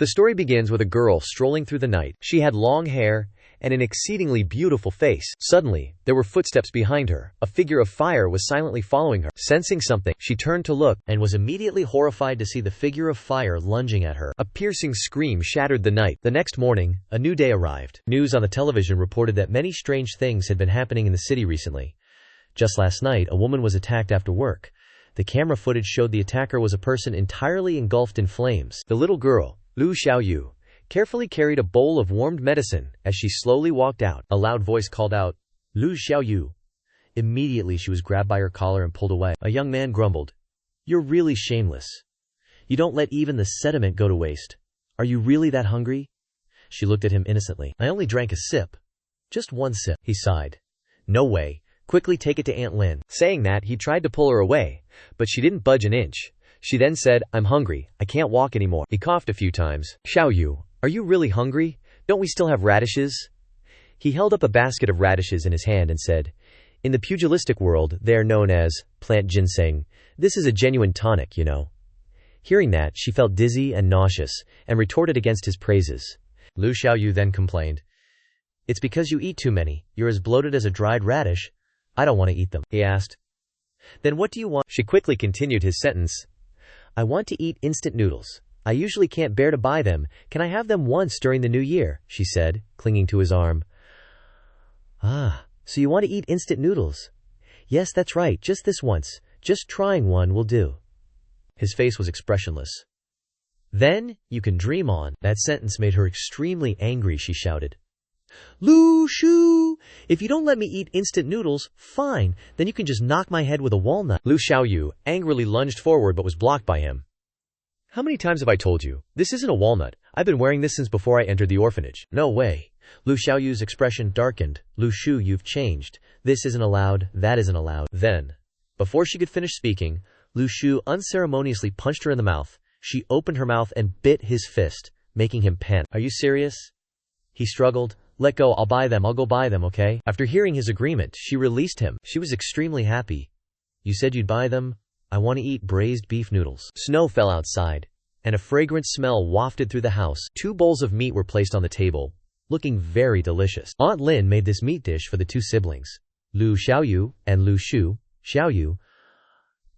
The story begins with a girl strolling through the night. She had long hair and an exceedingly beautiful face. Suddenly, there were footsteps behind her. A figure of fire was silently following her. Sensing something, she turned to look and was immediately horrified to see the figure of fire lunging at her. A piercing scream shattered the night. The next morning, a new day arrived. News on the television reported that many strange things had been happening in the city recently. Just last night, a woman was attacked after work. The camera footage showed the attacker was a person entirely engulfed in flames. The little girl, Lu Xiaoyu, carefully carried a bowl of warmed medicine. As she slowly walked out, a loud voice called out, "Lu Xiaoyu." Immediately she was grabbed by her collar and pulled away. A young man grumbled, "You're really shameless. You don't let even the sediment go to waste. Are you really that hungry?" She looked at him innocently. "I only drank a sip. Just one sip." He sighed. "No way. Quickly take it to Aunt Lin." Saying that, he tried to pull her away, but she didn't budge an inch. She then said, "I'm hungry. I can't walk anymore." He coughed a few times. "Xiaoyu, are you really hungry? Don't we still have radishes?" He held up a basket of radishes in his hand and said, "In the pugilistic world, they are known as plant ginseng. This is a genuine tonic, you know." Hearing that, she felt dizzy and nauseous, and retorted against his praises. Lu Xiaoyu then complained, "It's because you eat too many. You're as bloated as a dried radish." "I don't want to eat them," he asked. "Then what do you want?" She quickly continued his sentence. "I want to eat instant noodles. I usually can't bear to buy them. Can I have them once during the new year?" she said, clinging to his arm. "Ah, so you want to eat instant noodles?" "Yes, that's right, just this once. Just trying one will do." His face was expressionless. "Then you can dream on." That sentence made her extremely angry. She shouted, "Lu Shu, if you don't let me eat instant noodles, fine, then you can just knock my head with a walnut." Lu Xiaoyu angrily lunged forward but was blocked by him. "How many times have I told you? This isn't a walnut. I've been wearing this since before I entered the orphanage." "No way." Lu Xiaoyu's expression darkened. "Lu Shu, you've changed. This isn't allowed, that isn't allowed." Then, before she could finish speaking, Lu Shu unceremoniously punched her in the mouth. She opened her mouth and bit his fist, making him pant. "Are you serious?" He struggled. "Let go, I'll buy them, I'll go buy them, okay?" After hearing his agreement, she released him. She was extremely happy. "You said you'd buy them? I want to eat braised beef noodles." Snow fell outside, and a fragrant smell wafted through the house. 2 bowls of meat were placed on the table, looking very delicious. Aunt Lin made this meat dish for the 2 siblings, Lu Xiaoyu and Lu Shu. "Xiaoyu,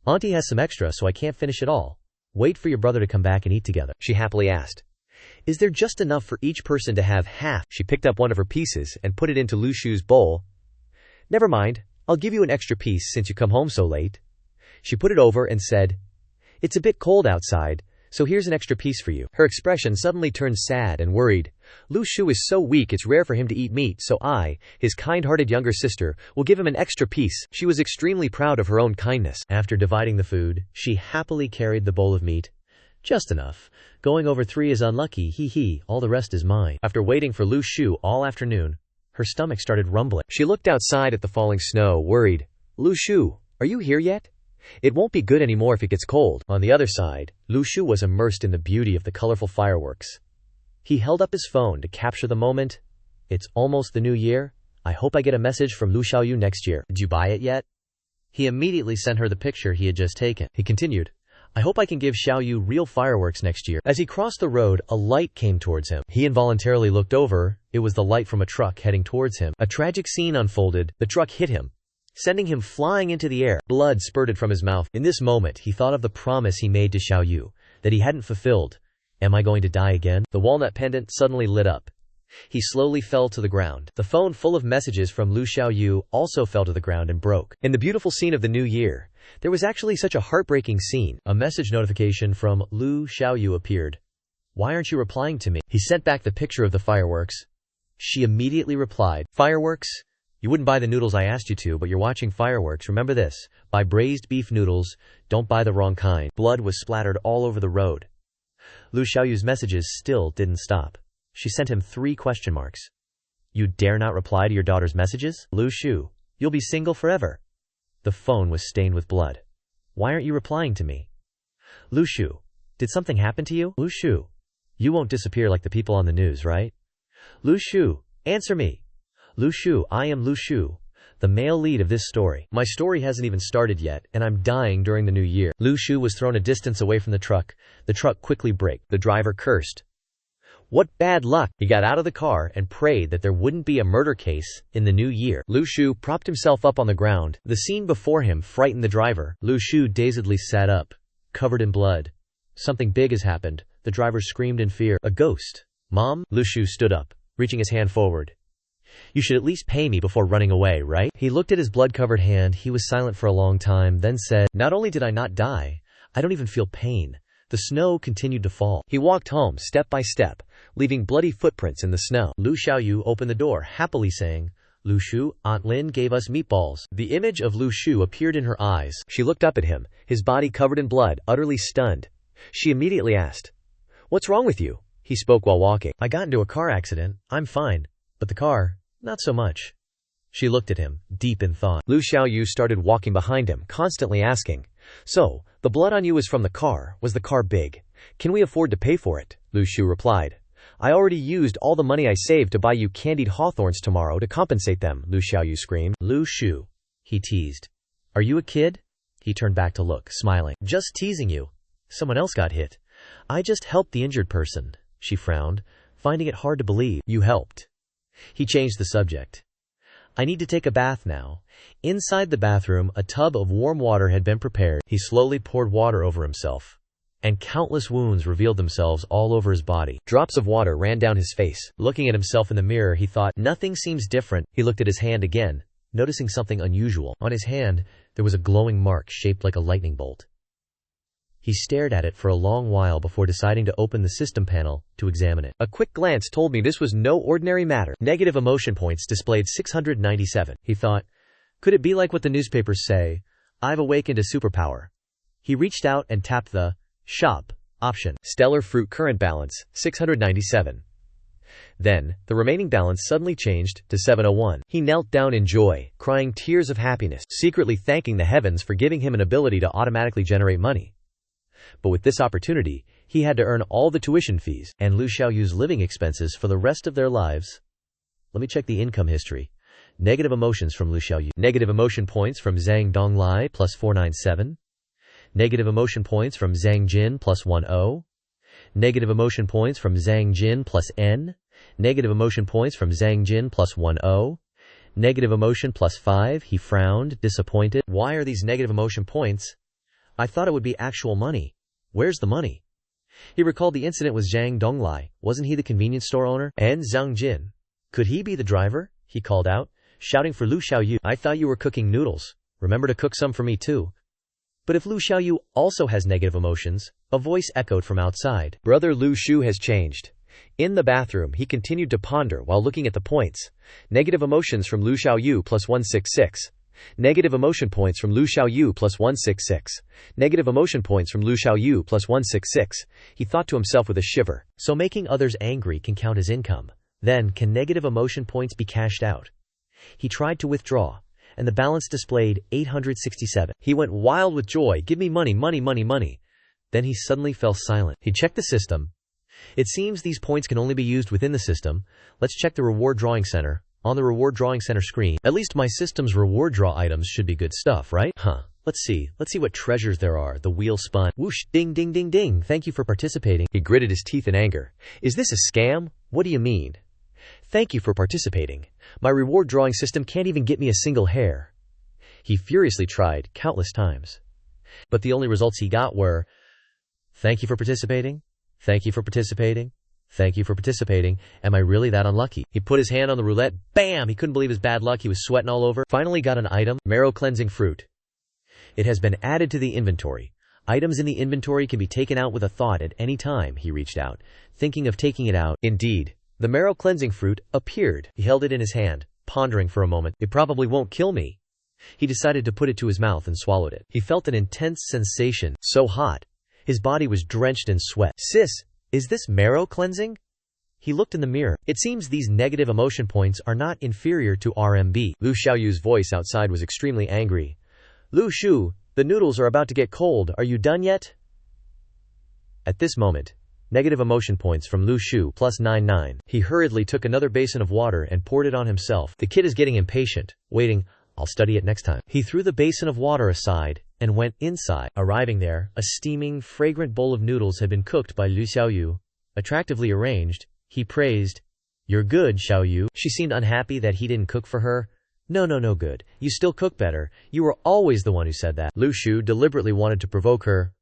Auntie has some extra so I can't finish it all. Wait for your brother to come back and eat together," she happily asked. "Is there just enough for each person to have half?" She picked up one of her pieces and put it into Lu Shu's bowl. "Never mind, I'll give you an extra piece since you come home so late." She put it over and said, "It's a bit cold outside, so here's an extra piece for you." Her expression suddenly turned sad and worried. "Lu Shu is so weak it's rare for him to eat meat, so I, his kind-hearted younger sister, will give him an extra piece." She was extremely proud of her own kindness. After dividing the food, she happily carried the bowl of meat. "Just enough. Going over 3 is unlucky, hee, all the rest is mine." After waiting for Lu Shu all afternoon, her stomach started rumbling. She looked outside at the falling snow, worried. "Lu Shu, are you here yet? It won't be good anymore if it gets cold." On the other side, Lu Shu was immersed in the beauty of the colorful fireworks. He held up his phone to capture the moment. "It's almost the new year. I hope I get a message from Lu Xiaoyu next year. Did you buy it yet?" He immediately sent her the picture he had just taken. He continued, "I hope I can give Xiaoyu real fireworks next year." As he crossed the road, a light came towards him. He involuntarily looked over. It was the light from a truck heading towards him. A tragic scene unfolded. The truck hit him, sending him flying into the air. Blood spurted from his mouth. In this moment, he thought of the promise he made to Xiaoyu, that he hadn't fulfilled. "Am I going to die again?" The walnut pendant suddenly lit up. He slowly fell to the ground. The phone full of messages from Lu Xiaoyu also fell to the ground and broke. In the beautiful scene of the new year, there was actually such a heartbreaking scene. A message notification from Lu Xiaoyu appeared. "Why aren't you replying to me?" He sent back the picture of the fireworks. She immediately replied, "Fireworks? You wouldn't buy the noodles I asked you to, but you're watching fireworks. Remember this. Buy braised beef noodles. Don't buy the wrong kind." Blood was splattered all over the road. Lu Xiaoyu's messages still didn't stop. She sent him 3 question marks. "You dare not reply to your daughter's messages? Lu Shu, you'll be single forever." The phone was stained with blood. "Why aren't you replying to me?" "Lu Shu, did something happen to you?" "Lu Shu, you won't disappear like the people on the news, right?" "Lu Shu, answer me." "Lu Shu, I am Lu Shu, the male lead of this story. My story hasn't even started yet, and I'm dying during the new year." Lu Shu was thrown a distance away from the truck. The truck quickly braked. The driver cursed. What bad luck! He got out of the car and prayed that there wouldn't be a murder case in the new year. Lu Shu propped himself up on the ground. The scene before him frightened the driver. Lu Shu dazedly sat up, covered in blood. Something big has happened. The driver screamed in fear. A ghost. Mom? Lu Shu stood up, reaching his hand forward. You should at least pay me before running away, right? He looked at his blood-covered hand. He was silent for a long time, then said, Not only did I not die, I don't even feel pain. The snow continued to fall. He walked home step by step, leaving bloody footprints in the snow. Lu Xiaoyu opened the door, happily saying, Lu Shu, Aunt Lin gave us meatballs. The image of Lu Shu appeared in her eyes. She looked up at him, his body covered in blood, utterly stunned. She immediately asked, What's wrong with you? He spoke while walking. I got into a car accident. I'm fine. But the car, not so much. She looked at him, deep in thought. Lu Xiaoyu started walking behind him, constantly asking, So, the blood on you is from the car. Was the car big? Can we afford to pay for it? Lu Shu replied, I already used all the money I saved to buy you candied hawthorns tomorrow to compensate them, Lu Xiaoyu screamed. Lu Shu, he teased. Are you a kid? He turned back to look, smiling. Just teasing you. Someone else got hit. I just helped the injured person. She frowned, finding it hard to believe. You helped. He changed the subject. I need to take a bath now. Inside the bathroom, a tub of warm water had been prepared. He slowly poured water over himself, and countless wounds revealed themselves all over his body. Drops of water ran down his face. Looking at himself in the mirror, he thought, Nothing seems different. He looked at his hand again, noticing something unusual. On his hand, there was a glowing mark shaped like a lightning bolt. He stared at it for a long while before deciding to open the system panel to examine it. A quick glance told me this was no ordinary matter. Negative emotion points displayed 697. He thought, could it be like what the newspapers say? I've awakened a superpower. He reached out and tapped the shop option. Stellar fruit current balance, 697. Then, the remaining balance suddenly changed to 701. He knelt down in joy, crying tears of happiness, secretly thanking the heavens for giving him an ability to automatically generate money. But with this opportunity, he had to earn all the tuition fees and Lu Xiaoyu's living expenses for the rest of their lives. Let me check the income history. Negative emotions from Lu Xiaoyu. Negative emotion points from Zhang Donglai plus 497. Negative emotion points from Zhang Jin plus 10. Negative emotion points from Zhang Jin plus N. Negative emotion points from Zhang Jin plus 10. Negative emotion plus 5. He frowned, disappointed. Why are these negative emotion points? I thought it would be actual money. Where's the money? He recalled the incident with Zhang Donglai. Wasn't he the convenience store owner? And Zhang Jin. Could he be the driver? He called out, shouting for Lu Xiaoyu. I thought you were cooking noodles. Remember to cook some for me too. But if Lu Xiaoyu also has negative emotions, a voice echoed from outside. Brother Lu Shu has changed. In the bathroom, he continued to ponder while looking at the points. Negative emotions from Lu Xiaoyu plus 166. Negative emotion points from Lu Xiaoyu plus 166. Negative emotion points from Lu Xiaoyu plus 166. He thought to himself with a shiver. So making others angry can count as income. Then, can negative emotion points be cashed out? He tried to withdraw, and the balance displayed 867. He went wild with joy. Give me money, money, money, money. Then he suddenly fell silent. He checked the system. It seems these points can only be used within the system. Let's check the reward drawing center. On the reward drawing center screen, at least my system's reward draw items should be good stuff, right? Let's see what treasures there are. The wheel spun. Whoosh, ding, ding, ding, ding. Thank you for participating. He gritted his teeth in anger. Is this a scam? What do you mean? Thank you for participating. My reward drawing system can't even get me a single hair. He furiously tried countless times. But the only results he got were, thank you for participating. Thank you for participating. Thank you for participating. Am I really that unlucky? He put his hand on the roulette. Bam! He couldn't believe his bad luck. He was sweating all over. Finally got an item. Marrow cleansing fruit. It has been added to the inventory. Items in the inventory can be taken out with a thought at any time. He reached out, thinking of taking it out. Indeed, the marrow cleansing fruit appeared. He held it in his hand, pondering for a moment. It probably won't kill me. He decided to put it to his mouth and swallowed it. He felt an intense sensation, so hot. His body was drenched in sweat. Sis, is this marrow cleansing? He looked in the mirror. It seems these negative emotion points are not inferior to RMB. Lu Xiaoyu's voice outside was extremely angry. Lu Shu, the noodles are about to get cold. Are you done yet? At this moment, negative emotion points from Lu Shu plus 99. He hurriedly took another basin of water and poured it on himself. The kid is getting impatient, waiting. I'll study it next time. He threw the basin of water aside and went inside. Arriving there, a steaming, fragrant bowl of noodles had been cooked by Lu Xiaoyu. Attractively arranged, He praised. You're good, Xiaoyu. She seemed unhappy that he didn't cook for her. No good. You still cook better. You were always the one who said that. Lu Shu deliberately wanted to provoke her.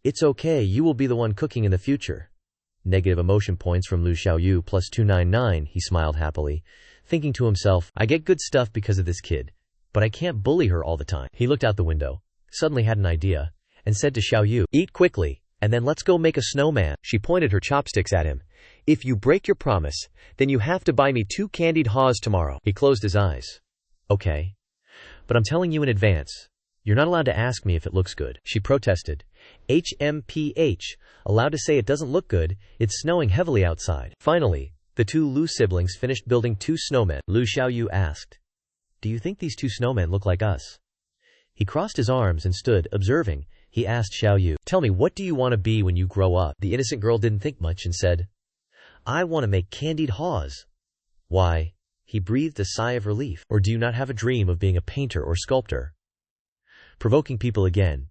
It's okay, you will be the one cooking in the future. Negative emotion points from Lu Xiaoyu plus 299, he smiled happily, thinking to himself, I get good stuff because of this kid, but I can't bully her all the time. He looked out the window, suddenly had an idea, and said to Xiaoyu, eat quickly, and then let's go make a snowman. She pointed her chopsticks at him. If you break your promise, then you have to buy me 2 candied haws tomorrow. He closed his eyes. Okay. But I'm telling you in advance, you're not allowed to ask me if it looks good. She protested. HMPH, allowed to say it doesn't look good, it's snowing heavily outside. Finally, the 2 Lu siblings finished building 2 snowmen. Lu Xiaoyu asked, do you think these 2 snowmen look like us? He crossed his arms and stood, observing. He asked Xiaoyu, tell me, what do you want to be when you grow up? The innocent girl didn't think much and said, I want to make candied haws. Why? He breathed a sigh of relief. Or do you not have a dream of being a painter or sculptor? Provoking people again.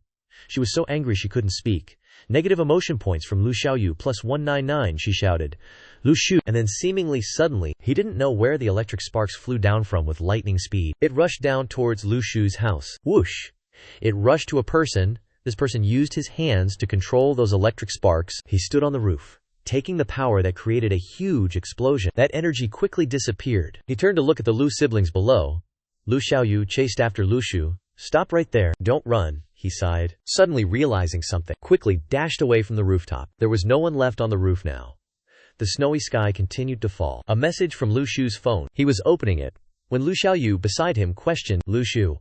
She was so angry she couldn't speak. Negative emotion points from Lu Xiaoyu plus 199, she shouted. Lu Shu, and then seemingly suddenly, he didn't know where the electric sparks flew down from with lightning speed. It rushed down towards Lu Shu's house. Whoosh! It rushed to a person. This person used his hands to control those electric sparks. He stood on the roof, taking the power that created a huge explosion. That energy quickly disappeared. He turned to look at the Lu siblings below. Lu Xiaoyu chased after Lu Shu. Stop right there. Don't run, he sighed. Suddenly realizing something, quickly dashed away from the rooftop. There was no one left on the roof now. The snowy sky continued to fall. A message from Lu Shu's phone. He was opening it when Lu Xiaoyu beside him questioned, Lu Shu,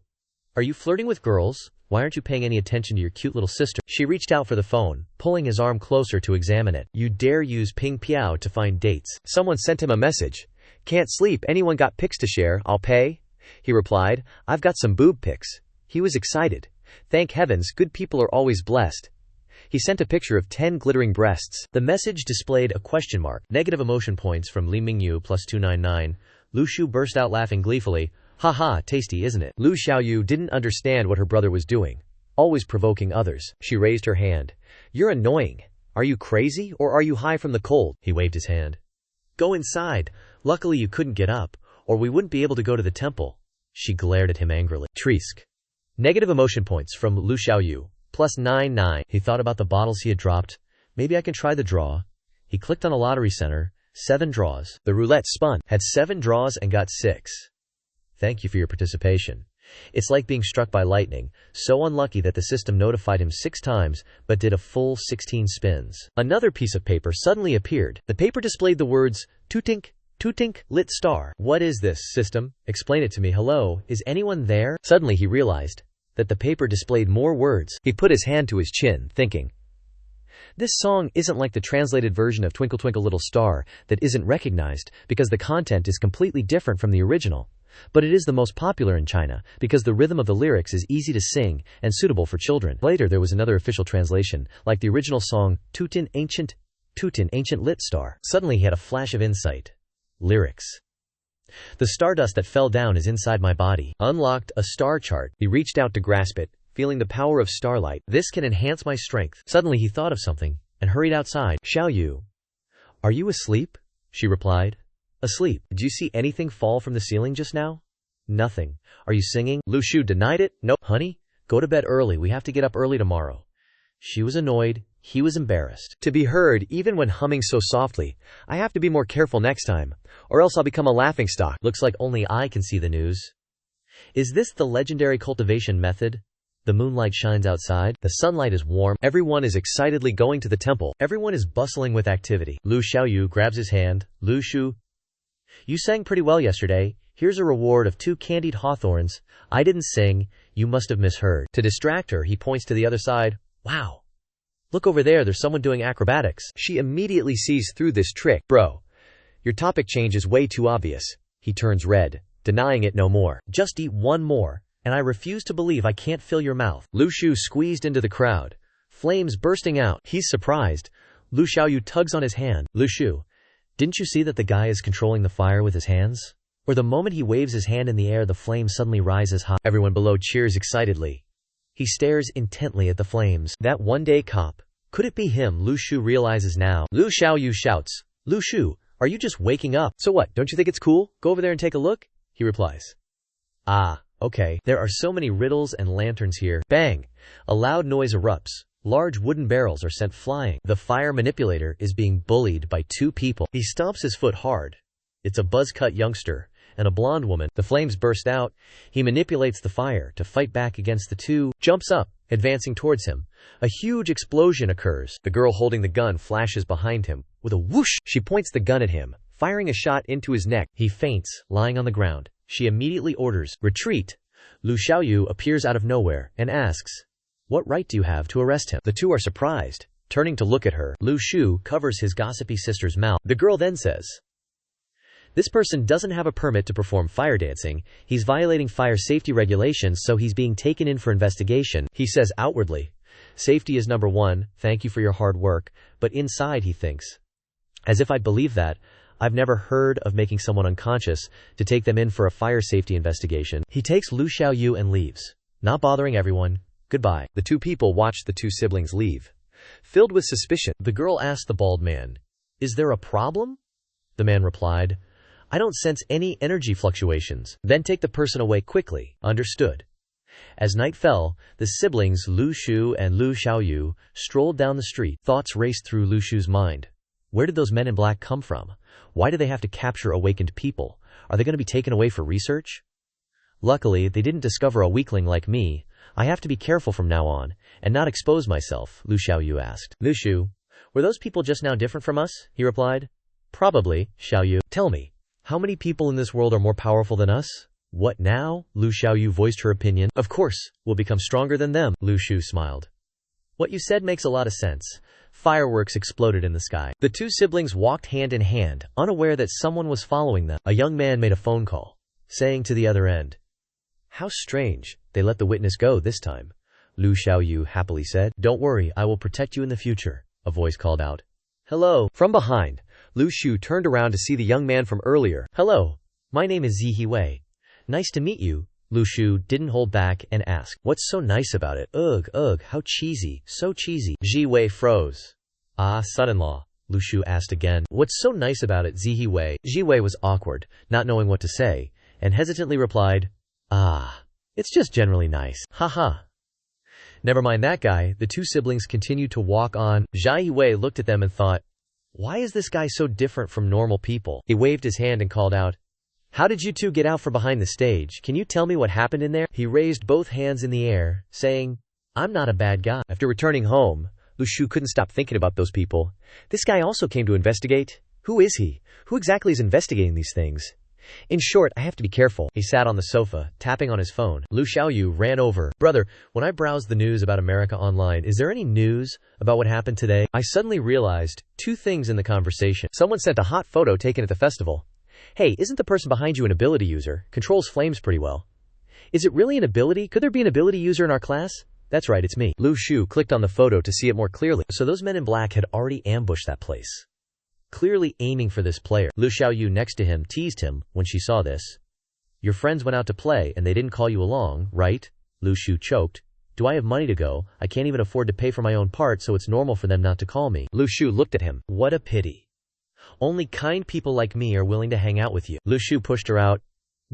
are you flirting with girls? Why aren't you paying any attention to your cute little sister? She reached out for the phone, pulling his arm closer to examine it. You dare use Ping Piao to find dates. Someone sent him a message. Can't sleep. Anyone got pics to share? I'll pay. He replied, I've got some boob pics. He was excited. Thank heavens, good people are always blessed. He sent a picture of 10 glittering breasts. The message displayed a question mark. Negative emotion points from Li Mingyu plus 299. Lu Shu burst out laughing gleefully. Haha, tasty isn't it? Lu Xiaoyu didn't understand what her brother was doing. Always provoking others. She raised her hand. You're annoying. Are you crazy or are you high from the cold? He waved his hand. Go inside. Luckily you couldn't get up, or we wouldn't be able to go to the temple. She glared at him angrily. Trisk. Negative emotion points from Lu Xiaoyu. Plus 99. He thought about the bottles he had dropped. Maybe I can try the draw. He clicked on a lottery center. 7 draws. The roulette spun. Had 7 draws and got 6. Thank you for your participation. It's like being struck by lightning. So unlucky that the system notified him 6 times, but did a full 16 spins. Another piece of paper suddenly appeared. The paper displayed the words, Tutink, Tutink, lit star. What is this, system? Explain it to me. Hello, is anyone there? Suddenly he realized that the paper displayed more words. He put his hand to his chin, thinking, this song isn't like the translated version of Twinkle Twinkle Little Star that isn't recognized because the content is completely different from the original. But it is the most popular in China because the rhythm of the lyrics is easy to sing and suitable for children. Later there was another official translation, like the original song, Tutin Ancient Lit Star. Suddenly he had a flash of insight. Lyrics. The stardust that fell down is inside my body. Unlocked a star chart. He reached out to grasp it, feeling the power of starlight. This can enhance my strength. Suddenly he thought of something and hurried outside. Xiaoyu. Are you asleep? She replied. Asleep. Did you see anything fall from the ceiling just now? Nothing. Are you singing? Lu Shu denied it. Nope. Honey, go to bed early. We have to get up early tomorrow. She was annoyed. He was embarrassed. To be heard even when humming so softly. I have to be more careful next time, or else I'll become a laughingstock. Looks like only I can see the news. Is this the legendary cultivation method? The moonlight shines outside. The sunlight is warm. Everyone is excitedly going to the temple. Everyone is bustling with activity. Lu Xiaoyu grabs his hand. Lu Shu. You sang pretty well yesterday. Here's a reward of 2 candied hawthorns. I didn't sing. You must have misheard. To distract her, he points to the other side. Wow. Look over there. There's someone doing acrobatics. She immediately sees through this trick. Bro, your topic change is way too obvious. He turns red, denying it no more. Just eat one more, and I refuse to believe I can't fill your mouth. Lu Shu squeezed into the crowd. Flames bursting out. He's surprised. Lu Xiaoyu tugs on his hand. Lu Shu. Didn't you see that the guy is controlling the fire with his hands? Or the moment he waves his hand in the air, the flame suddenly rises high. Everyone below cheers excitedly. He stares intently at the flames. That one-day cop. Could it be him? Lu Shu realizes now. Lu Xiaoyu shouts. Lu Shu, Are you just waking up? So what, don't you think it's cool? Go over there and take a look? He replies. Ah, okay. There are so many riddles and lanterns here. Bang! A loud noise erupts. Large wooden barrels are sent flying. The fire manipulator is being bullied by two people. He stomps his foot hard. It's a buzz-cut youngster and a blonde woman. The flames burst out. He manipulates the fire to fight back against the two. Jumps up, advancing towards him. A huge explosion occurs. The girl holding the gun flashes behind him. With a whoosh, she points the gun at him, firing a shot into his neck. He faints, lying on the ground. She immediately orders, "Retreat." Lu Xiaoyu appears out of nowhere and asks, "What right do you have to arrest him?" The two are surprised. Turning to look at her, Lu Shu covers his gossipy sister's mouth. The girl then says, "This person doesn't have a permit to perform fire dancing. He's violating fire safety regulations, so he's being taken in for investigation." He says outwardly, "Safety is number one, thank you for your hard work," but inside he thinks, "As if I'd believe that. I've never heard of making someone unconscious to take them in for a fire safety investigation." He takes Lu Xiaoyu and leaves, not bothering everyone. Goodbye. The two people watch the two siblings leave. Filled with suspicion, the girl asked the bald man, "Is there a problem?" The man replied, "I don't sense any energy fluctuations." Then take the person away quickly. Understood. As night fell, the siblings Lu Shu and Lu Xiaoyu strolled down the street. Thoughts raced through Lu Shu's mind. Where did those men in black come from? Why do they have to capture awakened people? Are they going to be taken away for research? Luckily, they didn't discover a weakling like me. I have to be careful from now on, and not expose myself, Lu Xiaoyu asked. Lu Shu, "Were those people just now different from us?" he replied. "Probably, Xiaoyu." "Tell me, how many people in this world are more powerful than us?" "What now?" Lu Xiaoyu voiced her opinion. "Of course, we'll become stronger than them," Lu Shu smiled. "What you said makes a lot of sense." Fireworks exploded in the sky. The two siblings walked hand in hand, unaware that someone was following them. A young man made a phone call, saying to the other end, "How strange, they let the witness go this time." Lu Xiaoyu happily said, "Don't worry, I will protect you in the future," a voice called out. "Hello." From behind, Lu Shu turned around to see the young man from earlier. "Hello, my name is Zihi Wei. Nice to meet you." Lu Shu didn't hold back and asked, "What's so nice about it?" Ugh, how cheesy, so cheesy." Ji Wei froze. "Ah, son-in-law," Lu Shu asked again. "What's so nice about it, Zihi Wei?" Ji Wei was awkward, not knowing what to say, and hesitantly replied, "Ah, it's just generally nice. Haha." Never mind that guy. The two siblings continued to walk on. Ji Wei looked at them and thought, "Why is this guy so different from normal people?" He waved his hand and called out, "How did you two get out from behind the stage? Can you tell me what happened in there?" He raised both hands in the air, saying, "I'm not a bad guy." After returning home, Lu Shu couldn't stop thinking about those people. This guy also came to investigate. Who is he? Who exactly is investigating these things? In short, I have to be careful. He sat on the sofa, tapping on his phone. Lu Xiaoyu ran over. "Brother, when I browsed the news about America online, is there any news about what happened today?" I suddenly realized two things in the conversation. Someone sent a hot photo taken at the festival. "Hey, isn't the person behind you an ability user? Controls flames pretty well." "Is it really an ability? Could there be an ability user in our class?" "That's right, it's me." Lu Shu clicked on the photo to see it more clearly. So those men in black had already ambushed that place, clearly aiming for this player. Lu Xiaoyu next to him teased him when she saw this. "Your friends went out to play and they didn't call you along, right?" Lu Shu choked. "Do I have money to go? I can't even afford to pay for my own part, so it's normal for them not to call me." Lu Shu looked at him. "What a pity. Only kind people like me are willing to hang out with you." Lu Shu pushed her out.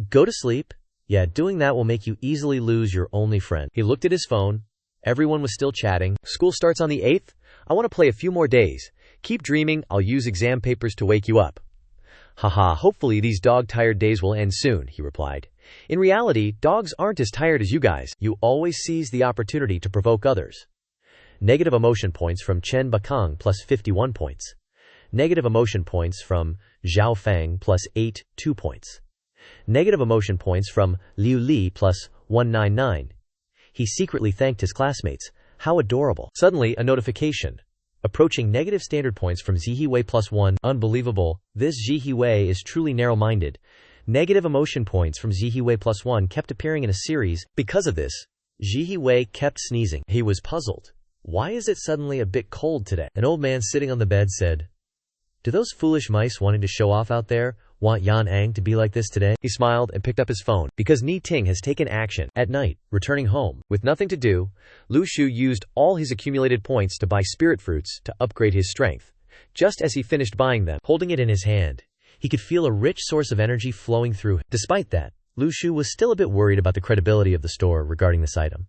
"Go to sleep. Yeah, doing that will make you easily lose your only friend." He looked at his phone. Everyone was still chatting. "School starts on the 8th? I want to play a few more days. Keep dreaming, I'll use exam papers to wake you up." "Haha, hopefully these dog-tired days will end soon," he replied. "In reality, dogs aren't as tired as you guys. You always seize the opportunity to provoke others." Negative emotion points from Chen Bakang plus 51 points. Negative emotion points from Zhao Fang plus 8, 2 points. Negative emotion points from Liu Li plus 199. He secretly thanked his classmates. How adorable. Suddenly, a notification. Approaching negative standard points from Zihi Wei plus 1. Unbelievable. This Zihi Wei is truly narrow-minded. Negative emotion points from Zihi Wei plus 1 kept appearing in a series. Because of this, Zihi Wei kept sneezing. He was puzzled. Why is it suddenly a bit cold today? An old man sitting on the bed said, "Do those foolish mice wanting to show off out there want Yan Ang to be like this today?" He smiled and picked up his phone. Because Ni Ting has taken action. At night, returning home, with nothing to do, Lu Shu used all his accumulated points to buy spirit fruits to upgrade his strength. Just as he finished buying them, holding it in his hand, He could feel a rich source of energy flowing through him. Despite that, Lu Shu was still a bit worried about the credibility of the store regarding this item.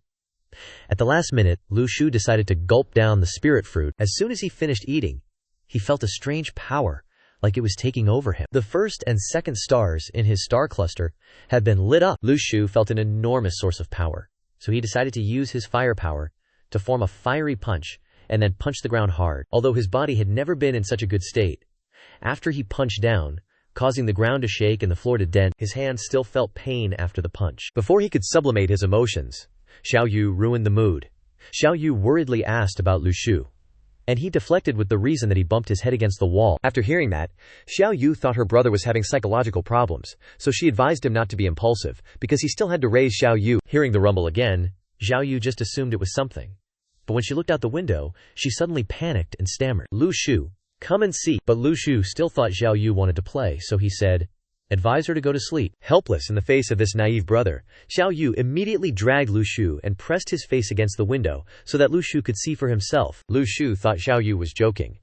At the last minute, Lu Shu decided to gulp down the spirit fruit. As soon as he finished eating, he felt a strange power, like it was taking over him. The first and second stars in his star cluster had been lit up. Lu Shu felt an enormous source of power, so he decided to use his fire power to form a fiery punch and then punch the ground hard. Although his body had never been in such a good state, after he punched down, causing the ground to shake and the floor to dent, his hand still felt pain after the punch. Before he could sublimate his emotions, Xiao Yu ruined the mood. Xiao Yu worriedly asked about Lu Shu, and he deflected with the reason that he bumped his head against the wall. After hearing that, Xiao Yu thought her brother was having psychological problems, so she advised him not to be impulsive, because he still had to raise Xiao Yu. Hearing the rumble again, Xiao Yu just assumed it was something. But when she looked out the window, she suddenly panicked and stammered, "Lu Shu, come and see." But Lu Shu still thought Xiao Yu wanted to play, so he said, "Advise her to go to sleep." Helpless in the face of this naive brother, Xiao Yu immediately dragged Lu Shu and pressed his face against the window so that Lu Shu could see for himself. Lu Shu thought Xiao Yu was joking,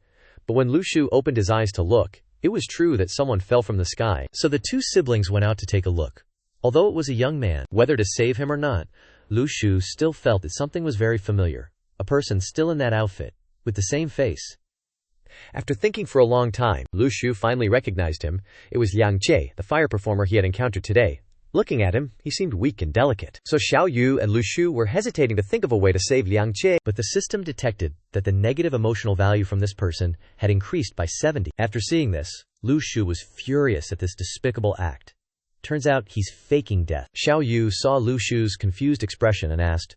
but when Lu Shu opened his eyes to look, it was true that someone fell from the sky. So the two siblings went out to take a look. Although it was a young man, whether to save him or not, Lu Shu still felt that something was very familiar. A person still in that outfit, with the same face. After thinking for a long time, Lu Shu finally recognized him. It was Liang Che, the fire performer he had encountered today. Looking at him, he seemed weak and delicate. So Xiao Yu and Lu Shu were hesitating to think of a way to save Liang Che, but the system detected that the negative emotional value from this person had increased by 70. After seeing this, Lu Shu was furious at this despicable act. Turns out he's faking death. Xiao Yu saw Lu Shu's confused expression and asked,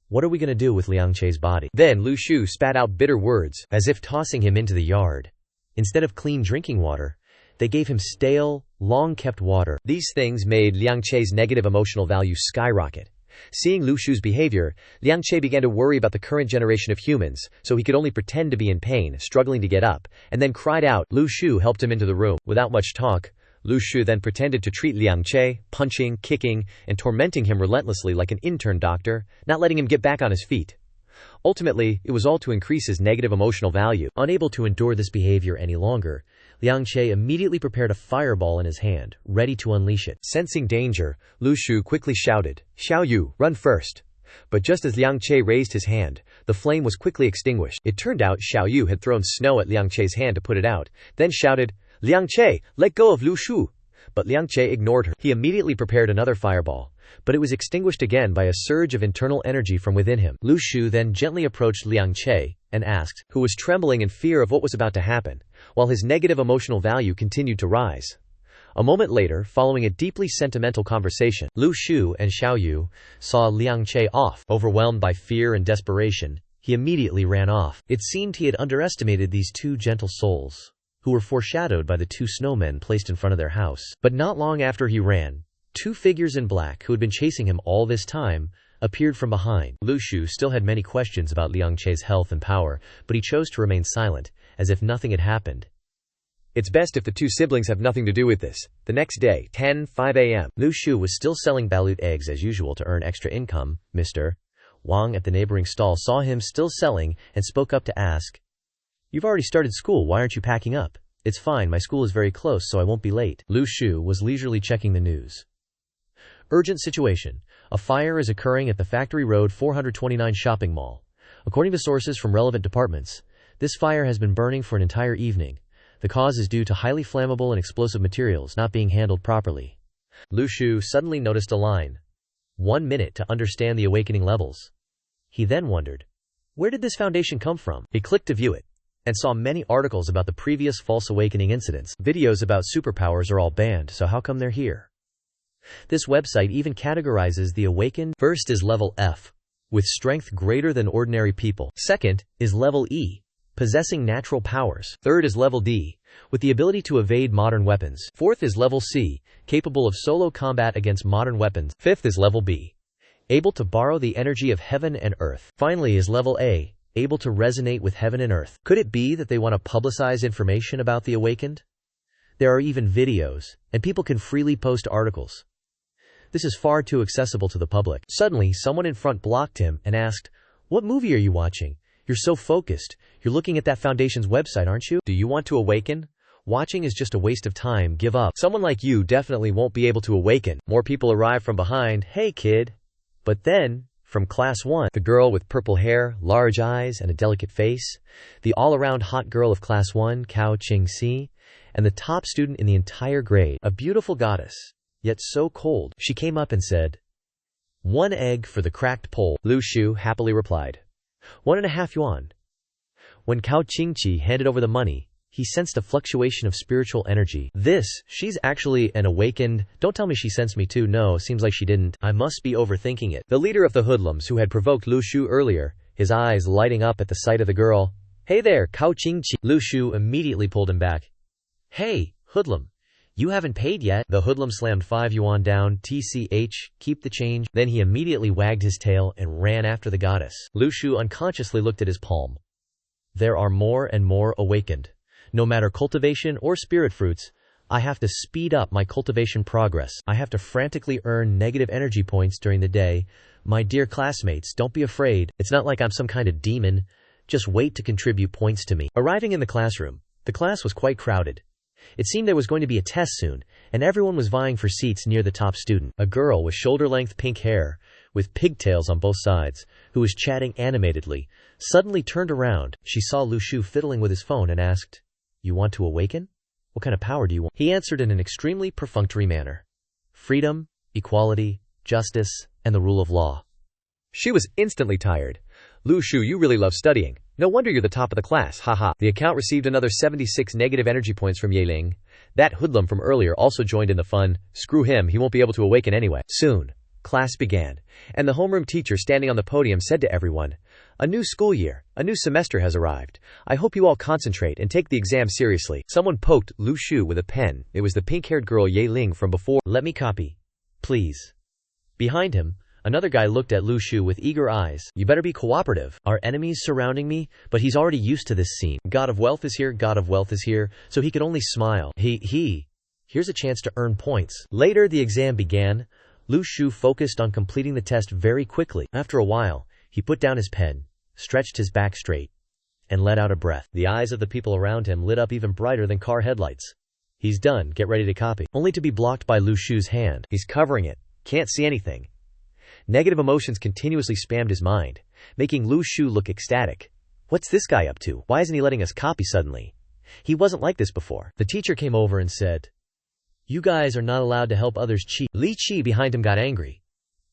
"What are we going to do with Liang Che's body?" Then Lu Shu spat out bitter words, as if tossing him into the yard. Instead of clean drinking water, they gave him stale, long-kept water. These things made Liang Che's negative emotional value skyrocket. Seeing Lu Shu's behavior, Liang Che began to worry about the current generation of humans, so he could only pretend to be in pain, struggling to get up, and then cried out. Lu Shu helped him into the room. Without much talk, Lu Shu then pretended to treat Liang Che, punching, kicking, and tormenting him relentlessly like an intern doctor, not letting him get back on his feet. Ultimately, it was all to increase his negative emotional value. Unable to endure this behavior any longer, Liang Che immediately prepared a fireball in his hand, ready to unleash it. Sensing danger, Lu Shu quickly shouted, "Xiao Yu, run first." But just as Liang Che raised his hand, the flame was quickly extinguished. It turned out Xiao Yu had thrown snow at Liang Che's hand to put it out, then shouted, "Liang Che, let go of Lu Shu." But Liang Che ignored her. He immediately prepared another fireball, but it was extinguished again by a surge of internal energy from within him. Lu Shu then gently approached Liang Che and asked, who was trembling in fear of what was about to happen, while his negative emotional value continued to rise. A moment later, following a deeply sentimental conversation, Lu Shu and Xiao Yu saw Liang Che off. Overwhelmed by fear and desperation, he immediately ran off. It seemed he had underestimated these two gentle souls, who were foreshadowed by the two snowmen placed in front of their house. But not long after he ran, two figures in black who had been chasing him all this time appeared from behind. Lu Shu still had many questions about Liang Che's health and power, but he chose to remain silent, as if nothing had happened. It's best if the two siblings have nothing to do with this. The next day, 10:05 a.m., Lu Shu was still selling balut eggs as usual to earn extra income. Mr. Wang at the neighboring stall saw him still selling and spoke up to ask, "You've already started school, why aren't you packing up?" "It's fine, my school is very close, so I won't be late." Lu Shu was leisurely checking the news. Urgent situation. A fire is occurring at the Factory Road 429 shopping mall. According to sources from relevant departments, this fire has been burning for an entire evening. The cause is due to highly flammable and explosive materials not being handled properly. Lu Shu suddenly noticed a line. 1 minute to understand the awakening levels. He then wondered, where did this foundation come from? He clicked to view it, and saw many articles about the previous false awakening incidents. Videos about superpowers are all banned, so how come they're here? This website even categorizes the awakened. First is level F, with strength greater than ordinary people. Second is level E, possessing natural powers. Third is level D, with the ability to evade modern weapons. Fourth is level C, capable of solo combat against modern weapons. Fifth is level B, able to borrow the energy of heaven and earth. Finally is level A, able to resonate with heaven and earth. Could it be that they want to publicize information about the awakened? There are even videos, and people can freely post articles. This is far too accessible to the public. Suddenly, someone in front blocked him and asked, "What movie are you watching? You're so focused. You're looking at that foundation's website, aren't you? Do you want to awaken? Watching is just a waste of time, give up. Someone like you definitely won't be able to awaken. More people arrive from behind, hey kid. But then, from class 1, the girl with purple hair, large eyes, and a delicate face, the all-around hot girl of class 1, Cao Qing-si, and the top student in the entire grade, a beautiful goddess, yet so cold. She came up and said, 1 egg for the cracked pole. Lu Shu happily replied, 1.5 yuan. When Cao Qingqi handed over the money, he sensed a fluctuation of spiritual energy. She's actually an awakened. Don't tell me she sensed me too. No, seems like she didn't. I must be overthinking it. The leader of the hoodlums who had provoked Lu Shu earlier, his eyes lighting up at the sight of the girl. Hey there, Cao Qingqi. Lu Shu immediately pulled him back. Hey, hoodlum. You haven't paid yet. The hoodlum slammed 5 yuan down. TCH, keep the change. Then he immediately wagged his tail and ran after the goddess. Lu Shu unconsciously looked at his palm. There are more and more awakened. No matter cultivation or spirit fruits, I have to speed up my cultivation progress. I have to frantically earn negative energy points during the day. My dear classmates, don't be afraid. It's not like I'm some kind of demon. Just wait to contribute points to me. Arriving in the classroom, the class was quite crowded. It seemed there was going to be a test soon, and everyone was vying for seats near the top student. A girl with shoulder-length pink hair, with pigtails on both sides, who was chatting animatedly, suddenly turned around. She saw Lu Shu fiddling with his phone and asked, You want to awaken? What kind of power do you want? He answered in an extremely perfunctory manner. Freedom, equality, justice, and the rule of law. She was instantly tired. Lu Shu, you really love studying. No wonder you're the top of the class, haha. The account received another 76 negative energy points from Yeling. That hoodlum from earlier also joined in the fun. Screw him, he won't be able to awaken anyway. Soon, class began, and the homeroom teacher standing on the podium said to everyone, A new school year, a new semester has arrived. I hope you all concentrate and take the exam seriously. Someone poked Lu Shu with a pen. It was the pink-haired girl Yeling from before. Let me copy, please. Behind him, another guy looked at Lu Shu with eager eyes. You better be cooperative. Our enemies surrounding me, but he's already used to this scene. God of Wealth is here, God of Wealth is here, so he could only smile. Here's a chance to earn points. Later, the exam began. Lu Shu focused on completing the test very quickly. After a while, he put down his pen, stretched his back straight, and let out a breath. The eyes of the people around him lit up even brighter than car headlights. He's done, get ready to copy. Only to be blocked by Lu Shu's hand. He's covering it, can't see anything. Negative emotions continuously spammed his mind, making Lu Shu look ecstatic. What's this guy up to? Why isn't he letting us copy suddenly? He wasn't like this before. The teacher came over and said, You guys are not allowed to help others cheat. Li Qi behind him got angry.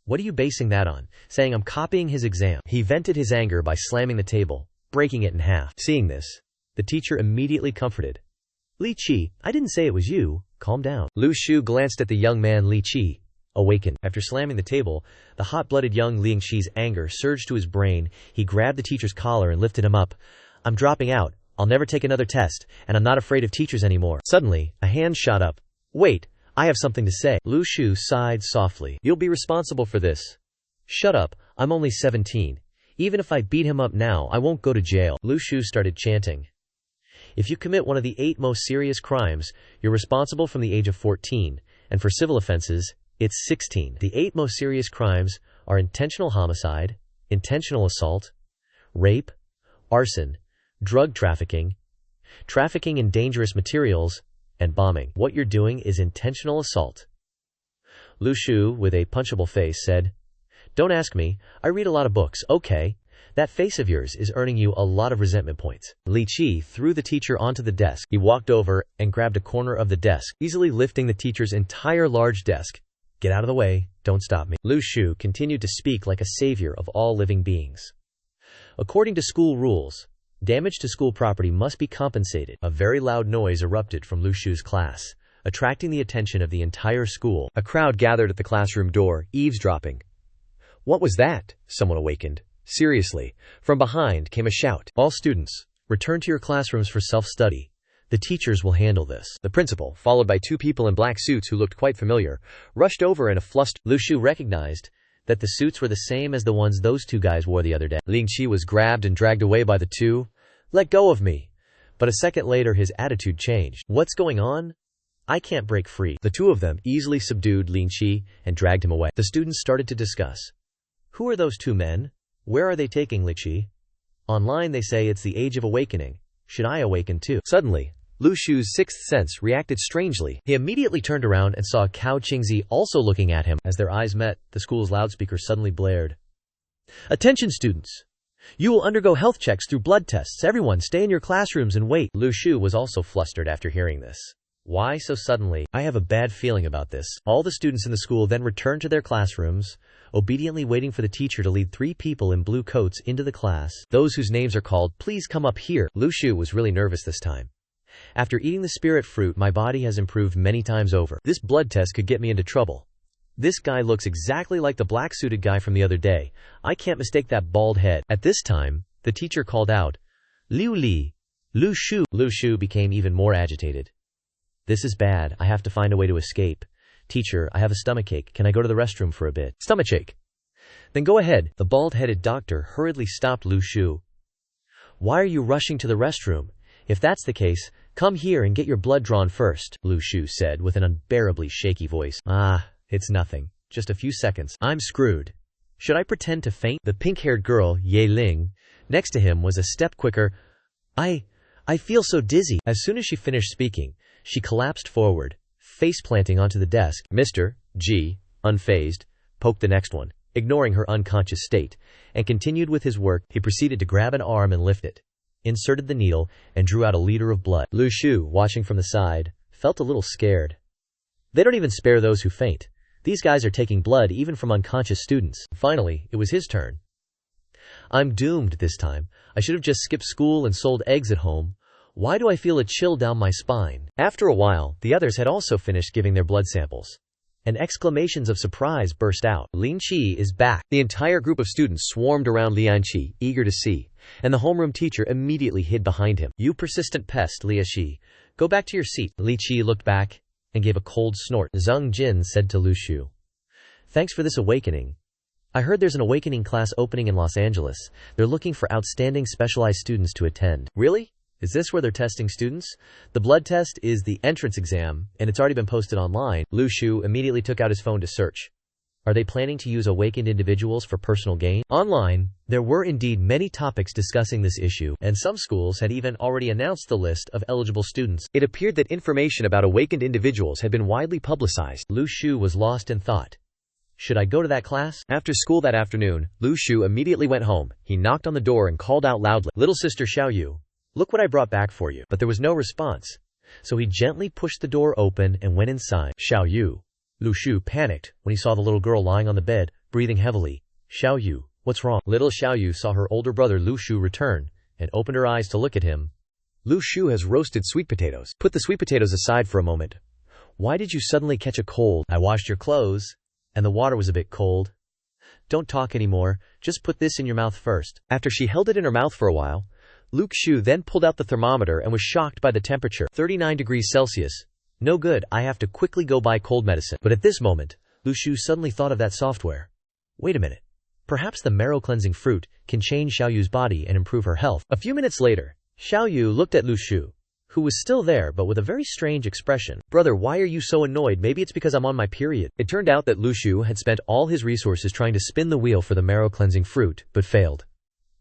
What are you basing that on? Saying I'm copying his exam. He vented his anger by slamming the table, breaking it in half. Seeing this, the teacher immediately comforted. Li Qi, I didn't say it was you. Calm down. Lu Shu glanced at the young man Li Qi, awakened. After slamming the table, the hot-blooded young Ling Qi's anger surged to his brain. He grabbed the teacher's collar and lifted him up. I'm dropping out. I'll never take another test, and I'm not afraid of teachers anymore. Suddenly, a hand shot up. Wait, I have something to say. Lu Shu sighed softly. You'll be responsible for this. Shut up, I'm only 17. Even if I beat him up now, I won't go to jail. Lu Shu started chanting. If you commit one of the 8 most serious crimes, you're responsible from the age of 14, and for civil offenses, it's 16. The 8 most serious crimes are intentional homicide, intentional assault, rape, arson, drug trafficking, trafficking in dangerous materials, and bombing. What you're doing is intentional assault. Lu Shu, with a punchable face, said, Don't ask me. I read a lot of books. Okay. That face of yours is earning you a lot of resentment points. Li Qi threw the teacher onto the desk. He walked over and grabbed a corner of the desk, easily lifting the teacher's entire large desk. Get out of the way. Don't stop me. Lu Shu continued to speak like a savior of all living beings. According to school rules, damage to school property must be compensated. A very loud noise erupted from Lu Shu's class, attracting the attention of the entire school. A crowd gathered at the classroom door, eavesdropping. What was that? Someone awakened. Seriously. From behind came a shout. All students, return to your classrooms for self-study. The teachers will handle this. The principal, followed by 2 people in black suits who looked quite familiar, rushed over in a fluster. Lu Shu recognized that the suits were the same as the ones those 2 guys wore the other day. Ling Qi was grabbed and dragged away by the 2. Let go of me. But a second later his attitude changed. What's going on? I can't break free. The 2 of them easily subdued Ling Qi and dragged him away. The students started to discuss. Who are those 2 men? Where are they taking Li Qi? Online they say it's the age of awakening. Should I awaken too? Suddenly, Lu Shu's sixth sense reacted strangely. He immediately turned around and saw Cao Qingzi also looking at him. As their eyes met, the school's loudspeaker suddenly blared. "Attention students! You will undergo health checks through blood tests. Everyone stay in your classrooms and wait." Lu Shu was also flustered after hearing this. Why so suddenly? I have a bad feeling about this. All the students in the school then returned to their classrooms, obediently waiting for the teacher to lead 3 people in blue coats into the class. Those whose names are called, "Please come up here." Lu Shu was really nervous this time. After eating the spirit fruit, my body has improved many times over. This blood test could get me into trouble. This guy looks exactly like the black-suited guy from the other day. I can't mistake that bald head. At this time, the teacher called out, "Liu Li, Lu Shu." Lu Shu became even more agitated. "This is bad. I have to find a way to escape. Teacher, I have a stomachache. Can I go to the restroom for a bit?" "Stomachache? Then go ahead." The bald-headed doctor hurriedly stopped Lu Shu. "Why are you rushing to the restroom? If that's the case, come here and get your blood drawn first," Lu Shu said with an unbearably shaky voice. It's nothing. Just a few seconds. I'm screwed. Should I pretend to faint?" The pink-haired girl, Ye Ling, next to him was a step quicker. I feel so dizzy." As soon as she finished speaking, she collapsed forward, face-planting onto the desk. Mr. G, unfazed, poked the next one, ignoring her unconscious state, and continued with his work. He proceeded to grab an arm and lift it, inserted the needle, and drew out a liter of blood. Lu Shu, watching from the side, felt a little scared. They don't even spare those who faint. These guys are taking blood even from unconscious students. Finally, it was his turn. "I'm doomed this time. I should have just skipped school and sold eggs at home. Why do I feel a chill down my spine?" After a while, the others had also finished giving their blood samples, and exclamations of surprise burst out. "Lin Qi is back." The entire group of students swarmed around Lian Qi, eager to see, and the homeroom teacher immediately hid behind him. "You persistent pest, Lia Qi. Go back to your seat." Li Qi looked back and gave a cold snort. Zheng Jin said to Lu Shu, "Thanks for this awakening. I heard there's an awakening class opening in Los Angeles. They're looking for outstanding specialized students to attend." "Really? Is this where they're testing students?" "The blood test is the entrance exam, and it's already been posted online." Lu Shu immediately took out his phone to search. Are they planning to use awakened individuals for personal gain? Online, there were indeed many topics discussing this issue, and some schools had even already announced the list of eligible students. It appeared that information about awakened individuals had been widely publicized. Lu Shu was lost in thought. Should I go to that class? After school that afternoon, Lu Shu immediately went home. He knocked on the door and called out loudly, "Little sister Xiaoyu, look what I brought back for you." But there was no response, so he gently pushed the door open and went inside. "Xiaoyu." Lu Shu panicked when he saw the little girl lying on the bed, breathing heavily. "Xiaoyu, what's wrong?" Little Xiaoyu saw her older brother Lu Shu return, and opened her eyes to look at him. "Lu Shu has roasted sweet potatoes." "Put the sweet potatoes aside for a moment. Why did you suddenly catch a cold?" "I washed your clothes, and the water was a bit cold." "Don't talk anymore, just put this in your mouth first." After she held it in her mouth for a while, Lu Shu then pulled out the thermometer and was shocked by the temperature. 39 degrees Celsius. No good, I have to quickly go buy cold medicine. But at this moment, Lu Shu suddenly thought of that software. Wait a minute. Perhaps the marrow-cleansing fruit can change Xiaoyu's body and improve her health. A few minutes later, Xiaoyu looked at Lu Shu, who was still there but with a very strange expression. "Brother, why are you so annoyed? Maybe it's because I'm on my period." It turned out that Lu Shu had spent all his resources trying to spin the wheel for the marrow-cleansing fruit, but failed.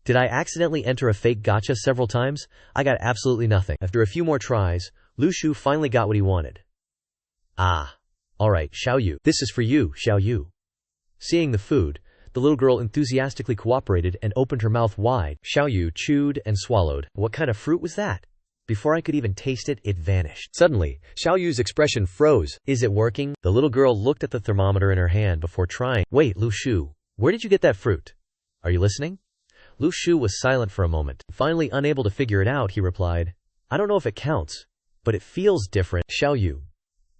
"Did I accidentally enter a fake gacha several times? I got absolutely nothing." After a few more tries, Lu Shu finally got what he wanted. Alright, Xiaoyu. This is for you, Xiaoyu." Seeing the food, the little girl enthusiastically cooperated and opened her mouth wide. Xiaoyu chewed and swallowed. What kind of fruit was that? Before I could even taste it, it vanished. Suddenly, Xiaoyu's expression froze. "Is it working?" The little girl looked at the thermometer in her hand before trying. "Wait, Lu Shu, where did you get that fruit? Are you listening?" Lu Shu was silent for a moment. Finally, unable to figure it out, he replied, "I don't know if it counts, but it feels different." "Xiaoyu,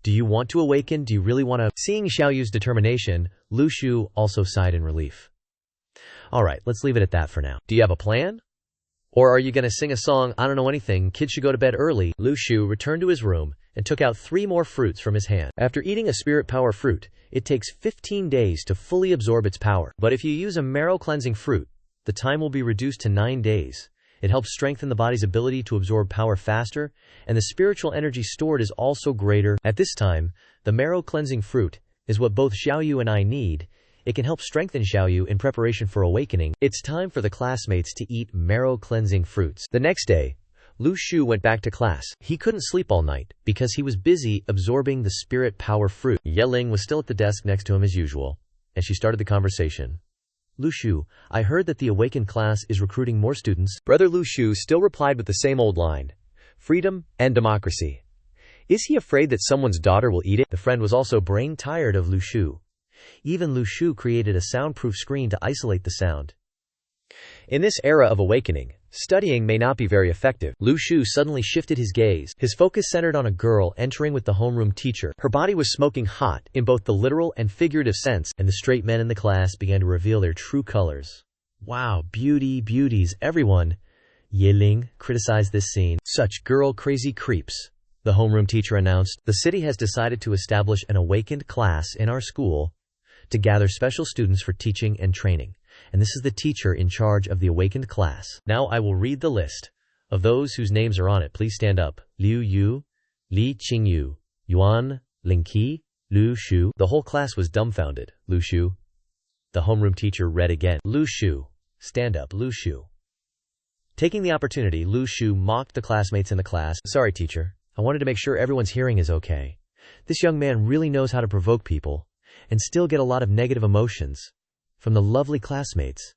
do you want to awaken? Do you really want to?" Seeing Xiaoyu's determination, Lu Shu also sighed in relief. "Alright, let's leave it at that for now. Do you have a plan? Or are you gonna sing a song? I don't know anything. Kids should go to bed early." Lu Shu returned to his room and took out 3 more fruits from his hand. After eating a spirit power fruit, it takes 15 days to fully absorb its power. But if you use a marrow-cleansing fruit, the time will be reduced to 9 days. It helps strengthen the body's ability to absorb power faster, and the spiritual energy stored is also greater. At this time, the marrow-cleansing fruit is what both Xiaoyu and I need. It can help strengthen Xiaoyu in preparation for awakening. It's time for the classmates to eat marrow-cleansing fruits. The next day, Lu Shu went back to class. He couldn't sleep all night because he was busy absorbing the spirit power fruit. Ye Ling was still at the desk next to him as usual, and she started the conversation. Lu Shu, I heard that the Awakened class is recruiting more students. Brother Lu Shu still replied with the same old line. Freedom and democracy. Is he afraid that someone's daughter will eat it? The friend was also brain tired of Lu Shu. Even Lu Shu created a soundproof screen to isolate the sound. In this era of awakening, studying may not be very effective. Lu Shu suddenly shifted his gaze. His focus centered on a girl entering with the homeroom teacher. Her body was smoking hot, in both the literal and figurative sense, and the straight men in the class began to reveal their true colors. Wow, beauties, everyone. Ye Ling criticized this scene. Such girl-crazy creeps. The homeroom teacher announced, the city has decided to establish an awakened class in our school to gather special students for teaching and training. And this is the teacher in charge of the awakened class. Now I will read the list of those whose names are on it. Please stand up. Liu Yu, Li Qingyu, Yuan, Lingqi, Lu Shu. The whole class was dumbfounded. Lu Shu. The homeroom teacher read again. Lu Shu. Stand up, Lu Shu. Taking the opportunity, Lu Shu mocked the classmates in the class. Sorry, teacher. I wanted to make sure everyone's hearing is okay. This young man really knows how to provoke people and still get a lot of negative emotions from the lovely classmates.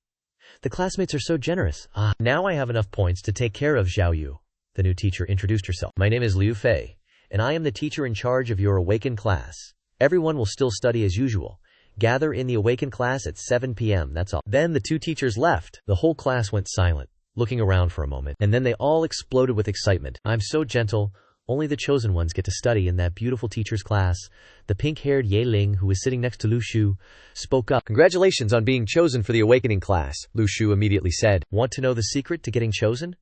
The classmates are so generous. Now I have enough points to take care of Xiao Yu. The new teacher introduced herself. My name is Liu Fei, and I am the teacher in charge of your awakened class. Everyone will still study as usual. Gather in the awakened class at 7 p.m. That's all. Then the two teachers left. The whole class went silent, looking around for a moment, and then they all exploded with excitement. I'm so gentle. Only the chosen ones get to study in that beautiful teacher's class. The pink-haired Ye Ling, who was sitting next to Lu Shu, spoke up. Congratulations on being chosen for the awakening class, Lu Shu immediately said. Want to know the secret to getting chosen?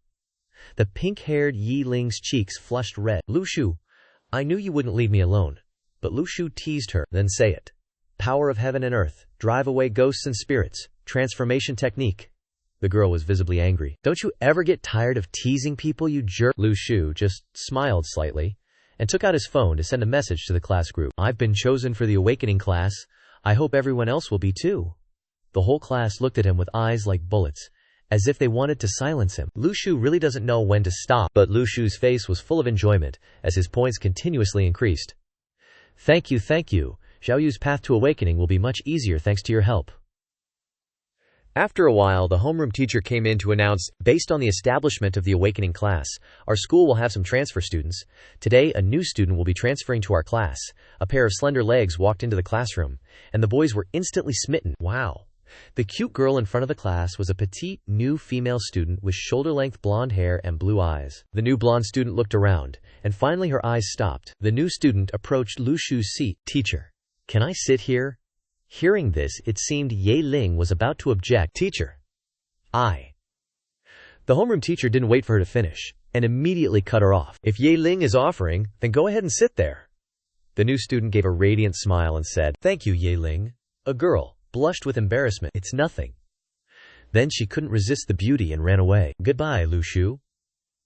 The pink-haired Ye Ling's cheeks flushed red. Lu Shu, I knew you wouldn't leave me alone. But Lu Shu teased her. Then say it. Power of heaven and earth. Drive away ghosts and spirits. Transformation technique. The girl was visibly angry. Don't you ever get tired of teasing people, you jerk? Lu Shu just smiled slightly and took out his phone to send a message to the class group. I've been chosen for the awakening class. I hope everyone else will be too. The whole class looked at him with eyes like bullets, as if they wanted to silence him. Lu Shu really doesn't know when to stop, but Lu Shu's face was full of enjoyment as his points continuously increased. Thank you. Xiao Yu's path to awakening will be much easier thanks to your help. After a while, the homeroom teacher came in to announce, based on the establishment of the awakening class, our school will have some transfer students. Today, a new student will be transferring to our class. A pair of slender legs walked into the classroom, and the boys were instantly smitten. Wow. The cute girl in front of the class was a petite, new female student with shoulder-length blonde hair and blue eyes. The new blonde student looked around, and finally her eyes stopped. The new student approached Lu Shu's seat. Teacher, can I sit here? Hearing this, it seemed Ye Ling was about to object. Teacher. The homeroom teacher didn't wait for her to finish, and immediately cut her off. If Ye Ling is offering, then go ahead and sit there. The new student gave a radiant smile and said, Thank you, Ye Ling. A girl blushed with embarrassment. It's nothing. Then she couldn't resist the beauty and ran away. Goodbye, Lu Shu.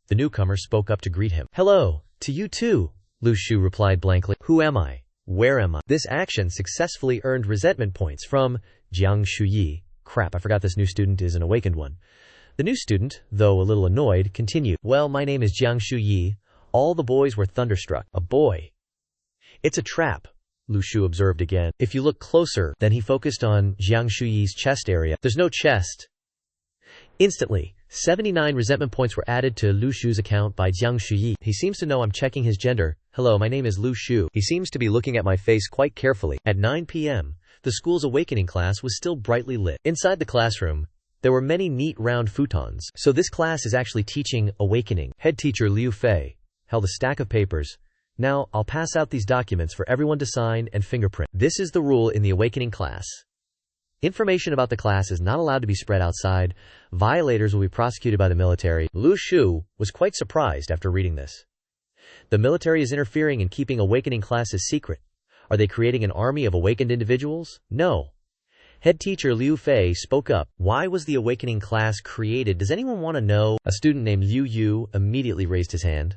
The newcomer spoke up to greet him. Hello, to you too, Lu Shu replied blankly. Who am I? Where am I? This action successfully earned resentment points from Jiang Shuyi. Crap, I forgot this new student is an awakened one. The new student, though a little annoyed, continued. Well, my name is Jiang Shuyi. All the boys were thunderstruck. A boy. It's a trap, Lu Shu observed again. If you look closer, then he focused on Jiang Shuyi's chest area. There's no chest. Instantly, 79 resentment points were added to Lu Shu's account by Jiang Shuyi. He seems to know I'm checking his gender. Hello, my name is Lu Shu. He seems to be looking at my face quite carefully. At 9 p.m., the school's awakening class was still brightly lit. Inside the classroom, there were many neat round futons. So this class is actually teaching awakening. Head teacher Liu Fei held a stack of papers. Now, I'll pass out these documents for everyone to sign and fingerprint. This is the rule in the awakening class. Information about the class is not allowed to be spread outside. Violators will be prosecuted by the military. Lu Shu was quite surprised after reading this. The military is interfering in keeping awakening classes secret. Are they creating an army of awakened individuals? No. Head teacher Liu Fei spoke up. Why was the awakening class created? Does anyone want to know? A student named Liu Yu immediately raised his hand.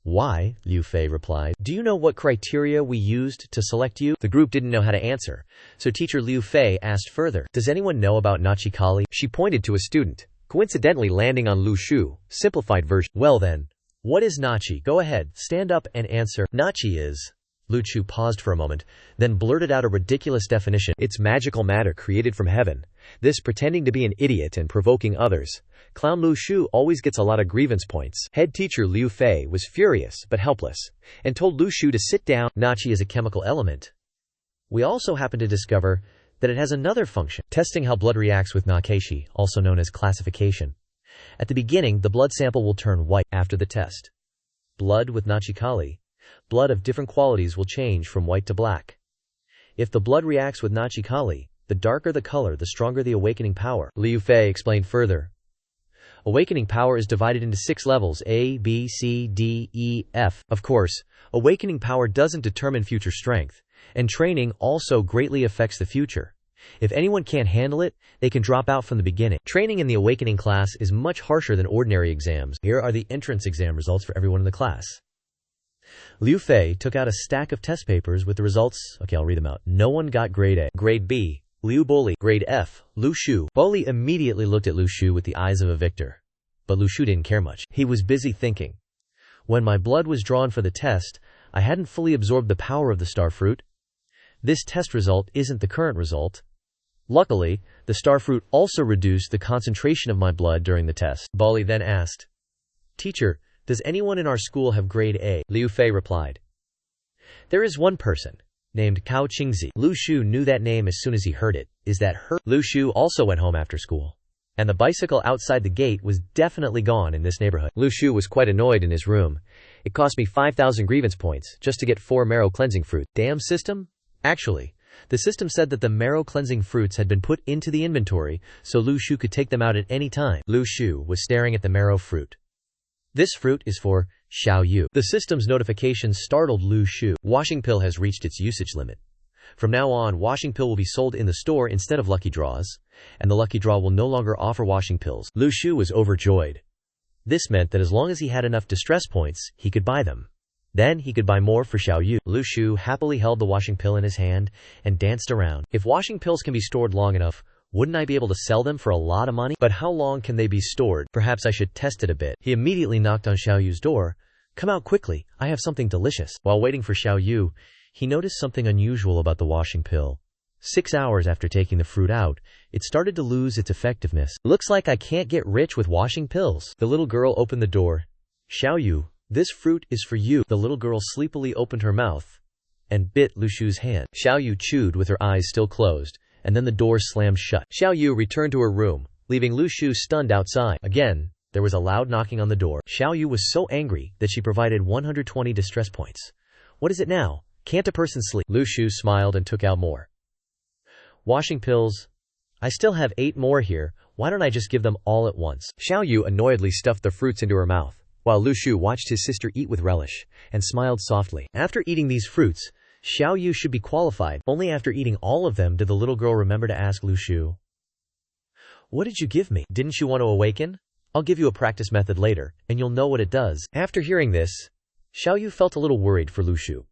Why? Liu Fei replied. Do you know what criteria we used to select you? The group didn't know how to answer, so teacher Liu Fei asked further. Does anyone know about Nachikali? She pointed to a student, coincidentally landing on Lu Shu. Simplified version. Well then, What is Nachi? Go ahead, stand up and answer. Nachi is. Lu Shu paused for a moment, then blurted out a ridiculous definition. It's magical matter created from heaven. This pretending to be an idiot and provoking others. Clown Lu Shu always gets a lot of grievance points. Head teacher Liu Fei was furious but helpless, and told Lu Shu to sit down. Nachi is a chemical element. We also happen to discover that it has another function, testing how blood reacts with Nakeshi, also known as classification. At the beginning, the blood sample will turn white. After the test, blood with Nachikali, blood of different qualities will change from white to black. If the blood reacts with Nachikali, the darker the color, the stronger the awakening power. Liu Fei explained further. Awakening power is divided into 6 levels: A, B, C, D, E, F. Of course, awakening power doesn't determine future strength, and training also greatly affects the future. If anyone can't handle it, they can drop out from the beginning. Training in the awakening class is much harsher than ordinary exams. Here are the entrance exam results for everyone in the class. Liu Fei took out a stack of test papers with the results. Okay, I'll read them out. No one got grade A. Grade B, Liu Boli. Grade F, Lu Shu. Boli immediately looked at Lu Shu with the eyes of a victor. But Lu Shu didn't care much. He was busy thinking. When my blood was drawn for the test, I hadn't fully absorbed the power of the star fruit. This test result isn't the current result. Luckily, the star fruit also reduced the concentration of my blood during the test. Bali then asked, "Teacher, does anyone in our school have grade A?" Liu Fei replied, "There is one person, named Cao Qingzi." Lu Shu knew that name as soon as he heard it. Is that her? Lu Shu also went home after school, and the bicycle outside the gate was definitely gone in this neighborhood. Lu Shu was quite annoyed in his room. It cost me 5,000 grievance points just to get 4 marrow cleansing fruit. Damn system? Actually, the system said that the marrow cleansing fruits had been put into the inventory, so Lu Shu could take them out at any time. Lu Shu was staring at the marrow fruit. This fruit is for Xiao Yu. The system's notification startled Lu Shu. Washing pill has reached its usage limit. From now on, washing pill will be sold in the store instead of lucky draws, and the lucky draw will no longer offer washing pills. Lu Shu was overjoyed. This meant that as long as he had enough distress points, he could buy them. Then he could buy more for Xiao Yu. Lu Shu happily held the washing pill in his hand and danced around. If washing pills can be stored long enough, wouldn't I be able to sell them for a lot of money? But how long can they be stored? Perhaps I should test it a bit. He immediately knocked on Xiao Yu's door. "Come out quickly, I have something delicious." While waiting for Xiao Yu, he noticed something unusual about the washing pill. 6 hours after taking the fruit out, it started to lose its effectiveness. "Looks like I can't get rich with washing pills." The little girl opened the door. "Xiao Yu, this fruit is for you." The little girl sleepily opened her mouth and bit Lu Shu's hand. Xiao Yu chewed with her eyes still closed, and then the door slammed shut. Xiao Yu returned to her room, leaving Lu Shu stunned outside. Again, there was a loud knocking on the door. Xiao Yu was so angry that she provided 120 distress points. "What is it now? Can't a person sleep?" Lu Shu smiled and took out more washing pills. "I still have 8 more here. Why don't I just give them all at once?" Xiao Yu annoyedly stuffed the fruits into her mouth, while Lu Shu watched his sister eat with relish, and smiled softly. After eating these fruits, Xiao Yu should be qualified. Only after eating all of them did the little girl remember to ask Lu Shu, "What did you give me? Didn't you want to awaken? I'll give you a practice method later, and you'll know what it does." After hearing this, Xiao Yu felt a little worried for Lu Shu.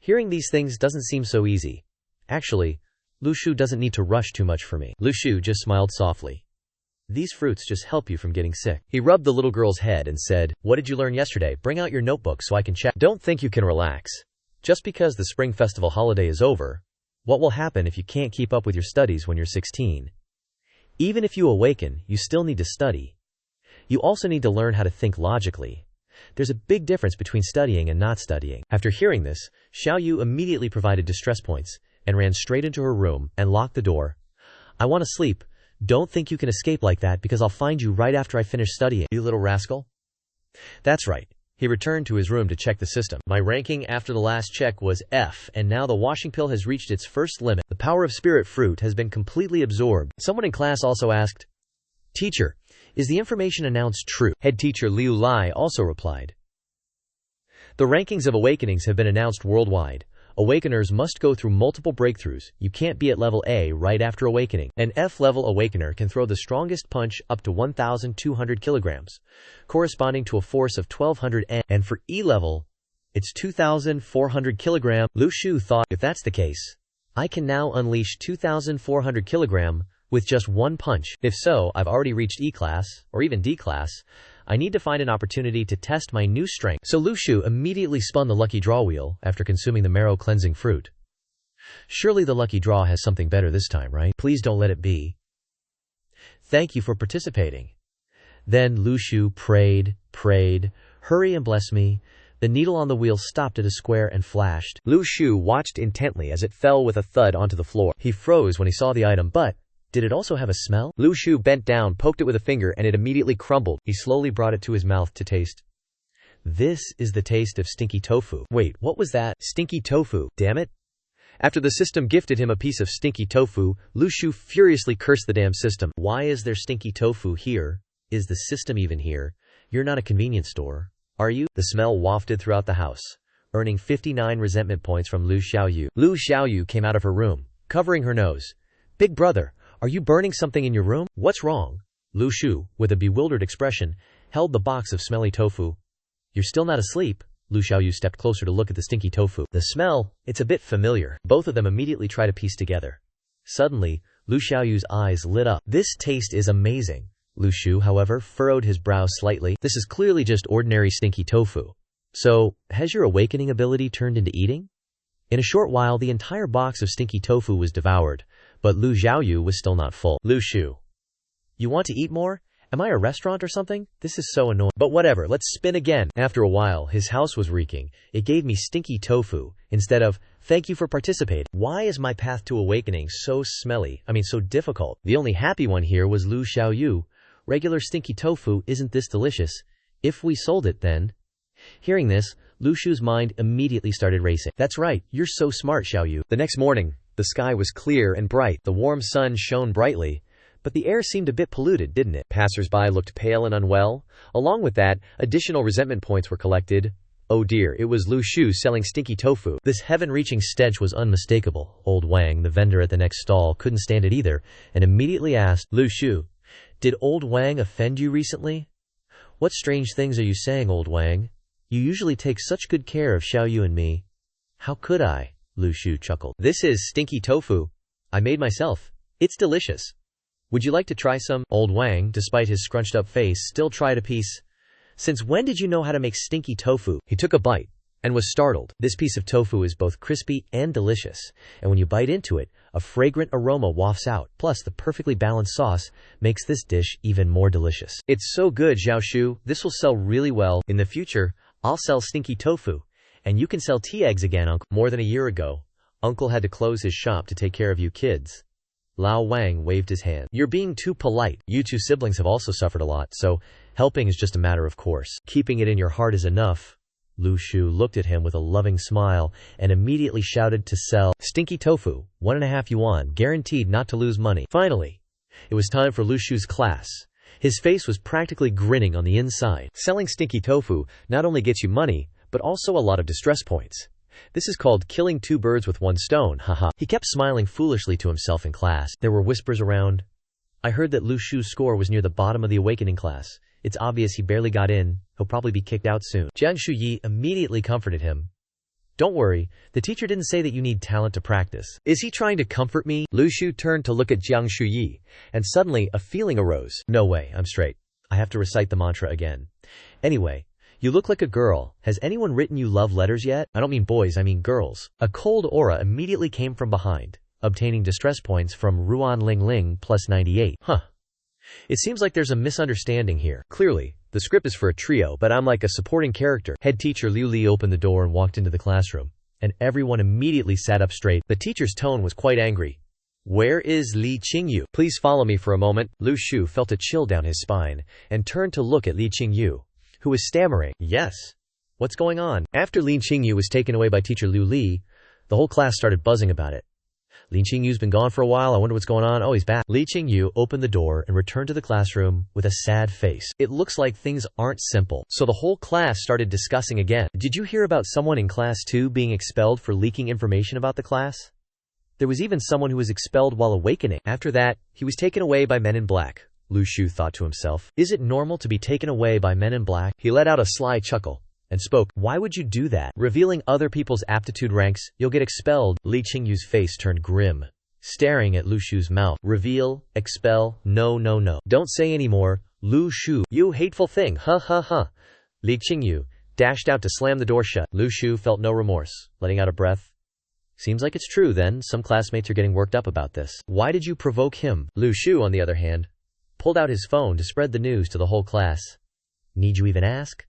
Hearing these things doesn't seem so easy. Actually, Lu Shu doesn't need to rush too much for me. Lu Shu just smiled softly. "These fruits just help you from getting sick." He rubbed the little girl's head and said, "What did you learn yesterday? Bring out your notebook so I can check." Don't think you can relax. Just because the Spring Festival holiday is over, what will happen if you can't keep up with your studies when you're 16? Even if you awaken, you still need to study. You also need to learn how to think logically. There's a big difference between studying and not studying. After hearing this, Xiao Yu immediately provided distress points and ran straight into her room and locked the door. "I want to sleep. Don't think you can escape like that because I'll find you right after I finish studying, you little rascal." That's right. He returned to his room to check the system. My ranking after the last check was F, and now the washing pill has reached its first limit. The power of spirit fruit has been completely absorbed. Someone in class also asked, "Teacher, is the information announced true?" Head teacher Liu Lai also replied, "The rankings of awakenings have been announced worldwide. Awakeners must go through multiple breakthroughs. You can't be at level A right after awakening. An F-level awakener can throw the strongest punch up to 1,200 kilograms, corresponding to a force of 1,200 N, and for E-level, it's 2,400 kilograms. Lu Shu thought, if that's the case, I can now unleash 2,400 kilograms with just one punch. If so, I've already reached E-class, or even D-class. I need to find an opportunity to test my new strength. So Lu Shu immediately spun the lucky draw wheel after consuming the marrow cleansing fruit. Surely the lucky draw has something better this time, right? Please don't let it be. Thank you for participating. Then Lu Shu prayed, hurry and bless me. The needle on the wheel stopped at a square and flashed. Lu Shu watched intently as it fell with a thud onto the floor. He froze when he saw the item, but did it also have a smell? Lu Shu bent down, poked it with a finger, and it immediately crumbled. He slowly brought it to his mouth to taste. This is the taste of stinky tofu. Wait, what was that? Stinky tofu, damn it. After the system gifted him a piece of stinky tofu, Lu Shu furiously cursed the damn system. Why is there stinky tofu here? Is the system even here? You're not a convenience store, are you? The smell wafted throughout the house, earning 59 resentment points from Lu Xiaoyu. Lu Xiaoyu came out of her room, covering her nose. Big brother, are you burning something in your room? What's wrong? Lu Shu, with a bewildered expression, held the box of smelly tofu. You're still not asleep? Lu Xiaoyu stepped closer to look at the stinky tofu. The smell, it's a bit familiar. Both of them immediately try to piece together. Suddenly, Lu Xiaoyu's eyes lit up. This taste is amazing. Lu Shu, however, furrowed his brow slightly. This is clearly just ordinary stinky tofu. So, has your awakening ability turned into eating? In a short while, the entire box of stinky tofu was devoured, but Lu Xiaoyu was still not full. Lu Shu, you want to eat more? Am I a restaurant or something? This is so annoying. But whatever, let's spin again. After a while, his house was reeking. It gave me stinky tofu instead of, thank you for participating. Why is my path to awakening so so difficult? The only happy one here was Lu Xiaoyu. Regular stinky tofu, isn't this delicious? If we sold it then. Hearing this, Lu Shu's mind immediately started racing. That's right, you're so smart, Xiaoyu. The next morning, the sky was clear and bright. The warm sun shone brightly, but the air seemed a bit polluted, didn't it? Passers-by looked pale and unwell. Along with that, additional resentment points were collected. Oh dear, it was Lu Shu selling stinky tofu. This heaven-reaching stench was unmistakable. Old Wang, the vendor at the next stall, couldn't stand it either, and immediately asked, Lu Shu, did Old Wang offend you recently? What strange things are you saying, Old Wang? You usually take such good care of Xiaoyu and me. How could I? Lu Shu chuckled. This is stinky tofu. I made myself. It's delicious. Would you like to try some? Old Wang, despite his scrunched up face, still tried a piece. Since when did you know how to make stinky tofu? He took a bite and was startled. This piece of tofu is both crispy and delicious, and when you bite into it, a fragrant aroma wafts out. Plus, the perfectly balanced sauce makes this dish even more delicious. It's so good, Xiao Shu. This will sell really well. In the future, I'll sell stinky tofu, and you can sell tea eggs again, Uncle. More than a year ago, Uncle had to close his shop to take care of you kids. Lao Wang waved his hand. You're being too polite. You two siblings have also suffered a lot, so helping is just a matter of course. Keeping it in your heart is enough. Lu Shu looked at him with a loving smile and immediately shouted to sell stinky tofu, 1.5 yuan, guaranteed not to lose money. Finally, it was time for Lu Shu's class. His face was practically grinning on the inside. Selling stinky tofu not only gets you money, but also a lot of distress points. This is called killing two birds with one stone, haha. He kept smiling foolishly to himself in class. There were whispers around. I heard that Lu Shu's score was near the bottom of the awakening class. It's obvious he barely got in. He'll probably be kicked out soon. Jiang Shuyi immediately comforted him. Don't worry, the teacher didn't say that you need talent to practice. Is he trying to comfort me? Lu Shu turned to look at Jiang Shuyi, and suddenly a feeling arose. No way, I'm straight. I have to recite the mantra again. Anyway, you look like a girl. Has anyone written you love letters yet? I don't mean boys, I mean girls. A cold aura immediately came from behind, obtaining distress points from Ruan Ling Ling plus 98. Huh. It seems like there's a misunderstanding here. Clearly, the script is for a trio, but I'm like a supporting character. Head teacher Liu Li opened the door and walked into the classroom, and everyone immediately sat up straight. The teacher's tone was quite angry. Where is Li Qingyu? Please follow me for a moment. Lu Shu felt a chill down his spine, and turned to look at Li Qingyu, who was stammering. Yes. What's going on? After Li Qingyu was taken away by teacher Liu Li, the whole class started buzzing about it. Li Qingyu's been gone for a while. I wonder what's going on. Oh, he's back. Li Qingyu opened the door and returned to the classroom with a sad face. It looks like things aren't simple. So the whole class started discussing again. Did you hear about someone in class 2 being expelled for leaking information about the class? There was even someone who was expelled while awakening. After that, he was taken away by men in black. Lu Shu thought to himself. Is it normal to be taken away by men in black? He let out a sly chuckle and spoke. Why would you do that? Revealing other people's aptitude ranks, you'll get expelled. Li Qingyu's face turned grim. staring at Lu Shu's mouth. Reveal, expel, no no no. Don't say anymore, Lu Shu. You hateful thing, ha ha ha. Li Qingyu dashed out to slam the door shut. Lu Shu felt no remorse, letting out a breath. Seems like it's true then, some classmates are getting worked up about this. Why did you provoke him? Lu Shu, on the other hand, pulled out his phone to spread the news to the whole class. Need you even ask?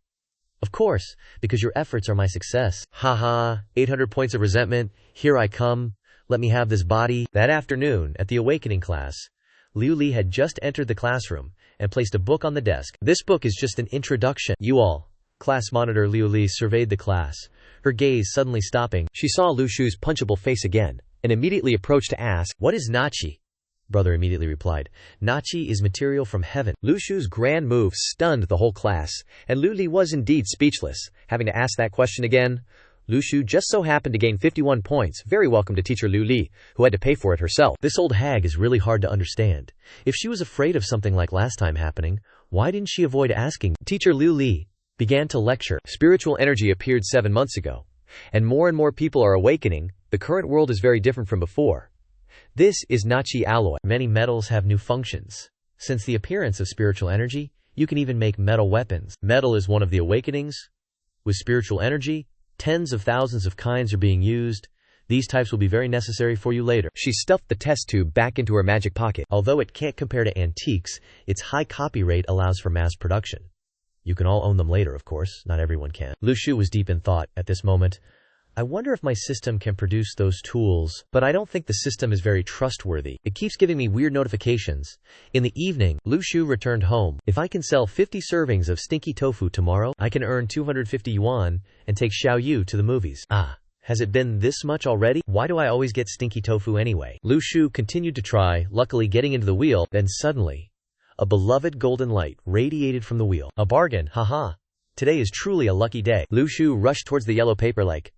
Of course, because your efforts are my success. Haha, 800 points of resentment, here I come, let me have this body. That afternoon, at the awakening class, Liu Li had just entered the classroom and placed a book on the desk. This book is just an introduction. You all. Class monitor Liu Li surveyed the class, her gaze suddenly stopping. She saw Lu Shu's punchable face again, and immediately approached to ask, "What is Nachi?" Brother immediately replied, "Nachi is material from heaven." Lu Shu's grand move stunned the whole class, and Liu Li was indeed speechless, having to ask that question again. Lu Shu just so happened to gain 51 points, very welcome to teacher Liu Li, who had to pay for it herself. This old hag is really hard to understand. If she was afraid of something like last time happening, why didn't she avoid asking? Teacher Liu Li began to lecture. Spiritual energy appeared 7 months ago, and more people are awakening. The current world is very different from before. This is Nachi alloy. Many metals have new functions. Since the appearance of spiritual energy, you can even make metal weapons. Metal is one of the awakenings. With spiritual energy, tens of thousands of kinds are being used. These types will be very necessary for you later. She stuffed the test tube back into her magic pocket. Although it can't compare to antiques, its high copy rate allows for mass production. You can all own them later, of course. Not everyone can. Lu Shu was deep in thought at this moment. I wonder if my system can produce those tools, but I don't think the system is very trustworthy. It keeps giving me weird notifications. In the evening, Lu Shu returned home. If I can sell 50 servings of stinky tofu tomorrow, I can earn 250 yuan and take Xiao Yu to the movies. Ah, has it been this much already? Why do I always get stinky tofu anyway? Lu Shu continued to try, luckily getting into the wheel, then suddenly, a beloved golden light radiated from the wheel. A bargain, haha. Today is truly a lucky day. Lu Shu rushed towards the yellow paper like,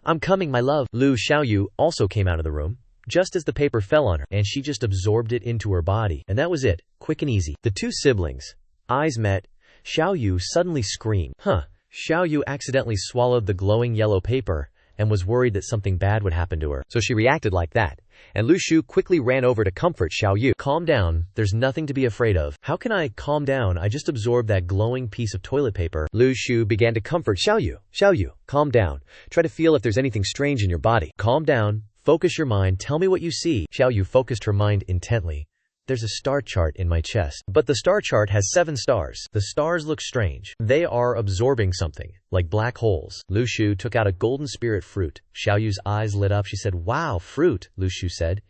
I'm coming, my love. Lu Xiaoyu also came out of the room, just as the paper fell on her, and she just absorbed it into her body. And that was it, quick and easy. The two siblings' eyes met. Xiaoyu suddenly screamed. Xiaoyu accidentally swallowed the glowing yellow paper and was worried that something bad would happen to her. So she reacted like that. And Lu Shu quickly ran over to comfort Xiaoyu. Calm down, there's nothing to be afraid of. How can I calm down? I just absorbed that glowing piece of toilet paper. Lu Shu began to comfort Xiaoyu. Xiaoyu, calm down. Try to feel if there's anything strange in your body. Calm down, focus your mind, tell me what you see. Xiaoyu focused her mind intently. There's a star chart in my chest. But the star chart has 7 stars. The stars look strange. They are absorbing something, like black holes. Lu Shu took out a golden spirit fruit. Xiaoyu's eyes lit up. She said, wow, fruit, Lu Shu said.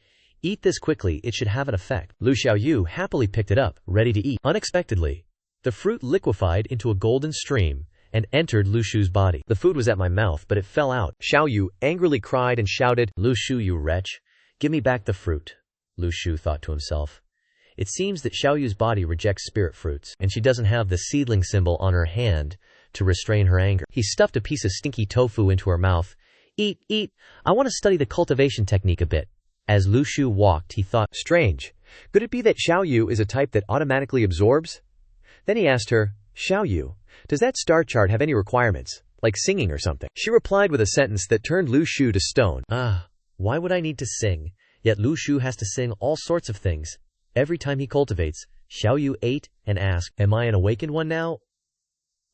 Eat this quickly, it should have an effect. Lu Xiaoyu happily picked it up, ready to eat. Unexpectedly, the fruit liquefied into a golden stream and entered Lu Shu's body. The food was at my mouth, but it fell out. Xiaoyu angrily cried and shouted, Lu Shu, you wretch, give me back the fruit. Lu Shu thought to himself. It seems that Xiaoyu's body rejects spirit fruits, and she doesn't have the seedling symbol on her hand to restrain her anger. He stuffed a piece of stinky tofu into her mouth. Eat, eat, I want to study the cultivation technique a bit. As Lu Shu walked, he thought, strange. Could it be that Xiaoyu is a type that automatically absorbs? Then he asked her, Xiaoyu, does that star chart have any requirements, like singing or something? She replied with a sentence that turned Lu Shu to stone. Why would I need to sing? Yet Lu Shu has to sing all sorts of things. Every time he cultivates, Xiaoyu ate and asked, am I an awakened one now?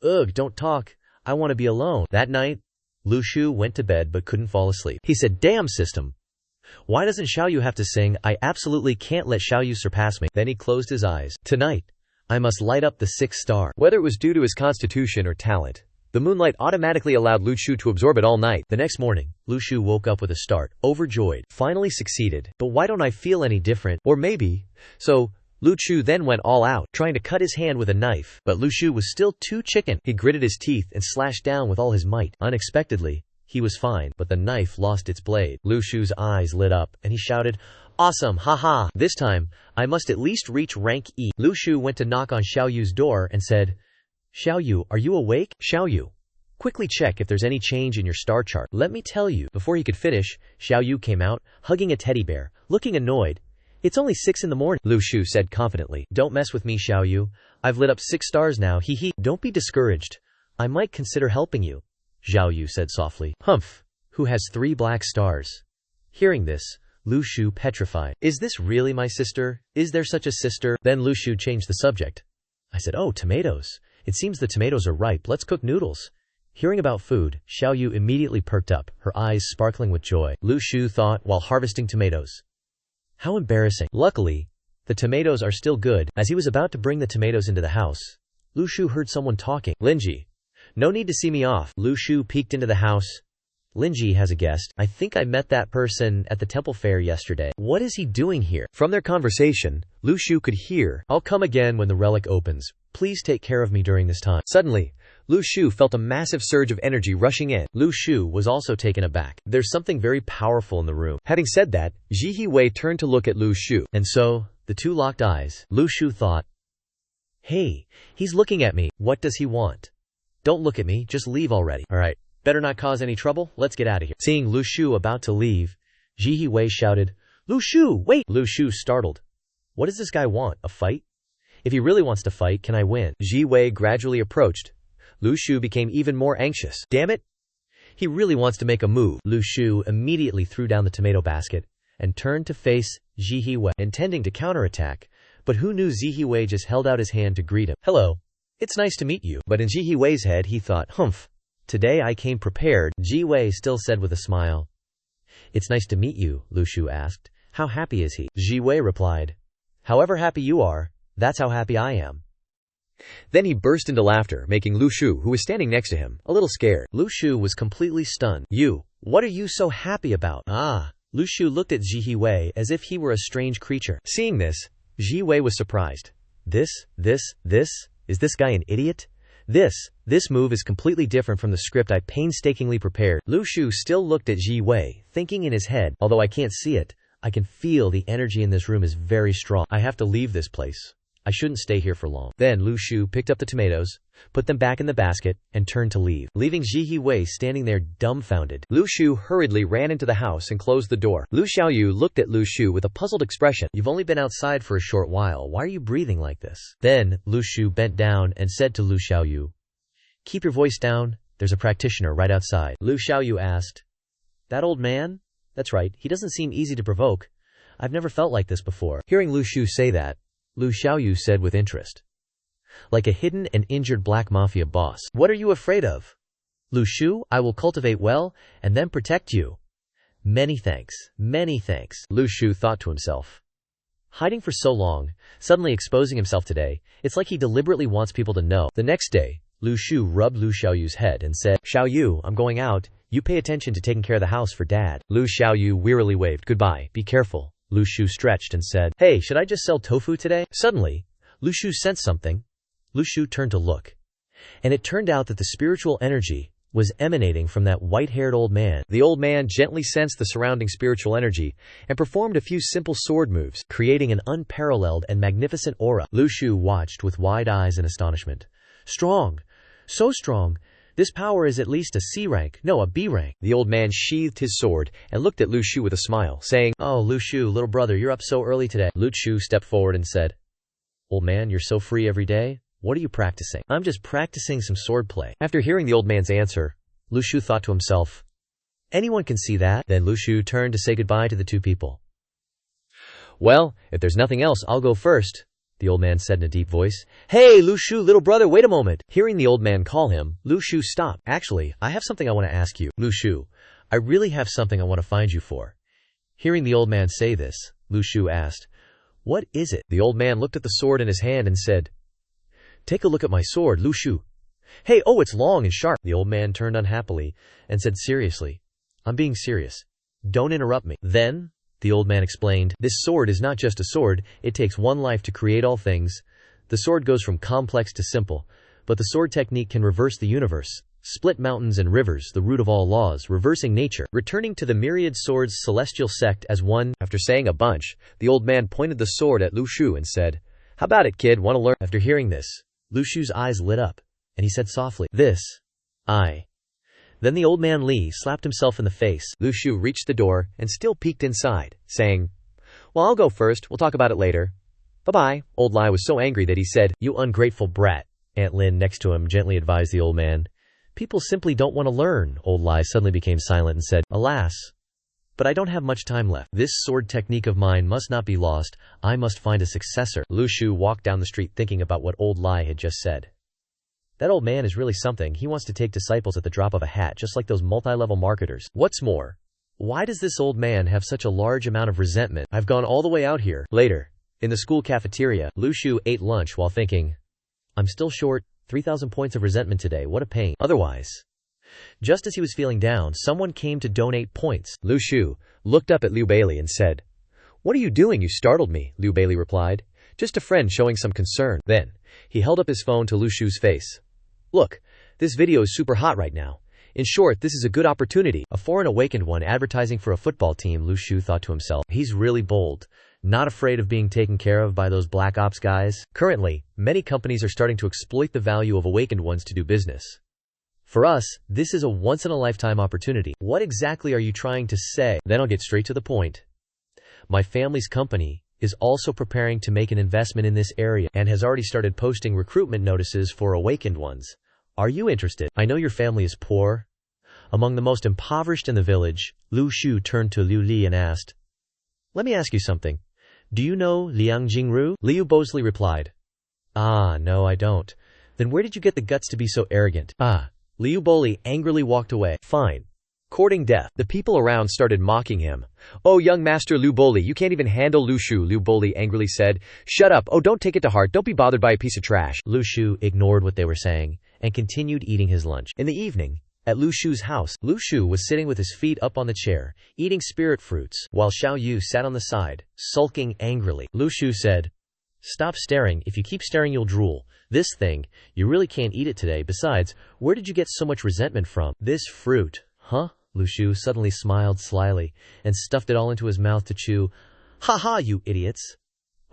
Ugh, don't talk. I want to be alone. That night, Lu Shu went to bed but couldn't fall asleep. He said, damn system. Why doesn't Xiaoyu have to sing? I absolutely can't let Xiaoyu surpass me. Then he closed his eyes. Tonight, I must light up the 6th star. Whether it was due to his constitution or talent, the moonlight automatically allowed Lu Shu to absorb it all night. The next morning, Lu Shu woke up with a start, overjoyed. Finally succeeded. But why don't I feel any different? Or maybe. So, Lu Shu then went all out, trying to cut his hand with a knife. But Lu Shu was still too chicken. He gritted his teeth and slashed down with all his might. Unexpectedly, he was fine, but the knife lost its blade. Lu Shu's eyes lit up, and he shouted, awesome, haha. This time, I must at least reach rank E. Lu Shu went to knock on Xiaoyu's door and said, Xiaoyu, are you awake? Xiaoyu, quickly check if there's any change in your star chart. Let me tell you. Before he could finish, Xiaoyu came out, hugging a teddy bear, looking annoyed. It's only 6 in the morning, Lu Shu said confidently. Don't mess with me, Xiaoyu. I've lit up 6 stars now, hee hee. Don't be discouraged. I might consider helping you, Xiaoyu said softly. Humph, who has 3 black stars? Hearing this, Lu Shu petrified. Is this really my sister? Is there such a sister? Then Lu Shu changed the subject. I said, oh, tomatoes. It seems the tomatoes are ripe. Let's cook noodles. Hearing about food, Xiao Yu immediately perked up, her eyes sparkling with joy. Lu Shu thought while harvesting tomatoes. How embarrassing. Luckily, the tomatoes are still good. As he was about to bring the tomatoes into the house, Lu Shu heard someone talking. Linji. No need to see me off. Lu Shu peeked into the house. Linji has a guest. I think I met that person at the temple fair yesterday. What is he doing here? From their conversation, Lu Shu could hear, I'll come again when the relic opens. Please take care of me during this time. Suddenly, Lu Shu felt a massive surge of energy rushing in. Lu Shu was also taken aback. There's something very powerful in the room. Having said that, Ji He-wei turned to look at Lu Shu. And so, the two locked eyes. Lu Shu thought, hey, he's looking at me. What does he want? Don't look at me, just leave already. Alright, better not cause any trouble, let's get out of here. Seeing Lu Shu about to leave, Ji He-wei shouted, Lu Shu, wait! Lu Shu startled. What does this guy want, a fight? If he really wants to fight, can I win? Ji Wei gradually approached. Lu Shu became even more anxious. Damn it! He really wants to make a move. Lu Shu immediately threw down the tomato basket and turned to face Ji He-wei, intending to counterattack, but who knew Ji He-wei just held out his hand to greet him. Hello. It's nice to meet you. But in Ji He-wei's head he thought, humph. Today I came prepared. Ji Wei still said with a smile. It's nice to meet you, Lu Shu asked. How happy is he? Ji Wei replied. However happy you are, that's how happy I am. Then he burst into laughter, making Lu Shu, who was standing next to him, a little scared. Lu Shu was completely stunned. You, what are you so happy about? Ah. Lu Shu looked at Ji He-wei as if he were a strange creature. Seeing this, Ji Wei was surprised. This? Is this guy an idiot? This move is completely different from the script I painstakingly prepared. Lu Shu still looked at Ji Wei, thinking in his head, although I can't see it, I can feel the energy in this room is very strong. I have to leave this place. I shouldn't stay here for long. Then Lu Shu picked up the tomatoes, put them back in the basket, and turned to leave, leaving Ji He-wei standing there dumbfounded. Lu Shu hurriedly ran into the house and closed the door. Lu Xiaoyu looked at Lu Shu with a puzzled expression. You've only been outside for a short while. Why are you breathing like this? Then Lu Shu bent down and said to Lu Xiaoyu, keep your voice down. There's a practitioner right outside. Lu Xiaoyu asked, that old man? That's right. He doesn't seem easy to provoke. I've never felt like this before. Hearing Lu Shu say that, Lu Xiaoyu said with interest. Like a hidden and injured black mafia boss. What are you afraid of? Lu Shu, I will cultivate well, and then protect you. Many thanks. Many thanks. Lu Shu thought to himself. Hiding for so long, suddenly exposing himself today, it's like he deliberately wants people to know. The next day, Lu Shu rubbed Lu Xiaoyu's head and said, Xiaoyu, I'm going out. You pay attention to taking care of the house for Dad. Lu Xiaoyu wearily waved. Goodbye. Be careful. Lu Shu stretched and said, hey, should I just sell tofu today? Suddenly, Lu Shu sensed something. Lu Shu turned to look. And it turned out that the spiritual energy was emanating from that white-haired old man. The old man gently sensed the surrounding spiritual energy and performed a few simple sword moves, creating an unparalleled and magnificent aura. Lu Shu watched with wide eyes in astonishment. Strong! So strong! This power is at least a C rank, no, a B rank. The old man sheathed his sword and looked at Lu Shu with a smile, saying, oh, Lu Shu, little brother, you're up so early today. Lu Shu stepped forward and said, old man, you're so free every day? What are you practicing? I'm just practicing some swordplay. After hearing the old man's answer, Lu Shu thought to himself, anyone can see that. Then Lu Shu turned to say goodbye to the two people. Well, if there's nothing else, I'll go first, the old man said in a deep voice. Hey, Lu Shu, little brother, wait a moment. Hearing the old man call him, Lu Shu stopped. Actually, I have something I want to ask you. Lu Shu, I really have something I want to find you for. Hearing the old man say this, Lu Shu asked, what is it? The old man looked at the sword in his hand and said, take a look at my sword, Lu Shu. Hey, oh, it's long and sharp. The old man turned unhappily and said seriously, I'm being serious. Don't interrupt me. Then, the old man explained, this sword is not just a sword, it takes one life to create all things. The sword goes from complex to simple, but the sword technique can reverse the universe, split mountains and rivers, the root of all laws, reversing nature, returning to the myriad swords celestial sect as one. After saying a bunch, the old man pointed the sword at Lu Shu and said, how about it, kid, want to learn? After hearing this, Lu Shu's eyes lit up, and he said softly, Then the old man Li slapped himself in the face. Lu Shu reached the door and still peeked inside, saying, well, I'll go first. We'll talk about it later. Bye-bye. Old Li was so angry that he said, you ungrateful brat. Aunt Lin next to him gently advised the old man. People simply don't want to learn. Old Li suddenly became silent and said, alas. But I don't have much time left. This sword technique of mine must not be lost. I must find a successor. Lu Shu walked down the street thinking about what old Lai had just said. That old man is really something. He wants to take disciples at the drop of a hat, just like those multi-level marketers. What's more, why does this old man have such a large amount of resentment? I've gone all the way out here. Later, in the school cafeteria, Lu Shu ate lunch while thinking, I'm still short 3,000 points of resentment today. What a pain. Otherwise, just as he was feeling down, someone came to donate points. Lu Shu looked up at Liu Bailey and said, What are you doing? You startled me, Liu Bailey replied. Just a friend showing some concern. Then, he held up his phone to Lu Shu's face. Look, this video is super hot right now. In short, this is a good opportunity. A foreign awakened one advertising for a football team, Lu Shu thought to himself. He's really bold. Not afraid of being taken care of by those black ops guys. Currently, many companies are starting to exploit the value of awakened ones to do business. For us, this is a once-in-a-lifetime opportunity. What exactly are you trying to say? Then I'll get straight to the point. My family's company is also preparing to make an investment in this area and has already started posting recruitment notices for awakened ones. Are you interested? I know your family is poor. Among the most impoverished in the village, Lu Shu turned to Liu Li and asked, Let me ask you something. Do you know Liang Jingru? Liu boldly replied, No, I don't. Then where did you get the guts to be so arrogant? Liu Boli angrily walked away. Fine. Courting death. The people around started mocking him. Oh, young master Liu Boli, you can't even handle Lu Shu, Liu Boli angrily said. Shut up. Oh, don't take it to heart. Don't be bothered by a piece of trash. Lu Shu ignored what they were saying and continued eating his lunch. In the evening, at Lu Shu's house, Lu Shu was sitting with his feet up on the chair, eating spirit fruits, while Xiao Yu sat on the side, sulking angrily. Lu Shu said, Stop staring. If you keep staring, you'll drool. This thing, you really can't eat it today. Besides, where did you get so much resentment from? This fruit, huh? Lu Shu suddenly smiled slyly and stuffed it all into his mouth to chew. Ha ha, you idiots.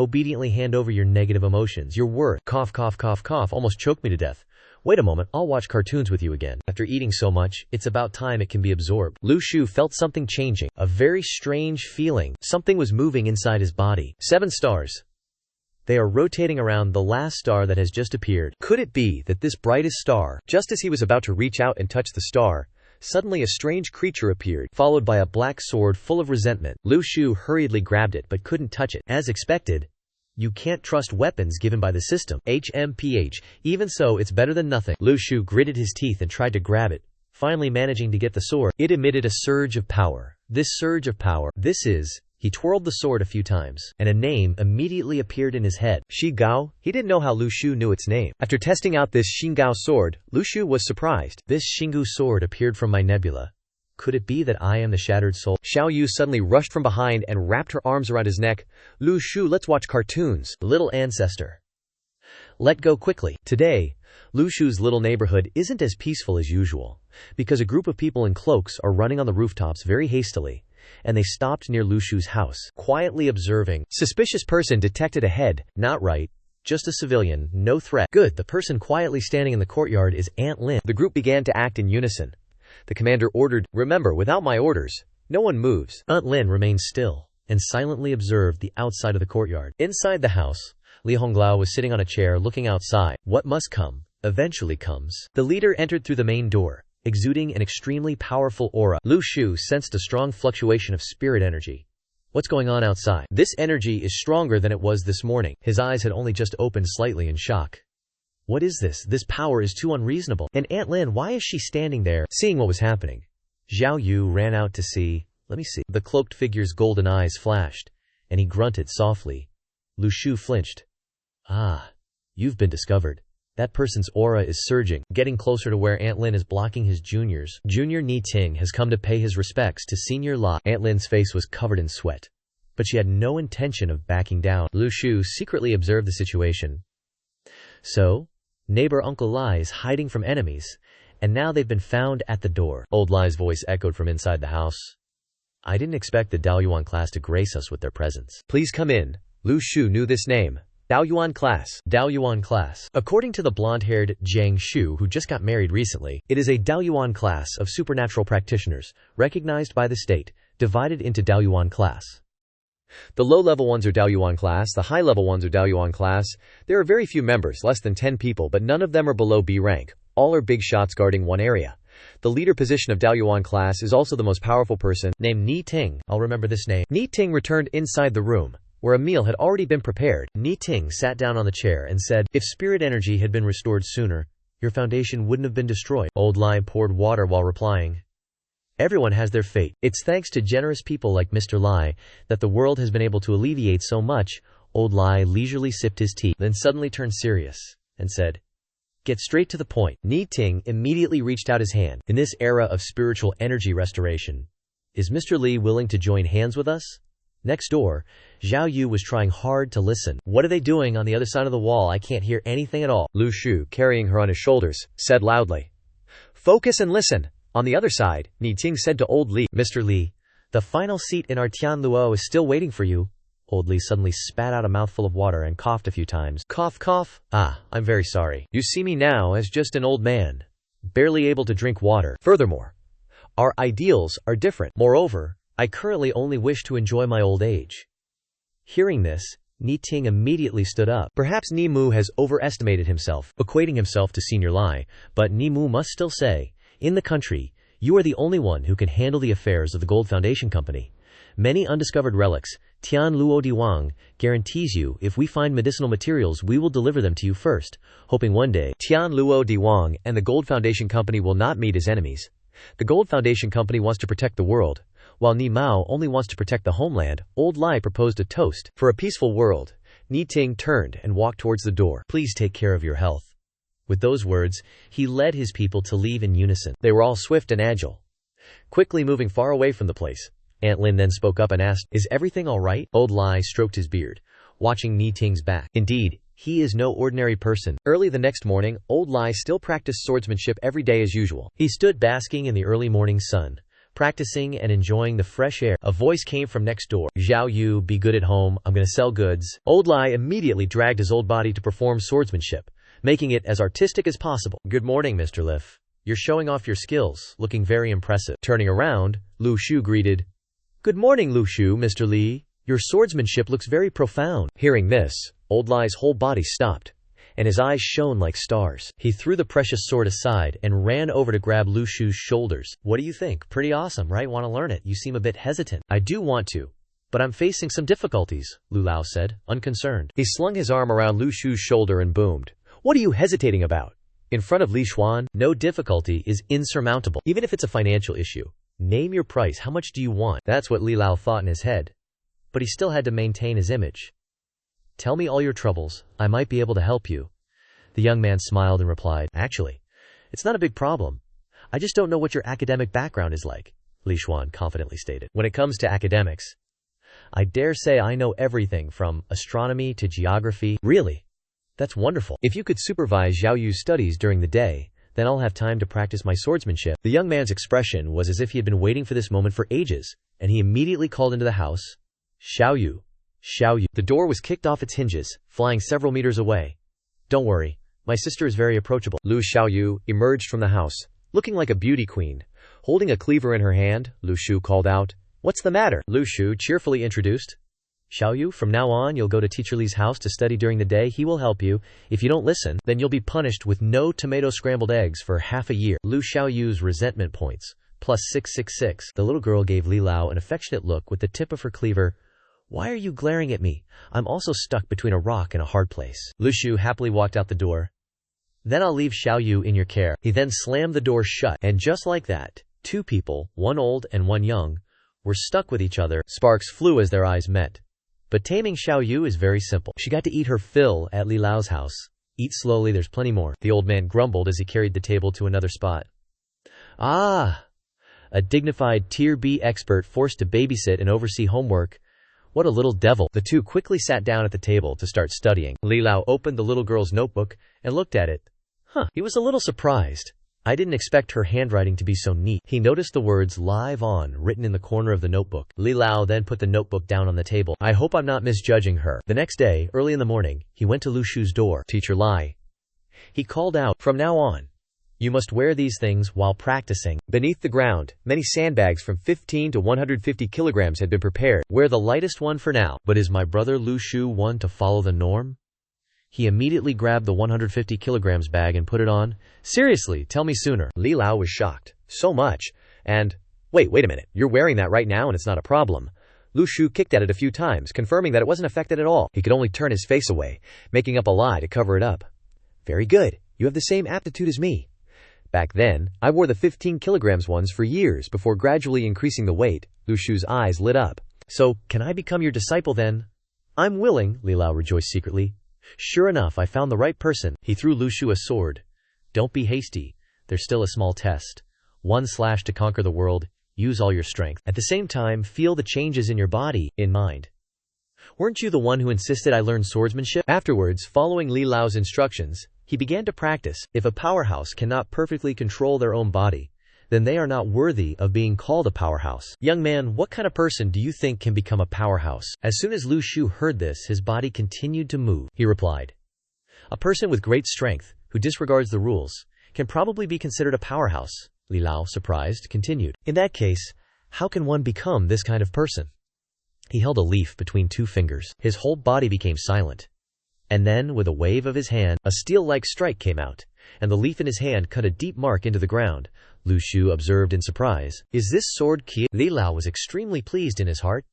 Obediently hand over your negative emotions, your worth. Cough, cough, cough, cough, almost choked me to death. Wait a moment, I'll watch cartoons with you again. After eating so much, it's about time it can be absorbed. Lu Shu felt something changing, a very strange feeling. Something was moving inside his body. 7 stars. They are rotating around the last star that has just appeared. Could it be that this brightest star, just as he was about to reach out and touch the star, suddenly a strange creature appeared, followed by a black sword full of resentment. Lu Shu hurriedly grabbed it but couldn't touch it. As expected, you can't trust weapons given by the system. HMPH. Even so, it's better than nothing. Lu Shu gritted his teeth and tried to grab it, finally managing to get the sword. It emitted a surge of power. This surge of power, he twirled the sword a few times, and a name immediately appeared in his head. Shi Gao? He didn't know how Lu Shu knew its name. After testing out this Xingao sword, Lu Shu was surprised. This Xingu sword appeared from my nebula. Could it be that I am the shattered soul? Xiao Yu suddenly rushed from behind and wrapped her arms around his neck. Lu Shu, let's watch cartoons. Little ancestor. Let go quickly. Today, Lu Shu's little neighborhood isn't as peaceful as usual, because a group of people in cloaks are running on the rooftops very hastily, and they stopped near Lu Shu's house, quietly observing. Suspicious person detected ahead. Not right. Just a civilian, no threat. Good, the person quietly standing in the courtyard is Aunt Lin. The group began to act in unison. The commander ordered, remember, without my orders, no one moves. Aunt Lin remained still and silently observed the outside of the courtyard. Inside the house, Li Honglao was sitting on a chair looking outside. What must come, eventually comes. The leader entered through the main door, exuding an extremely powerful aura. Lu Shu sensed a strong fluctuation of spirit energy. What's going on outside? This energy is stronger than it was this morning. His eyes had only just opened slightly in shock. What is this? This power is too unreasonable. And Aunt Lin, why is she standing there, seeing what was happening? Xiao Yu ran out to see. Let me see. The cloaked figure's golden eyes flashed, and he grunted softly. Lu Shu flinched. You've been discovered. That person's aura is surging, getting closer to where Aunt Lin is blocking his juniors. Junior Ni Ting has come to pay his respects to Senior La. Aunt Lin's face was covered in sweat, but she had no intention of backing down. Lu Shu secretly observed the situation. So, neighbor Uncle Lai is hiding from enemies, and now they've been found at the door. Old Lai's voice echoed from inside the house. I didn't expect the Daoyuan class to grace us with their presence. Please come in. Lu Shu knew this name. Daoyuan class. Daoyuan class. According to the blonde-haired Jiang Shu, who just got married recently, it is a Daoyuan class of supernatural practitioners, recognized by the state, divided into Daoyuan class. The low-level ones are Daoyuan class, the high-level ones are Daoyuan class. There are very few members, less than 10 people, but none of them are below B rank. All are big shots guarding one area. The leader position of Daoyuan class is also the most powerful person, named Ni Ting. I'll remember this name. Ni Ting returned inside the room, where a meal had already been prepared. Ni Ting sat down on the chair and said, "If spirit energy had been restored sooner, your foundation wouldn't have been destroyed." Old Lai poured water while replying, "Everyone has their fate. It's thanks to generous people like Mr. Lai that the world has been able to alleviate so much." Old Lai leisurely sipped his tea, then suddenly turned serious and said, "Get straight to the point." Ni Ting immediately reached out his hand. "In this era of spiritual energy restoration, is Mr. Li willing to join hands with us?" Next door, Zhao Yu was trying hard to listen. "What are they doing on the other side of the wall? I can't hear anything at all." Lu Shu, carrying her on his shoulders, said loudly, "Focus and listen." On the other side, Ni Ting said to Old Li, "Mr. Li, the final seat in our Tian Luo is still waiting for you." Old Li suddenly spat out a mouthful of water and coughed a few times. Cough, cough. "Ah, I'm very sorry. You see me now as just an old man, barely able to drink water. Furthermore, our ideals are different. Moreover, I currently only wish to enjoy my old age." Hearing this, Ni Ting immediately stood up. Perhaps Ni Mu has overestimated himself, equating himself to Senior Lai, but Ni Mu must still say, "In the country, you are the only one who can handle the affairs of the Gold Foundation Company. Many undiscovered relics, Tian Luo Diwang, guarantees you if we find medicinal materials we will deliver them to you first, hoping one day Tian Luo Diwang and the Gold Foundation Company will not meet as enemies. The Gold Foundation Company wants to protect the world, while Ni Mao only wants to protect the homeland." Old Lai proposed a toast for a peaceful world. Ni Ting turned and walked towards the door. "Please take care of your health." With those words, he led his people to leave in unison. They were all swift and agile, quickly moving far away from the place. Aunt Lin then spoke up and asked, "Is everything all right?" Old Lai stroked his beard, watching Ni Ting's back. Indeed, he is no ordinary person. Early the next morning, Old Lai still practiced swordsmanship every day as usual. He stood basking in the early morning sun, practicing and enjoying the fresh air. A voice came from next door. "Zhao Yu, be good at home. I'm gonna sell goods." Old Lai immediately dragged his old body to perform swordsmanship, making it as artistic as possible. "Good morning, Mr. Lif. You're showing off your skills, looking very impressive." Turning around, Lu Shu greeted, "Good morning, Lu Shu, Mr. Li. Your swordsmanship looks very profound." Hearing this, Old Lai's whole body stopped, and his eyes shone like stars. He threw the precious sword aside and ran over to grab Lu Shu's shoulders. "What do you think? Pretty awesome, right? Want to learn it? You seem a bit hesitant." "I do want to, but I'm facing some difficulties," Lu Lao said, unconcerned. He slung his arm around Lu Shu's shoulder and boomed, "What are you hesitating about? In front of Li Xuan, no difficulty is insurmountable, even if it's a financial issue. Name your price. How much do you want?" That's what Li Lao thought in his head. But he still had to maintain his image. "Tell me all your troubles. I might be able to help you." The young man smiled and replied, "Actually, it's not a big problem. I just don't know what your academic background is like," Li Xuan confidently stated. "When it comes to academics, I dare say I know everything from astronomy to geography." "Really? That's wonderful. If you could supervise Zhao Yu's studies during the day, then I'll have time to practice my swordsmanship." The young man's expression was as if he had been waiting for this moment for ages, and he immediately called into the house, "Xiao Yu, Xiao Yu." The door was kicked off its hinges, flying several meters away. "Don't worry, my sister is very approachable." Lu Xiaoyu emerged from the house, looking like a beauty queen. Holding a cleaver in her hand, Lu Shu called out, "What's the matter?" Lu Shu cheerfully introduced, "Xiaoyu, from now on you'll go to Teacher Li's house to study during the day. He will help you. If you don't listen, then you'll be punished with no tomato scrambled eggs for half a year." Lu Xiaoyu's resentment points, plus 666. The little girl gave Li Lao an affectionate look with the tip of her cleaver. "Why are you glaring at me? I'm also stuck between a rock and a hard place." Lu Shu happily walked out the door. "Then I'll leave Xiaoyu in your care." He then slammed the door shut, and just like that, two people, one old and one young, were stuck with each other. Sparks flew as their eyes met. But taming Xiaoyu is very simple. She got to eat her fill at Li Lao's house. "Eat slowly, there's plenty more," the old man grumbled as he carried the table to another spot. "Ah, a dignified Tier B expert forced to babysit and oversee homework. What a little devil." The two quickly sat down at the table to start studying. Li Lao opened the little girl's notebook and looked at it. He was a little surprised. "I didn't expect her handwriting to be so neat." He noticed the words "Live On" written in the corner of the notebook. Li Lao then put the notebook down on the table. "I hope I'm not misjudging her." The next day, early in the morning, he went to Lu Shu's door. "Teacher Lai," he called out, "from now on, you must wear these things while practicing." Beneath the ground, many sandbags from 15 to 150 kilograms had been prepared. "Wear the lightest one for now." "But is my brother Lu Shu one to follow the norm? He immediately grabbed the 150 kilograms bag and put it on. Seriously, tell me sooner. Li Lao was shocked. So much. And, wait a minute, you're wearing that right now and it's not a problem. Lu Shu kicked at it a few times, confirming that it wasn't affected at all. He could only turn his face away, making up a lie to cover it up. Very good. You have the same aptitude as me. Back then, I wore the 15 kilograms ones for years before gradually increasing the weight. Lu Shu's eyes lit up. So, can I become your disciple then? I'm willing, Li Lao rejoiced secretly. Sure enough, I found the right person. He threw Lu Shu a sword. Don't be hasty. There's still a small test. 1 slash to conquer the world. Use all your strength. At the same time, feel the changes in your body, in mind. Weren't you the one who insisted I learn swordsmanship? Afterwards, following Li Lao's instructions, he began to practice. If a powerhouse cannot perfectly control their own body, then they are not worthy of being called a powerhouse. Young man, what kind of person do you think can become a powerhouse? As soon as Lu Shu heard this, his body continued to move. He replied, a person with great strength, who disregards the rules, can probably be considered a powerhouse. Li Lao, surprised, continued. In that case, how can one become this kind of person? He held a leaf between 2 fingers. His whole body became silent. And then, with a wave of his hand, a steel-like strike came out, and the leaf in his hand cut a deep mark into the ground. Lu Shu observed in surprise. Is this sword key? Li Lao was extremely pleased in his heart.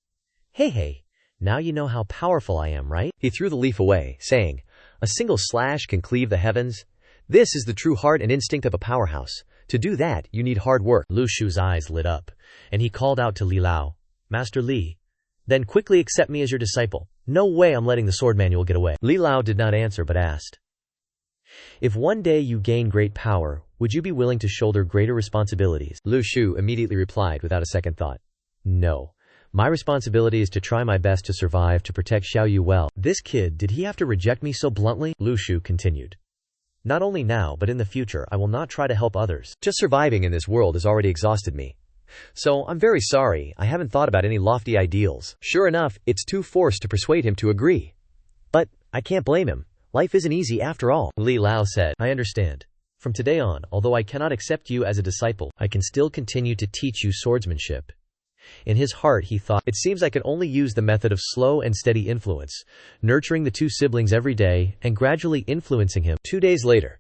Hey, now you know how powerful I am, right? He threw the leaf away, saying, a single slash can cleave the heavens. This is the true heart and instinct of a powerhouse. To do that, you need hard work. Lu Shu's eyes lit up, and he called out to Li Lao, Master Li, then quickly accept me as your disciple. No way I'm letting the sword manual get away. Li Lao did not answer but asked, if one day you gain great power, would you be willing to shoulder greater responsibilities? Lu Shu immediately replied without a second thought. No. My responsibility is to try my best to survive to protect Xiao Yu well. This kid, did he have to reject me so bluntly? Lu Shu continued. Not only now, but in the future, I will not try to help others. Just surviving in this world has already exhausted me. So, I'm very sorry, I haven't thought about any lofty ideals. Sure enough, it's too forced to persuade him to agree. But, I can't blame him. Life isn't easy after all. Li Lao said, I understand. From today on, although I cannot accept you as a disciple, I can still continue to teach you swordsmanship. In his heart he thought, it seems I can only use the method of slow and steady influence, nurturing the 2 siblings every day and gradually influencing him. 2 days later,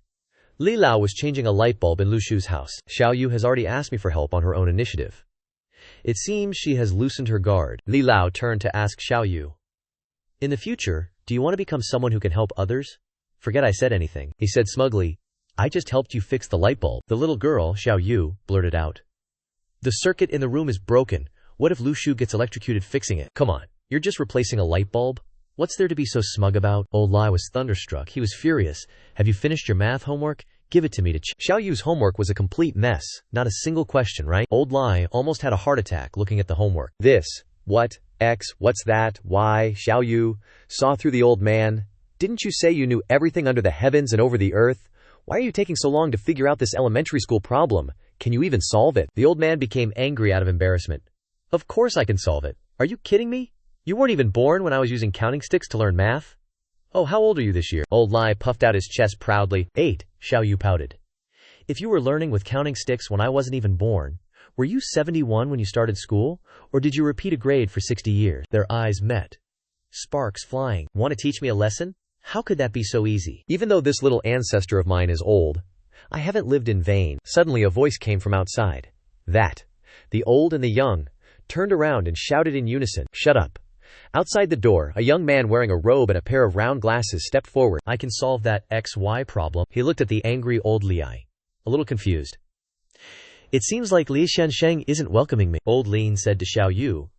Li Lao was changing a light bulb in Lu Shu's house. Xiao Yu has already asked me for help on her own initiative. It seems she has loosened her guard. Li Lao turned to ask Xiao Yu, in the future, do you want to become someone who can help others? Forget I said anything. He said smugly, I just helped you fix the light bulb. The little girl, Xiao Yu, blurted out, the circuit in the room is broken. What if Lu Shu gets electrocuted fixing it? Come on, you're just replacing a light bulb? What's there to be so smug about? Old Lai was thunderstruck. He was furious. Have you finished your math homework? Give it to me to Xiao Yu's homework was a complete mess. Not a single question, right? Old Lai almost had a heart attack looking at the homework. This, what, X, what's that, Y, Xiao Yu, saw through the old man. Didn't you say you knew everything under the heavens and over the earth? Why are you taking so long to figure out this elementary school problem? Can you even solve it? The old man became angry out of embarrassment. Of course I can solve it. Are you kidding me? You weren't even born when I was using counting sticks to learn math? Oh, how old are you this year? Old Lai puffed out his chest proudly. 8, Xiao Yu pouted. If you were learning with counting sticks when I wasn't even born, were you 71 when you started school? Or did you repeat a grade for 60 years? Their eyes met. Sparks flying. Want to teach me a lesson? How could that be so easy? Even though this little ancestor of mine is old, I haven't lived in vain. Suddenly a voice came from outside. That. The old and the young turned around and shouted in unison, shut up. Outside the door, a young man wearing a robe and a pair of round glasses stepped forward. I can solve that XY problem. He looked at the angry old Liai, a little confused. It seems like Li Shansheng isn't welcoming me. Old Lin said to Xiao Yu.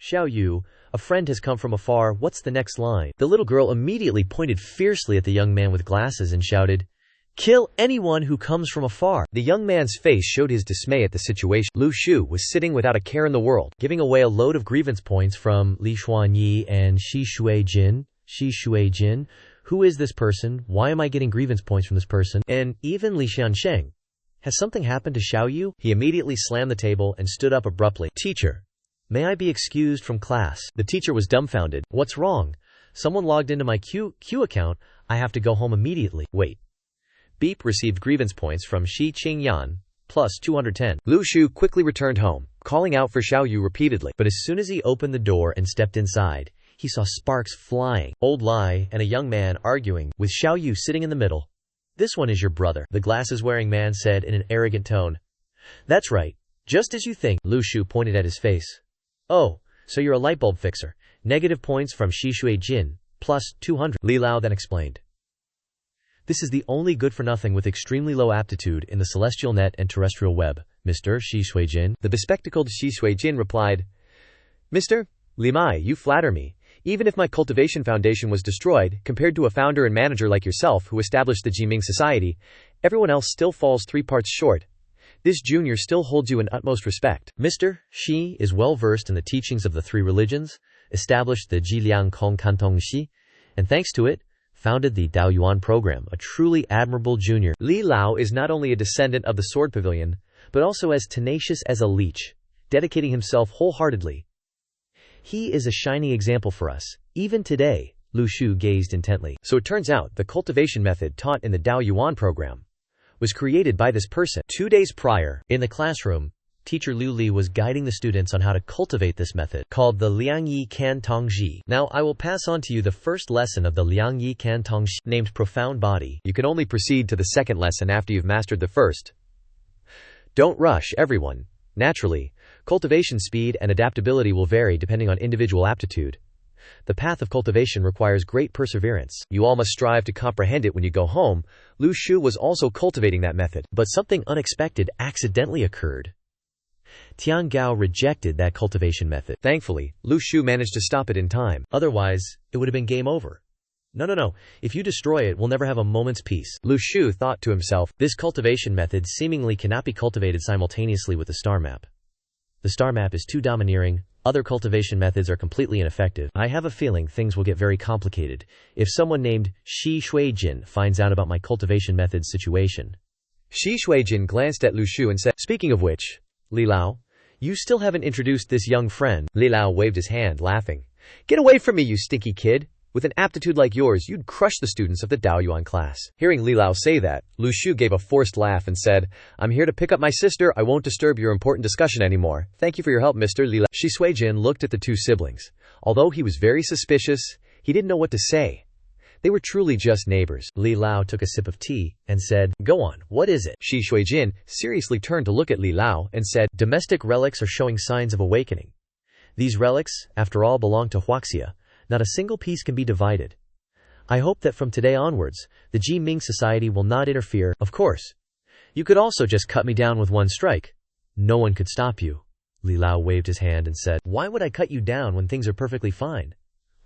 Xiao Yu, a friend has come from afar. What's the next line? The little girl immediately pointed fiercely at the young man with glasses and shouted, kill anyone who comes from afar. The young man's face showed his dismay at the situation. Lu Shu was sitting without a care in the world, giving away a load of grievance points from Li Xuanyi and Shi Shuijin. Shi Shuijin. Who is this person? Why am I getting grievance points from this person? And even Li Xiansheng. Has something happened to Xiao Yu? He immediately slammed the table and stood up abruptly. Teacher, may I be excused from class? The teacher was dumbfounded. What's wrong? Someone logged into my Q account. I have to go home immediately. Wait. Beep received grievance points from Shi Qingyan, plus 210. Lu Shu quickly returned home, calling out for Xiao Yu repeatedly. But as soon as he opened the door and stepped inside, he saw sparks flying, old Lai and a young man arguing, with Xiao Yu sitting in the middle. "This one is your brother," the glasses-wearing man said in an arrogant tone. "That's right. Just as you think," Lu Shu pointed at his face. "Oh, so you're a light bulb fixer. Negative points from Shi Shui Jin, plus 200, Li Lao then explained. "This is the only good-for-nothing with extremely low aptitude in the celestial net and terrestrial web, Mr. Shi Shui Jin," the bespectacled Shi Shui Jin replied. "Mr. Li Mai, you flatter me. Even if my cultivation foundation was destroyed, compared to a founder and manager like yourself who established the Jiming Society, everyone else still falls 3 parts short. This junior still holds you in utmost respect. Mr. Shi is well versed in the teachings of the 3 religions, established the Jiliang Kong Kantong Shi, and thanks to it, founded the Daoyuan program, a truly admirable junior. Li Lao is not only a descendant of the Sword Pavilion, but also as tenacious as a leech, dedicating himself wholeheartedly. He is a shining example for us, even today." Lu Shu gazed intently. So it turns out the cultivation method taught in the Daoyuan program was created by this person. 2 days prior, in the classroom, teacher Liu Li was guiding the students on how to cultivate this method, called the Liangyi Kan Tongji. Now I will pass on to you the first lesson of the Liangyi Kan Tongji, named Profound Body. You can only proceed to the second lesson after you've mastered the first. Don't rush, everyone. Naturally, cultivation speed and adaptability will vary depending on individual aptitude. The path of cultivation requires great perseverance. You all must strive to comprehend it when you go home. Lu Shu was also cultivating that method, but something unexpected accidentally occurred. Tian Gao rejected that cultivation method. Thankfully, Lu Shu managed to stop it in time. Otherwise, it would have been game over. No. If you destroy it, we'll never have a moment's peace. Lu Shu thought to himself, this cultivation method seemingly cannot be cultivated simultaneously with the star map. The star map is too domineering. Other cultivation methods are completely ineffective. I have a feeling things will get very complicated if someone named Shi Shuijin finds out about my cultivation method's situation. Shi Shuijin glanced at Lu Shu and said, "Speaking of which, Li Lao, you still haven't introduced this young friend." Li Lao waved his hand, laughing. "Get away from me, you stinky kid. With an aptitude like yours, you'd crush the students of the Daoyuan class." Hearing Li Lao say that, Lu Shu gave a forced laugh and said, "I'm here to pick up my sister. I won't disturb your important discussion anymore. Thank you for your help, Mr. Li Lao." Shi Suijin looked at the 2 siblings. Although he was very suspicious, he didn't know what to say. They were truly just neighbors. Li Lao took a sip of tea and said, "Go on, what is it?" Shi Suijin seriously turned to look at Li Lao and said, "Domestic relics are showing signs of awakening. These relics, after all, belong to Huaxia. Not a single piece can be divided. I hope that from today onwards, the Jiming Society will not interfere. Of course, you could also just cut me down with 1 strike. No one could stop you." Li Lao waved his hand and said, "Why would I cut you down when things are perfectly fine?"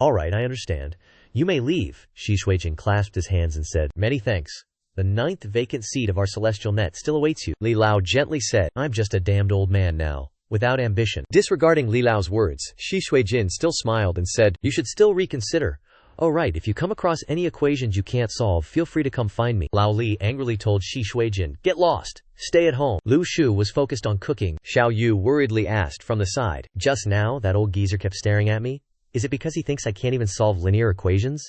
"All right, I understand. You may leave." Shi Shuijin clasped his hands and said, "Many thanks. The 9th vacant seat of our celestial net still awaits you." Li Lao gently said, "I'm just a damned old man now, without ambition." Disregarding Li Lao's words, Shi Shuijin still smiled and said, "You should still reconsider. Oh right, if you come across any equations you can't solve, feel free to come find me." Lao Li angrily told Shi Shuijin, "Get lost. Stay at home." Lu Shu was focused on cooking. Xiao Yu worriedly asked from the side, "Just now, that old geezer kept staring at me. Is it because he thinks I can't even solve linear equations?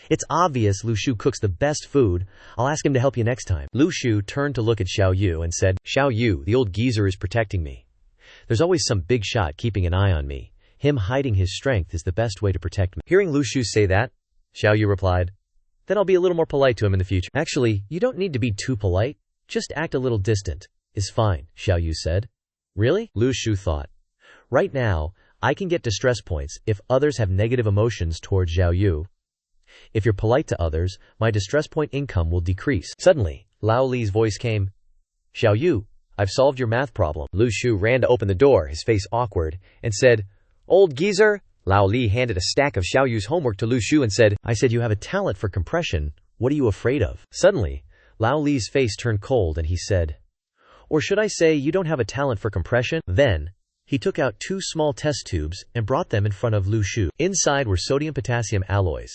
It's obvious Lu Shu cooks the best food. I'll ask him to help you next time." Lu Shu turned to look at Xiao Yu and said, "Xiao Yu, the old geezer is protecting me. There's always some big shot keeping an eye on me. Him hiding his strength is the best way to protect me." Hearing Lu Shu say that, Xiao Yu replied, "Then I'll be a little more polite to him in the future." "Actually, you don't need to be too polite. Just act a little distant. Is fine," Xiao Yu said. "Really?" Lu Shu thought. Right now, I can get distress points if others have negative emotions towards Xiao Yu. If you're polite to others, my distress point income will decrease. Suddenly, Lao Li's voice came. "Xiao Yu, I've solved your math problem." Lu Shu ran to open the door, his face awkward, and said, "Old geezer." Lao Li handed a stack of Xiao Yu's homework to Lu Shu and said, "I said you have a talent for compression. What are you afraid of?" Suddenly, Lao Li's face turned cold and he said, "Or should I say you don't have a talent for compression?" Then, he took out 2 small test tubes and brought them in front of Lu Shu. Inside were sodium-potassium alloys,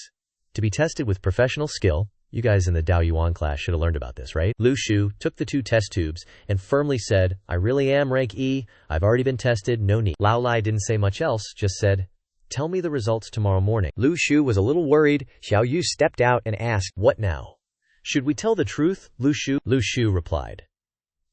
to be tested with professional skill. You guys in the Daoyuan class should have learned about this, right? Lu Shu took the 2 test tubes and firmly said, "I really am rank E. I've already been tested, no need." Lao Li didn't say much else, just said, "Tell me the results tomorrow morning." Lu Shu was a little worried. Xiao Yu stepped out and asked, "What now? Should we tell the truth, Lu Shu?" Lu Shu replied,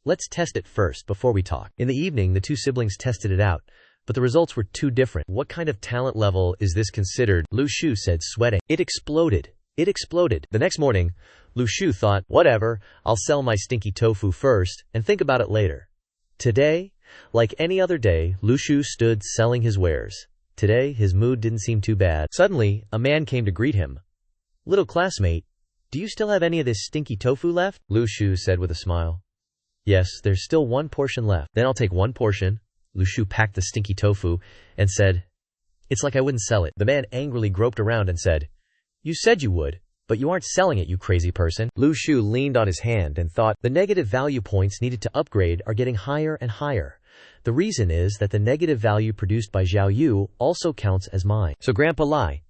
"Let's test it first before we talk." In the evening, the 2 siblings tested it out. but the results were too different. What kind of talent level is this considered? Lu Shu said, sweating. It exploded. It exploded. The next morning, Lu Shu thought, whatever, I'll sell my stinky tofu first and think about it later. Today, like any other day, Lu Shu stood selling his wares. Today, his mood didn't seem too bad. Suddenly, a man came to greet him. Little classmate, do you still have any of this stinky tofu left? Lu Shu said with a smile. Yes, there's still one portion left. Then I'll take one portion. Lu Shu packed the stinky tofu and said, it's like I wouldn't sell it. The man angrily groped around and said, you said you would, but you aren't selling it, you crazy person. Lu Shu leaned on his hand and thought, the negative value points needed to upgrade are getting higher and higher. The reason is that the negative value produced by Xiao Yu also counts as mine. So Grandpa Lai,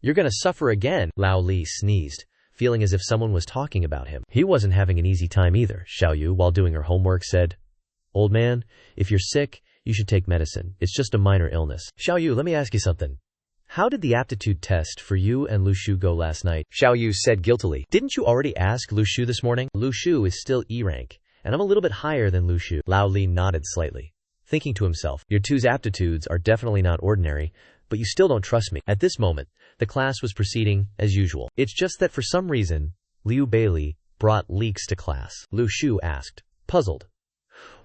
you're gonna suffer again. Lao Li sneezed, feeling as if someone was talking about him. He wasn't having an easy time either. Xiao Yu, while doing her homework, said, old man, if you're sick, you should take medicine. It's just a minor illness. Xiao Yu, let me ask you something. How did the aptitude test for you and Lu Shu go last night? Xiao Yu said guiltily. Didn't you already ask Lu Shu this morning? Lu Shu is still E-rank, and I'm a little bit higher than Lu Shu. Lao Li nodded slightly, thinking to himself, your two's aptitudes are definitely not ordinary, but you still don't trust me. At this moment, the class was proceeding as usual. It's just that for some reason, Liu Beili brought leeks to class. Lu Shu asked, puzzled.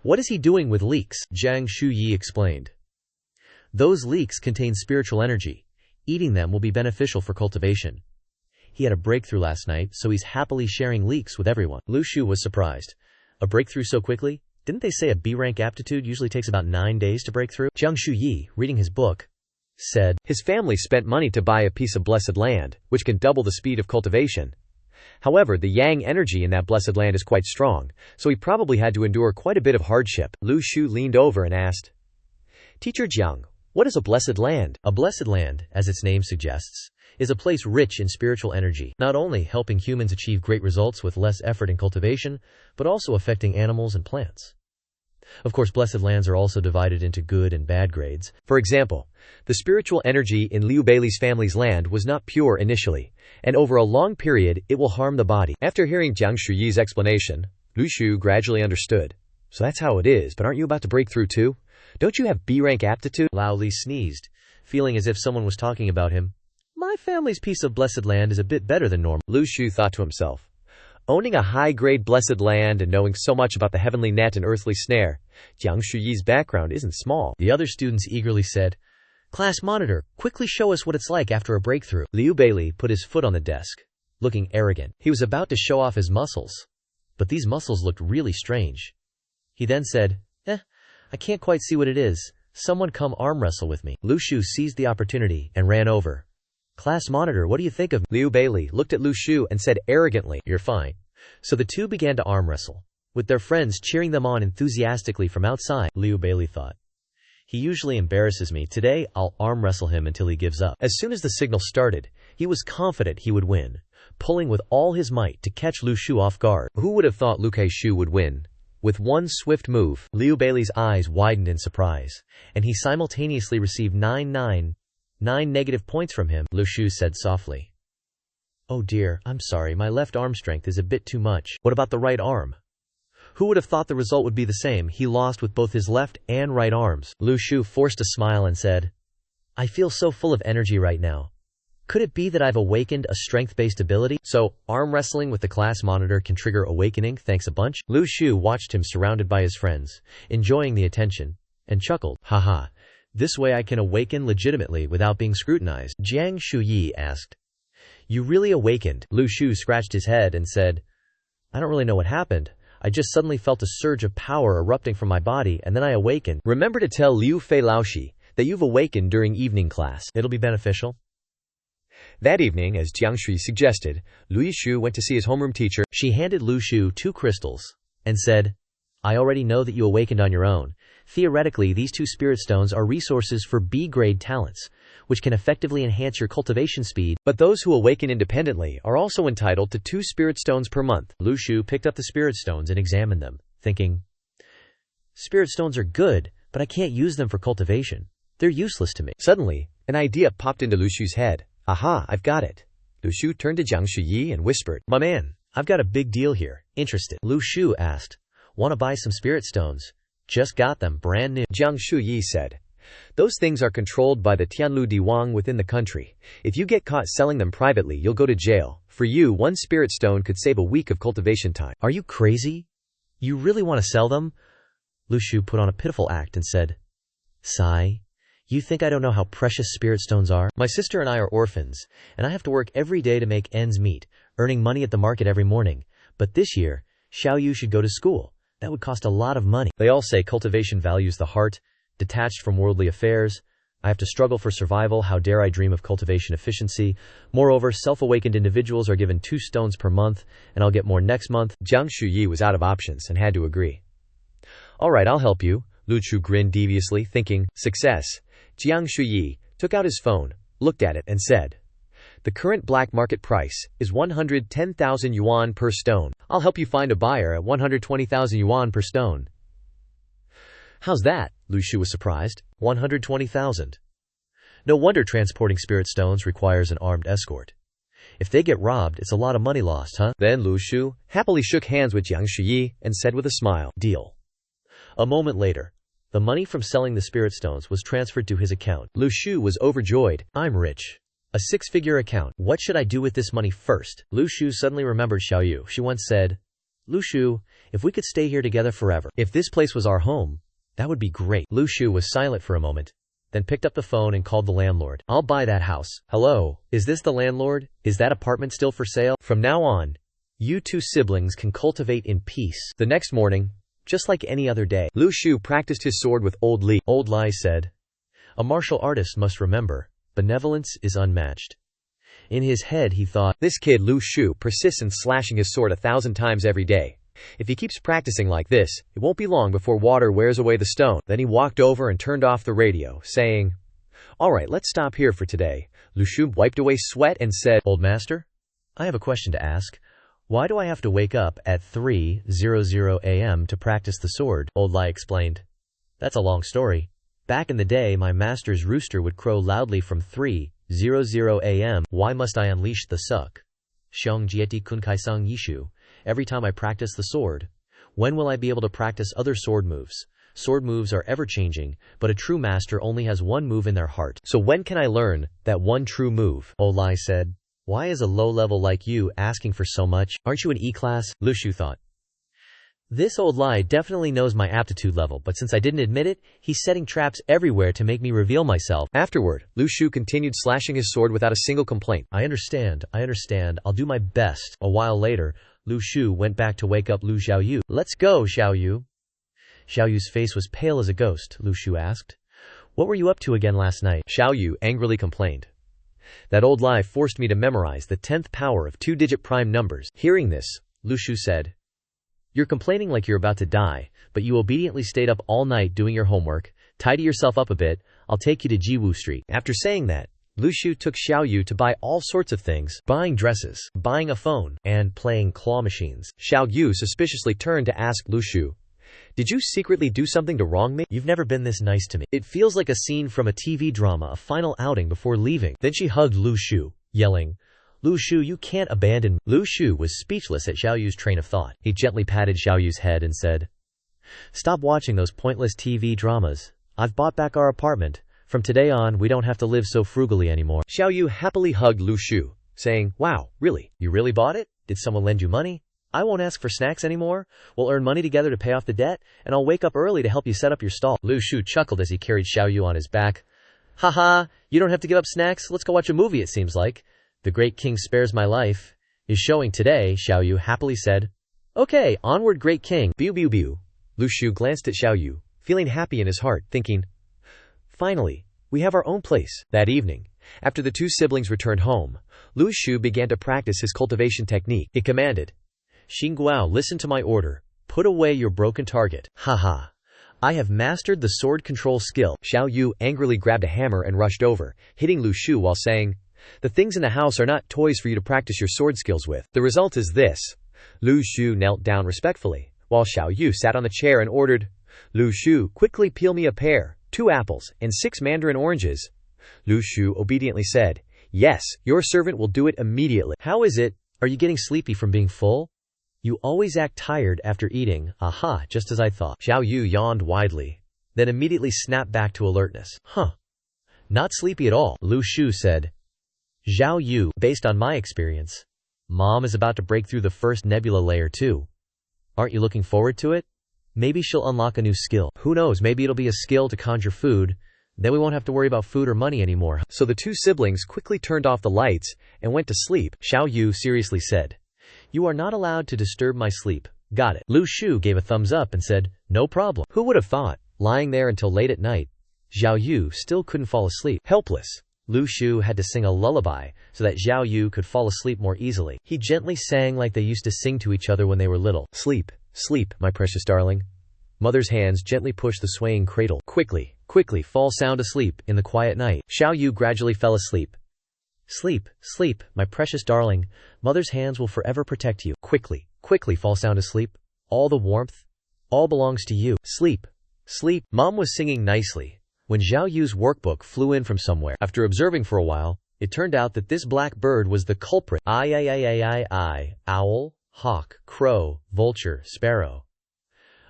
What is he doing with leeks? Jiang Shuyi explained. Those leeks contain spiritual energy. Eating them will be beneficial for cultivation. He had a breakthrough last night, so he's happily sharing leeks with everyone. Lu Shu was surprised. A breakthrough so quickly? Didn't they say a B-rank aptitude usually takes about 9 days to break through? Jiang Shuyi, reading his book, said, his family spent money to buy a piece of blessed land, which can double the speed of cultivation. However, the yang energy in that blessed land is quite strong, so he probably had to endure quite a bit of hardship. Lu Shu leaned over and asked, Teacher Jiang, what is a blessed land? A blessed land, as its name suggests, is a place rich in spiritual energy, not only helping humans achieve great results with less effort in cultivation, but also affecting animals and plants. Of course, blessed lands are also divided into good and bad grades. For example, the spiritual energy in Liu Beili's family's land was not pure initially, and over a long period it will harm the body. After hearing Jiang Shuyi's explanation, Lu Shu gradually understood. So that's how it is, but aren't you about to break through too? Don't you have B-rank aptitude? Lao Li sneezed, feeling as if someone was talking about him. My family's piece of blessed land is a bit better than normal. Lu Shu thought to himself. Owning a high-grade blessed land and knowing so much about the heavenly net and earthly snare, Jiang Shuyi's background isn't small. The other students eagerly said, Class monitor, quickly show us what it's like after a breakthrough. Liu Beili put his foot on the desk, looking arrogant. He was about to show off his muscles, but these muscles looked really strange. He then said, I can't quite see what it is. Someone come arm wrestle with me. Lu Shu seized the opportunity and ran over. Class monitor, what do you think of me? Liu Beili looked at Lu Shu and said arrogantly, you're fine. So the two began to arm wrestle, with their friends cheering them on enthusiastically from outside. Liu Beili thought, he usually embarrasses me. Today, I'll arm wrestle him until he gives up. As soon as the signal started, he was confident he would win, pulling with all his might to catch Lu Shu off guard. Who would have thought Lu Shu would win? With one swift move, Liu Beili's eyes widened in surprise, and he simultaneously received 9 negative points from him. Lu Shu said softly, oh dear, I'm sorry, my left arm strength is a bit too much. What about the right arm? Who would have thought the result would be the same? He lost with both his left and right arms. Lu Shu forced a smile and said, I feel so full of energy right now. Could it be that I've awakened a strength-based ability? So, arm wrestling with the class monitor can trigger awakening, thanks a bunch? Lu Shu watched him surrounded by his friends, enjoying the attention, and chuckled. Haha, this way I can awaken legitimately without being scrutinized. Jiang Shuyi asked, You really awakened? Lu Shu scratched his head and said, I don't really know what happened. I just suddenly felt a surge of power erupting from my body, and then I awakened. Remember to tell Liu Fei Laoshi that you've awakened during evening class. It'll be beneficial. That evening, as Jiang Shui suggested, Lu Shu went to see his homeroom teacher. She handed Lu Shu 2 crystals and said, I already know that you awakened on your own. Theoretically, these 2 spirit stones are resources for B-grade talents, which can effectively enhance your cultivation speed, but those who awaken independently are also entitled to 2 spirit stones per month. Lu Shu picked up the spirit stones and examined them, thinking, Spirit stones are good, but I can't use them for cultivation. They're useless to me. Suddenly, an idea popped into Lu Shu's head. Aha, I've got it. Lu Shu turned to Jiang Shuyi and whispered, My man, I've got a big deal here. Interested? Lu Shu asked, Want to buy some spirit stones? Just got them, brand new. Jiang Shuyi said, Those things are controlled by the Tianlu Diwang within the country. If you get caught selling them privately, you'll go to jail. For you, one spirit stone could save a week of cultivation time. Are you crazy? You really want to sell them? Lu Shu put on a pitiful act and said, Sigh, you think I don't know how precious spirit stones are? My sister and I are orphans, and I have to work every day to make ends meet, earning money at the market every morning. But this year, Xiaoyu should go to school. That would cost a lot of money. They all say cultivation values the heart, detached from worldly affairs. I have to struggle for survival. How dare I dream of cultivation efficiency? Moreover, self-awakened individuals are given 2 stones per month, and I'll get more next month. Jiang Shuyi was out of options and had to agree. All right, I'll help you. Lu Chu grinned deviously, thinking, success. Jiang Shuyi took out his phone, looked at it, and said, the current black market price is 110,000 yuan per stone. I'll help you find a buyer at 120,000 yuan per stone. How's that? Lu Shu was surprised. 120,000. No wonder transporting spirit stones requires an armed escort. If they get robbed, it's a lot of money lost, huh? Then Lu Shu happily shook hands with Jiang Shuyi and said with a smile, deal. A moment later, the money from selling the spirit stones was transferred to his account. Lu Shu was overjoyed. I'm rich. A 6-figure account. What should I do with this money first? Lu Shu suddenly remembered Xiaoyu. She once said, Lu Shu, if we could stay here together forever, if this place was our home, that would be great. Lu Shu was silent for a moment, then picked up the phone and called the landlord. I'll buy that house. Hello, is this the landlord? Is that apartment still for sale? From now on, you 2 siblings can cultivate in peace. The next morning, just like any other day, Lu Shu practiced his sword with Old Li. Old Li said, a martial artist must remember, benevolence is unmatched. In his head he thought, this kid Lu Shu persists in slashing his sword 1,000 times every day. If he keeps practicing like this, it won't be long before water wears away the stone. Then he walked over and turned off the radio, saying, all right, let's stop here for today. Lu Shu wiped away sweat and said, Old master, I have a question to ask. Why do I have to wake up at 3:00 a.m. to practice the sword? Old Li explained. That's a long story. Back in the day, my master's rooster would crow loudly from 3:00 a.m. Why must I unleash the suck? Xiong jieti kunkaisang yishu. Every time I practice the sword. When will I be able to practice other sword moves? Sword moves are ever-changing, but a true master only has one move in their heart. So when can I learn that one true move? Old Li said. Why is a low-level like you asking for so much? Aren't you an E-class? Lu Shu thought. This Old Li definitely knows my aptitude level, but since I didn't admit it, he's setting traps everywhere to make me reveal myself. Afterward, Lu Shu continued slashing his sword without a single complaint. I understand. I'll do my best. A while later, Lu Shu went back to wake up Lu Xiaoyu. Let's go, Xiaoyu. Xiaoyu's face was pale as a ghost. Lu Shu asked, what were you up to again last night? Xiaoyu angrily complained. That Old Li forced me to memorize the 10th power of 2-digit prime numbers. Hearing this, Lu Shu said, you're complaining like you're about to die, but you obediently stayed up all night doing your homework. Tidy yourself up a bit. I'll take you to Jiwu Street. After saying that, Lu Shu took Xiaoyu to buy all sorts of things, buying dresses, buying a phone, and playing claw machines. Xiaoyu suspiciously turned to ask Lu Shu, did you secretly do something to wrong me? You've never been this nice to me. It feels like a scene from a TV drama, a final outing before leaving. Then she hugged Lu Shu, yelling, Lu Shu, you can't abandon me. Lu Shu was speechless at Xiaoyu's train of thought. He gently patted Xiaoyu's head and said, stop watching those pointless TV dramas. I've bought back our apartment. From today on, we don't have to live so frugally anymore. Xiaoyu happily hugged Lu Shu, saying, wow, really? You really bought it? Did someone lend you money? I won't ask for snacks anymore. We'll earn money together to pay off the debt, and I'll wake up early to help you set up your stall. Lu Shu chuckled as he carried Xiaoyu on his back. Haha, you don't have to give up snacks. Let's go watch a movie, it seems like. The Great King Spares My Life is showing today, Xiaoyu happily said. Okay, onward, Great King. Biu biu biu. Lu Shu glanced at Xiaoyu, feeling happy in his heart, thinking, finally, we have our own place. That evening, after the 2 siblings returned home, Lu Shu began to practice his cultivation technique. He commanded, Xingguao, listen to my order. Put away your broken target. Haha. I have mastered the sword control skill. Xiaoyu angrily grabbed a hammer and rushed over, hitting Lu Shu while saying, the things in the house are not toys for you to practice your sword skills with. The result is this. Lu Shu knelt down respectfully, while Xiaoyu sat on the chair and ordered, Lu Shu, quickly peel me a pear, 2 apples, and 6 mandarin oranges. Lu Shu obediently said, yes, your servant will do it immediately. How is it? Are you getting sleepy from being full? You always act tired after eating. Aha, just as I thought. Xiaoyu yawned widely. then immediately snapped back to alertness. Huh. Not sleepy at all, Lu Shu said. Zhao Yu, based on my experience, Mom is about to break through the first nebula layer too. Aren't you looking forward to it? Maybe she'll unlock a new skill. Who knows, maybe it'll be a skill to conjure food. Then we won't have to worry about food or money anymore. So the two siblings quickly turned off the lights and went to sleep. Xiao Yu seriously said, You are not allowed to disturb my sleep. Got it. Lu Shu gave a thumbs up and said, No problem. Who would have thought? Lying there until late at night, Zhao Yu still couldn't fall asleep. Helpless, Lu Shu had to sing a lullaby so that Zhao Yu could fall asleep more easily. He gently sang like they used to sing to each other when they were little. Sleep, sleep, my precious darling. Mother's hands gently pushed the swaying cradle. Quickly, quickly fall sound asleep in the quiet night. Xiao Yu gradually fell asleep. Sleep, sleep, my precious darling. Mother's hands will forever protect you. Quickly, quickly fall sound asleep. All the warmth, all belongs to you. Sleep, sleep. Mom was singing nicely when Zhao Yu's workbook flew in from somewhere. After observing for a while, it turned out that this black bird was the culprit. Owl, hawk, crow, vulture, sparrow.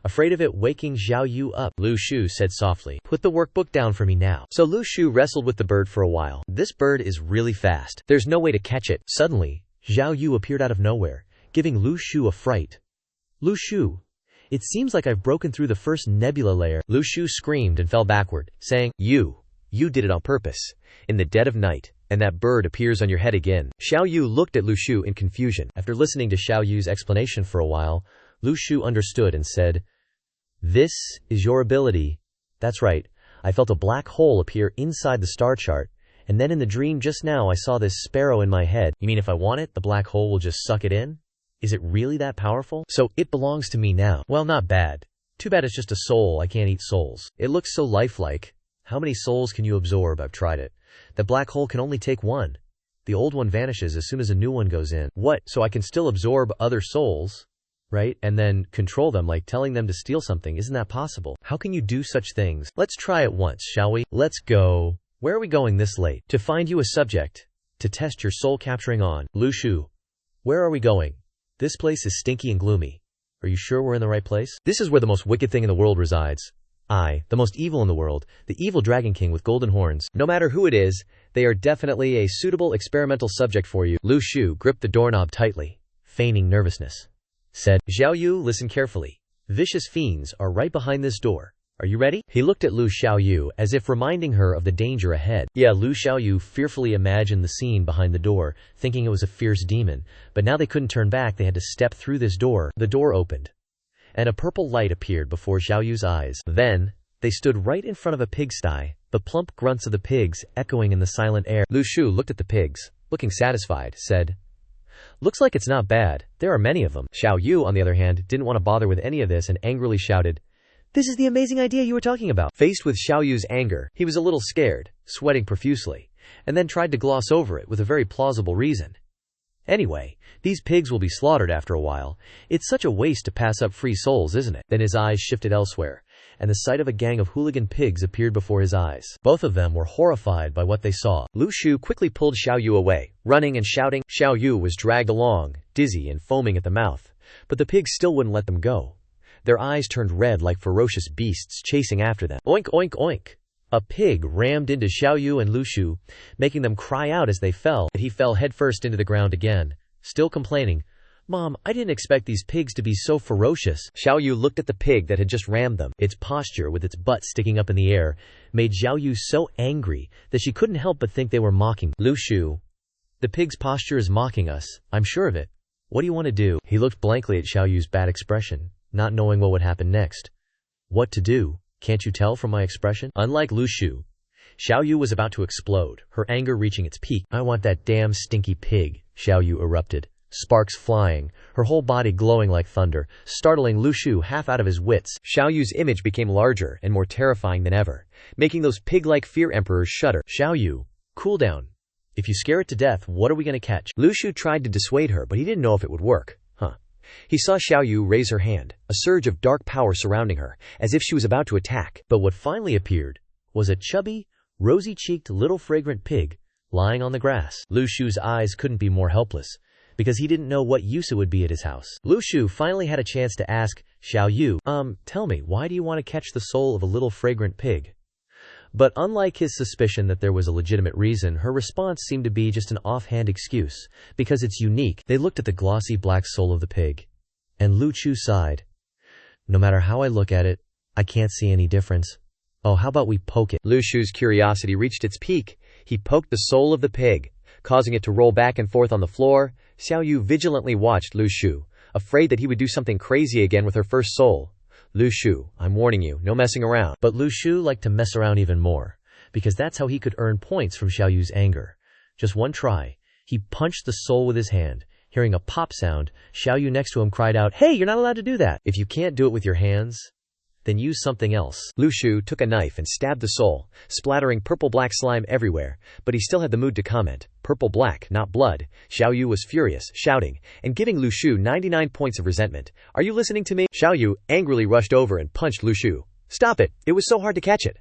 Afraid of it waking Zhao Yu up, Lu Shu said softly, Put the workbook down for me now. So Lu Shu wrestled with the bird for a while. This bird is really fast. There's no way to catch it. Suddenly, Zhao Yu appeared out of nowhere, giving Lu Shu a fright. Lu Shu, it seems like I've broken through the first nebula layer. Lu Shu screamed and fell backward, saying, You did it on purpose. In the dead of night, and that bird appears on your head again. Xiao Yu looked at Lu Shu in confusion. After listening to Xiao Yu's explanation for a while, Lu Shu understood and said, This is your ability. That's right. I felt a black hole appear inside the star chart, and then in the dream just now I saw this sparrow in my head. You mean if I want it, the black hole will just suck it in? Is it really that powerful? So it belongs to me now. Well, not bad. Too bad it's just a soul. I can't eat souls. It looks so lifelike. How many souls can you absorb? I've tried it. The black hole can only take one. The old one vanishes as soon as a new one goes in. What? So I can still absorb other souls, right? And then control them, like telling them to steal something. Isn't that possible? How can you do such things? Let's try it once, shall we? Let's go. Where are we going this late? To find you a subject. To test your soul capturing on. Lu Shu. Where are we going? This place is stinky and gloomy. Are you sure we're in the right place? This is where the most wicked thing in the world resides. I, the most evil in the world, the evil Dragon King with golden horns. No matter who it is, they are definitely a suitable experimental subject for you. Lu Shu gripped the doorknob tightly, feigning nervousness. Said, Zhao Yu, listen carefully. Vicious fiends are right behind this door. Are you ready? He looked at Lu Xiaoyu as if reminding her of the danger ahead. Yeah, Lu Xiaoyu fearfully imagined the scene behind the door, thinking it was a fierce demon. But now they couldn't turn back, they had to step through this door. The door opened, and a purple light appeared before Xiaoyu's eyes. Then, they stood right in front of a pigsty, the plump grunts of the pigs echoing in the silent air. Lu Shu looked at the pigs, looking satisfied, said, Looks like it's not bad. There are many of them. Xiao Yu, on the other hand, didn't want to bother with any of this and angrily shouted, This is the amazing idea you were talking about. Faced with Xiao Yu's anger, he was a little scared, sweating profusely, and then tried to gloss over it with a very plausible reason. Anyway, these pigs will be slaughtered after a while. It's such a waste to pass up free souls, isn't it? Then his eyes shifted elsewhere, and the sight of a gang of hooligan pigs appeared before his eyes. Both of them were horrified by what they saw. Lu Shu quickly pulled Xiao Yu away, running and shouting. Xiao Yu was dragged along, dizzy and foaming at the mouth, but the pigs still wouldn't let them go. Their eyes turned red like ferocious beasts chasing after them. Oink, oink, oink. A pig rammed into Xiao Yu and Lu Shu, making them cry out as they fell. He fell headfirst into the ground again, still complaining, Mom, I didn't expect these pigs to be so ferocious. Xiao Yu looked at the pig that had just rammed them. Its posture, with its butt sticking up in the air, made Xiao Yu so angry that she couldn't help but think they were mocking. Lu Shu, the pig's posture is mocking us. I'm sure of it. What do you want to do? He looked blankly at Xiao Yu's bad expression, not knowing what would happen next. What to do? Can't you tell from my expression? Unlike Lu Shu, Xiao Yu was about to explode, her anger reaching its peak. I want that damn stinky pig, Xiao Yu erupted, sparks flying, her whole body glowing like thunder, startling Lu Shu half out of his wits. Xiao Yu's image became larger and more terrifying than ever, making those pig-like fear emperors shudder. Xiao Yu, cool down. If you scare it to death, what are we going to catch? Lu Shu tried to dissuade her, but he didn't know if it would work. He saw Xiao Yu raise her hand, a surge of dark power surrounding her, as if she was about to attack. But what finally appeared was a chubby, rosy-cheeked little fragrant pig lying on the grass. Lu Shu's eyes couldn't be more helpless. because he didn't know what use it would be at his house. Lu Shu finally had a chance to ask Xiao Yu, tell me, why do you want to catch the soul of a little fragrant pig? But unlike his suspicion that there was a legitimate reason, her response seemed to be just an offhand excuse, because it's unique. They looked at the glossy black soul of the pig, and Lu Chu sighed. No matter how I look at it, I can't see any difference. Oh, how about we poke it? Lu Shu's curiosity reached its peak. He poked the soul of the pig, causing it to roll back and forth on the floor. Xiao Yu vigilantly watched Lu Shu, afraid that he would do something crazy again with her first soul. Lu Shu, I'm warning you, no messing around. But Lu Shu liked to mess around even more, because that's how he could earn points from Xiao Yu's anger. Just one try, he punched the soul with his hand. Hearing a pop sound, Xiao Yu next to him cried out, "Hey, you're not allowed to do that! If you can't do it with your hands, then use something else." Lu Shu took a knife and stabbed the soul, splattering purple-black slime everywhere, but he still had the mood to comment, "Purple-black, not blood." Xiao Yu was furious, shouting, and giving Lu Shu 99 points of resentment. "Are you listening to me?" Xiao Yu angrily rushed over and punched Lu Shu. "Stop it, it was so hard to catch it."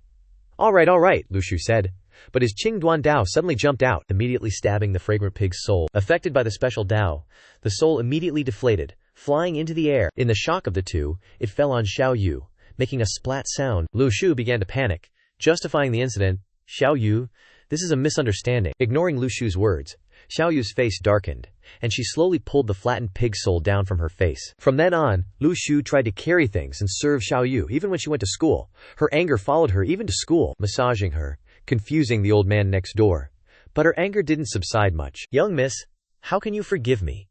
All right, Lu Shu said. But his Qing Duan Dao suddenly jumped out, immediately stabbing the fragrant pig's soul. Affected by the special Dao, the soul immediately deflated, flying into the air. In the shock of the two, it fell on Xiao Yu, making a splat sound. Lu Shu began to panic, justifying the incident. "Xiao Yu, this is a misunderstanding." Ignoring Lu Shu's words, Xiao Yu's face darkened, and she slowly pulled the flattened pig soul down from her face. From then on, Lu Shu tried to carry things and serve Xiao Yu even when she went to school. Her anger followed her even to school, massaging her, confusing the old man next door. But her anger didn't subside much. "Young miss, how can you forgive me?"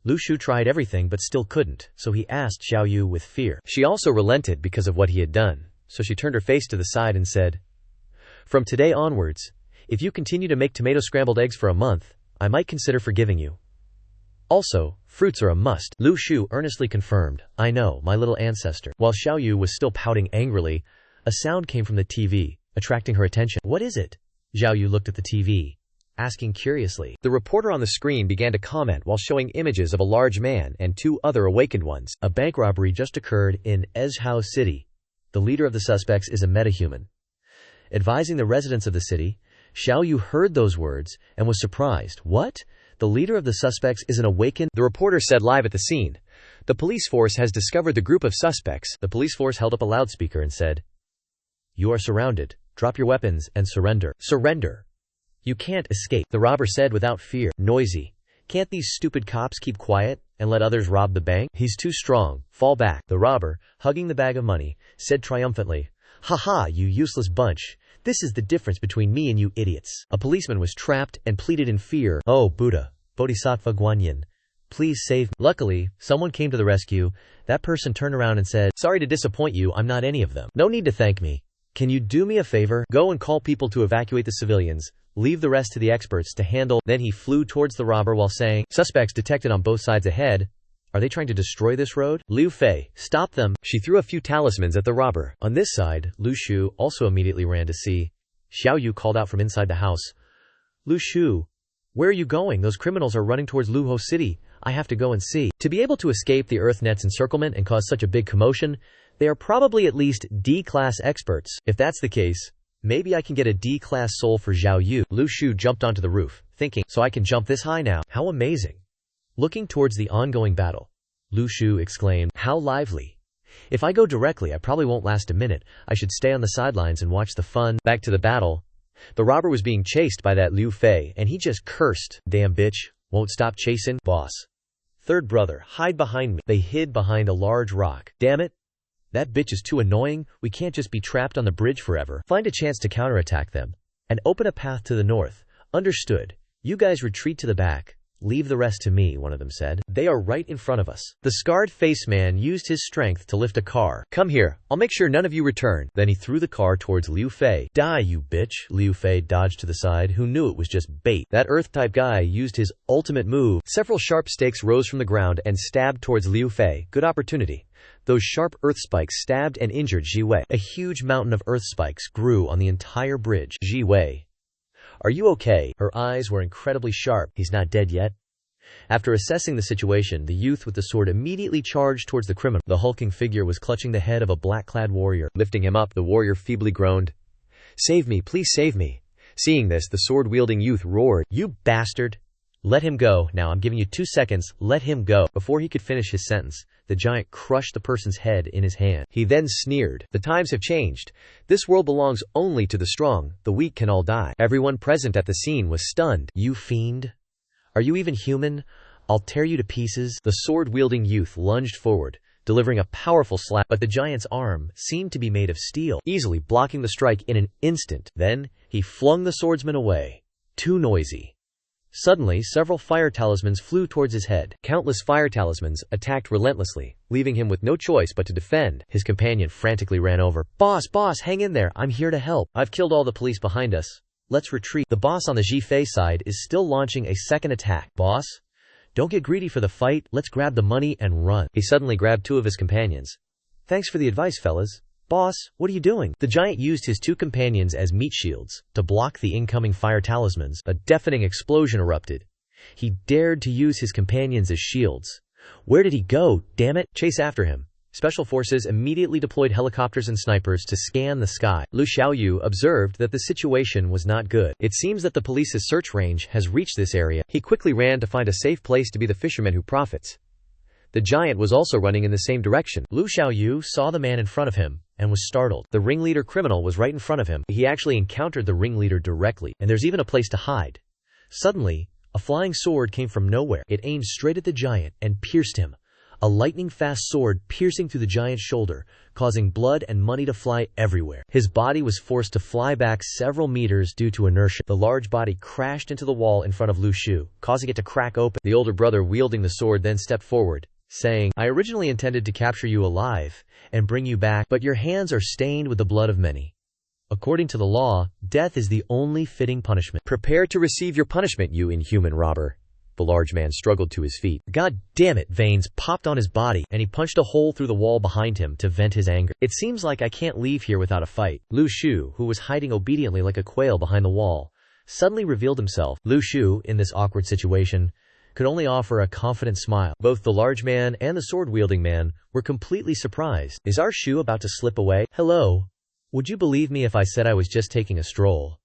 Lu Shu tried everything but still couldn't, so he asked Xiao Yu with fear. She also relented because of what he had done, so she turned her face to the side and said, "From today onwards, if you continue to make tomato scrambled eggs for a month, I might consider forgiving you. Also, fruits are a must." Lu Shu earnestly confirmed, "I know, my little ancestor." While Xiao Yu was still pouting angrily, a sound came from the TV, attracting her attention. "What is it?" Xiao Yu looked at the TV, asking curiously. The reporter on the screen began to comment while showing images of a large man and two other awakened ones. "A bank robbery just occurred in Ezhou City. The leader of the suspects is a metahuman." Advising the residents of the city, Xiao Yu heard those words and was surprised. "What? The leader of the suspects is an awakened?" The reporter said live at the scene, "The police force has discovered the group of suspects." The police force held up a loudspeaker and said, "You are surrounded. Drop your weapons and surrender." "Surrender? You can't escape," the robber said without fear. "Noisy. Can't these stupid cops keep quiet and let others rob the bank? He's too strong. Fall back." The robber, hugging the bag of money, said triumphantly, "Ha ha, you useless bunch. This is the difference between me and you idiots." A policeman was trapped and pleaded in fear, "Oh, Buddha, Bodhisattva Guanyin, please save me." Luckily, someone came to the rescue. That person turned around and said, "Sorry to disappoint you, I'm not any of them." "No need to thank me. Can you do me a favor? Go and call people to evacuate the civilians. Leave the rest to the experts to handle." Then he flew towards the robber while saying, "Suspects detected on both sides ahead. Are they trying to destroy this road? Liu Fei, stop them." She threw a few talismans at the robber. On this side, Lu Shu also immediately ran to see. Xiao Yu called out from inside the house, "Lu Shu, where are you going? Those criminals are running towards Luho City. I have to go and see." To be able to escape the Earth Net's encirclement and cause such a big commotion, they are probably at least D-class experts. If that's the case, maybe I can get a D-class soul for Xiao Yu. Lu Shu jumped onto the roof, thinking, "So I can jump this high now? How amazing." Looking towards the ongoing battle, Lu Shu exclaimed, "How lively. If I go directly, I probably won't last a minute. I should stay on the sidelines and watch the fun." Back to the battle. The robber was being chased by that Liu Fei, and he just cursed, "Damn bitch, won't stop chasing, boss. Third brother, hide behind me." They hid behind a large rock. "Damn it. That bitch is too annoying. We can't just be trapped on the bridge forever. Find a chance to counterattack them and open a path to the north." "Understood. You guys retreat to the back. Leave the rest to me," one of them said. "They are right in front of us." The scarred face man used his strength to lift a car. "Come here. I'll make sure none of you return." Then he threw the car towards Liu Fei. "Die, you bitch." Liu Fei dodged to the side, who knew it was just bait. That earth-type guy used his ultimate move. Several sharp stakes rose from the ground and stabbed towards Liu Fei. Good opportunity. Those sharp earth spikes stabbed and injured Ji Wei. A huge mountain of earth spikes grew on the entire bridge. "Ji Wei, are you okay?" Her eyes were incredibly sharp. "He's not dead yet." After assessing the situation, the youth with the sword immediately charged towards the criminal. The hulking figure was clutching the head of a black-clad warrior. Lifting him up, the warrior feebly groaned, "Save me, please save me." Seeing this, the sword-wielding youth roared, "You bastard! Let him go. Now I'm giving you 2 seconds. Let him go. Before he could finish his sentence, the giant crushed the person's head in his hand. He then sneered, "The times have changed. This world belongs only to the strong. The weak can all die." Everyone present at the scene was stunned. You fiend! Are you even human? I'll tear you to pieces. The sword-wielding youth lunged forward, delivering a powerful slap, but the giant's arm seemed to be made of steel, easily blocking the strike in an instant. Then he flung the swordsman away. Too noisy. Suddenly, several fire talismans flew towards his head. Countless fire talismans attacked relentlessly, leaving him with no choice but to defend. His companion frantically ran over. Boss, hang in there. I'm here to help. I've killed all the police behind us. Let's retreat." The boss on the Jifei side is still launching a second attack. "Boss, don't get greedy for the fight. Let's grab the money and run." He suddenly grabbed 2 of his companions. "Thanks for the advice, fellas." "Boss, what are you doing?" The giant used his 2 companions as meat shields to block the incoming fire talismans. A deafening explosion erupted. He dared to use his companions as shields. Where did he go? Damn it! Chase after him. Special forces immediately deployed helicopters and snipers to scan the sky. Lu Xiaoyu observed that the situation was not good. It seems that the police's search range has reached this area. He quickly ran to find a safe place to be the fisherman who profits. The giant was also running in the same direction. Lu Xiaoyu saw the man in front of him and was startled. The ringleader criminal was right in front of him. He actually encountered the ringleader directly, and there's even a place to hide. Suddenly, a flying sword came from nowhere. It aimed straight at the giant and pierced him. A lightning-fast sword piercing through the giant's shoulder, causing blood and money to fly everywhere. His body was forced to fly back several meters due to inertia. The large body crashed into the wall in front of Lu Shu, causing it to crack open. The older brother wielding the sword then stepped forward, saying, "I originally intended to capture you alive and bring you back, but your hands are stained with the blood of many. According to the law, death is the only fitting punishment. Prepare to receive your punishment, you inhuman robber." The large man struggled to his feet. God damn it! Veins popped on his body, and he punched a hole through the wall behind him to vent his anger. "It seems like I can't leave here without a fight." Lu Shu, who was hiding obediently like a quail behind the wall, suddenly revealed himself. Lu Shu, in this awkward situation, could only offer a confident smile. Both the large man and the sword-wielding man were completely surprised. Is our Shu about to slip away? "Hello. Would you believe me if I said I was just taking a stroll?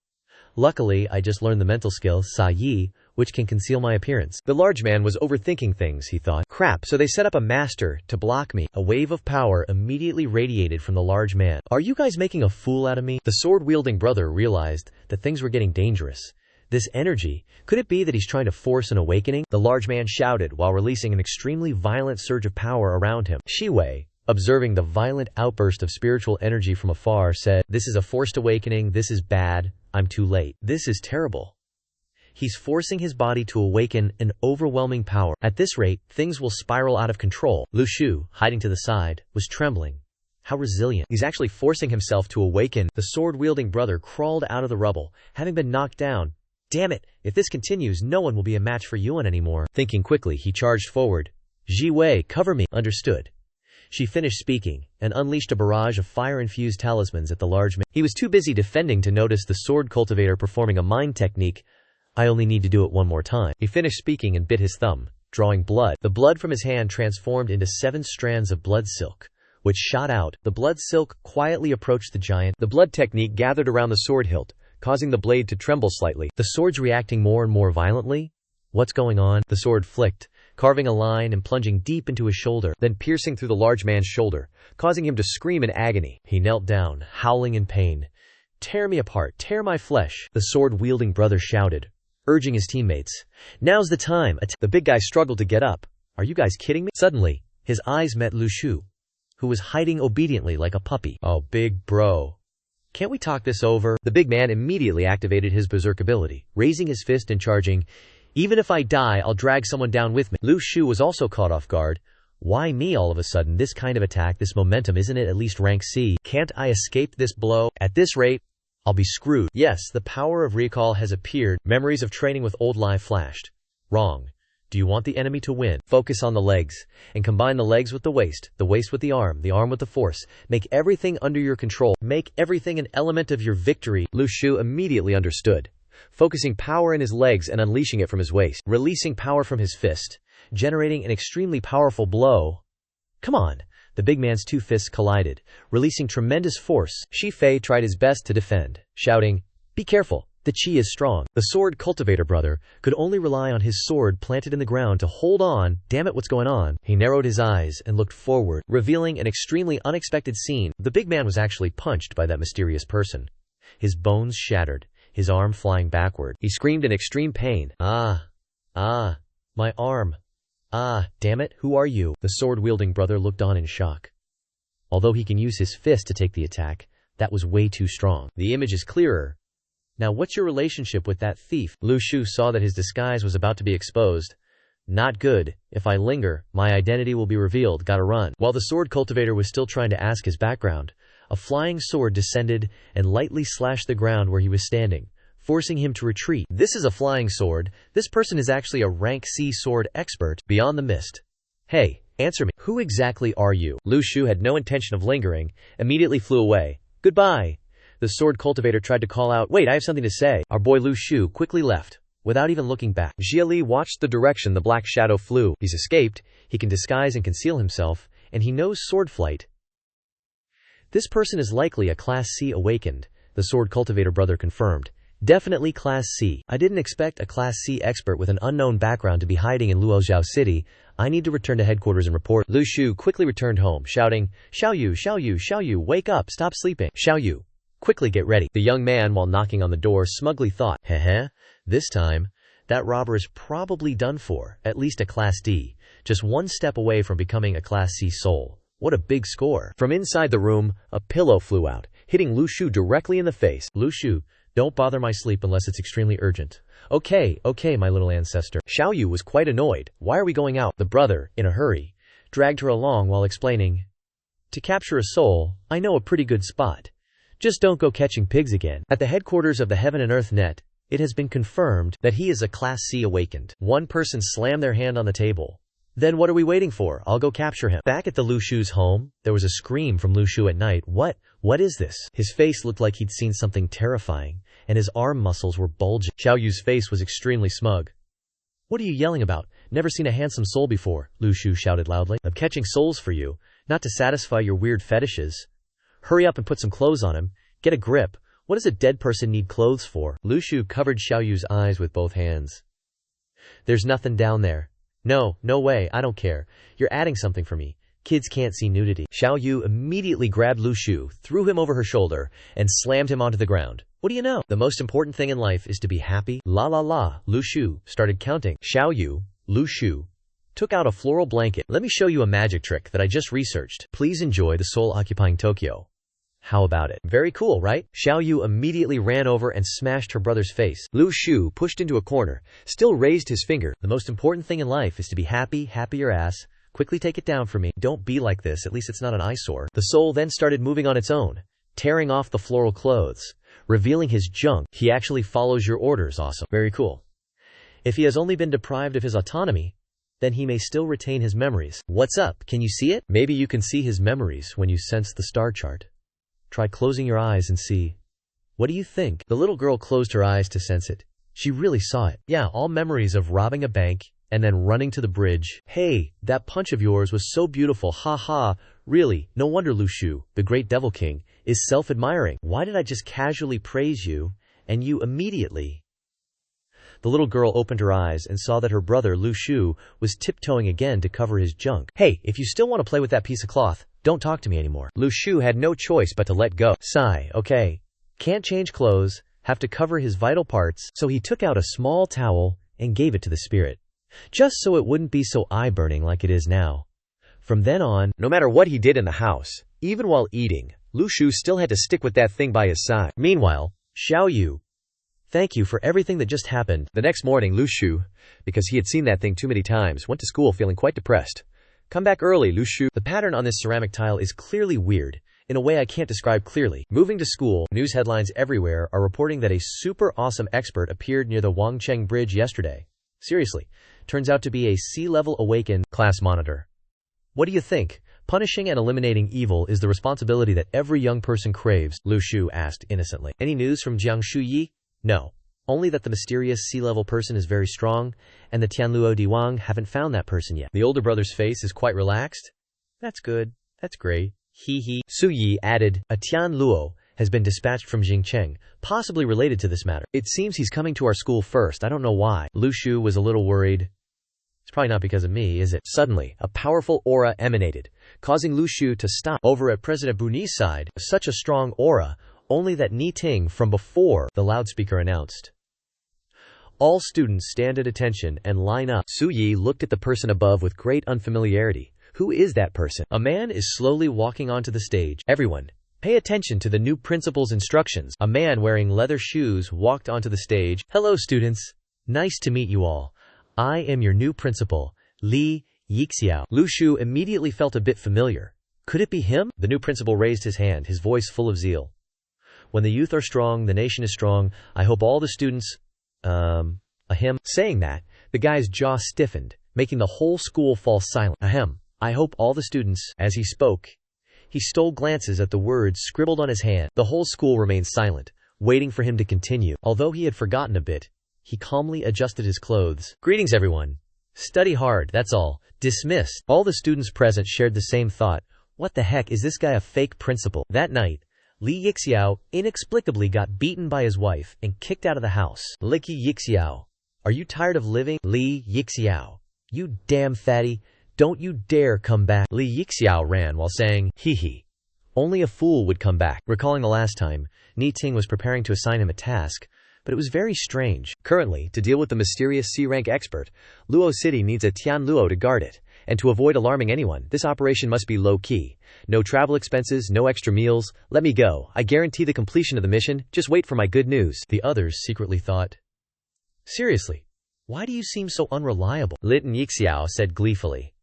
Luckily, I just learned the mental skill, Sa Yi, which can conceal my appearance." The large man was overthinking things, he thought. Crap, so they set up a master to block me. A wave of power immediately radiated from the large man. "Are you guys making a fool out of me?" The sword-wielding brother realized that things were getting dangerous. This energy, could it be that he's trying to force an awakening? The large man shouted while releasing an extremely violent surge of power around him. Shi Wei, observing the violent outburst of spiritual energy from afar, said, "This is a forced awakening. This is bad. I'm too late. This is terrible. He's forcing his body to awaken an overwhelming power. At this rate, things will spiral out of control." Lu Shu, hiding to the side, was trembling. How resilient. He's actually forcing himself to awaken. The sword-wielding brother crawled out of the rubble, having been knocked down. Damn it! If this continues, no one will be a match for Yuan anymore. Thinking quickly, he charged forward. "Ji Wei, cover me." Understood. She finished speaking, and unleashed a barrage of fire-infused talismans at the large man. He was too busy defending to notice the sword cultivator performing a mind technique. "I only need to do it one more time." He finished speaking and bit his thumb, drawing blood. The blood from his hand transformed into 7 strands of blood silk, which shot out. The blood silk quietly approached the giant. The blood technique gathered around the sword hilt, causing the blade to tremble slightly. The sword's reacting more and more violently? What's going on? The sword flicked, carving a line and plunging deep into his shoulder, then piercing through the large man's shoulder, causing him to scream in agony. He knelt down, howling in pain. "Tear me apart, tear my flesh," the sword-wielding brother shouted, urging his teammates. "Now's the time." The big guy struggled to get up. "Are you guys kidding me?" Suddenly, his eyes met Lu Shu, who was hiding obediently like a puppy. "Oh, big bro. Can't we talk this over?" The big man immediately activated his berserk ability, raising his fist and charging. "Even if I die, I'll drag someone down with me." Lu Shu was also caught off guard. Why me all of a sudden? This kind of attack, this momentum, isn't it at least rank C? Can't I escape this blow? At this rate, I'll be screwed. Yes, the power of recall has appeared. Memories of training with old life flashed. Wrong. Do you want the enemy to win? Focus on the legs, and combine the legs with the waist with the arm with the force. Make everything under your control. Make everything an element of your victory. Lu Shu immediately understood, focusing power in his legs and unleashing it from his waist, releasing power from his fist, generating an extremely powerful blow. Come on. The big man's 2 fists collided, releasing tremendous force. Shi Fei tried his best to defend, shouting, "Be careful, The chi is strong. The sword cultivator brother could only rely on his sword planted in the ground to hold on. Damn it, what's going on? He narrowed his eyes and looked forward, revealing an extremely unexpected scene. The big man was actually punched by that mysterious person. His bones shattered, his arm flying backward. He screamed in extreme pain. Ah, my arm. Ah, damn it, who are you? The sword-wielding brother looked on in shock. Although he can use his fist to take the attack, that was way too strong. The image is clearer. Now what's your relationship with that thief? Lu Shu saw that his disguise was about to be exposed. Not good. If I linger, my identity will be revealed. Gotta run. While the sword cultivator was still trying to ask his background, a flying sword descended and lightly slashed the ground where he was standing, forcing him to retreat. This is a flying sword. This person is actually a rank C sword expert. Beyond the mist. Hey, answer me. Who exactly are you? Lu Shu had no intention of lingering, immediately flew away. Goodbye. The sword cultivator tried to call out, wait, I have something to say. Our boy Lu Shu quickly left, without even looking back. Jia Li watched the direction the black shadow flew. He's escaped, he can disguise and conceal himself, and he knows sword flight. This person is likely a Class C awakened, the sword cultivator brother confirmed. Definitely Class C. I didn't expect a Class C expert with an unknown background to be hiding in Luozhou City. I need to return to headquarters and report. Lu Shu quickly returned home, shouting, Xiaoyu, Xiaoyu, Xiaoyu, wake up, stop sleeping. Xiaoyu, quickly get ready. The young man, while knocking on the door, smugly thought, heh, this time, that robber is probably done for, at least a Class D, just one step away from becoming a Class C soul. What a big score. From inside the room, a pillow flew out, hitting Lu Shu directly in the face. Lu Shu, don't bother my sleep unless it's extremely urgent. Okay, my little ancestor. Xiaoyu was quite annoyed. Why are we going out? The brother, in a hurry, dragged her along while explaining, to capture a soul, I know a pretty good spot. Just don't go catching pigs again. At the headquarters of the Heaven and Earth Net, it has been confirmed that he is a Class C awakened. One person slammed their hand on the table. Then what are we waiting for? I'll go capture him. Back at the Lu Shu's home, there was a scream from Lu Shu at night. What is this? His face looked like he'd seen something terrifying, and his arm muscles were bulging. Xiaoyu's face was extremely smug. What are you yelling about? Never seen a handsome soul before, Lu Shu shouted loudly. I'm catching souls for you, not to satisfy your weird fetishes. Hurry up and put some clothes on him. Get a grip. What does a dead person need clothes for? Lu Shu covered Xiaoyu's eyes with both hands. There's nothing down there. No way, I don't care. You're adding something for me. Kids can't see nudity. Xiaoyu immediately grabbed Lu Shu, threw him over her shoulder, and slammed him onto the ground. What do you know? The most important thing in life is to be happy. La. Lu Shu started counting. Xiaoyu, Lu Shu, took out a floral blanket. Let me show you a magic trick that I just researched. Please enjoy the soul occupying Tokyo. How about it? Very cool, right? Xiaoyu immediately ran over and smashed her brother's face. Lu Shu pushed into a corner, still raised his finger. The most important thing in life is to be happy your ass. Quickly take it down for me. Don't be like this, at least it's not an eyesore. The soul then started moving on its own, tearing off the floral clothes, revealing his junk. He actually follows your orders. Awesome. Very cool. If he has only been deprived of his autonomy, then he may still retain his memories. What's up? Can you see it? Maybe you can see his memories when you sense the star chart. Try closing your eyes and see. What do you think? The little girl closed her eyes to sense it. She really saw it. Yeah, all memories of robbing a bank and then running to the bridge. Hey, that punch of yours was so beautiful. Ha. Really, no wonder Lu Shu, the great devil king, is self-admiring. Why did I just casually praise you, and you immediately? The little girl opened her eyes and saw that her brother Lu Shu was tiptoeing again to cover his junk. Hey, if you still want to play with that piece of cloth, don't talk to me anymore. Lu Shu had no choice but to let go. Sigh, okay. Can't change clothes, have to cover his vital parts, so he took out a small towel and gave it to the spirit. Just so it wouldn't be so eye-burning like it is now. From then on, no matter what he did in the house, even while eating, Lu Shu still had to stick with that thing by his side. Meanwhile, Xiaoyu, thank you for everything that just happened. The next morning, Lu Shu, because he had seen that thing too many times, went to school feeling quite depressed. Come back early, Lu Shu. The pattern on this ceramic tile is clearly weird, in a way I can't describe clearly. Moving to school, news headlines everywhere are reporting that a super awesome expert appeared near the Wangcheng Bridge yesterday. Seriously, turns out to be a sea-level awakened class monitor. What do you think? Punishing and eliminating evil is the responsibility that every young person craves, Lu Shu asked innocently. Any news from Jiangsu Yi? No. Only that the mysterious sea-level person is very strong, and the Tianluo Diwang haven't found that person yet. The older brother's face is quite relaxed. That's good. That's great. He. Su Yi added, a Tianluo has been dispatched from Jingcheng, possibly related to this matter. It seems he's coming to our school first. I don't know why. Lu Shu was a little worried. It's probably not because of me, is it? Suddenly, a powerful aura emanated, causing Lu Shu to stop. Over at President Buni's side, such a strong aura, only that Ni Ting from before, the loudspeaker announced. All students stand at attention and line up. Su Yi looked at the person above with great unfamiliarity. Who is that person? A man is slowly walking onto the stage. Everyone, pay attention to the new principal's instructions. A man wearing leather shoes walked onto the stage. Hello students. Nice to meet you all. I am your new principal, Li Yixiao. Lu Shu immediately felt a bit familiar. Could it be him? The new principal raised his hand, his voice full of zeal. When the youth are strong, the nation is strong. I hope all the students... Ahem. Saying that, the guy's jaw stiffened, making the whole school fall silent. Ahem. I hope all the students... As he spoke, he stole glances at the words scribbled on his hand. The whole school remained silent, waiting for him to continue. Although he had forgotten a bit, he calmly adjusted his clothes. Greetings everyone. Study hard, that's all. Dismissed. All the students present shared the same thought. What the heck, is this guy a fake principal? That night, Li Yixiao inexplicably got beaten by his wife and kicked out of the house. Licky Yixiao, are you tired of living? Li Yixiao, you damn fatty, don't you dare come back. Li Yixiao ran while saying, hee hee. Only a fool would come back. Recalling the last time, Ni Ting was preparing to assign him a task, but it was very strange. Currently, to deal with the mysterious C-rank expert, Luo City needs a Tian Luo to guard it. And to avoid alarming anyone, this operation must be low-key. No travel expenses, no extra meals. Let me go. I guarantee the completion of the mission. Just wait for my good news. The others secretly thought. Seriously, why do you seem so unreliable? Litten Yixiao said gleefully.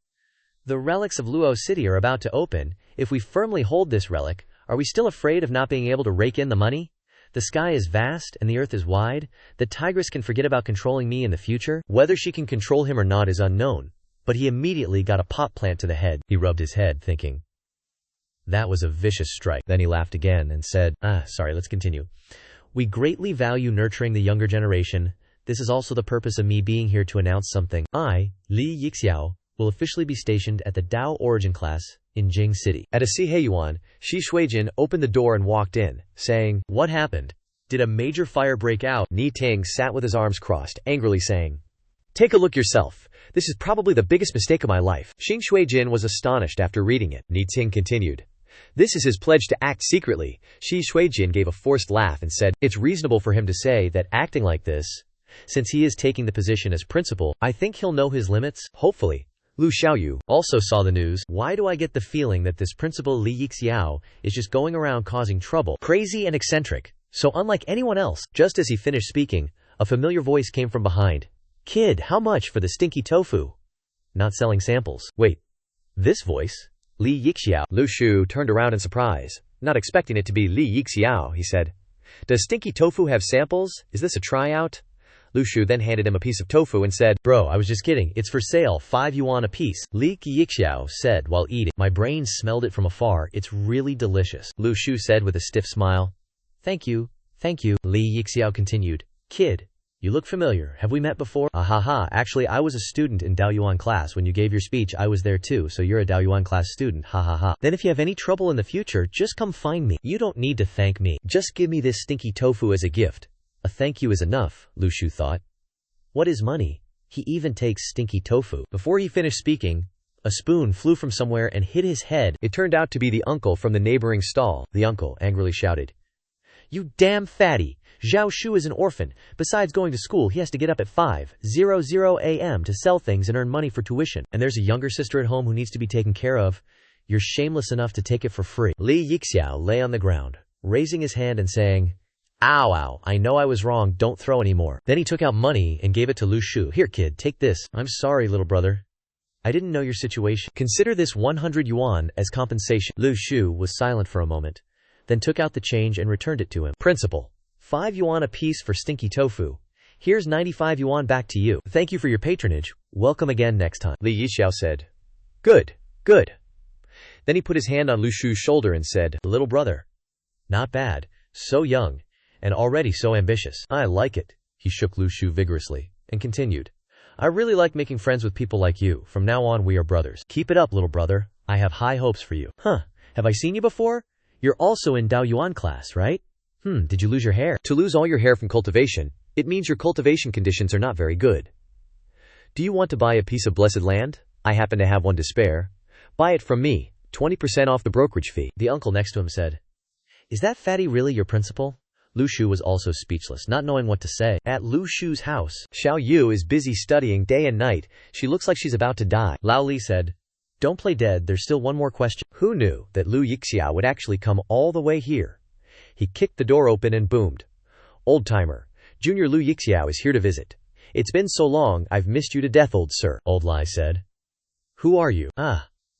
The relics of Luo City are about to open. If we firmly hold this relic, are we still afraid of not being able to rake in the money? The sky is vast and the earth is wide. The tigress can forget about controlling me in the future. Whether she can control him or not is unknown. But he immediately got a pot plant to the head. He rubbed his head, thinking, that was a vicious strike. Then he laughed again and said, sorry, let's continue. We greatly value nurturing the younger generation. This is also the purpose of me being here to announce something. I, Li Yixiao, will officially be stationed at the Dao Origin class in Jing City. At a Siheiyuan, Shi Shuijin opened the door and walked in, saying, what happened? Did a major fire break out? Ni Ting sat with his arms crossed, angrily saying, take a look yourself. This is probably the biggest mistake of my life. Xing Shuijin was astonished after reading it. Ni Ting continued. This is his pledge to act secretly. Shi Shuijin gave a forced laugh and said, it's reasonable for him to say that acting like this, since he is taking the position as principal, I think he'll know his limits, hopefully. Lu Xiaoyu also saw the news. Why do I get the feeling that this principal Li Yixiao is just going around causing trouble, crazy and eccentric, so unlike anyone else? Just as he finished speaking, a familiar voice came from behind. Kid, how much for the stinky tofu? Not selling samples. Wait, this voice? Li Yixiao. Lu Shu turned around in surprise. Not expecting it to be Li Yixiao, he said. Does stinky tofu have samples? Is this a tryout? Lu Shu then handed him a piece of tofu and said, bro, I was just kidding. It's for sale, 5 yuan a piece. Li Yixiao said while eating. My brain smelled it from afar. It's really delicious. Lu Shu said with a stiff smile. Thank you. Thank you. Li Yixiao continued. Kid, you look familiar. Have we met before? Ahaha, actually I was a student in Daoyuan class. When you gave your speech, I was there too, so you're a Daoyuan class student. Ha ha ha. Then if you have any trouble in the future, just come find me. You don't need to thank me. Just give me this stinky tofu as a gift. A thank you is enough, Lu Shu thought. What is money? He even takes stinky tofu. Before he finished speaking, a spoon flew from somewhere and hit his head. It turned out to be the uncle from the neighboring stall. The uncle angrily shouted, you damn fatty! Zhao Shu is an orphan. Besides going to school, he has to get up at 5:00 a.m. to sell things and earn money for tuition. And there's a younger sister at home who needs to be taken care of. You're shameless enough to take it for free. Li Yixiao lay on the ground, raising his hand and saying, ow, ow, I know I was wrong, don't throw anymore. Then he took out money and gave it to Lu Shu. Here kid, take this. I'm sorry, little brother. I didn't know your situation. Consider this 100 yuan as compensation. Lu Shu was silent for a moment, then took out the change and returned it to him. Principal, 5 yuan a piece for stinky tofu. Here's 95 yuan back to you. Thank you for your patronage. Welcome again next time. Li Yixiao said, good, good. Then he put his hand on Lu Shu's shoulder and said, little brother. Not bad. So young. And already so ambitious. I like it. He shook Lu Shu vigorously and continued. I really like making friends with people like you. From now on we are brothers. Keep it up, little brother. I have high hopes for you. Huh. Have I seen you before? You're also in Daoyuan class, right? Did you lose your hair? To lose all your hair from cultivation, it means your cultivation conditions are not very good. Do you want to buy a piece of blessed land? I happen to have one to spare. Buy it from me, 20% off the brokerage fee. The uncle next to him said, Is that fatty really your principal? Lu Shu was also speechless, not knowing what to say. At Lu Shu's house, Xiao Yu is busy studying day and night. She looks like she's about to die. Lao Li said, Don't play dead, there's still one more question. Who knew that Lu Yixiao would actually come all the way here? He kicked the door open and boomed. Old-timer, Junior Lu Yixiao is here to visit. It's been so long, I've missed you to death, old sir. Old Lai said. Who are you?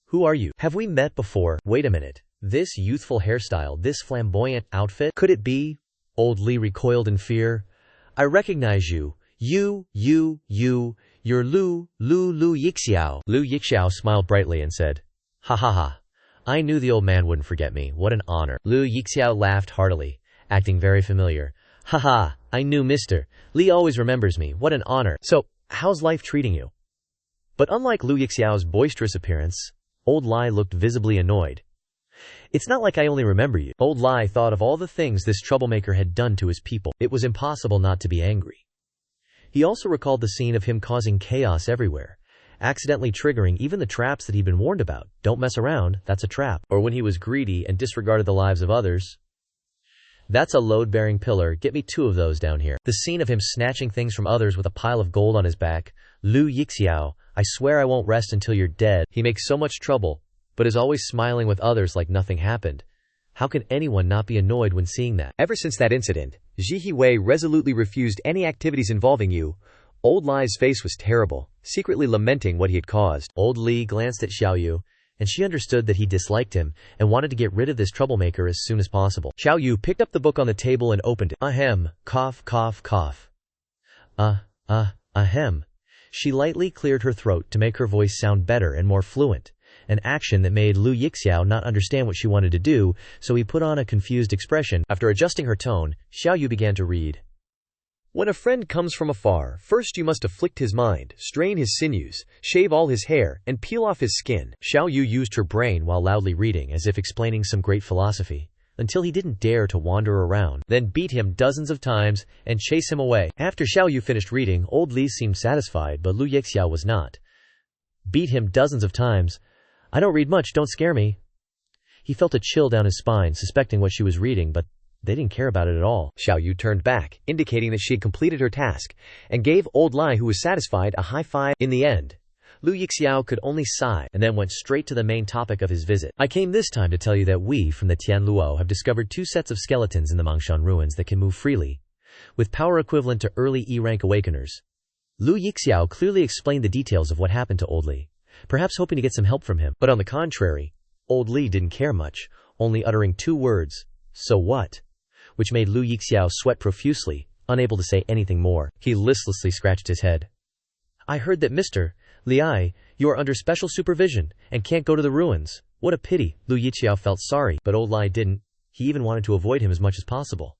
Who are you? Have we met before? Wait a minute. This youthful hairstyle, this flamboyant outfit, could it be? Old Li recoiled in fear. I recognize you. You're Lu Yixiao. Lu Yixiao smiled brightly and said, Ha ha ha. I knew the old man wouldn't forget me. What an honor. Lu Yixiao laughed heartily, acting very familiar. Ha ha, I knew Mr. Li always remembers me. What an honor. So, how's life treating you? But unlike Lu Yixiao's boisterous appearance, Old Lai looked visibly annoyed. It's not like I only remember you. Old Lai thought of all the things this troublemaker had done to his people. It was impossible not to be angry. He also recalled the scene of him causing chaos everywhere, accidentally triggering even the traps that he'd been warned about. Don't mess around, that's a trap. Or when he was greedy and disregarded the lives of others. That's a load-bearing pillar, get me 2 of those down here. The scene of him snatching things from others with a pile of gold on his back. Lu Yixiao, I swear I won't rest until you're dead. He makes so much trouble, but is always smiling with others like nothing happened. How can anyone not be annoyed when seeing that? Ever since that incident, Ji Wei resolutely refused any activities involving you. Old Lai's face was terrible, secretly lamenting what he had caused. Old Li glanced at Xiao Yu, and she understood that he disliked him and wanted to get rid of this troublemaker as soon as possible. Xiao Yu picked up the book on the table and opened it. Ahem, cough, cough, cough. Ahem. She lightly cleared her throat to make her voice sound better and more fluent, an action that made Lu Yixiao not understand what she wanted to do, so he put on a confused expression. After adjusting her tone, Xiao Yu began to read. When a friend comes from afar, first you must afflict his mind, strain his sinews, shave all his hair, and peel off his skin. Xiao Yu used her brain while loudly reading, as if explaining some great philosophy, until he didn't dare to wander around, then beat him dozens of times and chase him away. After Xiao Yu finished reading, Old Li seemed satisfied, but Lu Yixiao was not. Beat him dozens of times? I don't read much, don't scare me. He felt a chill down his spine, suspecting what she was reading, but they didn't care about it at all. Xiao Yu turned back, indicating that she had completed her task, and gave Old Lai, who was satisfied, a high five. In the end, Lu Yixiao could only sigh, and then went straight to the main topic of his visit. I came this time to tell you that we, from the Tianluo, have discovered 2 sets of skeletons in the Mangshan ruins that can move freely, with power equivalent to early E-rank awakeners. Lu Yixiao clearly explained the details of what happened to Old Li, perhaps hoping to get some help from him. But on the contrary, Old Li didn't care much, only uttering 2 words, so what? Which made Lu Yixiao sweat profusely, unable to say anything more. He listlessly scratched his head. I heard that Mr. Li, you are under special supervision, and can't go to the ruins. What a pity. Lu Yixiao felt sorry, but Old Lai didn't. He even wanted to avoid him as much as possible.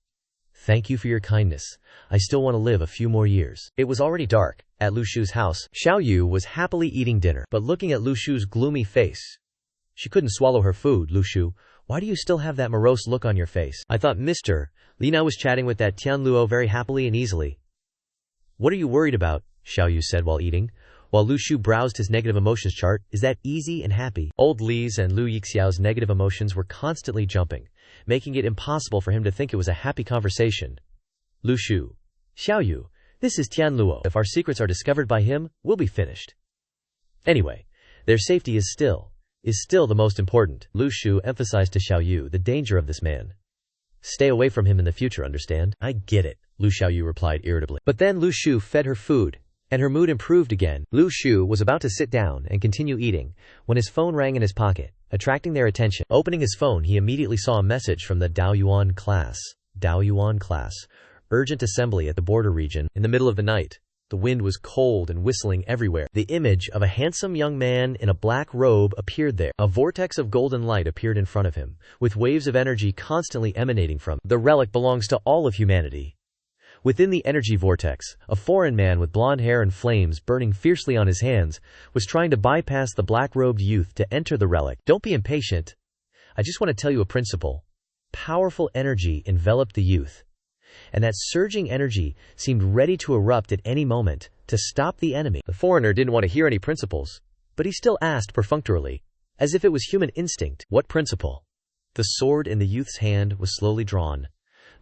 Thank you for your kindness. I still want to live a few more years. It was already dark. At Lu Shu's house, Xiao Yu was happily eating dinner, but looking at Lu Shu's gloomy face. She couldn't swallow her food. Lu Shu, why do you still have that morose look on your face? I thought Mr. Li now was chatting with that Tianluo very happily and easily. What are you worried about? Xiao Yu said while eating, while Lu Shu browsed his negative emotions chart. Is that easy and happy? Old Li's and Lu Yixiao's negative emotions were constantly jumping, making it impossible for him to think it was a happy conversation. Lu Shu, Xiao Yu, this is Tianluo. If our secrets are discovered by him, we'll be finished. Anyway, their safety is still the most important. Lu Shu emphasized to Xiao Yu the danger of this man. Stay away from him in the future, understand? I get it, Lu Xiao Yu replied irritably. But then Lu Shu fed her food, and her mood improved again. Lu Shu was about to sit down and continue eating when his phone rang in his pocket, attracting their attention. Opening his phone, he immediately saw a message from the Daoyuan class. Daoyuan class. Urgent assembly at the border region. In the middle of the night, the wind was cold and whistling everywhere. The image of a handsome young man in a black robe appeared there. A vortex of golden light appeared in front of him, with waves of energy constantly emanating from. The relic belongs to all of humanity. Within the energy vortex, a foreign man with blonde hair and flames burning fiercely on his hands was trying to bypass the black-robed youth to enter the relic. Don't be impatient. I just want to tell you a principle. powerful energy enveloped the youth, and that surging energy seemed ready to erupt at any moment to stop the enemy. The foreigner didn't want to hear any principles, But he still asked perfunctorily, as if it was human instinct. "What principle?" The sword in the youth's hand was slowly drawn.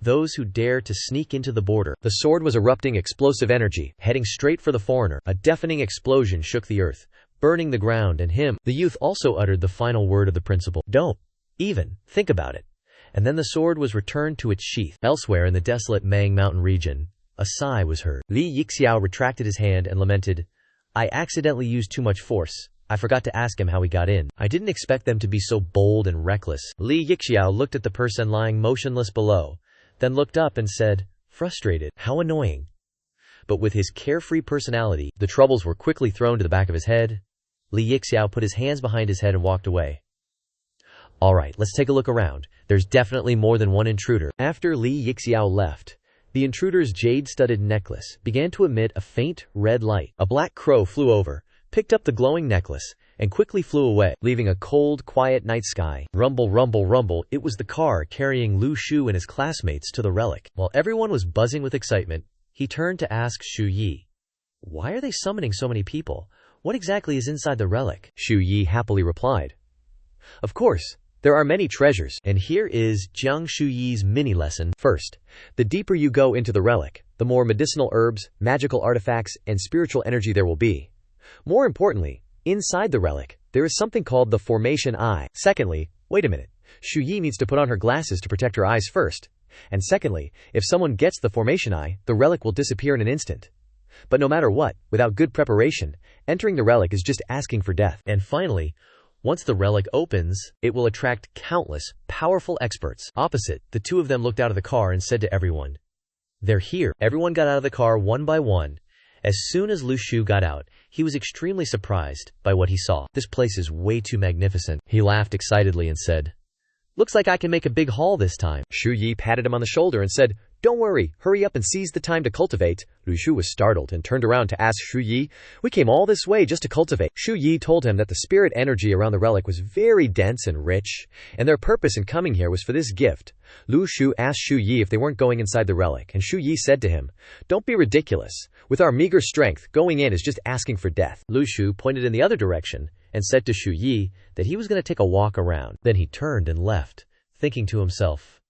Those who dare to sneak into the border. The sword was erupting explosive energy, heading straight for the foreigner. A deafening explosion shook the earth, burning the ground and him. The youth also uttered the final word of the principle. Don't even think about it. And then the sword was returned to its sheath. Elsewhere in the desolate Mang mountain region, a sigh was heard. Li Yixiao retracted his hand and lamented, I accidentally used too much force. I forgot to ask him how he got in. I didn't expect them to be so bold and reckless. Li Yixiao looked at the person lying motionless below, then looked up and said, frustrated, how annoying. But with his carefree personality, the troubles were quickly thrown to the back of his head. Li Yixiao put his hands behind his head and walked away. Alright, let's take a look around. There's definitely more than one intruder. After Li Yixiao left, the intruder's jade-studded necklace began to emit a faint red light. A black crow flew over, picked up the glowing necklace, and quickly flew away, leaving a cold, quiet night sky. Rumble, rumble, rumble. It was the car carrying Lu Shu and his classmates to the relic. While everyone was buzzing with excitement, he turned to ask Shu Yi, why are they summoning so many people? What exactly is inside the relic? Shu Yi happily replied, of course, there are many treasures. And here is Jiang Shu Yi's mini lesson. First, the deeper you go into the relic, the more medicinal herbs, magical artifacts, and spiritual energy there will be. More importantly, inside the relic, there is something called the formation eye. Secondly, wait a minute, Shu Yi needs to put on her glasses to protect her eyes first. And secondly, if someone gets the formation eye, the relic will disappear in an instant. But no matter what, without good preparation, entering the relic is just asking for death. And finally, once the relic opens, it will attract countless, powerful experts. Opposite, the two of them looked out of the car and said to everyone, they're here. Everyone got out of the car one by one. As soon as Lu Shu got out, he was extremely surprised by what he saw. This place is way too magnificent. He laughed excitedly and said, looks like I can make a big haul this time. Shu Yi patted him on the shoulder and said, don't worry, hurry up and seize the time to cultivate. Lu Shu was startled and turned around to ask Shu Yi, we came all this way just to cultivate. Shu Yi told him that the spirit energy around the relic was very dense and rich, and their purpose in coming here was for this gift. Lu Shu asked Shu Yi if they weren't going inside the relic, and Shu Yi said to him, don't be ridiculous. With our meager strength, going in is just asking for death. Lu Shu pointed in the other direction and said to Shu Yi that he was going to take a walk around. Then he turned and left, thinking to himself,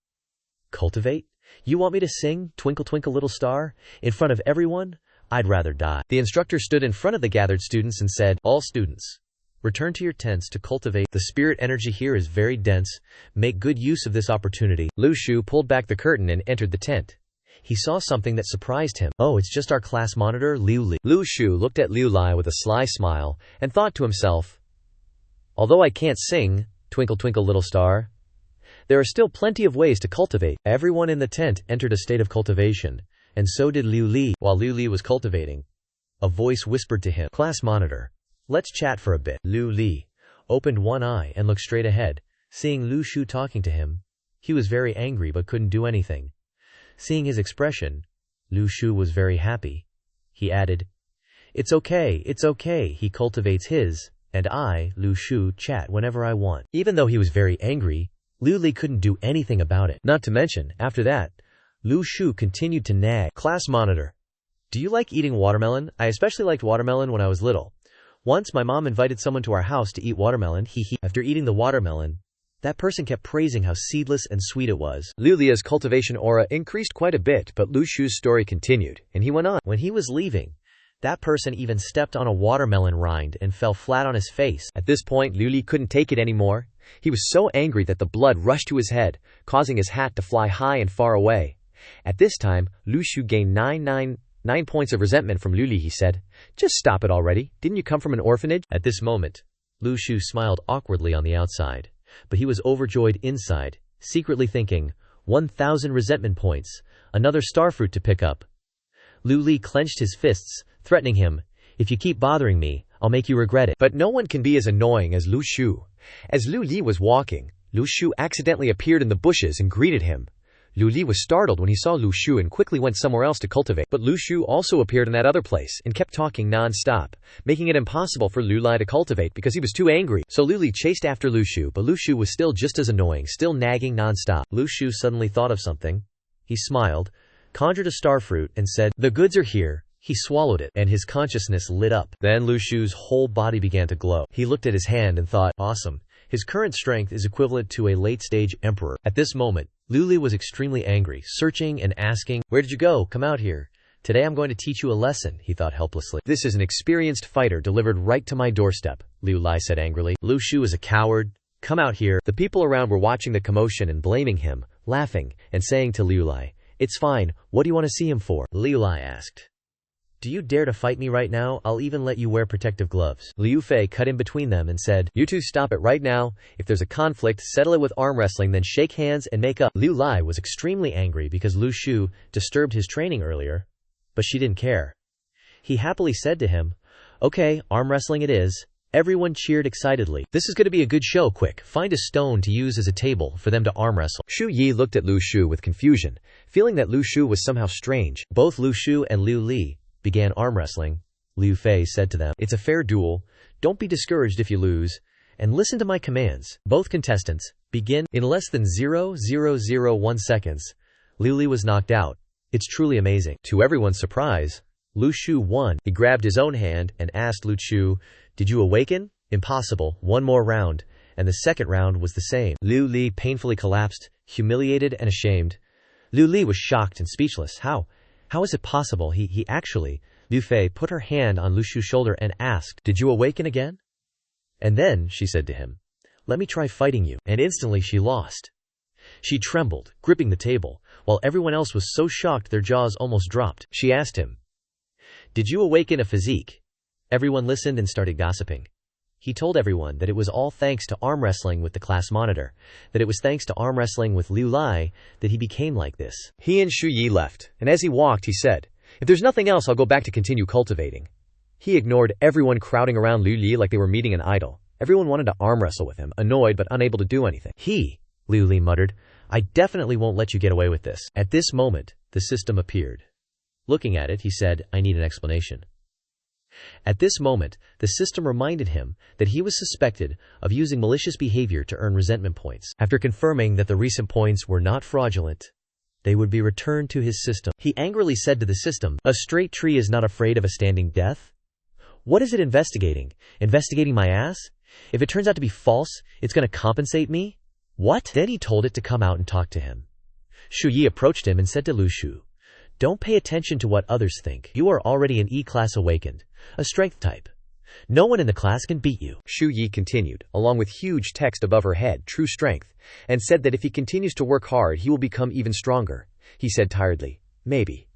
cultivate? You want me to sing Twinkle Twinkle Little Star in front of everyone? I'd rather die. The instructor stood in front of the gathered students and said, all students, return to your tents to cultivate. The spirit energy here is very dense. Make good use of this opportunity. Lu Shu pulled back the curtain and entered the tent. He saw something that surprised him. Oh, it's just our class monitor, Liu Li. Lu Shu looked at Liu Li with a sly smile and thought to himself, although I can't sing Twinkle Twinkle Little Star, there are still plenty of ways to cultivate. Everyone in the tent entered a state of cultivation, and so did Liu Li. While Liu Li was cultivating, a voice whispered to him, class monitor, let's chat for a bit. Liu Li opened one eye and looked straight ahead, seeing Lu Shu talking to him. He was very angry but couldn't do anything. Seeing his expression, Lu Shu was very happy. He added, it's okay, he cultivates his, and I, Lu Shu, chat whenever I want. Even though he was very angry, Liu Li couldn't do anything about it. Not to mention, after that, Lu Shu continued to nag. Class monitor, do you like eating watermelon? I especially liked watermelon when I was little. Once my mom invited someone to our house to eat watermelon. After eating the watermelon, that person kept praising how seedless and sweet it was. Liu Li's cultivation aura increased quite a bit, but Lu Shu's story continued, and he went on. When he was leaving, that person even stepped on a watermelon rind and fell flat on his face. At this point, Liu Li couldn't take it anymore. He was so angry that the blood rushed to his head, causing his hat to fly high and far away. At this time, Lu Shu gained 9 points of resentment from Liu Li. He said, just stop it already. Didn't you come from an orphanage? At this moment, Lu Shu smiled awkwardly on the outside, but he was overjoyed inside, secretly thinking, 1,000 resentment points, another starfruit to pick up. Liu Li clenched his fists, threatening him, if you keep bothering me, I'll make you regret it. But no one can be as annoying as Lu Shu. As Liu Li was walking, Lu Shu accidentally appeared in the bushes and greeted him. Liu Li was startled when he saw Lu Shu and quickly went somewhere else to cultivate. But Lu Shu also appeared in that other place and kept talking non-stop, making it impossible for Liu Li to cultivate because he was too angry. So Liu Li chased after Lu Shu, but Lu Shu was still just as annoying, still nagging non-stop. Lu Shu suddenly thought of something. He smiled, conjured a starfruit, and said, "The goods are here." He swallowed it, and his consciousness lit up. Then Lu Shu's whole body began to glow. He looked at his hand and thought, awesome. His current strength is equivalent to a late-stage emperor. At this moment, Liu Li was extremely angry, searching and asking, "Where did you go? Come out here. Today I'm going to teach you a lesson," he thought helplessly. "This is an experienced fighter delivered right to my doorstep," Liu Li said angrily. "Lu Shu is a coward. Come out here." The people around were watching the commotion and blaming him, laughing, and saying to Liu Li, "It's fine. What do you want to see him for?" Liu Li asked, "Do you dare to fight me right now? I'll even let you wear protective gloves." Liu Fei cut in between them and said, "You two stop it right now. If there's a conflict, settle it with arm wrestling, then shake hands and make up." Liu Li was extremely angry because Lu Shu disturbed his training earlier, but she didn't care. He happily said to him, "Okay, arm wrestling it is." Everyone cheered excitedly. "This is going to be a good show. Quick, find a stone to use as a table for them to arm wrestle." Shu Yi looked at Lu Shu with confusion, feeling that Lu Shu was somehow strange. Both Lu Shu and Liu Li began arm wrestling. Liu Fei said to them, "It's a fair duel. Don't be discouraged if you lose, and listen to my commands. Both contestants, begin." In less than 0.001 seconds, Liu Li was knocked out. It's truly amazing. To everyone's surprise, Lu Shu won. He grabbed his own hand and asked Lu Shu, "Did you awaken?" "Impossible. One more round." And the second round was the same. Liu Li painfully collapsed, humiliated and ashamed. Liu Li was shocked and speechless. How is it possible? He actually... Liu Fei put her hand on Lu Shu's shoulder and asked, "Did you awaken again?" And then she said to him, "Let me try fighting you." And instantly she lost. She trembled, gripping the table, while everyone else was so shocked their jaws almost dropped. She asked him, "Did you awaken a physique?" Everyone listened and started gossiping. He told everyone that it was all thanks to arm wrestling with the class monitor, that it was thanks to arm wrestling with Liu Li that he became like this. He and Shu Yi left, and as he walked he said, "If there's nothing else, I'll go back to continue cultivating." He ignored everyone crowding around Liu Li like they were meeting an idol. Everyone wanted to arm wrestle with him, annoyed but unable to do anything. Liu Li muttered, "I definitely won't let you get away with this." At this moment, the system appeared. Looking at it, he said, "I need an explanation." At this moment, the system reminded him that he was suspected of using malicious behavior to earn resentment points. After confirming that the recent points were not fraudulent, they would be returned to his system. He angrily said to the system, "A straight tree is not afraid of a standing death? What is it investigating? Investigating my ass? If it turns out to be false, it's going to compensate me? What?" Then he told it to come out and talk to him. Shu Yi approached him and said to Lu Shu, "Don't pay attention to what others think. You are already an E-class awakened, a strength type. No one in the class can beat you." Shu Yi continued, along with huge text above her head, "True strength," and said that if he continues to work hard, he will become even stronger. He said tiredly, "Maybe."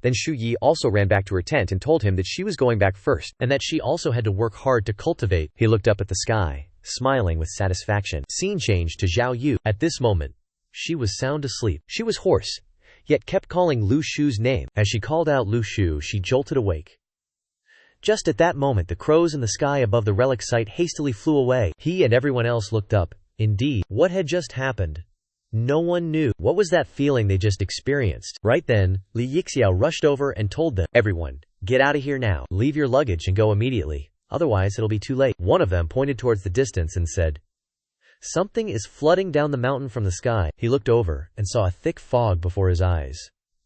Then Shu Yi also ran back to her tent and told him that she was going back first, and that she also had to work hard to cultivate. He looked up at the sky, smiling with satisfaction. Scene changed to Zhao Yu. At this moment, she was sound asleep. She was hoarse, yet kept calling Lu Shu's name. As she called out Lu Shu, she jolted awake. Just at that moment, the crows in the sky above the relic site hastily flew away. He and everyone else looked up. Indeed, what had just happened? No one knew. What was that feeling they just experienced? Right then, Li Yixiao rushed over and told them, "Everyone, get out of here now. Leave your luggage and go immediately. Otherwise, it'll be too late." One of them pointed towards the distance and said, "Something is flooding down the mountain from the sky." He looked over and saw a thick fog before his eyes.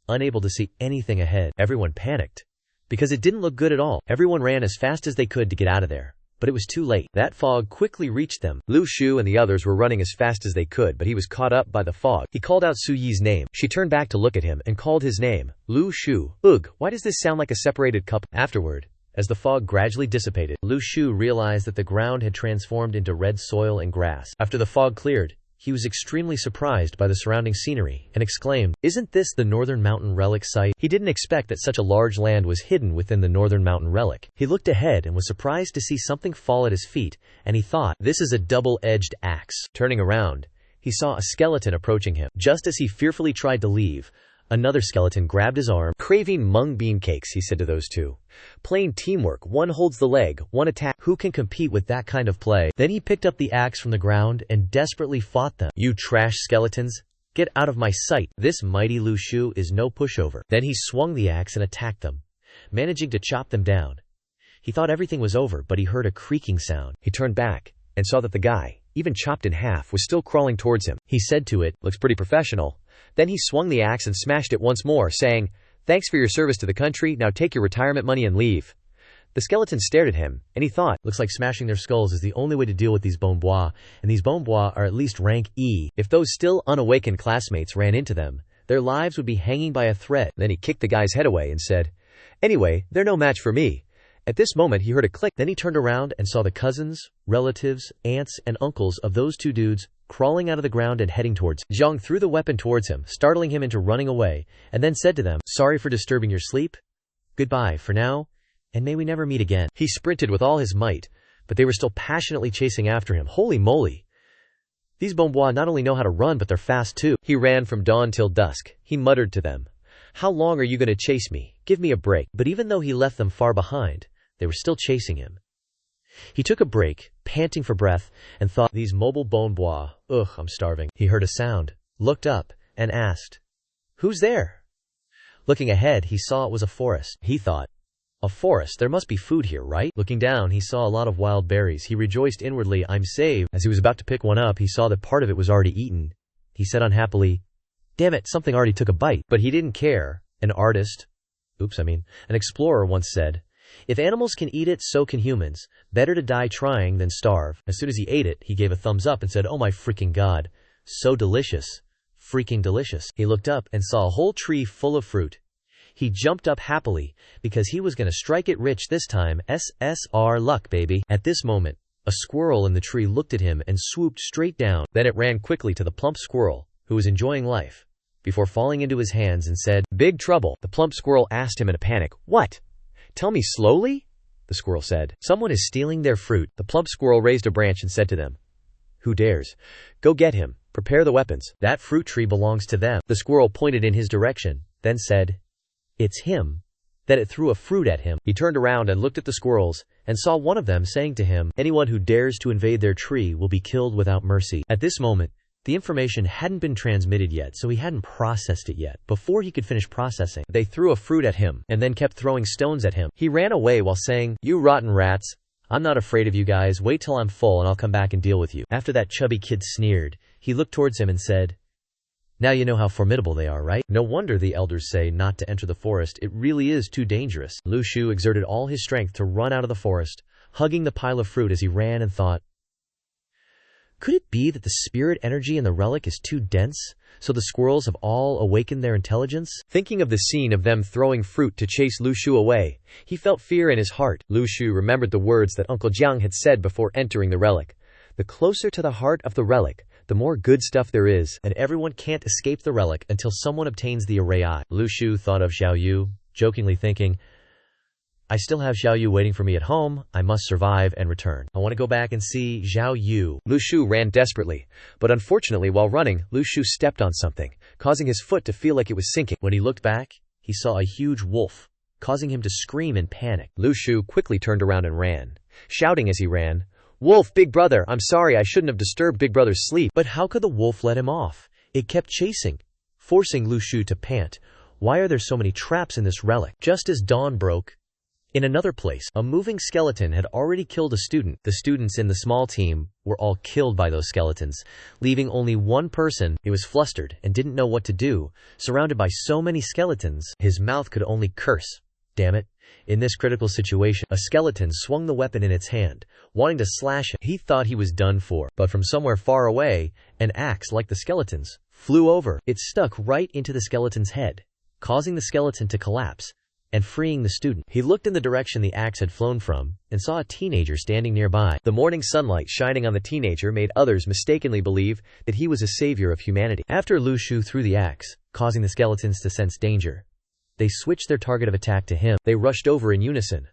Unable to see anything ahead, everyone panicked, because it didn't look good at all. Everyone ran as fast as they could to get out of there, but it was too late. That fog quickly reached them. Lu Shu and the others were running as fast as they could, but he was caught up by the fog. He called out Su Yi's name. She turned back to look at him and called his name, Lu Shu. "Ugh, why does this sound like a separated couple?" Afterward, as the fog gradually dissipated, Lu Shu realized that the ground had transformed into red soil and grass. After the fog cleared, he was extremely surprised by the surrounding scenery and exclaimed, "Isn't this the Northern Mountain Relic site?" He didn't expect that such a large land was hidden within the Northern Mountain Relic. He looked ahead and was surprised to see something fall at his feet, and he thought, "This is a double-edged axe." Turning around, he saw a skeleton approaching him. Just as he fearfully tried to leave, another skeleton grabbed his arm. "Craving mung bean cakes," he said to those two. "Plain teamwork. One holds the leg, one attack. Who can compete with that kind of play?" Then he picked up the axe from the ground and desperately fought them. "You trash skeletons. Get out of my sight. This mighty Lu Shu is no pushover. Then he swung the axe and attacked them, managing to chop them down. He thought everything was over, but he heard a creaking sound. He turned back and saw that the guy, even chopped in half, was still crawling towards him. He said to it, "Looks pretty professional." Then he swung the axe and smashed it once more, saying, "Thanks for your service to the country, now take your retirement money and leave." The skeleton stared at him, and he thought, looks like smashing their skulls is the only way to deal with these bone bois, and these bone bois are at least rank E. If those still unawakened classmates ran into them, their lives would be hanging by a thread. Then he kicked the guy's head away and said, "Anyway, they're no match for me." At this moment he heard a click. Then he turned around and saw the cousins, relatives, aunts, and uncles of those two dudes crawling out of the ground and heading towards him. Zhang threw the weapon towards him, startling him into running away, and then said to them, "Sorry for disturbing your sleep. Goodbye for now, and may we never meet again." He sprinted with all his might, but they were still passionately chasing after him. Holy moly! These bone bois not only know how to run, but they're fast too. He ran from dawn till dusk. He muttered to them, "How long are you going to chase me? Give me a break." But even though he left them far behind, they were still chasing him. He took a break, panting for breath, and thought, these mobile bone bois, ugh, I'm starving. He heard a sound, looked up, and asked, "Who's there?" Looking ahead, he saw it was a forest. He thought, a forest, there must be food here, right? Looking down, he saw a lot of wild berries. He rejoiced inwardly, I'm saved. As he was about to pick one up, he saw that part of it was already eaten. He said unhappily, damn it, something already took a bite. But he didn't care. An explorer once said, if animals can eat it, so can humans. Better to die trying than starve. As soon as he ate it, he gave a thumbs up and said, oh my freaking god. So delicious. Freaking delicious. He looked up and saw a whole tree full of fruit. He jumped up happily, because he was gonna strike it rich this time. SSR luck, baby. At this moment, a squirrel in the tree looked at him and swooped straight down. Then it ran quickly to the plump squirrel, who was enjoying life, before falling into his hands and said, big trouble. The plump squirrel asked him in a panic, what? Tell me slowly? The squirrel said, someone is stealing their fruit. The plump squirrel raised a branch and said to them, who dares? Go get him. Prepare the weapons. That fruit tree belongs to them. The squirrel pointed in his direction, then said, it's him. Then it threw a fruit at him. He turned around and looked at the squirrels, and saw one of them saying to him, anyone who dares to invade their tree will be killed without mercy. At this moment, the information hadn't been transmitted yet, so he hadn't processed it yet. Before he could finish processing, they threw a fruit at him, and then kept throwing stones at him. He ran away while saying, you rotten rats. I'm not afraid of you guys. Wait till I'm full and I'll come back and deal with you. After that chubby kid sneered, he looked towards him and said, now you know how formidable they are, right? No wonder the elders say not to enter the forest. It really is too dangerous. Lu Shu exerted all his strength to run out of the forest, hugging the pile of fruit as he ran and thought, could it be that the spirit energy in the relic is too dense, so the squirrels have all awakened their intelligence? Thinking of the scene of them throwing fruit to chase Lu Shu away, he felt fear in his heart. Lu Shu remembered the words that Uncle Jiang had said before entering the relic. The closer to the heart of the relic, the more good stuff there is, and everyone can't escape the relic until someone obtains the array eye. Lu Shu thought of Xiao Yu, jokingly thinking, I still have Xiao Yu waiting for me at home. I must survive and return. I want to go back and see Xiao Yu. Lu Shu ran desperately, but unfortunately while running, Lu Shu stepped on something, causing his foot to feel like it was sinking. When he looked back, he saw a huge wolf, causing him to scream in panic. Lu Shu quickly turned around and ran, shouting as he ran, wolf, big brother, I'm sorry, I shouldn't have disturbed big brother's sleep. But how could the wolf let him off? It kept chasing, forcing Lu Shu to pant. Why are there so many traps in this relic? Just as dawn broke, in another place, a moving skeleton had already killed a student. The students in the small team were all killed by those skeletons, leaving only one person. He was flustered and didn't know what to do. Surrounded by so many skeletons, his mouth could only curse. Damn it. In this critical situation, a skeleton swung the weapon in its hand, wanting to slash him. He thought he was done for, but from somewhere far away, an axe, like the skeleton's, flew over. It stuck right into the skeleton's head, causing the skeleton to collapse and freeing the student. He looked in the direction the axe had flown from and saw a teenager standing nearby. The morning sunlight shining on the teenager made others mistakenly believe that he was a savior of humanity. After Lu Shu threw the axe, causing the skeletons to sense danger, they switched their target of attack to him. They rushed over in unison.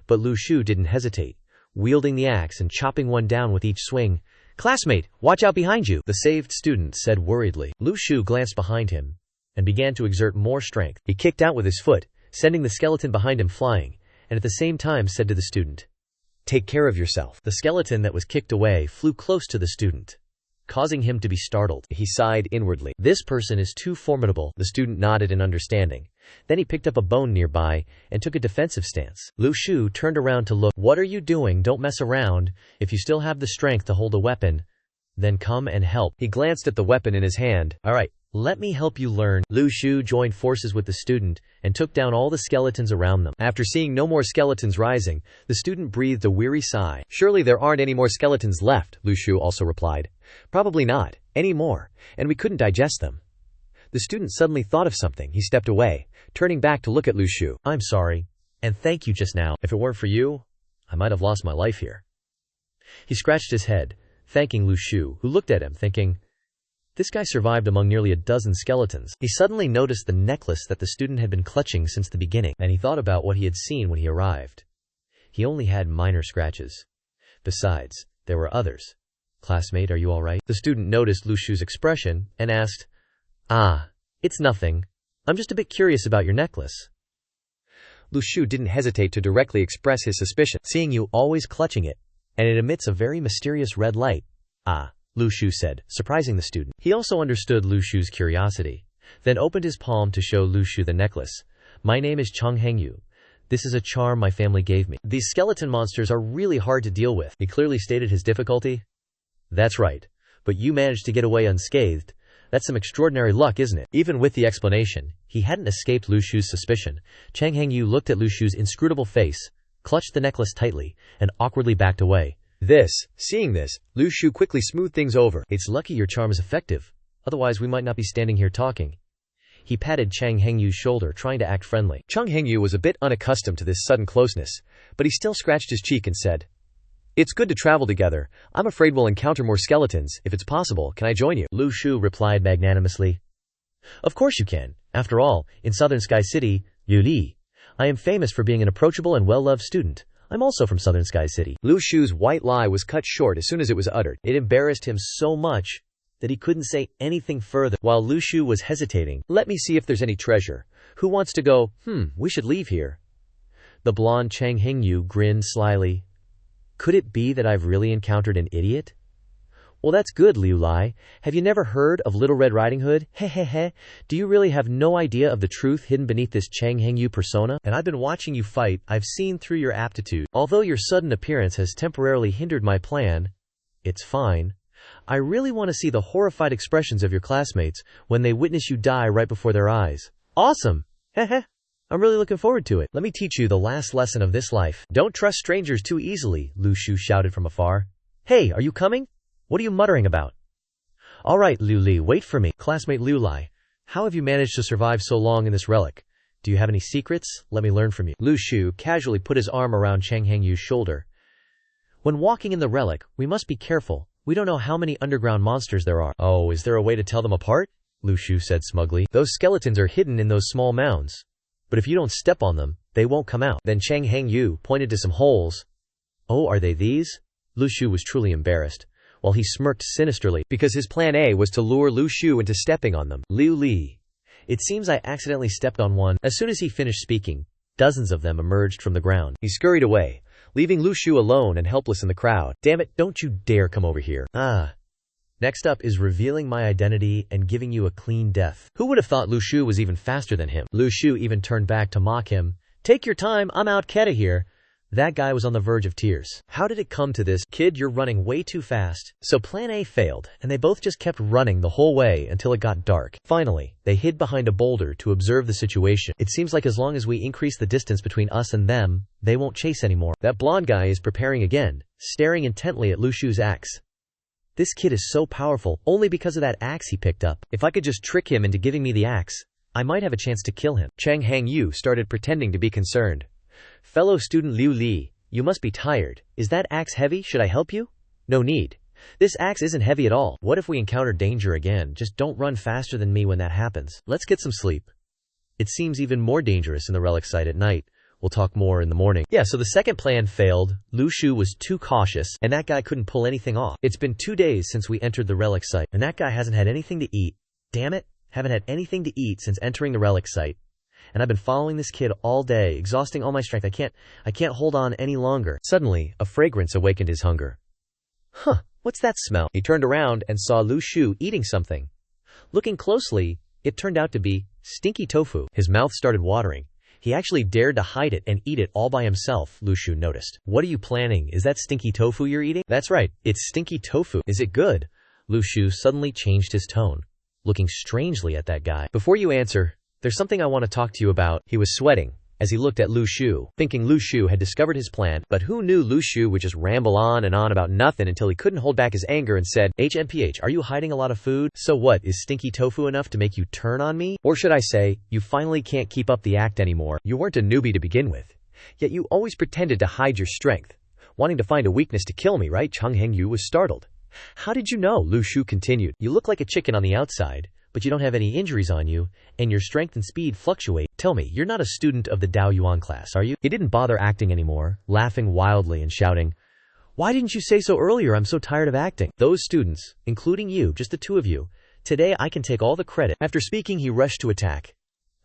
But Lu Shu didn't hesitate, wielding the axe and chopping one down with each swing. Classmate, watch out behind you, the saved student said worriedly. Lu Shu glanced behind him and began to exert more strength. He kicked out with his foot, sending the skeleton behind him flying, and at the same time said to the student, take care of yourself. The skeleton that was kicked away flew close to the student. causing him to be startled. He sighed inwardly. This person is too formidable. The student nodded in understanding. Then he picked up a bone nearby and took a defensive stance. Lu Shu turned around to look. What are you doing? Don't mess around. If you still have the strength to hold a weapon, then come and help. He glanced at the weapon in his hand. All right, let me help you learn. Lu Shu joined forces with the student and took down all the skeletons around them. After seeing no more skeletons rising, the student breathed a weary sigh. Surely there aren't any more skeletons left, Lu Shu also replied. Probably not, any more, and we couldn't digest them. The student suddenly thought of something. He stepped away, turning back to look at Lu Shu. I'm sorry, and thank you just now. If it weren't for you, I might have lost my life here. He scratched his head, thanking Lu Shu, who looked at him, thinking, this guy survived among nearly a dozen skeletons. He suddenly noticed the necklace that the student had been clutching since the beginning, and he thought about what he had seen when he arrived. He only had minor scratches. Besides, there were others. Classmate, are you all right? The student noticed Lu Shu's expression and asked, it's nothing. I'm just a bit curious about your necklace. Lu Shu didn't hesitate to directly express his suspicion. Seeing you always clutching it, and it emits a very mysterious red light. Lu Shu said, surprising the student. He also understood Lu Shu's curiosity, then opened his palm to show Lu Shu the necklace. My name is Cheng Hengyu. This is a charm my family gave me. These skeleton monsters are really hard to deal with. He clearly stated his difficulty. That's right, but you managed to get away unscathed. That's some extraordinary luck, isn't it? Even with the explanation, he hadn't escaped Lu Shu's suspicion. Cheng Hengyu looked at Lu Shu's inscrutable face, clutched the necklace tightly, and awkwardly backed away. Seeing this, Lu Shu quickly smoothed things over. It's lucky your charm is effective. Otherwise, we might not be standing here talking. He patted Cheng Hengyu's shoulder, trying to act friendly. Cheng Hengyu was a bit unaccustomed to this sudden closeness, but he still scratched his cheek and said, it's good to travel together. I'm afraid we'll encounter more skeletons. If it's possible, can I join you? Lu Shu replied magnanimously. Of course you can. After all, in Southern Sky City, Liu Li, I am famous for being an approachable and well-loved student. I'm also from Southern Sky City. Lu Shu's white lie was cut short as soon as it was uttered. It embarrassed him so much that he couldn't say anything further. While Lu Shu was hesitating, let me see if there's any treasure. Who wants to go? We should leave here. The blonde Cheng Hengyu grinned slyly. Could it be that I've really encountered an idiot? Well, that's good, Liu Lai. Have you never heard of Little Red Riding Hood? Hehehe. Do you really have no idea of the truth hidden beneath this Cheng Hengyu persona? And I've been watching you fight. I've seen through your aptitude. Although your sudden appearance has temporarily hindered my plan, it's fine. I really want to see the horrified expressions of your classmates when they witness you die right before their eyes. Awesome! Hehe. I'm really looking forward to it. Let me teach you the last lesson of this life. Don't trust strangers too easily, Lu Shu shouted from afar. Hey, are you coming? What are you muttering about? All right, Liu Li, wait for me. Classmate Liu Lai, how have you managed to survive so long in this relic? Do you have any secrets? Let me learn from you. Lu Shu casually put his arm around Cheng Hengyu's shoulder. When walking in the relic, we must be careful. We don't know how many underground monsters there are. Oh, is there a way to tell them apart? Lu Shu said smugly. Those skeletons are hidden in those small mounds. But if you don't step on them, they won't come out. Then Cheng Hengyu pointed to some holes. Oh, are they these? Lu Shu was truly embarrassed, while he smirked sinisterly, because his plan A was to lure Lu Shu into stepping on them. Liu Li. It seems I accidentally stepped on one. As soon as he finished speaking, dozens of them emerged from the ground. He scurried away, leaving Lu Shu alone and helpless in the crowd. Damn it, don't you dare come over here. Next up is revealing my identity and giving you a clean death. Who would have thought Lu Shu was even faster than him? Lu Shu even turned back to mock him. Take your time, I'm out Keta here. That guy was on the verge of tears. How did it come to this? Kid, you're running way too fast. So plan A failed, and they both just kept running the whole way until it got dark. Finally, they hid behind a boulder to observe the situation. It seems like as long as we increase the distance between us and them, they won't chase anymore. That blonde guy is preparing again, staring intently at Lu Shu's axe. This kid is so powerful, only because of that axe he picked up. If I could just trick him into giving me the axe, I might have a chance to kill him. Cheng Hengyu started pretending to be concerned. Fellow student Liu Li, you must be tired. Is that axe heavy? Should I help you? No need. This axe isn't heavy at all. What if we encounter danger again? Just don't run faster than me when that happens. Let's get some sleep. It seems even more dangerous in the relic site at night. We'll talk more in the morning. Yeah, so the second plan failed. Lu Shu was too cautious, and that guy couldn't pull anything off. It's been 2 days since we entered the relic site, and that guy hasn't had anything to eat. Damn it, haven't had anything to eat since entering the relic site. And I've been following this kid all day, exhausting all my strength. I can't hold on any longer. Suddenly, a fragrance awakened his hunger. What What's that smell? He turned around and saw Lu Shu eating something. Looking closely, it turned out to be stinky tofu. His mouth started watering. He actually dared to hide it and eat it all by himself, Lu Shu noticed. What are you planning? Is that stinky tofu you're eating? That's right, it's stinky tofu. Is it good? Lu Shu suddenly changed his tone, looking strangely at that guy. Before you answer, there's something I want to talk to you about. He was sweating as he looked at Lu Shu, thinking Lu Shu had discovered his plan, but who knew Lu Shu would just ramble on and on about nothing until he couldn't hold back his anger and said, HMPH, are you hiding a lot of food? So what, is stinky tofu enough to make you turn on me? Or should I say, you finally can't keep up the act anymore. You weren't a newbie to begin with, yet you always pretended to hide your strength, wanting to find a weakness to kill me, right? Chang Hengyu was startled. How did you know? Lu Shu continued. You look like a chicken on the outside, but you don't have any injuries on you, and your strength and speed fluctuate. Tell me, you're not a student of the Dao Yuan class, are you? He didn't bother acting anymore, laughing wildly and shouting, why didn't you say so earlier? I'm so tired of acting. Those students, including you, just the two of you. Today I can take all the credit. After speaking, he rushed to attack.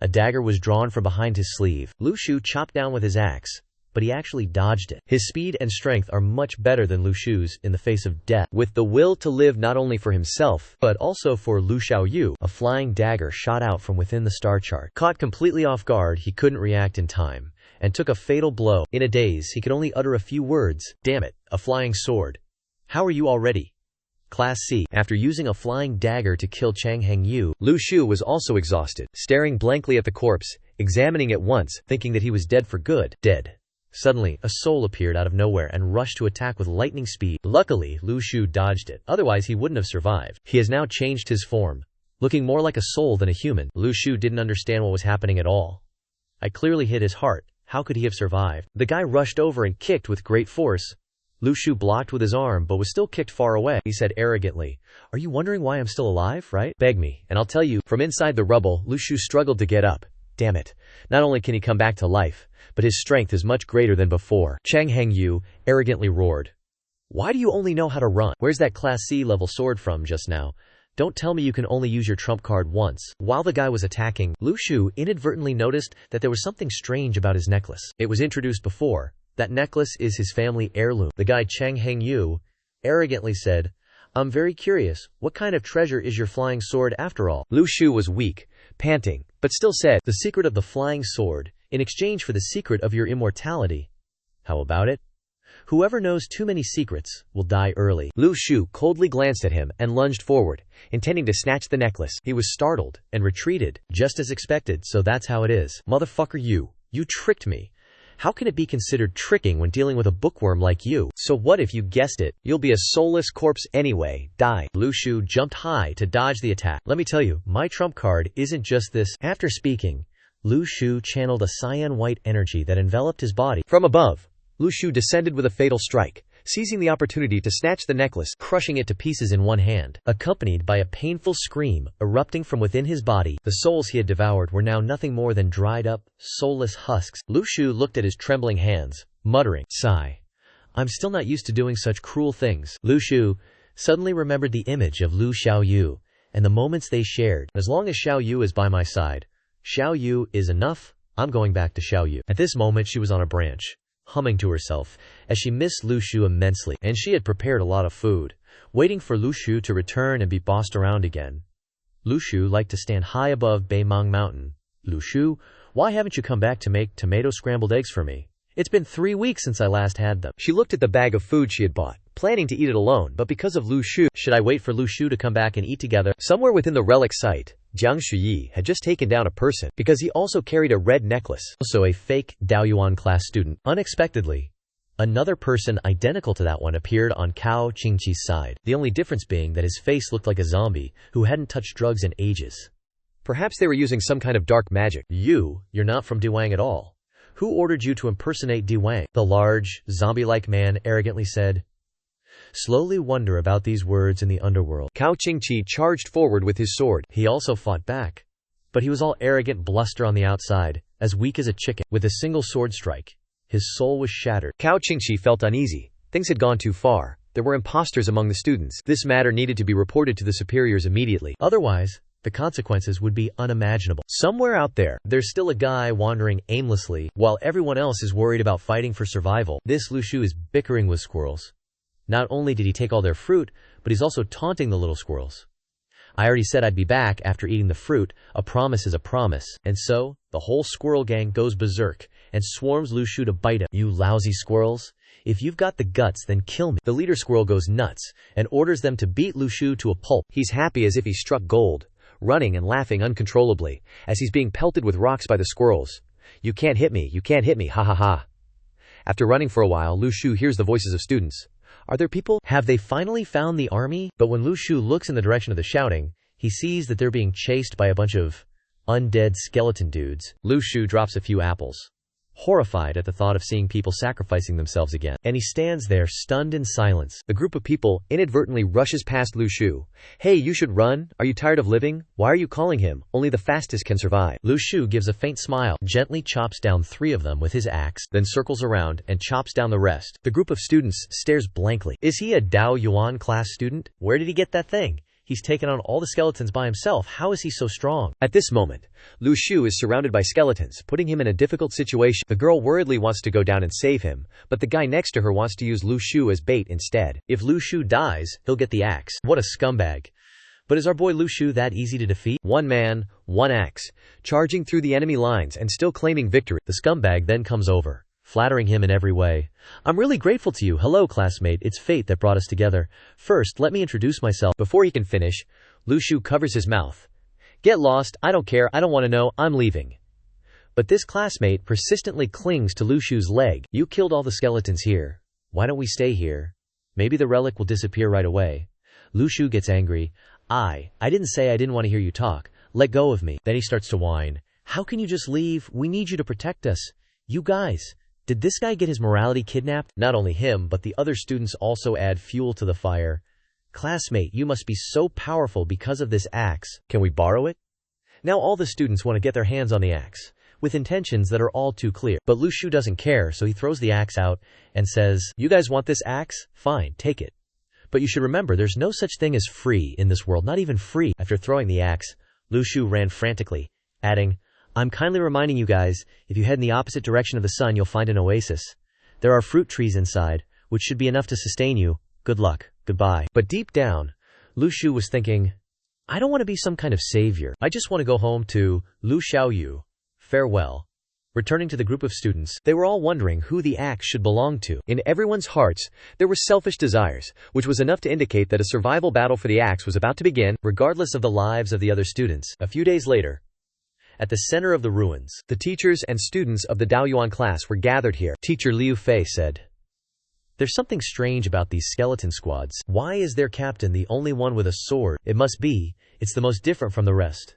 A dagger was drawn from behind his sleeve. Lu Shu chopped down with his axe, but he actually dodged it. His speed and strength are much better than Lu Shu's in the face of death. With the will to live not only for himself, but also for Lu Xiaoyu, a flying dagger shot out from within the star chart. Caught completely off guard, he couldn't react in time, and took a fatal blow. In a daze, he could only utter a few words. Damn it, a flying sword. How are you already? Class C. After using a flying dagger to kill Chang Hengyu, Lu Shu was also exhausted, staring blankly at the corpse, examining it once, thinking that he was dead for good. Dead. Suddenly, a soul appeared out of nowhere and rushed to attack with lightning speed. Luckily, Lu Shu dodged it, otherwise he wouldn't have survived. He has now changed his form, looking more like a soul than a human. Lu Shu didn't understand what was happening at all. I clearly hit his heart. How could he have survived? The guy rushed over and kicked with great force. Lu Shu blocked with his arm but was still kicked far away. He said arrogantly, are you wondering why I'm still alive, right? Beg me, and I'll tell you. From inside the rubble, Lu Shu struggled to get up. Damn it. Not only can he come back to life, but his strength is much greater than before. Chang Hengyu arrogantly roared. Why do you only know how to run? Where's that Class C level sword from just now? Don't tell me you can only use your trump card once. While the guy was attacking, Lu Shu inadvertently noticed that there was something strange about his necklace. It was introduced before. That necklace is his family heirloom. The guy Chang Hengyu arrogantly said, I'm very curious, what kind of treasure is your flying sword after all? Lu Shu was weak, panting, but still said, the secret of the flying sword, in exchange for the secret of your immortality. How about it? Whoever knows too many secrets will die early. Lu Shu coldly glanced at him and lunged forward, intending to snatch the necklace. He was startled and retreated, just as expected. So that's how it is. Motherfucker, you tricked me. How can it be considered tricking when dealing with a bookworm like you? So what if you guessed it? You'll be a soulless corpse anyway. Die. Lu Shu jumped high to dodge the attack. Let me tell you, my trump card isn't just this. After speaking, Lu Shu channeled a cyan-white energy that enveloped his body. From above, Lu Shu descended with a fatal strike, seizing the opportunity to snatch the necklace, crushing it to pieces in one hand. Accompanied by a painful scream erupting from within his body, the souls he had devoured were now nothing more than dried-up, soulless husks. Lu Shu looked at his trembling hands, muttering, sigh. I'm still not used to doing such cruel things. Lu Shu suddenly remembered the image of Lu Xiaoyu and the moments they shared. As long as Xiaoyu is by my side, Xiaoyu is enough. I'm going back to Xiaoyu. At this moment she was on a branch, humming to herself, as she missed Lu Shu immensely, and she had prepared a lot of food, waiting for Lu Shu to return and be bossed around again. Lu Shu liked to stand high above Beimang Mountain. Lu Shu, why haven't you come back to make tomato scrambled eggs for me? It's been 3 weeks since I last had them. She looked at the bag of food she had bought, planning to eat it alone, but because of Lu Shu, should I wait for Lu Shu to come back and eat together? Somewhere within the relic site, Jiang Shuyi had just taken down a person, because he also carried a red necklace, also a fake Daoyuan class student. Unexpectedly, another person identical to that one appeared on Cao Qingqi's side, the only difference being that his face looked like a zombie who hadn't touched drugs in ages. Perhaps they were using some kind of dark magic. You're not from Diwang at all. Who ordered you to impersonate Diwang? The large, zombie-like man arrogantly said. Slowly wonder about these words in the underworld. Cao Qingqi charged forward with his sword. He also fought back. But he was all arrogant bluster on the outside, as weak as a chicken. With a single sword strike, his soul was shattered. Cao Qingqi felt uneasy. Things had gone too far. There were imposters among the students. This matter needed to be reported to the superiors immediately. Otherwise, the consequences would be unimaginable. Somewhere out there, there's still a guy wandering aimlessly, while everyone else is worried about fighting for survival. This Lu Shu is bickering with squirrels. Not only did he take all their fruit, but he's also taunting the little squirrels. I already said I'd be back after eating the fruit. A promise is a promise. And so, the whole squirrel gang goes berserk and swarms Lu Shu to bite him. You lousy squirrels. If you've got the guts, then kill me. The leader squirrel goes nuts and orders them to beat Lu Shu to a pulp. He's happy as if he struck gold, running and laughing uncontrollably as he's being pelted with rocks by the squirrels. You can't hit me, ha ha ha. After running for a while, Lu Shu hears the voices of students. Are there people? Have they finally found the army? But when Lu Shu looks in the direction of the shouting, he sees that they're being chased by a bunch of undead skeleton dudes. Lu Shu drops a few apples, horrified at the thought of seeing people sacrificing themselves again. And he stands there, stunned in silence. The group of people inadvertently rushes past Lu Shu. Hey, you should run. Are you tired of living? Why are you calling him? Only the fastest can survive. Lu Shu gives a faint smile, gently chops down 3 of them with his axe, then circles around and chops down the rest. The group of students stares blankly. Is he a Dao Yuan class student? Where did he get that thing? He's taken on all the skeletons by himself. How is he so strong? At this moment, Lu Shu is surrounded by skeletons, putting him in a difficult situation. The girl worriedly wants to go down and save him, but the guy next to her wants to use Lu Shu as bait instead. If Lu Shu dies, he'll get the axe. What a scumbag. But is our boy Lu Shu that easy to defeat? One man, one axe, charging through the enemy lines and still claiming victory. The scumbag then comes over, flattering him in every way. I'm really grateful to you. Hello, classmate. It's fate that brought us together. First, let me introduce myself. Before he can finish, Lu Shu covers his mouth. Get lost. I don't care. I don't want to know. I'm leaving. But this classmate persistently clings to Lu Shu's leg. You killed all the skeletons here. Why don't we stay here? Maybe the relic will disappear right away. Lu Shu gets angry. I didn't say I didn't want to hear you talk. Let go of me. Then he starts to whine. How can you just leave? We need you to protect us. You guys. Did this guy get his morality kidnapped? Not only him, but the other students also add fuel to the fire. Classmate, you must be so powerful because of this axe. Can we borrow it? Now all the students want to get their hands on the axe, with intentions that are all too clear. But Lu Shu doesn't care, so he throws the axe out and says, You guys want this axe? Fine, take it. But you should remember, there's no such thing as free in this world, not even free. After throwing the axe, Lu Shu ran frantically, adding, I'm kindly reminding you guys, if you head in the opposite direction of the sun, you'll find an oasis. There are fruit trees inside, which should be enough to sustain you. Good luck. Goodbye. But deep down, Lu Shu was thinking, I don't want to be some kind of savior. I just want to go home to Lu Xiaoyu. Farewell. Returning to the group of students, they were all wondering who the axe should belong to. In everyone's hearts, there were selfish desires, which was enough to indicate that a survival battle for the axe was about to begin, regardless of the lives of the other students. A few days later, at the center of the ruins, the teachers and students of the Daoyuan class were gathered here. Teacher Liu Fei said, There's something strange about these skeleton squads. Why is their captain the only one with a sword? It must be, it's the most different from the rest.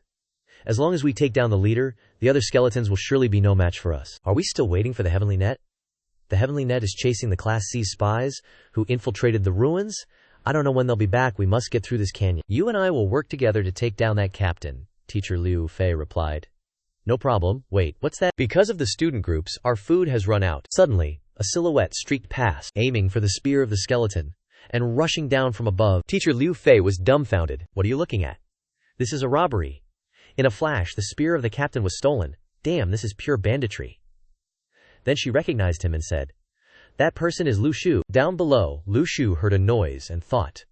As long as we take down the leader, the other skeletons will surely be no match for us. Are we still waiting for the Heavenly Net? The Heavenly Net is chasing the Class C spies who infiltrated the ruins. I don't know when they'll be back. We must get through this canyon. You and I will work together to take down that captain, Teacher Liu Fei replied. No problem. Wait, what's that? Because of the student groups, our food has run out. Suddenly, a silhouette streaked past, aiming for the spear of the skeleton, and rushing down from above. Teacher Liu Fei was dumbfounded. What are you looking at? This is a robbery. In a flash, the spear of the captain was stolen. Damn, this is pure banditry. Then she recognized him and said, That person is Lu Shu. Down below, Lu Shu heard a noise and thought,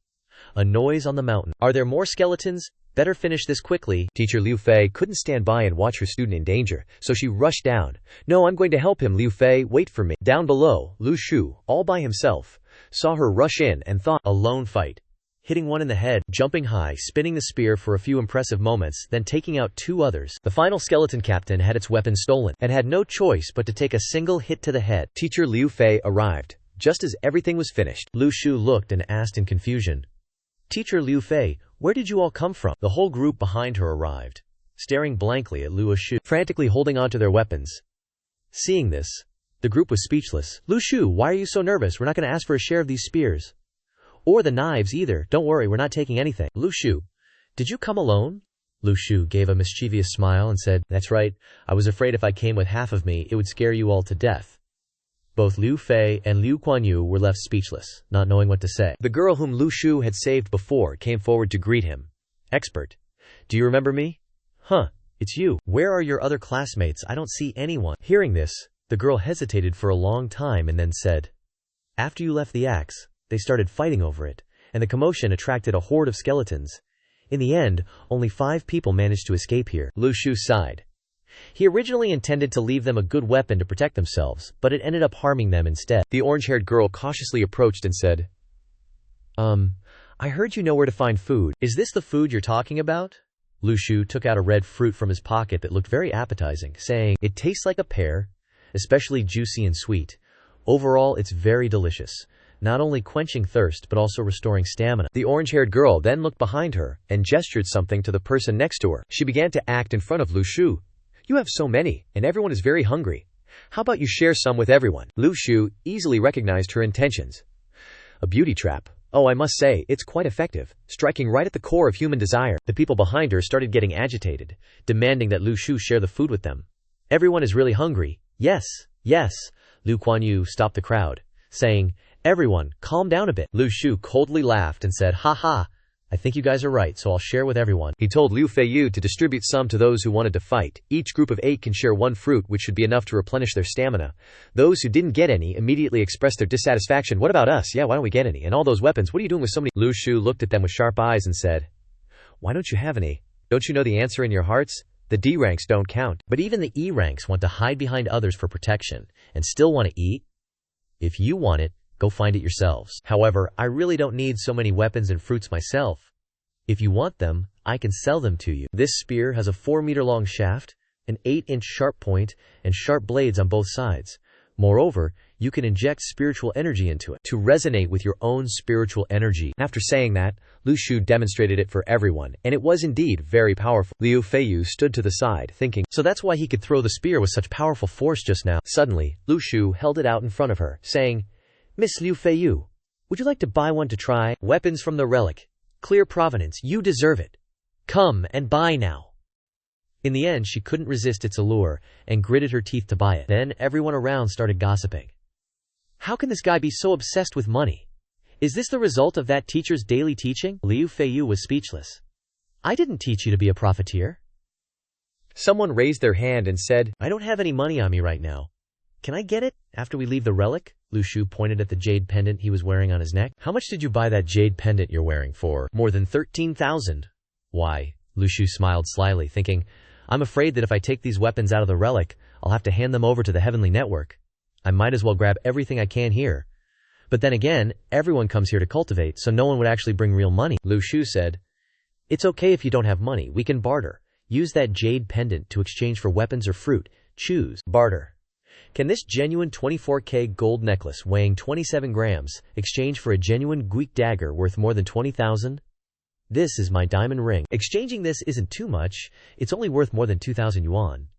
A noise on the mountain. Are there more skeletons? Better finish this quickly. Teacher Liu Fei couldn't stand by and watch her student in danger, so she rushed down. No, I'm going to help him, Liu Fei, wait for me. Down below, Lu Shu, all by himself, saw her rush in and thought, A lone fight. Hitting one in the head, jumping high, spinning the spear for a few impressive moments, then taking out 2 others. The final skeleton captain had its weapon stolen, and had no choice but to take a single hit to the head. Teacher Liu Fei arrived, just as everything was finished. Lu Shu looked and asked in confusion, Teacher Liu Fei, where did you all come from? The whole group behind her arrived, staring blankly at Lu Shu, frantically holding onto their weapons. Seeing this, the group was speechless. Lu Shu, why are you so nervous? We're not going to ask for a share of these spears. Or the knives either. Don't worry, we're not taking anything. Lu Shu, did you come alone? Lu Shu gave a mischievous smile and said, That's right. I was afraid if I came with half of me, it would scare you all to death. Both Liu Fei and Liu Kuan-yu were left speechless, not knowing what to say. The girl whom Lu Shu had saved before came forward to greet him. Expert, do you remember me? Huh, it's you. Where are your other classmates? I don't see anyone. Hearing this, the girl hesitated for a long time and then said, After you left the axe, they started fighting over it, and the commotion attracted a horde of skeletons. In the end, only 5 people managed to escape here. Lu Shu sighed. He originally intended to leave them a good weapon to protect themselves, but it ended up harming them instead. The orange-haired girl cautiously approached and said, I heard you know where to find food. Is this the food you're talking about? Lu Shu took out a red fruit from his pocket that looked very appetizing, saying, "It tastes like a pear, especially juicy and sweet. Overall, it's very delicious, not only quenching thirst but also restoring stamina." The orange-haired girl then looked behind her and gestured something to the person next to her. She began to act in front of Lu Shu. "You have so many, and everyone is very hungry. How about you share some with everyone?" Lu Shu easily recognized her intentions. A beauty trap. Oh, I must say, it's quite effective, striking right at the core of human desire. The people behind her started getting agitated, demanding that Lu Shu share the food with them. "Everyone is really hungry." "Yes, yes." Lu Kuan-yu stopped the crowd, saying, "Everyone, calm down a bit." Lu Shu coldly laughed and said, "Ha ha, I think you guys are right, so I'll share with everyone." He told Liu Feiyu to distribute some to those who wanted to fight. Each group of 8 can share 1 fruit, which should be enough to replenish their stamina. Those who didn't get any immediately expressed their dissatisfaction. "What about us? Yeah, why don't we get any? And all those weapons, what are you doing with so many?" Lu Shu looked at them with sharp eyes and said, "Why don't you have any? Don't you know the answer in your hearts? The D ranks don't count." But even the E ranks want to hide behind others for protection and still want to eat. If you want it, go find it yourselves. However, I really don't need so many weapons and fruits myself. If you want them, I can sell them to you. This spear has a 4-meter-long shaft, an 8-inch sharp point, and sharp blades on both sides. Moreover, you can inject spiritual energy into it to resonate with your own spiritual energy. After saying that, Lu Shu demonstrated it for everyone, and it was indeed very powerful. Liu Feiyu stood to the side, thinking, so that's why he could throw the spear with such powerful force just now. Suddenly, Lu Shu held it out in front of her, saying, "Miss Liu Feiyu, would you like to buy one to try? Weapons from the relic. Clear provenance, you deserve it. Come and buy now." In the end, she couldn't resist its allure and gritted her teeth to buy it. Then everyone around started gossiping. How can this guy be so obsessed with money? Is this the result of that teacher's daily teaching? Liu Feiyu was speechless. "I didn't teach you to be a profiteer." Someone raised their hand and said, "I don't have any money on me right now. Can I get it after we leave the relic?" Lu Shu pointed at the jade pendant he was wearing on his neck. "How much did you buy that jade pendant you're wearing for?" "More than 13,000. Why?" Lu Shu smiled slyly, thinking, "I'm afraid that if I take these weapons out of the relic, I'll have to hand them over to the Heavenly Network. I might as well grab everything I can here. But then again, everyone comes here to cultivate, so no one would actually bring real money." Lu Shu said, "It's okay if you don't have money. We can barter. Use that jade pendant to exchange for weapons or fruit. Choose." Barter. Can this genuine 24K gold necklace weighing 27 grams exchange for a genuine Greek dagger worth more than 20,000? This is my diamond ring. Exchanging this isn't too much. It's only worth more than 2,000 yuan.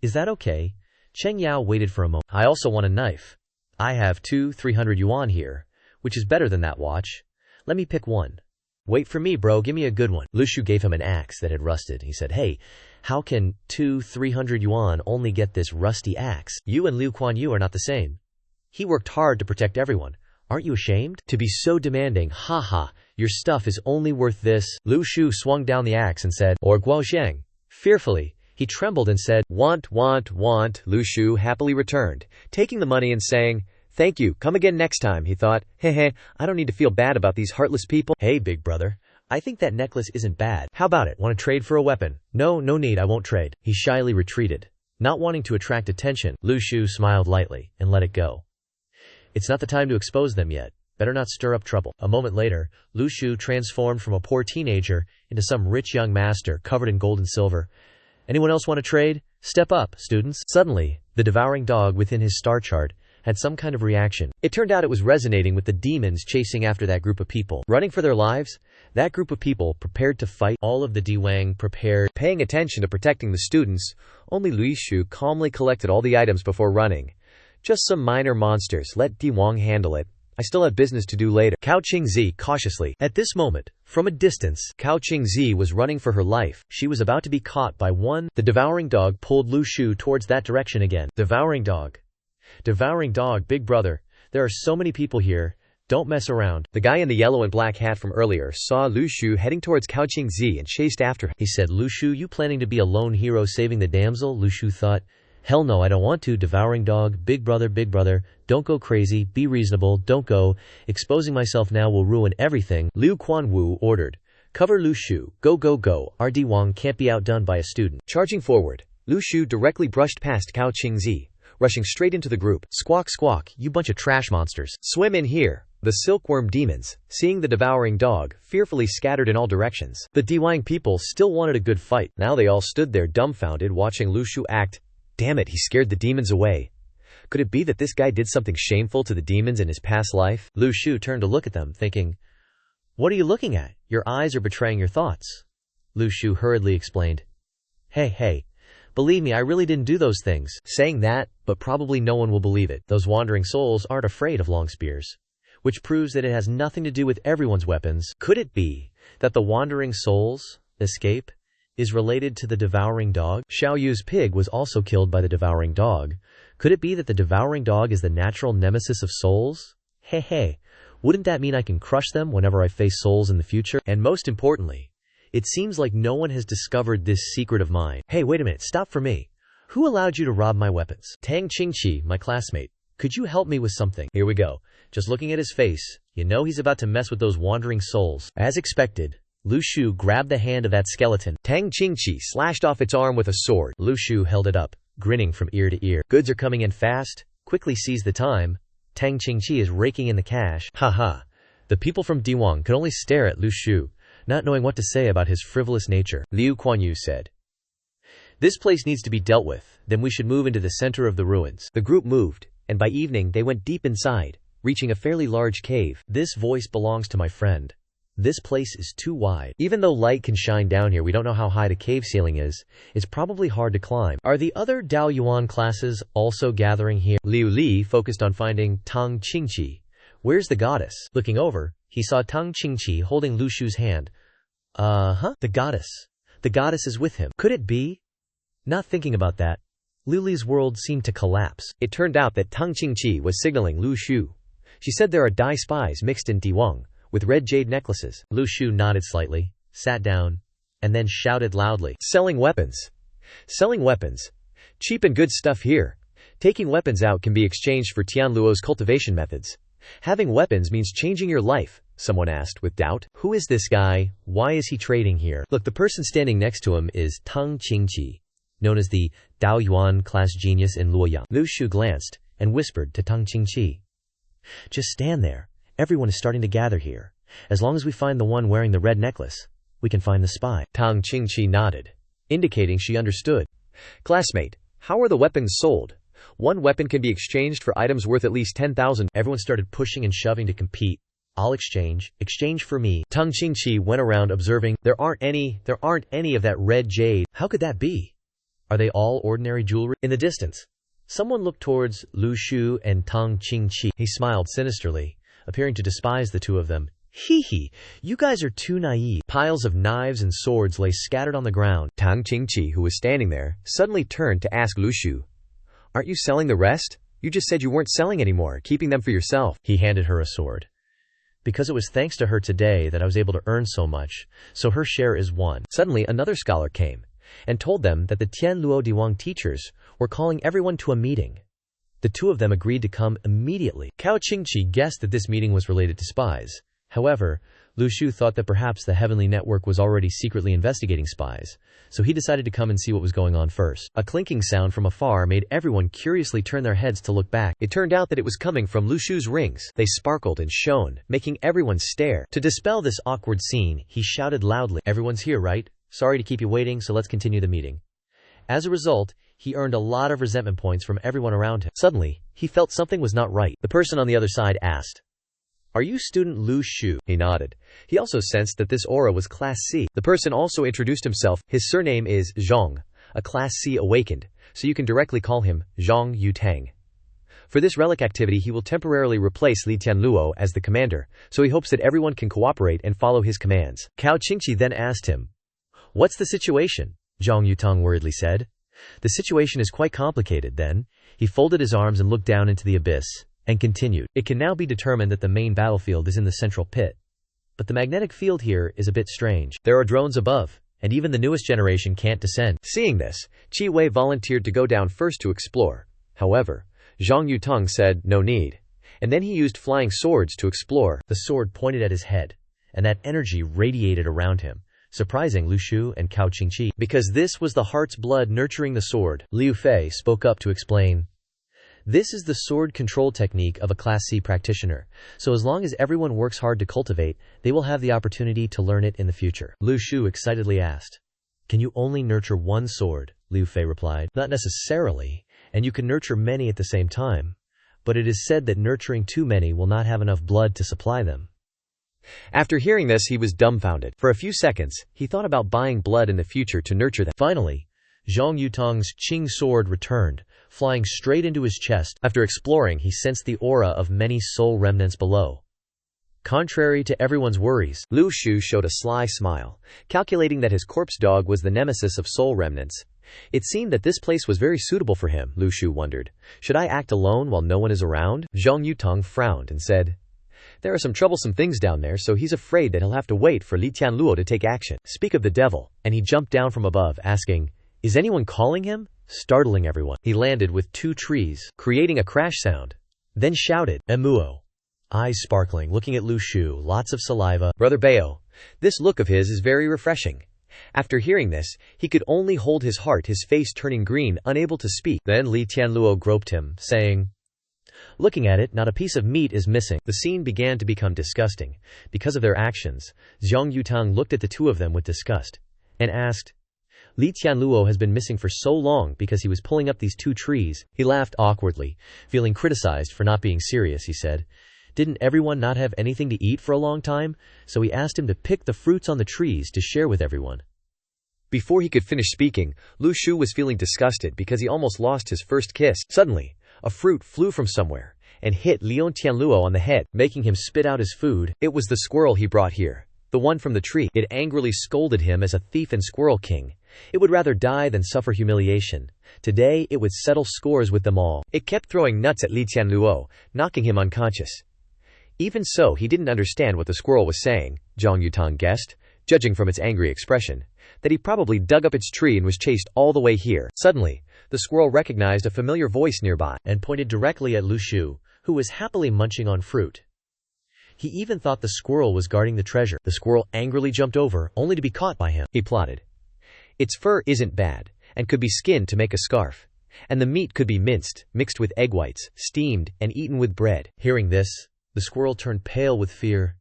Is that okay? Cheng Yao waited for a moment. "I also want a knife. I have 300 yuan here, which is better than that watch. Let me pick one." "Wait for me, bro. Give me a good one." Lu Shu gave him an axe that had rusted. He said, "Hey, how can 300 yuan only get this rusty axe? You and Liu Kuan-yu are not the same. He worked hard to protect everyone. Aren't you ashamed to be so demanding? Ha ha, your stuff is only worth this." Lu Shu swung down the axe and said, "Or Guoxiang." Fearfully, he trembled and said, "Want. Lu Shu happily returned, taking the money and saying, "Thank you, come again next time." He thought, "Heh, I don't need to feel bad about these heartless people." "Hey, big brother, I think that necklace isn't bad. How about it? Want to trade for a weapon?" No need, I won't trade." He shyly retreated, not wanting to attract attention. Lu Shu smiled lightly and let it go. It's not the time to expose them yet. Better not stir up trouble. A moment later, Lu Shu transformed from a poor teenager into some rich young master covered in gold and silver. "Anyone else want to trade? Step up, students." Suddenly, the devouring dog within his star chart had some kind of reaction. It turned out it was resonating with the demons chasing after that group of people, running for their lives. That group of people prepared to fight. All of the Diwang prepared, paying attention to protecting the students. Only Lu Shu calmly collected all the items before running. "Just some minor monsters, let Diwang handle it. I still have business to do later." Cao Qingzi cautiously. At this moment, from a distance, Cao Qingzi was running for her life. She was about to be caught by one. The devouring dog pulled Lu Shu towards that direction again. Devouring dog, big brother, there are so many people here. Don't mess around." The guy in the yellow and black hat from earlier saw Lu Shu heading towards Cao Qingzi and chased after her. He said, "Lu Shu, you planning to be a lone hero saving the damsel?" Lu Shu thought, Hell no, I don't want to. Devouring dog. Big brother, don't go crazy. Be reasonable, don't go. Exposing myself now will ruin everything. Liu Quanwu ordered. Cover Lu Shu. Go, go, go. RD Wang can't be outdone by a student. Charging forward, Lu Shu directly brushed past Cao Qingzi, rushing straight into the group. Squawk, squawk, you bunch of trash monsters. Swim in here. The silkworm demons, seeing the devouring dog, fearfully scattered in all directions. The Diwang people still wanted a good fight. Now they all stood there dumbfounded watching Lu Shu act. Damn it, he scared the demons away. Could it be that this guy did something shameful to the demons in his past life? Lu Shu turned to look at them, thinking, "What are you looking at? Your eyes are betraying your thoughts." Lu Shu hurriedly explained, Hey, believe me, I really didn't do those things. Saying that, but probably no one will believe it. Those wandering souls aren't afraid of long spears, which proves that it has nothing to do with everyone's weapons. Could it be that the wandering souls escape is related to the devouring dog? Xiao Yu's pig was also killed by the devouring dog. Could it be that the devouring dog is the natural nemesis of souls? Hey, wouldn't that mean I can crush them whenever I face souls in the future? And most importantly, it seems like no one has discovered this secret of mine. Hey, wait a minute, stop for me. Who allowed you to rob my weapons? Tang Qingqi, my classmate. Could you help me with something? Here we go. Just looking at his face, you know he's about to mess with those wandering souls. As expected, Lu Shu grabbed the hand of that skeleton. Tang Qingqi slashed off its arm with a sword. Lu Shu held it up, grinning from ear to ear. Goods are coming in fast. Quickly seize the time. Tang Qingqi is raking in the cash. Ha. The people from Diwang could only stare at Lu Shu, not knowing what to say about his frivolous nature. Liu Quanwu said, "This place needs to be dealt with, then we should move into the center of the ruins." The group moved, and by evening they went deep inside, reaching a fairly large cave. This voice belongs to my friend. This place is too wide. Even though light can shine down here, we don't know how high the cave ceiling is. It's probably hard to climb. Are the other Dao Yuan classes also gathering here? Liu Li focused on finding Tang Qingqi. Where's the goddess? Looking over, he saw Tang Qingqi holding Lu Shu's hand. The goddess. The goddess is with him. Could it be? Not thinking about that, Liu Li's world seemed to collapse. It turned out that Tang Qingqi was signaling Lu Shu. She said there are Dai spies mixed in Diwang, with red jade necklaces. Lu Shu nodded slightly, sat down, and then shouted loudly. Selling weapons. Selling weapons. Cheap and good stuff here. Taking weapons out can be exchanged for Tianluo's cultivation methods. Having weapons means changing your life, someone asked with doubt. Who is this guy? Why is he trading here? Look, the person standing next to him is Tang Qingqi, known as the Dao Yuan class genius in Luoyang. Lu Shu glanced and whispered to Tang Qingqi, "Just stand there. Everyone is starting to gather here. As long as we find the one wearing the red necklace, we can find the spy." Tang Qingqi nodded, indicating she understood. Classmate, how are the weapons sold? One weapon can be exchanged for items worth at least 10,000. Everyone started pushing and shoving to compete. I'll exchange for me. Tang Qingqi went around observing, there aren't any of that red jade. How could that be? Are they all ordinary jewelry? In the distance, someone looked towards Lu Shu and Tang Qingqi. He smiled sinisterly, appearing to despise the two of them. Hee, you guys are too naive. Piles of knives and swords lay scattered on the ground. Tang Qingqi, who was standing there, suddenly turned to ask Lu Shu, "Aren't you selling the rest? You just said you weren't selling anymore, keeping them for yourself." He handed her a sword. "Because it was thanks to her today that I was able to earn so much, so her share is 1. Suddenly another scholar came and told them that the Tianluo Diwang teachers were calling everyone to a meeting. The two of them agreed to come immediately. Cao Qingqi guessed that this meeting was related to spies. However, Lu Shu thought that perhaps the Heavenly Network was already secretly investigating spies, so he decided to come and see what was going on first. A clinking sound from afar made everyone curiously turn their heads to look back. It turned out that it was coming from Lu Shu's rings. They sparkled and shone, making everyone stare. To dispel this awkward scene, he shouted loudly, "Everyone's here, right? Sorry to keep you waiting, so let's continue the meeting." As a result, he earned a lot of resentment points from everyone around him. Suddenly, he felt something was not right. The person on the other side asked, "Are you student Lu Shu?" He nodded. He also sensed that this aura was Class C. The person also introduced himself. His surname is Zhang, a Class C Awakened, so you can directly call him Zhang Yutang. For this relic activity, he will temporarily replace Li Tianluo as the commander, so he hopes that everyone can cooperate and follow his commands. Cao Qingqi then asked him, "What's the situation?" Zhang Yutang worriedly said. "The situation is quite complicated." Then, he folded his arms and looked down into the abyss, and continued, "It can now be determined that the main battlefield is in the central pit. But the magnetic field here is a bit strange. There are drones above, and even the newest generation can't descend. Seeing this, Qi Wei volunteered to go down first to explore. However, Zhang Yutong said, "No need." And then he used flying swords to explore. The sword pointed at his head, and that energy radiated around him, surprising Lu Shu and Cao Qingqi. Because this was the heart's blood nurturing the sword, Liu Fei spoke up to explain. This is the sword control technique of a Class C practitioner, so as long as everyone works hard to cultivate, they will have the opportunity to learn it in the future. Lu Shu excitedly asked, "Can you only nurture one sword?" Liu Fei replied, "Not necessarily, and you can nurture many at the same time, but it is said that nurturing too many will not have enough blood to supply them." After hearing this, he was dumbfounded. For a few seconds, he thought about buying blood in the future to nurture them. Finally, Zhang Yutong's Qing sword returned, flying straight into his chest. After exploring, he sensed the aura of many soul remnants below. Contrary to everyone's worries, Lu Shu showed a sly smile, calculating that his corpse dog was the nemesis of soul remnants. It seemed that this place was very suitable for him. Lu Shu wondered, "Should I act alone while no one is around?" Zhang Yutong frowned and said, "There are some troublesome things down there, so he's afraid that he'll have to wait for Li Tianluo to take action." Speak of the devil, and he jumped down from above, asking, "Is anyone calling him?" Startling everyone, he landed with 2 trees, creating a crash sound, then shouted, "Emuo." Eyes sparkling, looking at Lu Shu, lots of saliva. "Brother Bayo, this look of his is very refreshing." After hearing this, he could only hold his heart, his face turning green, unable to speak. Then Li Tianluo groped him, saying, "Looking at it, not a piece of meat is missing." The scene began to become disgusting. Because of their actions, Zhang Yutong looked at the two of them with disgust, and asked, "Li Tianluo has been missing for so long because he was pulling up these 2 trees. He laughed awkwardly, feeling criticized for not being serious. He said, "Didn't everyone not have anything to eat for a long time? So we asked him to pick the fruits on the trees to share with everyone." Before he could finish speaking, Lu Shu was feeling disgusted because he almost lost his first kiss. Suddenly, a fruit flew from somewhere and hit Liu Tianluo on the head, making him spit out his food. It was the squirrel he brought here, the one from the tree. It angrily scolded him as a thief and squirrel king. It would rather die than suffer humiliation. Today, it would settle scores with them all. It kept throwing nuts at Li Tianluo, knocking him unconscious. Even so, he didn't understand what the squirrel was saying. Zhang Yutong guessed, judging from its angry expression, that he probably dug up its tree and was chased all the way here. Suddenly, the squirrel recognized a familiar voice nearby and pointed directly at Lu Shu, who was happily munching on fruit. He even thought the squirrel was guarding the treasure. The squirrel angrily jumped over, only to be caught by him. He plotted. Its fur isn't bad, and could be skinned to make a scarf. And the meat could be minced, mixed with egg whites, steamed, and eaten with bread. Hearing this, the squirrel turned pale with fear.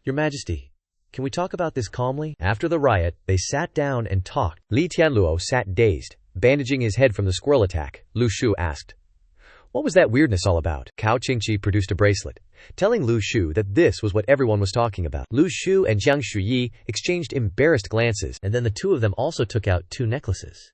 "Your Majesty, can we talk about this calmly?" After the riot, they sat down and talked. Li Tianluo sat dazed, bandaging his head from the squirrel attack. Lu Shu asked, "What was that weirdness all about?" Cao Qingqi produced a bracelet, telling Lu Shu that this was what everyone was talking about. Lu Shu and Jiang Shuyi exchanged embarrassed glances, and then the two of them also took out 2 necklaces.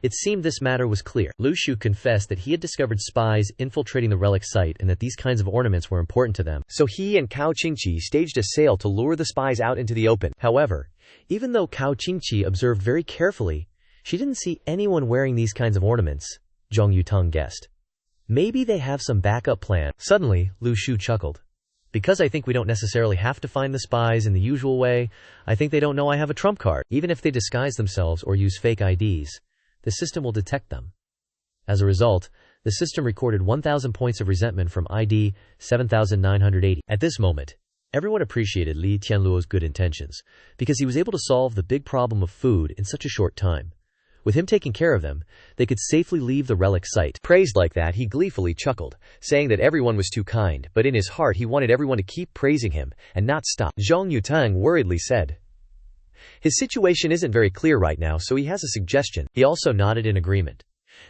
It seemed this matter was clear. Lu Shu confessed that he had discovered spies infiltrating the relic site and that these kinds of ornaments were important to them. So he and Cao Qingqi staged a sale to lure the spies out into the open. However, even though Cao Qingqi observed very carefully, she didn't see anyone wearing these kinds of ornaments, Zhang Yutong guessed. Maybe they have some backup plan. Suddenly, Lu Shu chuckled. "Because I think we don't necessarily have to find the spies in the usual way, I think they don't know I have a trump card. Even if they disguise themselves or use fake IDs, the system will detect them." As a result, the system recorded 1,000 points of resentment from ID 7,980. At this moment, everyone appreciated Li Tianluo's good intentions, because he was able to solve the big problem of food in such a short time. With him taking care of them, they could safely leave the relic site. Praised like that, he gleefully chuckled, saying that everyone was too kind, but in his heart he wanted everyone to keep praising him and not stop. Zhang Yutong worriedly said, "His situation isn't very clear right now, so he has a suggestion." He also nodded in agreement,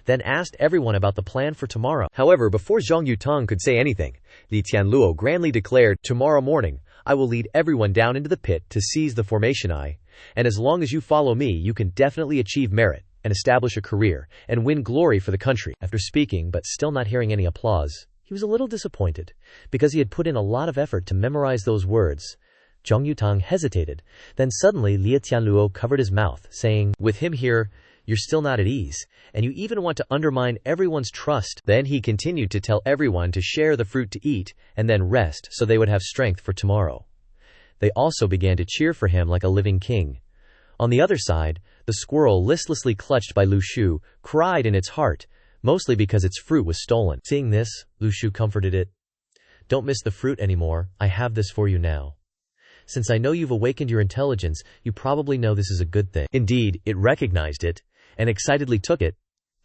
then asked everyone about the plan for tomorrow. However, before Zhang Yutong could say anything, Li Tianluo grandly declared, "Tomorrow morning, I will lead everyone down into the pit to seize the formation eye, and as long as you follow me, you can definitely achieve merit and establish a career and win glory for the country." After speaking but still not hearing any applause, he was a little disappointed, because he had put in a lot of effort to memorize those words. Zhang Yutong hesitated. Then suddenly Li Tianluo covered his mouth, saying, "With him here, you're still not at ease, and you even want to undermine everyone's trust." Then he continued to tell everyone to share the fruit to eat and then rest so they would have strength for tomorrow. They also began to cheer for him like a living king. On the other side, the squirrel, listlessly clutched by Lu Shu, cried in its heart, mostly because its fruit was stolen. Seeing this, Lu Shu comforted it. Don't miss the fruit anymore, I have this for you now. Since I know you've awakened your intelligence, you probably know this is a good thing. Indeed, it recognized it, and excitedly took it.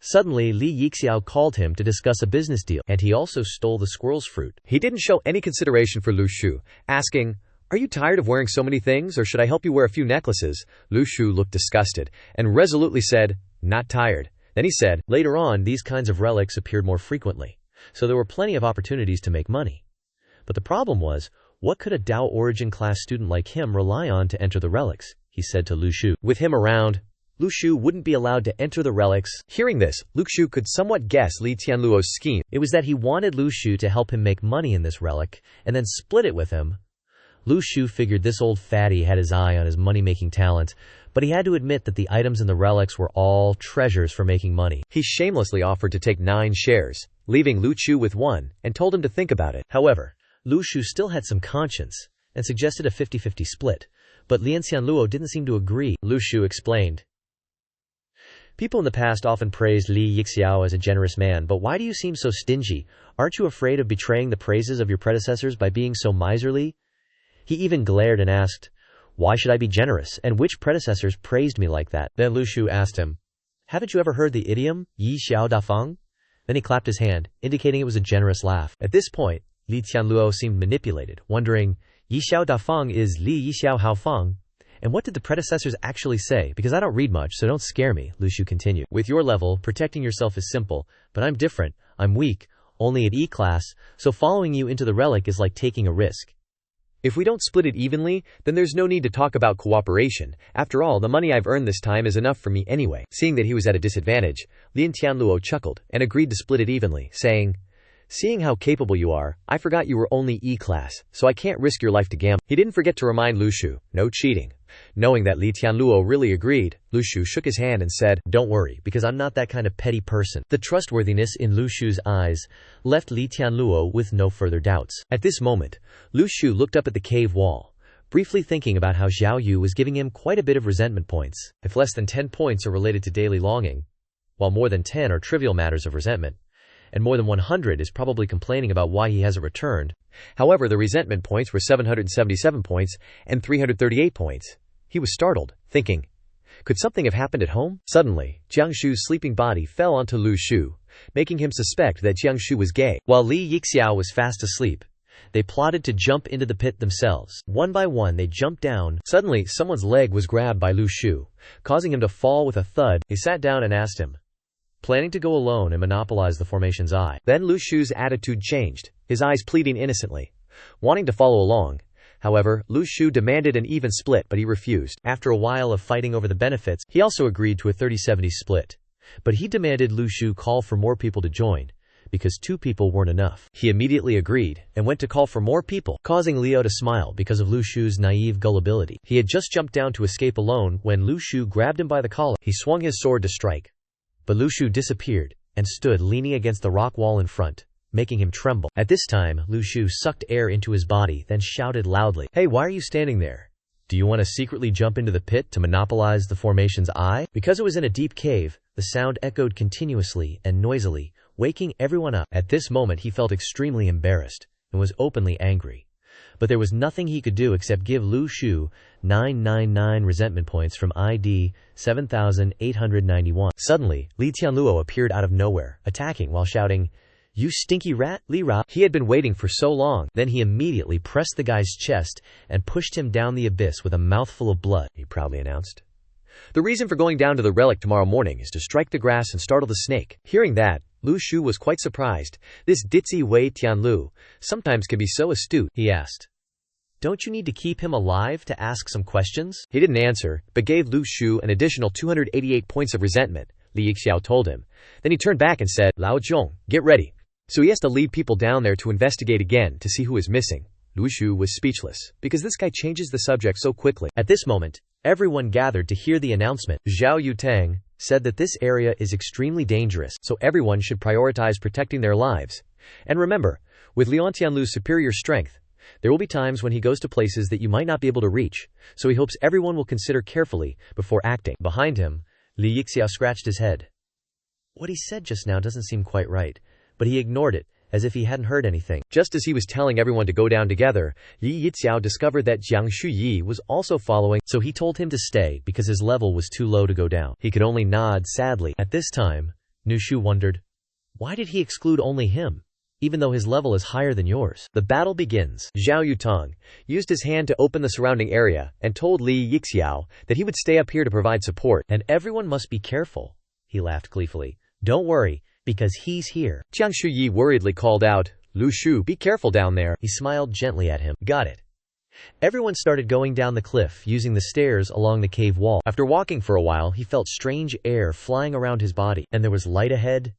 Suddenly, Li Yixiao called him to discuss a business deal, and he also stole the squirrel's fruit. He didn't show any consideration for Lu Shu, asking, "Are you tired of wearing so many things, or should I help you wear a few necklaces?" Lu Shu looked disgusted, and resolutely said, "Not tired." Then he said, later on, these kinds of relics appeared more frequently, so there were plenty of opportunities to make money. But the problem was, what could a Dao origin class student like him rely on to enter the relics? He said to Lu Shu. With him around, Lu Shu wouldn't be allowed to enter the relics. Hearing this, Lu Shu could somewhat guess Li Tianluo's scheme. It was that he wanted Lu Shu to help him make money in this relic, and then split it with him. Lu Shu figured this old fatty had his eye on his money-making talent, but he had to admit that the items in the relics were all treasures for making money. He shamelessly offered to take 9 shares, leaving Lu Shu with 1, and told him to think about it. However, Lu Shu still had some conscience, and suggested a 50-50 split, but Lian Xianluo didn't seem to agree. Lu Shu explained. People in the past often praised Li Yixiao as a generous man, but why do you seem so stingy? Aren't you afraid of betraying the praises of your predecessors by being so miserly? He even glared and asked, why should I be generous, and which predecessors praised me like that? Then Lu Shu asked him, haven't you ever heard the idiom, Yi Xiao Da Feng? Then he clapped his hand, indicating it was a generous laugh. At this point, Li Tianluo seemed manipulated, wondering, Yi Xiao Da Feng is Li Yi Xiao Hao Feng? And what did the predecessors actually say? Because I don't read much, so don't scare me, Lu Shu continued. With your level, protecting yourself is simple, but I'm different. I'm weak, only at E-class, so following you into the relic is like taking a risk. If we don't split it evenly, then there's no need to talk about cooperation. After all, the money I've earned this time is enough for me anyway. Seeing that he was at a disadvantage, Lin Tianluo chuckled and agreed to split it evenly, saying, seeing how capable you are, I forgot you were only E-class, so I can't risk your life to gamble. He didn't forget to remind Lu Shu, no cheating. Knowing that Li Tianluo really agreed, Lu Shu shook his hand and said, don't worry, because I'm not that kind of petty person. The trustworthiness in Lu Shu's eyes left Li Tianluo with no further doubts. At this moment, Lu Shu looked up at the cave wall, briefly thinking about how Zhao Yu was giving him quite a bit of resentment points. If less than 10 points are related to daily longing, while more than 10 are trivial matters of resentment, and more than 100 is probably complaining about why he hasn't returned. However, the resentment points were 777 points and 338 points. He was startled, thinking, could something have happened at home? Suddenly, Jiangshu's sleeping body fell onto Lu Shu, making him suspect that Jiangshu was gay. While Li Yixiao was fast asleep, they plotted to jump into the pit themselves. One by one they jumped down. Suddenly, someone's leg was grabbed by Lu Shu, causing him to fall with a thud. He sat down and asked him, planning to go alone and monopolize the formation's eye. Then Lu Shu's attitude changed, his eyes pleading innocently, wanting to follow along. However, Lu Shu demanded an even split, but he refused. After a while of fighting over the benefits, he also agreed to a 30-70 split. But he demanded Lu Shu call for more people to join, because 2 people weren't enough. He immediately agreed, and went to call for more people, causing Liu to smile because of Lu Shu's naive gullibility. He had just jumped down to escape alone when Lu Shu grabbed him by the collar. He swung his sword to strike, but Lu Shu disappeared, and stood leaning against the rock wall in front, making him tremble. At this time, Lu Shu sucked air into his body, then shouted loudly, hey, why are you standing there? Do you want to secretly jump into the pit to monopolize the formation's eye? Because it was in a deep cave, the sound echoed continuously and noisily, waking everyone up. At this moment he felt extremely embarrassed, and was openly angry. But there was nothing he could do except give Lu Shu 999 resentment points from ID 7891. Suddenly, Li Tianluo appeared out of nowhere, attacking while shouting, you stinky rat, Li Ra. He had been waiting for so long. Then he immediately pressed the guy's chest and pushed him down the abyss with a mouthful of blood, he proudly announced. The reason for going down to the relic tomorrow morning is to strike the grass and startle the snake. Hearing that, Lu Shu was quite surprised. This ditzy Wei Tianlu sometimes can be so astute, he asked. Don't you need to keep him alive to ask some questions? He didn't answer, but gave Lu Shu an additional 288 points of resentment, Li Yixiao told him. Then he turned back and said, Lao Zhong, get ready. So he has to lead people down there to investigate again to see who is missing. Lu Shu was speechless, because this guy changes the subject so quickly. At this moment, everyone gathered to hear the announcement. Zhao Yutang said that this area is extremely dangerous, so everyone should prioritize protecting their lives. And remember, with Lian Tianlu's superior strength, There will be times when he goes to places that you might not be able to reach, so he hopes everyone will consider carefully before acting. Behind him, Li Yixiao scratched his head. What he said just now doesn't seem quite right, but he ignored it, as if he hadn't heard anything. Just as he was telling everyone to go down together, Li Yixiao discovered that Jiang Shuyi was also following, so he told him to stay because his level was too low to go down. He could only nod sadly. At this time, Nushu wondered, why did he exclude only him, even though his level is higher than yours? The battle begins. Zhao Yutong used his hand to open the surrounding area and told Li Yixiao that he would stay up here to provide support. And everyone must be careful, he laughed gleefully. Don't worry, because he's here. Jiang Shuyi worriedly called out, Lu Shu, be careful down there. He smiled gently at him. Got it. Everyone started going down the cliff using the stairs along the cave wall. After walking for a while, he felt strange air flying around his body, and there was light ahead.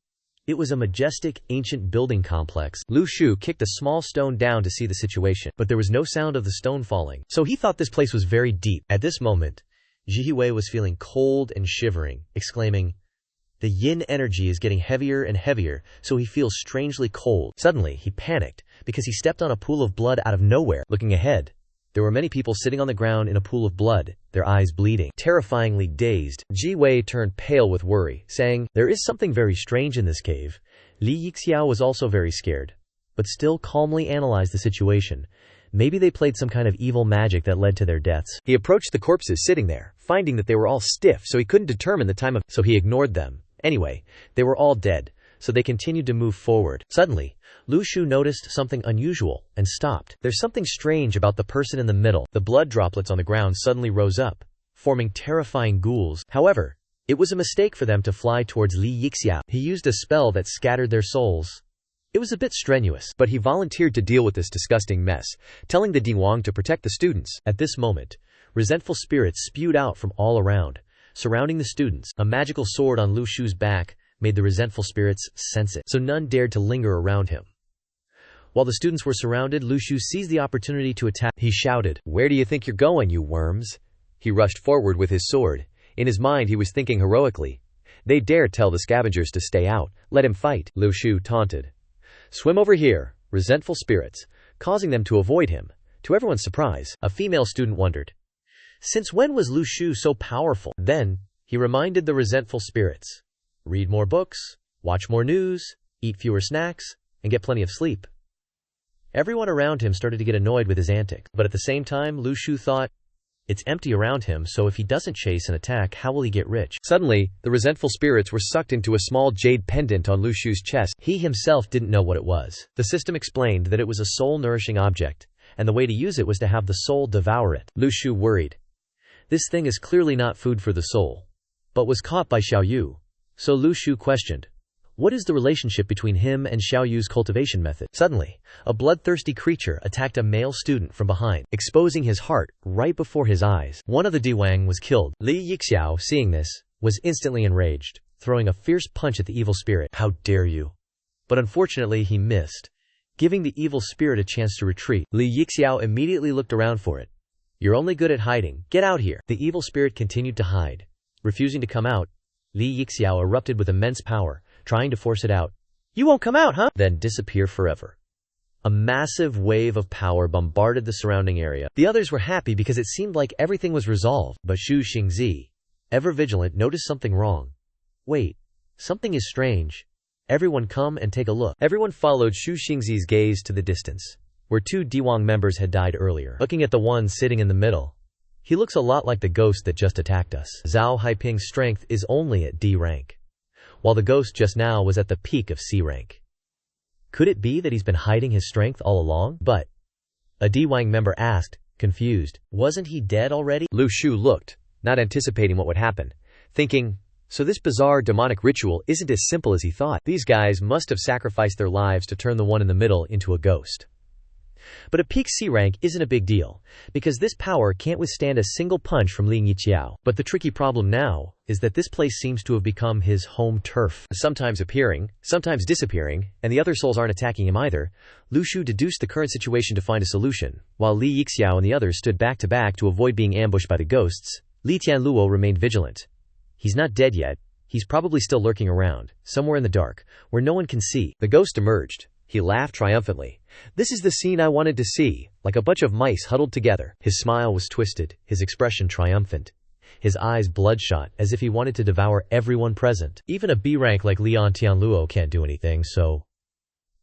It was a majestic, ancient building complex. Lu Shu kicked a small stone down to see the situation, but there was no sound of the stone falling, so he thought this place was very deep. At this moment, Jihiwei was feeling cold and shivering, exclaiming, the yin energy is getting heavier and heavier, so he feels strangely cold. Suddenly, he panicked, because he stepped on a pool of blood out of nowhere. Looking ahead, there were many people sitting on the ground in a pool of blood, their eyes bleeding. Terrifyingly dazed, Ji Wei turned pale with worry, saying, there is something very strange in this cave. Li Yixiao was also very scared, but still calmly analyzed the situation. Maybe they played some kind of evil magic that led to their deaths. He approached the corpses sitting there, finding that they were all stiff, so he couldn't determine the time of, so he ignored them. Anyway, they were all dead, so they continued to move forward. Suddenly, Lu Shu noticed something unusual and stopped. There's something strange about the person in the middle. The blood droplets on the ground suddenly rose up, forming terrifying ghouls. However, it was a mistake for them to fly towards Li Yixiao. He used a spell that scattered their souls. It was a bit strenuous, but he volunteered to deal with this disgusting mess, telling the Diwang to protect the students. At this moment, resentful spirits spewed out from all around, surrounding the students. A magical sword on Lu Shu's back made the resentful spirits sense it, so none dared to linger around him. While the students were surrounded, Lu Shu seized the opportunity to attack. He shouted, where do you think you're going, you worms? He rushed forward with his sword. In his mind he was thinking heroically. They dare tell the scavengers to stay out. Let him fight. Lu Shu taunted. Swim over here, resentful spirits, causing them to avoid him. To everyone's surprise, a female student wondered, since when was Lu Shu so powerful? Then, he reminded the resentful spirits. Read more books, watch more news, eat fewer snacks, and get plenty of sleep. Everyone around him started to get annoyed with his antics, but at the same time, Lu Shu thought, it's empty around him, so if he doesn't chase and attack, how will he get rich? Suddenly, the resentful spirits were sucked into a small jade pendant on Lu Shu's chest. He himself didn't know what it was. The system explained that it was a soul-nourishing object, and the way to use it was to have the soul devour it. Lu Shu worried. This thing is clearly not food for the soul, but was caught by Xiao Yu. So Lu Shu questioned, what is the relationship between him and Xiao Yu's cultivation method? Suddenly, a bloodthirsty creature attacked a male student from behind, exposing his heart right before his eyes. One of the Diwang was killed. Li Yixiao, seeing this, was instantly enraged, throwing a fierce punch at the evil spirit. How dare you? But unfortunately he missed, giving the evil spirit a chance to retreat. Li Yixiao immediately looked around for it. You're only good at hiding. Get out here. The evil spirit continued to hide. Refusing to come out, Li Yixiao erupted with immense power, trying to force it out. You won't come out, huh? Then disappear forever. A massive wave of power bombarded the surrounding area. The others were happy because it seemed like everything was resolved, but Xu Xingzi, ever vigilant, noticed something wrong. Wait, something is strange. Everyone come and take a look. Everyone followed Xu Xingzi's gaze to the distance, where two Diwang members had died earlier. Looking at the one sitting in the middle, he looks a lot like the ghost that just attacked us. Zhao Haiping's strength is only at D rank, while the ghost just now was at the peak of C rank. Could it be that he's been hiding his strength all along? But a Diwang member asked, confused, wasn't he dead already? Lu Shu looked, not anticipating what would happen, thinking, so this bizarre demonic ritual isn't as simple as he thought. These guys must have sacrificed their lives to turn the one in the middle into a ghost. But a peak C rank isn't a big deal, because this power can't withstand a single punch from Li Yixiao. But the tricky problem now is that this place seems to have become his home turf. Sometimes appearing, sometimes disappearing, and the other souls aren't attacking him either. Lu Shu deduced the current situation to find a solution. While Li Yixiao and the others stood back to back to avoid being ambushed by the ghosts, Li Tianluo remained vigilant. He's not dead yet. He's probably still lurking around, somewhere in the dark, where no one can see. The ghost emerged, He laughed triumphantly. "This is the scene I wanted to see, like a bunch of mice huddled together." His smile was twisted, his expression triumphant. His eyes bloodshot, as if he wanted to devour everyone present. Even a B rank like Leon Tianluo can't do anything, so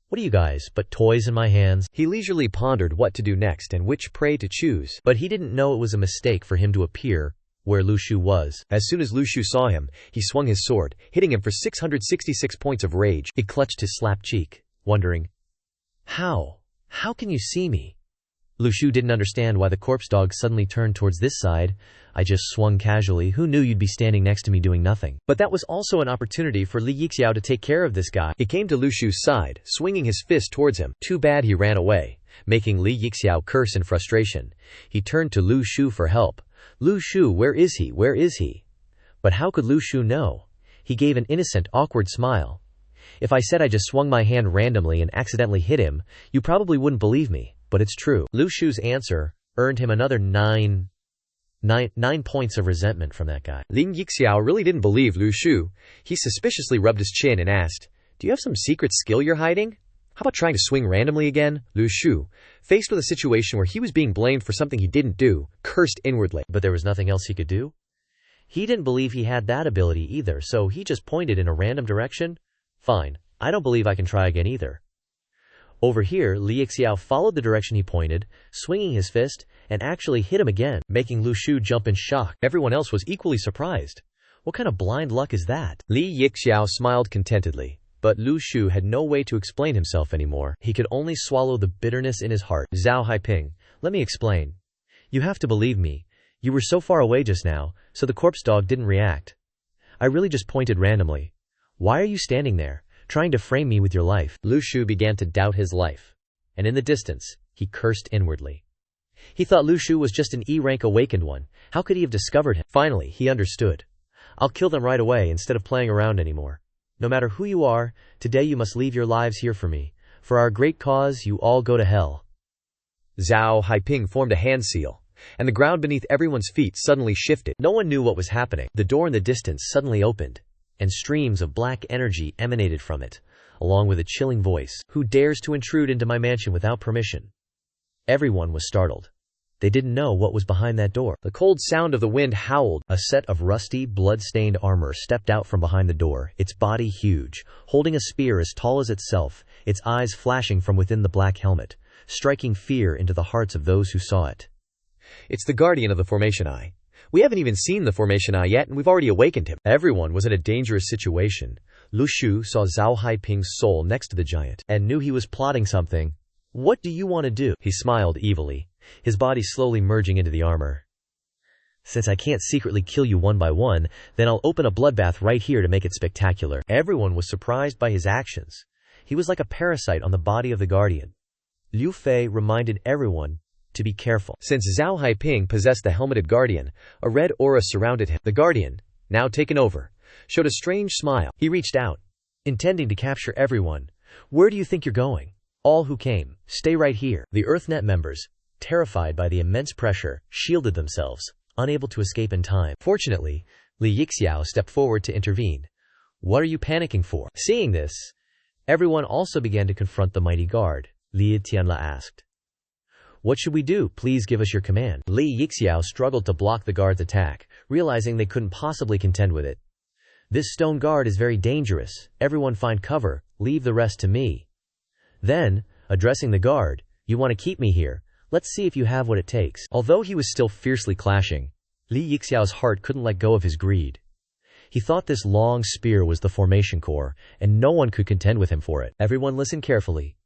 what are you guys, but toys in my hands? He leisurely pondered what to do next and which prey to choose, but he didn't know it was a mistake for him to appear where Lu Shu was. As soon as Lu Shu saw him, he swung his sword, hitting him for 666 points of rage. He clutched his slapped cheek, wondering, How can you see me? Lu Shu didn't understand why the corpse dog suddenly turned towards this side. I just swung casually. Who knew you'd be standing next to me doing nothing? But that was also an opportunity for Li Yixiao to take care of this guy. He came to Lu Shu's side, swinging his fist towards him. Too bad he ran away, making Li Yixiao curse in frustration. He turned to Lu Shu for help. Lu Shu, where is he? Where is he? But how could Lu Shu know? He gave an innocent, awkward smile. If I said I just swung my hand randomly and accidentally hit him, you probably wouldn't believe me, but it's true. Lu Shu's answer earned him another 9 points of resentment from that guy. Li Yixiao really didn't believe Lu Shu. He suspiciously rubbed his chin and asked, "Do you have some secret skill you're hiding? How about trying to swing randomly again?" Lu Shu, faced with a situation where he was being blamed for something he didn't do, cursed inwardly. But there was nothing else he could do? He didn't believe he had that ability either, so he just pointed in a random direction. Fine, I don't believe I can try again either. Over here, Li Yixiao followed the direction he pointed, swinging his fist, and actually hit him again, making Lu Shu jump in shock. Everyone else was equally surprised. What kind of blind luck is that? Li Yixiao smiled contentedly, but Lu Shu had no way to explain himself anymore. He could only swallow the bitterness in his heart. Zhao Haiping, let me explain. You have to believe me. You were so far away just now, so the corpse dog didn't react. I really just pointed randomly. Why are you standing there, trying to frame me with your life? Lu Shu began to doubt his life, and in the distance, he cursed inwardly. He thought Lu Shu was just an E-rank awakened one. How could he have discovered him? Finally, he understood. I'll kill them right away instead of playing around anymore. No matter who you are, today you must leave your lives here for me. For our great cause, you all go to hell. Zhao Haiping formed a hand seal, and the ground beneath everyone's feet suddenly shifted. No one knew what was happening. The door in the distance suddenly opened, and streams of black energy emanated from it, along with a chilling voice. Who dares to intrude into my mansion without permission? Everyone was startled. They didn't know what was behind that door. The cold sound of the wind howled. A set of rusty, blood-stained armor stepped out from behind the door, its body huge, holding a spear as tall as itself, its eyes flashing from within the black helmet, striking fear into the hearts of those who saw it. It's the guardian of the Formation Eye. We haven't even seen the Formation Eye yet, and we've already awakened him. Everyone was in a dangerous situation. Lu Shu saw Zhao Haiping's soul next to the giant, and knew he was plotting something. What do you want to do? He smiled evilly, his body slowly merging into the armor. Since I can't secretly kill you one by one, then I'll open a bloodbath right here to make it spectacular. Everyone was surprised by his actions. He was like a parasite on the body of the guardian. Liu Fei reminded everyone to be careful. Since Zhao Haiping possessed the helmeted guardian, a red aura surrounded him. The guardian, now taken over, showed a strange smile. He reached out, intending to capture everyone. Where do you think you're going? All who came, stay right here. The EarthNet members, terrified by the immense pressure, shielded themselves, unable to escape in time. Fortunately, Li Yixiao stepped forward to intervene. What are you panicking for? Seeing this, everyone also began to confront the mighty guard. Li Tianla asked, What should we do? Please give us your command. Li Yixiao struggled to block the guard's attack, realizing they couldn't possibly contend with it. This stone guard is very dangerous. Everyone find cover. Leave the rest to me. Then, addressing the guard, you want to keep me here. Let's see if you have what it takes. Although he was still fiercely clashing, Li Yixiao's heart couldn't let go of his greed. He thought this long spear was the formation core, and no one could contend with him for it. Everyone listen carefully.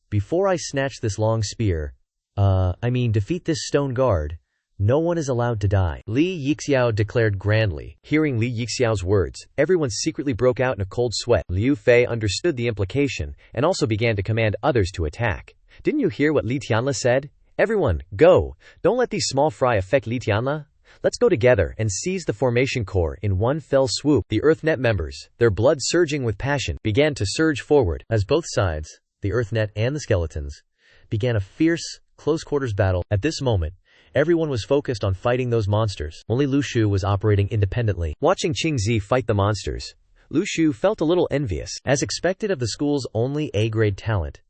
Before I snatch this long spear, defeat this stone guard, no one is allowed to die. Li Yixiao declared grandly. Hearing Li Yixiao's words, everyone secretly broke out in a cold sweat. Liu Fei understood the implication, and also began to command others to attack. Didn't you hear what Li Tianla said? Everyone, go! Don't let these small fry affect Li Tianla. Let's go together and seize the formation core in one fell swoop. The EarthNet members, their blood surging with passion, began to surge forward. As both sides, the EarthNet and the skeletons, began a fierce, close-quarters battle. At this moment, everyone was focused on fighting those monsters. Only Lu Shu was operating independently. Watching Qingzi fight the monsters, Lu Shu felt a little envious. As expected of the school's only A-grade talent,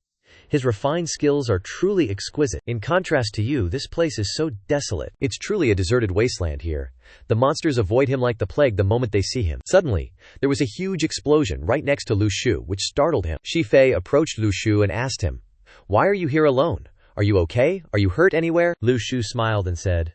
his refined skills are truly exquisite. In contrast to you, this place is so desolate. It's truly a deserted wasteland here. The monsters avoid him like the plague the moment they see him. Suddenly, there was a huge explosion right next to Lu Shu, which startled him. Shi Fei approached Lu Shu and asked him, "Why are you here alone? Are you okay? Are you hurt anywhere?" Lu Shu smiled and said,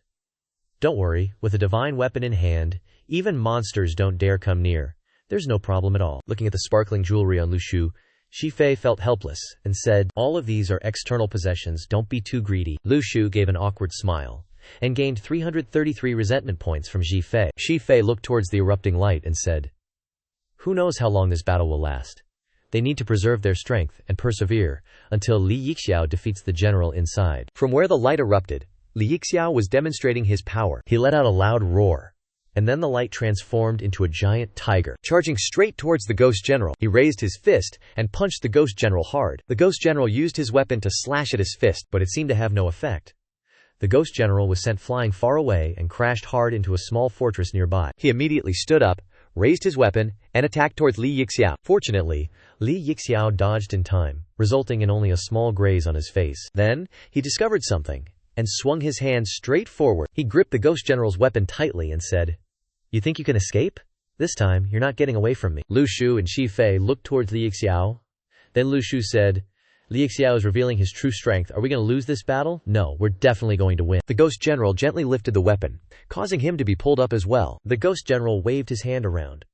"Don't worry, with a divine weapon in hand, even monsters don't dare come near. There's no problem at all." Looking at the sparkling jewelry on Lu Shu, Shi Fei felt helpless and said, "All of these are external possessions, don't be too greedy." Lu Shu gave an awkward smile and gained 333 resentment points from Shi Fei. Shi Fei looked towards the erupting light and said, "Who knows how long this battle will last? They need to preserve their strength and persevere until Li Yixiao defeats the general inside." From where the light erupted, Li Yixiao was demonstrating his power. He let out a loud roar, and then the light transformed into a giant tiger. Charging straight towards the Ghost General, he raised his fist and punched the Ghost General hard. The Ghost General used his weapon to slash at his fist, but it seemed to have no effect. The Ghost General was sent flying far away and crashed hard into a small fortress nearby. He immediately stood up, raised his weapon, and attacked towards Li Yixiao. Fortunately, Li Yixiao dodged in time, resulting in only a small graze on his face. Then, he discovered something and swung his hand straight forward. He gripped the Ghost General's weapon tightly and said, "You think you can escape? This time, you're not getting away from me." Lu Shu and Shi Fei looked towards Li Yixiao. Then Lu Shu said, "Li Yixiao is revealing his true strength. Are we going to lose this battle? No, we're definitely going to win." The Ghost General gently lifted the weapon, causing him to be pulled up as well. The Ghost General waved his hand around,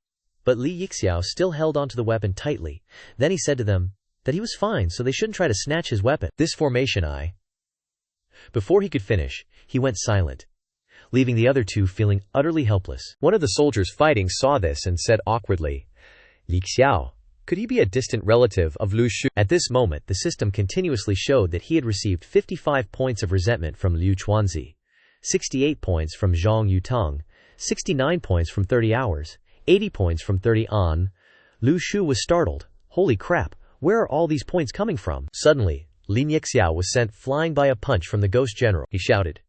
but Li Yixiao still held onto the weapon tightly. Then he said to them that he was fine, so they shouldn't try to snatch his weapon. This formation Before he could finish, he went silent, leaving the other two feeling utterly helpless. One of the soldiers fighting saw this and said awkwardly, "Li Xiao, could he be a distant relative of Lu Shu?" At this moment, the system continuously showed that he had received 55 points of resentment from Liu Chuanzi, 68 points from Zhang Yutong, 69 points from 30 hours, 80 points from 30 on. Lu Shu was startled. Holy crap, where are all these points coming from? Suddenly, Lin Yixiao was sent flying by a punch from the Ghost General. He shouted,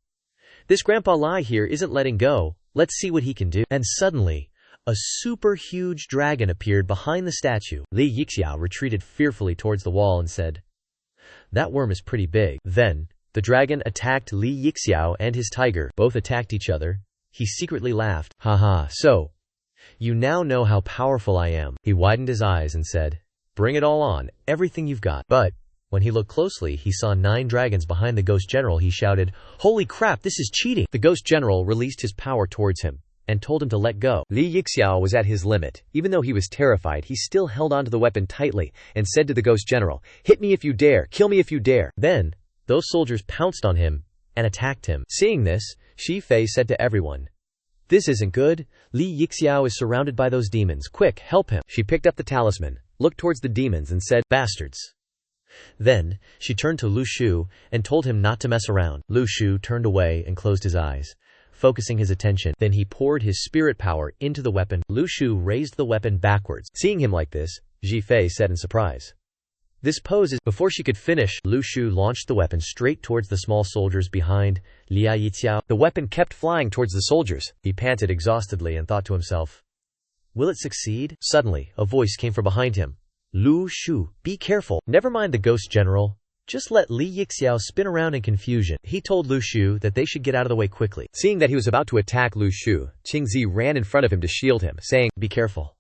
"This Grandpa Lai here isn't letting go. Let's see what he can do." And suddenly, a super huge dragon appeared behind the statue. Li Yixiao retreated fearfully towards the wall and said, "That worm is pretty big." Then, the dragon attacked Li Yixiao and his tiger. Both attacked each other. He secretly laughed. "Haha, so you now know how powerful I am." He widened his eyes and said, "Bring it all on, everything you've got." But when he looked closely, he saw 9 dragons behind the Ghost General. He shouted, "Holy crap, this is cheating!" The Ghost General released his power towards him and told him to let go. Li Yixiao was at his limit. Even though he was terrified, he still held onto the weapon tightly and said to the Ghost General, "Hit me if you dare, kill me if you dare." Then, those soldiers pounced on him and attacked him. Seeing this, Shi Fei said to everyone, "This isn't good. Li Yixiao is surrounded by those demons. Quick, help him." She picked up the talisman, looked towards the demons and said, "Bastards." Then, she turned to Lu Shu and told him not to mess around. Lu Shu turned away and closed his eyes, focusing his attention. Then he poured his spirit power into the weapon. Lu Shu raised the weapon backwards. Seeing him like this, Shi Fei said in surprise, "This pose is..." Before she could finish, Lu Shu launched the weapon straight towards the small soldiers behind Li Yixiao. The weapon kept flying towards the soldiers. He panted exhaustedly and thought to himself, "Will it succeed?" Suddenly, a voice came from behind him. "Lu Shu, be careful. Never mind the Ghost General. Just let Li Yixiao spin around in confusion." He told Lu Shu that they should get out of the way quickly. Seeing that he was about to attack Lu Shu, Qingzi ran in front of him to shield him, saying, "Be careful."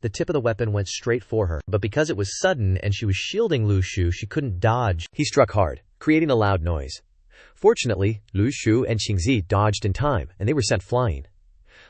The tip of the weapon went straight for her, but because it was sudden and she was shielding Lu Shu, she couldn't dodge. He struck hard, creating a loud noise. Fortunately, Lu Shu and Qingzi dodged in time, and they were sent flying.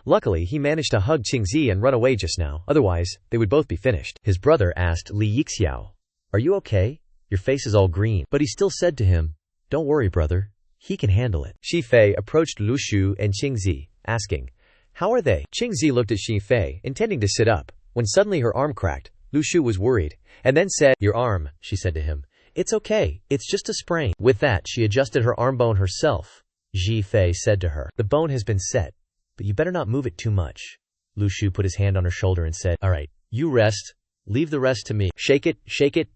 Luckily, he managed to hug Qingzi and run away just now, otherwise, they would both be finished. His brother asked Li Yixiao, "Are you okay? Your face is all green." But he still said to him, "Don't worry, brother. He can handle it." Shi Fei approached Lu Shu and Qingzi, asking, "How are they?" Qingzi looked at Shi Fei, intending to sit up, when suddenly her arm cracked. Lu Shu was worried, and then said, "Your arm," she said to him. "It's okay. It's just a sprain." With that, she adjusted her arm bone herself. Shi Fei said to her, "The bone has been set, but you better not move it too much." Lu Shu put his hand on her shoulder and said, "All right, you rest. Leave the rest to me. Shake it, shake it.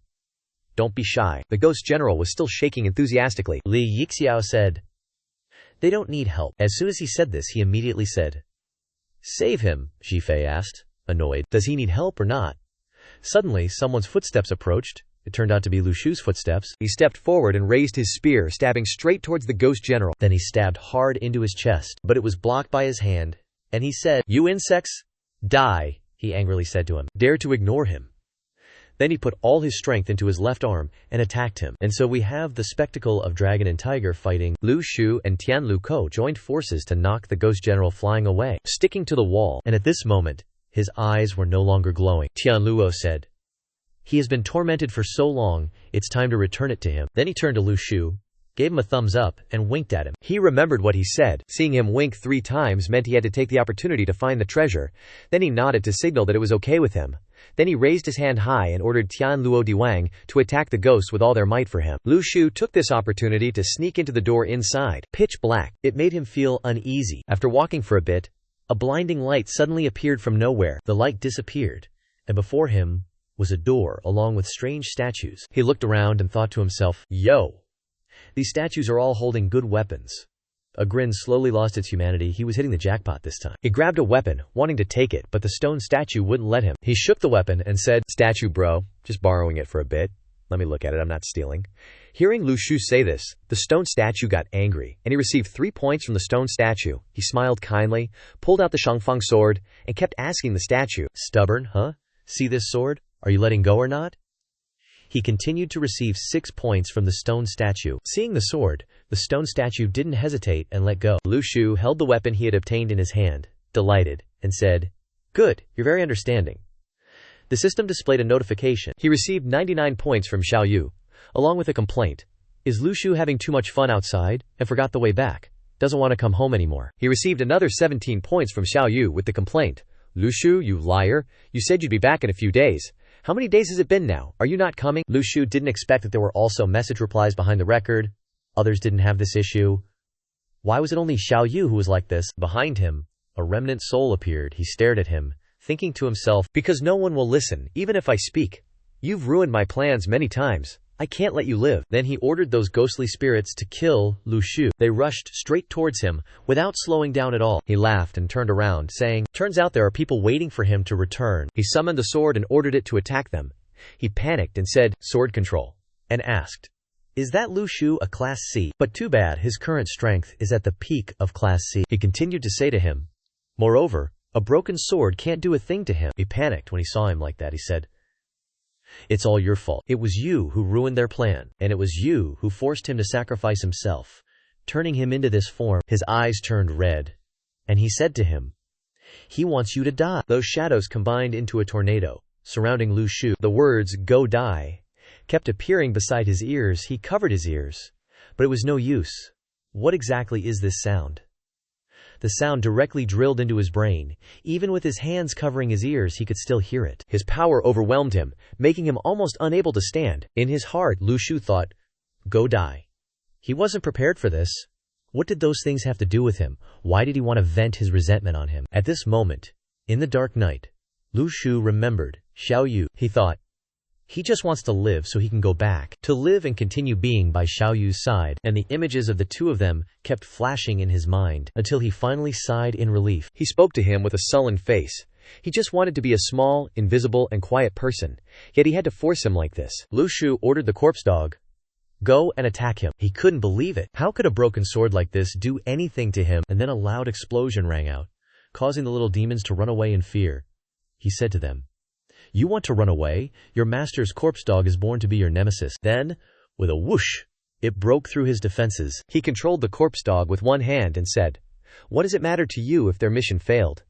Don't be shy." The Ghost General was still shaking enthusiastically. Li Yixiao said, "They don't need help." As soon as he said this, he immediately said, "Save him," Shi Fei asked. annoyed. Does he need help or not? Suddenly, someone's footsteps approached. It turned out to be Lu Shu's footsteps. He stepped forward and raised his spear, stabbing straight towards the ghost general. Then he stabbed hard into his chest, but it was blocked by his hand, and he said, "You insects, die," he angrily said to him. Dare to ignore him. Then he put all his strength into his left arm and attacked him. And so we have the spectacle of Dragon and Tiger fighting. Lu Shu and Tian Lu Ko joined forces to knock the ghost general flying away, sticking to the wall. And at this moment, his eyes were no longer glowing. Tian Luo said, "He has been tormented for so long, it's time to return it to him." Then he turned to Lu Shu, gave him a thumbs up, and winked at him. He remembered what he said. Seeing him wink 3 times meant he had to take the opportunity to find the treasure. Then he nodded to signal that it was okay with him. Then he raised his hand high and ordered Tian Luo Diwang to attack the ghost with all their might for him. Lu Shu took this opportunity to sneak into the door inside. Pitch black. It made him feel uneasy. After walking for a bit, a blinding light suddenly appeared from nowhere. The light disappeared, and before him was a door along with strange statues. He looked around and thought to himself, "Yo! These statues are all holding good weapons." A grin slowly lost its humanity. He was hitting the jackpot this time. He grabbed a weapon, wanting to take it, but the stone statue wouldn't let him. He shook the weapon and said, "Statue bro, just borrowing it for a bit. Let me look at it, I'm not stealing." Hearing Lu Shu say this, the stone statue got angry, and he received 3 points from the stone statue. He smiled kindly, pulled out the Shangfeng sword, and kept asking the statue, "Stubborn, huh? See this sword? Are you letting go or not?" He continued to receive 6 points from the stone statue. Seeing the sword, the stone statue didn't hesitate and let go. Lu Shu held the weapon he had obtained in his hand, delighted, and said, "Good, you're very understanding." The system displayed a notification. He received 99 points from Xiao Yu, along with a complaint. Is Lu Shu having too much fun outside and forgot the way back? Doesn't want to come home anymore. He received another 17 points from Xiao Yu with the complaint. Lu Shu, you liar. You said you'd be back in a few days. How many days has it been now? Are you not coming? Lu Shu didn't expect that there were also message replies behind the record. Others didn't have this issue. Why was it only Xiao Yu who was like this? Behind him, a remnant soul appeared. He stared at him, thinking to himself, "Because no one will listen, even if I speak. You've ruined my plans many times. I can't let you live." Then he ordered those ghostly spirits to kill Lu Shu. They rushed straight towards him, without slowing down at all. He laughed and turned around, saying, "Turns out there are people waiting for him to return." He summoned the sword and ordered it to attack them. He panicked and said, "Sword control," and asked, "Is that Lu Shu a Class C? But too bad, his current strength is at the peak of Class C." He continued to say to him, "Moreover, a broken sword can't do a thing to him." He panicked when he saw him like that. He said, "It's all your fault. It was you who ruined their plan, and it was you who forced him to sacrifice himself, turning him into this form." His eyes turned red, and he said to him, "He wants you to die." Those shadows combined into a tornado, surrounding Lu Shu. The words, "Go die," kept appearing beside his ears. He covered his ears, but it was no use. What exactly is this sound? The sound directly drilled into his brain. Even with his hands covering his ears, he could still hear it. His power overwhelmed him, making him almost unable to stand. In his heart, Lu Shu thought, "Go die." He wasn't prepared for this. What did those things have to do with him? Why did he want to vent his resentment on him? At this moment, in the dark night, Lu Shu remembered Xiao Yu. He thought, he just wants to live so he can go back, to live and continue being by Xiao Yu's side, and the images of the two of them kept flashing in his mind, until he finally sighed in relief. He spoke to him with a sullen face. He just wanted to be a small, invisible, and quiet person, yet he had to force him like this. Lu Shu ordered the corpse dog, "Go and attack him." He couldn't believe it. How could a broken sword like this do anything to him? And then a loud explosion rang out, causing the little demons to run away in fear. He said to them, "You want to run away? Your master's corpse dog is born to be your nemesis." Then, with a whoosh, it broke through his defenses. He controlled the corpse dog with one hand and said, "What does it matter to you if their mission failed?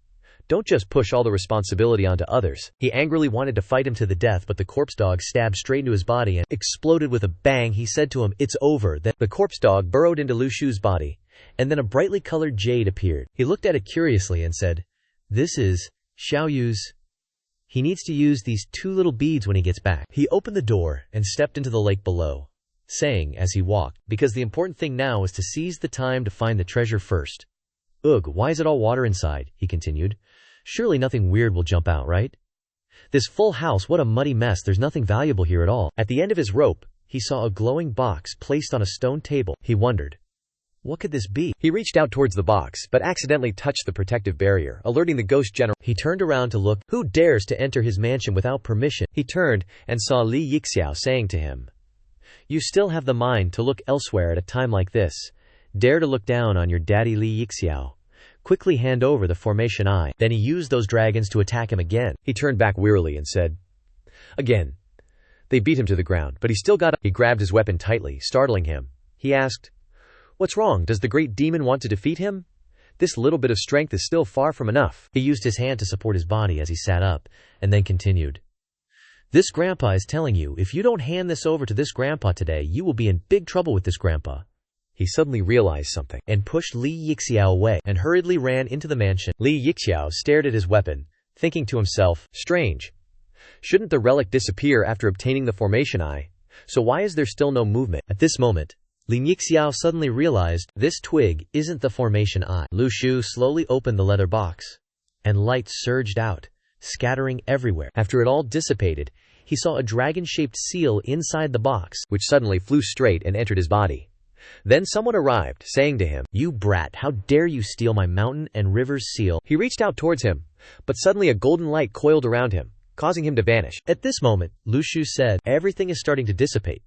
Don't just push all the responsibility onto others." He angrily wanted to fight him to the death, but the corpse dog stabbed straight into his body and exploded with a bang. He said to him, "It's over." Then the corpse dog burrowed into Lu Shu's body, and then a brightly colored jade appeared. He looked at it curiously and said, "This is Xiao Yu's. He needs to use these 2 little beads when he gets back." He opened the door and stepped into the lake below, saying as he walked, "Because the important thing now is to seize the time to find the treasure first." "Ugh, why is it all water inside?" he continued. "Surely nothing weird will jump out, right? This full house, what a muddy mess. There's nothing valuable here at all." At the end of his rope, he saw a glowing box placed on a stone table. He wondered, What could this be? He reached out towards the box, but accidentally touched the protective barrier, alerting the ghost general. He turned around to look. Who dares to enter his mansion without permission? He turned and saw Li Yixiao saying to him, You still have the mind to look elsewhere at a time like this. Dare to look down on your daddy Li Yixiao. Quickly hand over the formation eye. Then he used those dragons to attack him again. He turned back wearily and said, Again. They beat him to the ground, but he still got up. He grabbed his weapon tightly, startling him. He asked, What's wrong? Does the great demon want to defeat him? This little bit of strength is still far from enough. He used his hand to support his body as he sat up, and then continued. This grandpa is telling you, if you don't hand this over to this grandpa today, you will be in big trouble with this grandpa. He suddenly realized something, and pushed Li Yixiao away, and hurriedly ran into the mansion. Li Yixiao stared at his weapon, thinking to himself, Strange. Shouldn't the relic disappear after obtaining the formation eye? So why is there still no movement? At this moment, Li Yixiao suddenly realized this twig isn't the formation eye. Lu Shu slowly opened the leather box, and light surged out, scattering everywhere. After it all dissipated, he saw a dragon-shaped seal inside the box, which suddenly flew straight and entered his body. Then someone arrived, saying to him, You brat, how dare you steal my mountain and river's seal? He reached out towards him, but suddenly a golden light coiled around him, causing him to vanish. At this moment, Lu Shu said, Everything is starting to dissipate.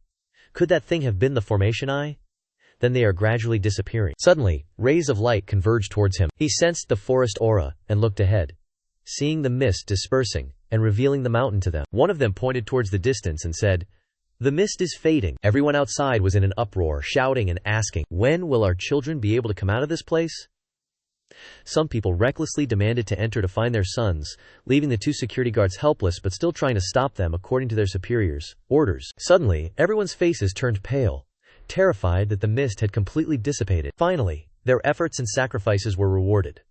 Could that thing have been the formation eye? Then they are gradually disappearing. Suddenly, rays of light converged towards him. He sensed the forest aura, and looked ahead, seeing the mist dispersing, and revealing the mountain to them. One of them pointed towards the distance and said, The mist is fading. Everyone outside was in an uproar, shouting and asking, When will our children be able to come out of this place? Some people recklessly demanded to enter to find their sons, leaving the two security guards helpless but still trying to stop them according to their superiors' orders. Suddenly, everyone's faces turned pale, terrified that the mist had completely dissipated. Finally, their efforts and sacrifices were rewarded.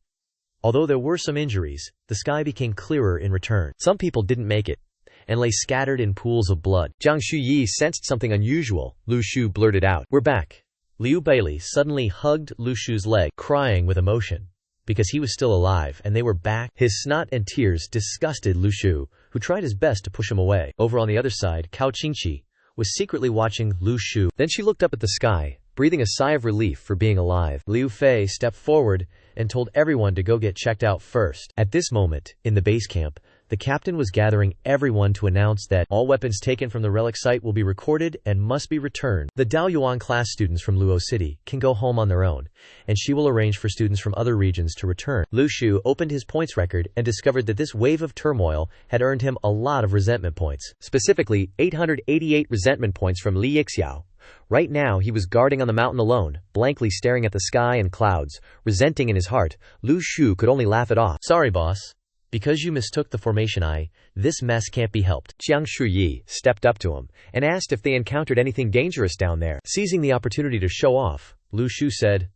Although there were some injuries, the sky became clearer in return. Some people didn't make it, and lay scattered in pools of blood. Jiang Shuyi sensed something unusual. Lu Shu blurted out, We're back. Liu Bailey suddenly hugged Lu Shu's leg, crying with emotion, because he was still alive and they were back. His snot and tears disgusted Lu Shu, who tried his best to push him away. Over on the other side, Cao Qingqi was secretly watching Lu Shu. Then she looked up at the sky, breathing a sigh of relief for being alive. Liu Fei stepped forward and told everyone to go get checked out first. At this moment, in the base camp, the captain was gathering everyone to announce that all weapons taken from the relic site will be recorded and must be returned. The Daoyuan class students from Luo City can go home on their own, and she will arrange for students from other regions to return. Lu Shu opened his points record and discovered that this wave of turmoil had earned him a lot of resentment points. Specifically, 888 resentment points from Li Yixiao. Right now he was guarding on the mountain alone, blankly staring at the sky and clouds, resenting in his heart. Lu Shu could only laugh it off. Sorry, boss. Because you mistook the formation eye, this mess can't be helped. Jiang Shuyi stepped up to him and asked if they encountered anything dangerous down there. Seizing the opportunity to show off, Lu Shu said,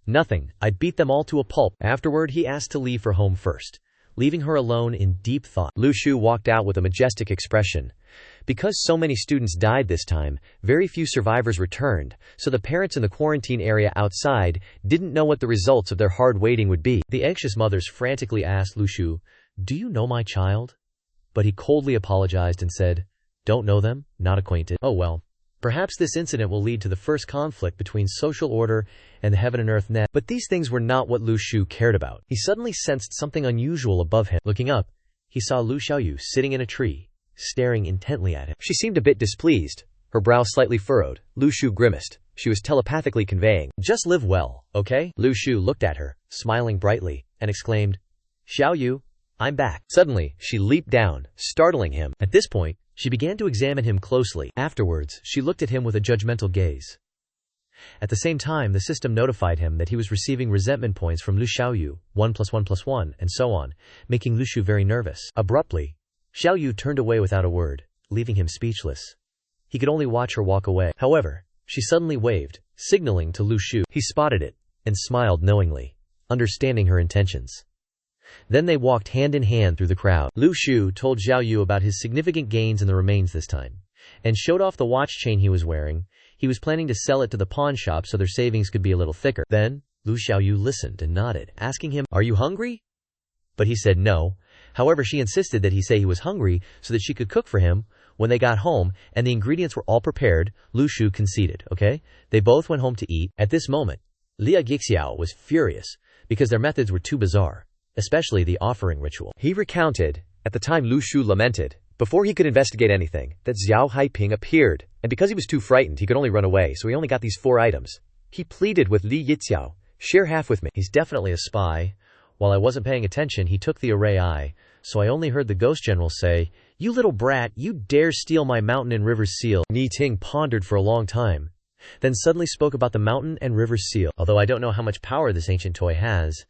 Nothing, I'd beat them all to a pulp. Afterward, he asked to leave for home first, leaving her alone in deep thought. Lu Shu walked out with a majestic expression. Because so many students died this time, very few survivors returned, so the parents in the quarantine area outside didn't know what the results of their hard waiting would be. The anxious mothers frantically asked Lu Shu, Do you know my child? But he coldly apologized and said, Don't know them, not acquainted. Oh well. Perhaps this incident will lead to the first conflict between social order and the heaven and earth net. But these things were not what Lu Shu cared about. He suddenly sensed something unusual above him. Looking up, he saw Lu Xiaoyu sitting in a tree, staring intently at him. She seemed a bit displeased, her brow slightly furrowed. Lu Shu grimaced. She was telepathically conveying, Just live well, okay? Lu Shu looked at her, smiling brightly, and exclaimed, Xiaoyu, I'm back. Suddenly, she leaped down, startling him. At this point, she began to examine him closely. Afterwards, she looked at him with a judgmental gaze. At the same time, the system notified him that he was receiving resentment points from Lu Xiaoyu, 1 + 1 + 1, and so on, making Lu Shu very nervous. Abruptly, Xiaoyu turned away without a word, leaving him speechless. He could only watch her walk away. However, she suddenly waved, signaling to Lu Shu. He spotted it, and smiled knowingly, understanding her intentions. Then they walked hand in hand through the crowd. Lu Shu told Xiaoyu about his significant gains in the remains this time, and showed off the watch chain he was wearing. He was planning to sell it to the pawn shop so their savings could be a little thicker. Then, Lu Xiaoyu listened and nodded, asking him, Are you hungry? But he said no. However, she insisted that he say he was hungry so that she could cook for him, When they got home and the ingredients were all prepared, Lu Shu conceded, okay? They both went home to eat. At this moment, Lia Gixiao was furious because their methods were too bizarre, especially the offering ritual. He recounted, at the time Lu Shu lamented, before he could investigate anything, that Xiao Haiping appeared, and because he was too frightened, he could only run away, so he only got these 4 items. He pleaded with Li Yixiao, share half with me. He's definitely a spy. While I wasn't paying attention, he took the array eye, so I only heard the ghost general say, "You little brat, you dare steal my mountain and river seal." Ni Ting pondered for a long time, then suddenly spoke about the mountain and river seal. Although I don't know how much power this ancient toy has,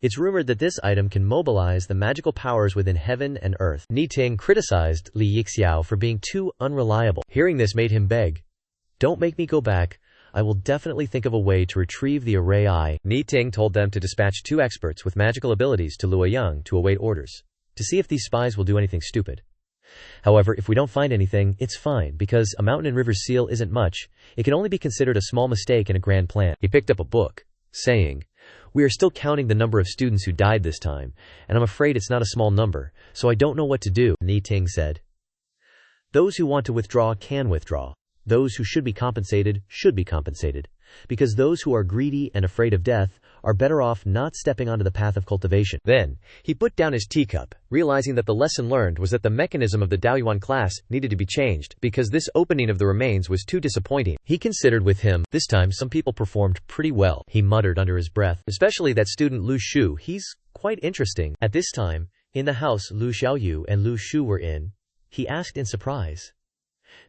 it's rumored that this item can mobilize the magical powers within heaven and earth. Ni Ting criticized Li Yixiao for being too unreliable. Hearing this made him beg, "Don't make me go back. I will definitely think of a way to retrieve the array eye." Ni Ting told them to dispatch 2 experts with magical abilities to Luoyang to await orders, to see if these spies will do anything stupid. However, if we don't find anything, it's fine, because a mountain and river seal isn't much. It can only be considered a small mistake in a grand plan. He picked up a book, saying, "We are still counting the number of students who died this time, and I'm afraid it's not a small number, so I don't know what to do." Ni Ting said, "Those who want to withdraw can withdraw. Those who should be compensated, because those who are greedy and afraid of death are better off not stepping onto the path of cultivation." Then, he put down his teacup, realizing that the lesson learned was that the mechanism of the Daoyuan class needed to be changed, because this opening of the remains was too disappointing. He considered with him, "This time some people performed pretty well," he muttered under his breath, "especially that student Lu Shu. He's quite interesting." At this time, in the house Lu Xiaoyu and Lu Shu were in, he asked in surprise,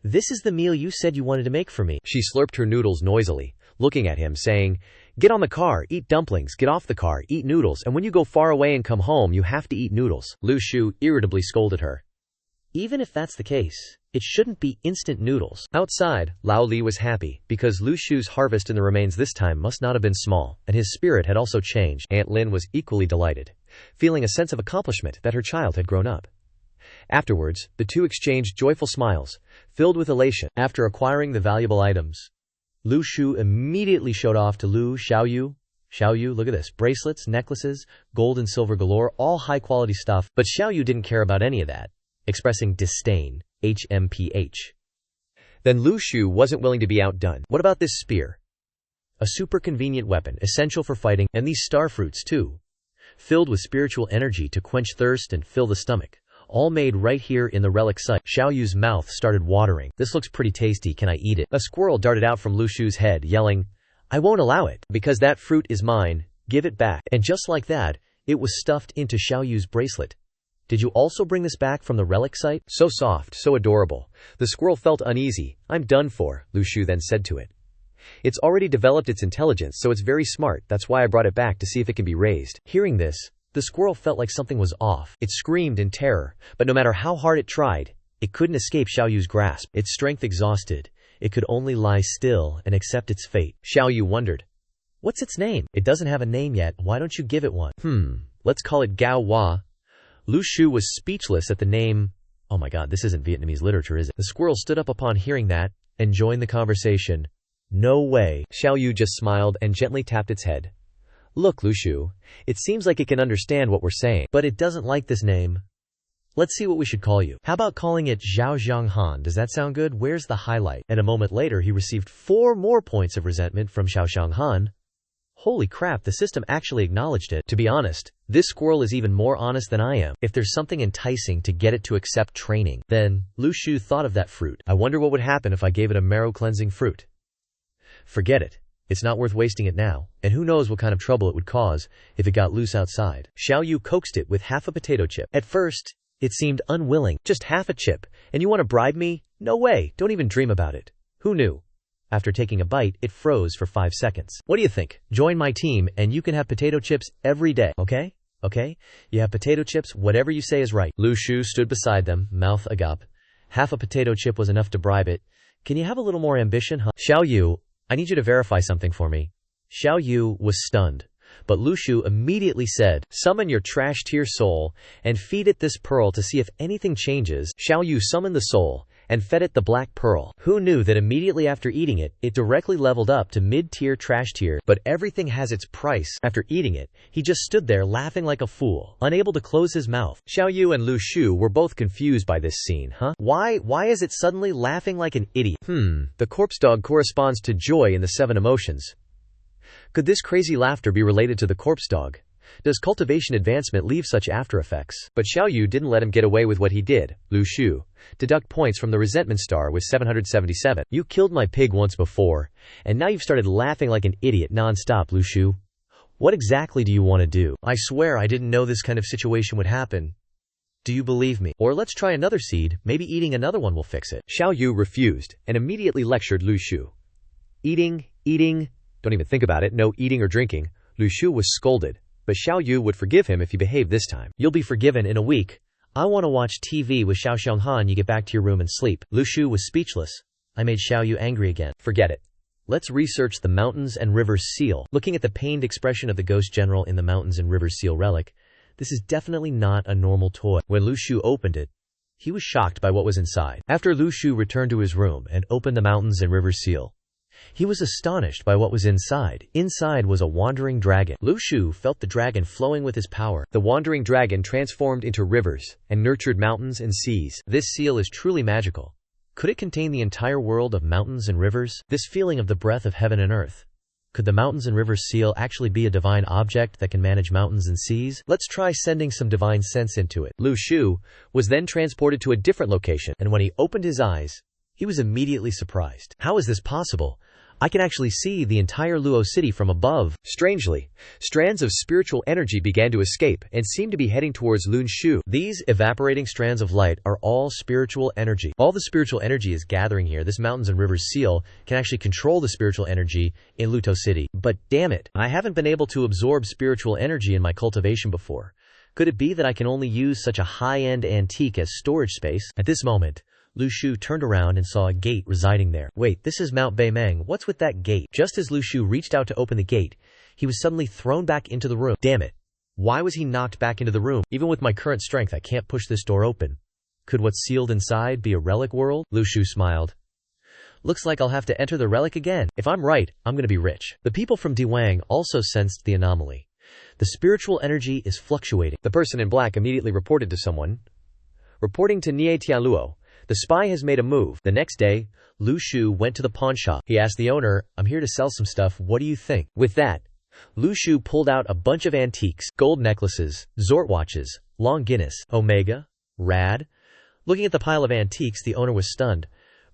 "This is the meal you said you wanted to make for me." She slurped her noodles noisily, looking at him, saying, "Get on the car, eat dumplings, get off the car, eat noodles, and when you go far away and come home, you have to eat noodles." Lu Shu irritably scolded her. "Even if that's the case, it shouldn't be instant noodles." Outside, Lao Li was happy, because Lu Shu's harvest in the remains this time must not have been small, and his spirit had also changed. Aunt Lin was equally delighted, feeling a sense of accomplishment that her child had grown up. Afterwards, the two exchanged joyful smiles, filled with elation. After acquiring the valuable items, Lu Shu immediately showed off to Lu Xiaoyu. "Xiaoyu, look at this. Bracelets, necklaces, gold and silver galore, all high-quality stuff." But Xiaoyu didn't care about any of that, expressing disdain. HMPH. Then Lu Shu wasn't willing to be outdone. "What about this spear? A super convenient weapon, essential for fighting, and these star fruits too, filled with spiritual energy to quench thirst and fill the stomach. All made right here in the relic site." Xiaoyu's mouth started watering. "This looks pretty tasty, can I eat it?" A squirrel darted out from Lu Shu's head, yelling, "I won't allow it, because that fruit is mine. Give it back." And just like that, it was stuffed into Xiaoyu's bracelet. "Did you also bring this back from the relic site?" So soft, so adorable. The squirrel felt uneasy. "I'm done for," Lu Shu then said to it. "It's already developed its intelligence, so it's very smart. That's why I brought it back to see if it can be raised." Hearing this, the squirrel felt like something was off. It screamed in terror, but no matter how hard it tried, it couldn't escape Xiaoyu's grasp. Its strength exhausted, it could only lie still and accept its fate. Xiaoyu wondered, "What's its name?" "It doesn't have a name yet. Why don't you give it one?" Let's call it Gao Hua." Lu Shu was speechless at the name. Oh my god, this isn't Vietnamese literature, is it? The squirrel stood up upon hearing that and joined the conversation. "No way." Xiaoyu just smiled and gently tapped its head. "Look, Lu Shu, it seems like it can understand what we're saying." "But it doesn't like this name. Let's see what we should call you. How about calling it Zhao Zhanghan? Does that sound good? Where's the highlight?" And a moment later, he received 4 more points of resentment from Xiao Zhanghan. Holy crap, the system actually acknowledged it. To be honest, this squirrel is even more honest than I am. If there's something enticing to get it to accept training, then Lu Shu thought of that fruit. "I wonder what would happen if I gave it a marrow-cleansing fruit. Forget it. It's not worth wasting it now, and who knows what kind of trouble it would cause if it got loose outside." Xiaoyu coaxed it with half a potato chip. At first, it seemed unwilling. "Just half a chip, and you want to bribe me? No way, don't even dream about it." Who knew? After taking a bite, it froze for 5 seconds. "What do you think? Join my team, and you can have potato chips every day, okay? Okay? You have potato chips, whatever you say is right." Lu Shu stood beside them, mouth agape. Half a potato chip was enough to bribe it. "Can you have a little more ambition, huh?" "Xiaoyu, I need you to verify something for me." Xiaoyu was stunned, but Lu Shu immediately said, "Summon your trash tier soul and feed it this pearl to see if anything changes." Xiaoyu summoned the soul, and fed it the black pearl. Who knew that immediately after eating it, it directly leveled up to mid-tier trash tier? But everything has its price. After eating it, he just stood there laughing like a fool, unable to close his mouth. Xiao Yu and Lu Shu were both confused by this scene. Why is it suddenly laughing like an idiot? The corpse dog corresponds to joy in the 7 emotions. Could this crazy laughter be related to the corpse dog? Does cultivation advancement leave such after effects? But Xiao Yu didn't let him get away with what he did. Lu Shu, deduct points from the resentment star with 777. You killed my pig once before, and now you've started laughing like an idiot non-stop, Lu Shu. What exactly do you want to do? I swear I didn't know this kind of situation would happen. Do you believe me? Or let's try another seed, maybe eating another one will fix it. Xiao Yu refused, and immediately lectured Lu Shu. Eating, don't even think about it, no eating or drinking. Lu Shu was scolded, but Xiao Yu would forgive him if he behaved this time. You'll be forgiven in a week. I want to watch TV with Xiao Xionghan. You get back to your room and sleep. Lu Shu was speechless. I made Xiao Yu angry again. Forget it. Let's research the Mountains and Rivers seal. Looking at the pained expression of the ghost general in the Mountains and Rivers seal relic, this is definitely not a normal toy. When Lu Shu opened it, he was shocked by what was inside. After Lu Shu returned to his room and opened the Mountains and Rivers seal, he was astonished by what was inside. Inside was a wandering dragon. Lu Shu felt the dragon flowing with his power. The wandering dragon transformed into rivers and nurtured mountains and seas. This seal is truly magical. Could it contain the entire world of mountains and rivers? This feeling of the breath of heaven and earth. Could the Mountains and Rivers seal actually be a divine object that can manage mountains and seas? Let's try sending some divine sense into it. Lu Shu was then transported to a different location, and when he opened his eyes, he was immediately surprised. How is this possible? I can actually see the entire Luo city from above. Strangely, strands of spiritual energy began to escape and seemed to be heading towards Lu Shu. These evaporating strands of light are all spiritual energy. All the spiritual energy is gathering here. This Mountains and Rivers seal can actually control the spiritual energy in Luto City. But damn it, I haven't been able to absorb spiritual energy in my cultivation before. Could it be that I can only use such a high-end antique as storage space? At this moment, Lu Shu turned around and saw a gate residing there. Wait, this is Mount Beimeng. What's with that gate? Just as Lu Shu reached out to open the gate, he was suddenly thrown back into the room. Damn it. Why was he knocked back into the room? Even with my current strength, I can't push this door open. Could what's sealed inside be a relic world? Lu Shu smiled. Looks like I'll have to enter the relic again. If I'm right, I'm gonna be rich. The people from Diwang also sensed the anomaly. The spiritual energy is fluctuating. The person in black immediately reported to someone. Reporting to Nie Tianluo, the spy has made a move. The next day, Lu Shu went to the pawn shop. He asked the owner, I'm here to sell some stuff, what do you think? With that, Lu Shu pulled out a bunch of antiques, gold necklaces, Zort watches, long Guinness, Omega, Rad. Looking at the pile of antiques, the owner was stunned.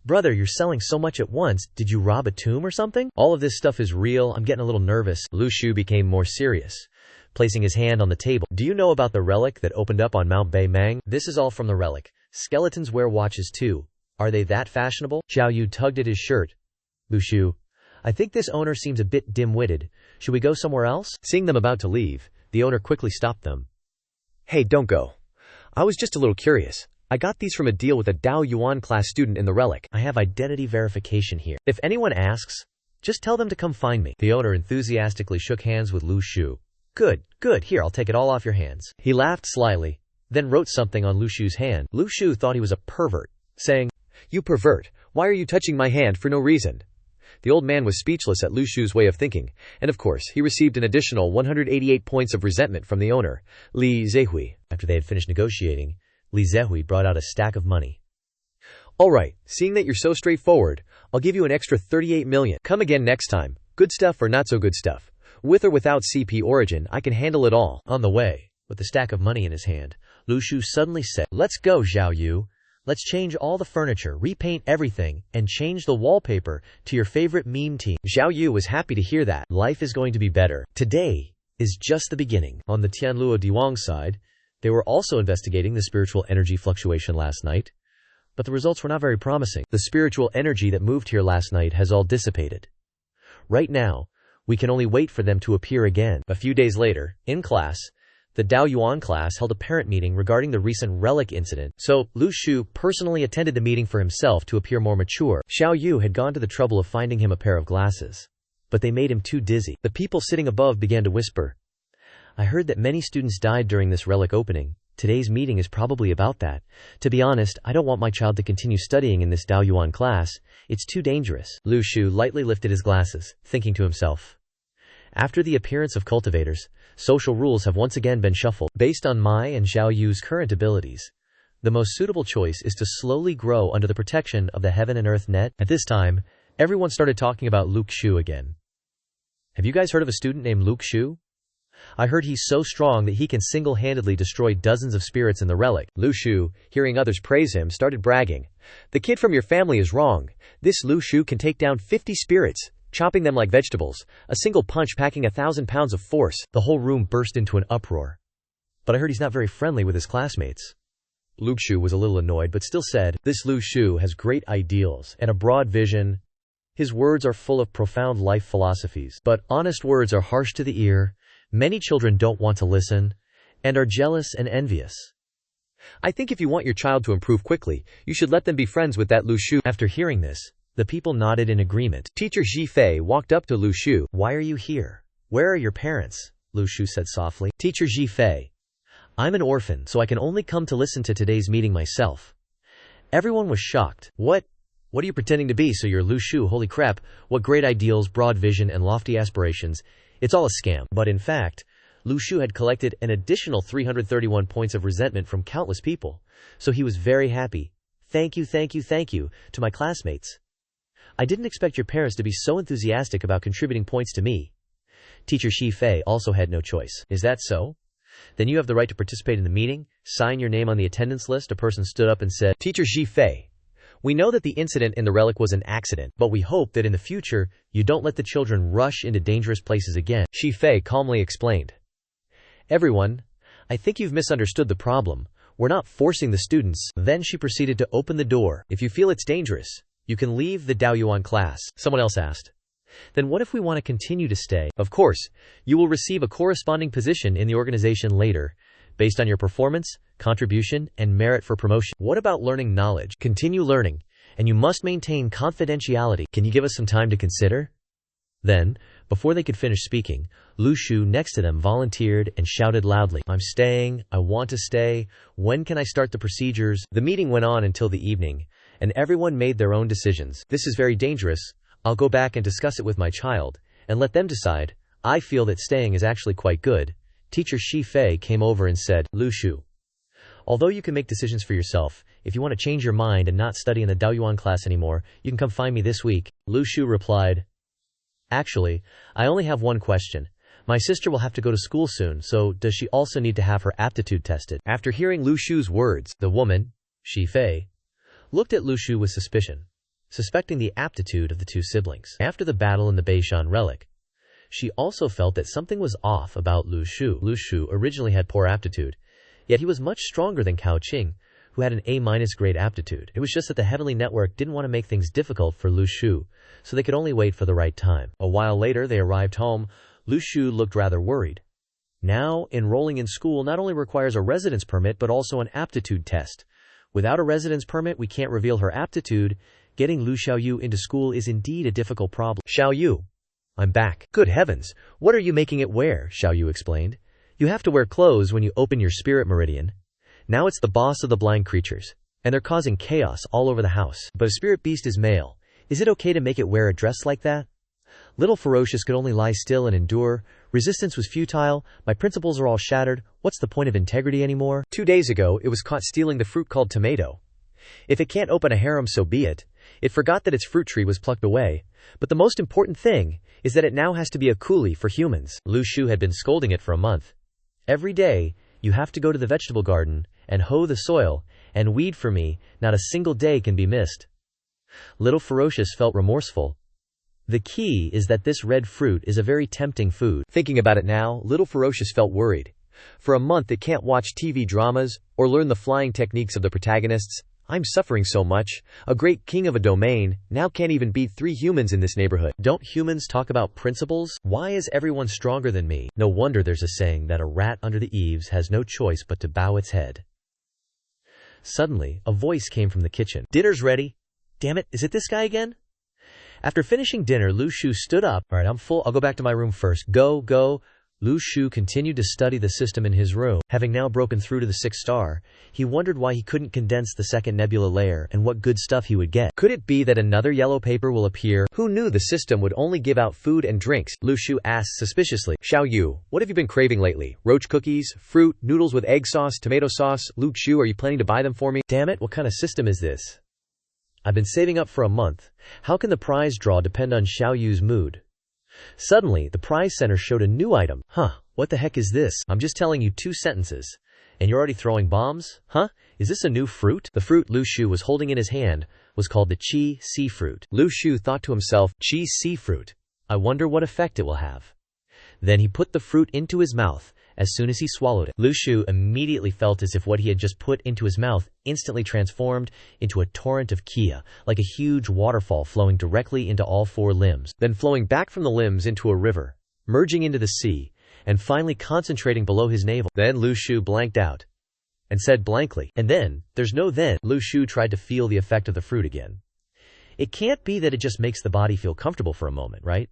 Brother, you're selling so much at once. Did you rob a tomb or something? All of this stuff is real. I'm getting a little nervous. Lu Shu became more serious, placing his hand on the table. Do you know about the relic that opened up on Mount Beimeng? This is all from the relic. Skeletons wear watches too. Are they that fashionable? Xiao Yu tugged at his shirt. Lu Shu, I think this owner seems a bit dim-witted. Should we go somewhere else? Seeing them about to leave, the owner quickly stopped them. Hey, don't go. I was just a little curious. I got these from a deal with a Dao Yuan class student in the relic. I have identity verification here. If anyone asks, just tell them to come find me. The owner enthusiastically shook hands with Lu Shu. Good. Here, I'll take it all off your hands. He laughed slyly, then wrote something on Lu Shu's hand. Lu Shu thought he was a pervert, saying, You pervert, why are you touching my hand for no reason? The old man was speechless at Lu Shu's way of thinking, and of course, he received an additional 188 points of resentment from the owner, Li Zehui. After they had finished negotiating, Li Zehui brought out a stack of money. Alright, seeing that you're so straightforward, I'll give you an extra 38 million. Come again next time. Good stuff or not so good stuff. With or without CP origin, I can handle it all. On the way, with the stack of money in his hand, Lu Shu suddenly said, Let's go, Xiao Yu. Let's change all the furniture, repaint everything, and change the wallpaper to your favorite meme team. Xiao Yu was happy to hear that. Life is going to be better. Today is just the beginning. On the Tianluo Diwang side, they were also investigating the spiritual energy fluctuation last night, but the results were not very promising. The spiritual energy that moved here last night has all dissipated. Right now, we can only wait for them to appear again. A few days later, in class, the Dao Yuan class held a parent meeting regarding the recent relic incident, so Lu Shu personally attended the meeting for himself to appear more mature. Xiao Yu had gone to the trouble of finding him a pair of glasses, but they made him too dizzy. The people sitting above began to whisper, I heard that many students died during this relic opening. Today's meeting is probably about that. To be honest, I don't want my child to continue studying in this Daoyuan class. It's too dangerous. Lu Shu lightly lifted his glasses, thinking to himself. After the appearance of cultivators, social rules have once again been shuffled. Based on Mai and Xiao Yu's current abilities, the most suitable choice is to slowly grow under the protection of the heaven and earth net. At this time, everyone started talking about Lu Shu again. Have you guys heard of a student named Lu Shu? I heard he's so strong that he can single-handedly destroy dozens of spirits in the relic. Lu Shu, hearing others praise him, started bragging. The kid from your family is wrong. This Lu Shu can take down 50 spirits, chopping them like vegetables, a single punch packing 1,000 pounds of force. The whole room burst into an uproar. But I heard he's not very friendly with his classmates. Lu Shu was a little annoyed but still said, This Lu Shu has great ideals and a broad vision. His words are full of profound life philosophies, but honest words are harsh to the ear. Many children don't want to listen, and are jealous and envious. I think if you want your child to improve quickly, you should let them be friends with that Lu Shu. After hearing this, the people nodded in agreement. Teacher Ji Fei walked up to Lu Shu. Why are you here? Where are your parents? Lu Shu said softly. Teacher Ji Fei. I'm an orphan, so I can only come to listen to today's meeting myself. Everyone was shocked. What are you pretending to be? So you're Lu Shu? Holy crap, what great ideals, broad vision, and lofty aspirations. It's all a scam. But in fact, Lu Shu had collected an additional 331 points of resentment from countless people, so he was very happy. Thank you to my classmates. I didn't expect your parents to be so enthusiastic about contributing points to me. Teacher Shi Fei also had no choice. Is that so? Then you have the right to participate in the meeting. Sign your name on the attendance list. A person stood up and said, Teacher Shi Fei, we know that the incident in the relic was an accident, but we hope that in the future, you don't let the children rush into dangerous places again. Shi Fei calmly explained. Everyone, I think you've misunderstood the problem. We're not forcing the students. Then she proceeded to open the door. If you feel it's dangerous, you can leave the Daoyuan class. Someone else asked. Then what if we want to continue to stay? Of course, you will receive a corresponding position in the organization later, based on your performance, contribution, and merit for promotion. What about learning knowledge? Continue learning, and you must maintain confidentiality. Can you give us some time to consider? Then, before they could finish speaking, Lu Shu next to them volunteered and shouted loudly, I'm staying, I want to stay, when can I start the procedures? The meeting went on until the evening, and everyone made their own decisions. This is very dangerous. I'll go back and discuss it with my child, and let them decide. I feel that staying is actually quite good. Teacher Shi Fei came over and said, Lu Shu, although you can make decisions for yourself, if you want to change your mind and not study in the Daoyuan class anymore, you can come find me this week. Lu Shu replied, Actually, I only have one question. My sister will have to go to school soon, so does she also need to have her aptitude tested? After hearing Lu Shu's words, the woman, Shi Fei, looked at Lu Shu with suspicion, suspecting the aptitude of the two siblings. After the battle in the Beishan relic, she also felt that something was off about Lu Shu. Lu Shu originally had poor aptitude, yet he was much stronger than Cao Qing, who had an A- grade aptitude. It was just that the Heavenly Network didn't want to make things difficult for Lu Shu, so they could only wait for the right time. A while later, they arrived home. Lu Shu looked rather worried. Now, enrolling in school not only requires a residence permit, but also an aptitude test. Without a residence permit, we can't reveal her aptitude. Getting Lu Xiaoyu into school is indeed a difficult problem. Xiaoyu, I'm back. Good heavens, what are you making it wear? Xiaoyu explained. You have to wear clothes when you open your spirit meridian. Now it's the boss of the blind creatures, and they're causing chaos all over the house. But a spirit beast is male. Is it okay to make it wear a dress like that? Little Ferocious could only lie still and endure. Resistance was futile. My principles are all shattered. What's the point of integrity anymore? 2 days ago, it was caught stealing the fruit called tomato. If it can't open a harem, so be it. It forgot that its fruit tree was plucked away. But the most important thing is that it now has to be a coolie for humans. Lu Shu had been scolding it for a month. Every day, you have to go to the vegetable garden and hoe the soil and weed for me. Not a single day can be missed. Little Ferocious felt remorseful. The key is that this red fruit is a very tempting food. Thinking about it now, Little Ferocious felt worried. For a month it can't watch TV dramas or learn the flying techniques of the protagonists. I'm suffering so much. A great king of a domain now can't even beat 3 humans in this neighborhood. Don't humans talk about principles? Why is everyone stronger than me? No wonder there's a saying that a rat under the eaves has no choice but to bow its head. Suddenly, a voice came from the kitchen. Dinner's ready. Damn it, is it this guy again? After finishing dinner, Lu Shu stood up. Alright, I'm full. I'll go back to my room first. Go. Lu Shu continued to study the system in his room. Having now broken through to the 6th star, he wondered why he couldn't condense the second nebula layer and what good stuff he would get. Could it be that another yellow paper will appear? Who knew the system would only give out food and drinks? Lu Shu asked suspiciously. Xiao Yu, what have you been craving lately? Roach cookies, fruit, noodles with egg sauce, tomato sauce? Lu Shu, are you planning to buy them for me? Damn it, what kind of system is this? I've been saving up for a month. How can the prize draw depend on Xiao Yu's mood? Suddenly, the prize center showed a new item. Huh, what the heck is this? I'm just telling you 2 sentences. And you're already throwing bombs? Huh? Is this a new fruit? The fruit Lu Shu was holding in his hand was called the Qi Sea Fruit. Lu Shu thought to himself, Qi Sea Fruit. I wonder what effect it will have. Then he put the fruit into his mouth. As soon as he swallowed it, Lu Shu immediately felt as if what he had just put into his mouth instantly transformed into a torrent of qi, like a huge waterfall flowing directly into all 4 limbs, then flowing back from the limbs into a river, merging into the sea, and finally concentrating below his navel. Then Lu Shu blanked out and said blankly, and then, there's no then. Lu Shu tried to feel the effect of the fruit again. It can't be that it just makes the body feel comfortable for a moment, right?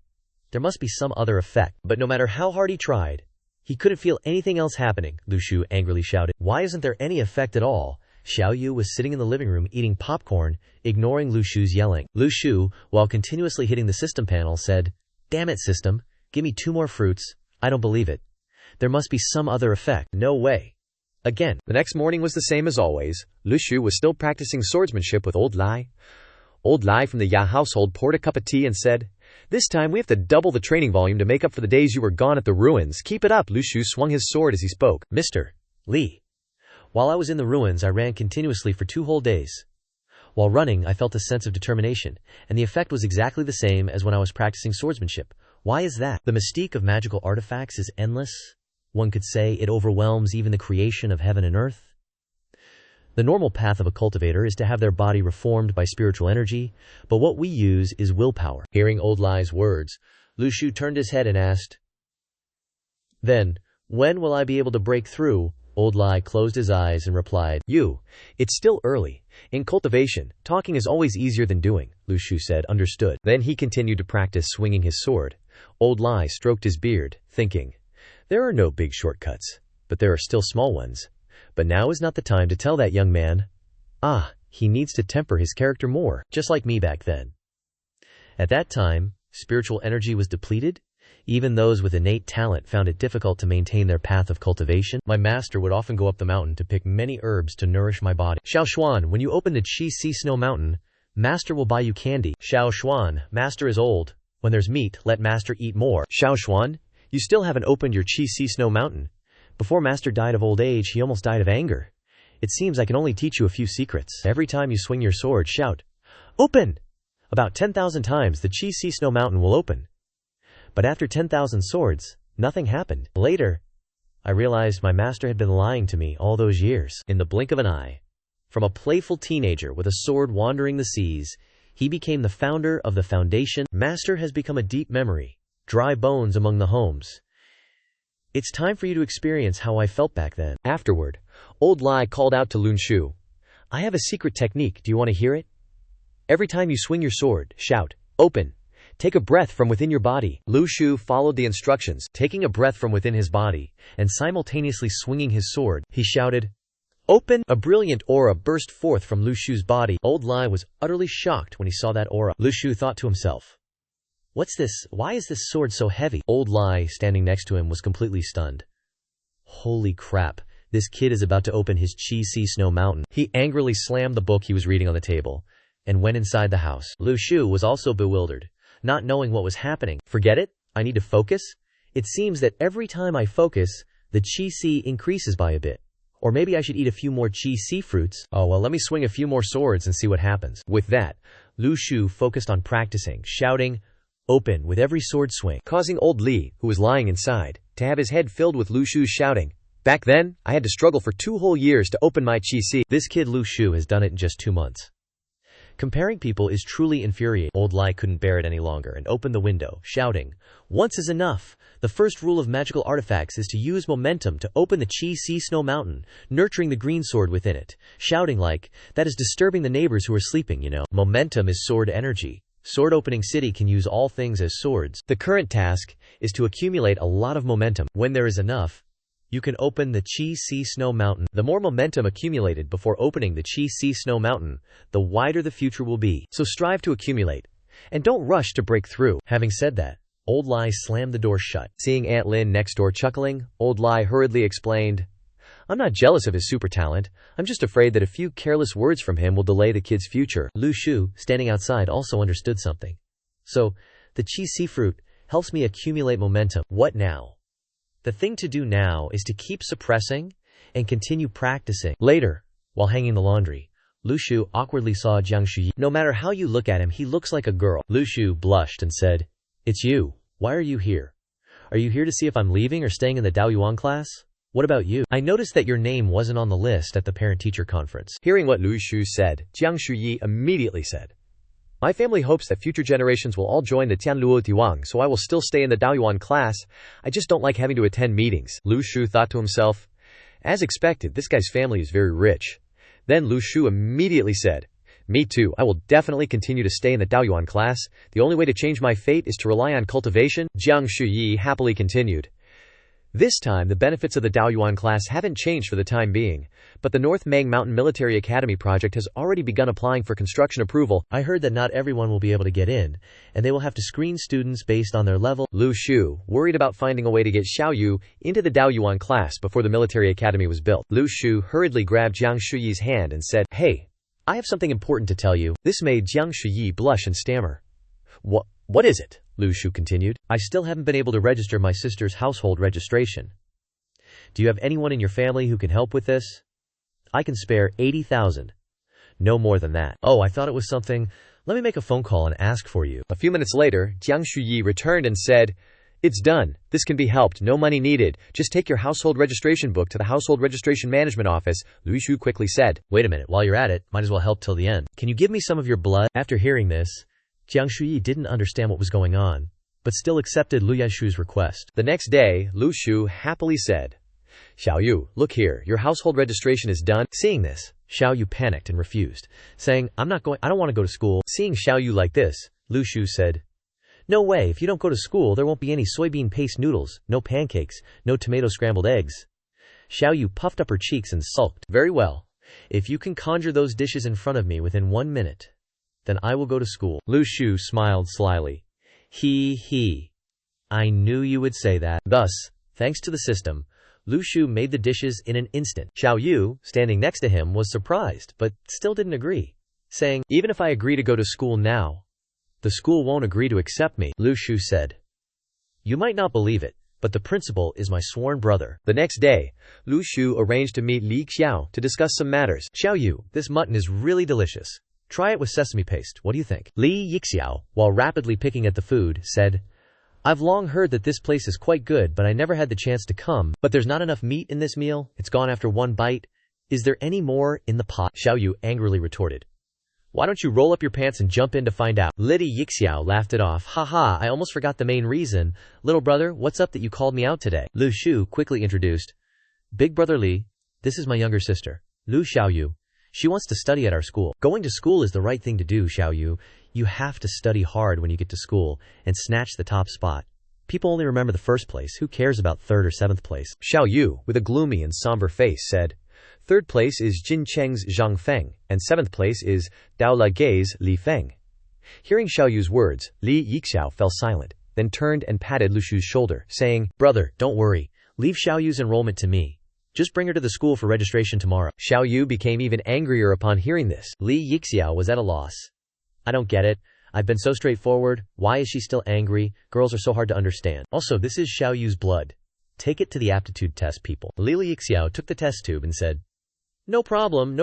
There must be some other effect. But no matter how hard he tried, he couldn't feel anything else happening. Lu Shu angrily shouted, why isn't there any effect at all? Xiao Yu was sitting in the living room eating popcorn, ignoring Lu Shu's yelling. Lu Shu, while continuously hitting the system panel, said, damn it, system, give me 2 more fruits. I don't believe it. There must be some other effect. No way. Again. The next morning was the same as always. Lu Shu was still practicing swordsmanship with Old Lai. Old Lai from the Ya household poured a cup of tea and said, this time we have to double the training volume to make up for the days you were gone at the ruins. Keep it up. Lu Shu swung his sword as he spoke. Mr. Li. While I was in the ruins, I ran continuously for 2 whole days. While running, I felt a sense of determination, and the effect was exactly the same as when I was practicing swordsmanship. Why is that? The mystique of magical artifacts is endless. One could say it overwhelms even the creation of heaven and earth. The normal path of a cultivator is to have their body reformed by spiritual energy, but what we use is willpower. Hearing Old Lai's words, Lu Shu turned his head and asked, then, when will I be able to break through? Old Lai closed his eyes and replied, it's still early. In cultivation, talking is always easier than doing. Lu Shu said, understood. Then he continued to practice swinging his sword. Old Lai stroked his beard, thinking, there are no big shortcuts, but there are still small ones. But now is not the time to tell that young man. He needs to temper his character more, just like me back then. At that time, spiritual energy was depleted. Even those with innate talent found it difficult to maintain their path of cultivation. My master would often go up the mountain to pick many herbs to nourish my body. Xiao Xuan, when you open the Qi Sea Snow Mountain, master will buy you candy. Xiao Xuan, master is old. When there's meat, let master eat more. Xiao Xuan, you still haven't opened your Qi Sea Snow Mountain. Before master died of old age, he almost died of anger. It seems I can only teach you a few secrets. Every time you swing your sword, shout, open! About 10,000 times the Qi Sea Snow Mountain will open. But after 10,000 swords, nothing happened. Later, I realized my master had been lying to me all those years. In the blink of an eye, from a playful teenager with a sword wandering the seas, he became the founder of the foundation. Master has become a deep memory, dry bones among the homes. It's time for you to experience how I felt back then. Afterward, Old Lai called out to Lu Shu, I have a secret technique. Do you want to hear it? Every time you swing your sword, shout, open. Take a breath from within your body. Lu Shu followed the instructions, taking a breath from within his body, and simultaneously swinging his sword. He shouted, open! A brilliant aura burst forth from Lu Shu's body. Old Lai was utterly shocked when he saw that aura. Lu Shu thought to himself, what's this? Why is this sword so heavy? Old Lai, standing next to him, was completely stunned. Holy crap, this kid is about to open his Qi Sea Snow Mountain. He angrily slammed the book he was reading on the table and went inside the house. Lu Shu was also bewildered, not knowing what was happening. Forget it? I need to focus? It seems that every time I focus, the Qi Sea increases by a bit. Or maybe I should eat a few more Qi Sea fruits. Oh well, let me swing a few more swords and see what happens. With that, Lu Shu focused on practicing, shouting, open with every sword swing, causing Old Li, who was lying inside, to have his head filled with Lu Shu's shouting. Back then, I had to struggle for 2 whole years to open my Qi Sea. This kid Lu Shu has done it in just 2 months. Comparing people is truly infuriating. Old Lai couldn't bear it any longer and opened the window, shouting, once is enough. The first rule of magical artifacts is to use momentum to open the Qi Sea Snow Mountain, nurturing the green sword within it, shouting like, that is disturbing the neighbors who are sleeping, you know. Momentum is sword energy. Sword opening city can use all things as swords. The current task is to accumulate a lot of momentum. When there is enough, you can open the Chi Sea Snow Mountain. The more momentum accumulated before opening the Chi Sea Snow Mountain, the wider the future will be. So strive to accumulate, and don't rush to break through. Having said that, Old Lai slammed the door shut. Seeing Aunt Lin next door chuckling, Old Lai hurriedly explained, "I'm not jealous of his super talent. I'm just afraid that a few careless words from him will delay the kid's future." Lu Shu, standing outside, also understood something. So, the Chi Sea fruit helps me accumulate momentum. What now? The thing to do now is to keep suppressing and continue practicing. Later, while hanging the laundry, Lu Shu awkwardly saw Jiang Shuyi. No matter how you look at him, he looks like a girl. Lu Shu blushed and said, "It's you. Why are you here? Are you here to see if I'm leaving or staying in the Daoyuan class? What about you? I noticed that your name wasn't on the list at the parent-teacher conference." Hearing what Lu Shu said, Jiang Shuyi immediately said, "My family hopes that future generations will all join the Tianluo Diwang, so I will still stay in the Daoyuan class. I just don't like having to attend meetings." Lu Shu thought to himself, "As expected, this guy's family is very rich." Then Lu Shu immediately said, "Me too, I will definitely continue to stay in the Daoyuan class. The only way to change my fate is to rely on cultivation." Jiang Shuyi happily continued, "This time, the benefits of the Daoyuan class haven't changed for the time being, but the North Mang Mountain Military Academy project has already begun applying for construction approval. I heard that not everyone will be able to get in, and they will have to screen students based on their level." Lu Shu worried about finding a way to get Xiao Yu into the Daoyuan class before the military academy was built. Lu Shu hurriedly grabbed Jiang Shuyi's hand and said, "Hey, I have something important to tell you." This made Jiang Shuyi blush and stammer. What is it?" Lu Shu continued. "I still haven't been able to register my sister's household registration. Do you have anyone in your family who can help with this? I can spare 80,000. No more than that." "Oh, I thought it was something. Let me make a phone call and ask for you." A few minutes later, Jiang Shuyi returned and said, "It's done. This can be helped. No money needed. Just take your household registration book to the Household Registration Management Office," Lu Shu quickly said. "Wait a minute. While you're at it, might as well help till the end. Can you give me some of your blood?" After hearing this, Jiang Shuyi didn't understand what was going on, but still accepted Lu Yashu's request. The next day, Lu Shu happily said, "Xiao Yu, look here, your household registration is done." Seeing this, Xiao Yu panicked and refused, saying, I don't want to go to school." Seeing Xiao Yu like this, Lu Shu said, "No way, if you don't go to school, there won't be any soybean paste noodles, no pancakes, no tomato scrambled eggs." Xiao Yu puffed up her cheeks and sulked. "Very well. If you can conjure those dishes in front of me within 1 minute, then I will go to school." Lu Shu smiled slyly. He. I knew you would say that. Thus, thanks to the system, Lu Shu made the dishes in an instant. Xiao Yu, standing next to him, was surprised, but still didn't agree, saying, "Even if I agree to go to school now, the school won't agree to accept me." Lu Shu said, "You might not believe it, but the principal is my sworn brother." The next day, Lu Shu arranged to meet Li Xiao to discuss some matters. "Xiao Yu, this mutton is really delicious. Try it with sesame paste. What do you think?" Li Yixiao, while rapidly picking at the food, said, "I've long heard that this place is quite good, but I never had the chance to come. But there's not enough meat in this meal. It's gone after 1 bite. Is there any more in the pot?" Xiao Yu angrily retorted, "Why don't you roll up your pants and jump in to find out?" Li Yixiao laughed it off. "Haha, I almost forgot the main reason. Little brother, what's up that you called me out today?" Lu Shu quickly introduced, "Big brother Li, this is my younger sister, Lu Xiao Yu. She wants to study at our school." "Going to school is the right thing to do, Xiao Yu. You have to study hard when you get to school and snatch the top spot. People only remember the first place. Who cares about 3rd or 7th place?" Xiao Yu, with a gloomy and somber face, said, "3rd place is Jin Cheng's Zhang Feng, and 7th place is Dao La Gei's Li Feng." Hearing Xiao Yu's words, Li Yixiao fell silent, then turned and patted Lu Shu's shoulder, saying, "Brother, don't worry. Leave Xiao Yu's enrollment to me. Just bring her to the school for registration tomorrow." Xiao Yu became even angrier upon hearing this. Li Yixiao was at a loss. "I don't get it. I've been so straightforward. Why is she still angry? Girls are so hard to understand. Also, this is Xiao Yu's blood. Take it to the aptitude test, people." Li Yixiao took the test tube and said, No problem.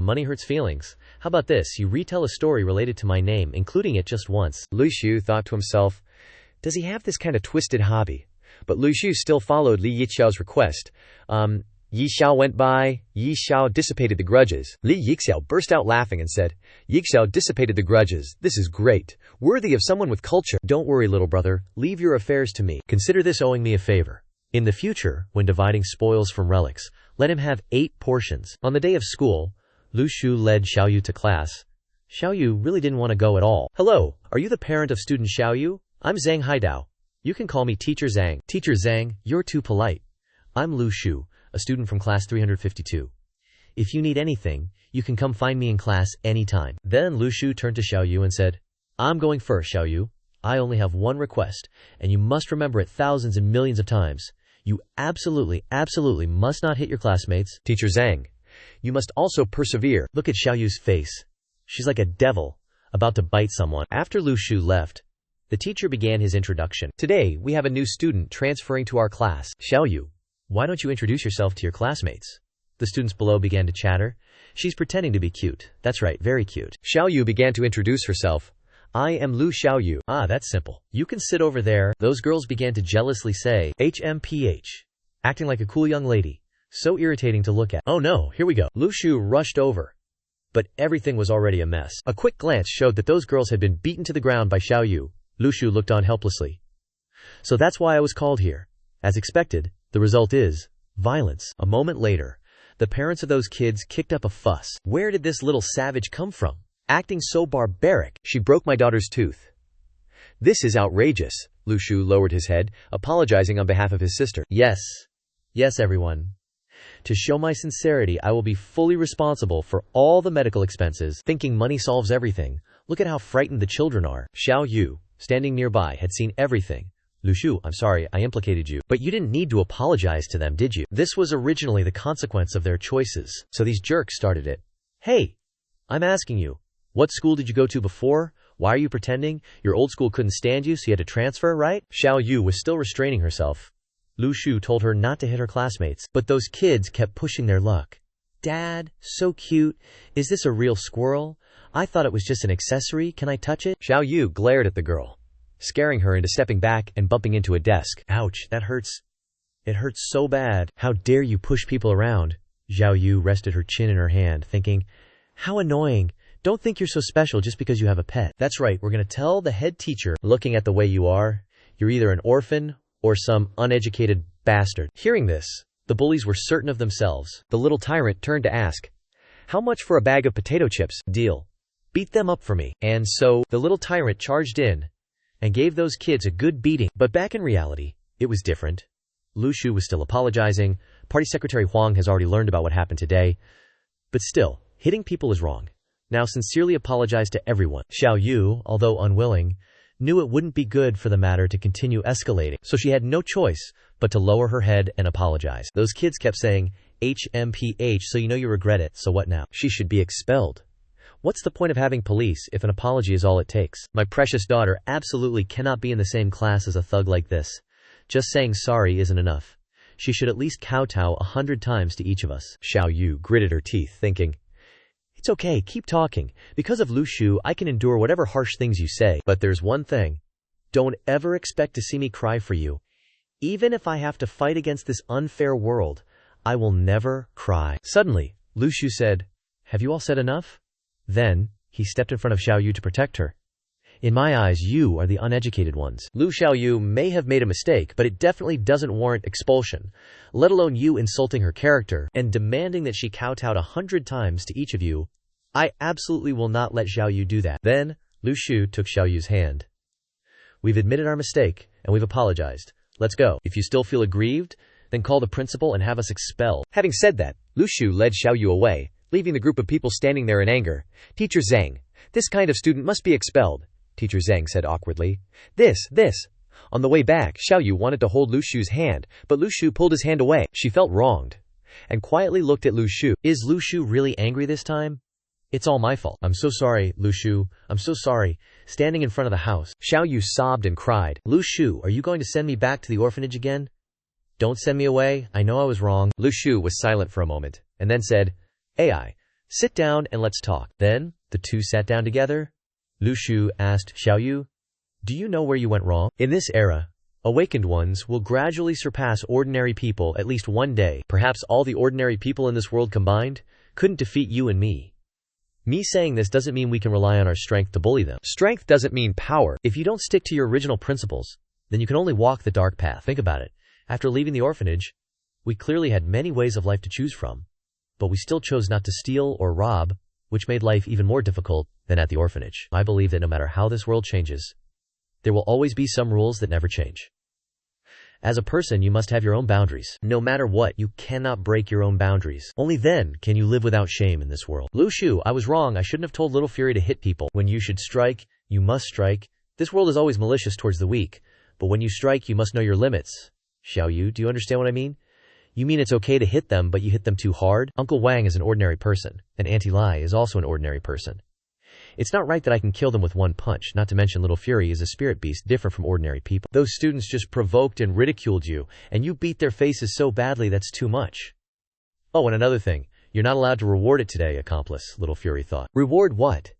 Money hurts feelings. How about this? You retell a story related to my name, including it just once." Lu Shu thought to himself, does he have this kind of twisted hobby? But Lu Shu still followed Li Yixiao's request. Yi Xiao went by. Yi Xiao dissipated the grudges. Li Yixiao burst out laughing and said, "Yi Xiao dissipated the grudges. This is great. Worthy of someone with culture." "Don't worry, little brother. Leave your affairs to me. Consider this owing me a favor. In the future, when dividing spoils from relics, let him have 8 portions." On the day of school, Lu Shu led Xiao Yu to class. Xiao Yu really didn't want to go at all. "Hello, Are you the parent of student Xiaoyu? I'm Zhang Haidao. You can call me Teacher Zhang. Teacher Zhang, you're too polite. I'm Lu Shu, a student from class 352. If you need anything, you can come find me in class anytime. Then Lu Shu turned to Xiaoyu and said, I'm going first, Xiaoyu. I only have one request, and you must remember it thousands and millions of times. You absolutely must not hit your classmates. Teacher Zhang, you must also persevere. Look at Xiaoyu's face. She's like a devil, about to bite someone. After Lu Shu left, the teacher began his introduction. Today, we have a new student transferring to our class. Xiaoyu, why don't you introduce yourself to your classmates? The students below began to chatter. She's pretending to be cute. That's right, very cute. Xiaoyu began to introduce herself. I am Lu Xiaoyu. Ah, that's simple. You can sit over there. Those girls began to jealously say, HMPH. Acting like a cool young lady. So irritating to look at. Oh no, here we go. Lu Shu rushed over. But everything was already a mess. A quick glance showed that those girls had been beaten to the ground by Xiaoyu. Lu Shu looked on helplessly. So that's why I was called here. As expected, the result is violence. A moment later, the parents of those kids kicked up a fuss. Where did this little savage come from? Acting so barbaric. She broke my daughter's tooth. This is outrageous. Lu Shu lowered his head, apologizing on behalf of his sister. Yes, everyone. To show my sincerity, I will be fully responsible for all the medical expenses. Thinking money solves everything. Look at how frightened the children are. Xiaoyu, standing nearby, had seen everything. Lu Shu, I'm sorry, I implicated you. But you didn't need to apologize to them, did you? This was originally the consequence of their choices. So these jerks started it. Hey, I'm asking you, what school did you go to before? Why are you pretending? Your old school couldn't stand you, so you had to transfer, right? Xiaoyu was still restraining herself. Lu Shu told her not to hit her classmates, but those kids kept pushing their luck. Dad, so cute. Is this a real squirrel? I thought it was just an accessory. Can I touch it? Xiaoyu glared at the girl, scaring her into stepping back and bumping into a desk. Ouch, that hurts. It hurts so bad. How dare you push people around? Xiaoyu rested her chin in her hand, thinking, how annoying. Don't think you're so special just because you have a pet. That's right, we're going to tell the head teacher, looking at the way you are, you're either an orphan or some uneducated bastard. Hearing this, the bullies were certain of themselves. The little tyrant turned to ask, how much for a bag of potato chips? Deal. Beat them up for me. And so, the little tyrant charged in and gave those kids a good beating. But back in reality, it was different. Lu Shu was still apologizing. Party Secretary Huang has already learned about what happened today. But still, hitting people is wrong. Now sincerely apologize to everyone. Xiaoyu, although unwilling, knew it wouldn't be good for the matter to continue escalating, so she had no choice but to lower her head and apologize. Those kids kept saying, HMPH, so you know you regret it, so what now? She should be expelled. What's the point of having police if an apology is all it takes? My precious daughter absolutely cannot be in the same class as a thug like this. Just saying sorry isn't enough. She should at least kowtow 100 times to each of us. Xiaoyu gritted her teeth, thinking, it's okay, keep talking. Because of Lu Shu, I can endure whatever harsh things you say. But there's one thing. Don't ever expect to see me cry for you. Even if I have to fight against this unfair world, I will never cry. Suddenly, Lu Shu said, have you all said enough? Then, he stepped in front of Xiaoyu to protect her. In my eyes, you are the uneducated ones. Lu Xiaoyu may have made a mistake, but it definitely doesn't warrant expulsion, let alone you insulting her character and demanding that she kowtowed 100 times to each of you. I absolutely will not let Xiaoyu do that. Then, Lu Shu took Xiaoyu's hand. We've admitted our mistake, and we've apologized. Let's go. If you still feel aggrieved, then call the principal and have us expelled. Having said that, Lu Shu led Xiaoyu away, leaving the group of people standing there in anger. Teacher Zhang, this kind of student must be expelled. Teacher Zhang said awkwardly. This. On the way back, Xiaoyu wanted to hold Lu Shu's hand, but Lu Shu pulled his hand away. She felt wronged, and quietly looked at Lu Shu. Is Lu Shu really angry this time? It's all my fault. I'm so sorry, Lu Shu. I'm so sorry. Standing in front of the house, Xiaoyu sobbed and cried. Lu Shu, are you going to send me back to the orphanage again? Don't send me away. I know I was wrong. Lu Shu was silent for a moment, and then said, AI, sit down and let's talk. Then, the two sat down together. Lu Shu asked Xiaoyu, do you know where you went wrong? In this era, awakened ones will gradually surpass ordinary people at least one day. Perhaps all the ordinary people in this world combined couldn't defeat you and me. Me saying this doesn't mean we can rely on our strength to bully them. Strength doesn't mean power. If you don't stick to your original principles, then you can only walk the dark path. Think about it. After leaving the orphanage, we clearly had many ways of life to choose from, but we still chose not to steal or rob which made life even more difficult than at the orphanage. I believe that no matter how this world changes, there will always be some rules that never change. As a person, you must have your own boundaries. No matter what, you cannot break your own boundaries. Only then can you live without shame in this world. Lu Shu, I was wrong. I shouldn't have told Little Fury to hit people. When you should strike, you must strike. This world is always malicious towards the weak, but when you strike, you must know your limits. Xiao Yu, do you understand what I mean? You mean it's okay to hit them, but you hit them too hard? Uncle Wang is an ordinary person, and Auntie Lai is also an ordinary person. It's not right that I can kill them with one punch, not to mention Little Fury is a spirit beast different from ordinary people. Those students just provoked and ridiculed you, and you beat their faces so badly that's too much. Oh, and another thing, you're not allowed to reward it today, accomplice, Little Fury thought. Reward what?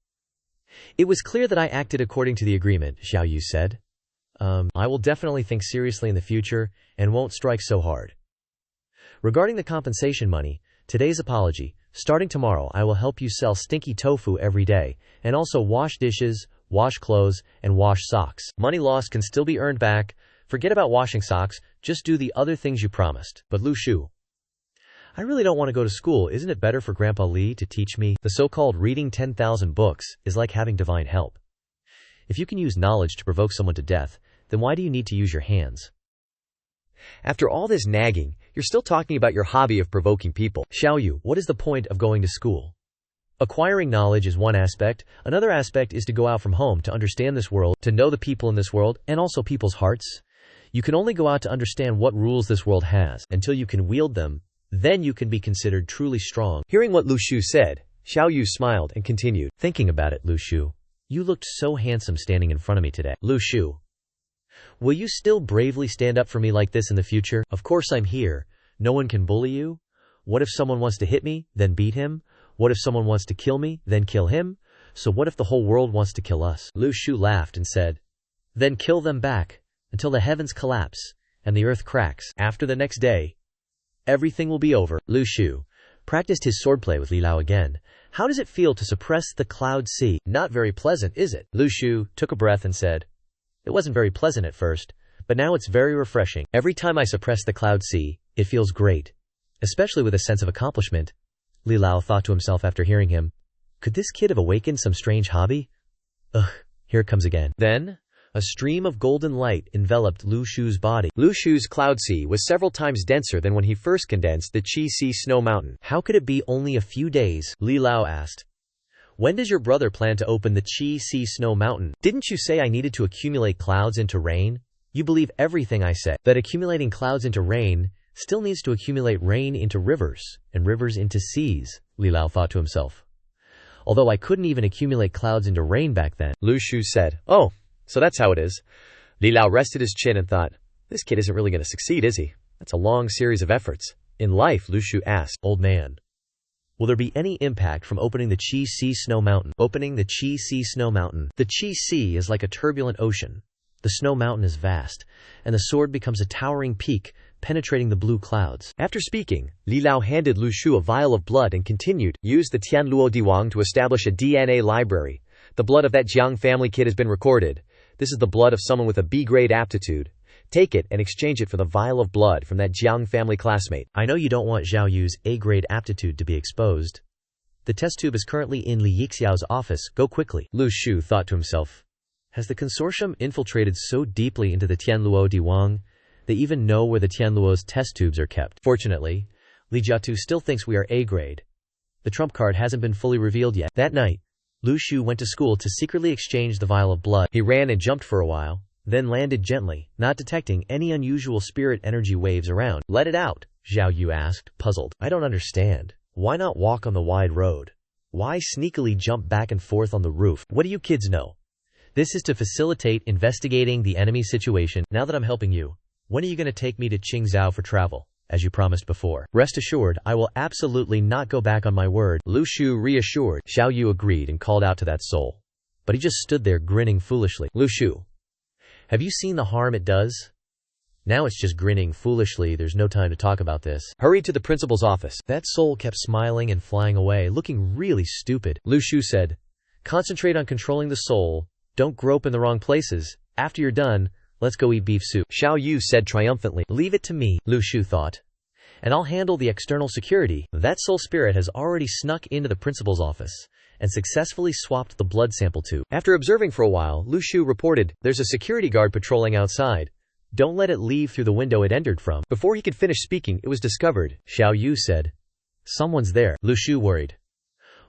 It was clear that I acted according to the agreement, Xiao Yu said. I will definitely think seriously in the future, and won't strike so hard. Regarding the compensation money, today's apology. Starting tomorrow, I will help you sell stinky tofu every day, and also wash dishes, wash clothes, and wash socks. Money lost can still be earned back. Forget about washing socks, just do the other things you promised. But Lu Shu, I really don't want to go to school. Isn't it better for Grandpa Li to teach me? The so-called reading 10,000 books is like having divine help. If you can use knowledge to provoke someone to death, then why do you need to use your hands? After all this nagging, you're still talking about your hobby of provoking people. Xiao Yu, what is the point of going to school? Acquiring knowledge is one aspect. Another aspect is to go out from home to understand this world, to know the people in this world, and also people's hearts. You can only go out to understand what rules this world has. Until you can wield them, then you can be considered truly strong. Hearing what Lu Shu said, Xiao Yu smiled and continued. Thinking about it, Lu Shu, you looked so handsome standing in front of me today. Lu Shu, will you still bravely stand up for me like this in the future? Of course I'm here. No one can bully you. What if someone wants to hit me, then beat him? What if someone wants to kill me, then kill him? So what if the whole world wants to kill us? Lu Shu laughed and said, then kill them back, until the heavens collapse, and the earth cracks. After the next day, everything will be over. Lu Shu practiced his swordplay with Li Lao again. How does it feel to suppress the cloud sea? Not very pleasant, is it? Lu Shu took a breath and said, it wasn't very pleasant at first, but now it's very refreshing. Every time I suppress the cloud sea, it feels great, especially with a sense of accomplishment. Li Lao thought to himself after hearing him, could this kid have awakened some strange hobby? Ugh, here it comes again. Then, a stream of golden light enveloped Lu Shu's body. Lu Shu's cloud sea was several times denser than when he first condensed the Qi Sea Snow Mountain. How could it be only a few days? Li Lao asked. When does your brother plan to open the Qi Sea Snow Mountain? Didn't you say I needed to accumulate clouds into rain? You believe everything I say. That accumulating clouds into rain still needs to accumulate rain into rivers, and rivers into seas, Li Lao thought to himself. Although I couldn't even accumulate clouds into rain back then. Lu Shu said, oh, so that's how it is. Li Lao rested his chin and thought, this kid isn't really going to succeed, is he? That's a long series of efforts. In life, Lu Shu asked, old man, will there be any impact from opening the Qi Sea Snow Mountain? Opening the Qi Sea Snow Mountain. The Qi Sea is like a turbulent ocean. The snow mountain is vast, and the sword becomes a towering peak, penetrating the blue clouds. After speaking, Li Lao handed Lu Shu a vial of blood and continued, use the Tianluo Diwang to establish a DNA library. The blood of that Jiang family kid has been recorded. This is the blood of someone with a B-grade aptitude. Take it and exchange it for the vial of blood from that Jiang family classmate. I know you don't want Zhao Yu's A-grade aptitude to be exposed. The test tube is currently in Li Yixiao's office. Go quickly. Lu Shu thought to himself. Has the consortium infiltrated so deeply into the Tianluo Diwang, they even know where the Tianluo's test tubes are kept? Fortunately, Li Jiatu still thinks we are A-grade. The trump card hasn't been fully revealed yet. That night, Lu Shu went to school to secretly exchange the vial of blood. He ran and jumped for a while, then landed gently, not detecting any unusual spirit energy waves around. Let it out, Zhao Yu asked, puzzled. I don't understand. Why not walk on the wide road? Why sneakily jump back and forth on the roof? What do you kids know? This is to facilitate investigating the enemy situation. Now that I'm helping you, when are you going to take me to Qingzhou for travel, as you promised before? Rest assured, I will absolutely not go back on my word. Lu Shu reassured. Xiao Yu agreed and called out to that soul. But he just stood there grinning foolishly. Lu Shu, have you seen the harm it does? Now it's just grinning foolishly. There's no time to talk about this. Hurry to the principal's office. That soul kept smiling and flying away, looking really stupid. Lu Shu said, concentrate on controlling the soul. Don't grope in the wrong places. After you're done, let's go eat beef soup. Xiao Yu said triumphantly. Leave it to me, Lu Shu thought. And I'll handle the external security. That soul spirit has already snuck into the principal's office. and successfully swapped the blood sample tube. After observing for a while, Lu Shu reported, "There's a security guard patrolling outside. Don't let it leave through the window it entered from." Before he could finish speaking, it was discovered. Xiao Yu said, "Someone's there." Lu Shu worried,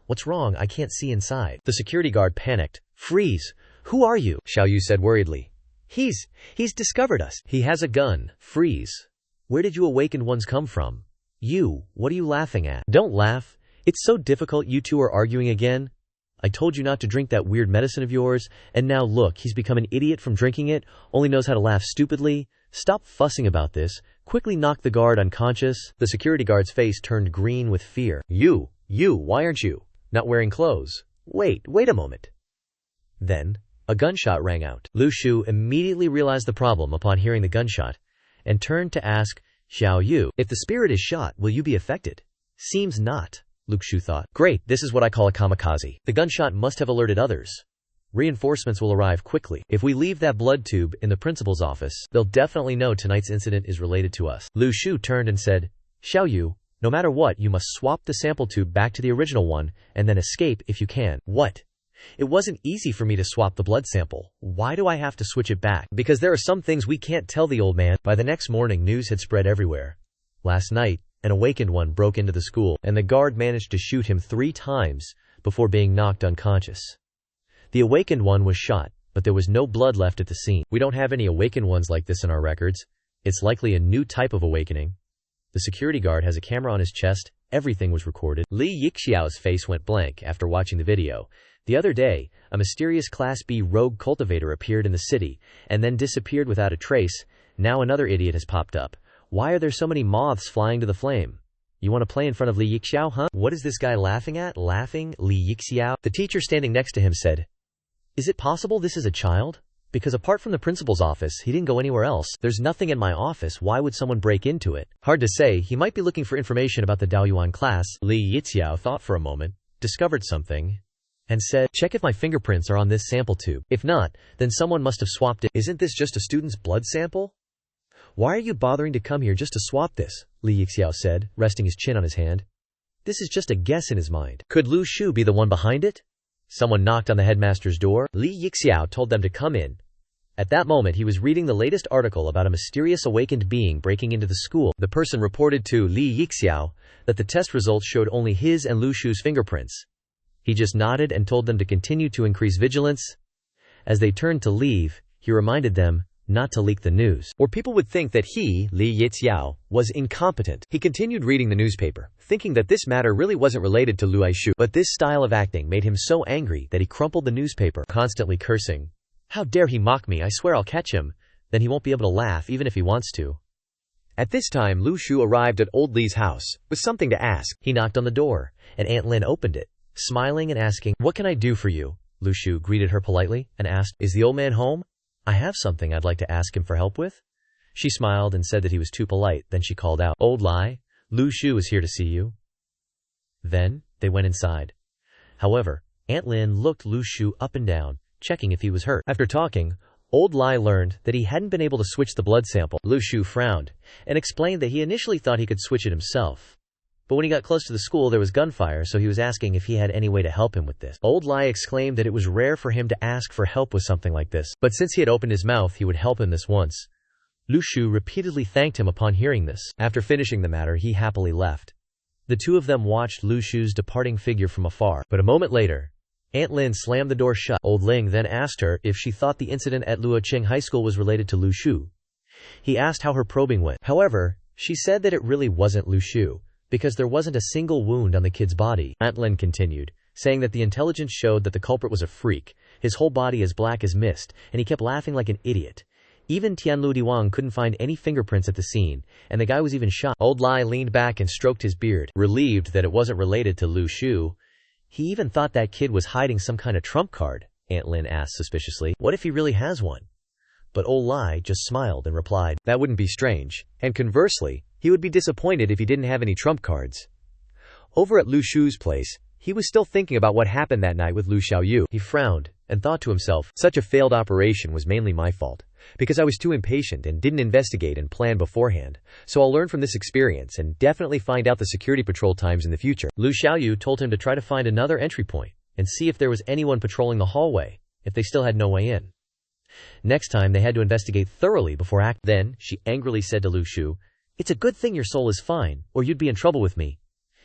"What's wrong? I can't see inside." The security guard panicked. "Freeze! Who are you?" Xiao Yu said worriedly. He's discovered us. He has a gun." "Freeze! Where did you awakened ones come from?" "You, what are you laughing at?" "Don't laugh. It's so difficult you two are arguing again. I told you not to drink that weird medicine of yours, and now look, he's become an idiot from drinking it, only knows how to laugh stupidly. Stop fussing about this. Quickly knock the guard unconscious." The security guard's face turned green with fear. You, why aren't you not wearing clothes? Wait a moment." Then, a gunshot rang out. Lu Shu immediately realized the problem upon hearing the gunshot, and turned to ask Xiao Yu, "If the spirit is shot, will you be affected?" "Seems not," Lu Shu thought. "Great, this is what I call a kamikaze. The gunshot must have alerted others. Reinforcements will arrive quickly. If we leave that blood tube in the principal's office, they'll definitely know tonight's incident is related to us." Lu Shu turned and said, "Xiao Yu, no matter what, you must swap the sample tube back to the original one, and then escape if you can." "What? It wasn't easy for me to swap the blood sample. Why do I have to switch it back?" "Because there are some things we can't tell the old man." By the next morning, news had spread everywhere. Last night, an awakened one broke into the school, and the guard managed to shoot him 3 times before being knocked unconscious. The awakened one was shot, but there was no blood left at the scene. "We don't have any awakened ones like this in our records. It's likely a new type of awakening. The security guard has a camera on his chest. Everything was recorded." Li Yixiao's face went blank after watching the video. The other day, a mysterious Class B rogue cultivator appeared in the city, and then disappeared without a trace. Now another idiot has popped up. Why are there so many moths flying to the flame? You want to play in front of Li Yixiao, huh? What is this guy laughing at? Laughing? Li Yixiao? The teacher standing next to him said, "Is it possible this is a child? Because apart from the principal's office, he didn't go anywhere else. There's nothing in my office. Why would someone break into it?" Hard to say. He might be looking for information about the Daoyuan class. Li Yixiao thought for a moment, discovered something, and said, "Check if my fingerprints are on this sample tube. If not, then someone must have swapped it." "Isn't this just a student's blood sample? Why are you bothering to come here just to swap this?" Li Yixiao said, resting his chin on his hand. This is just a guess in his mind. Could Lu Shu be the one behind it? Someone knocked on the headmaster's door. Li Yixiao told them to come in. At that moment, he was reading the latest article about a mysterious awakened being breaking into the school. The person reported to Li Yixiao that the test results showed only his and Lu Shu's fingerprints. He just nodded and told them to continue to increase vigilance. As they turned to leave, he reminded them not to leak the news, or people would think that he, Li Yixiao, was incompetent. He continued reading the newspaper, thinking that this matter really wasn't related to Lu Aishu, but this style of acting made him so angry that he crumpled the newspaper, constantly cursing. "How dare he mock me? I swear I'll catch him. Then he won't be able to laugh even if he wants to." At this time, Lu Shu arrived at old Li's house, with something to ask. He knocked on the door, and Aunt Lin opened it, smiling and asking, "What can I do for you?" Lu Shu greeted her politely, and asked, "Is the old man home? I have something I'd like to ask him for help with." She smiled and said that he was too polite. Then she called out, "Old Li, Lu Shu is here to see you." Then, they went inside. However, Aunt Lin looked Lu Shu up and down, checking if he was hurt. After talking, old Li learned that he hadn't been able to switch the blood sample. Lu Shu frowned, and explained that he initially thought he could switch it himself. But when he got close to the school, there was gunfire, so he was asking if he had any way to help him with this. Old Li exclaimed that it was rare for him to ask for help with something like this, but since he had opened his mouth, he would help him this once. Lu Shu repeatedly thanked him upon hearing this. After finishing the matter, he happily left. The two of them watched Lu Shu's departing figure from afar, but a moment later, Aunt Lin slammed the door shut. Old Ling then asked her if she thought the incident at Luoqing High School was related to Lu Shu. He asked how her probing went. However, she said that it really wasn't Lu Shu, because there wasn't a single wound on the kid's body. Aunt Lin continued, saying that the intelligence showed that the culprit was a freak, his whole body as black as mist, and he kept laughing like an idiot. Even Tianlu Diwang couldn't find any fingerprints at the scene, and the guy was even shot. Old Li leaned back and stroked his beard, relieved that it wasn't related to Lu Shu. He even thought that kid was hiding some kind of trump card, Aunt Lin asked suspiciously. What if he really has one? But old Li just smiled and replied, "That wouldn't be strange, and conversely, he would be disappointed if he didn't have any trump cards." Over at Lu Shu's place, he was still thinking about what happened that night with Lu Xiaoyu. He frowned, and thought to himself, such a failed operation was mainly my fault, because I was too impatient and didn't investigate and plan beforehand. So I'll learn from this experience and definitely find out the security patrol times in the future. Lu Xiaoyu told him to try to find another entry point. and see if there was anyone patrolling the hallway, if they still had no way in. Next time they had to investigate thoroughly before acting. Then she angrily said to Lu Shu, "It's a good thing your soul is fine, or you'd be in trouble with me."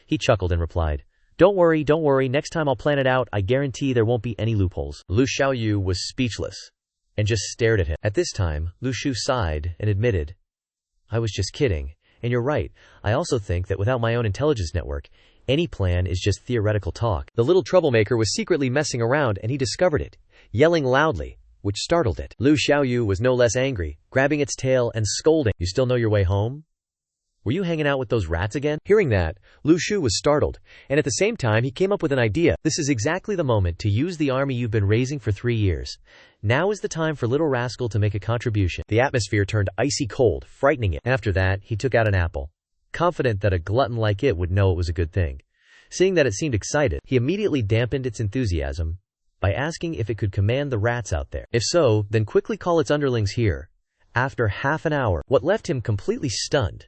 He chuckled and replied, don't worry, next time I'll plan it out, I guarantee there won't be any loopholes." Lu Xiaoyu was speechless, and just stared at him. At this time, Lu Shu sighed and admitted, "I was just kidding, and you're right, I also think that without my own intelligence network, any plan is just theoretical talk." The little troublemaker was secretly messing around and he discovered it, yelling loudly, which startled it. Lu Xiaoyu was no less angry, grabbing its tail and scolding, "You still know your way home? Were you hanging out with those rats again?" Hearing that, Lu Shu was startled, and at the same time he came up with an idea. "This is exactly the moment to use the army you've been raising for 3 years. Now is the time for little rascal to make a contribution." The atmosphere turned icy cold, frightening it. After that, he took out an apple, confident that a glutton like it would know it was a good thing. Seeing that it seemed excited, he immediately dampened its enthusiasm by asking if it could command the rats out there. If so, then quickly call its underlings here. After half an hour, what left him completely stunned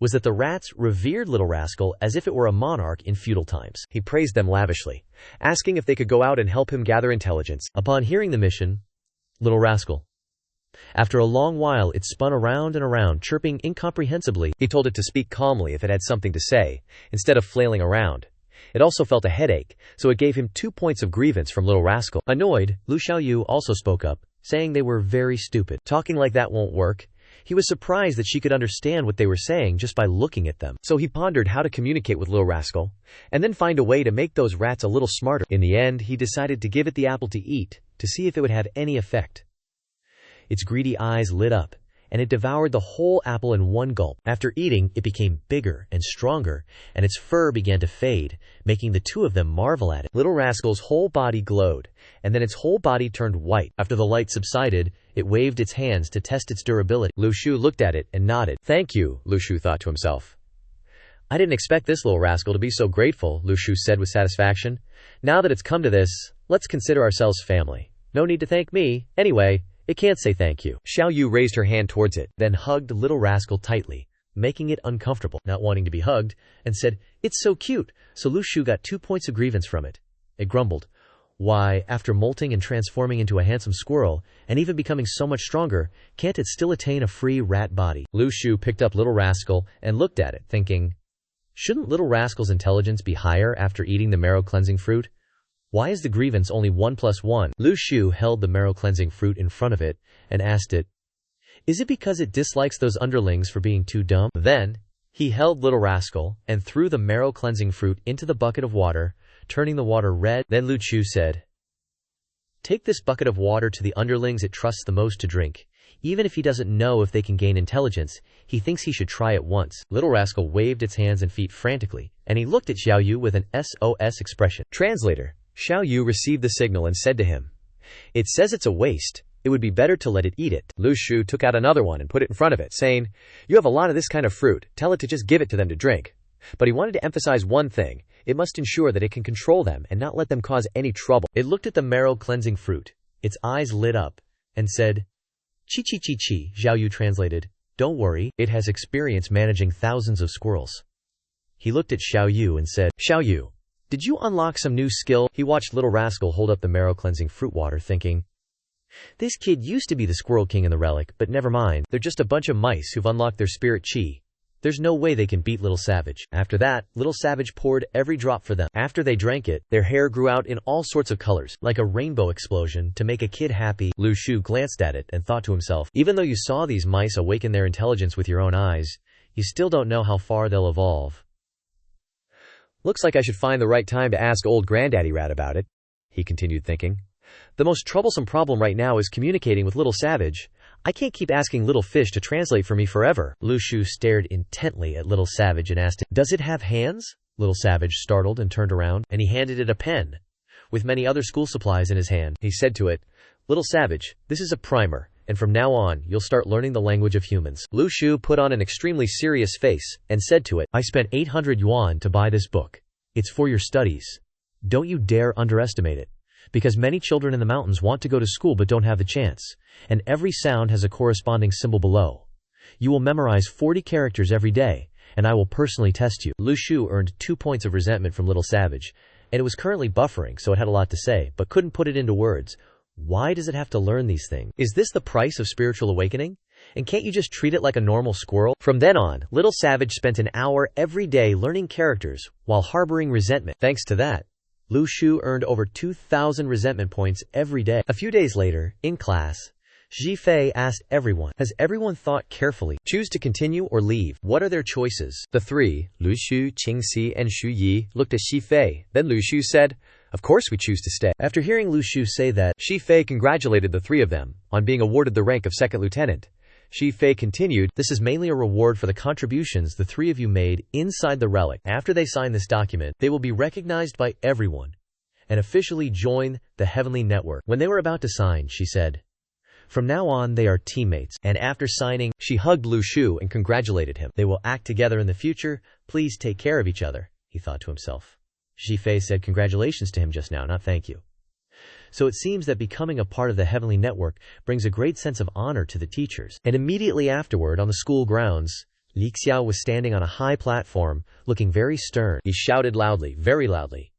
was that the rats revered Little Rascal as if it were a monarch in feudal times. He praised them lavishly, asking if they could go out and help him gather intelligence. Upon hearing the mission, Little Rascal, after a long while it spun around and around, chirping incomprehensibly. He told it to speak calmly if it had something to say, instead of flailing around. It also felt a headache, so it gave him 2 points of grievance from Little Rascal. Annoyed, Lu Xiaoyu also spoke up, saying they were very stupid. Talking like that won't work. He was surprised that she could understand what they were saying just by looking at them. So he pondered how to communicate with Little Rascal, and then find a way to make those rats a little smarter. In the end, he decided to give it the apple to eat, to see if it would have any effect. Its greedy eyes lit up, and it devoured the whole apple in one gulp. After eating, it became bigger and stronger, and its fur began to fade, making the two of them marvel at it. Little Rascal's whole body glowed, and then its whole body turned white. After the light subsided, it waved its hands to test its durability. Lu Shu looked at it and nodded. "Thank you," Lu Shu thought to himself. "I didn't expect this little rascal to be so grateful," Lu Shu said with satisfaction. "Now that it's come to this, let's consider ourselves family. No need to thank me. Anyway, it can't say thank you." Xiao Yu raised her hand towards it, then hugged Little Rascal tightly, making it uncomfortable, not wanting to be hugged, and said, "It's so cute." So Lu Shu got 2 points of grievance from it. It grumbled, "Why, after molting and transforming into a handsome squirrel, and even becoming so much stronger, can't it still attain a free rat body?" Lu Shu picked up Little Rascal and looked at it, thinking, shouldn't Little Rascal's intelligence be higher after eating the marrow-cleansing fruit? Why is the grievance only 1 + 1? Lu Shu held the marrow-cleansing fruit in front of it and asked it, "Is it because it dislikes those underlings for being too dumb?" Then he held Little Rascal and threw the marrow-cleansing fruit into the bucket of water, turning the water red. Then Lu Shu said, "Take this bucket of water to the underlings it trusts the most to drink. Even if he doesn't know if they can gain intelligence, he thinks he should try it once." Little Rascal waved its hands and feet frantically, and he looked at Xiao Yu with an SOS expression. Translator. Xiao Yu received the signal and said to him, "It says it's a waste. It would be better to let it eat it." Lu Shu took out another one and put it in front of it, saying, "You have a lot of this kind of fruit. Tell it to just give it to them to drink." But he wanted to emphasize one thing. It must ensure that it can control them and not let them cause any trouble. It looked at the marrow-cleansing fruit. Its eyes lit up and said, "Chi chi chi chi." Xiao Yu translated, "Don't worry, it has experience managing thousands of squirrels." He looked at Xiao Yu and said, "Xiao Yu, did you unlock some new skill?" He watched Little Rascal hold up the marrow-cleansing fruit water, thinking, this kid used to be the Squirrel King in the relic, but never mind. They're just a bunch of mice who've unlocked their spirit chi. There's no way they can beat Little Savage. After that, Little Savage poured every drop for them. After they drank it, their hair grew out in all sorts of colors, like a rainbow explosion, to make a kid happy. Lu Shu glanced at it and thought to himself, even though you saw these mice awaken their intelligence with your own eyes, you still don't know how far they'll evolve. "Looks like I should find the right time to ask old Granddaddy Rat about it," he continued thinking. "The most troublesome problem right now is communicating with Little Savage. I can't keep asking Little Fish to translate for me forever." Lu Shu stared intently at Little Savage and asked him, "Does it have hands?" Little Savage startled and turned around, and he handed it a pen, with many other school supplies in his hand. He said to it, "Little Savage, this is a primer, and from now on, you'll start learning the language of humans." Lu Shu put on an extremely serious face, and said to it, "I spent 800 yuan to buy this book. It's for your studies. Don't you dare underestimate it. Because many children in the mountains want to go to school but don't have the chance, and every sound has a corresponding symbol below. You will memorize 40 characters every day, and I will personally test you." Lu Shu earned 2 points of resentment from Little Savage, and it was currently buffering, so it had a lot to say, but couldn't put it into words. Why does it have to learn these things? Is this the price of spiritual awakening? And can't you just treat it like a normal squirrel? From then on, Little Savage spent an hour every day learning characters while harboring resentment. Thanks to that, Lu Shu earned over 2,000 resentment points every day. A few days later, in class, Ji Fei asked everyone, has everyone thought carefully? Choose to continue or leave. What are their choices? The three, Lu Shu, Qing Si, and Xu Yi, looked at Ji Fei. Then Lu Shu said, of course we choose to stay. After hearing Lu Shu say that, Ji Fei congratulated the three of them on being awarded the rank of second lieutenant. Ji Fei continued, this is mainly a reward for the contributions the three of you made inside the relic. After they sign this document, they will be recognized by everyone and officially join the Heavenly Network. When they were about to sign, she said, from now on, they are teammates. And after signing, she hugged Lu Shu and congratulated him. They will act together in the future. Please take care of each other, he thought to himself. Ji Fei said congratulations to him just now, not thank you. So it seems that becoming a part of the Heavenly Network brings a great sense of honor to the teachers. And immediately afterward, on the school grounds, Li Xiao was standing on a high platform, looking very stern. He shouted loudly, very loudly,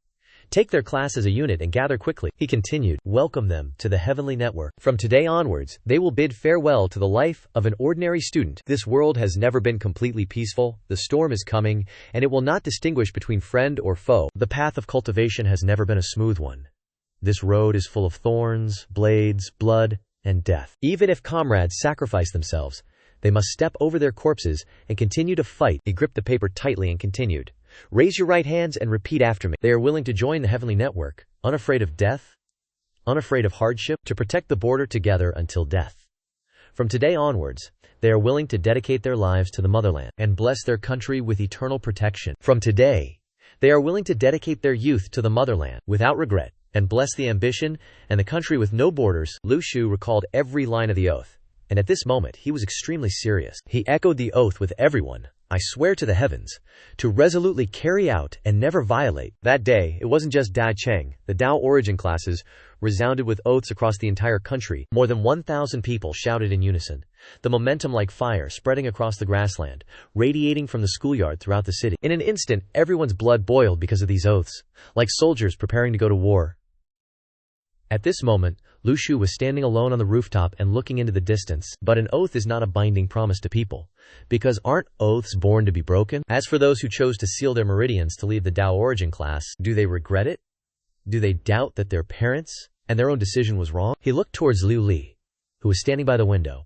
take their class as a unit and gather quickly. He continued, welcome them to the Heavenly Network. From today onwards, they will bid farewell to the life of an ordinary student. This world has never been completely peaceful. The storm is coming, and it will not distinguish between friend or foe. The path of cultivation has never been a smooth one. This road is full of thorns, blades, blood, and death. Even if comrades sacrifice themselves, they must step over their corpses and continue to fight. He gripped the paper tightly and continued, raise your right hands and repeat after me. They are willing to join the Heavenly Network, unafraid of death, unafraid of hardship, to protect the border together until death. From today onwards, they are willing to dedicate their lives to the motherland and bless their country with eternal protection. From today, they are willing to dedicate their youth to the motherland without regret and bless the ambition and the country with no borders. Lu Shu recalled every line of the oath, and at this moment he was extremely serious. He echoed the oath with everyone. I swear to the heavens, to resolutely carry out and never violate. That day, it wasn't just Da Cheng. The Dao origin classes resounded with oaths across the entire country. More than 1,000 people shouted in unison, the momentum like fire spreading across the grassland, radiating from the schoolyard throughout the city. In an instant, everyone's blood boiled because of these oaths, like soldiers preparing to go to war. At this moment, Lu Shu was standing alone on the rooftop and looking into the distance. But an oath is not a binding promise to people, because aren't oaths born to be broken? As for those who chose to seal their meridians to leave the Dao origin class, do they regret it? Do they doubt that their parents and their own decision was wrong? He looked towards Liu Li, who was standing by the window.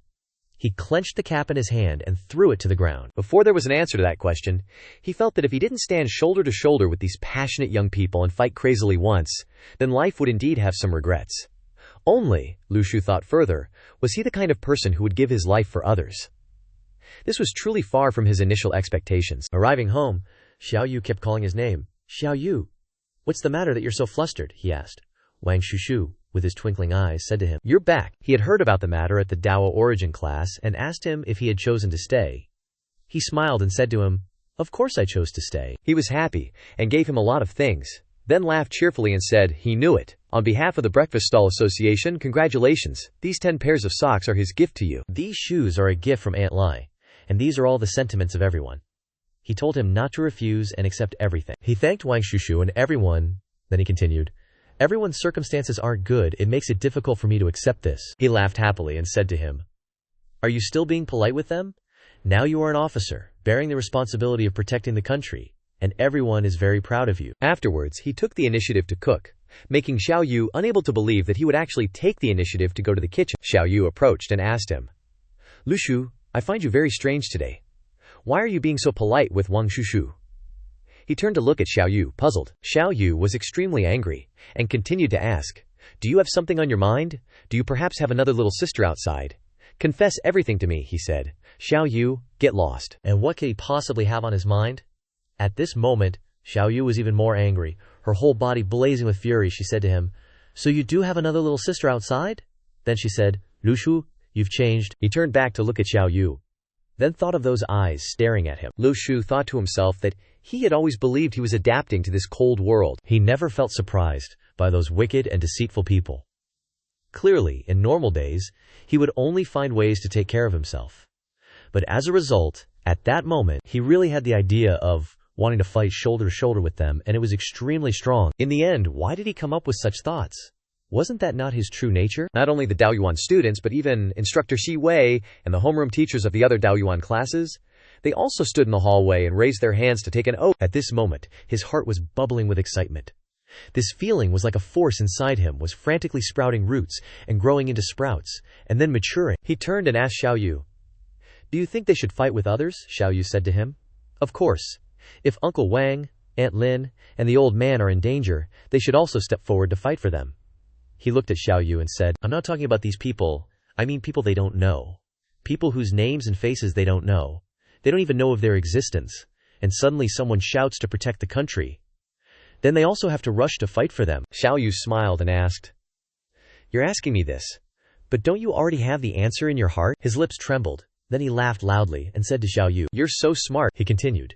He clenched the cap in his hand and threw it to the ground. Before there was an answer to that question, he felt that if he didn't stand shoulder to shoulder with these passionate young people and fight crazily once, then life would indeed have some regrets. Only, Lu Shu thought further, was he the kind of person who would give his life for others. This was truly far from his initial expectations. Arriving home, Xiao Yu kept calling his name. Xiao Yu, what's the matter that you're so flustered? He asked. Wang Shushu, with his twinkling eyes, said to him, you're back. He had heard about the matter at the Dao origin class and asked him if he had chosen to stay. He smiled and said to him, of course I chose to stay. He was happy and gave him a lot of things, then laughed cheerfully and said he knew it. On behalf of the Breakfast Stall Association, congratulations. These 10 pairs of socks are his gift to you. These shoes are a gift from Aunt Lai, and these are all the sentiments of everyone. He told him not to refuse and accept everything. He thanked Wang Shushu and everyone. Then he continued, everyone's circumstances aren't good. It makes it difficult for me to accept this. He laughed happily and said to him, are you still being polite with them? Now you are an officer, bearing the responsibility of protecting the country, and everyone is very proud of you. Afterwards, he took the initiative to cook, making Xiao Yu unable to believe that he would actually take the initiative to go to the kitchen. Xiao Yu approached and asked him, Lu Shu, I find you very strange today. Why are you being so polite with Wang Shushu? He turned to look at Xiao Yu, puzzled. Xiao Yu was extremely angry, and continued to ask, do you have something on your mind? Do you perhaps have another little sister outside? Confess everything to me, he said. Xiao Yu, get lost. And what could he possibly have on his mind? At this moment, Xiao Yu was even more angry, her whole body blazing with fury. She said to him, so you do have another little sister outside? Then she said, Lu Shu, you've changed. He turned back to look at Xiao Yu, then thought of those eyes staring at him. Lu Shu thought to himself that he had always believed he was adapting to this cold world. He never felt surprised by those wicked and deceitful people. Clearly, in normal days, he would only find ways to take care of himself. But as a result, at that moment, he really had the idea of wanting to fight shoulder to shoulder with them, and it was extremely strong. In the end, why did he come up with such thoughts? Wasn't that not his true nature? Not only the Daoyuan students, but even Instructor Shi Wei and the homeroom teachers of the other Daoyuan classes, they also stood in the hallway and raised their hands to take an oath. At this moment, his heart was bubbling with excitement. This feeling was like a force inside him, was frantically sprouting roots and growing into sprouts, and then maturing. He turned and asked Xiao Yu, "Do you think they should fight with others?" Xiao Yu said to him. "Of course. If Uncle Wang, Aunt Lin, and the old man are in danger, they should also step forward to fight for them." He looked at Xiao Yu and said, "I'm not talking about these people. I mean people they don't know. People whose names and faces they don't know. They don't even know of their existence. And suddenly someone shouts to protect the country. Then they also have to rush to fight for them." Xiao Yu smiled and asked, "You're asking me this, "But don't you already have the answer in your heart?" His lips trembled. Then he laughed loudly and said to Xiao Yu, "You're so smart," he continued.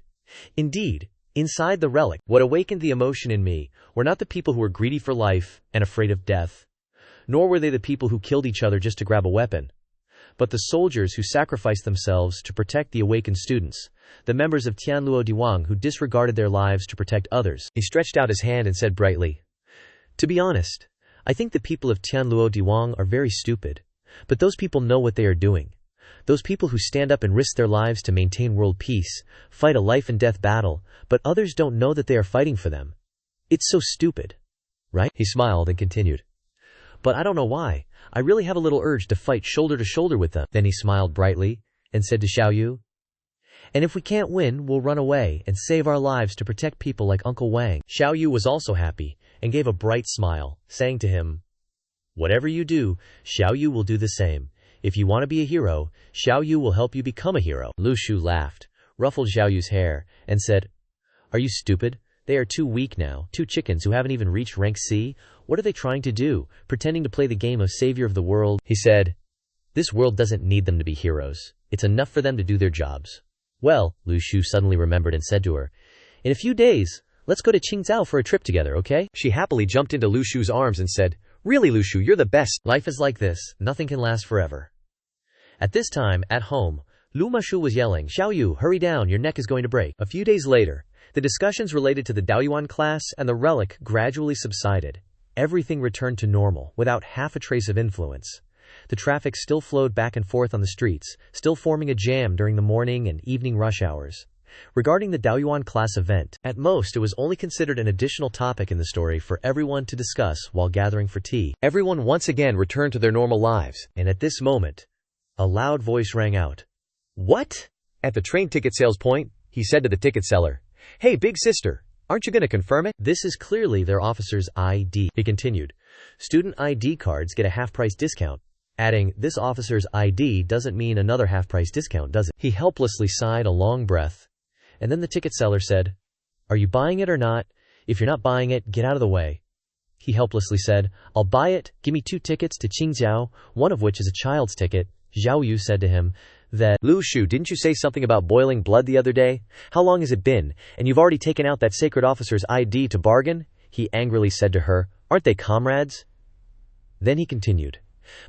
"Indeed, inside the relic, what awakened the emotion in me were not the people who were greedy for life and afraid of death, nor were they the people who killed each other just to grab a weapon, but the soldiers who sacrificed themselves to protect the awakened students, the members of Tianluo Diwang who disregarded their lives to protect others." He stretched out his hand and said brightly, "To be honest, I think the people of Tianluo Diwang are very stupid, but those people know what they are doing. Those people who stand up and risk their lives to maintain world peace, fight a life and death battle, but others don't know that they are fighting for them. It's so stupid, right?" He smiled and continued, "But I don't know why. I really have a little urge to fight shoulder to shoulder with them." Then he smiled brightly and said to Xiao Yu, "And if we can't win, we'll run away and save our lives to protect people like Uncle Wang." Xiao Yu was also happy and gave a bright smile, saying to him, "Whatever you do, Xiao Yu will do the same. If you want to be a hero, Xiao Yu will help you become a hero." Lu Shu laughed, ruffled Xiao Yu's hair, and said, "Are you stupid? They are too weak now, 2 chickens who haven't even reached rank C. What are they trying to do, pretending to play the game of savior of the world?" He said, "This world doesn't need them to be heroes. It's enough for them to do their jobs." "Well," Lu Shu suddenly remembered and said to her, "in a few days, let's go to Qingzhou for a trip together, okay?" She happily jumped into Lu Shu's arms and said, "Really, Lu Shu, you're the best." Life is like this. Nothing can last forever. At this time, at home, Lu Mashu was yelling, "Xiao Yu, hurry down, your neck is going to break." A few days later, the discussions related to the Daoyuan class and the relic gradually subsided. Everything returned to normal, without half a trace of influence. The traffic still flowed back and forth on the streets, still forming a jam during the morning and evening rush hours. Regarding the Daoyuan class event, at most it was only considered an additional topic in the story for everyone to discuss while gathering for tea. Everyone once again returned to their normal lives, and at this moment, a loud voice rang out. "What?" At the train ticket sales point, he said to the ticket seller, "Hey, big sister, aren't you going to confirm it?" "This is clearly their officer's ID," he continued. "Student ID cards get a half-price discount." Adding, "This officer's ID doesn't mean another half-price discount, does it?" He helplessly sighed a long breath. And then the ticket seller said, "Are you buying it or not? If you're not buying it, get out of the way." He helplessly said, "I'll buy it. Give me 2 tickets to Qingzhou, one of which is a child's ticket." Xiao Yu said to him that, "Lu Shu, didn't you say something about boiling blood the other day? How long has it been? And you've already taken out that sacred officer's ID to bargain?" He angrily said to her, "Aren't they comrades?" Then he continued,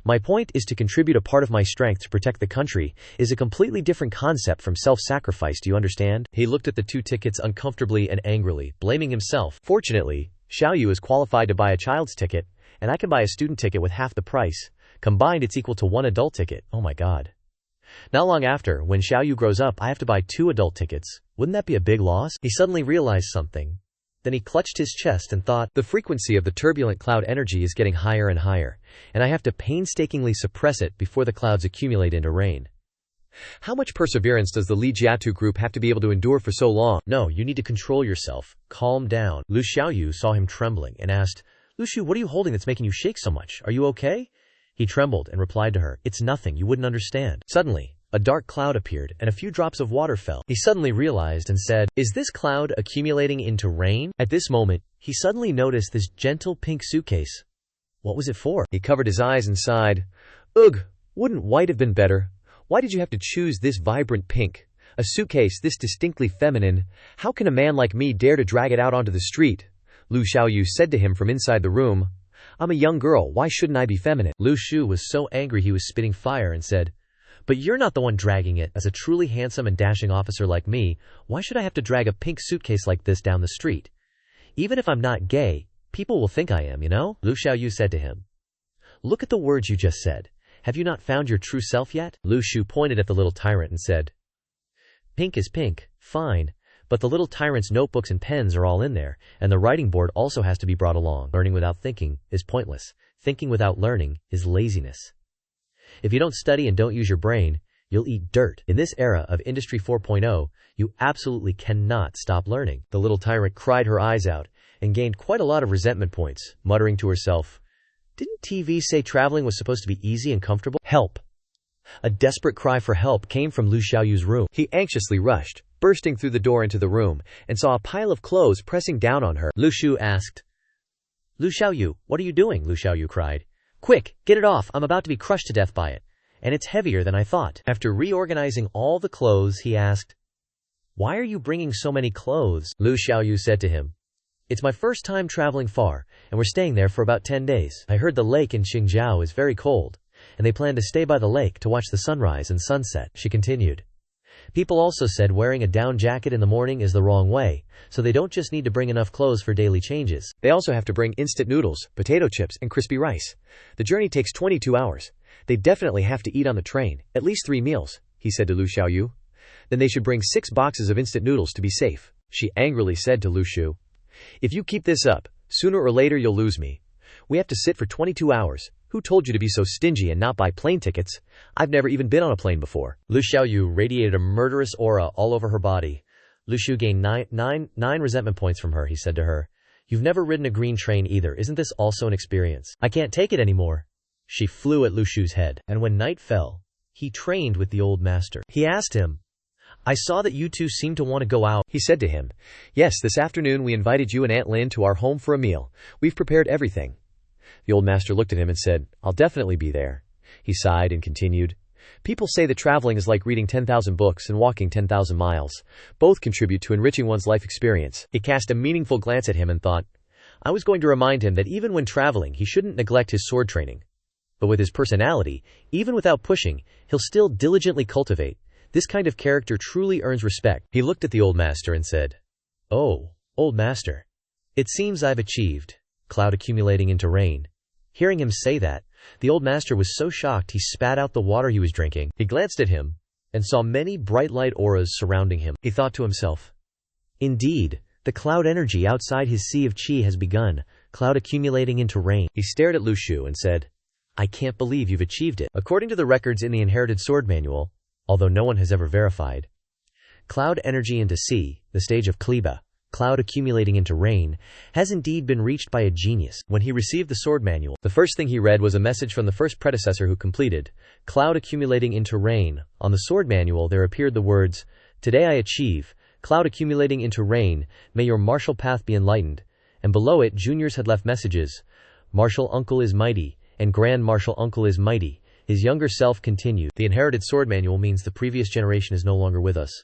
"My point is to contribute a part of my strength to protect the country is a completely different concept from self-sacrifice, do you understand?" He looked at the 2 tickets uncomfortably and angrily, blaming himself. Fortunately, Xiao Yu is qualified to buy a child's ticket, and I can buy a student ticket with half the price. Combined, it's equal to 1 adult ticket. Oh my god. Not long after, when Xiao Yu grows up, I have to buy 2 adult tickets. Wouldn't that be a big loss? He suddenly realized something. Then he clutched his chest and thought, the frequency of the turbulent cloud energy is getting higher and higher, and I have to painstakingly suppress it before the clouds accumulate into rain. How much perseverance does the Li Jiatu group have to be able to endure for so long? No, you need to control yourself. Calm down. Lu Xiaoyu saw him trembling and asked, Lu Shu, what are you holding that's making you shake so much? Are you okay? He trembled and replied to her, It's nothing, you wouldn't understand. Suddenly, a dark cloud appeared, and a few drops of water fell. He suddenly realized and said, Is this cloud accumulating into rain? At this moment, he suddenly noticed this gentle pink suitcase. What was it for? He covered his eyes and sighed. Ugh, wouldn't white have been better? Why did you have to choose this vibrant pink? A suitcase this distinctly feminine? How can a man like me dare to drag it out onto the street? Lu Xiaoyu said to him from inside the room, I'm a young girl, why shouldn't I be feminine? Lu Shu was so angry he was spitting fire and said, But you're not the one dragging it. As a truly handsome and dashing officer like me, why should I have to drag a pink suitcase like this down the street? Even if I'm not gay, people will think I am, you know? Lu Xiaoyu said to him. Look at the words you just said. Have you not found your true self yet? Lu Shu pointed at the little tyrant and said, Pink is pink, fine, but the little tyrant's notebooks and pens are all in there, and the writing board also has to be brought along. Learning without thinking is pointless. Thinking without learning is laziness. If you don't study and don't use your brain, you'll eat dirt. In this era of Industry 4.0, you absolutely cannot stop learning. The little tyrant cried her eyes out and gained quite a lot of resentment points, muttering to herself, Didn't TV say traveling was supposed to be easy and comfortable? Help! A desperate cry for help came from Lu Xiaoyu's room. He anxiously rushed, bursting through the door into the room, and saw a pile of clothes pressing down on her. Lu Shu asked, Lu Xiaoyu, what are you doing? Lu Xiaoyu cried. Quick, get it off. I'm about to be crushed to death by it. And it's heavier than I thought. After reorganizing all the clothes, he asked, Why are you bringing so many clothes? Lu Xiaoyu said to him, It's my first time traveling far, and we're staying there for about 10 days. I heard the lake in Qingzhou is very cold, and they plan to stay by the lake to watch the sunrise and sunset. She continued. People also said wearing a down jacket in the morning is the wrong way, so they don't just need to bring enough clothes for daily changes. They also have to bring instant noodles, potato chips, and crispy rice. The journey takes 22 hours. They definitely have to eat on the train, at least 3 meals, he said to Lu Xiaoyu. Then they should bring 6 boxes of instant noodles to be safe, she angrily said to Lu Shu. If you keep this up, sooner or later you'll lose me. We have to sit for 22 hours. Who told you to be so stingy and not buy plane tickets? I've never even been on a plane before. Lu Xiaoyu radiated a murderous aura all over her body. Lu Shu gained nine resentment points from her. He said to her, You've never ridden a green train either. Isn't this also an experience? I can't take it anymore. She flew at Lu Shu's head. And when night fell, he trained with the old master. He asked him, I saw that you two seem to want to go out. He said to him, Yes, this afternoon we invited you and Aunt Lin to our home for a meal. We've prepared everything. The old master looked at him and said, I'll definitely be there. He sighed and continued, People say that traveling is like reading 10,000 books and walking 10,000 miles. Both contribute to enriching one's life experience. He cast a meaningful glance at him and thought, I was going to remind him that even when traveling, he shouldn't neglect his sword training. But with his personality, even without pushing, he'll still diligently cultivate. This kind of character truly earns respect. He looked at the old master and said, Oh, old master. It seems I've achieved. Cloud accumulating into rain. Hearing him say that, the old master was so shocked he spat out the water he was drinking. He glanced at him and saw many bright light auras surrounding him. He thought to himself, Indeed, the cloud energy outside his sea of qi has begun, cloud accumulating into rain. He stared at Lu Shu and said, I can't believe you've achieved it. According to the records in the inherited sword manual, although no one has ever verified, cloud energy into sea, the stage of Kleba, cloud accumulating into rain, has indeed been reached by a genius. When he received the sword manual, the first thing he read was a message from the first predecessor who completed, cloud accumulating into rain. On the sword manual there appeared the words, Today I achieve, cloud accumulating into rain, may your martial path be enlightened. And below it juniors had left messages, Martial uncle is mighty, and grand martial uncle is mighty. His younger self continued. The inherited sword manual means the previous generation is no longer with us.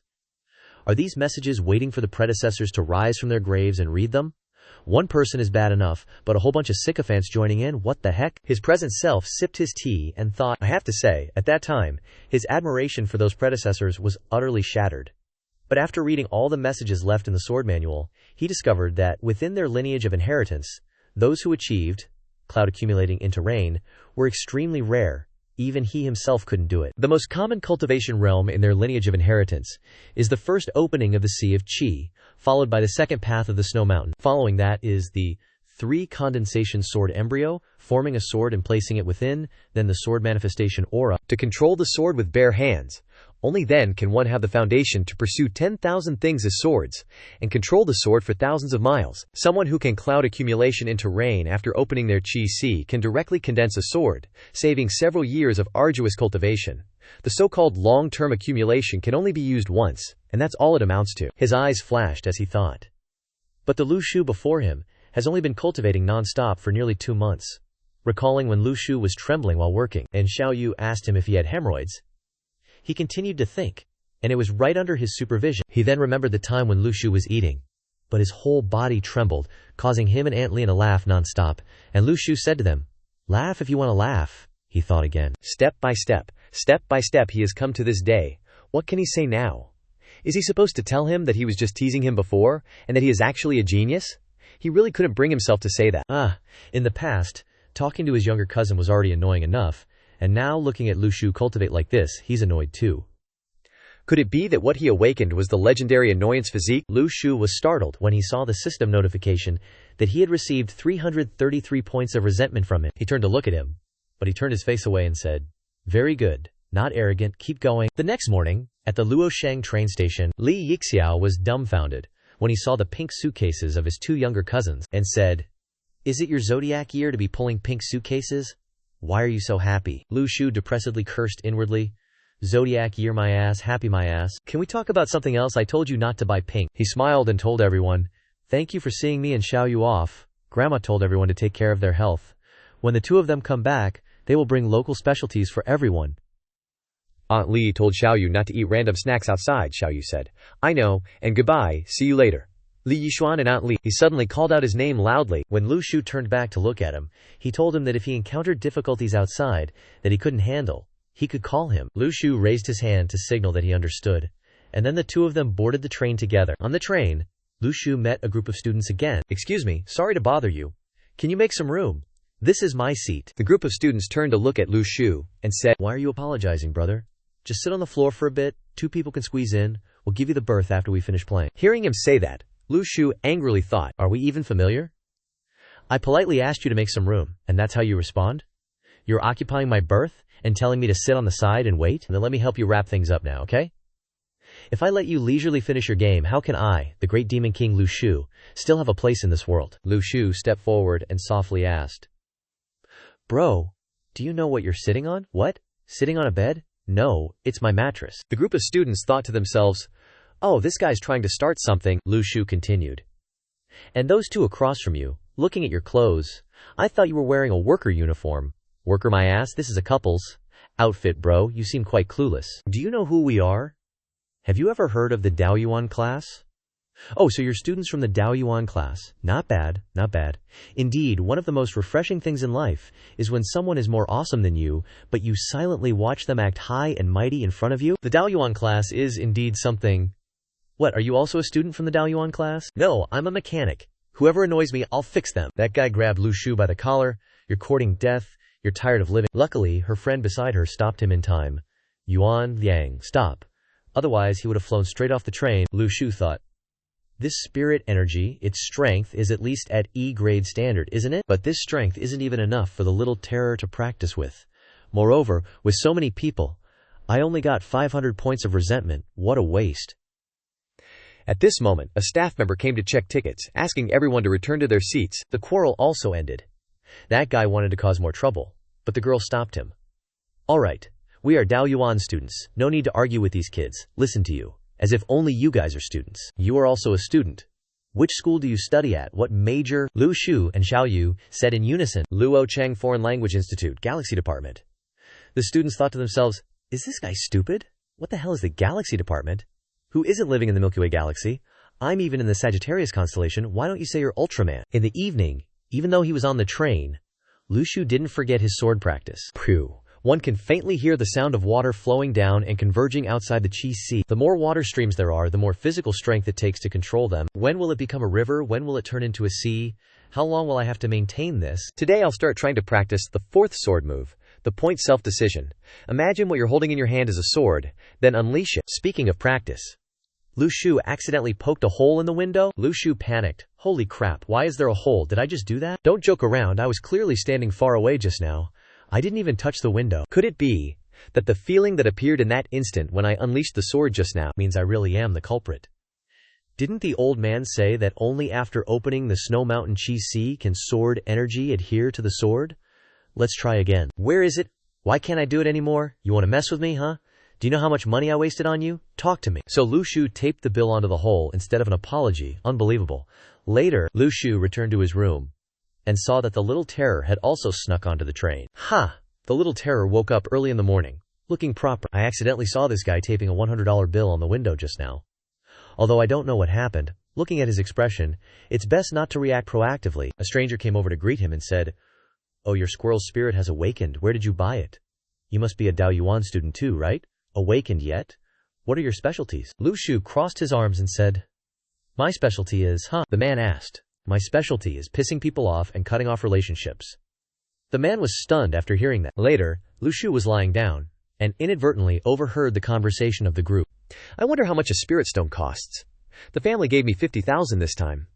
Are these messages waiting for the predecessors to rise from their graves and read them? One person is bad enough, but a whole bunch of sycophants joining in, what the heck? His present self sipped his tea and thought, I have to say, at that time, his admiration for those predecessors was utterly shattered. But after reading all the messages left in the sword manual, he discovered that within their lineage of inheritance, those who achieved, cloud accumulating into rain, were extremely rare. Even he himself couldn't do it. The most common cultivation realm in their lineage of inheritance is the first opening of the Sea of Qi, followed by the second path of the Snow Mountain. Following that is the 3 condensation sword embryo, forming a sword and placing it within, then the sword manifestation aura. To control the sword with bare hands. Only then can one have the foundation to pursue 10,000 things as swords, and control the sword for thousands of miles. Someone who can cloud accumulation into rain after opening their Qi Sea can directly condense a sword, saving several years of arduous cultivation. The so-called long-term accumulation can only be used once, and that's all it amounts to. His eyes flashed as he thought. But the Lu Shu before him has only been cultivating non-stop for nearly 2 months. Recalling when Lu Shu was trembling while working, and Xiaoyu asked him if he had hemorrhoids, he continued to think, and it was right under his supervision. He then remembered the time when Lu Shu was eating, but his whole body trembled, causing him and Aunt Lin to laugh non-stop, and Lu Shu said to them, Laugh if you want to laugh. He thought again. Step by step, Step by step he has come to this day. What can he say now? Is he supposed to tell him that he was just teasing him before, and that he is actually a genius? He really couldn't bring himself to say that. In the past, talking to his younger cousin was already annoying enough, and now looking at Lu Shu cultivate like this, he's annoyed too. Could it be that what he awakened was the legendary annoyance physique? Lu Shu was startled when he saw the system notification that he had received 333 points of resentment from it. He turned to look at him, but he turned his face away and said, "Very good. Not arrogant, keep going." The next morning, at the Luosheng train station, Li Yixiao was dumbfounded when he saw the pink suitcases of his two younger cousins and said, "Is it your zodiac year to be pulling pink suitcases? Why are you so happy?" Lu Shu depressedly cursed inwardly. "Zodiac year my ass, happy my ass. Can we talk about something else? I told you not to buy pink." He smiled and told everyone, "Thank you for seeing me and show you off." Grandma told everyone to take care of their health. When the two of them come back, they will bring local specialties for everyone. Aunt Li told Xiaoyu not to eat random snacks outside. Xiaoyu said, "I know, and goodbye, see you later." Li Yixuan and Aunt Li. He suddenly called out his name loudly. When Lu Shu turned back to look at him, he told him that if he encountered difficulties outside that he couldn't handle, he could call him. Lu Shu raised his hand to signal that he understood, and then the two of them boarded the train together. On the train, Lu Shu met a group of students again. "Excuse me, sorry to bother you. Can you make some room? This is my seat." The group of students turned to look at Lu Shu and said, "Why are you apologizing, brother? Just sit on the floor for a bit, two people can squeeze in, we'll give you the berth after we finish playing." Hearing him say that, Lu Shu angrily thought, "Are we even familiar? I politely asked you to make some room, and that's how you respond? You're occupying my berth and telling me to sit on the side and wait? And then let me help you wrap things up now, okay? If I let you leisurely finish your game, how can I, the great demon king Lu Shu, still have a place in this world?" Lu Shu stepped forward and softly asked, "Bro, do you know what you're sitting on?" "What? Sitting on a bed? No, it's my mattress." The group of students thought to themselves, "Oh, this guy's trying to start something." Lu Shu continued, "And those two across from you, looking at your clothes, I thought you were wearing a worker uniform. Worker my ass, this is a couple's outfit, bro. You seem quite clueless. Do you know who we are? Have you ever heard of the Daoyuan class? Oh, so you're students from the Daoyuan class. Not bad, not bad. Indeed, one of the most refreshing things in life is when someone is more awesome than you, but you silently watch them act high and mighty in front of you. The Daoyuan class is indeed something." "What, are you also a student from the Daoyuan class?" "No, I'm a mechanic. Whoever annoys me, I'll fix them." That guy grabbed Lu Shu by the collar. "You're courting death. You're tired of living." Luckily, her friend beside her stopped him in time. "Yuan Liang, stop. Otherwise, he would have flown straight off the train." Lu Shu thought, "This spirit energy, its strength is at least at E-grade standard, isn't it? But this strength isn't even enough for the little terror to practice with. Moreover, with so many people, I only got 500 points of resentment. What a waste." At this moment, a staff member came to check tickets, asking everyone to return to their seats. The quarrel also ended. That guy wanted to cause more trouble, but the girl stopped him. "All right, we are Daoyuan students. No need to argue with these kids. Listen to you. As if only you guys are students. You are also a student. Which school do you study at? What major?" Lu Shu and Xiaoyu said in unison, "Luocheng Foreign Language Institute, Galaxy Department." The students thought to themselves, "Is this guy stupid? What the hell is the Galaxy Department? Who isn't living in the Milky Way galaxy? I'm even in the Sagittarius constellation. Why don't you say you're Ultraman?" In the evening, even though he was on the train, Lu Shu didn't forget his sword practice. Phew. One can faintly hear the sound of water flowing down and converging outside the Qi Sea. The more water streams there are, the more physical strength it takes to control them. When will it become a river? When will it turn into a sea? How long will I have to maintain this? Today I'll start trying to practice the fourth sword move, the point self-decision. Imagine what you're holding in your hand is a sword, then unleash it. Speaking of practice, Lu Shu accidentally poked a hole in the window. Lu Shu panicked. Holy crap, why is there a hole? Did I just do that? Don't joke around, I was clearly standing far away just now. I didn't even touch the window. Could it be that the feeling that appeared in that instant when I unleashed the sword just now means I really am the culprit? Didn't the old man say that only after opening the Snow Mountain Qi Sea can sword energy adhere to the sword? Let's try again. Where is it? Why can't I do it anymore? You want to mess with me, huh? Do you know how much money I wasted on you? Talk to me. So Lu Shu taped the bill onto the hole instead of an apology. Unbelievable. Later, Lu Shu returned to his room and saw that the little terror had also snuck onto the train. Ha! The little terror woke up early in the morning, looking proper. I accidentally saw this guy taping a $100 bill on the window just now. Although I don't know what happened, looking at his expression, it's best not to react proactively. A stranger came over to greet him and said, "Oh, your squirrel spirit has awakened. Where did you buy it?" You must be a Daoyuan student too, right? Awakened yet? What are your specialties? Lu Shu crossed his arms and said, My specialty is, The man asked. My specialty is pissing people off and cutting off relationships. The man was stunned after hearing that. Later, Lu Shu was lying down and inadvertently overheard the conversation of the group. I wonder how much a spirit stone costs. The family gave me 50,000 this time.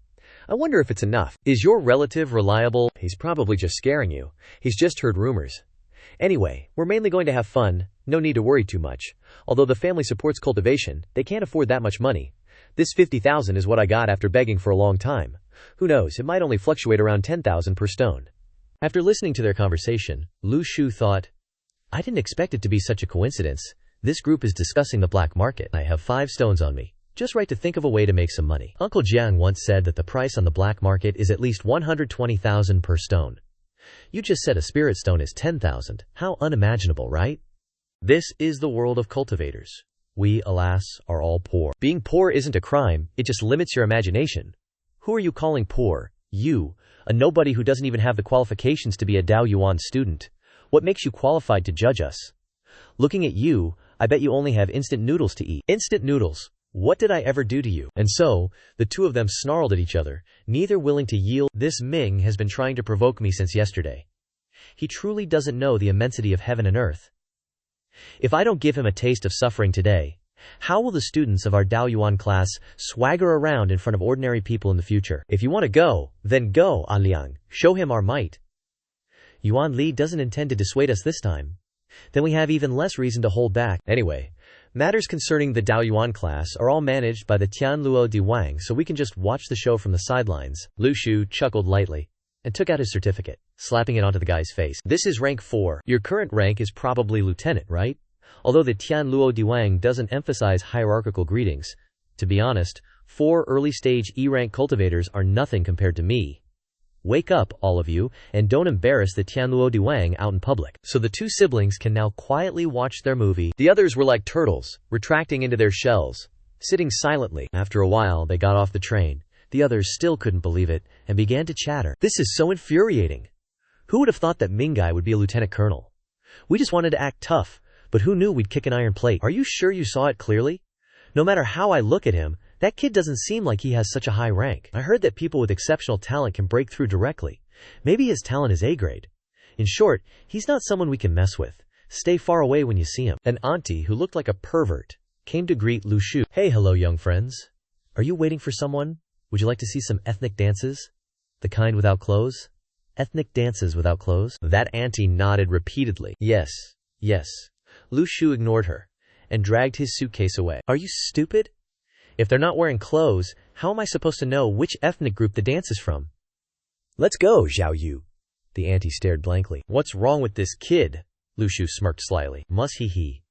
I wonder if it's enough. Is your relative reliable? He's probably just scaring you. He's just heard rumors. Anyway, we're mainly going to have fun. No need to worry too much. Although the family supports cultivation, they can't afford that much money. This 50,000 is what I got after begging for a long time. Who knows, it might only fluctuate around 10,000 per stone. After listening to their conversation, Lu Shu thought, I didn't expect it to be such a coincidence. This group is discussing the black market. I have 5 stones on me. Just right to think of a way to make some money. Uncle Jiang once said that the price on the black market is at least 120,000 per stone. You just said a spirit stone is 10,000. How unimaginable, right? This is the world of cultivators. We, alas, are all poor. Being poor isn't a crime, it just limits your imagination. Who are you calling poor? You, a nobody who doesn't even have the qualifications to be a Daoyuan student. What makes you qualified to judge us? Looking at you, I bet you only have instant noodles to eat. Instant noodles? What did I ever do to you? And so, the two of them snarled at each other, neither willing to yield. This Ming has been trying to provoke me since yesterday. He truly doesn't know the immensity of heaven and earth. If I don't give him a taste of suffering today, how will the students of our Daoyuan class swagger around in front of ordinary people in the future? If you want to go, then go, An Liang. Show him our might. Yuan Li doesn't intend to dissuade us this time. Then we have even less reason to hold back. Anyway, matters concerning the Daoyuan class are all managed by the Tianluo Diwang, so we can just watch the show from the sidelines. Lu Shu chuckled lightly and took out his certificate, slapping it onto the guy's face. This is rank 4. Your current rank is probably lieutenant, right? Although the Tianluo Diwang doesn't emphasize hierarchical greetings, to be honest, 4 early-stage E-rank cultivators are nothing compared to me. Wake up, all of you, and don't embarrass the Tianluo Diwang out in public. So the two siblings can now quietly watch their movie. The others were like turtles, retracting into their shells, sitting silently. After a while, they got off the train. The others still couldn't believe it, and began to chatter. This is so infuriating. Who would have thought that Mingai would be a lieutenant colonel? We just wanted to act tough, but who knew we'd kick an iron plate? Are you sure you saw it clearly? No matter how I look at him, that kid doesn't seem like he has such a high rank. I heard that people with exceptional talent can break through directly. Maybe his talent is A-grade. In short, he's not someone we can mess with. Stay far away when you see him. An auntie who looked like a pervert came to greet Lu Shu. Hey, hello, young friends. Are you waiting for someone? Would you like to see some ethnic dances? The kind without clothes? Ethnic dances without clothes? That auntie nodded repeatedly. Yes, yes. Lu Shu ignored her and dragged his suitcase away. Are you stupid? If they're not wearing clothes, how am I supposed to know which ethnic group the dance is from? Let's go, Zhao Yu. The auntie stared blankly. What's wrong with this kid? Lu Shu smirked slyly. Must he?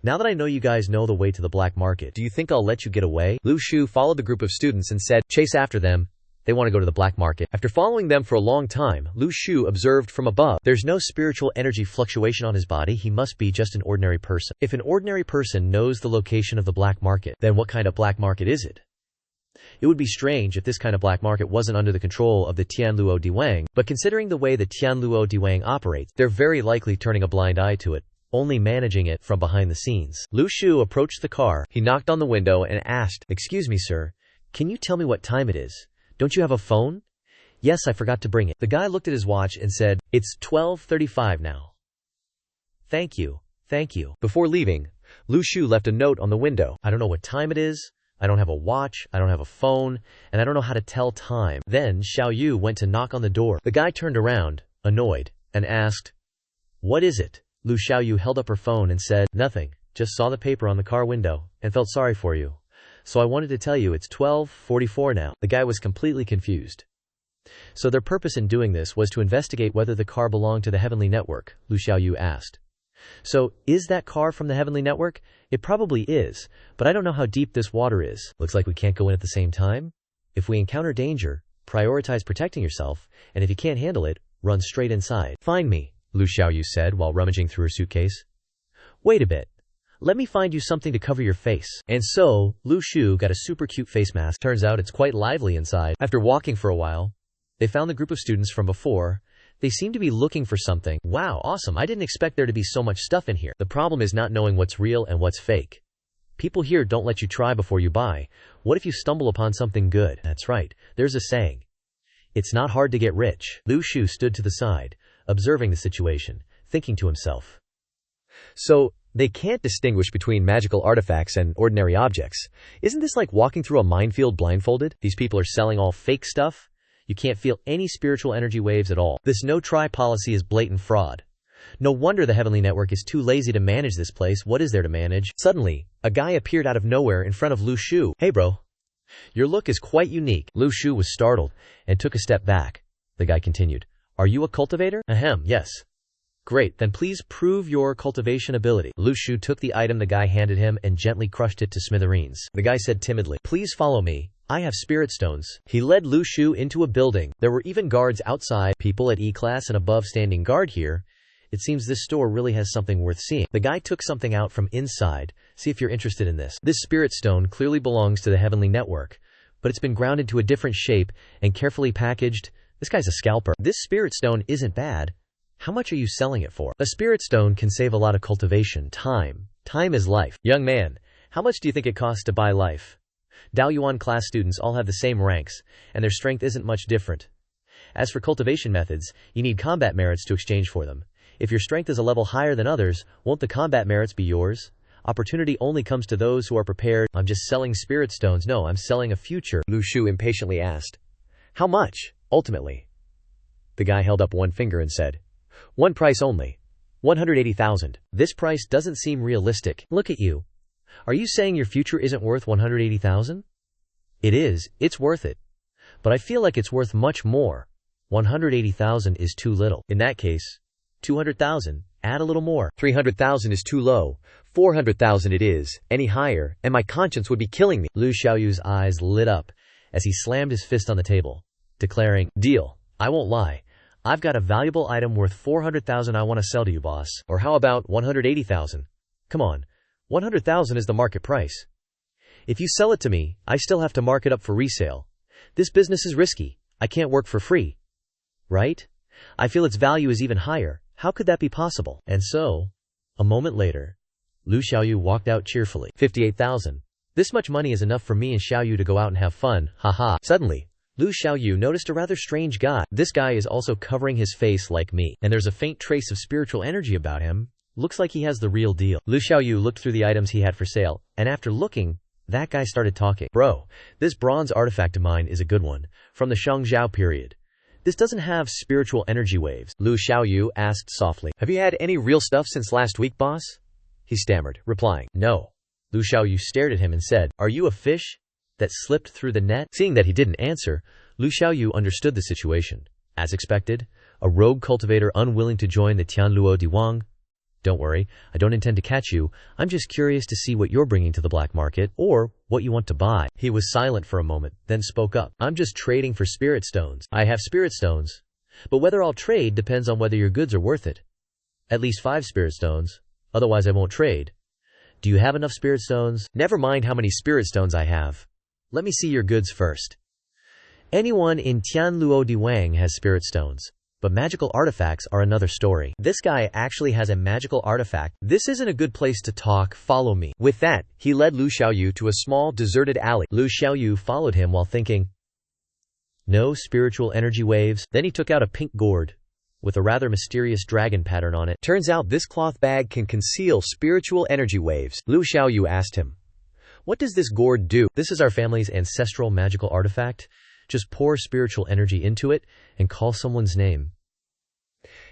Now that I know you guys know the way to the black market, do you think I'll let you get away? Lu Shu followed the group of students and said, chase after them. They want to go to the black market. After following them for a long time, Lu Shu observed from above. There's no spiritual energy fluctuation on his body. He must be just an ordinary person. If an ordinary person knows the location of the black market, then what kind of black market is it? It would be strange if this kind of black market wasn't under the control of the Tianluo Diwang, but considering the way the Tianluo Diwang operates, they're very likely turning a blind eye to it, only managing it from behind the scenes. Lu Shu approached the car. He knocked on the window and asked, Excuse me, sir, can you tell me what time it is? Don't you have a phone? Yes, I forgot to bring it. The guy looked at his watch and said, It's 12:35 now. Thank you. Before leaving, Lu Shu left a note on the window. I don't know what time it is. I don't have a watch. I don't have a phone. And I don't know how to tell time. Then Xiao Yu went to knock on the door. The guy turned around, annoyed, and asked, What is it? Lu Xiaoyu held up her phone and said, Nothing. Just saw the paper on the car window and felt sorry for you. So I wanted to tell you it's 12:44 now. The guy was completely confused. So their purpose in doing this was to investigate whether the car belonged to the Heavenly Network, Lu Xiaoyu asked. So, is that car from the Heavenly Network? It probably is, but I don't know how deep this water is. Looks like we can't go in at the same time. If we encounter danger, prioritize protecting yourself, and if you can't handle it, run straight inside. Find me, Lu Xiaoyu said while rummaging through her suitcase. Wait a bit. Let me find you something to cover your face. And so, Lu Shu got a super cute face mask. Turns out it's quite lively inside. After walking for a while, they found the group of students from before. They seem to be looking for something. Wow, awesome. I didn't expect there to be so much stuff in here. The problem is not knowing what's real and what's fake. People here don't let you try before you buy. What if you stumble upon something good? That's right. There's a saying. It's not hard to get rich. Lu Shu stood to the side, observing the situation, thinking to himself. So, they can't distinguish between magical artifacts and ordinary objects. Isn't this like walking through a minefield blindfolded? These people are selling all fake stuff. You can't feel any spiritual energy waves at all. This no-try policy is blatant fraud. No wonder the Heavenly Network is too lazy to manage this place. What is there to manage? Suddenly, a guy appeared out of nowhere in front of Lu Shu. Hey bro. Your look is quite unique. Lu Shu was startled and took a step back. The guy continued. Are you a cultivator? Ahem, yes. Great, then please prove your cultivation ability. Lu Shu took the item the guy handed him and gently crushed it to smithereens. The guy said timidly, please follow me. I have spirit stones. He led Lu Shu into a building. There were even guards outside, people at E-class and above standing guard here. It seems this store really has something worth seeing. The guy took something out from inside. See if you're interested in this. This spirit stone clearly belongs to the Heavenly Network, but it's been ground into a different shape and carefully packaged. This guy's a scalper. This spirit stone isn't bad. How much are you selling it for? A spirit stone can save a lot of cultivation. Time. Time is life. Young man, how much do you think it costs to buy life? Daoyuan class students all have the same ranks, and their strength isn't much different. As for cultivation methods, you need combat merits to exchange for them. If your strength is a level higher than others, won't the combat merits be yours? Opportunity only comes to those who are prepared. I'm just selling spirit stones. No, I'm selling a future. Lu Shu impatiently asked. How much, ultimately? The guy held up one finger and said, one price only. 180,000. This price doesn't seem realistic. Look at you. Are you saying your future isn't worth 180,000? It is. It's worth it. But I feel like it's worth much more. 180,000 is too little. In that case, 200,000. Add a little more. 300,000 is too low. 400,000 it is. Any higher, and my conscience would be killing me. Lu Xiaoyu's eyes lit up as he slammed his fist on the table, declaring, deal. I won't lie. I've got a valuable item worth 400,000 I want to sell to you, boss. Or how about 180,000? Come on. 100,000 is the market price. If you sell it to me, I still have to mark it up for resale. This business is risky. I can't work for free. Right? I feel its value is even higher. How could that be possible? And so, a moment later, Lu Xiaoyu walked out cheerfully. 58,000. This much money is enough for me and Xiaoyu to go out and have fun. Haha. Suddenly, Lu Xiaoyu noticed a rather strange guy. This guy is also covering his face like me, and there's a faint trace of spiritual energy about him. Looks like he has the real deal. Lu Xiaoyu looked through the items he had for sale, and after looking, that guy started talking. Bro, this bronze artifact of mine is a good one, from the Shangzhou period. This doesn't have spiritual energy waves. Lu Xiaoyu asked softly. Have you had any real stuff since last week, boss? He stammered, replying, no. Lu Xiaoyu stared at him and said, are you a fish that slipped through the net? Seeing that he didn't answer, Lu Xiaoyu understood the situation. As expected, a rogue cultivator unwilling to join the Tianluo Diwang. Don't worry, I don't intend to catch you. I'm just curious to see what you're bringing to the black market, or what you want to buy. He was silent for a moment, then spoke up. I'm just trading for spirit stones. I have spirit stones. But whether I'll trade depends on whether your goods are worth it. At least 5 spirit stones. Otherwise I won't trade. Do you have enough spirit stones? Never mind how many spirit stones I have. Let me see your goods first. Anyone in Tianluo Diwang has spirit stones. But magical artifacts are another story. This guy actually has a magical artifact. This isn't a good place to talk. Follow me. With that, he led Lu Xiaoyu to a small, deserted alley. Lu Xiaoyu followed him while thinking, no spiritual energy waves. Then he took out a pink gourd with a rather mysterious dragon pattern on it. Turns out this cloth bag can conceal spiritual energy waves. Lu Xiaoyu asked him, what does this gourd do? This is our family's ancestral magical artifact. Just pour spiritual energy into it and call someone's name.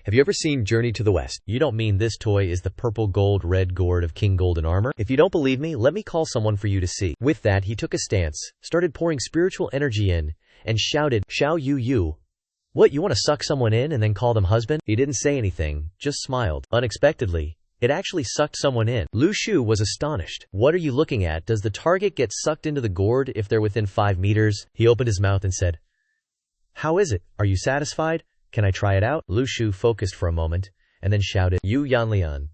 Have you ever seen Journey to the West? You don't mean this toy is the purple gold red gourd of King Golden Armor? If you don't believe me, let me call someone for you to see. With that, he took a stance, started pouring spiritual energy in, and shouted, Xiao Yu Yu. What, you want to suck someone in and then call them husband? He didn't say anything, just smiled. Unexpectedly, it actually sucked someone in. Lu Shu was astonished. What are you looking at? Does the target get sucked into the gourd if they're within 5 meters? He opened his mouth and said, how is it? Are you satisfied? Can I try it out? Lu Shu focused for a moment, and then shouted, Yu Yanlian.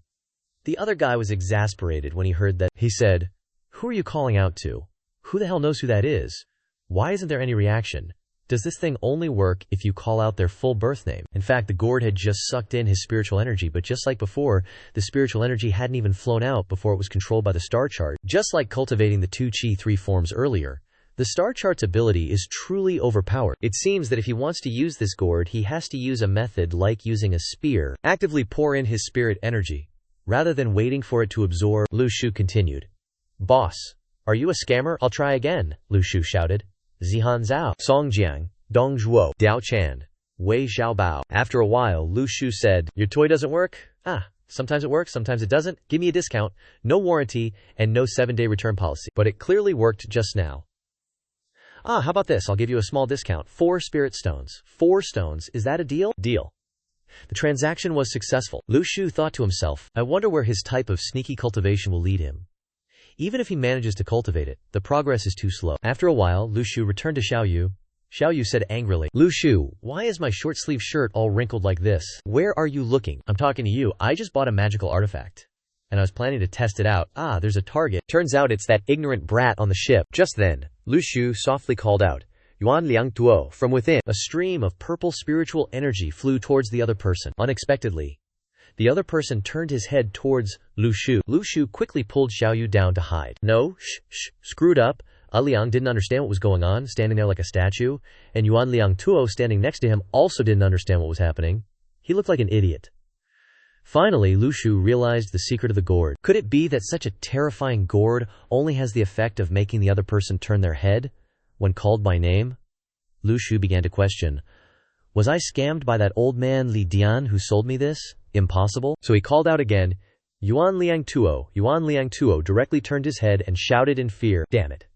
The other guy was exasperated when he heard that. He said, who are you calling out to? Who the hell knows who that is? Why isn't there any reaction? Does this thing only work if you call out their full birth name? In fact, the gourd had just sucked in his spiritual energy, but just like before, the spiritual energy hadn't even flown out before it was controlled by the star chart. Just like cultivating the 2 Chi 3 forms earlier, the star chart's ability is truly overpowered. It seems that if he wants to use this gourd, he has to use a method like using a spear, actively pour in his spirit energy, rather than waiting for it to absorb. Lu Shu continued. Boss, are you a scammer? I'll try again, Lu Shu shouted. Zihan Zhao, Songjiang, Dongzhuo, Dao Chan, Wei Xiaobao. After a while, Lu Shu said, your toy doesn't work? Sometimes it works, sometimes it doesn't. Give me a discount, no warranty, and no 7-day return policy. But it clearly worked just now. How about this? I'll give you a small discount. 4 spirit stones. 4 stones. Is that a deal? Deal. The transaction was successful. Lu Shu thought to himself, I wonder where his type of sneaky cultivation will lead him. Even if he manages to cultivate it, the progress is too slow. After a while, Lu Shu returned to Xiaoyu. Xiaoyu said angrily, Lu Shu, why is my short-sleeve shirt all wrinkled like this? Where are you looking? I'm talking to you. I just bought a magical artifact, and I was planning to test it out. There's a target. Turns out it's that ignorant brat on the ship. Just then, Lu Shu softly called out, Yuan Liang Tuo, from within. A stream of purple spiritual energy flew towards the other person. Unexpectedly, the other person turned his head towards Lu Shu. Lu Shu quickly pulled Xiaoyu down to hide. No, screwed up. Liang didn't understand what was going on, standing there like a statue, and Yuan Liang Tuo standing next to him also didn't understand what was happening. He looked like an idiot. Finally, Lu Shu realized the secret of the gourd. Could it be that such a terrifying gourd only has the effect of making the other person turn their head when called by name? Lu Shu began to question, was I scammed by that old man Li Dian who sold me this? Impossible. So he called out again, Yuan Liang Tuo. Yuan Liang Tuo directly turned his head and shouted in fear, damn it.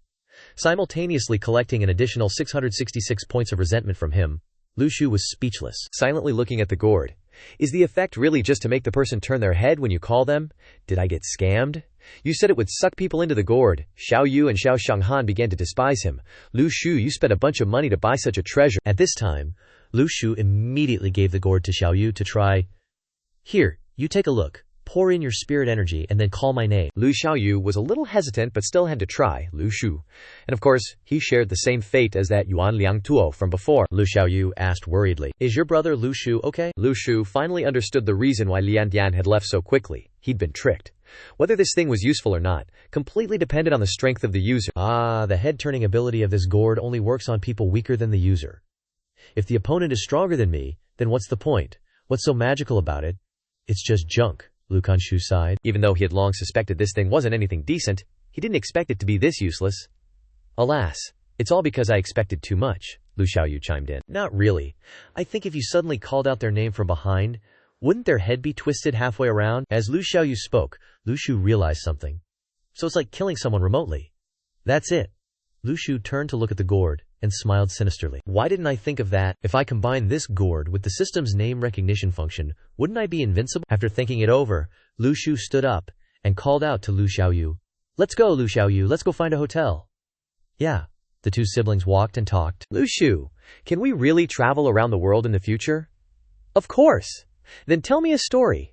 Simultaneously collecting an additional 666 points of resentment from him, Lu Shu was speechless, silently looking at the gourd. Is the effect really just to make the person turn their head when you call them? Did I get scammed? You said it would suck people into the gourd. Xiao Yu and Xiao Shanghan began to despise him. Lu Shu, you spent a bunch of money to buy such a treasure. At this time, Lu Shu immediately gave the gourd to Xiao Yu to try. Here, you take a look. Pour in your spirit energy and then call my name. Lu Xiaoyu was a little hesitant but still had to try, Lu Shu. And of course, he shared the same fate as that Yuan Liang Tuo from before. Lu Xiaoyu asked worriedly, is your brother Lu Shu okay? Lu Shu finally understood the reason why Lian Dian had left so quickly. He'd been tricked. Whether this thing was useful or not, completely depended on the strength of the user. The head-turning ability of this gourd only works on people weaker than the user. If the opponent is stronger than me, then what's the point? What's so magical about it? It's just junk. Lu Kanshu sighed. Even though he had long suspected this thing wasn't anything decent, he didn't expect it to be this useless. Alas, it's all because I expected too much, Lu Xiaoyu chimed in. Not really. I think if you suddenly called out their name from behind, wouldn't their head be twisted halfway around? As Lu Xiaoyu spoke, Lu Shu realized something. So it's like killing someone remotely. That's it. Lu Shu turned to look at the gourd and smiled sinisterly. Why didn't I think of that? If I combine this gourd with the system's name recognition function, wouldn't I be invincible? After thinking it over, Lu Shu stood up and called out to Lu Xiaoyu. Let's go, Lu Xiaoyu, let's go find a hotel. Yeah. The two siblings walked and talked. Lu Shu, can we really travel around the world in the future? Of course. Then tell me a story.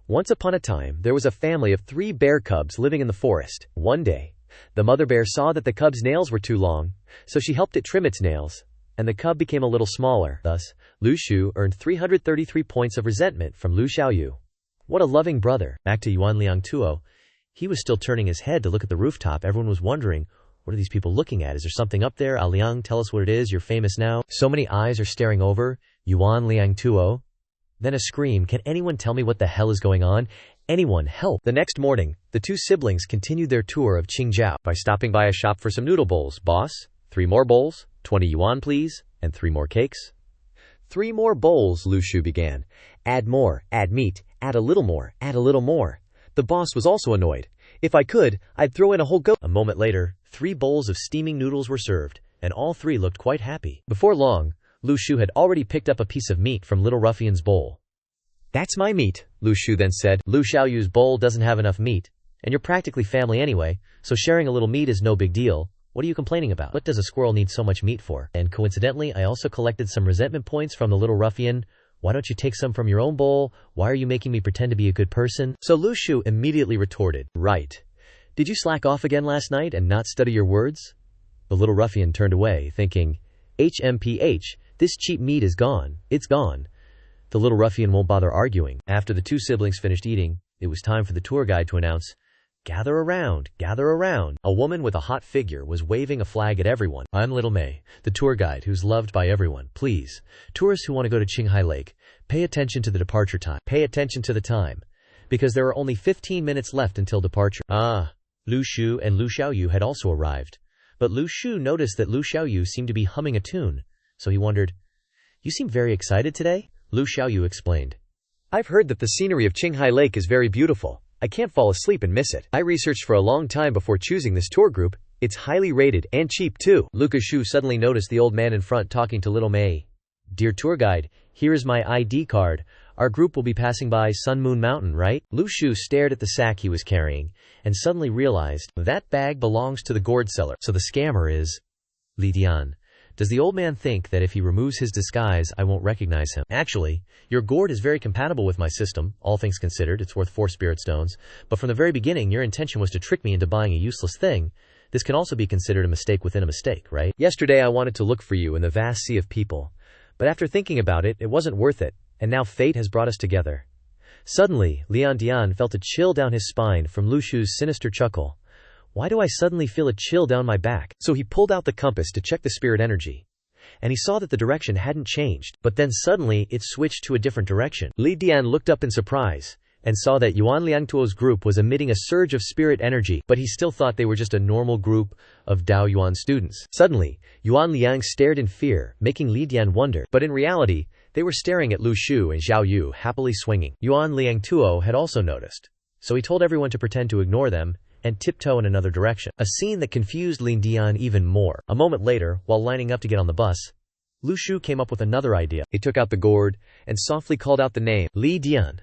Once upon a time, there was a family of 3 bear cubs living in the forest. One day, the mother bear saw that the cub's nails were too long, so she helped it trim its nails, and the cub became a little smaller. Thus, Lu Shu earned 333 points of resentment from Lu Xiaoyu. What a loving brother. Back to Yuan Liang Tuo. He was still turning his head to look at the rooftop. Everyone was wondering, what are these people looking at? Is there something up there? Liang, tell us what it is. You're famous now. So many eyes are staring over Yuan Liang Tuo. Then a scream. Can anyone tell me what the hell is going on? Anyone, help. The next morning, the two siblings continued their tour of Qingzhou by stopping by a shop for some noodle bowls. Boss, 3 more bowls, 20 yuan please, and 3 more cakes. 3 more bowls, Lu Shu began. Add more, add meat, add a little more, add a little more. The boss was also annoyed. If I could, I'd throw in a whole goat. A moment later, 3 bowls of steaming noodles were served, and all 3 looked quite happy. Before long, Lu Shu had already picked up a piece of meat from Little Ruffian's bowl. That's my meat, Lu Shu then said. Lu Xiaoyu's bowl doesn't have enough meat, and you're practically family anyway, so sharing a little meat is no big deal. What are you complaining about? What does a squirrel need so much meat for? And coincidentally, I also collected some resentment points from the Little Ruffian. Why don't you take some from your own bowl? Why are you making me pretend to be a good person? So Lu Shu immediately retorted, right. Did you slack off again last night and not study your words? The Little Ruffian turned away, thinking, HMPH, this cheap meat is gone. It's gone. The little ruffian won't bother arguing. After the two siblings finished eating, it was time for the tour guide to announce, "Gather around, gather around." A woman with a hot figure was waving a flag at everyone. "I'm Little May, the tour guide who's loved by everyone. Please, tourists who want to go to Qinghai Lake, pay attention to the departure time. Pay attention to the time, because there are only 15 minutes left until departure." Lu Shu and Lu Xiaoyu had also arrived. But Lu Shu noticed that Lu Xiaoyu seemed to be humming a tune, so he wondered, "You seem very excited today?" Lu Xiaoyu explained, "I've heard that the scenery of Qinghai Lake is very beautiful. I can't fall asleep and miss it. I researched for a long time before choosing this tour group. It's highly rated and cheap too." Lucas Shu suddenly noticed the old man in front talking to little May. "Dear tour guide, here is my ID card. Our group will be passing by Sun Moon Mountain, right?" Lu Shu stared at the sack he was carrying and suddenly realized that bag belongs to the gourd seller. So the scammer is Li Dian. Does the old man think that if he removes his disguise, I won't recognize him? Actually, your gourd is very compatible with my system. All things considered, it's worth 4 spirit stones. But from the very beginning, your intention was to trick me into buying a useless thing. This can also be considered a mistake within a mistake, right? Yesterday I wanted to look for you in the vast sea of people. But after thinking about it, it wasn't worth it. And now fate has brought us together. Suddenly, Lian Dian felt a chill down his spine from Lu Shu's sinister chuckle. Why do I suddenly feel a chill down my back? So he pulled out the compass to check the spirit energy. And he saw that the direction hadn't changed, but then suddenly it switched to a different direction. Li Dian looked up in surprise and saw that Yuan Liangtuo's group was emitting a surge of spirit energy, but he still thought they were just a normal group of Dao Yuan students. Suddenly, Yuan Liang stared in fear, making Li Dian wonder, but in reality, they were staring at Lu Shu and Xiao Yu happily swinging. Yuan Liangtuo had also noticed, so he told everyone to pretend to ignore them and tiptoe in another direction. A scene that confused Lin Dian even more. A moment later, while lining up to get on the bus, Lu Shu came up with another idea. He took out the gourd and softly called out the name, Li Dian.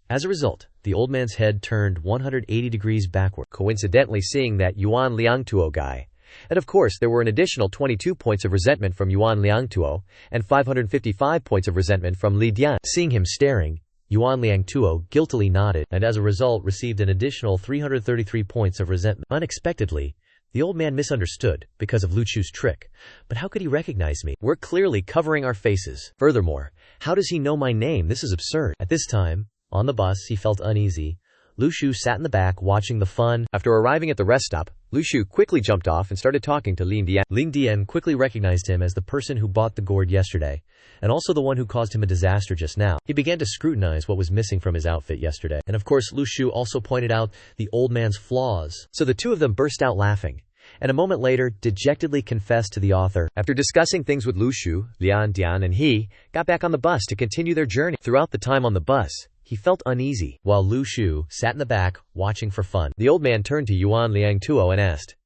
As a result, the old man's head turned 180 degrees backward, coincidentally seeing that Yuan Liangtuo guy. And of course, there were an additional 22 points of resentment from Yuan Liangtuo and 555 points of resentment from Li Dian. Seeing him staring, Yuan Liangtuo guiltily nodded and as a result received an additional 333 points of resentment. Unexpectedly, the old man misunderstood because of Lu Shu's trick. But how could he recognize me? We're clearly covering our faces. Furthermore, how does he know my name? This is absurd. At this time, on the bus, he felt uneasy. Lu Shu sat in the back watching the fun. After arriving at the rest stop, Lu Shu quickly jumped off and started talking to Lin Dian. Lin Dian quickly recognized him as the person who bought the gourd yesterday, and also the one who caused him a disaster just now. He began to scrutinize what was missing from his outfit yesterday. And of course, Lu Shu also pointed out the old man's flaws. So the two of them burst out laughing, and a moment later dejectedly confessed to the author. After discussing things with Lu Shu, Lian Dian and he got back on the bus to continue their journey. Throughout the time on the bus, he felt uneasy, while Lu Shu sat in the back, watching for fun. The old man turned to Yuan Liangtuo and asked,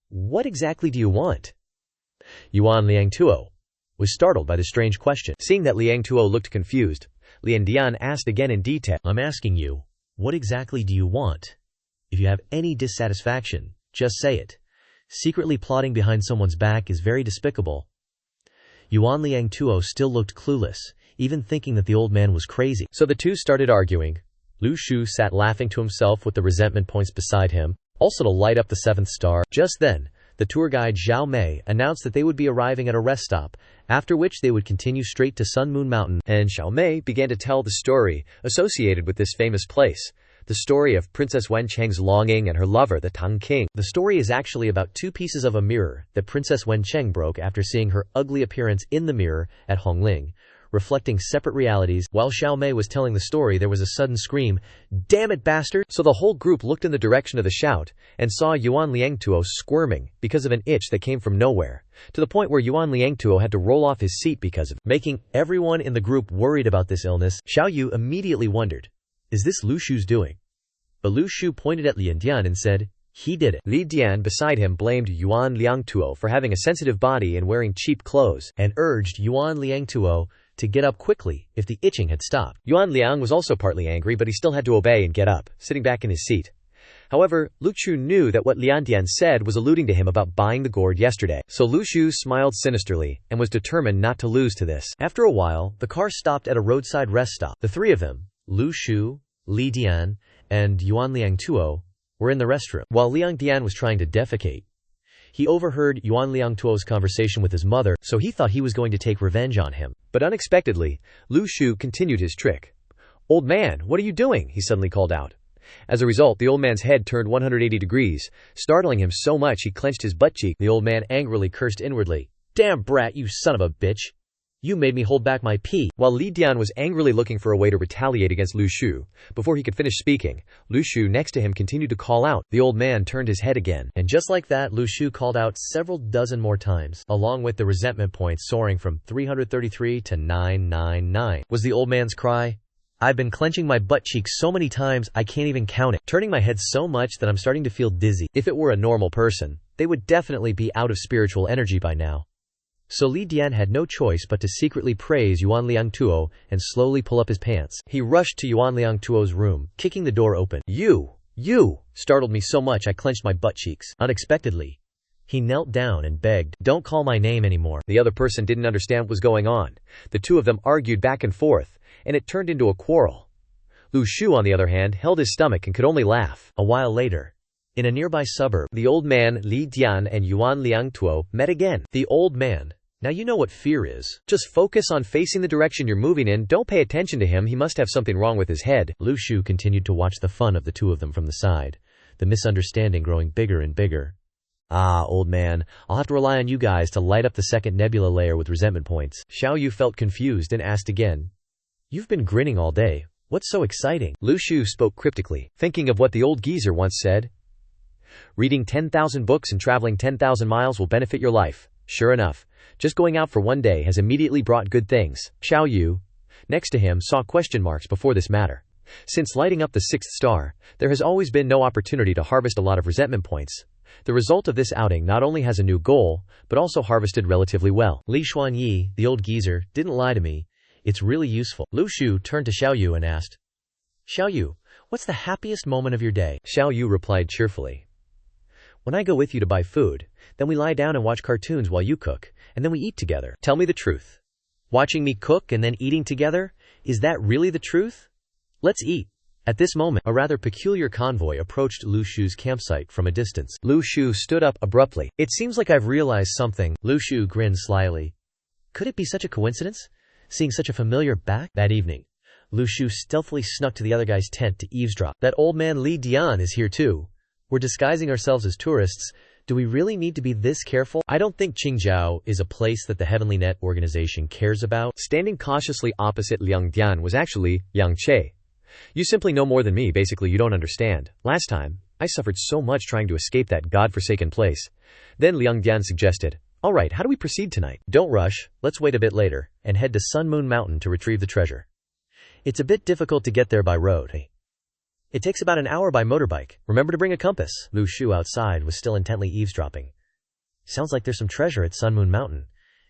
"What exactly do you want?" Yuan Liangtuo was startled by the strange question. Seeing that Liangtuo looked confused, Lian Dian asked again in detail, "I'm asking you, what exactly do you want? If you have any dissatisfaction, just say it. Secretly plotting behind someone's back is very despicable." Yuan Liangtuo still looked clueless, even thinking that the old man was crazy. So the two started arguing. Lu Shu sat laughing to himself with the resentment points beside him, also to light up the 7th star. Just then, the tour guide Zhao Mei announced that they would be arriving at a rest stop, after which they would continue straight to Sun Moon Mountain, and Zhao Mei began to tell the story associated with this famous place. The story of Princess Wencheng's longing and her lover, the Tang King. The story is actually about 2 pieces of a mirror that Princess Wencheng broke after seeing her ugly appearance in the mirror at Hongling, reflecting separate realities. While Xiao Mei was telling the story, there was a sudden scream, "Damn it, bastard!" So the whole group looked in the direction of the shout and saw Yuan Liangtuo squirming because of an itch that came from nowhere, to the point where Yuan Liangtuo had to roll off his seat because of it. Making everyone in the group worried about this illness, Xiao Yu immediately wondered, "Is this Lu Shu's doing?" But Lu Shu pointed at Lian Dian and said, "He did it." Li Dian beside him blamed Yuan Liangtuo for having a sensitive body and wearing cheap clothes, and urged Yuan Liangtuo to get up quickly if the itching had stopped. Yuan Liang was also partly angry, but he still had to obey and get up, sitting back in his seat. However, Lu Shu knew that what Lian Dian said was alluding to him about buying the gourd yesterday. So Lu Shu smiled sinisterly and was determined not to lose to this. After a while, the car stopped at a roadside rest stop. The 3 of them, Lu Shu, Li Dian, and Yuan Liangtuo, were in the restroom. While Liang Dian was trying to defecate, He overheard Yuan Liangtuo's conversation with his mother, so he thought he was going to take revenge on him. But unexpectedly, Lu Shu continued his trick. "Old man, what are you doing?" he suddenly called out. As a result, the old man's head turned 180 degrees, startling him so much he clenched his butt cheek. The old man angrily cursed inwardly. "Damn brat, you son of a bitch! You made me hold back my pee." While Li Dian was angrily looking for a way to retaliate against Lu Shu, before he could finish speaking, Lu Shu next to him continued to call out. The old man turned his head again. And just like that, Lu Shu called out several dozen more times, along with the resentment points soaring from 333 to 999. Was the old man's cry. "I've been clenching my butt cheeks so many times I can't even count it, turning my head so much that I'm starting to feel dizzy." If it were a normal person, they would definitely be out of spiritual energy by now. So Li Dian had no choice but to secretly praise Yuan Liangtuo and slowly pull up his pants. He rushed to Yuan Liangtuo's room, kicking the door open. You startled me so much I clenched my butt cheeks. Unexpectedly, he knelt down and begged, "Don't call my name anymore." The other person didn't understand what was going on. The two of them argued back and forth, and it turned into a quarrel. Lu Shu, on the other hand, held his stomach and could only laugh. A while later, in a nearby suburb, the old man, Li Dian, and Yuan Liangtuo met again. The old man. "Now you know what fear is. Just focus on facing the direction you're moving in. Don't pay attention to him. He must have something wrong with his head." Lu Shu continued to watch the fun of the two of them from the side, the misunderstanding growing bigger and bigger. Old man, I'll have to rely on you guys to light up the second nebula layer with resentment points." Xiao Yu felt confused and asked again. "You've been grinning all day. What's so exciting?" Lu Shu spoke cryptically, thinking of what the old geezer once said. "Reading 10,000 books and traveling 10,000 miles will benefit your life." Sure enough, just going out for one day has immediately brought good things. Xiao Yu, next to him, saw question marks before this matter. Since lighting up the sixth star, there has always been no opportunity to harvest a lot of resentment points. The result of this outing not only has a new goal, but also harvested relatively well. Li Xuanyi, the old geezer, didn't lie to me. It's really useful. Lu Shu turned to Xiao Yu and asked, "Xiao Yu, what's the happiest moment of your day?" Xiao Yu replied cheerfully, "When I go with you to buy food, then we lie down and watch cartoons while you cook, and then we eat together." "Tell me the truth. Watching me cook and then eating together? Is that really the truth? Let's eat." At this moment, a rather peculiar convoy approached Lu Shu's campsite from a distance. Lu Shu stood up abruptly. "It seems like I've realized something." Lu Shu grinned slyly. Could it be such a coincidence, seeing such a familiar back? That evening, Lu Shu stealthily snuck to the other guy's tent to eavesdrop. "That old man Li Dian is here too. We're disguising ourselves as tourists. Do we really need to be this careful? I don't think Qingjiao is a place that the Heavenly Net organization cares about." Standing cautiously opposite Liang Dian was actually Yang Che. "You simply know more than me. Basically, you don't understand. Last time, I suffered so much trying to escape that godforsaken place." Then Liang Dian suggested, "All right, how do we proceed tonight?" "Don't rush. Let's wait a bit later and head to Sun Moon Mountain to retrieve the treasure. It's a bit difficult to get there by road. It takes about an hour by motorbike. Remember to bring a compass." Lu Shu outside was still intently eavesdropping. "Sounds like there's some treasure at Sun Moon Mountain.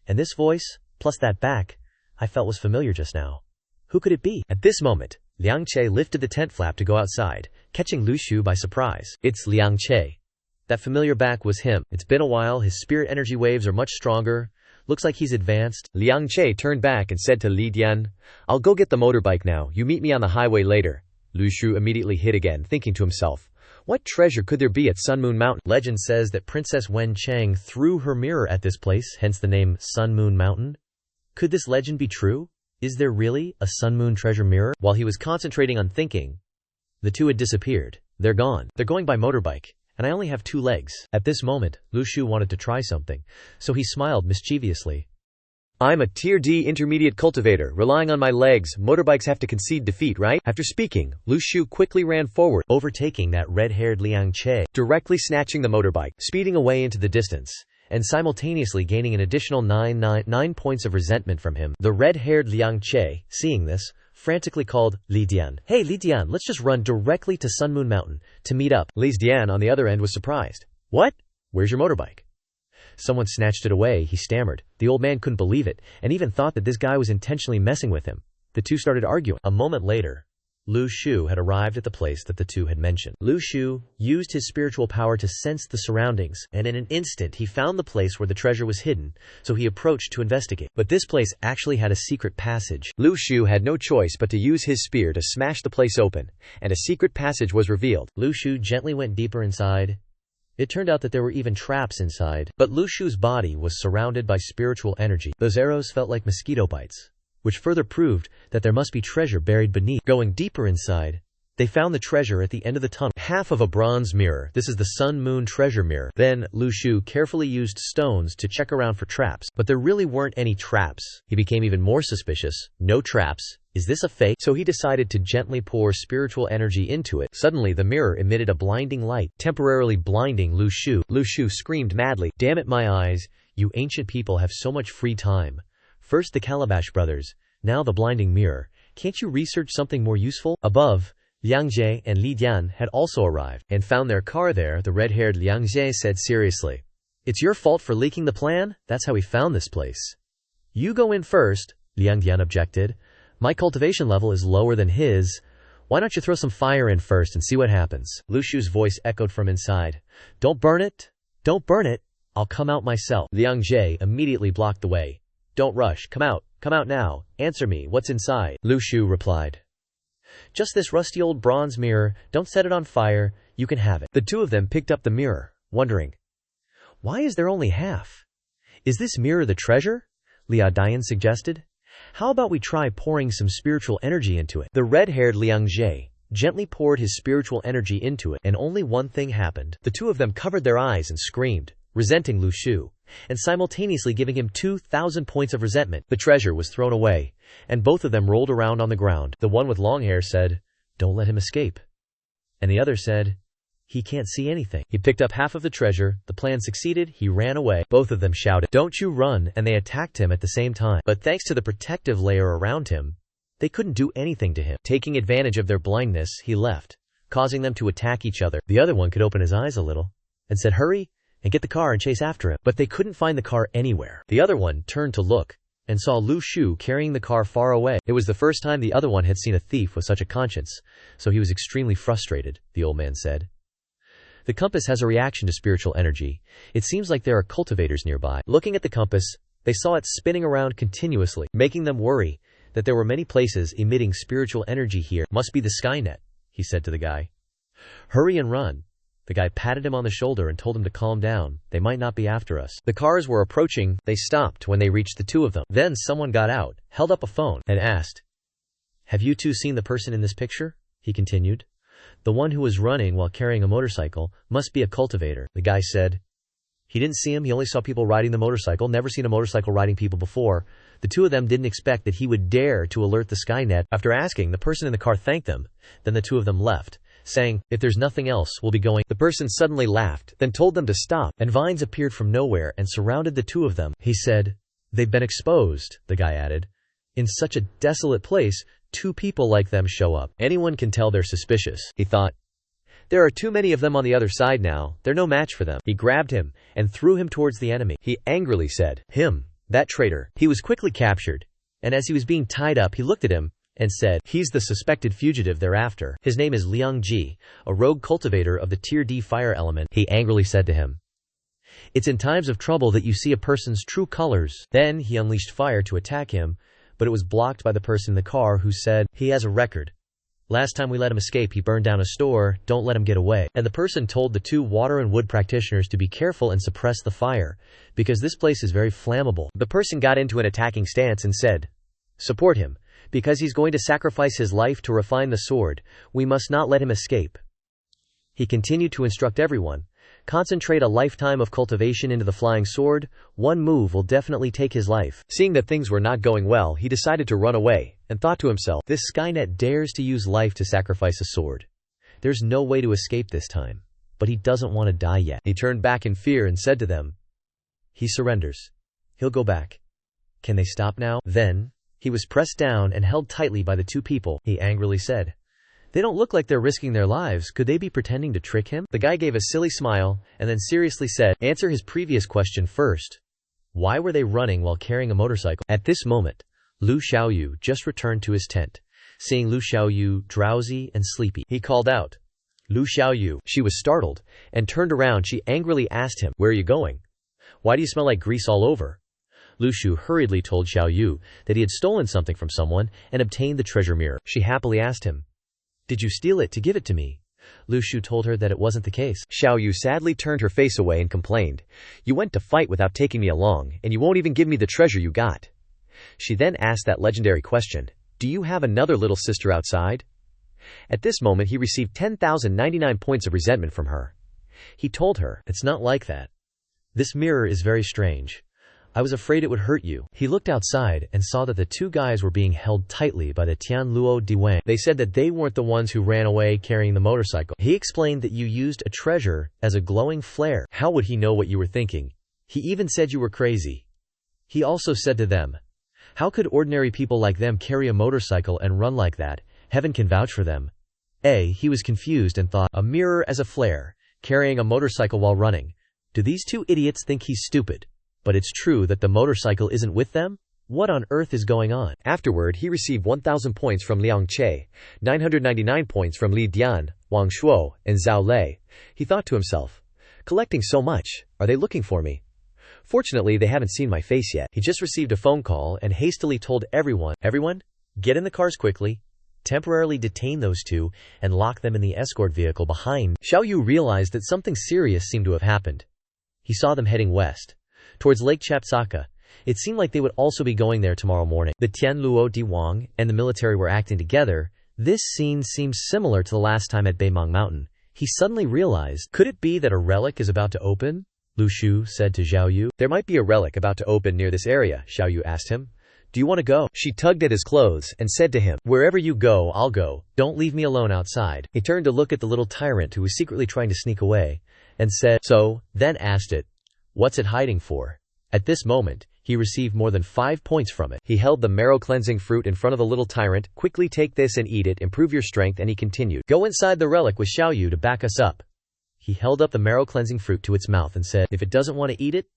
And this voice, plus that back, I felt was familiar just now. Who could it be?" At this moment, Liang Che lifted the tent flap to go outside, catching Lu Shu by surprise. "It's Liang Che. That familiar back was him. It's been a while. His spirit energy waves are much stronger. Looks like he's advanced." Liang Che turned back and said to Li Dian, "I'll go get the motorbike now. You meet me on the highway later." Lu Shu immediately hid again, thinking to himself, what treasure could there be at Sun Moon Mountain? Legend says that Princess Wen Chang threw her mirror at this place, hence the name Sun Moon Mountain. Could this legend be true? Is there really a Sun Moon treasure mirror? While he was concentrating on thinking, the two had disappeared. They're gone. They're going by motorbike, and I only have 2 legs. At this moment, Lu Shu wanted to try something, so he smiled mischievously. "I'm a Tier D intermediate cultivator, relying on my legs. Motorbikes have to concede defeat, right?" After speaking, Lu Shu quickly ran forward, overtaking that red-haired Liang Che, directly snatching the motorbike, speeding away into the distance, and simultaneously gaining an additional 999 points of resentment from him. The red-haired Liang Che, seeing this, frantically called Li Dian. "Hey Li Dian, let's just run directly to Sun Moon Mountain to meet up." Li Dian, on the other end, was surprised. "What? Where's your motorbike?" Someone snatched it away, he stammered. The old man couldn't believe it, and even thought that this guy was intentionally messing with him. The two started arguing. A moment later, Lu Shu had arrived at the place that the two had mentioned. Lu Shu used his spiritual power to sense the surroundings, and in an instant he found the place where the treasure was hidden, so he approached to investigate. But this place actually had a secret passage. Lu Shu had no choice but to use his spear to smash the place open, and a secret passage was revealed. Lu Shu gently went deeper inside, It turned out that there were even traps inside, but Lu Shu's body was surrounded by spiritual energy. Those arrows felt like mosquito bites, which further proved that there must be treasure buried beneath. Going deeper inside, they found the treasure at the end of the tunnel. Half of a bronze mirror. This is the Sun-Moon treasure mirror. Then, Lu Shu carefully used stones to check around for traps, but there really weren't any traps. He became even more suspicious. No traps. Is this a fake? So he decided to gently pour spiritual energy into it. Suddenly, the mirror emitted a blinding light, temporarily blinding Lu Shu. Lu Shu screamed madly, "Damn it, my eyes! You ancient people have so much free time. First the Calabash brothers, now the blinding mirror. Can't you research something more useful?" Above, Liang Jie and Li Dian had also arrived and found their car there. The red-haired Liang Jie said seriously, "It's your fault for leaking the plan? That's how we found this place." "You go in first," Liang Dian objected. "My cultivation level is lower than his. Why don't you throw some fire in first and see what happens?" Lu Shu's voice echoed from inside. "Don't burn it! Don't burn it! I'll come out myself." Liang Jie immediately blocked the way. "Don't rush, come out now, answer me, what's inside?" Lu Shu replied, "Just this rusty old bronze mirror, don't set it on fire, you can have it." The two of them picked up the mirror, wondering, "Why is there only half? Is this mirror the treasure?" Liao Dian suggested. "How about we try pouring some spiritual energy into it?" The red-haired Liang Jie gently poured his spiritual energy into it, and only one thing happened. The two of them covered their eyes and screamed, resenting Lu Shu, and simultaneously giving him 2,000 points of resentment. The treasure was thrown away, and both of them rolled around on the ground. The one with long hair said, "Don't let him escape." And the other said, "He can't see anything." He picked up half of the treasure, the plan succeeded, he ran away. Both of them shouted, "Don't you run," and they attacked him at the same time. But thanks to the protective layer around him, they couldn't do anything to him. Taking advantage of their blindness, he left, causing them to attack each other. The other one could open his eyes a little, and said, "Hurry, and get the car and chase after him." But they couldn't find the car anywhere. The other one turned to look, and saw Lu Shu carrying the car far away. It was the first time the other one had seen a thief with such a conscience, so he was extremely frustrated, the old man said. The compass has a reaction to spiritual energy. It seems like there are cultivators nearby. Looking at the compass, they saw it spinning around continuously, making them worry that there were many places emitting spiritual energy here. "Must be the Skynet," he said to the guy. "Hurry and run." The guy patted him on the shoulder and told him to calm down. "They might not be after us." The cars were approaching. They stopped when they reached the two of them. Then someone got out, held up a phone, and asked, "Have you two seen the person in this picture?" He continued. "The one who was running while carrying a motorcycle must be a cultivator." The guy said, he didn't see him, he only saw people riding the motorcycle, never seen a motorcycle riding people before. The two of them didn't expect that he would dare to alert the Skynet. After asking, the person in the car thanked them. Then the two of them left, saying, "If there's nothing else, we'll be going." The person suddenly laughed, then told them to stop, and vines appeared from nowhere and surrounded the two of them. He said, "They've been exposed," the guy added. "In such a desolate place, two people like them show up. Anyone can tell they're suspicious." He thought, "There are too many of them on the other side now, they're no match for them." He grabbed him and threw him towards the enemy. He angrily said, "Him, that traitor." He was quickly captured, and as he was being tied up, he looked at him and said, "He's the suspected fugitive thereafter. His name is Liang Ji, a rogue cultivator of the Tier D fire element." He angrily said to him, "It's in times of trouble that you see a person's true colors." Then he unleashed fire to attack him, but it was blocked by the person in the car who said, "He has a record. Last time we let him escape, he burned down a store, don't let him get away." And the person told the two water and wood practitioners to be careful and suppress the fire, because this place is very flammable. The person got into an attacking stance and said, "Support him, because he's going to sacrifice his life to refine the sword. We must not let him escape." He continued to instruct everyone, "Concentrate a lifetime of cultivation into the flying sword. One move will definitely take his life." Seeing that things were not going well, he decided to run away, and thought to himself, "This Skynet dares to use life to sacrifice a sword. There's no way to escape this time. But he doesn't want to die yet." He turned back in fear and said to them, "He surrenders. He'll go back. Can they stop now?" Then he was pressed down and held tightly by the two people. He angrily said, "They don't look like they're risking their lives. Could they be pretending to trick him?" The guy gave a silly smile, and then seriously said, "Answer his previous question first. Why were they running while carrying a motorcycle?" At this moment, Lu Xiaoyu just returned to his tent. Seeing Lu Xiaoyu drowsy and sleepy, he called out, "Lu Xiaoyu." She was startled, and turned around. She angrily asked him, "Where are you going? Why do you smell like grease all over?" Lu Shu hurriedly told Xiaoyu that he had stolen something from someone and obtained the treasure mirror. She happily asked him, "Did you steal it to give it to me?" Lu Shu told her that it wasn't the case. Xiao Yu sadly turned her face away and complained, "You went to fight without taking me along, and you won't even give me the treasure you got." She then asked that legendary question, "Do you have another little sister outside?" At this moment he received 10,099 points of resentment from her. He told her, "It's not like that. This mirror is very strange. I was afraid it would hurt you." He looked outside and saw that the two guys were being held tightly by the Tianluo Diwang. They said that they weren't the ones who ran away carrying the motorcycle. He explained that you used a treasure as a glowing flare. How would he know what you were thinking? He even said you were crazy. He also said to them, "How could ordinary people like them carry a motorcycle and run like that? Heaven can vouch for them." He was confused and thought, a mirror as a flare, carrying a motorcycle while running. Do these two idiots think he's stupid? But it's true that the motorcycle isn't with them? What on earth is going on? Afterward he received 1,000 points from Liang Che, 999 points from Li Dian, Wang Shuo, and Zhao Lei. He thought to himself, "Collecting so much, are they looking for me? Fortunately they haven't seen my face yet." He just received a phone call and hastily told everyone, get in the cars quickly, temporarily detain those two, and lock them in the escort vehicle behind. Xiao Yu realized that something serious seemed to have happened. He saw them heading west, towards Lake Chapsaka. It seemed like they would also be going there tomorrow morning. The Tianluo Diwang and the military were acting together. This scene seems similar to the last time at Beimang Mountain. He suddenly realized, could it be that a relic is about to open? Lu Shu said to Xiao Yu. "There might be a relic about to open near this area," Xiao Yu asked him. "Do you want to go?" She tugged at his clothes and said to him, "Wherever you go, I'll go. Don't leave me alone outside." He turned to look at the little tyrant who was secretly trying to sneak away, and said, "So," then asked it, "What's it hiding for?" At this moment, he received more than 5 points from it. He held the marrow-cleansing fruit in front of the little tyrant. "Quickly take this and eat it, improve your strength," and he continued, "Go inside the relic with Xiao Yu to back us up." He held up the marrow-cleansing fruit to its mouth and said, "If it doesn't want to eat it,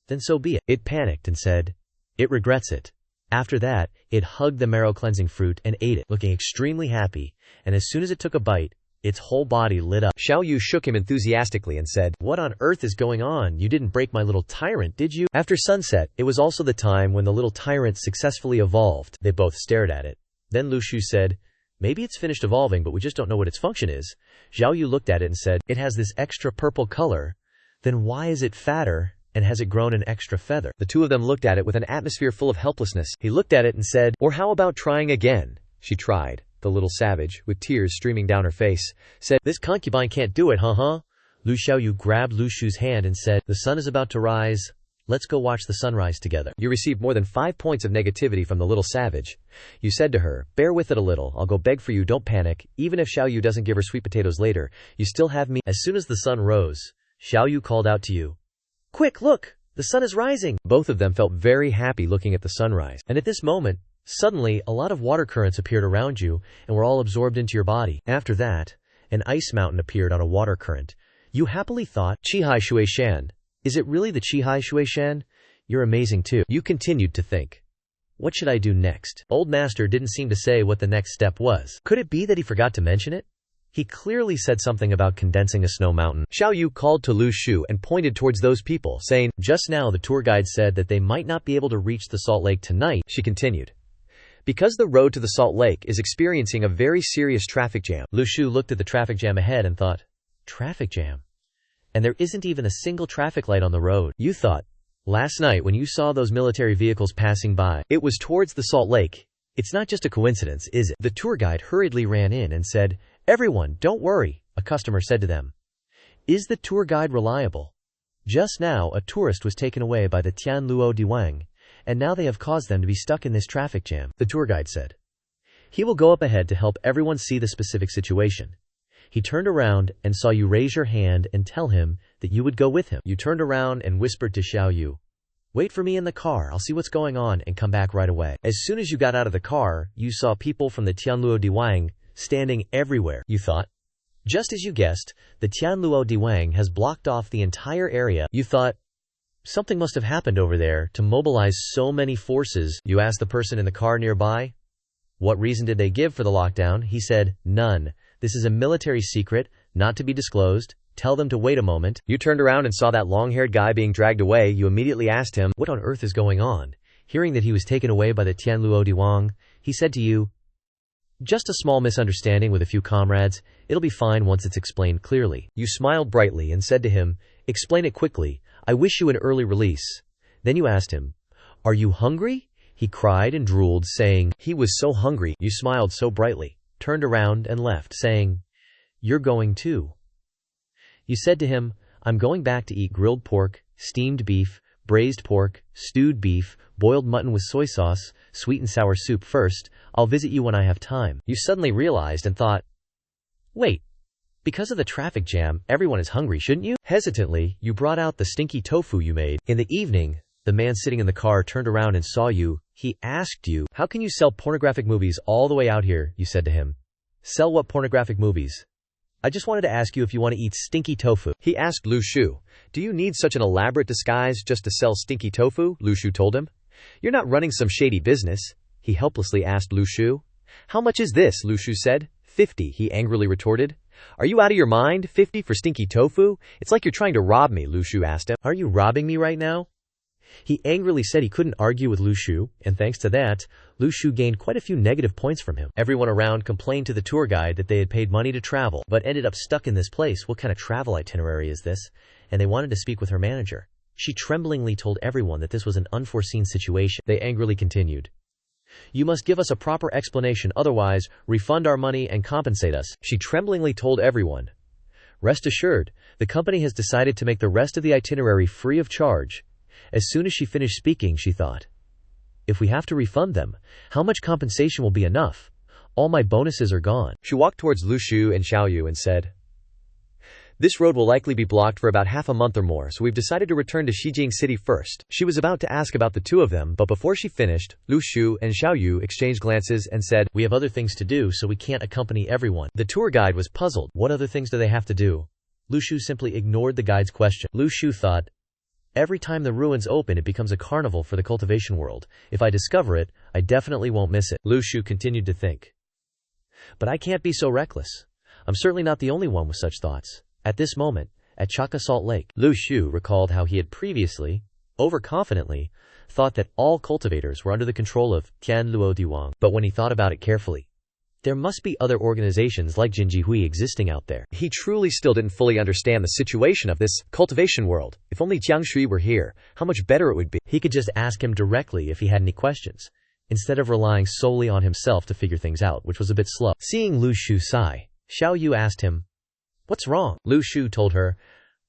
then so be it." It panicked and said, "It regrets it." After that, it hugged the marrow-cleansing fruit and ate it, looking extremely happy, and as soon as it took a bite, its whole body lit up. Xiao Yu shook him enthusiastically and said, "What on earth is going on? You didn't break my little tyrant, did you?" After sunset, it was also the time when the little tyrant successfully evolved. They both stared at it. Then Lu Shu said, "Maybe it's finished evolving, but we just don't know what its function is." Xiao Yu looked at it and said, "It has this extra purple color. Then why is it fatter? And has it grown an extra feather?" The two of them looked at it with an atmosphere full of helplessness. He looked at it and said, "Or how about trying again?" She tried. The little savage, with tears streaming down her face, said, "This concubine can't do it, huh?" Lu Xiaoyu grabbed Lu Shu's hand and said, "The sun is about to rise. Let's go watch the sunrise together." You received more than 5 points of negativity from the little savage. You said to her, "Bear with it a little. I'll go beg for you. Don't panic. Even if Xiaoyu doesn't give her sweet potatoes later, you still have me." As soon as the sun rose, Xiaoyu called out to you, "Quick, look! The sun is rising!" Both of them felt very happy looking at the sunrise. And at this moment, suddenly, a lot of water currents appeared around you and were all absorbed into your body. After that, an ice mountain appeared on a water current. You happily thought, "Qihai Shui Shan. Is it really the Qihai Shui Shan? You're amazing too." You continued to think, what should I do next? Old Master didn't seem to say what the next step was. Could it be that he forgot to mention it? He clearly said something about condensing a snow mountain. Xiao Yu called to Lu Shu and pointed towards those people, saying, "Just now the tour guide said that they might not be able to reach the Salt Lake tonight." She continued, "Because the road to the Salt Lake is experiencing a very serious traffic jam." Lu Shu looked at the traffic jam ahead and thought, traffic jam? And there isn't even a single traffic light on the road. You thought, last night when you saw those military vehicles passing by, it was towards the Salt Lake. It's not just a coincidence, is it? The tour guide hurriedly ran in and said, "Everyone, don't worry," a customer said to them. "Is the tour guide reliable? Just now a tourist was taken away by the Tianluo Diwang, and now they have caused them to be stuck in this traffic jam," the tour guide said. "He will go up ahead to help everyone see the specific situation." He turned around and saw you raise your hand and tell him that you would go with him. You turned around and whispered to Xiao Yu, "Wait for me in the car, I'll see what's going on and come back right away." As soon as you got out of the car, you saw people from the Tianluo Diwang standing everywhere. You thought, just as you guessed, the Tianluo Diwang has blocked off the entire area. You thought, something must have happened over there to mobilize so many forces. You asked the person in the car nearby, what reason did they give for the lockdown? He said, "None. This is a military secret, not to be disclosed. Tell them to wait a moment." You turned around and saw that long-haired guy being dragged away. You immediately asked him, what on earth is going on? Hearing that he was taken away by the Tianluo Diwang, he said to you, Just a small misunderstanding with a few comrades. It'll be fine once it's explained clearly. You smiled brightly and said to him, explain it quickly. I wish you an early release. Then you asked him, are you hungry? He cried and drooled, saying he was so hungry. You smiled so brightly, turned around and left, saying, you're going too. You said to him, I'm going back to eat grilled pork, steamed beef, braised pork, stewed beef, boiled mutton with soy sauce, sweet and sour soup first. I'll visit you when I have time. You suddenly realized and thought, wait, because of the traffic jam, everyone is hungry, shouldn't you? Hesitantly, you brought out the stinky tofu you made. In the evening, the man sitting in the car turned around and saw you. He asked you, how can you sell pornographic movies all the way out here? You said to him, sell what pornographic movies? I just wanted to ask you if you want to eat stinky tofu. He asked Lu Shu, do you need such an elaborate disguise just to sell stinky tofu? Lu Shu told him. You're not running some shady business. He helplessly asked Lu Shu. How much is this? Lu Shu said. 50, he angrily retorted. Are you out of your mind? 50 for stinky tofu? It's like you're trying to rob me, Lu Shu asked him. Are you robbing me right now? He angrily said he couldn't argue with Lu Shu, and thanks to that, Lu Shu gained quite a few negative points from him. Everyone around complained to the tour guide that they had paid money to travel, but ended up stuck in this place. What kind of travel itinerary is this? And they wanted to speak with her manager. She tremblingly told everyone that this was an unforeseen situation. They angrily continued. You must give us a proper explanation, otherwise, refund our money and compensate us. She tremblingly told everyone. Rest assured, the company has decided to make the rest of the itinerary free of charge. As soon as she finished speaking, she thought, if we have to refund them, how much compensation will be enough? All my bonuses are gone. She walked towards Lu Shu and Xiaoyu and said, this road will likely be blocked for about half a month or more, so we've decided to return to Xijing City first. She was about to ask about the two of them, but before she finished, Lu Shu and Xiaoyu exchanged glances and said, we have other things to do, so we can't accompany everyone. The tour guide was puzzled. What other things do they have to do? Lu Shu simply ignored the guide's question. Lu Shu thought, every time the ruins open, it becomes a carnival for the cultivation world. If I discover it, I definitely won't miss it. Lu Shu continued to think. But I can't be so reckless. I'm certainly not the only one with such thoughts. At this moment, at Chaka Salt Lake, Lu Shu recalled how he had previously, overconfidently, thought that all cultivators were under the control of Tian Luo Diwang. But when he thought about it carefully, there must be other organizations like Jinjihui existing out there. He truly still didn't fully understand the situation of this cultivation world. If only Jiang Shui were here, how much better it would be. He could just ask him directly if he had any questions, instead of relying solely on himself to figure things out, which was a bit slow. Seeing Lu Shu sigh, Xiaoyu asked him, what's wrong? Lu Shu told her,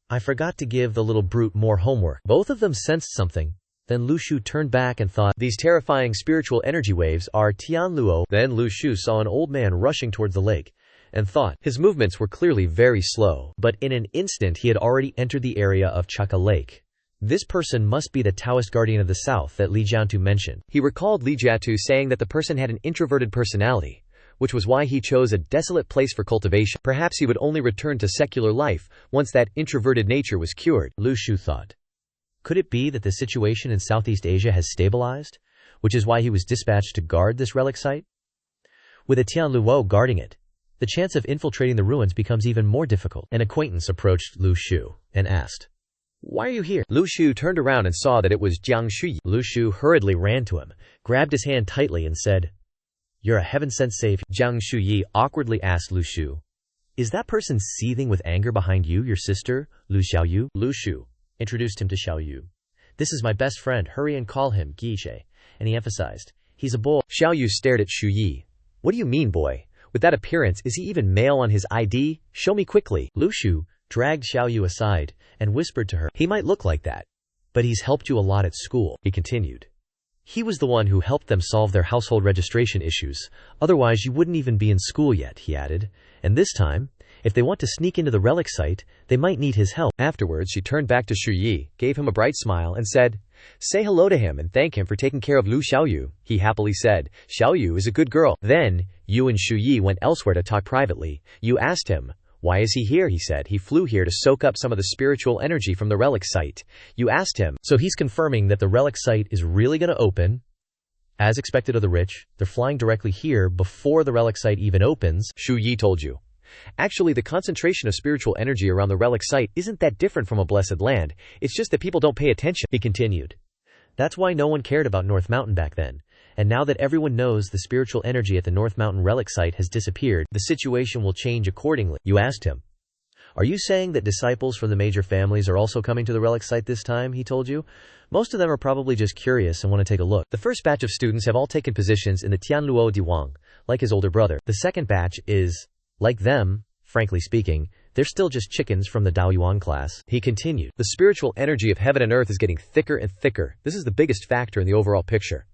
I forgot to give the little brute more homework. Both of them sensed something. Then Lu Shu turned back and thought, these terrifying spiritual energy waves are Tian Luo. Then Lu Shu saw an old man rushing towards the lake, and thought his movements were clearly very slow. But in an instant he had already entered the area of Chaka Lake. This person must be the Taoist guardian of the south that Li Jiantu mentioned. He recalled Li Jiantu saying that the person had an introverted personality, which was why he chose a desolate place for cultivation. Perhaps he would only return to secular life once that introverted nature was cured. Lu Shu thought. Could it be that the situation in Southeast Asia has stabilized, which is why he was dispatched to guard this relic site? With a Tian Luo guarding it, the chance of infiltrating the ruins becomes even more difficult. An acquaintance approached Lu Shu and asked, why are you here? Lu Shu turned around and saw that it was Jiang Shui. Lu Shu hurriedly ran to him, grabbed his hand tightly and said, you're a heaven-sent savior. Jiang Shuyi awkwardly asked Lu Shu, is that person seething with anger behind you, your sister, Lu Xiaoyu? Lu Shu introduced him to Xiaoyu. This is my best friend, hurry and call him Guishe. And he emphasized, he's a boy. Xiaoyu stared at Shu Yi. What do you mean, boy? With that appearance, is he even male on his ID? Show me quickly. Lu Shu dragged Xiaoyu aside and whispered to her, he might look like that, but he's helped you a lot at school. He continued. He was the one who helped them solve their household registration issues. Otherwise, you wouldn't even be in school yet, he added. And this time, if they want to sneak into the relic site, they might need his help. Afterwards, she turned back to Shu Yi, gave him a bright smile, and said, say hello to him and thank him for taking care of Lu Xiaoyu. He happily said, Xiaoyu is a good girl. Then, Yu and Shu Yi went elsewhere to talk privately. Yu asked him, why is he here? He said, he flew here to soak up some of the spiritual energy from the relic site. Yu asked him, so he's confirming that the relic site is really going to open. As expected of the rich, they're flying directly here before the relic site even opens. Shu Yi told you. Actually, the concentration of spiritual energy around the relic site isn't that different from a blessed land. It's just that people don't pay attention. He continued. That's why no one cared about North Mountain back then. And now that everyone knows the spiritual energy at the North Mountain relic site has disappeared, the situation will change accordingly. You asked him, "Are you saying that disciples from the major families are also coming to the relic site this time?" he told you. "Most of them are probably just curious and want to take a look. The first batch of students have all taken positions in the Tianluo Diwang, like his older brother. The second batch is, like them, frankly speaking, they're still just chickens from the Daoyuan class." He continued, "The spiritual energy of heaven and earth is getting thicker and thicker. This is the biggest factor in the overall picture.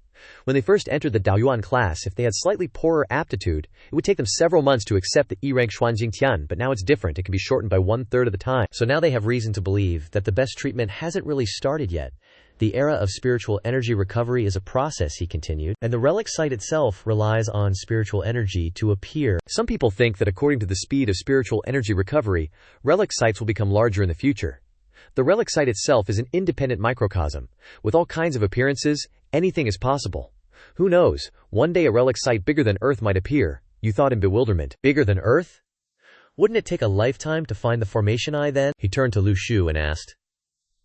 When they first entered the Daoyuan class, if they had slightly poorer aptitude, it would take them several months to accept the E-rank Xuanjing Tian, but now it's different. It can be shortened by 1/3 of the time. So now they have reason to believe that the best treatment hasn't really started yet. The era of spiritual energy recovery is a process," he continued, "and the relic site itself relies on spiritual energy to appear. Some people think that according to the speed of spiritual energy recovery, relic sites will become larger in the future. The relic site itself is an independent microcosm. With all kinds of appearances, anything is possible. Who knows, one day a relic site bigger than Earth might appear." You thought in bewilderment. Bigger than Earth? Wouldn't it take a lifetime to find the formation eye then? He turned to Lu Shu and asked,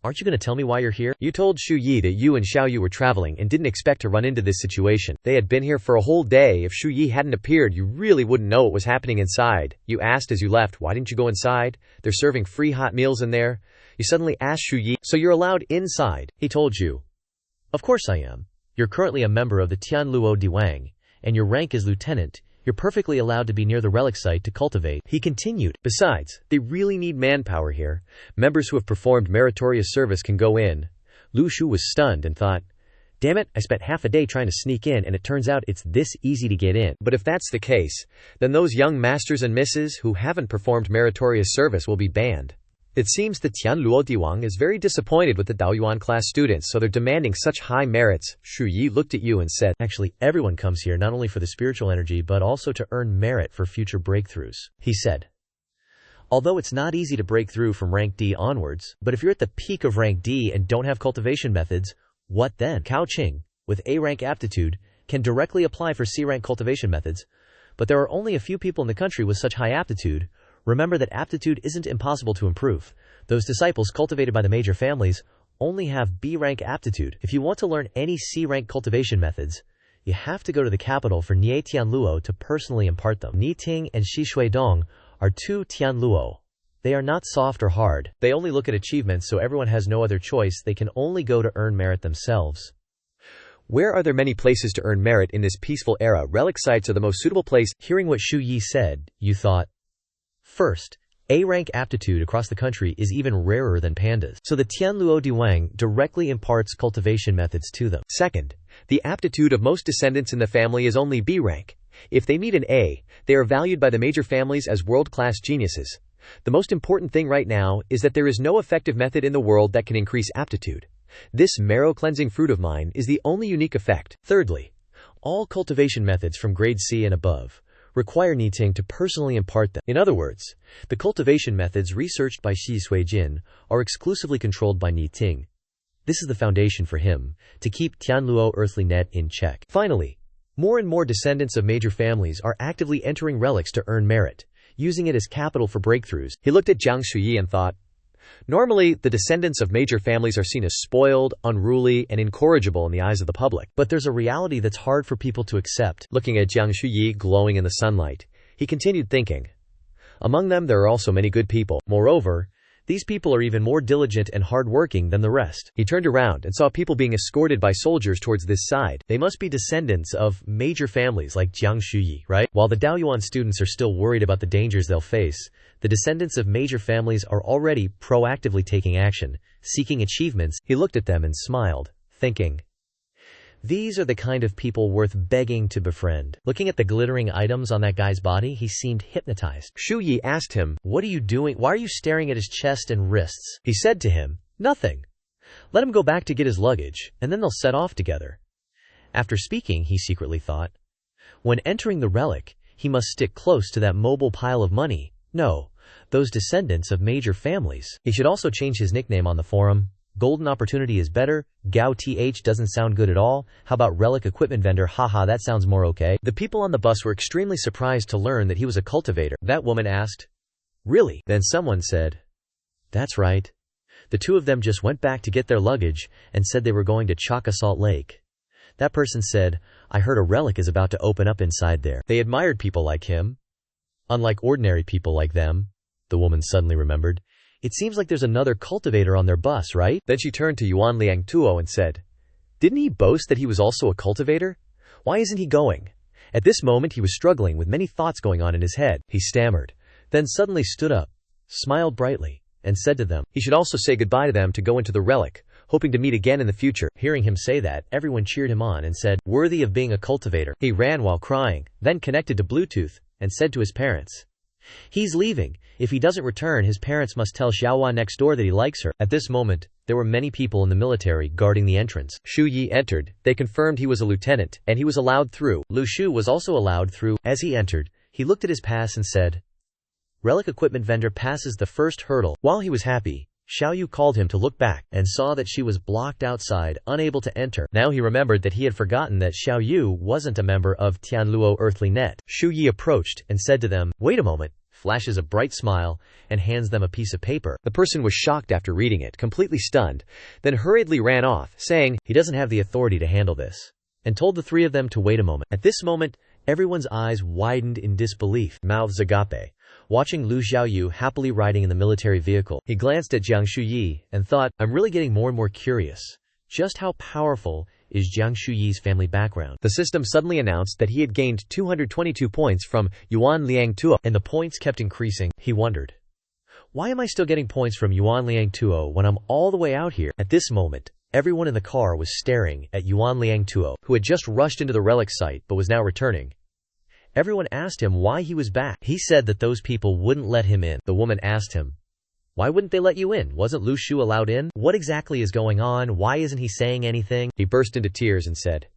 "Aren't you going to tell me why you're here? You told Shu Yi that you and Xiao Yu were traveling and didn't expect to run into this situation. They had been here for a whole day. If Shu Yi hadn't appeared, you really wouldn't know what was happening inside. You asked as you left, why didn't you go inside? They're serving free hot meals in there." You suddenly asked Shu Yi, "So you're allowed inside?" He told you, "Of course I am. You're currently a member of the Tianluo Diwang, and your rank is lieutenant. You're perfectly allowed to be near the relic site to cultivate." He continued, "Besides, they really need manpower here. Members who have performed meritorious service can go in." Lu Shu was stunned and thought, "Damn it, I spent half a day trying to sneak in and it turns out it's this easy to get in." But if that's the case, then those young masters and misses who haven't performed meritorious service will be banned. It seems the Tianluo Diwang is very disappointed with the Daoyuan class students, so they're demanding such high merits. Shu Yi looked at you and said, "Actually, everyone comes here not only for the spiritual energy but also to earn merit for future breakthroughs," he said. "Although it's not easy to break through from rank D onwards, but if you're at the peak of rank D and don't have cultivation methods, what then?" Cao Qing, with A rank aptitude, can directly apply for C rank cultivation methods, but there are only a few people in the country with such high aptitude. Remember that aptitude isn't impossible to improve. Those disciples cultivated by the major families only have B rank aptitude. If you want to learn any C rank cultivation methods, you have to go to the capital for Nie Tianluo to personally impart them. Ni Ting and Shi Shuidong are two Tianluo. They are not soft or hard. They only look at achievements, so everyone has no other choice. They can only go to earn merit themselves. Where are there many places to earn merit in this peaceful era? Relic sites are the most suitable place. Hearing what Shu Yi said, you thought, first, A-rank aptitude across the country is even rarer than pandas, so the Tianluo Diwang directly imparts cultivation methods to them. Second, the aptitude of most descendants in the family is only B-rank. If they meet an A, they are valued by the major families as world-class geniuses. The most important thing right now is that there is no effective method in the world that can increase aptitude. This marrow-cleansing fruit of mine is the only unique effect. Thirdly, all cultivation methods from grade C and above require Niting to personally impart them. In other words, the cultivation methods researched by Shi Suijin are exclusively controlled by Niting. This is the foundation for him to keep Tianluo earthly net in check. Finally, more and more descendants of major families are actively entering relics to earn merit, using it as capital for breakthroughs. He looked at Jiang Shuyi and thought, normally, the descendants of major families are seen as spoiled, unruly, and incorrigible in the eyes of the public. But there's a reality that's hard for people to accept. Looking at Jiang Shuyi glowing in the sunlight, he continued thinking, among them there are also many good people. Moreover, these people are even more diligent and hard-working than the rest. He turned around and saw people being escorted by soldiers towards this side. They must be descendants of major families like Jiang Shuyi, right? While the Daoyuan students are still worried about the dangers they'll face, the descendants of major families are already proactively taking action, seeking achievements. He looked at them and smiled, thinking, these are the kind of people worth begging to befriend. Looking at the glittering items on that guy's body, he seemed hypnotized. Shu Yi asked him, what are you doing? Why are you staring at his chest and wrists? He said to him, nothing. Let him go back to get his luggage, and then they'll set off together. After speaking, he secretly thought, when entering the relic, he must stick close to that mobile pile of money. No, those descendants of major families. He should also change his nickname on the forum. Golden opportunity is better. Gao TH doesn't sound good at all. How about relic equipment vendor? Haha, that sounds more okay. The people on the bus were extremely surprised to learn that he was a cultivator. That woman asked, really? Then someone said, that's right. The two of them just went back to get their luggage and said they were going to Chaka Salt Lake. That person said, "I heard a relic is about to open up inside there." They admired people like him, unlike ordinary people like them. The woman suddenly remembered. It seems like there's another cultivator on their bus, right? Then she turned to Yuan Liangtuo and said, "Didn't he boast that he was also a cultivator? Why isn't he going?" At this moment he was struggling with many thoughts going on in his head. He stammered, then suddenly stood up, smiled brightly, and said to them, he should also say goodbye to them to go into the relic, hoping to meet again in the future. Hearing him say that, everyone cheered him on and said, "Worthy of being a cultivator." He ran while crying, then connected to Bluetooth, and said to his parents, "He's leaving. If he doesn't return, his parents must tell Xiaohua next door that he likes her." At this moment, there were many people in the military guarding the entrance. Shu Yi entered. They confirmed he was a lieutenant, and he was allowed through. Lu Shu was also allowed through. As he entered, he looked at his pass and said, "Relic equipment vendor passes the first hurdle." While he was happy, Xiao Yu called him to look back, and saw that she was blocked outside, unable to enter. Now he remembered that he had forgotten that Xiao Yu wasn't a member of Tianluo Earthly Net. Shu Yi approached, and said to them, "Wait a moment," flashes a bright smile, and hands them a piece of paper. The person was shocked after reading it, completely stunned, then hurriedly ran off, saying, "He doesn't have the authority to handle this," and told the three of them to wait a moment. At this moment, everyone's eyes widened in disbelief, mouths agape, watching Lu Xiaoyu happily riding in the military vehicle. He glanced at Jiang Shuyi, and thought, "I'm really getting more and more curious. Just how powerful is Jiang Shuyi's family background?" The system suddenly announced that he had gained 222 points from Yuan Liangtuo, and the points kept increasing. He wondered, why am I still getting points from Yuan Liangtuo when I'm all the way out here? At this moment, everyone in the car was staring at Yuan Liangtuo, who had just rushed into the relic site but was now returning. Everyone asked him why he was back. He said that those people wouldn't let him in. The woman asked him, "Why wouldn't they let you in? Wasn't Lu Shu allowed in? What exactly is going on? Why isn't he saying anything?" He burst into tears and said,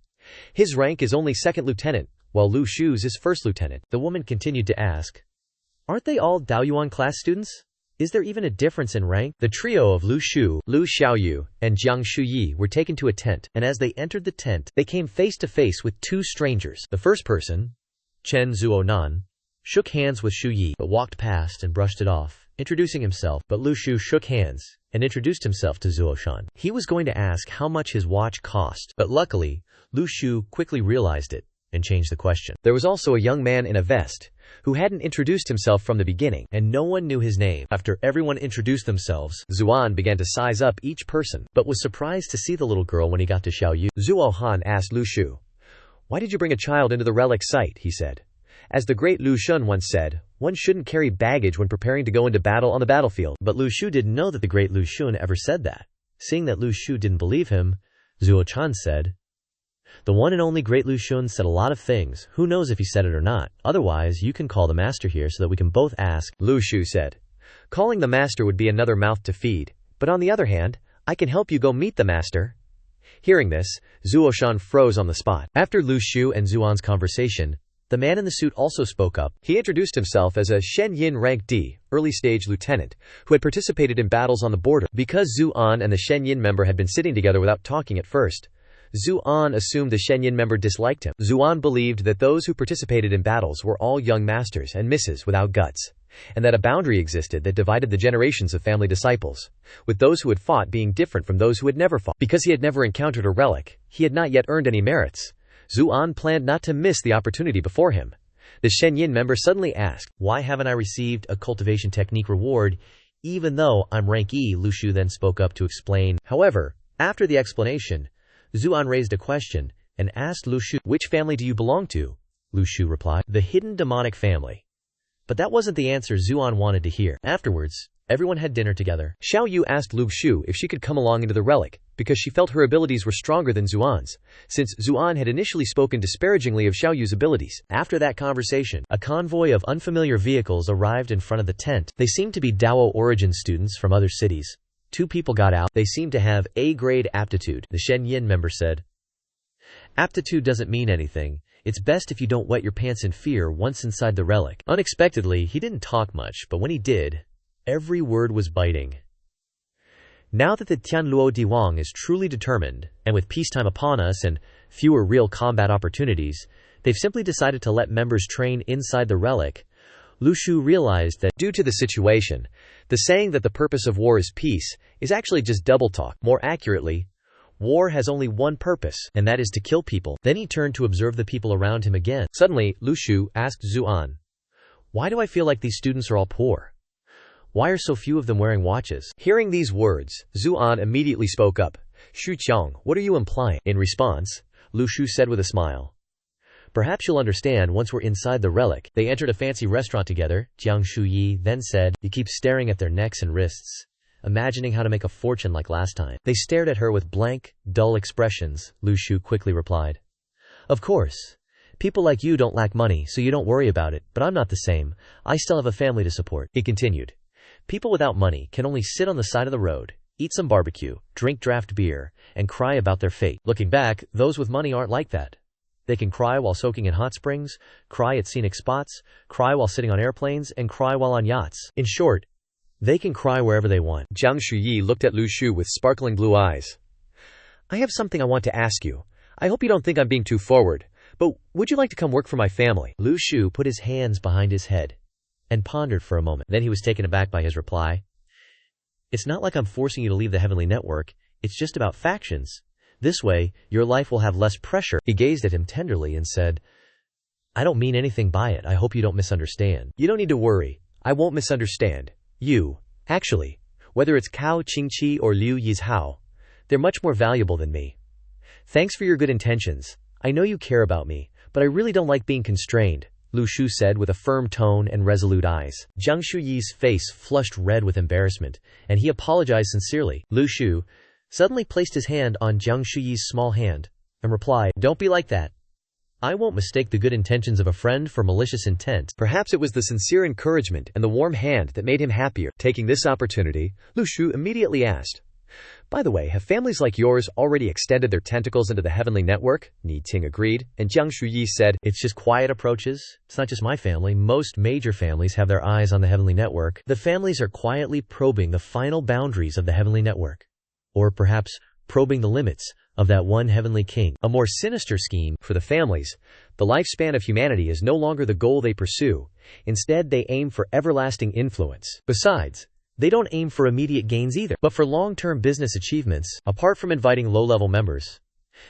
"His rank is only second lieutenant, while Lu Shu's is first lieutenant." The woman continued to ask, "Aren't they all Daoyuan class students? Is there even a difference in rank?" The trio of Lu Shu, Lu Xiaoyu, and Jiang Shuyi were taken to a tent, and as they entered the tent, they came face to face with two strangers. The first person, Chen Zuonan, shook hands with Shu Yi, but walked past and brushed it off, introducing himself. But Lu Shu shook hands and introduced himself to Zuoshan. He was going to ask how much his watch cost, but luckily, Lu Shu quickly realized it and changed the question. There was also a young man in a vest who hadn't introduced himself from the beginning, and no one knew his name. After everyone introduced themselves, Zuan began to size up each person, but was surprised to see the little girl when he got to Xiao Yu. Zuohan asked Lu Shu, "Why did you bring a child into the relic site?" he said. As the great Lu Shun once said, one shouldn't carry baggage when preparing to go into battle on the battlefield. But Lu Shu didn't know that the great Lu Shun ever said that. Seeing that Lu Shu didn't believe him, Zuo Chan said, "The one and only great Lu Shun said a lot of things. Who knows if he said it or not? Otherwise, you can call the master here so that we can both ask." Lu Shu said, "Calling the master would be another mouth to feed. But on the other hand, I can help you go meet the master." Hearing this, Zuoshan froze on the spot. After Lu Shu and Zuan's conversation, the man in the suit also spoke up. He introduced himself as a Shen Yin rank D, early stage lieutenant, who had participated in battles on the border. Because Zhu An and the Shen Yin member had been sitting together without talking at first, Zhu An assumed the Shen Yin member disliked him. Zhu An believed that those who participated in battles were all young masters and misses without guts, and that a boundary existed that divided the generations of family disciples, with those who had fought being different from those who had never fought. Because he had never encountered a relic, he had not yet earned any merits. Zhu An planned not to miss the opportunity before him. The Shen Yin member suddenly asked, "Why haven't I received a cultivation technique reward, even though I'm rank E?" Lu Shu then spoke up to explain. However, after the explanation, Zhu An raised a question and asked Lu Shu, "Which family do you belong to?" Lu Shu replied, "The hidden demonic family." But that wasn't the answer Zhu An wanted to hear. Afterwards, everyone had dinner together. Xiao Yu asked Lu Shu if she could come along into the relic, because she felt her abilities were stronger than Zuan's, since Zuan had initially spoken disparagingly of Xiao Yu's abilities. After that conversation, a convoy of unfamiliar vehicles arrived in front of the tent. They seemed to be Dao origin students from other cities. Two people got out. They seemed to have A-grade aptitude. The Shen Yin member said, "Aptitude doesn't mean anything. It's best if you don't wet your pants in fear once inside the relic." Unexpectedly, he didn't talk much, but when he did, every word was biting. Now that the Tianluo Diwang is truly determined, and with peacetime upon us and fewer real combat opportunities, they've simply decided to let members train inside the relic. Lu Shu realized that, due to the situation, the saying that the purpose of war is peace is actually just double talk. More accurately, War has only one purpose, and that is to kill people. Then he turned to observe the people around him again. Suddenly, Lu Shu asked Zuan, "Why do I feel like these students are all poor? Why are so few of them wearing watches?" Hearing these words, Zuan immediately spoke up. "Shu Qiang, what are you implying?" In response, Lu Shu said with a smile, "Perhaps you'll understand once we're inside the relic." They entered a fancy restaurant together. Jiang Shuyi then said, "You keep staring at their necks and wrists, imagining how to make a fortune like last time." They stared at her with blank, dull expressions. Lu Shu quickly replied, "Of course. People like you don't lack money, so you don't worry about it, but I'm not the same. I still have a family to support." He continued, "People without money can only sit on the side of the road, eat some barbecue, drink draft beer, and cry about their fate. Looking back, those with money aren't like that. They can cry while soaking in hot springs, cry at scenic spots, cry while sitting on airplanes, and cry while on yachts. In short, they can cry wherever they want." Jiang Shuyi looked at Lu Shu with sparkling blue eyes. "I have something I want to ask you. I hope you don't think I'm being too forward, but would you like to come work for my family?" Lu Shu put his hands behind his head and pondered for a moment. Then he was taken aback by his reply. "It's not like I'm forcing you to leave the Heavenly Network. It's just about factions. This way, your life will have less pressure." He gazed at him tenderly and said, "I don't mean anything by it. I hope you don't misunderstand." "You don't need to worry. I won't misunderstand. You, actually, whether it's Cao Qingqi or Liu Yizhao, they're much more valuable than me. Thanks for your good intentions. I know you care about me, but I really don't like being constrained," Lu Shu said with a firm tone and resolute eyes. Jiang Shuyi's face flushed red with embarrassment, and he apologized sincerely. Lu Shu suddenly placed his hand on Jiang Shuyi's small hand and replied, "Don't be like that. I won't mistake the good intentions of a friend for malicious intent." Perhaps it was the sincere encouragement and the warm hand that made him happier. Taking this opportunity, Lu Shu immediately asked, "By the way, have families like yours already extended their tentacles into the Heavenly Network?" Ni Ting agreed, and Jiang Shuyi said, "It's just quiet approaches. It's not just my family. Most major families have their eyes on the Heavenly Network. The families are quietly probing the final boundaries of the Heavenly Network. Or perhaps probing the limits of that one Heavenly King." A more sinister scheme for the families. The lifespan of humanity is no longer the goal they pursue. Instead, they aim for everlasting influence. Besides, they don't aim for immediate gains either, but for long-term business achievements. Apart from inviting low-level members,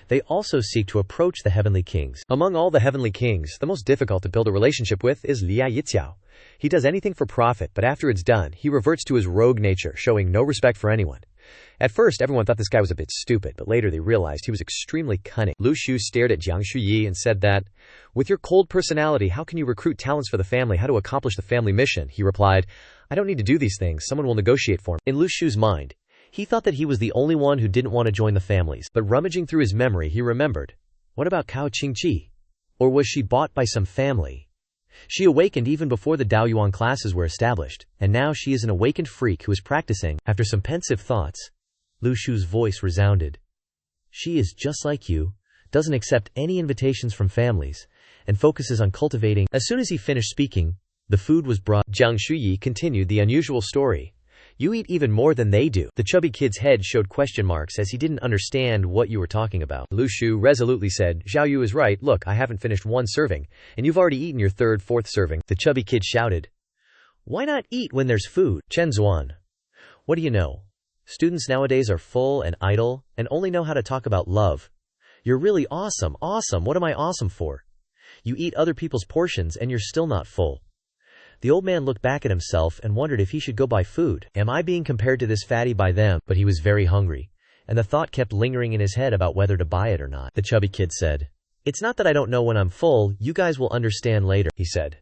they also seek to approach the Heavenly Kings. Among all the Heavenly Kings, the most difficult to build a relationship with is Lia Yixiao. He does anything for profit, but after it's done, he reverts to his rogue nature, showing no respect for anyone. At first, everyone thought this guy was a bit stupid, but later they realized he was extremely cunning. Lu Shu stared at Jiang Shuyi and said that, "With your cold personality, how can you recruit talents for the family? How to accomplish the family mission?" He replied, "I don't need to do these things. Someone will negotiate for me." In Lu Shu's mind, he thought that he was the only one who didn't want to join the families, but rummaging through his memory, he remembered. What about Cao Qingqi? Or was she bought by some family? She awakened even before the Daoyuan classes were established, and now she is an awakened freak who is practicing. After some pensive thoughts, Lu Shu's voice resounded. "She is just like you, doesn't accept any invitations from families, and focuses on cultivating." As soon as he finished speaking, the food was brought. Jiang Shuyi continued the unusual story. "You eat even more than they do." The chubby kid's head showed question marks as he didn't understand what you were talking about. Lu Shu resolutely said, "Zhao Yu is right. Look, I haven't finished one serving, and you've already eaten your third, fourth serving." The chubby kid shouted, "Why not eat when there's food?" Chen Zuan, what do you know? Students nowadays are full and idle and only know how to talk about love. You're really awesome. Awesome. What am I awesome for? You eat other people's portions and you're still not full. The old man looked back at himself and wondered if he should go buy food. Am I being compared to this fatty by them? But he was very hungry, and the thought kept lingering in his head about whether to buy it or not. The chubby kid said, "It's not that I don't know when I'm full. You guys will understand later," he said,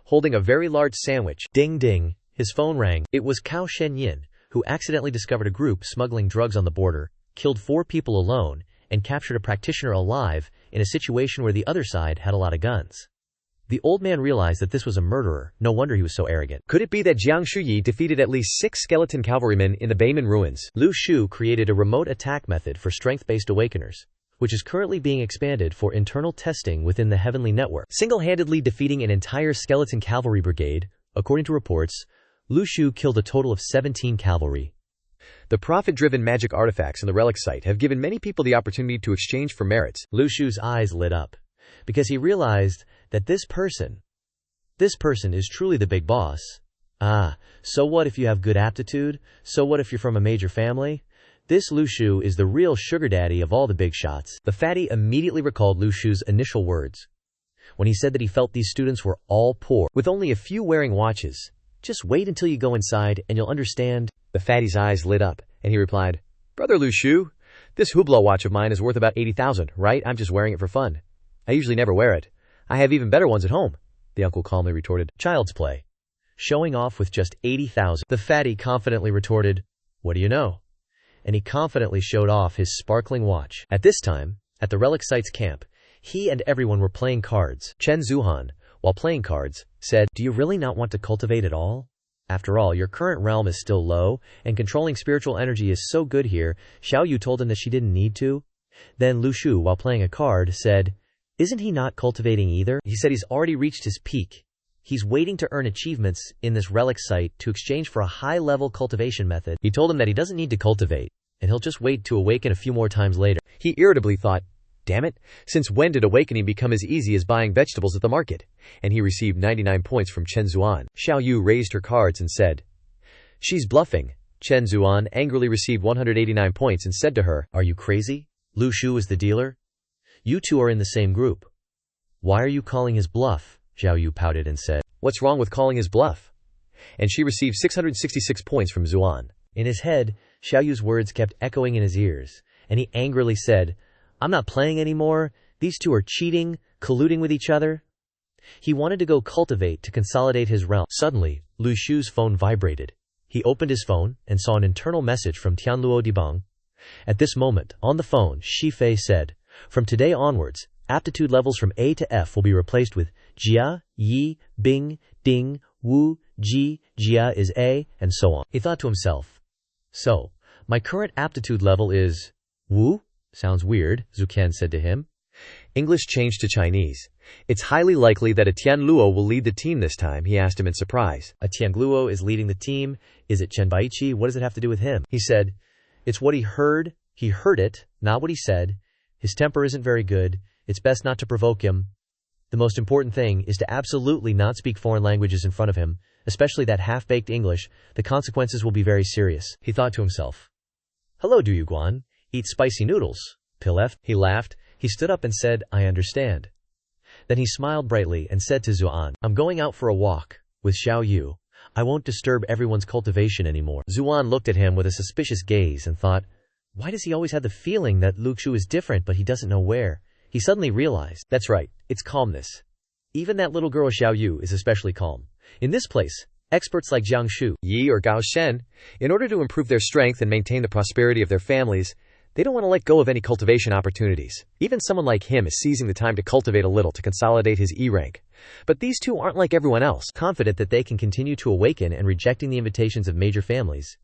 holding a very large sandwich. Ding ding. His phone rang. It was Cao Shenyin, who accidentally discovered a group smuggling drugs on the border, killed 4 people alone, and captured a practitioner alive in a situation where the other side had a lot of guns. The old man realized that this was a murderer. No wonder he was so arrogant. Could it be that Jiang Shuyi defeated at least 6 skeleton cavalrymen in the Beiman ruins? Lu Shu created a remote attack method for strength-based awakeners, which is currently being expanded for internal testing within the Heavenly Network. Single-handedly defeating an entire skeleton cavalry brigade, according to reports, Lu Shu killed a total of 17 cavalry. The profit-driven magic artifacts in the relic site have given many people the opportunity to exchange for merits. Lu Shu's eyes lit up, because he realized that this person is truly the big boss. Ah, so what if you have good aptitude? So what if you're from a major family? This Lu Shu is the real sugar daddy of all the big shots. The fatty immediately recalled Lu Shu's initial words when he said that he felt these students were all poor, with only a few wearing watches. Just wait until you go inside and you'll understand. The fatty's eyes lit up, and he replied, Brother Lu Shu, this Hublot watch of mine is worth about 80,000, right? I'm just wearing it for fun. I usually never wear it. I have even better ones at home. The uncle calmly retorted, Child's play. Showing off with just 80,000. The fatty confidently retorted, What do you know? And he confidently showed off his sparkling watch. At this time, at the relic site's camp, he and everyone were playing cards. Chen Zuhan, while playing cards, said, Do you really not want to cultivate at all? After all, your current realm is still low, and controlling spiritual energy is so good here. Xiao Yu told him that she didn't need to. Then Lu Shu, while playing a card, said, Isn't he not cultivating either? He said he's already reached his peak. He's waiting to earn achievements in this relic site to exchange for a high-level cultivation method. He told him that he doesn't need to cultivate, and he'll just wait to awaken a few more times later. He irritably thought, Damn it, since when did awakening become as easy as buying vegetables at the market? And he received 99 points from Chen Zuan. Xiao Yu raised her cards and said, She's bluffing. Chen Zuan angrily received 189 points and said to her, Are you crazy? Lu Shu is the dealer? You two are in the same group. Why are you calling his bluff? Xiao Yu pouted and said, What's wrong with calling his bluff? And she received 666 points from Zuan. In his head, Xiao Yu's words kept echoing in his ears, and he angrily said, I'm not playing anymore. These two are cheating, colluding with each other. He wanted to go cultivate to consolidate his realm. Suddenly, Lu Shu's phone vibrated. He opened his phone and saw an internal message from Tianluo Dibang. At this moment, on the phone, Shi Fei said, From today onwards, aptitude levels from A to F will be replaced with Jia, Yi, Bing, Ding, Wu, Ji, Jia is A, and so on. He thought to himself, So, my current aptitude level is Wu? Sounds weird, Zuqian said to him. English changed to Chinese. It's highly likely that a Tianluo will lead the team this time, he asked him in surprise. A Tianluo is leading the team. Is it Chen Baiqi? What does it have to do with him? He said, It's what he heard. He heard it, not what he said. His temper isn't very good. It's best not to provoke him. The most important thing is to absolutely not speak foreign languages in front of him, especially that half-baked English. The consequences will be very serious. He thought to himself, Hello, Du Yuguan. Eat spicy noodles. Pilef. He laughed. He stood up and said, I understand. Then he smiled brightly and said to Zuan, I'm going out for a walk with Xiao Yu. I won't disturb everyone's cultivation anymore. Zuan looked at him with a suspicious gaze and thought, Why does he always have the feeling that Lu Shu is different but he doesn't know where? He suddenly realized, That's right, it's calmness. Even that little girl Xiao Yu is especially calm. In this place, experts like Jiang Shu, Yi or Gao Shen, in order to improve their strength and maintain the prosperity of their families, they don't want to let go of any cultivation opportunities. Even someone like him is seizing the time to cultivate a little to consolidate his E rank. But these two aren't like everyone else, confident that they can continue to awaken and rejecting the invitations of major families.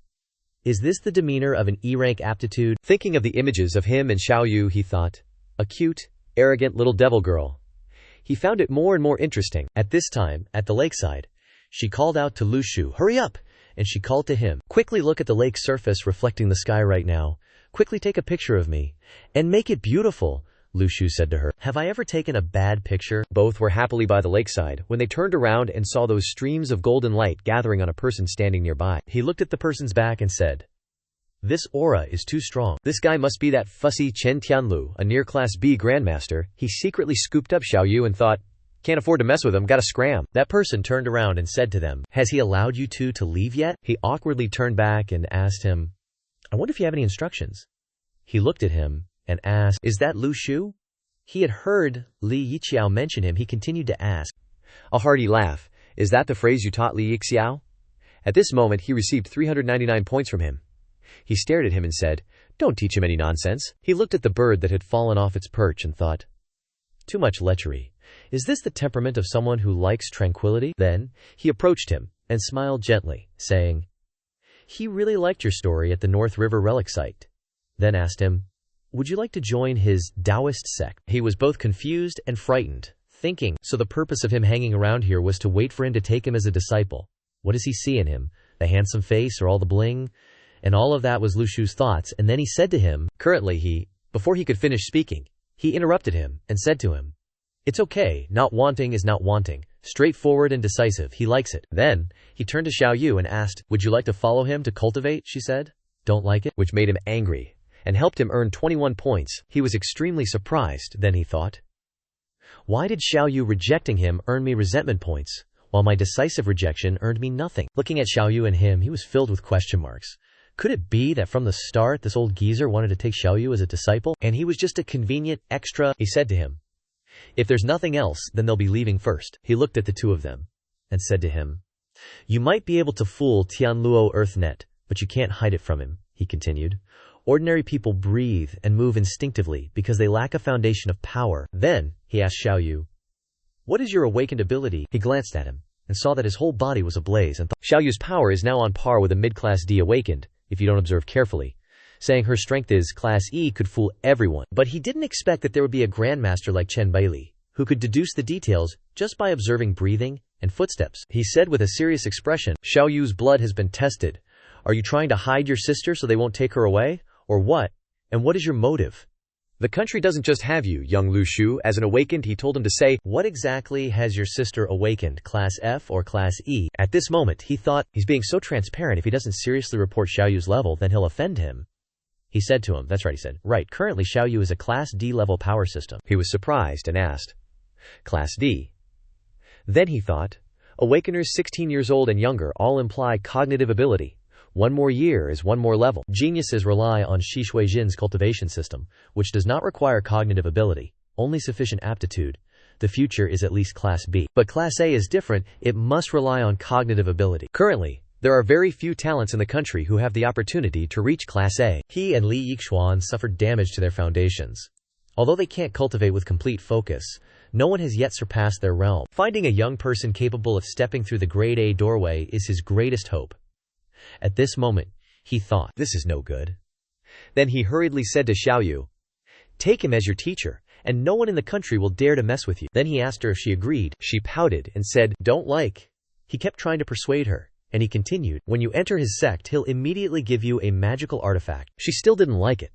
Is this the demeanor of an E rank aptitude? Thinking of the images of him and Xiao Yu, he thought, a cute, arrogant little devil girl. He found it more and more interesting. At this time, at the lakeside, she called out to Lu Shu, Hurry up! And she called to him, Quickly look at the lake surface reflecting the sky right now. Quickly take a picture of me. And make it beautiful, Lu Shu said to her. Have I ever taken a bad picture? Both were happily by the lakeside when they turned around and saw those streams of golden light gathering on a person standing nearby. He looked at the person's back and said, This aura is too strong. This guy must be that fussy Chen Tianlu, a near-class B grandmaster. He secretly scooped up Xiao Yu and thought, Can't afford to mess with him, gotta scram. That person turned around and said to them, Has he allowed you two to leave yet? He awkwardly turned back and asked him, I wonder if you have any instructions. He looked at him and asked, Is that Lu Shu? He had heard Li Yixiao mention him. He continued to ask. A hearty laugh. Is that the phrase you taught Li Yixiao? At this moment he received 399 points from him. He stared at him and said, Don't teach him any nonsense. He looked at the bird that had fallen off its perch and thought, Too much lechery. Is this the temperament of someone who likes tranquility? Then he approached him and smiled gently, saying, He really liked your story at the North River relic site. Then asked him, Would you like to join his Taoist sect? He was both confused and frightened, thinking, so the purpose of him hanging around here was to wait for him to take him as a disciple. What does he see in him? The handsome face or all the bling? And all of that was Lu Shu's thoughts, and then he said to him, before he could finish speaking, he interrupted him and said to him, It's okay, not wanting is not wanting. Straightforward and decisive, he likes it. Then, he turned to Xiao Yu and asked, Would you like to follow him to cultivate? She said. Don't like it? Which made him angry and helped him earn 21 points. He was extremely surprised. Then he thought, why did Xiao Yu rejecting him earn me resentment points, while my decisive rejection earned me nothing? Looking at Xiao Yu and him, he was filled with question marks. Could it be that from the start this old geezer wanted to take Xiao Yu as a disciple, and he was just a convenient extra? He said to him, if there's nothing else, then they'll be leaving first. He looked at the two of them and said to him, you might be able to fool Tianluo Earthnet, but you can't hide it from him. He continued, ordinary people breathe and move instinctively because they lack a foundation of power. Then he asked Xiao Yu, what is your awakened ability? He glanced at him and saw that his whole body was ablaze and thought, Xiao Yu's power is now on par with a mid-class D awakened, if you don't observe carefully. Saying her strength is Class E could fool everyone. But he didn't expect that there would be a grandmaster like Chen Bailey, who could deduce the details just by observing breathing and footsteps. He said with a serious expression, Xiao Yu's blood has been tested. Are you trying to hide your sister so they won't take her away? Or what? And what is your motive? The country doesn't just have you, young Lu Shu, as an awakened. He told him to say, what exactly has your sister awakened, Class F or Class E? At this moment, he thought, he's being so transparent. If he doesn't seriously report Xiao Yu's level, then he'll offend him. He said to him, that's right, he said, right, currently Xiao Yu is a Class D level power system. He was surprised and asked, Class D? Then he thought, awakeners 16 years old and younger all imply cognitive ability. One more year is one more level. Geniuses rely on Shi Shuijin's cultivation system, which does not require cognitive ability, only sufficient aptitude. The future is at least Class B. But Class A is different, it must rely on cognitive ability. Currently, there are very few talents in the country who have the opportunity to reach Class A. He and Li Yixuan suffered damage to their foundations. Although they can't cultivate with complete focus, no one has yet surpassed their realm. Finding a young person capable of stepping through the Grade A doorway is his greatest hope. At this moment, he thought, this is no good. Then he hurriedly said to Xiao Yu, take him as your teacher, and no one in the country will dare to mess with you. Then he asked her if she agreed. She pouted and said, don't like. He kept trying to persuade her, and he continued, when you enter his sect, he'll immediately give you a magical artifact. She still didn't like it.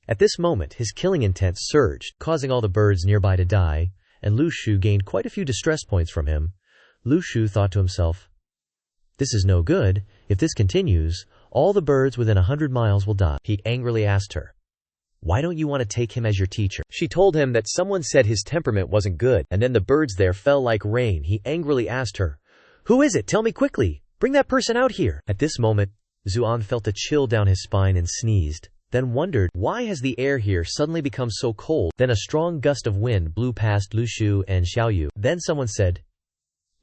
At this moment, his killing intent surged, causing all the birds nearby to die, and Lu Shu gained quite a few distress points from him. Lu Shu thought to himself, this is no good. If this continues, all the birds within 100 miles will die. He angrily asked her, why don't you want to take him as your teacher? She told him that someone said his temperament wasn't good, and then the birds there fell like rain. He angrily asked her, who is it? Tell me quickly. Bring that person out here. At this moment, Zuan felt a chill down his spine and sneezed, then wondered, why has the air here suddenly become so cold? Then a strong gust of wind blew past Lu Shu and Xiao Yu. Then someone said,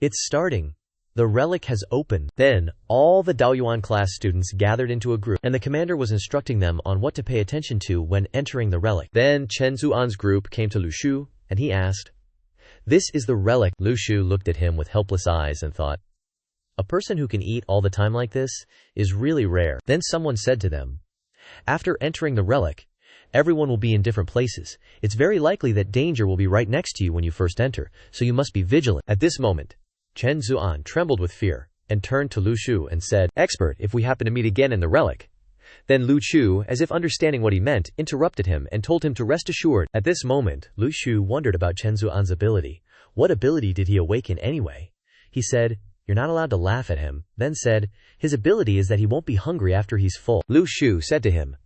it's starting. The relic has opened. Then, all the Daoyuan class students gathered into a group, and the commander was instructing them on what to pay attention to when entering the relic. Then Chen Zuan's group came to Lu Shu, and he asked, this is the relic. Lu Shu looked at him with helpless eyes and thought, a person who can eat all the time like this is really rare. Then someone said to them, after entering the relic, everyone will be in different places. It's very likely that danger will be right next to you when you first enter, so you must be vigilant. At this moment, Chen Zuan trembled with fear and turned to Lu Shu and said, expert, if we happen to meet again in the relic. Then Lu Shu, as if understanding what he meant, interrupted him and told him to rest assured. At this moment, Lu Shu wondered about Chen Zuan's ability. What ability did he awaken anyway? He said, you're not allowed to laugh at him, then said, his ability is that he won't be hungry after he's full. Lu Shu said to him,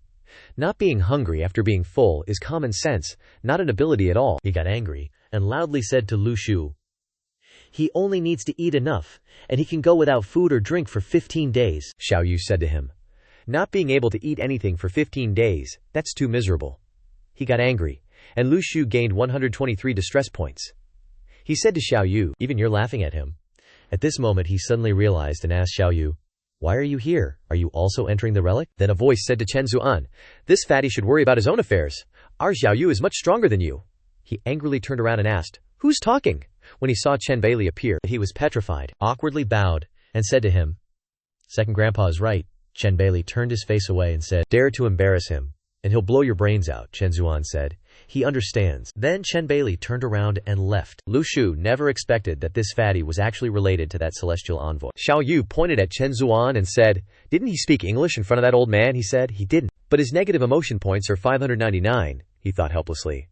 not being hungry after being full is common sense, not an ability at all. He got angry and loudly said to Lu Shu, he only needs to eat enough, and he can go without food or drink for 15 days. Xiao Yu said to him, not being able to eat anything for 15 days, that's too miserable. He got angry, and Lu Shu gained 123 distress points. He said to Xiao Yu, even you're laughing at him. At this moment he suddenly realized and asked Xiao Yu, why are you here? Are you also entering the relic? Then a voice said to Chen Zuan, this fatty should worry about his own affairs. Our Xiao Yu is much stronger than you. He angrily turned around and asked, who's talking? When he saw Chen Bailey appear, he was petrified, awkwardly bowed, and said to him, second grandpa is right. Chen Bailey turned his face away and said, dare to embarrass him, and he'll blow your brains out. Chen Zuan said, he understands. Then Chen Bailey turned around and left. Lu Shu never expected that this fatty was actually related to that celestial envoy. Xiao Yu pointed at Chen Zuan and said, didn't he speak English in front of that old man? He said, he didn't. But his negative emotion points are 599, he thought helplessly.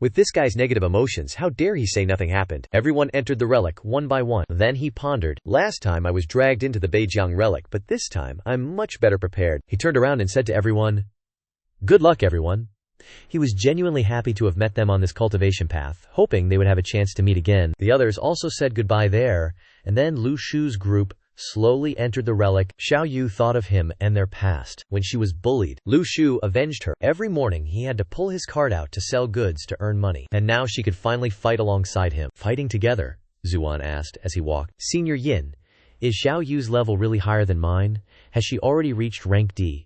With this guy's negative emotions, how dare he say nothing happened? Everyone entered the relic one by one. Then he pondered. Last time I was dragged into the Beijiang relic, but this time I'm much better prepared. He turned around and said to everyone, "Good luck, everyone." He was genuinely happy to have met them on this cultivation path, hoping they would have a chance to meet again. The others also said goodbye there, and then Lu Shu's group slowly entered the relic. Xiao Yu thought of him and their past. When she was bullied, Lu Shu avenged her. Every morning he had to pull his cart out to sell goods to earn money. And now she could finally fight alongside him. Fighting together? Zuan asked as he walked. Senior Yin, is Xiao Yu's level really higher than mine? Has she already reached rank D?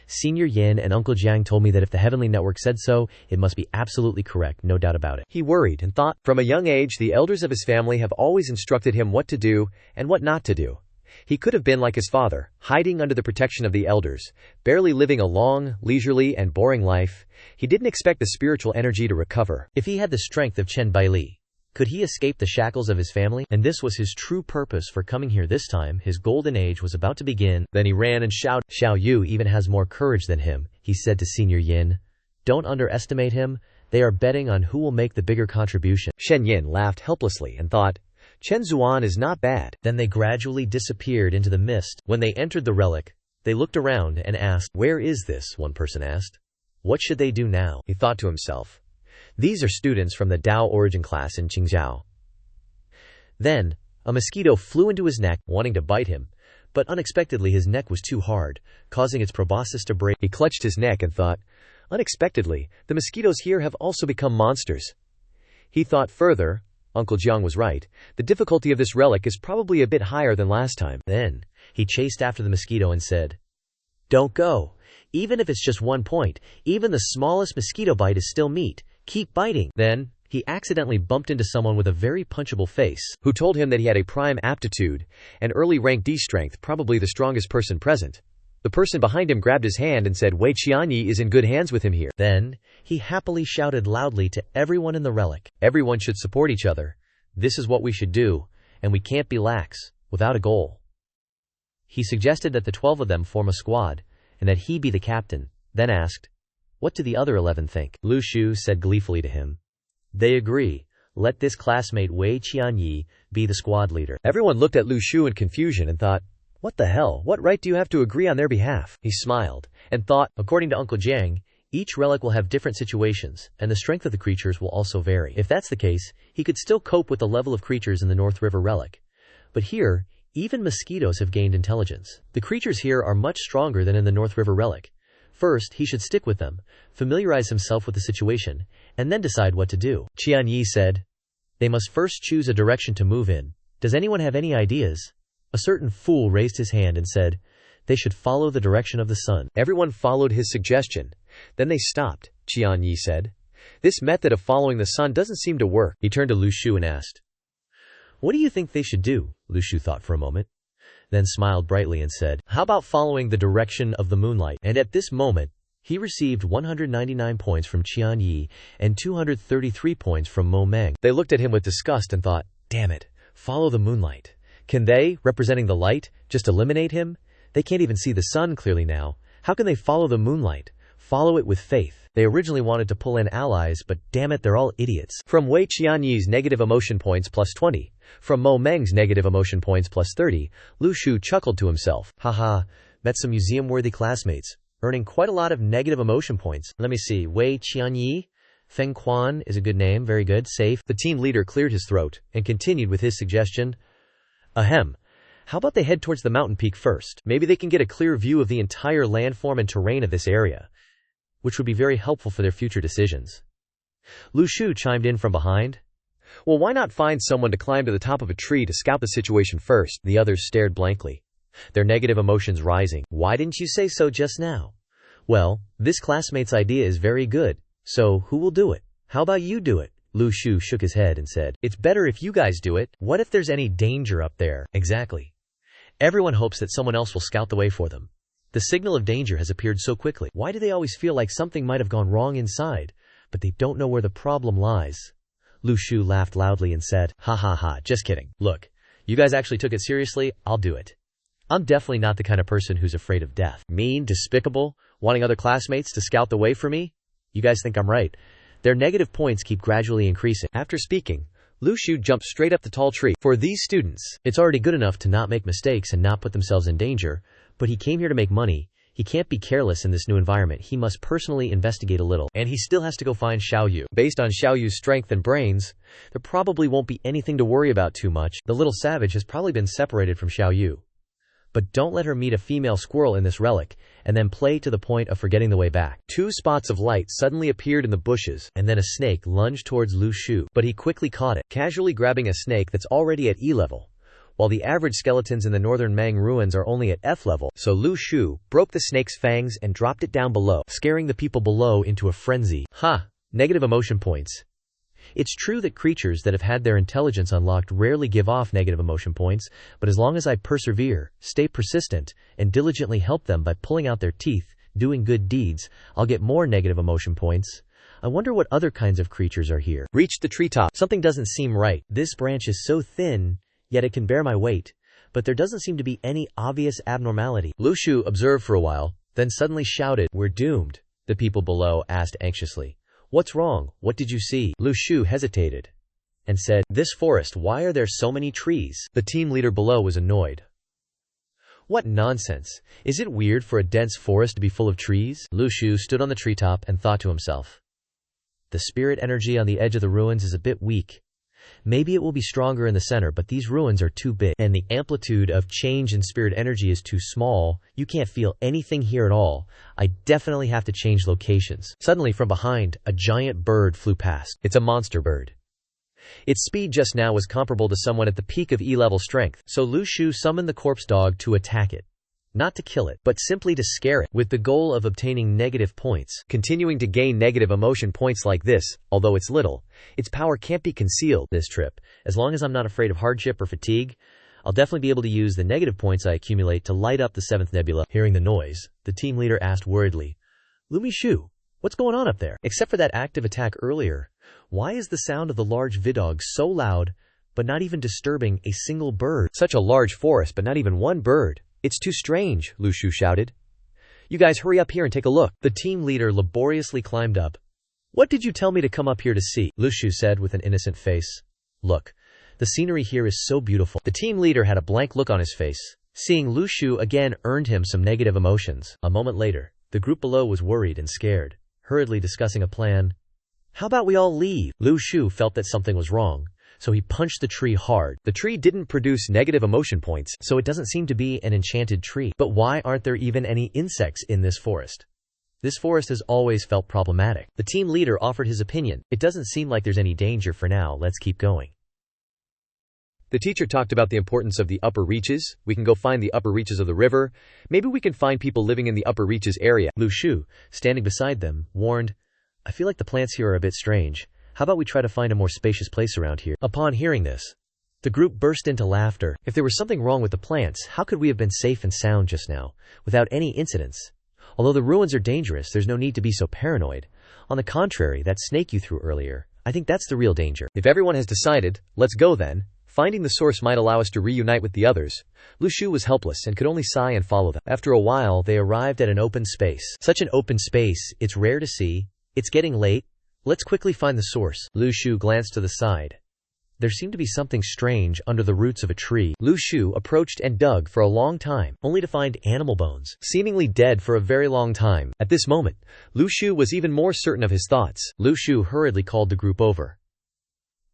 Senior Yin and Uncle Jiang told me that if the Heavenly Network said so, it must be absolutely correct, no doubt about it. He worried and thought. From a young age, the elders of his family have always instructed him what to do and what not to do. He could have been like his father, hiding under the protection of the elders, barely living a long, leisurely, and boring life. He didn't expect the spiritual energy to recover. If he had the strength of Chen Baili, could he escape the shackles of his family? And this was his true purpose for coming here this time. His golden age was about to begin. Then he ran and shouted, "Xiao Yu even has more courage than him," he said to Senior Yin. "Don't underestimate him. They are betting on who will make the bigger contribution." Shen Yin laughed helplessly and thought, Chen Zuan is not bad. Then they gradually disappeared into the mist. When they entered the relic, they looked around and asked, "Where is this?" one person asked. "What should they do now?" He thought to himself. These are students from the Dao origin class in Qingzhou. Then, a mosquito flew into his neck, wanting to bite him, but unexpectedly his neck was too hard, causing its proboscis to break. He clutched his neck and thought, unexpectedly, the mosquitoes here have also become monsters. He thought further. Uncle Jiang was right. The difficulty of this relic is probably a bit higher than last time. Then, he chased after the mosquito and said, "Don't go. Even if it's just 1 point, even the smallest mosquito bite is still meat. Keep biting." Then, he accidentally bumped into someone with a very punchable face, who told him that he had a prime aptitude, and early rank D strength, probably the strongest person present. The person behind him grabbed his hand and said Wei Qianyi is in good hands with him here. Then, he happily shouted loudly to everyone in the relic, "Everyone should support each other. This is what we should do, and we can't be lax, without a goal." He suggested that the 12 of them form a squad, and that he be the captain, then asked, "What do the other 11 think?" Lu Shu said gleefully to him, "They agree. Let this classmate Wei Qianyi be the squad leader." Everyone looked at Lu Shu in confusion and thought, "What the hell? What right do you have to agree on their behalf?" He smiled and thought, according to Uncle Jiang, each relic will have different situations, and the strength of the creatures will also vary. If that's the case, he could still cope with the level of creatures in the North River relic. But here, even mosquitoes have gained intelligence. The creatures here are much stronger than in the North River relic. First, he should stick with them, familiarize himself with the situation, and then decide what to do. Qian Yi said, "They must first choose a direction to move in. Does anyone have any ideas?" A certain fool raised his hand and said, "They should follow the direction of the sun." Everyone followed his suggestion. Then they stopped. Qian Yi said, "This method of following the sun doesn't seem to work." He turned to Lu Shu and asked, "What do you think they should do?" Lu Shu thought for a moment, then smiled brightly and said, "How about following the direction of the moonlight?" And at this moment, he received 199 points from Qian Yi and 233 points from Mo Meng. They looked at him with disgust and thought, "Damn it, follow the moonlight. Can they, representing the light, just eliminate him? They can't even see the sun clearly now. How can they follow the moonlight? Follow it with faith." They originally wanted to pull in allies, but damn it, they're all idiots. From Wei Qianyi's negative emotion points plus 20, from Mo Meng's negative emotion points plus 30, Lu Shu chuckled to himself. Haha, met some museum-worthy classmates, earning quite a lot of negative emotion points. Let me see, Wei Qianyi? Feng Quan is a good name, very good, safe. The team leader cleared his throat and continued with his suggestion. Ahem. How about they head towards the mountain peak first? Maybe they can get a clear view of the entire landform and terrain of this area, which would be very helpful for their future decisions. Lu Shu chimed in from behind. Well, why not find someone to climb to the top of a tree to scout the situation first? The others stared blankly, their negative emotions rising. Why didn't you say so just now? Well, this classmate's idea is very good, so who will do it? How about you do it? Lu Shu shook his head and said, "It's better if you guys do it. What if there's any danger up there?" Exactly. Everyone hopes that someone else will scout the way for them. The signal of danger has appeared so quickly. Why do they always feel like something might have gone wrong inside, but they don't know where the problem lies? Lu Shu laughed loudly and said, "Ha ha ha, just kidding. Look, you guys actually took it seriously, I'll do it. I'm definitely not the kind of person who's afraid of death. Mean, despicable, wanting other classmates to scout the way for me? You guys think I'm right. Their negative points keep gradually increasing. After speaking, Lu Shu jumped straight up the tall tree. For these students, it's already good enough to not make mistakes and not put themselves in danger, but he came here to make money. He can't be careless in this new environment. He must personally investigate a little. And he still has to go find Xiao Yu. Based on Xiao Yu's strength and brains, there probably won't be anything to worry about too much. The little savage has probably been separated from Xiao Yu. But don't let her meet a female squirrel in this relic, and then play to the point of forgetting the way back. 2 spots of light suddenly appeared in the bushes, and then a snake lunged towards Lu Shu, but he quickly caught it, casually grabbing a snake that's already at E level. While the average skeletons in the northern Mang ruins are only at F level, so Lu Shu broke the snake's fangs and dropped it down below, scaring the people below into a frenzy. Negative emotion points. It's true that creatures that have had their intelligence unlocked rarely give off negative emotion points, but as long as I persevere, stay persistent, and diligently help them by pulling out their teeth, doing good deeds, I'll get more negative emotion points. I wonder what other kinds of creatures are here. Reached the treetop. Something doesn't seem right. This branch is so thin, yet it can bear my weight, but there doesn't seem to be any obvious abnormality. Lu Shu observed for a while, then suddenly shouted, "We're doomed," the people below asked anxiously. "What's wrong? What did you see?" Lu Shu hesitated and said, "This forest, why are there so many trees?" The team leader below was annoyed. "What nonsense. Is it weird for a dense forest to be full of trees?" Lu Shu stood on the treetop and thought to himself. The spirit energy on the edge of the ruins is a bit weak. Maybe it will be stronger in the center, but these ruins are too big, and the amplitude of change in spirit energy is too small. You can't feel anything here at all. I definitely have to change locations. Suddenly, from behind, a giant bird flew past. It's a monster bird. Its speed just now was comparable to someone at the peak of E-level strength, so Lu Shu summoned the corpse dog to attack it. Not to kill it, but simply to scare it, with the goal of obtaining negative points. Continuing to gain negative emotion points like this, although it's little, its power can't be concealed. This trip, as long as I'm not afraid of hardship or fatigue, I'll definitely be able to use the negative points I accumulate to light up the 7th nebula. Hearing the noise, the team leader asked worriedly, "Lu Shu, what's going on up there? Except for that active attack earlier, why is the sound of the large vidog so loud, but not even disturbing a single bird?" Such a large forest, but not even one bird. It's too strange, Lu Shu shouted. You guys hurry up here and take a look. The team leader laboriously climbed up. "What did you tell me to come up here to see?" Lu Shu said with an innocent face. "Look, the scenery here is so beautiful." The team leader had a blank look on his face. Seeing Lu Shu again earned him some negative emotions. A moment later, the group below was worried and scared, hurriedly discussing a plan. "How about we all leave?" Lu Shu felt that something was wrong, so he punched the tree hard. The tree didn't produce negative emotion points, so it doesn't seem to be an enchanted tree. But why aren't there even any insects in this forest? This forest has always felt problematic. The team leader offered his opinion. "It doesn't seem like there's any danger for now. Let's keep going." The teacher talked about the importance of the upper reaches. We can go find the upper reaches of the river. Maybe we can find people living in the upper reaches area. Lu Shu, standing beside them, warned, "I feel like the plants here are a bit strange. How about we try to find a more spacious place around here?" Upon hearing this, the group burst into laughter. If there was something wrong with the plants, how could we have been safe and sound just now, without any incidents? Although the ruins are dangerous, there's no need to be so paranoid. On the contrary, that snake you threw earlier, I think that's the real danger. If everyone has decided, let's go then. Finding the source might allow us to reunite with the others. Lu Shu was helpless and could only sigh and follow them. After a while, they arrived at an open space. Such an open space, it's rare to see. It's getting late. Let's quickly find the source. Lu Shu glanced to the side. There seemed to be something strange under the roots of a tree. Lu Shu approached and dug for a long time, only to find animal bones, seemingly dead for a very long time. At this moment, Lu Shu was even more certain of his thoughts. Lu Shu hurriedly called the group over.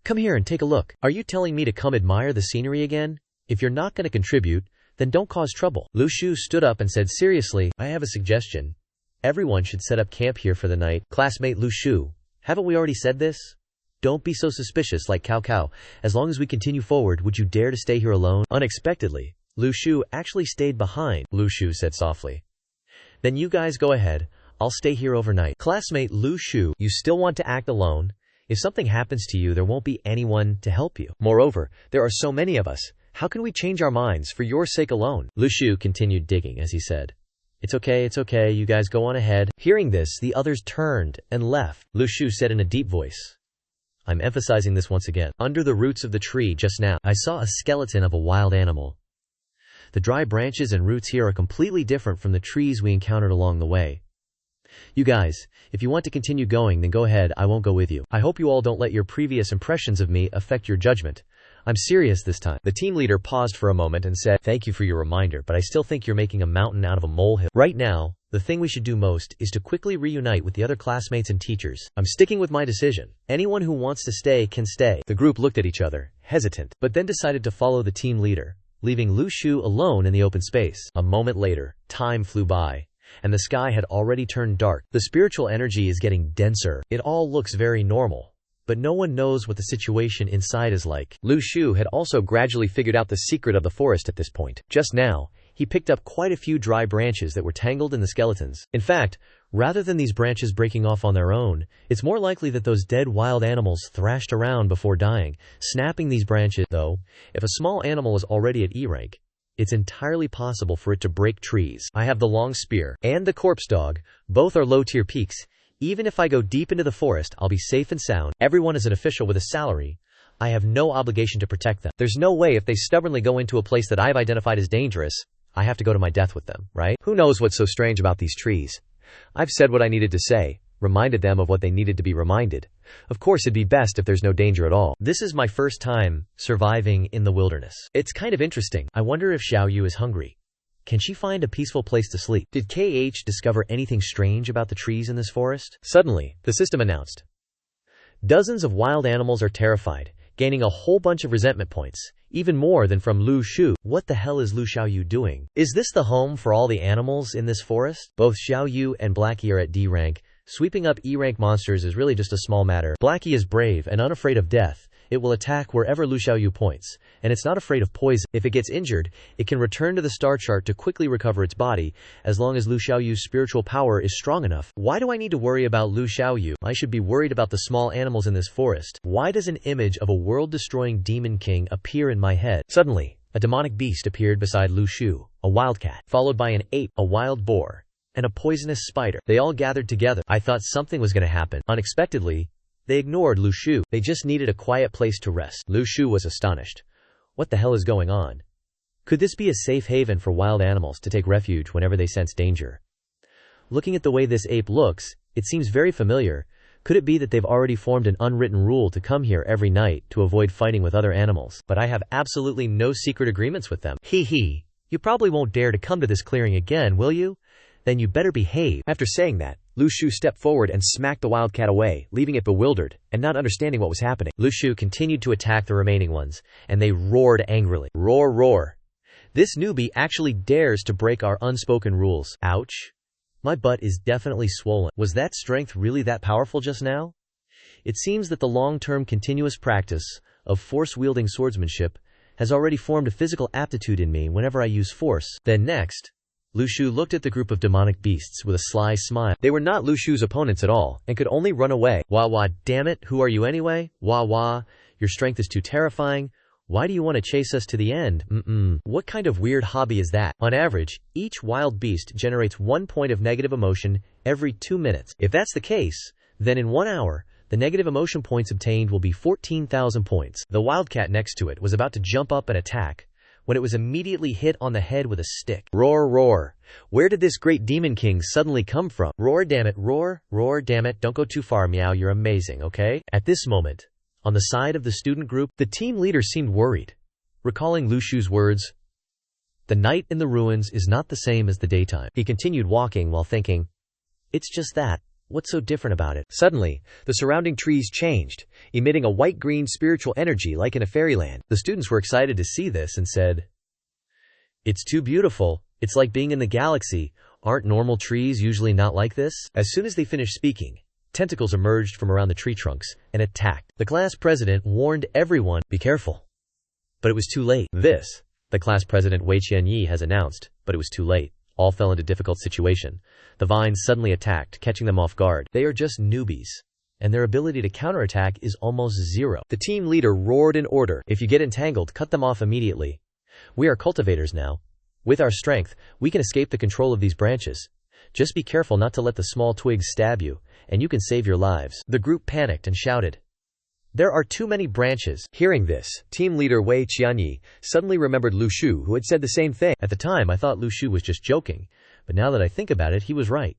"Come here and take a look. Are you telling me to come admire the scenery again? If you're not going to contribute, then don't cause trouble." Lu Shu stood up and said seriously, "I have a suggestion. Everyone should set up camp here for the night." "Classmate Lu Shu, haven't we already said this? Don't be so suspicious like Cao Cao. As long as we continue forward, would you dare to stay here alone?" Unexpectedly, Lu Shu actually stayed behind. Lu Shu said softly, "Then you guys go ahead. I'll stay here overnight." "Classmate Lu Shu, you still want to act alone? If something happens to you, there won't be anyone to help you. Moreover, there are so many of us. How can we change our minds for your sake alone?" Lu Shu continued digging as he said, it's okay, you guys go on ahead." Hearing this, the others turned and left. Lu Shu said in a deep voice, "I'm emphasizing this once again. Under the roots of the tree just now, I saw a skeleton of a wild animal. The dry branches and roots here are completely different from the trees we encountered along the way. You guys, if you want to continue going, then go ahead, I won't go with you. I hope you all don't let your previous impressions of me affect your judgment. I'm serious this time. The team leader paused for a moment and said, "Thank you for your reminder, but I still think you're making a mountain out of a molehill. Right now, the thing we should do most is to quickly reunite with the other classmates and teachers. I'm sticking with my decision. Anyone who wants to stay can stay." The group looked at each other, hesitant, but then decided to follow the team leader, leaving Lu Shu alone in the open space. A moment later, time flew by, and the sky had already turned dark. The spiritual energy is getting denser. It all looks very normal, but no one knows what the situation inside is like. Lu Shu had also gradually figured out the secret of the forest at this point. Just now, he picked up quite a few dry branches that were tangled in the skeletons. In fact, rather than these branches breaking off on their own, it's more likely that those dead wild animals thrashed around before dying, snapping these branches. Though, if a small animal is already at E rank, it's entirely possible for it to break trees. I have the long spear and the corpse dog. Both are low-tier peaks. Even if I go deep into the forest, I'll be safe and sound. Everyone is an official with a salary. I have no obligation to protect them. There's no way if they stubbornly go into a place that I've identified as dangerous, I have to go to my death with them, right? Who knows what's so strange about these trees? I've said what I needed to say, reminded them of what they needed to be reminded. Of course, it'd be best if there's no danger at all. This is my first time surviving in the wilderness. It's kind of interesting. I wonder if Xiao Yu is hungry. Can she find a peaceful place to sleep? Did KH discover anything strange about the trees in this forest? Suddenly, the system announced, dozens of wild animals are terrified, gaining a whole bunch of resentment points, even more than from Lu Shu. What the hell is Lu Xiaoyu doing? Is this the home for all the animals in this forest? Both Xiaoyu and Blackie are at D rank. Sweeping up E rank monsters is really just a small matter. Blackie is brave and unafraid of death. It will attack wherever Lu Xiaoyu points, and it's not afraid of poison. If it gets injured, it can return to the star chart to quickly recover its body, as long as Lu Xiaoyu's spiritual power is strong enough. Why do I need to worry about Lu Xiaoyu? I should be worried about the small animals in this forest. Why does an image of a world-destroying demon king appear in my head? Suddenly, a demonic beast appeared beside Lu Shu, a wildcat, followed by an ape, a wild boar, and a poisonous spider. They all gathered together. I thought something was going to happen. Unexpectedly, they ignored Lu Shu. They just needed a quiet place to rest. Lu Shu was astonished. What the hell is going on? Could this be a safe haven for wild animals to take refuge whenever they sense danger? Looking at the way this ape looks, it seems very familiar. Could it be that they've already formed an unwritten rule to come here every night to avoid fighting with other animals? But I have absolutely no secret agreements with them. Hee hee. You probably won't dare to come to this clearing again, will you? Then you better behave. After saying that, Lu Shu stepped forward and smacked the wildcat away, leaving it bewildered and not understanding what was happening. Lu Shu continued to attack the remaining ones, and they roared angrily. Roar, roar. This newbie actually dares to break our unspoken rules. Ouch. My butt is definitely swollen. Was that strength really that powerful just now? It seems that the long-term continuous practice of force-wielding swordsmanship has already formed a physical aptitude in me whenever I use force. Then next, Lu Shu looked at the group of demonic beasts with a sly smile. They were not Lu Shu's opponents at all, and could only run away. Wah wah, damn it, who are you anyway? Wah wah, your strength is too terrifying. Why do you want to chase us to the end? What kind of weird hobby is that? On average, each wild beast generates 1 point of negative emotion every 2 minutes. If that's the case, then in 1 hour, the negative emotion points obtained will be 14,000 points. The wildcat next to it was about to jump up and attack, when it was immediately hit on the head with a stick. Roar, roar. Where did this great demon king suddenly come from? Roar, damn it, roar, roar, damn it, don't go too far, meow, you're amazing, okay? At this moment, on the side of the student group, the team leader seemed worried, recalling Lu Shu's words, "The night in the ruins is not the same as the daytime." He continued walking while thinking, "It's just that. What's so different about it?" Suddenly, the surrounding trees changed, emitting a white-green spiritual energy like in a fairyland. The students were excited to see this and said, "It's too beautiful. It's like being in the galaxy. Aren't normal trees usually not like this?" As soon as they finished speaking, tentacles emerged from around the tree trunks and attacked. The class president warned everyone, "Be careful." But it was too late. This, the class president Wei Qianyi has announced, but it was too late. All fell into difficult situation. The vines suddenly attacked, catching them off guard. They are just newbies, and their ability to counterattack is almost zero. The team leader roared an order. "If you get entangled, cut them off immediately. We are cultivators now. With our strength, we can escape the control of these branches. Just be careful not to let the small twigs stab you, and you can save your lives." The group panicked and shouted, "There are too many branches." Hearing this, team leader Wei Qianyi suddenly remembered Lu Shu, who had said the same thing. At the time, I thought Lu Shu was just joking, but now that I think about it, he was right.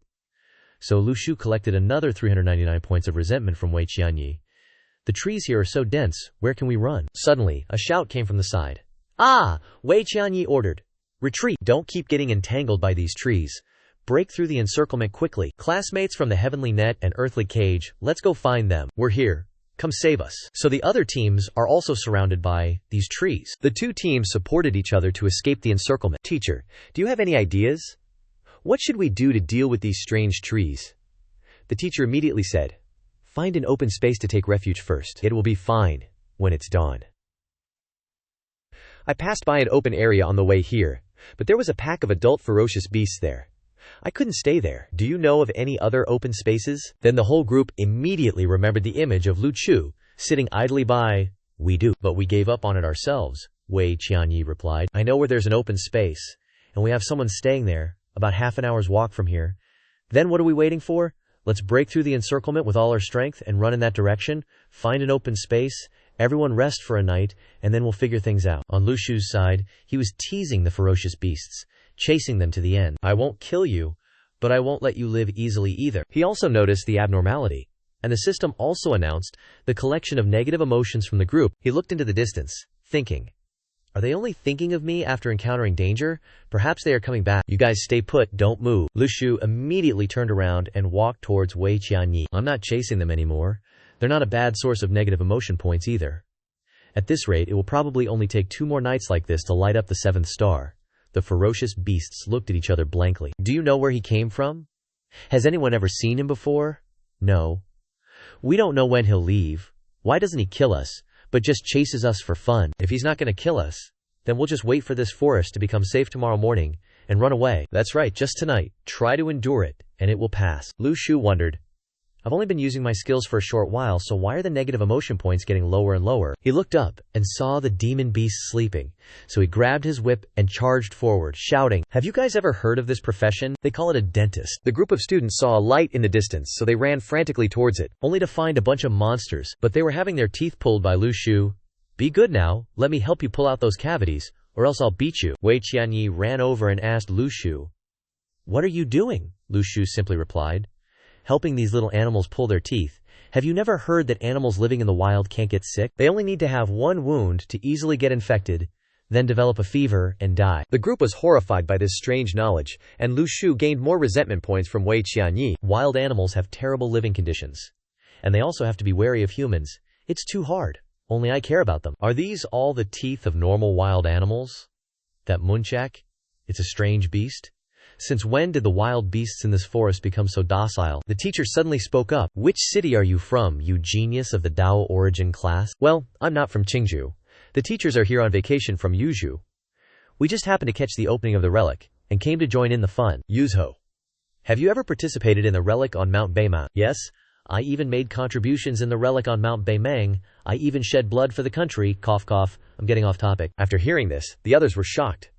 So Lu Shu collected another 399 points of resentment from Wei Qianyi. The trees here are so dense, where can we run? Suddenly, a shout came from the side. Ah! Wei Qianyi ordered. Retreat! Don't keep getting entangled by these trees. Break through the encirclement quickly. Classmates from the heavenly net and earthly cage, let's go find them. We're here. Come save us. So the other teams are also surrounded by these trees. The two teams supported each other to escape the encirclement. Teacher, do you have any ideas? What should we do to deal with these strange trees? The teacher immediately said, find an open space to take refuge first. It will be fine when it's dawn. I passed by an open area on the way here, but there was a pack of adult ferocious beasts there. I couldn't stay there. Do you know of any other open spaces? Then the whole group immediately remembered the image of Lu Chu sitting idly by. We do, but we gave up on it ourselves, Wei Qianyi replied. I know where there's an open space, and we have someone staying there, about half an hour's walk from here. Then what are we waiting for? Let's break through the encirclement with all our strength and run in that direction, find an open space, everyone rest for a night, and then we'll figure things out. On Lu Shu's side, he was teasing the ferocious beasts, chasing them to the end. I won't kill you, but I won't let you live easily either. He also noticed the abnormality, and the system also announced the collection of negative emotions from the group. He looked into the distance, thinking, are they only thinking of me after encountering danger? Perhaps they are coming back. You guys stay put, don't move. Lu Shu immediately turned around and walked towards Wei Qianyi. I'm not chasing them anymore. They're not a bad source of negative emotion points either. At this rate, it will probably only take 2 more nights like this to light up the 7th star. The ferocious beasts looked at each other blankly. Do you know where he came from? Has anyone ever seen him before? No. We don't know when he'll leave. Why doesn't he kill us, but just chases us for fun? If he's not going to kill us, then we'll just wait for this forest to become safe tomorrow morning and run away. That's right, just tonight. Try to endure it, and it will pass. Lu Shu wondered, I've only been using my skills for a short while, so why are the negative emotion points getting lower and lower? He looked up and saw the demon beast sleeping, so he grabbed his whip and charged forward, shouting, have you guys ever heard of this profession? They call it a dentist. The group of students saw a light in the distance, so they ran frantically towards it, only to find a bunch of monsters, but they were having their teeth pulled by Lu Shu. Be good now, let me help you pull out those cavities, or else I'll beat you. Wei Qianyi ran over and asked Lu Shu, what are you doing? Lu Shu simply replied, helping these little animals pull their teeth. Have you never heard that animals living in the wild can't get sick? They only need to have one wound to easily get infected, then develop a fever and die. The group was horrified by this strange knowledge, and Lu Shu gained more resentment points from Wei Qianyi. Wild animals have terrible living conditions, and they also have to be wary of humans. It's too hard. Only I care about them. Are these all the teeth of normal wild animals? That Munchak? It's a strange beast? Since when did the wild beasts in this forest become so docile? The teacher suddenly spoke up. Which city are you from, you genius of the Dao origin class? Well, I'm not from Qingzhou. The teachers are here on vacation from Yuzhou. We just happened to catch the opening of the relic, and came to join in the fun. Yuzhou. Have you ever participated in the relic on Mount Beimang? Yes. I even made contributions in the relic on Mount Beimang. I even shed blood for the country. Cough cough. I'm getting off topic. After hearing this, the others were shocked.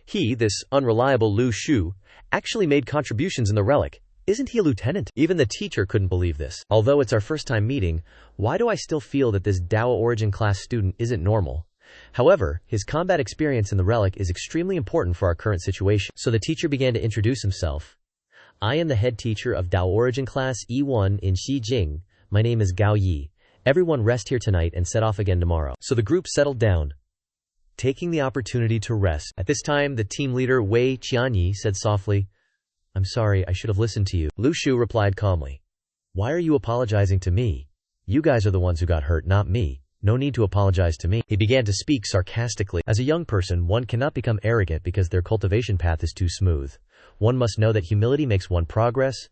He, this unreliable Lu Shu, actually made contributions in the relic. Isn't he a lieutenant? Even the teacher couldn't believe this. Although it's our first time meeting, why do I still feel that this Dao origin class student isn't normal? However, his combat experience in the relic is extremely important for our current situation. So the teacher began to introduce himself. I am the head teacher of Dao origin class E1 in Xijing. My name is Gao Yi. Everyone rest here tonight and set off again tomorrow. So the group settled down, taking the opportunity to rest. At this time, the team leader Wei Qianyi said softly, I'm sorry, I should have listened to you. Lu Shu replied calmly, why are you apologizing to me? You guys are the ones who got hurt, not me. No need to apologize to me. He began to speak sarcastically. As a young person, one cannot become arrogant because their cultivation path is too smooth. One must know that humility makes one progress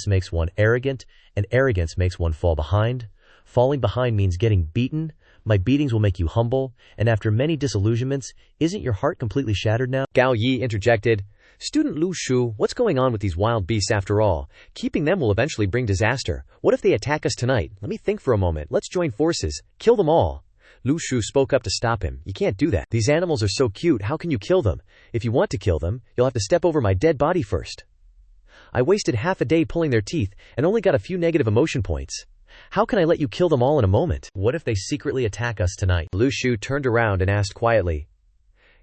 makes one arrogant, and arrogance makes one fall behind. Falling behind means getting beaten. My beatings will make you humble, and after many disillusionments, isn't your heart completely shattered now? Gao Yi interjected, Student Lu Shu, what's going on with these wild beasts after all? Keeping them will eventually bring disaster. What if they attack us tonight? Let me think for a moment. Let's join forces. Kill them all. Lu Shu spoke up to stop him. You can't do that. These animals are so cute, how can you kill them? If you want to kill them, you'll have to step over my dead body first. I wasted half a day pulling their teeth, and only got a few negative emotion points. How can I let you kill them all in a moment? What if they secretly attack us tonight? Lu Shu turned around and asked quietly,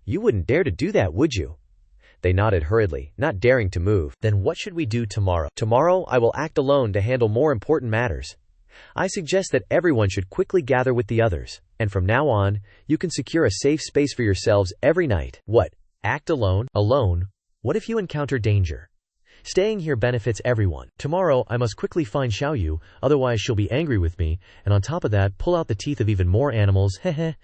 You wouldn't dare to do that, would you? They nodded hurriedly, not daring to move. Then what should we do tomorrow? Tomorrow I will act alone to handle more important matters. I suggest that everyone should quickly gather with the others, and from now on, you can secure a safe space for yourselves every night. What? Act alone? Alone? What if you encounter danger? Staying here benefits everyone. Tomorrow I must quickly find Xiaoyu, otherwise she'll be angry with me, and on top of that, pull out the teeth of even more animals. Heh.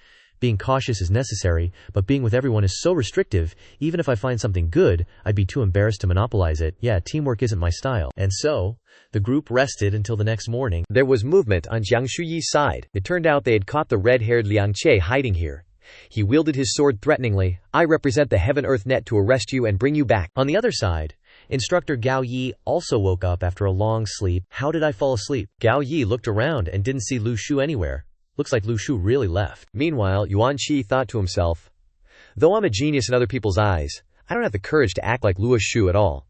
Being cautious is necessary, but being with everyone is so restrictive, even if I find something good, I'd be too embarrassed to monopolize it. Yeah, teamwork isn't my style. And so, the group rested until the next morning. There was movement on Jiang Shuyi's side. It turned out they had caught the red-haired Liang Che hiding here. He wielded his sword threateningly. I represent the Heaven-Earth Net to arrest you and bring you back. On the other side, Instructor Gao Yi also woke up after a long sleep. How did I fall asleep? Gao Yi looked around and didn't see Lu Shu anywhere. Looks like Lu Shu really left. Meanwhile, Yuan Qi thought to himself, though I'm a genius in other people's eyes, I don't have the courage to act like Luo Shu at all.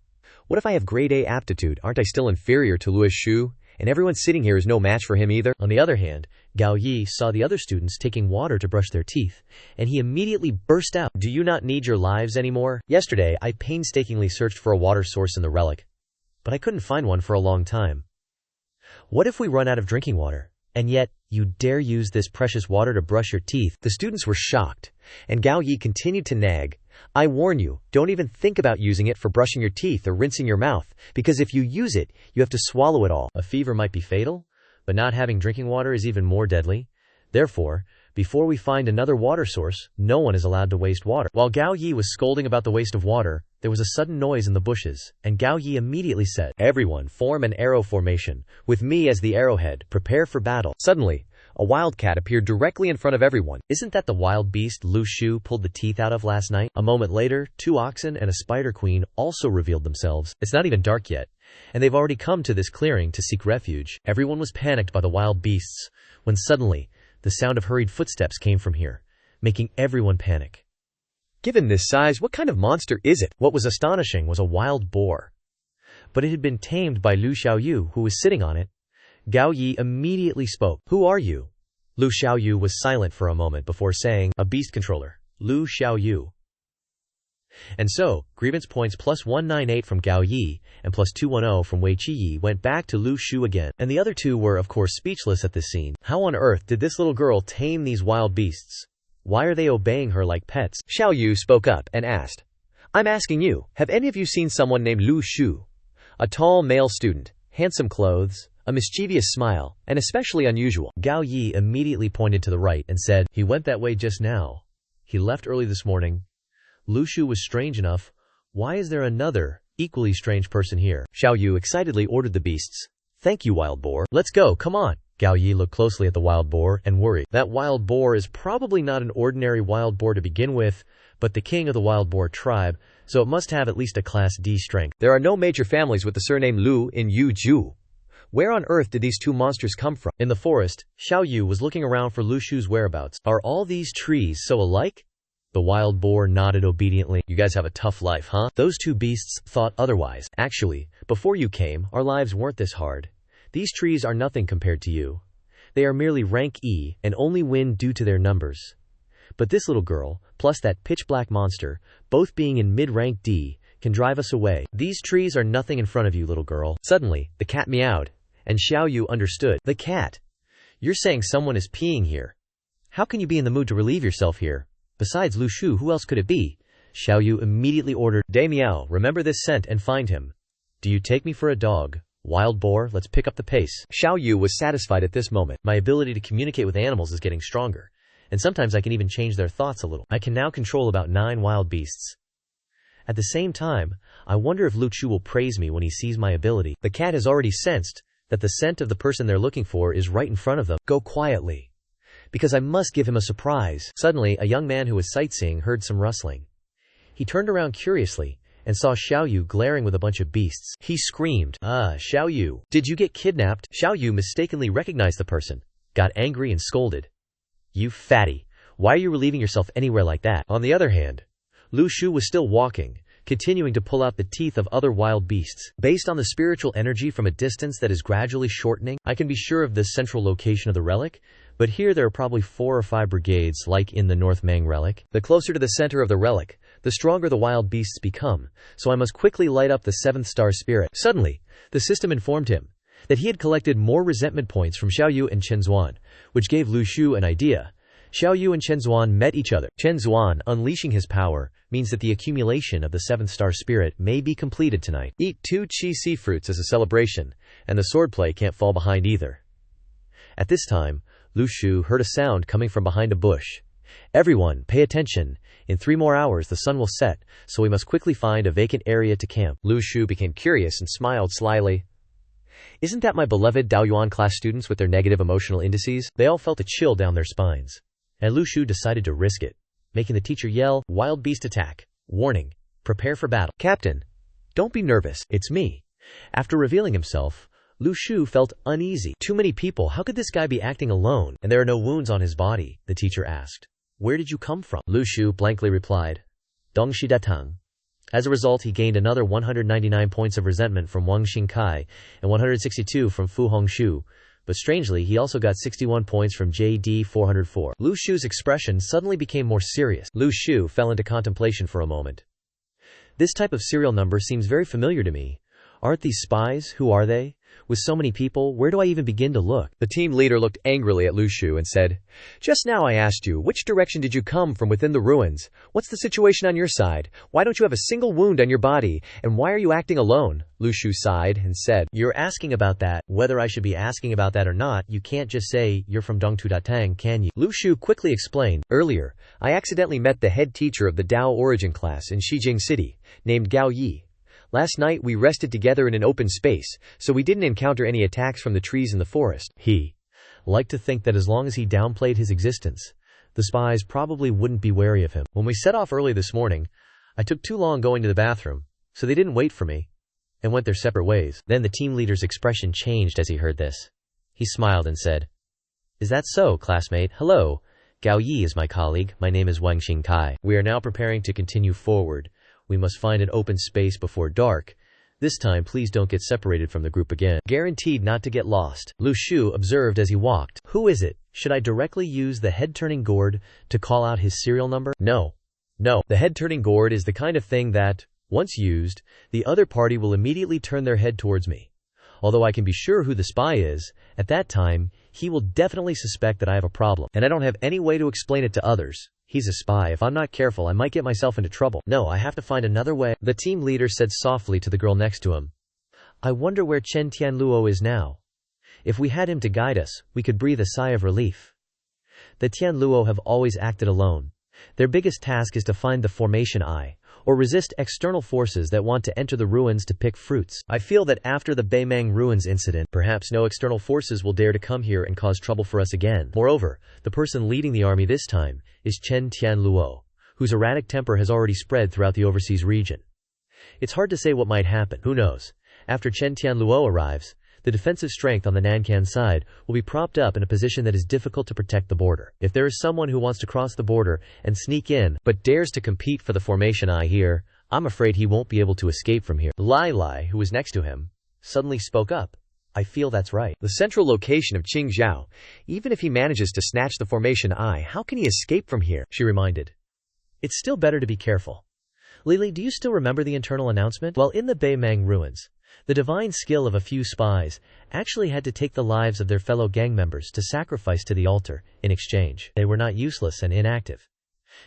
What if I have grade A aptitude? Aren't I still inferior to Luo Shu? And everyone sitting here is no match for him either. On the other hand, Gao Yi saw the other students taking water to brush their teeth, and he immediately burst out. Do you not need your lives anymore? Yesterday, I painstakingly searched for a water source in the relic, but I couldn't find one for a long time. What if we run out of drinking water? And yet, you dare use this precious water to brush your teeth? The students were shocked, and Gao Yi continued to nag. I warn you, don't even think about using it for brushing your teeth or rinsing your mouth, because if you use it, you have to swallow it all. A fever might be fatal, but not having drinking water is even more deadly. Therefore, before we find another water source, no one is allowed to waste water. While Gao Yi was scolding about the waste of water, there was a sudden noise in the bushes, and Gao Yi immediately said, Everyone, form an arrow formation, with me as the arrowhead, prepare for battle. Suddenly, a wildcat appeared directly in front of everyone. Isn't that the wild beast Lu Shu pulled the teeth out of last night? A moment later, 2 oxen and a spider queen also revealed themselves. It's not even dark yet, and they've already come to this clearing to seek refuge. Everyone was panicked by the wild beasts, when suddenly, the sound of hurried footsteps came from here, making everyone panic. Given this size, what kind of monster is it? What was astonishing was a wild boar, but it had been tamed by Lu Xiaoyu, who was sitting on it. Gao Yi immediately spoke. Who are you? Lu Xiaoyu was silent for a moment before saying, a beast controller, Lu Xiaoyu. And so, grievance points plus 198 from Gao Yi and plus 210 from Wei Qiyi went back to Lu Shu again. And the other two were of course speechless at this scene. How on earth did this little girl tame these wild beasts? Why are they obeying her like pets? Xiaoyu spoke up and asked, I'm asking you, have any of you seen someone named Lu Shu? A tall male student, handsome clothes, a mischievous smile, and especially unusual. Gao Yi immediately pointed to the right and said, he went that way just now. He left early this morning. Lu Shu was strange enough. Why is there another, equally strange person here? Xiaoyu excitedly ordered the beasts. Thank you, wild boar. Let's go, come on. Gao Yi looked closely at the wild boar and worried. That wild boar is probably not an ordinary wild boar to begin with, but the king of the wild boar tribe, so it must have at least a class D strength. There are no major families with the surname Lu in Yuju. Where on earth did these two monsters come from? In the forest, Xiaoyu was looking around for Lu Shu's whereabouts. Are all these trees so alike? The wild boar nodded obediently. You guys have a tough life, huh? Those two beasts thought otherwise. Actually, before you came, our lives weren't this hard. These trees are nothing compared to you. They are merely rank E and only win due to their numbers. But this little girl, plus that pitch-black monster, both being in mid-rank D, can drive us away. These trees are nothing in front of you, little girl. Suddenly, the cat meowed, and Xiaoyu understood. The cat? You're saying someone is peeing here. How can you be in the mood to relieve yourself here? Besides Lu Shu, who else could it be? Xiaoyu immediately ordered, De Miao, remember this scent and find him. Do you take me for a dog? Wild boar, let's pick up the pace. Xiaoyu was satisfied at this moment. My ability to communicate with animals is getting stronger, and sometimes I can even change their thoughts a little. I can now control about 9 wild beasts. At the same time, I wonder if Lu Shu will praise me when he sees my ability. The cat has already sensed that the scent of the person they're looking for is right in front of them. Go quietly, because I must give him a surprise. Suddenly, a young man who was sightseeing heard some rustling. He turned around curiously and saw Xiaoyu glaring with a bunch of beasts. He screamed, Xiaoyu, did you get kidnapped? Xiaoyu mistakenly recognized the person, got angry and scolded. You fatty, why are you relieving yourself anywhere like that? On the other hand, Lu Shu was still walking, continuing to pull out the teeth of other wild beasts. Based on the spiritual energy from a distance that is gradually shortening, I can be sure of the central location of the relic, but here there are probably 4 or 5 brigades like in the North Mang relic. The closer to the center of the relic, the stronger the wild beasts become, so I must quickly light up the 7th star spirit. Suddenly, the system informed him that he had collected more resentment points from Xiaoyu and Chen Zuan, which gave Lu Shu an idea. Xiaoyu and Chen Zuan met each other. Chen Zuan, unleashing his power, means that the accumulation of the 7th star spirit may be completed tonight. Eat 2 chi sea fruits as a celebration, and the swordplay can't fall behind either. At this time, Lu Shu heard a sound coming from behind a bush. Everyone, pay attention. In 3 more hours the sun will set, so we must quickly find a vacant area to camp. Lu Shu became curious and smiled slyly. Isn't that my beloved Daoyuan class students with their negative emotional indices? They all felt a chill down their spines. And Lu Shu decided to risk it, making the teacher yell, "Wild beast attack! Warning! Prepare for battle!" "Captain, don't be nervous, it's me." After revealing himself, Lu Shu felt uneasy. Too many people, how could this guy be acting alone? And there are no wounds on his body, the teacher asked. "Where did you come from?" Lu Shu blankly replied, "Dongxi Datang." As a result, he gained another 199 points of resentment from Wang Xingkai and 162 from Fu Hongxu, but strangely, he also got 61 points from JD 404. Lu Shu's expression suddenly became more serious. Lu Shu fell into contemplation for a moment. This type of serial number seems very familiar to me. Aren't these spies? Who are they? With so many people, where do I even begin to look? The team leader looked angrily at Lu Shu and said, "Just now I asked you, which direction did you come from within the ruins? What's the situation on your side? Why don't you have a single wound on your body? And why are you acting alone?" Lu Shu sighed and said, "You're asking about that. Whether I should be asking about that or not, you can't just say you're from Dongtu Datang, can you?" Lu Shu quickly explained, "Earlier, I accidentally met the head teacher of the Dao Origin class in Xijing City, named Gao Yi. Last night we rested together in an open space, so we didn't encounter any attacks from the trees in the forest." He liked to think that as long as he downplayed his existence, the spies probably wouldn't be wary of him. "When we set off early this morning, I took too long going to the bathroom, so they didn't wait for me, and went their separate ways." Then the team leader's expression changed as he heard this. He smiled and said, "Is that so, classmate? Hello. Gao Yi is my colleague. My name is Wang Xingkai. We are now preparing to continue forward. We must find an open space before dark. This time, please don't get separated from the group again. Guaranteed not to get lost." Lu Shu observed as he walked. "Who is it? Should I directly use the head-turning gourd to call out his serial number?" No. The head-turning gourd is the kind of thing that, once used, the other party will immediately turn their head towards me. Although I can be sure who the spy is, at that time, he will definitely suspect that I have a problem, and I don't have any way to explain it to others. He's a spy. If I'm not careful, I might get myself into trouble. No, I have to find another way. The team leader said softly to the girl next to him, "I wonder where Chen Tianluo is now. If we had him to guide us, we could breathe a sigh of relief." The Tianluo have always acted alone. Their biggest task is to find the formation eye, or resist external forces that want to enter the ruins to pick fruits. I feel that after the Beimang ruins incident, perhaps no external forces will dare to come here and cause trouble for us again. Moreover, the person leading the army this time is Chen Tianluo, whose erratic temper has already spread throughout the overseas region. It's hard to say what might happen. Who knows? After Chen Tianluo arrives, the defensive strength on the Nankan side will be propped up in a position that is difficult to protect the border. If there is someone who wants to cross the border and sneak in, but dares to compete for the formation eye here, I'm afraid he won't be able to escape from here. Lai Lai, who was next to him, suddenly spoke up. "I feel that's right. The central location of Qingzhou. Even if he manages to snatch the formation eye, how can he escape from here?" she reminded. "It's still better to be careful." "Lily, do you still remember the internal announcement?" While in the Beimang ruins, the divine skill of a few spies actually had to take the lives of their fellow gang members to sacrifice to the altar in exchange. They were not useless and inactive.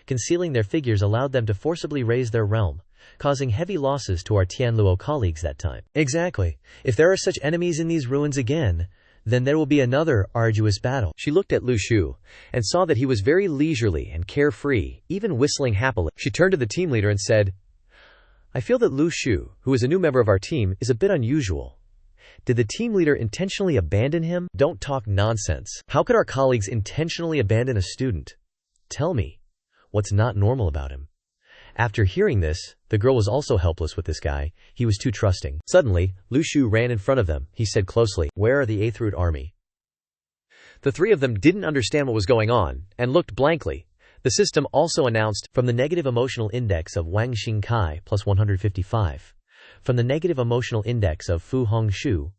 Concealing their figures allowed them to forcibly raise their realm, causing heavy losses to our Tianluo colleagues that time. Exactly. If there are such enemies in these ruins again, then there will be another arduous battle. She looked at Lu Shu and saw that he was very leisurely and carefree, even whistling happily. She turned to the team leader and said, "I feel that Lu Shu, who is a new member of our team, is a bit unusual. Did the team leader intentionally abandon him?" "Don't talk nonsense. How could our colleagues intentionally abandon a student? Tell me, what's not normal about him?" After hearing this, the girl was also helpless with this guy. He was too trusting. Suddenly, Lu Shu ran in front of them. He said closely, "Where are the 8th Root Army?" The three of them didn't understand what was going on, and looked blankly. The system also announced, from the negative emotional index of Wang Xingkai plus 155, from the negative emotional index of Fu Hongxu,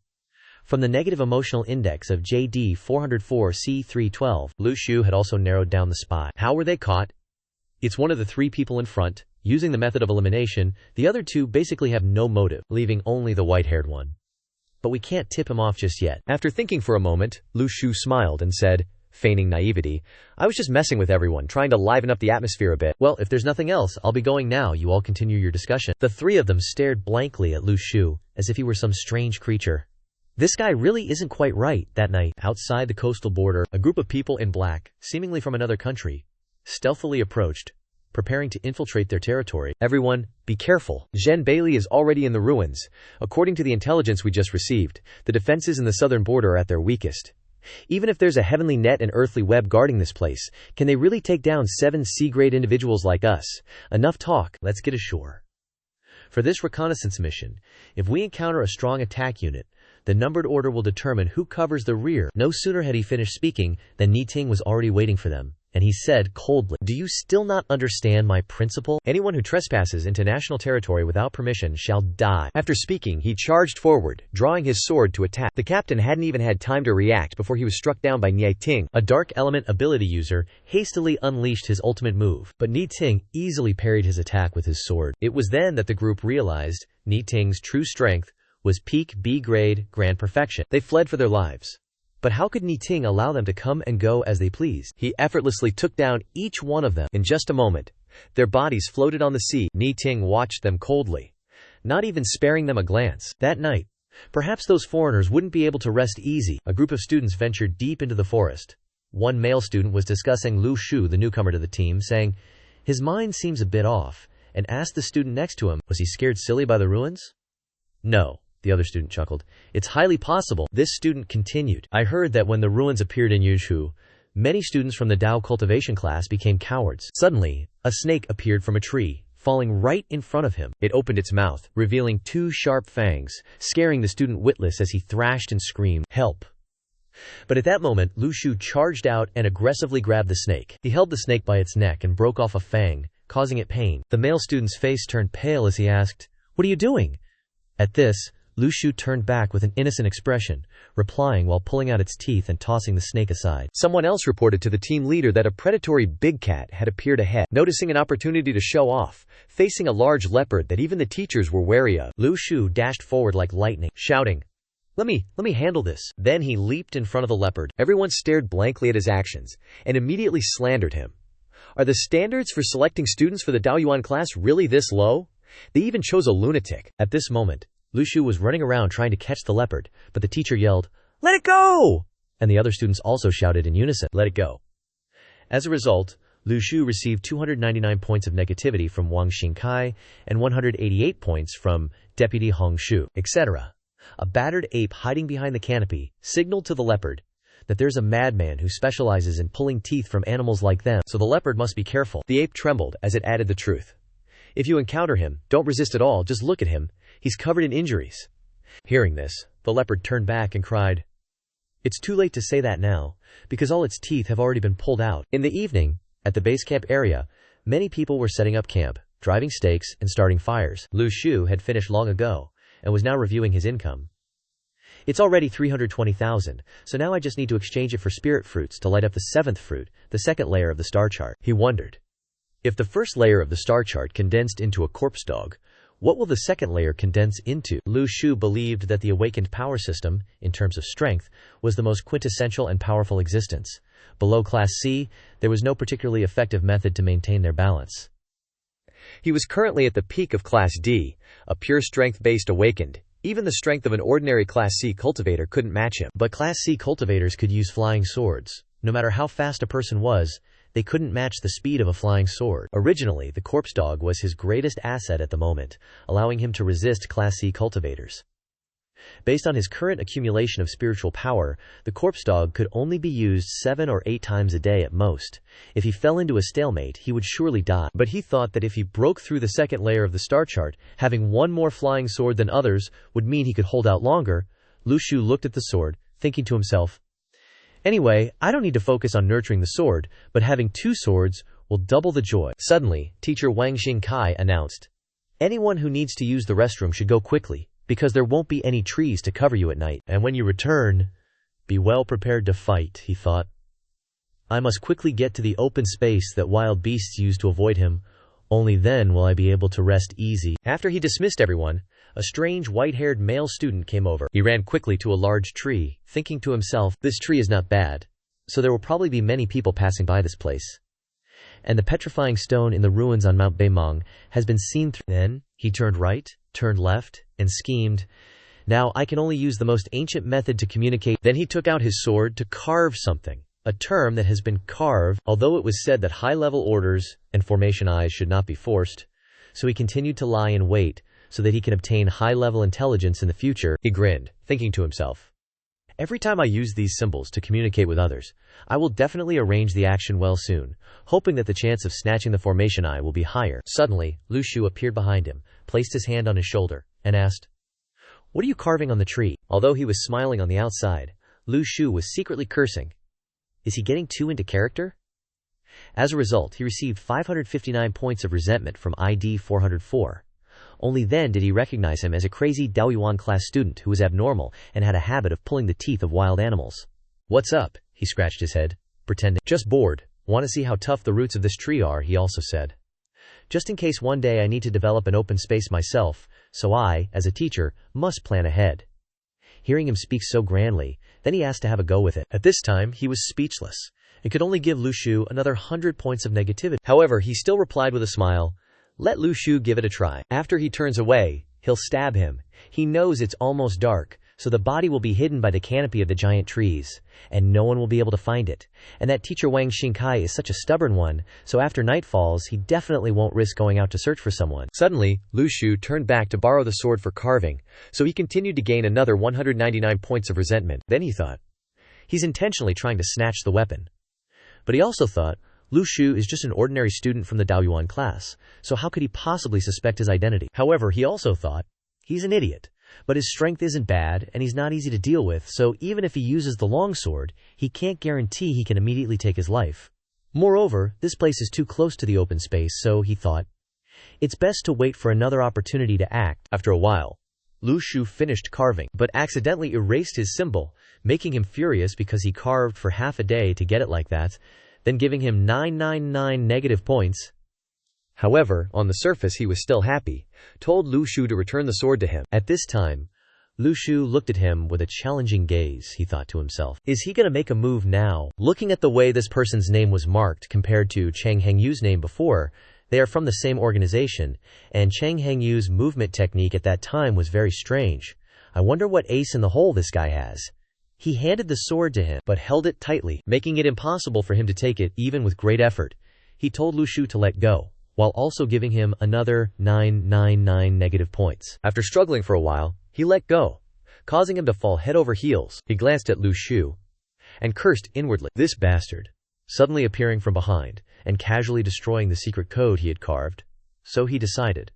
from the negative emotional index of JD 404 C312. Lu Shu had also narrowed down the spy. How were they caught? It's one of the three people in front, Using the method of elimination, the other two basically have no motive, leaving only the white-haired one. But we can't tip him off just yet. After thinking for a moment, Lu Shu smiled and said, feigning naivety, I was just messing with everyone, trying to liven up the atmosphere a bit. Well, if there's nothing else, I'll be going now. You all continue your discussion. The three of them stared blankly at Lu Shu, as if he were some strange creature. This guy really isn't quite right. That night, outside the coastal border, a group of people in black, seemingly from another country, stealthily approached, preparing to infiltrate their territory. Everyone, be careful. Zhen Bailey is already in the ruins. According to the intelligence we just received, the defenses in the southern border are at their weakest. Even if there's a heavenly net and earthly web guarding this place, can they really take down 7 C-grade individuals like us? Enough talk, let's get ashore. For this reconnaissance mission, if we encounter a strong attack unit, the numbered order will determine who covers the rear. No sooner had he finished speaking than Niting was already waiting for them, and he said coldly, Do you still not understand my principle? Anyone who trespasses into national territory without permission shall die. After speaking, he charged forward, drawing his sword to attack. The captain hadn't even had time to react before he was struck down by Niting. A dark element ability user hastily unleashed his ultimate move, but Niting easily parried his attack with his sword. It was then that the group realized Niting's true strength was peak B-grade grand perfection. They fled for their lives. But how could Niting allow them to come and go as they pleased? He effortlessly took down each one of them. In just a moment, their bodies floated on the sea. Niting watched them coldly, not even sparing them a glance. That night, perhaps those foreigners wouldn't be able to rest easy. A group of students ventured deep into the forest. One male student was discussing Lu Shu, the newcomer to the team, saying, His mind seems a bit off, and asked the student next to him, Was he scared silly by the ruins? No. The other student chuckled. It's highly possible. This student continued. I heard that when the ruins appeared in Yuzhu, many students from the Dao Cultivation class became cowards. Suddenly, a snake appeared from a tree, falling right in front of him. It opened its mouth, revealing 2 sharp fangs, scaring the student witless as he thrashed and screamed, Help! But at that moment, Lu Shu charged out and aggressively grabbed the snake. He held the snake by its neck and broke off a fang, causing it pain. The male student's face turned pale as he asked, What are you doing? At this, Lu Shu turned back with an innocent expression, replying while pulling out its teeth and tossing the snake aside. Someone else reported to the team leader that a predatory big cat had appeared ahead. Noticing an opportunity to show off, facing a large leopard that even the teachers were wary of, Lu Shu dashed forward like lightning, shouting, Let me handle this. Then he leaped in front of the leopard. Everyone stared blankly at his actions and immediately slandered him. Are the standards for selecting students for the Daoyuan class really this low? They even chose a lunatic. At this moment, Lu Shu was running around trying to catch the leopard, but the teacher yelled, Let it go! And the other students also shouted in unison, Let it go. As a result, Lu Shu received 299 points of negativity from Wang Xingkai and 188 points from Deputy Hong Shu, etc. A battered ape hiding behind the canopy signaled to the leopard that there's a madman who specializes in pulling teeth from animals like them, so the leopard must be careful. The ape trembled as it added the truth. If you encounter him, don't resist at all, just look at him. He's covered in injuries. Hearing this, the leopard turned back and cried, It's too late to say that now, because all its teeth have already been pulled out. In the evening, at the base camp area, many people were setting up camp, driving stakes, and starting fires. Lu Shu had finished long ago, and was now reviewing his income. It's already 320,000, so now I just need to exchange it for spirit fruits to light up the 7th fruit, the second layer of the star chart. He wondered, if the first layer of the star chart condensed into a corpse dog, what will the second layer condense into? Lu Shu believed that the awakened power system, in terms of strength, was the most quintessential and powerful existence. Below Class C, there was no particularly effective method to maintain their balance. He was currently at the peak of Class D, a pure strength-based awakened. Even the strength of an ordinary Class C cultivator couldn't match him. But Class C cultivators could use flying swords. No matter how fast a person was, they couldn't match the speed of a flying sword. Originally, the corpse dog was his greatest asset at the moment, allowing him to resist Class C cultivators. Based on his current accumulation of spiritual power, the corpse dog could only be used 7 or 8 times a day at most. If he fell into a stalemate, he would surely die. But he thought that if he broke through the second layer of the star chart, having one more flying sword than others would mean he could hold out longer. Lu Shu looked at the sword, thinking to himself, Anyway, I don't need to focus on nurturing the sword, but having 2 swords will double the joy. Suddenly, teacher Wang Xingkai announced, Anyone who needs to use the restroom should go quickly, because there won't be any trees to cover you at night. And when you return, be well prepared to fight, he thought. I must quickly get to the open space that wild beasts use to avoid him, Only then will I be able to rest easy. After he dismissed everyone, a strange white-haired male student came over. He ran quickly to a large tree, thinking to himself, this tree is not bad, so there will probably be many people passing by this place. And the petrifying stone in the ruins on Mount Baemong has been seen through. Then he turned right, turned left, and schemed, now I can only use the most ancient method to communicate. Then he took out his sword to carve something, a term that has been carved, although it was said that high-level orders and formation eyes should not be forced. So he continued to lie in wait, so that he can obtain high-level intelligence in the future. He grinned, thinking to himself, every time I use these symbols to communicate with others, I will definitely arrange the action well soon, hoping that the chance of snatching the formation eye will be higher. Suddenly, Lu Shu appeared behind him, placed his hand on his shoulder, and asked, what are you carving on the tree? Although he was smiling on the outside, Lu Shu was secretly cursing. Is he getting too into character? As a result, he received 559 points of resentment from ID 404. Only then did he recognize him as a crazy Daoyuan class student who was abnormal and had a habit of pulling the teeth of wild animals. What's up? He scratched his head, pretending. Just bored. Want to see how tough the roots of this tree are, he also said. Just in case one day I need to develop an open space myself, so I, as a teacher, must plan ahead. Hearing him speak so grandly, then he asked to have a go with it. At this time, he was speechless, and could only give Lu Shu another 100 points of negativity. However, he still replied with a smile, let Lu Shu give it a try. After he turns away, he'll stab him. He knows it's almost dark, so the body will be hidden by the canopy of the giant trees, and no one will be able to find it. And that teacher Wang Xingkai is such a stubborn one, so after night falls, he definitely won't risk going out to search for someone. Suddenly, Lu Shu turned back to borrow the sword for carving, so he continued to gain another 199 points of resentment. Then he thought, he's intentionally trying to snatch the weapon. But he also thought, Lu Shu is just an ordinary student from the Daoyuan class, so how could he possibly suspect his identity? However, he also thought, he's an idiot, but his strength isn't bad, and he's not easy to deal with, so even if he uses the longsword, he can't guarantee he can immediately take his life. Moreover, this place is too close to the open space, so he thought, it's best to wait for another opportunity to act. After a while, Lu Shu finished carving, but accidentally erased his symbol, making him furious because he carved for half a day to get it like that, then giving him 999 negative points. However, on the surface he was still happy, told Lu Shu to return the sword to him. At this time, Lu Shu looked at him with a challenging gaze. He thought to himself, is he going to make a move now? Looking at the way this person's name was marked compared to Chang Hengyu's name before, they are from the same organization, and Chang Hengyu's movement technique at that time was very strange. I wonder what ace in the hole this guy has. He handed the sword to him, but held it tightly, making it impossible for him to take it even with great effort. He told Lu Shu to let go, while also giving him another 999 negative points. After struggling for a while, he let go, causing him to fall head over heels. He glanced at Lu Shu and cursed inwardly. This bastard, suddenly appearing from behind and casually destroying the secret code he had carved. So he decided,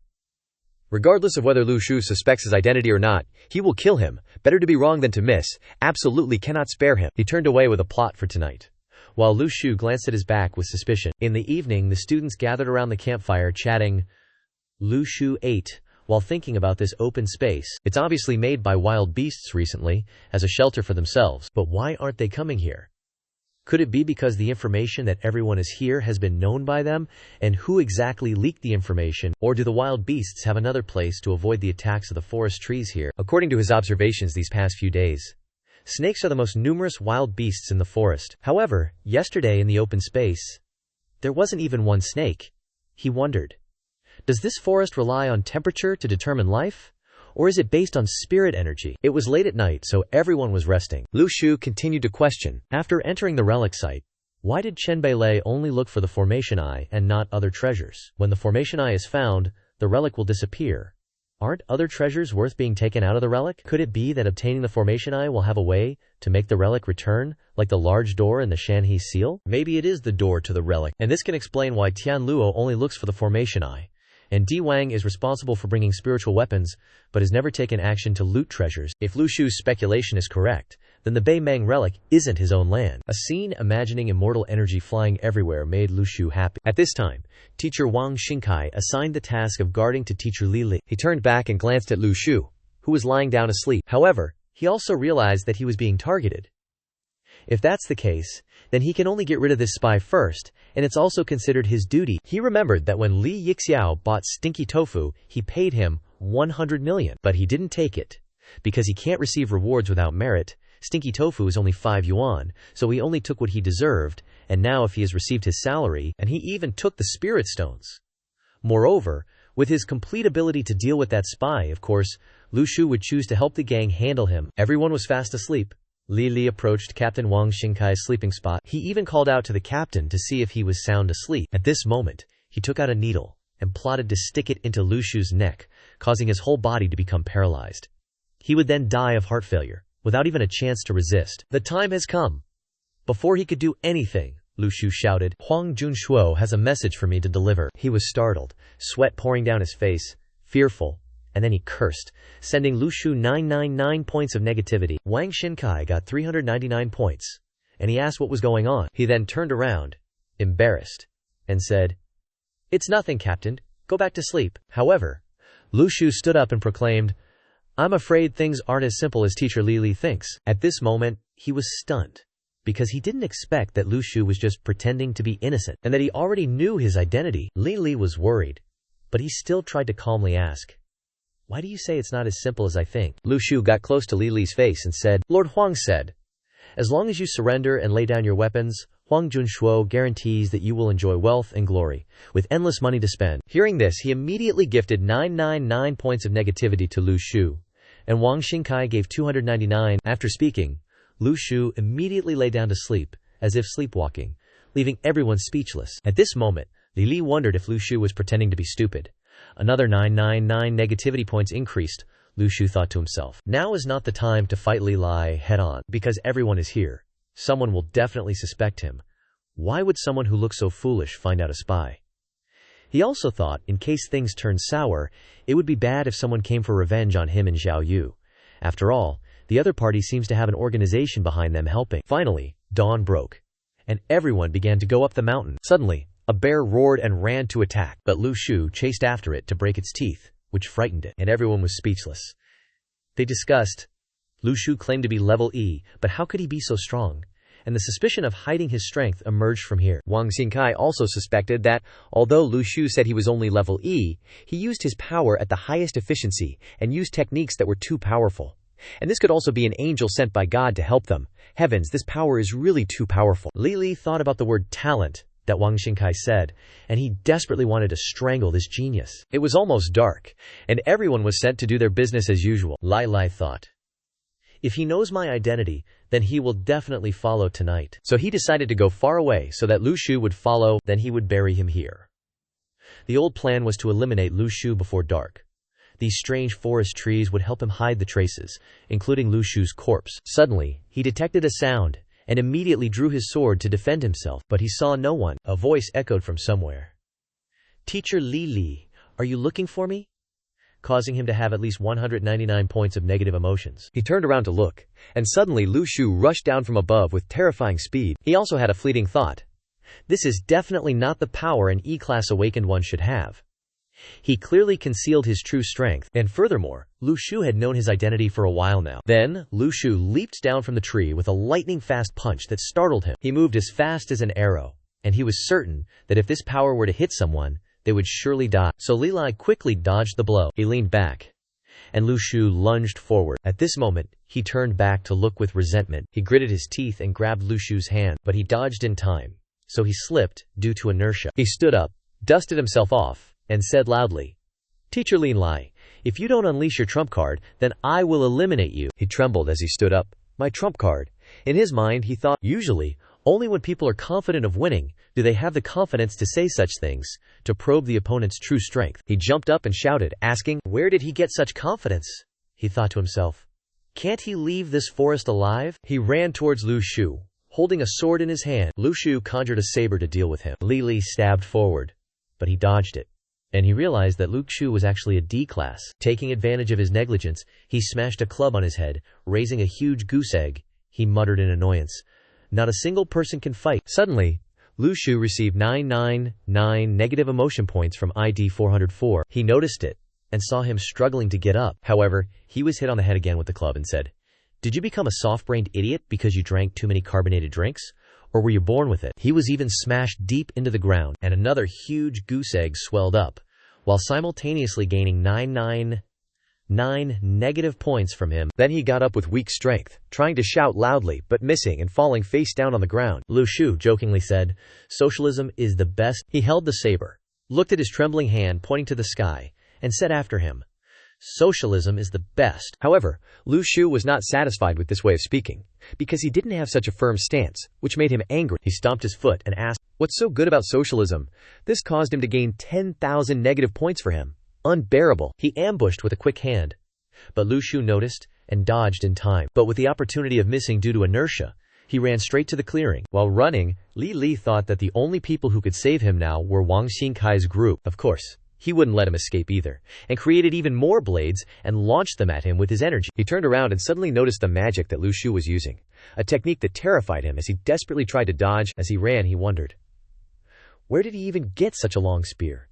regardless of whether Lu Shu suspects his identity or not, he will kill him. Better to be wrong than to miss. Absolutely cannot spare him. He turned away with a plot for tonight, while Lu Shu glanced at his back with suspicion. In the evening, the students gathered around the campfire chatting. Lu Shu ate while thinking about this open space. It's obviously made by wild beasts recently, as a shelter for themselves. But why aren't they coming here? Could it be because the information that everyone is here has been known by them, and who exactly leaked the information, or do the wild beasts have another place to avoid the attacks of the forest trees here? According to his observations these past few days, snakes are the most numerous wild beasts in the forest. However, yesterday in the open space, there wasn't even one snake. He wondered, does this forest rely on temperature to determine life? Or is it based on spirit energy? It was late at night, so everyone was resting. Lu Shu continued to question. After entering the relic site, why did Chen Beilei only look for the formation eye and not other treasures? When the formation eye is found, the relic will disappear. Aren't other treasures worth being taken out of the relic? Could it be that obtaining the formation eye will have a way to make the relic return, like the large door in the Shanhe seal? Maybe it is the door to the relic, and this can explain why Tian Luo only looks for the formation eye. And Di Wang is responsible for bringing spiritual weapons, but has never taken action to loot treasures. If Lu Shu's speculation is correct, then the Baemang relic isn't his own land. A scene imagining immortal energy flying everywhere made Lu Shu happy. At this time, teacher Wang Xingkai assigned the task of guarding to teacher Li Li. He turned back and glanced at Lu Shu, who was lying down asleep. However, he also realized that he was being targeted. If that's the case, then he can only get rid of this spy first, and it's also considered his duty. He remembered that when Li Yixiao bought stinky tofu, he paid him 100 million, but he didn't take it. Because he can't receive rewards without merit, stinky tofu is only 5 yuan, so he only took what he deserved, and now if he has received his salary, and he even took the spirit stones. Moreover, with his complete ability to deal with that spy, of course, Lu Shu would choose to help the gang handle him. Everyone was fast asleep. Li Li approached Captain Wang Xingkai's sleeping spot. He even called out to the captain to see if he was sound asleep. At this moment, he took out a needle and plotted to stick it into Lu Shu's neck, causing his whole body to become paralyzed. He would then die of heart failure, without even a chance to resist. The time has come. Before he could do anything, Lu Shu shouted, "Huang Junshuo has a message for me to deliver." He was startled, sweat pouring down his face, fearful, and then he cursed, sending Lu Shu 999 points of negativity. Wang Xingkai got 399 points, and he asked what was going on. He then turned around, embarrassed, and said, "It's nothing, Captain. Go back to sleep." However, Lu Shu stood up and proclaimed, "I'm afraid things aren't as simple as Teacher Li Li thinks." At this moment, he was stunned, because he didn't expect that Lu Shu was just pretending to be innocent, and that he already knew his identity. Li Li was worried, but he still tried to calmly ask, "Why do you say it's not as simple as I think?" Lu Shu got close to Li Li's face and said, "Lord Huang said, as long as you surrender and lay down your weapons, Huang Junshuo guarantees that you will enjoy wealth and glory, with endless money to spend." Hearing this, he immediately gifted 999 points of negativity to Lu Shu, and Wang Xingkai gave 299. After speaking, Lu Shu immediately lay down to sleep, as if sleepwalking, leaving everyone speechless. At this moment, Li Li wondered if Lu Shu was pretending to be stupid. Another 999 negativity points increased. Lu Shu thought to himself, "Now is not the time to fight Li Li head-on, because everyone is here. Someone will definitely suspect him. Why would someone who looks so foolish find out a spy?" He also thought, in case things turned sour, it would be bad if someone came for revenge on him and Zhao Yu. After all, the other party seems to have an organization behind them helping. Finally, dawn broke, and everyone began to go up the mountain. Suddenly, a bear roared and ran to attack, but Lu Shu chased after it to break its teeth, which frightened it, and everyone was speechless. They discussed. Lu Shu claimed to be level E, but how could he be so strong? And the suspicion of hiding his strength emerged from here. Wang Xingkai also suspected that, although Lu Shu said he was only level E, he used his power at the highest efficiency and used techniques that were too powerful. And this could also be an angel sent by God to help them. Heavens, this power is really too powerful. Li Li thought about the word talent that Wang Xingkai said, and he desperately wanted to strangle this genius. It was almost dark, and everyone was sent to do their business as usual. Li Li thought, "If he knows my identity, then he will definitely follow tonight." So he decided to go far away so that Lu Shu would follow, then he would bury him here. The old plan was to eliminate Lu Shu before dark. These strange forest trees would help him hide the traces, including Lu Shu's corpse. Suddenly, he detected a sound, and immediately drew his sword to defend himself, but he saw no one. A voice echoed from somewhere. "Teacher Li Li, are you looking for me?" Causing him to have at least 199 points of negative emotions. He turned around to look, and suddenly Lu Shu rushed down from above with terrifying speed. He also had a fleeting thought. This is definitely not the power an E-class awakened one should have. He clearly concealed his true strength, and furthermore, Lu Shu had known his identity for a while now. Then, Lu Shu leaped down from the tree with a lightning-fast punch that startled him. He moved as fast as an arrow, and he was certain that if this power were to hit someone, they would surely die. So Li Li quickly dodged the blow. He leaned back, and Lu Shu lunged forward. At this moment, he turned back to look with resentment. He gritted his teeth and grabbed Lu Shu's hand, but he dodged in time, so he slipped due to inertia. He stood up, dusted himself off, and said loudly, "Teacher Li Li, if you don't unleash your trump card, then I will eliminate you." He trembled as he stood up. My trump card. In his mind, he thought, usually, only when people are confident of winning do they have the confidence to say such things, to probe the opponent's true strength. He jumped up and shouted, asking, where did he get such confidence? He thought to himself, can't he leave this forest alive? He ran towards Lu Shu, holding a sword in his hand. Lu Shu conjured a saber to deal with him. Li Li stabbed forward, but he dodged it, and he realized that Lu Shu was actually a D-class. Taking advantage of his negligence, he smashed a club on his head, raising a huge goose egg. He muttered in annoyance, not a single person can fight. Suddenly, Lu Shu received 999 negative emotion points from ID 404. He noticed it, and saw him struggling to get up. However, he was hit on the head again with the club and said, Did you become a soft-brained idiot because you drank too many carbonated drinks? Or were you born with it? He was even smashed deep into the ground, and another huge goose egg swelled up, while simultaneously gaining 999 negative points from him. Then he got up with weak strength, trying to shout loudly, but missing and falling face down on the ground. Lu Shu jokingly said, "Socialism is the best." He held the saber, looked at his trembling hand pointing to the sky, and said after him, "Socialism is the best." However, Lu Shu was not satisfied with this way of speaking, because he didn't have such a firm stance, which made him angry. He stomped his foot and asked, "What's so good about socialism?" This caused him to gain 10,000 negative points for him. Unbearable. He ambushed with a quick hand, but Lu Shu noticed and dodged in time. But with the opportunity of missing due to inertia, he ran straight to the clearing. While running, Li thought that the only people who could save him now were Wang Xinkai's group. Of course, he wouldn't let him escape either, and created even more blades and launched them at him with his energy. He turned around and suddenly noticed the magic that Lu Shu was using, a technique that terrified him as he desperately tried to dodge. As he ran, he wondered, where did he even get such a long spear?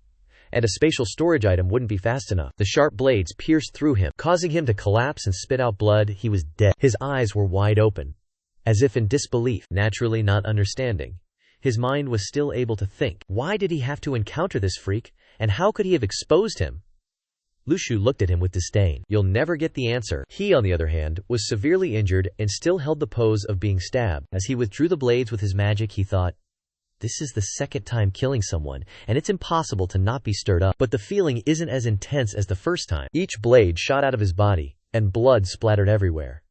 And a spatial storage item wouldn't be fast enough. The sharp blades pierced through him, causing him to collapse and spit out blood. He was dead. His eyes were wide open, as if in disbelief, naturally not understanding. His mind was still able to think. Why did he have to encounter this freak, and how could he have exposed him? Lu Shu looked at him with disdain. "You'll never get the answer." He, on the other hand, was severely injured and still held the pose of being stabbed. As he withdrew the blades with his magic, he thought, "This is the second time killing someone, and it's impossible to not be stirred up. But the feeling isn't as intense as the first time." Each blade shot out of his body, and blood splattered everywhere.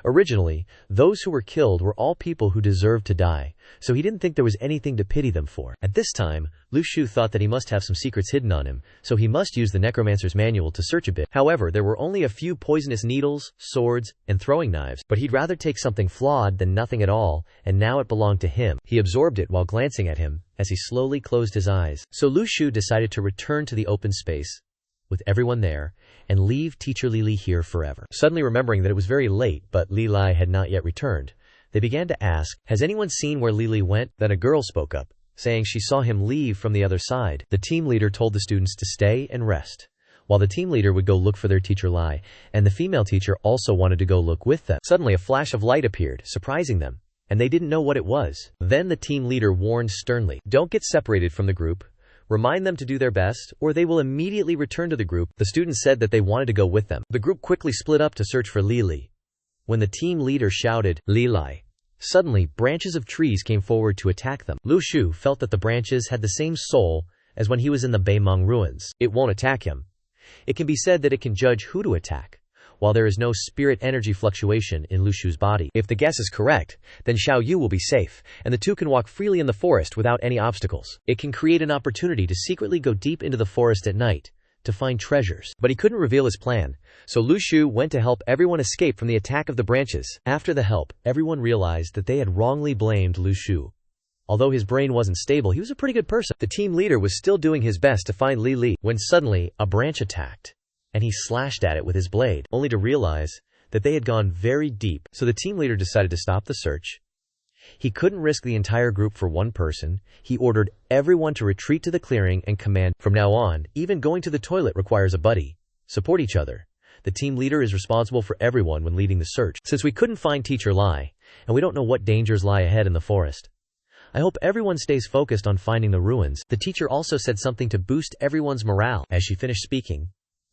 Originally, those who were killed were all people who deserved to die, so he didn't think there was anything to pity them for. At this time, Lu Shu thought that he must have some secrets hidden on him, so he must use the necromancer's manual to search a bit. However, there were only a few poisonous needles, swords, and throwing knives, but he'd rather take something flawed than nothing at all, and now it belonged to him. He absorbed it while glancing at him, as he slowly closed his eyes. So Lu Shu decided to return to the open space, with everyone there, and leave teacher Li here forever. Suddenly remembering that it was very late, but Li had not yet returned, they began to ask, "Has anyone seen where Li went?" Then a girl spoke up, saying she saw him leave from the other side. The team leader told the students to stay and rest, while the team leader would go look for their teacher Li, and the female teacher also wanted to go look with them. Suddenly a flash of light appeared, surprising them, and they didn't know what it was. Then the team leader warned sternly, "Don't get separated from the group. Remind them to do their best, or they will immediately return to the group." The students said that they wanted to go with them. The group quickly split up to search for Li. When the team leader shouted, "Li," suddenly branches of trees came forward to attack them. Lu Shu felt that the branches had the same soul as when he was in the Beimeng ruins. It won't attack him. It can be said that it can judge who to attack, while there is no spirit energy fluctuation in Lu Shu's body. If the guess is correct, then Xiao Yu will be safe, and the two can walk freely in the forest without any obstacles. It can create an opportunity to secretly go deep into the forest at night, to find treasures. But he couldn't reveal his plan, so Lu Shu went to help everyone escape from the attack of the branches. After the help, everyone realized that they had wrongly blamed Lu Shu. Although his brain wasn't stable, he was a pretty good person. The team leader was still doing his best to find Li when suddenly a branch attacked, and he slashed at it with his blade, only to realize that they had gone very deep. So the team leader decided to stop the search. He couldn't risk the entire group for one person. He ordered everyone to retreat to the clearing and command, "From now on, even going to the toilet requires a buddy. Support each other. The team leader is responsible for everyone when leading the search. Since we couldn't find teacher Li, and we don't know what dangers lie ahead in the forest, I hope everyone stays focused on finding the ruins." The teacher also said something to boost everyone's morale. As she finished speaking,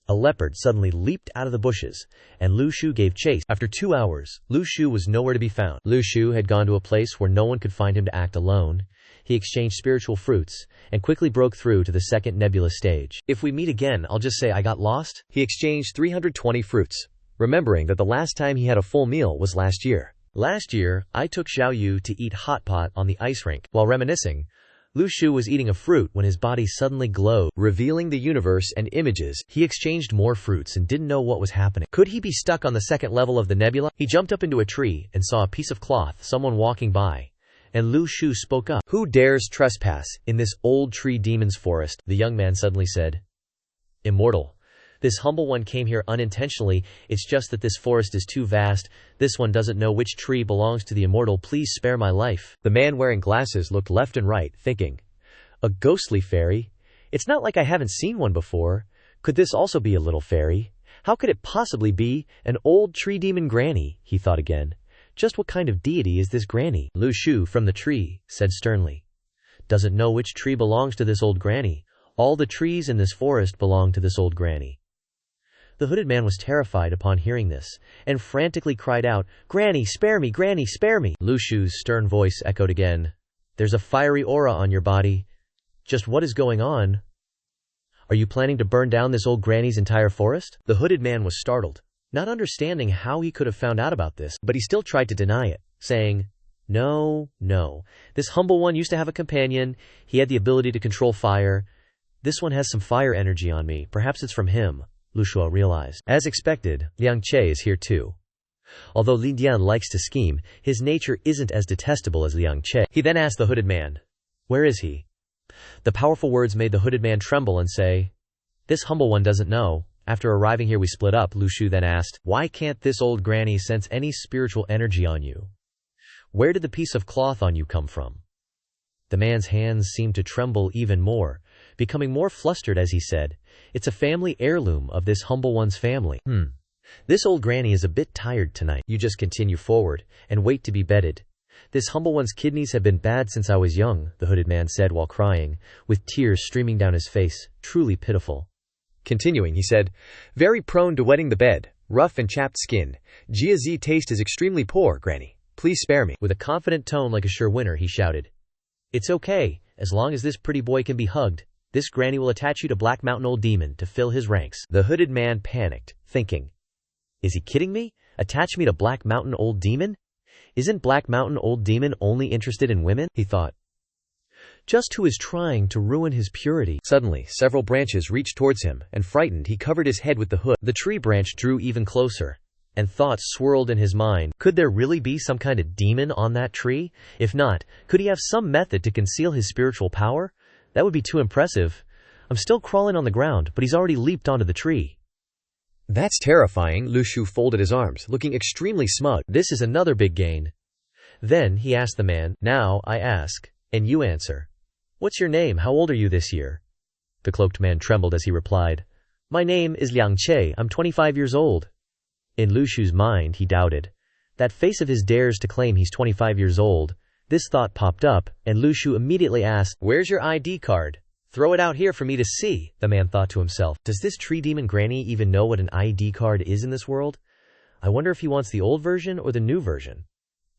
a leopard suddenly leaped out of the bushes, and Lu Shu gave chase. After 2 hours, Lu Shu was nowhere to be found. Lu Shu had gone to a place where no one could find him to act alone. He exchanged spiritual fruits, and quickly broke through to the second nebula stage. "If we meet again, I'll just say I got lost." He exchanged 320 fruits, remembering that the last time he had a full meal was last year. "Last year, I took Xiao Yu to eat hot pot on the ice rink." While reminiscing, Lu Shu was eating a fruit when his body suddenly glowed, revealing the universe and images. He exchanged more fruits and didn't know what was happening. Could he be stuck on the second level of the nebula? He jumped up into a tree and saw a piece of cloth, someone walking by, and Lu Shu spoke up. "Who dares trespass in this old tree demon's forest?" The young man suddenly said, "Immortal. This humble one came here unintentionally. It's just that this forest is too vast. This one doesn't know which tree belongs to the immortal. Please spare my life." The man wearing glasses looked left and right, thinking, "A ghostly fairy? It's not like I haven't seen one before. Could this also be a little fairy? How could it possibly be an old tree demon granny? He thought again. Just what kind of deity is this granny? Lu Shu from the tree said sternly. Doesn't know which tree belongs to this old granny. All the trees in this forest belong to this old granny. The hooded man was terrified upon hearing this, and frantically cried out, Granny, spare me, Granny, spare me! Lu Shu's stern voice echoed again. There's a fiery aura on your body. Just what is going on? Are you planning to burn down this old granny's entire forest? The hooded man was startled, not understanding how he could have found out about this, but he still tried to deny it, saying, No. This humble one used to have a companion. He had the ability to control fire. This one has some fire energy on me. Perhaps it's from him, Lu Shu realized. As expected, Liang Che is here too. Although Li Dian likes to scheme, his nature isn't as detestable as Liang Che. He then asked the hooded man, Where is he? The powerful words made the hooded man tremble and say, This humble one doesn't know. After arriving here we split up. Lu Shu then asked, Why can't this old granny sense any spiritual energy on you? Where did the piece of cloth on you come from? The man's hands seemed to tremble even more, becoming more flustered as he said, It's a family heirloom of this humble one's family. This old granny is a bit tired tonight. You just continue forward and wait to be bedded. This humble one's kidneys have been bad since I was young, the hooded man said while crying, with tears streaming down his face, truly pitiful. Continuing, he said, Very prone to wetting the bed, rough and chapped skin. Jiazi taste is extremely poor, Granny. Please spare me. With a confident tone like a sure winner, he shouted, It's okay, as long as this pretty boy can be hugged. This granny will attach you to Black Mountain Old Demon to fill his ranks. The hooded man panicked, thinking, Is he kidding me? Attach me to Black Mountain Old Demon? Isn't Black Mountain Old Demon only interested in women? He thought. Just who is trying to ruin his purity? Suddenly, several branches reached towards him, and frightened, he covered his head with the hood. The tree branch drew even closer, and thoughts swirled in his mind. Could there really be some kind of demon on that tree? If not, could he have some method to conceal his spiritual power? That would be too impressive. I'm still crawling on the ground, but he's already leaped onto the tree. That's terrifying. Lu Shu folded his arms, looking extremely smug. This is another big gain. Then he asked the man, Now I ask, and you answer. What's your name? How old are you this year? The cloaked man trembled as he replied, My name is Liang Che. I'm 25 years old. In Lu Shu's mind, he doubted. That face of his dares to claim he's 25 years old. This thought popped up, and Lu Shu immediately asked, Where's your ID card? Throw it out here for me to see, the man thought to himself. Does this tree demon granny even know what an ID card is in this world? I wonder if he wants the old version or the new version.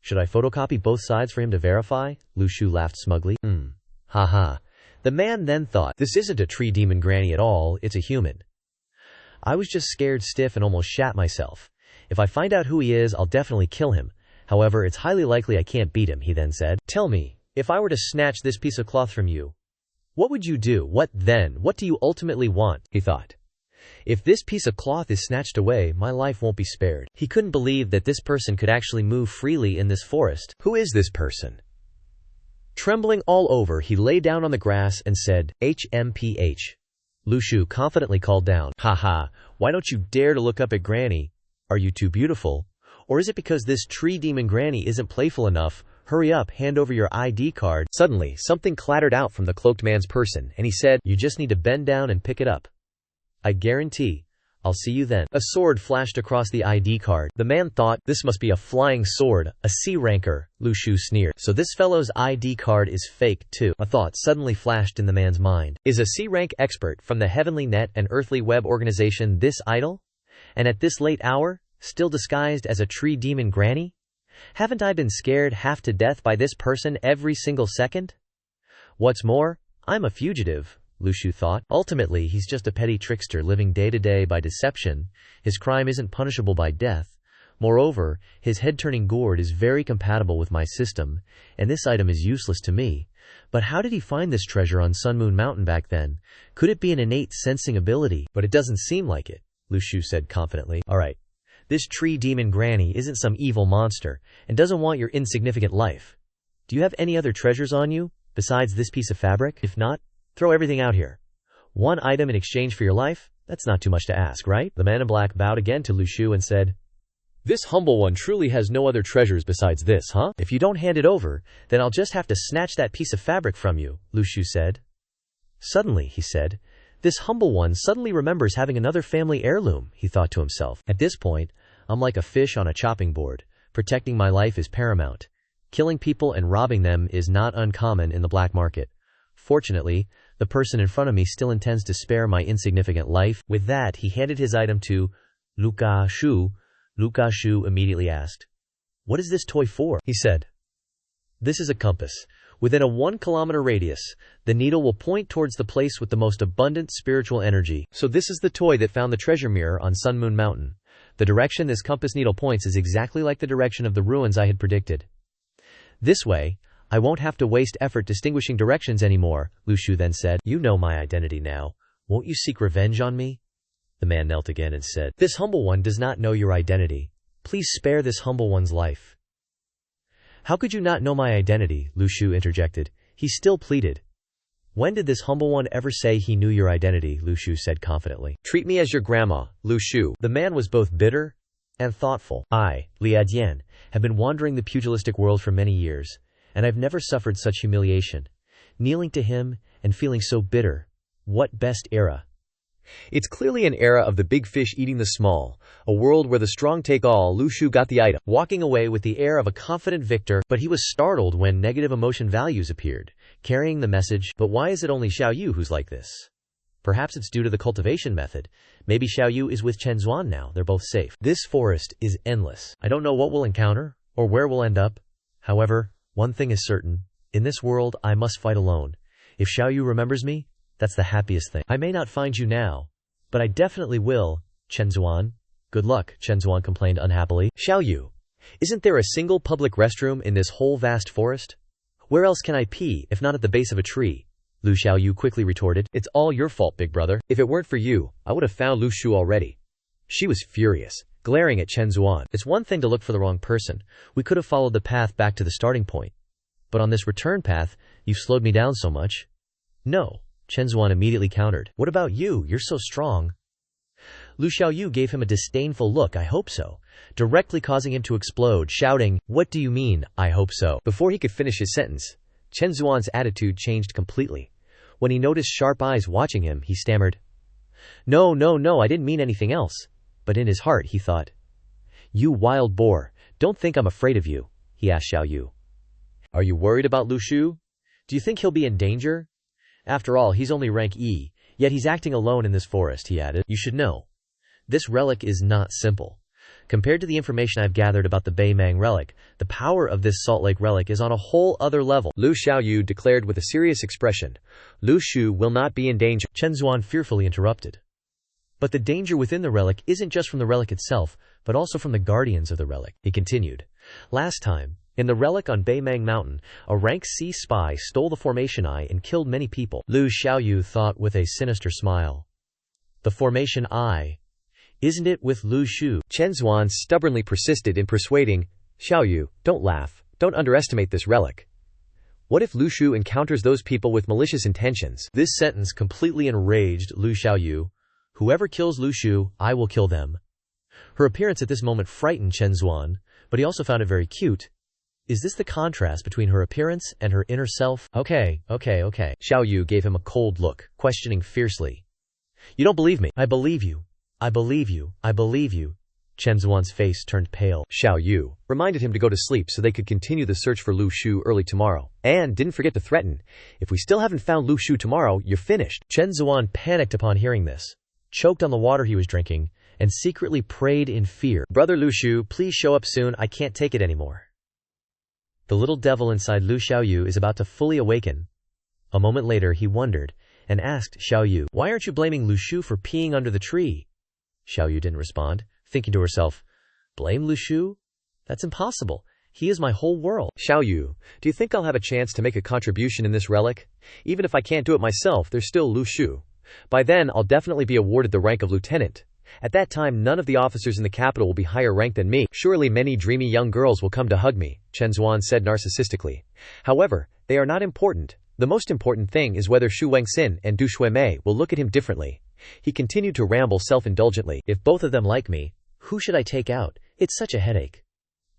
Should I photocopy both sides for him to verify? Lu Shu laughed smugly. Ha. The man then thought, This isn't a tree demon granny at all, it's a human. I was just scared stiff and almost shat myself. If I find out who he is, I'll definitely kill him. However, it's highly likely I can't beat him, he then said. Tell me, if I were to snatch this piece of cloth from you, what would you do? What then? What do you ultimately want? He thought. If this piece of cloth is snatched away, my life won't be spared. He couldn't believe that this person could actually move freely in this forest. Who is this person? Trembling all over, he lay down on the grass and said, HMPH. Lu Shu confidently called down, Ha, why don't you dare to look up at Granny? Are you too beautiful? Or is it because this tree demon granny isn't playful enough? Hurry up, hand over your ID card. Suddenly, something clattered out from the cloaked man's person, and he said, You just need to bend down and pick it up. I guarantee. I'll see you then. A sword flashed across the ID card. The man thought, This must be a flying sword, a C-ranker, Lu Shu sneered. So this fellow's ID card is fake too. A thought suddenly flashed in the man's mind. Is a C-rank expert from the Heavenly Net and Earthly Web organization this idle? And at this late hour, still disguised as a tree demon granny? Haven't I been scared half to death by this person every single second? What's more, I'm a fugitive, Lu Shu thought. Ultimately, he's just a petty trickster living day to day by deception. His crime isn't punishable by death. Moreover, his head-turning gourd is very compatible with my system, and this item is useless to me. But how did he find this treasure on Sun Moon Mountain back then? Could it be an innate sensing ability? But it doesn't seem like it, Lu Shu said confidently. All right. This tree demon granny isn't some evil monster, and doesn't want your insignificant life. Do you have any other treasures on you, besides this piece of fabric? If not, throw everything out here. One item in exchange for your life? That's not too much to ask, right? The man in black bowed again to Lu Shu and said, This humble one truly has no other treasures besides this, huh? If you don't hand it over, then I'll just have to snatch that piece of fabric from you, Lu Shu said. Suddenly, he said, This humble one suddenly remembers having another family heirloom, he thought to himself. At this point, I'm like a fish on a chopping board. Protecting my life is paramount. Killing people and robbing them is not uncommon in the black market. Fortunately, the person in front of me still intends to spare my insignificant life. With that, he handed his item to Luka Shu. Luka Shu immediately asked, "What is this toy for?" He said, "This is a compass. Within a 1-kilometer radius, the needle will point towards the place with the most abundant spiritual energy. So this is the toy that found the treasure mirror on Sun Moon Mountain. The direction this compass needle points is exactly like the direction of the ruins I had predicted. This way, I won't have to waste effort distinguishing directions anymore," Lu Shu then said. "You know my identity now. Won't you seek revenge on me?" The man knelt again and said, "This humble one does not know your identity. Please spare this humble one's life." "How could you not know my identity?" Lu Shu interjected. He still pleaded. "When did this humble one ever say he knew your identity?" Lu Shu said confidently. "Treat me as your grandma, Lu Shu." The man was both bitter and thoughtful. "I, Li Dian, have been wandering the pugilistic world for many years, and I've never suffered such humiliation. Kneeling to him and feeling so bitter. What best era?" It's clearly an era of the big fish eating the small, a world where the strong take all. Lu Shu got the item, walking away with the air of a confident victor, but he was startled when negative emotion values appeared, carrying the message, "But why is it only Xiao Yu who's like this? Perhaps it's due to the cultivation method. Maybe Xiao Yu is with Chen Zuan now, they're both safe. This forest is endless. I don't know what we'll encounter, or where we'll end up. However, one thing is certain. In this world, I must fight alone. If Xiao Yu remembers me, that's the happiest thing. I may not find you now, but I definitely will, Chen Zuan." "Good luck," Chen Zuan complained unhappily. "Xiao Yu, isn't there a single public restroom in this whole vast forest? Where else can I pee, if not at the base of a tree?" Lu Xiao Yu quickly retorted. "It's all your fault, big brother. If it weren't for you, I would have found Lu Shu already." She was furious, glaring at Chen Zuan. "It's one thing to look for the wrong person. We could have followed the path back to the starting point. But on this return path, you've slowed me down so much." "No," Chen Zuan immediately countered. "What about you? You're so strong." Lu Xiaoyu gave him a disdainful look. "I hope so," directly causing him to explode, shouting, "What do you mean, I hope so?" Before he could finish his sentence, Chen Zuan's attitude changed completely. When he noticed sharp eyes watching him, he stammered, No, I didn't mean anything else." But in his heart, he thought, "You wild boar, don't think I'm afraid of you," he asked Xiaoyu. "Are you worried about Lu Shu? Do you think he'll be in danger? After all, he's only rank E, yet he's acting alone in this forest," he added. "You should know, this relic is not simple. Compared to the information I've gathered about the Beimang relic, the power of this Salt Lake relic is on a whole other level." Lu Xiaoyu declared with a serious expression. "Lu Shu will not be in danger." Chen Zuan fearfully interrupted. "But the danger within the relic isn't just from the relic itself, but also from the guardians of the relic," he continued. "Last time, in the relic on Beimang Mountain, a rank C spy stole the Formation Eye and killed many people." Lu Xiaoyu thought with a sinister smile. "The Formation Eye. Isn't it with Lu Shu?" Chen Zuan stubbornly persisted in persuading, "Xiaoyu, don't laugh. Don't underestimate this relic. What if Lu Shu encounters those people with malicious intentions?" This sentence completely enraged Lu Xiaoyu. "Whoever kills Lu Shu, I will kill them." Her appearance at this moment frightened Chen Zuan, but he also found it very cute. Is this the contrast between her appearance and her inner self? Okay. Xiaoyu gave him a cold look, questioning fiercely. "You don't believe me?" "I believe you. I believe you. I believe you." Chen Zuan's face turned pale. Xiaoyu reminded him to go to sleep so they could continue the search for Lu Shu early tomorrow. And didn't forget to threaten, "If we still haven't found Lu Shu tomorrow, you're finished." Chen Zuan panicked upon hearing this, choked on the water he was drinking, and secretly prayed in fear. "Brother Lu Shu, please show up soon. I can't take it anymore." The little devil inside Lu Xiaoyu is about to fully awaken. A moment later, he wondered and asked Xiaoyu, "Why aren't you blaming Lu Shu for peeing under the tree?" Xiaoyu didn't respond, thinking to herself, "Blame Lu Shu? That's impossible. He is my whole world." "Xiaoyu, do you think I'll have a chance to make a contribution in this relic? Even if I can't do it myself, there's still Lu Shu. By then, I'll definitely be awarded the rank of lieutenant. At that time, none of the officers in the capital will be higher ranked than me. Surely many dreamy young girls will come to hug me," Chen Zuan said narcissistically. "However, they are not important. The most important thing is whether Xu Wengxin and Du Shuimei will look at him differently." He continued to ramble self-indulgently. "If both of them like me, who should I take out? It's such a headache."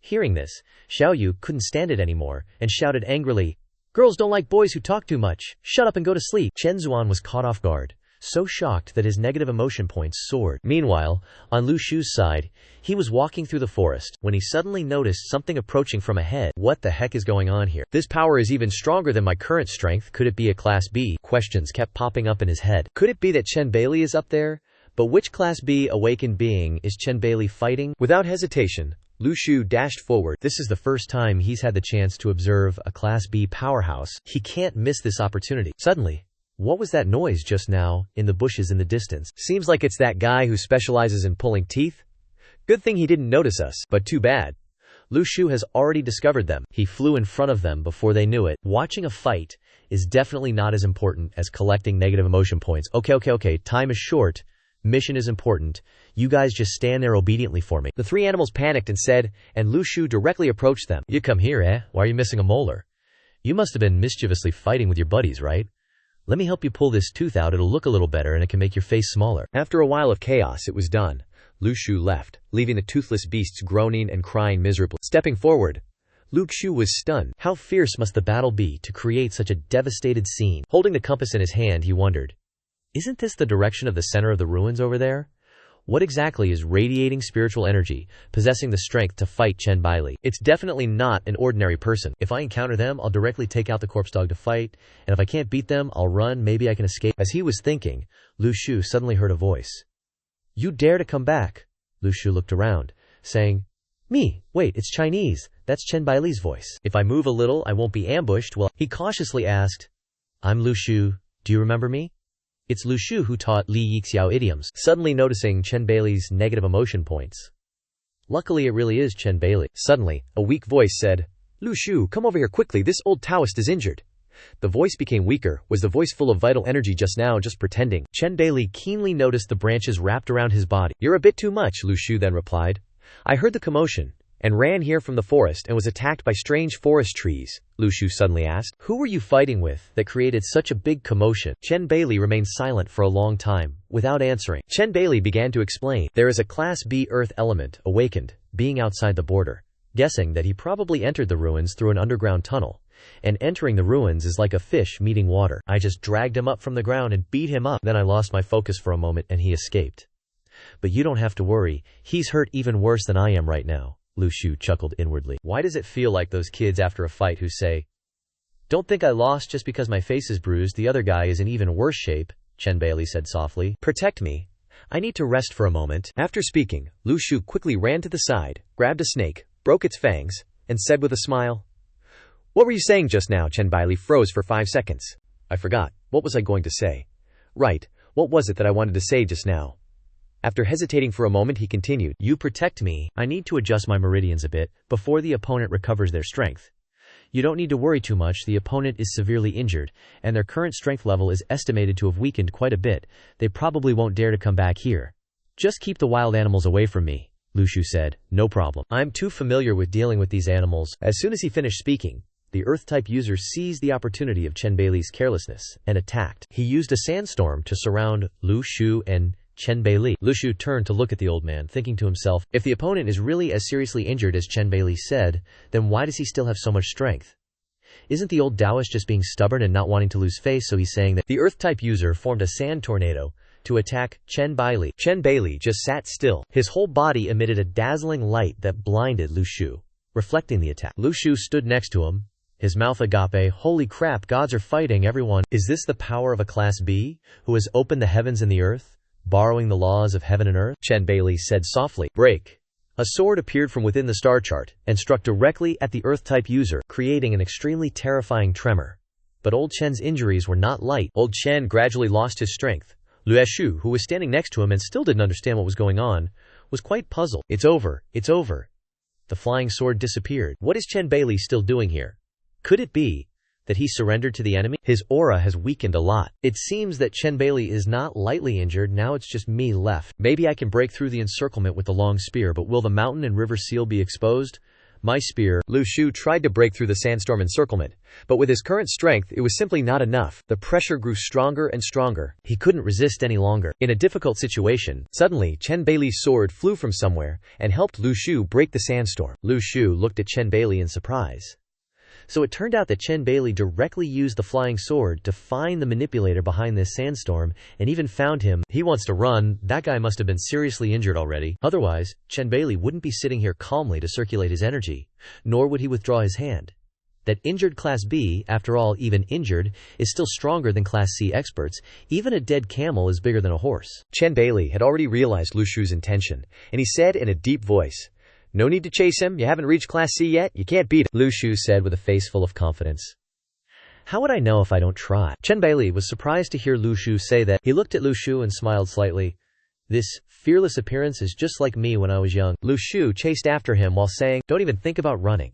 Hearing this, Xiaoyu couldn't stand it anymore and shouted angrily, "Girls don't like boys who talk too much. Shut up and go to sleep." Chen Zuan was caught off guard. so shocked that his negative emotion points soared. Meanwhile, on Lu Shu's side, he was walking through the forest when he suddenly noticed something approaching from ahead. What the heck is going on here? This power is even stronger than my current strength. Could it be a Class B? Questions kept popping up in his head. Could it be that Chen Bailey is up there? But which Class B awakened being is Chen Bailey fighting? Without hesitation, Lu Shu dashed forward. This is the first time he's had the chance to observe a Class B powerhouse. He can't miss this opportunity. Suddenly, what was that noise just now, in the bushes in the distance? Seems like it's that guy who specializes in pulling teeth. Good thing he didn't notice us, but too bad. Lu Shu has already discovered them. He flew in front of them before they knew it. Watching a fight is definitely not as important as collecting negative emotion points. Okay, time is short. Mission is important. You guys just stand there obediently for me. The three animals panicked and said, and Lu Shu directly approached them. You come here, eh? Why are you missing a molar? You must have been mischievously fighting with your buddies, right? Let me help you pull this tooth out. It'll look a little better and it can make your face smaller. After a while of chaos, it was done. Lu Shu left, leaving the toothless beasts groaning and crying miserably. Stepping forward, Lu Shu was stunned. How fierce must the battle be to create such a devastated scene? Holding the compass in his hand, he wondered, isn't this the direction of the center of the ruins over there? What exactly is radiating spiritual energy, possessing the strength to fight Chen Bailey? It's definitely not an ordinary person. If I encounter them, I'll directly take out the corpse dog to fight, and if I can't beat them, I'll run, maybe I can escape. As he was thinking, Lu Shu suddenly heard a voice. You dare to come back? Lu Shu looked around, saying, Me, wait, it's Chinese. That's Chen Bailey's voice. If I move a little, I won't be ambushed. Well, he cautiously asked, I'm Lu Shu, do you remember me? It's Lu Shu who taught Li Yixiao idioms, suddenly noticing Chen Bailey's negative emotion points. Luckily, it really is Chen Bailey. Suddenly, a weak voice said, Lu Shu, come over here quickly, this old Taoist is injured. The voice became weaker. Was the voice full of vital energy just now, just pretending? Chen Bailey keenly noticed the branches wrapped around his body. You're a bit too much, Lu Shu then replied. I heard the commotion and ran here from the forest and was attacked by strange forest trees. Lu Shu suddenly asked, Who were you fighting with that created such a big commotion? Chen Bailey remained silent for a long time, without answering. Chen Bailey began to explain. There is a Class B earth element, awakened, being outside the border. Guessing that he probably entered the ruins through an underground tunnel. And entering the ruins is like a fish meeting water. I just dragged him up from the ground and beat him up. Then I lost my focus for a moment and he escaped. But you don't have to worry. He's hurt even worse than I am right now. Lu Shu chuckled inwardly. Why does it feel like those kids after a fight who say, Don't think I lost just because my face is bruised. The other guy is in even worse shape, Chen Bailey said softly. Protect me. I need to rest for a moment. After speaking, Lu Shu quickly ran to the side, grabbed a snake, broke its fangs, and said with a smile, What were you saying just now? Chen Bailey froze for 5 seconds. I forgot. What was I going to say? Right, what was it that I wanted to say just now? After hesitating for a moment, he continued, You protect me. I need to adjust my meridians a bit before the opponent recovers their strength. You don't need to worry too much. The opponent is severely injured, and their current strength level is estimated to have weakened quite a bit. They probably won't dare to come back here. Just keep the wild animals away from me, Lu Shu said. No problem. I'm too familiar with dealing with these animals. As soon as he finished speaking, the Earth-type user seized the opportunity of Chen Bailey's carelessness and attacked. He used a sandstorm to surround Lu Shu and Chen Bailey. Lu Shu turned to look at the old man, thinking to himself, if the opponent is really as seriously injured as Chen Bailey said, then why does he still have so much strength? Isn't the old Taoist just being stubborn and not wanting to lose face? So he's saying that the Earth-type user formed a sand tornado to attack Chen Bailey. Chen Bailey just sat still. His whole body emitted a dazzling light that blinded Lu Shu, reflecting the attack. Lu Shu stood next to him, his mouth agape. Holy crap, gods are fighting everyone. Is this the power of a Class B, who has opened the heavens and the earth, borrowing the laws of heaven and earth? Chen Bailey said softly. Break. A sword appeared from within the star chart and struck directly at the Earth-type user, creating an extremely terrifying tremor. But old Chen's injuries were not light. Old Chen gradually lost his strength. Lu Shu, who was standing next to him and still didn't understand what was going on, was quite puzzled. It's over. It's over. The flying sword disappeared. What is Chen Bailey still doing here? Could it be that he surrendered to the enemy? His aura has weakened a lot. It seems that Chen Bailey is not lightly injured. Now it's just me left. Maybe I can break through the encirclement with the long spear, but will the mountain and river seal be exposed? My spear. Lu Shu tried to break through the sandstorm encirclement, but with his current strength, it was simply not enough. The pressure grew stronger and stronger. He couldn't resist any longer. In a difficult situation, suddenly Chen Bailey's sword flew from somewhere and helped Lu Shu break the sandstorm. Lu Shu looked at Chen Bailey in surprise. So it turned out that Chen Bailey directly used the flying sword to find the manipulator behind this sandstorm, and even found him. He wants to run. That guy must have been seriously injured already. Otherwise, Chen Bailey wouldn't be sitting here calmly to circulate his energy, nor would he withdraw his hand. That injured Class B, after all, even injured, is still stronger than Class C experts. Even a dead camel is bigger than a horse. Chen Bailey had already realized Lu Shu's intention, and he said in a deep voice, "No need to chase him. You haven't reached Class C yet. You can't beat him," Lu Shu said with a face full of confidence. How would I know if I don't try? Chen Bailey was surprised to hear Lu Shu say that. He looked at Lu Shu and smiled slightly. This fearless appearance is just like me when I was young. Lu Shu chased after him while saying, "Don't even think about running."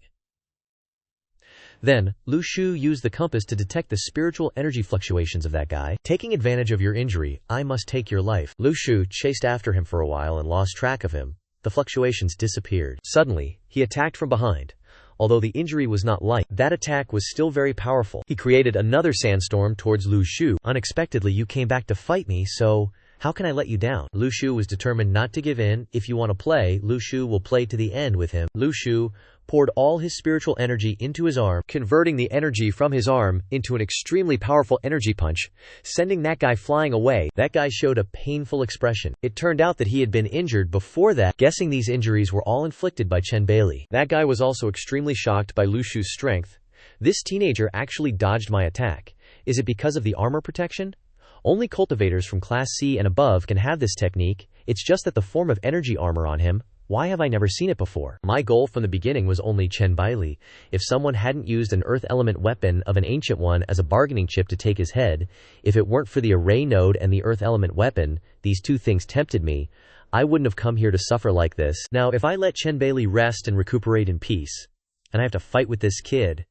Then, Lu Shu used the compass to detect the spiritual energy fluctuations of that guy. Taking advantage of your injury, I must take your life. Lu Shu chased after him for a while and lost track of him. The fluctuations disappeared. Suddenly, he attacked from behind. Although the injury was not light, that attack was still very powerful. He created another sandstorm towards Lu Shu. Unexpectedly, you came back to fight me, so how can I let you down? Lu Shu was determined not to give in. If you want to play, Lu Shu will play to the end with him. Lu Shu poured all his spiritual energy into his arm, converting the energy from his arm into an extremely powerful energy punch, sending that guy flying away. That guy showed a painful expression. It turned out that he had been injured before that, guessing these injuries were all inflicted by Chen Bailey. That guy was also extremely shocked by Lu Shu's strength. This teenager actually dodged my attack. Is it because of the armor protection? Only cultivators from Class C and above can have this technique. It's just that the form of energy armor on him. Why have I never seen it before? My goal from the beginning was only Chen Bailey. If someone hadn't used an earth element weapon of an ancient one as a bargaining chip to take his head, if it weren't for the array node and the earth element weapon, these two things tempted me, I wouldn't have come here to suffer like this. Now, if I let Chen Bailey rest and recuperate in peace, and I have to fight with this kid,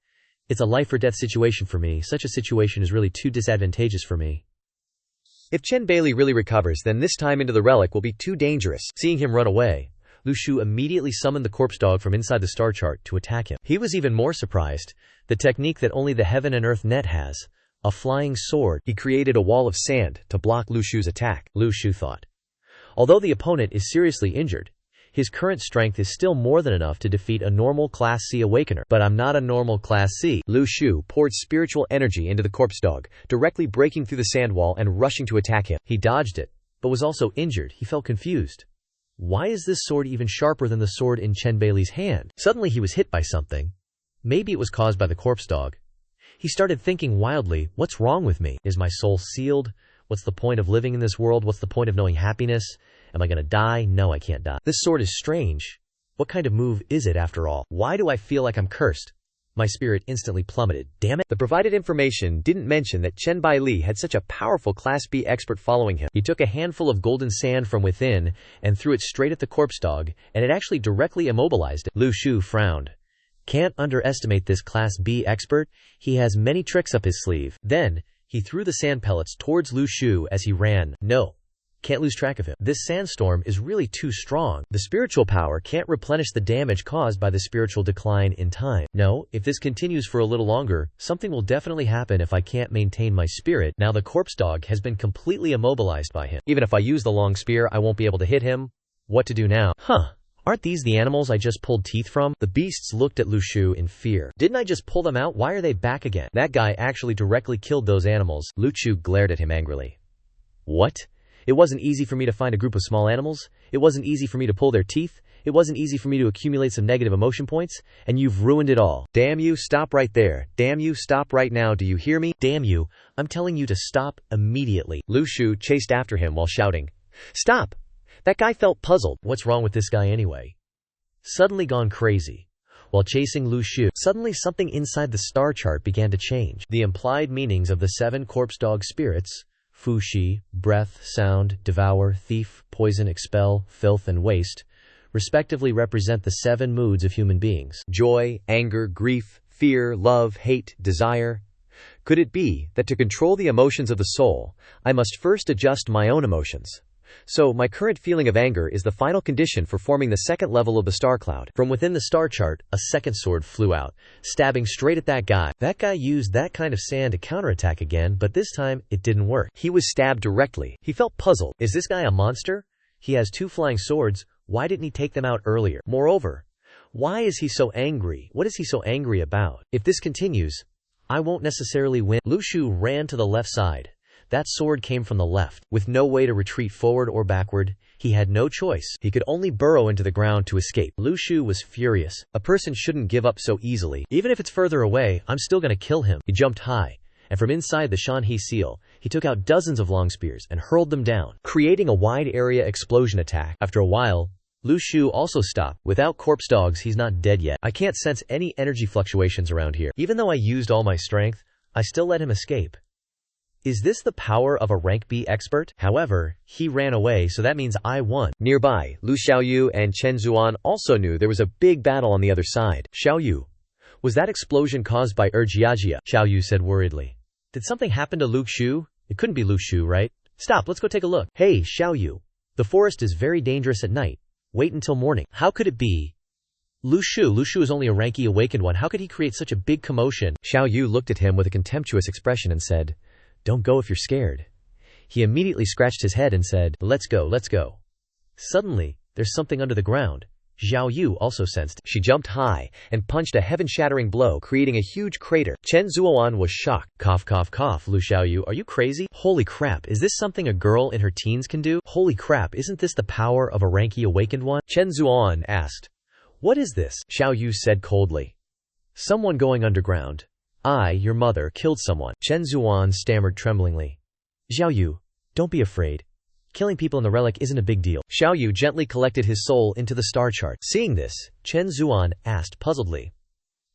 it's a life or death situation for me. Such a situation is really too disadvantageous for me. If Chen Bailey really recovers, then this time into the relic will be too dangerous. Seeing him run away, Lu Shu immediately summoned the corpse dog from inside the star chart to attack him. He was even more surprised. The technique that only the heaven and earth net has. A flying sword. He created a wall of sand to block Lu Shu's attack. Lu Shu thought. Although the opponent is seriously injured, his current strength is still more than enough to defeat a normal Class C awakener. But I'm not a normal Class C. Lu Shu poured spiritual energy into the corpse dog, directly breaking through the sand wall and rushing to attack him. He dodged it, but was also injured. He felt confused. Why is this sword even sharper than the sword in Chen Bailey's hand? Suddenly he was hit by something. Maybe it was caused by the corpse dog. He started thinking wildly, what's wrong with me? Is my soul sealed? What's the point of living in this world? What's the point of knowing happiness? Am I gonna die? No, I can't die. This sword is strange. What kind of move is it after all? Why do I feel like I'm cursed? My spirit instantly plummeted. Damn it. The provided information didn't mention that Chen Bailey had such a powerful Class B expert following him. He took a handful of golden sand from within and threw it straight at the corpse dog, and it actually directly immobilized it. Lu Shu frowned. Can't underestimate this Class B expert. He has many tricks up his sleeve. Then, he threw the sand pellets towards Lu Shu as he ran. No. Can't lose track of him. This sandstorm is really too strong. The spiritual power can't replenish the damage caused by the spiritual decline in time. No, if this continues for a little longer, something will definitely happen if I can't maintain my spirit. Now the corpse dog has been completely immobilized by him. Even if I use the long spear, I won't be able to hit him. What to do now? Aren't these the animals I just pulled teeth from? The beasts looked at Lu Shu in fear. Didn't I just pull them out? Why are they back again? That guy actually directly killed those animals. Lu Shu glared at him angrily. What? It wasn't easy for me to find a group of small animals. It wasn't easy for me to pull their teeth. It wasn't easy for me to accumulate some negative emotion points. And you've ruined it all. Damn you, stop right there. Damn you, stop right now. Do you hear me? Damn you. I'm telling you to stop immediately. Lu Shu chased after him while shouting, "Stop!" That guy felt puzzled. What's wrong with this guy anyway? Suddenly gone crazy. While chasing Lu Shu, suddenly something inside the star chart began to change. The implied meanings of the 7 corpse dog spirits, Fushi, breath, sound, devour, thief, poison, expel, filth, and waste, respectively represent the 7 moods of human beings. Joy, anger, grief, fear, love, hate, desire. Could it be that to control the emotions of the soul, I must first adjust my own emotions? So, my current feeling of anger is the final condition for forming the 2nd level of the star cloud. From within the star chart, a 2nd sword flew out, stabbing straight at that guy. That guy used that kind of sand to counterattack again, but this time, it didn't work. He was stabbed directly. He felt puzzled. Is this guy a monster? He has 2 flying swords. Why didn't he take them out earlier? Moreover, Why is he so angry? What is he so angry about? If this continues, I won't necessarily win. Lu Shu ran to the left side. That sword came from the left. With no way to retreat forward or backward, he had no choice. He could only burrow into the ground to escape. Lu Shu was furious. A person shouldn't give up so easily. Even if it's further away, I'm still gonna kill him. He jumped high, and from inside the Shanhe seal, he took out dozens of long spears and hurled them down, creating a wide area explosion attack. After a while, Lu Shu also stopped. Without corpse dogs, he's not dead yet. I can't sense any energy fluctuations around here. Even though I used all my strength, I still let him escape. Is this the power of a rank B expert? However, he ran away, so that means I won. Nearby, Lu Xiaoyu and Chen Zuan also knew there was a big battle on the other side. Xiaoyu, was that explosion caused by Jiajia? Xiaoyu said worriedly. Did something happen to Lu Shu? It couldn't be Lu Shu, right? Stop, let's go take a look. Hey, Xiaoyu. The forest is very dangerous at night. Wait until morning. How could it be? Lu Shu is only a ranky awakened one. How could he create such a big commotion? Xiaoyu looked at him with a contemptuous expression and said, "Don't go if you're scared." He immediately scratched his head and said, let's go, let's go. Suddenly, there's something under the ground. Zhao Yu also sensed. She jumped high and punched a heaven-shattering blow, creating a huge crater. Chen Zuoan was shocked. Cough, cough, cough. Lu Xiaoyu, are you crazy? Holy crap, is this something a girl in her teens can do? Holy crap, isn't this the power of a ranky awakened one? Chen Zuoan asked. What is this? Xiao Yu said coldly. Someone going underground. Your mother, killed someone. Chen Zuoan stammered tremblingly. Zhao Yu, don't be afraid. Killing people in the relic isn't a big deal. Xiao Yu gently collected his soul into the star chart. Seeing this, Chen Zuan asked puzzledly.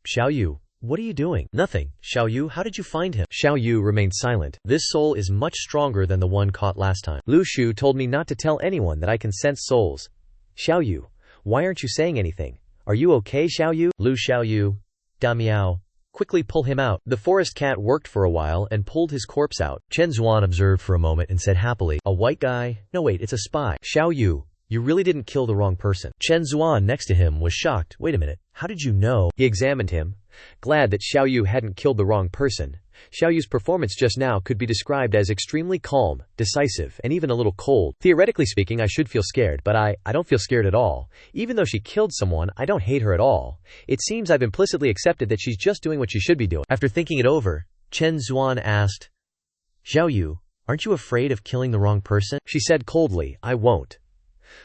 Xiao Yu, what are you doing? Nothing. Xiao Yu, how did you find him? Xiao Yu remained silent. This soul is much stronger than the one caught last time. Lu Shu told me not to tell anyone that I can sense souls. Xiao Yu, why aren't you saying anything? Are you okay, Xiao Yu? Lu Xiao Yu, Da Miao. Quickly pull him out. The forest cat worked for a while and pulled his corpse out. Chen Zuan observed for a moment and said happily, a white guy? No wait, it's a spy. Xiao Yu, you really didn't kill the wrong person. Chen Zuan next to him was shocked. Wait a minute, how did you know? He examined him, glad that Xiao Yu hadn't killed the wrong person. Xiao Yu's performance just now could be described as extremely calm, decisive, and even a little cold. Theoretically speaking, I should feel scared, but I don't feel scared at all. Even though she killed someone, I don't hate her at all. It seems I've implicitly accepted that she's just doing what she should be doing. After thinking it over, Chen Zuan asked, Xiao Yu, aren't you afraid of killing the wrong person? She said coldly, I won't.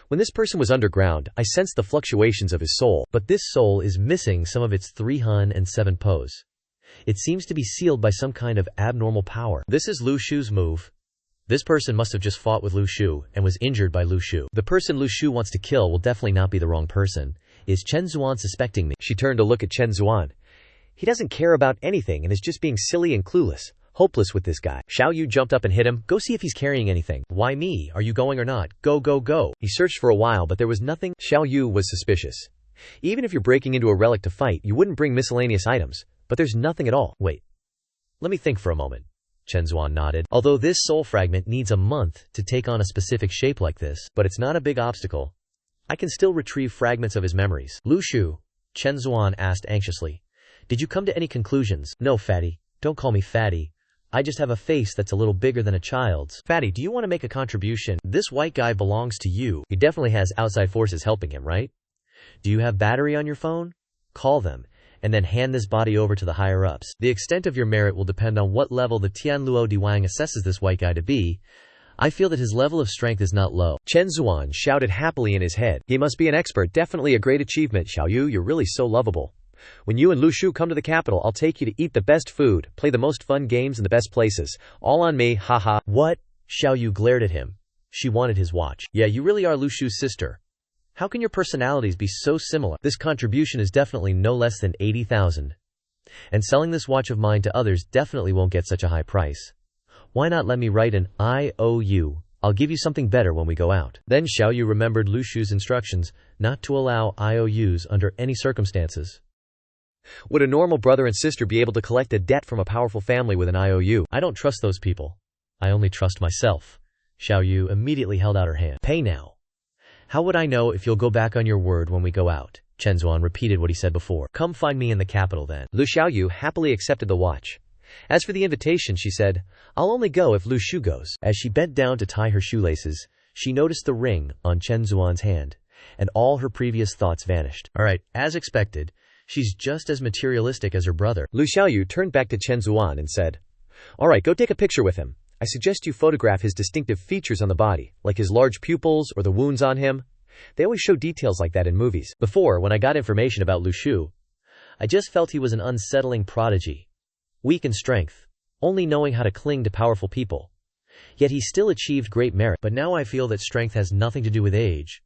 When this person was underground, I sensed the fluctuations of his soul. But this soul is missing some of its 3 hun and 7 pos. It seems to be sealed by some kind of abnormal power. This is Lu Shu's move. This person must have just fought with Lu Shu and was injured by Lu Shu. The person Lu Shu wants to kill will definitely not be the wrong person. Is Chen Zuan suspecting me? She turned to look at Chen Zuan. He doesn't care about anything and is just being silly and clueless. Hopeless with this guy. Xiao Yu jumped up and hit him. Go see if he's carrying anything. Why me? Are you going or not? Go, go, go. He searched for a while, but there was nothing. Xiao Yu was suspicious. Even if you're breaking into a relic to fight, you wouldn't bring miscellaneous items. But there's nothing at all. Wait. Let me think for a moment. Chen Zuan nodded. Although this soul fragment needs a month to take on a specific shape like this, but it's not a big obstacle. I can still retrieve fragments of his memories. Lu Shu, Chen Zuan asked anxiously. Did you come to any conclusions? No, Fatty. Don't call me Fatty. I just have a face that's a little bigger than a child's. Fatty, do you want to make a contribution? This white guy belongs to you. He definitely has outside forces helping him, right? Do you have battery on your phone? Call them, and then hand this body over to the higher-ups. The extent of your merit will depend on what level the Tianluo Diwang assesses this white guy to be. I feel that his level of strength is not low. Chen Zuan shouted happily in his head. He must be an expert. Definitely a great achievement, Xiao Yu. You're really so lovable. When you and Lu Shu come to the capital, I'll take you to eat the best food, play the most fun games in the best places. All on me, haha. What? Xiao Yu glared at him. She wanted his watch. Yeah, you really are Lu Shu's sister. How can your personalities be so similar? This contribution is definitely no less than 80,000. And selling this watch of mine to others definitely won't get such a high price. Why not let me write an IOU? I'll give you something better when we go out. Then Xiao Yu remembered Lu Shu's instructions not to allow IOUs under any circumstances. Would a normal brother and sister be able to collect a debt from a powerful family with an IOU? I don't trust those people. I only trust myself. Xiao Yu immediately held out her hand. Pay now. How would I know if you'll go back on your word when we go out? Chen Zuan repeated what he said before. Come find me in the capital then. Lu Xiaoyu happily accepted the watch. As for the invitation, she said, I'll only go if Lu Shu goes. As she bent down to tie her shoelaces, she noticed the ring on Chen Zuan's hand. and all her previous thoughts vanished. Alright, as expected, she's just as materialistic as her brother. Lu Xiaoyu turned back to Chen Zuan and said, "Alright, go take a picture with him. I suggest you photograph his distinctive features on the body, like his large pupils or the wounds on him. They always show details like that in movies." Before, when I got information about Lu Shu, I just felt he was an unsettling prodigy, weak in strength, only knowing how to cling to powerful people. Yet he still achieved great merit. But now I feel that strength has nothing to do with age.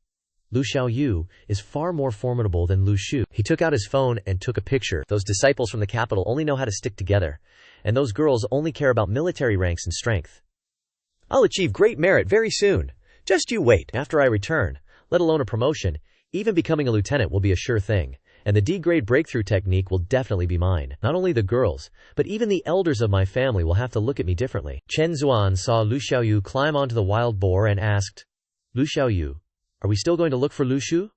Lu Xiaoyu is far more formidable than Lu Shu. He took out his phone and took a picture. Those disciples from the capital only know how to stick together, and those girls only care about military ranks and strength. I'll achieve great merit very soon. Just you wait. After I return, let alone a promotion, even becoming a lieutenant will be a sure thing, and the D-grade breakthrough technique will definitely be mine. Not only the girls, but even the elders of my family will have to look at me differently. Chen Zuan saw Lu Xiaoyu climb onto the wild boar and asked, "Lu Xiaoyu, are we still going to look for Lu Shu?"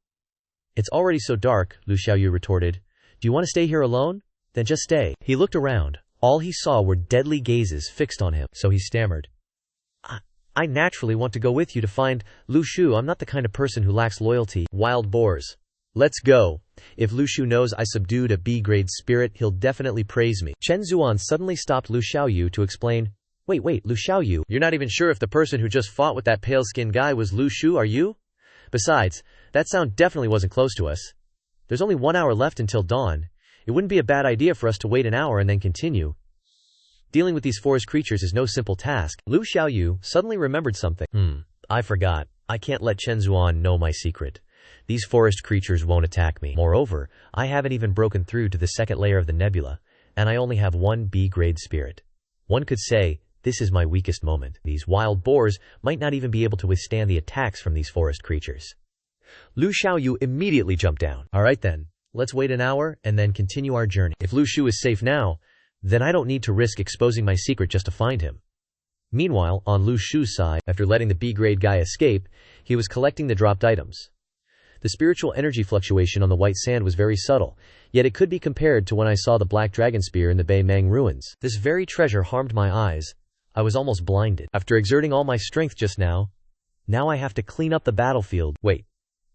"It's already so dark," Lu Xiaoyu retorted. "Do you want to stay here alone? Then just stay." He looked around. All he saw were deadly gazes fixed on him, so he stammered, I naturally want to go with you to find Lu Shu. I'm not the kind of person who lacks loyalty." Wild boars. Let's go. If Lu Shu knows I subdued a B-grade spirit, he'll definitely praise me. Chen Zuan suddenly stopped Lu Xiaoyu to explain, Wait, Lu Xiaoyu, you're not even sure if the person who just fought with that pale-skinned guy was Lu Shu, are you? Besides, that sound definitely wasn't close to us. There's only 1 hour left until dawn. It wouldn't be a bad idea for us to wait an hour and then continue. Dealing with these forest creatures is no simple task. Lu Xiaoyu suddenly remembered something. I forgot. I can't let Chen Zuan know my secret. These forest creatures won't attack me. Moreover, I haven't even broken through to the second layer of the nebula, and I only have one B-grade spirit. One could say, this is my weakest moment. These wild boars might not even be able to withstand the attacks from these forest creatures. Lu Xiaoyu immediately jumped down. Alright then, let's wait an hour and then continue our journey. If Lu Shu is safe now, then I don't need to risk exposing my secret just to find him. Meanwhile, on Lu Shu's side, after letting the B-grade guy escape, he was collecting the dropped items. The spiritual energy fluctuation on the white sand was very subtle, yet it could be compared to when I saw the black dragon spear in the Bei Meng ruins. This very treasure harmed my eyes. I was almost blinded. After exerting all my strength just now I have to clean up the battlefield. Wait,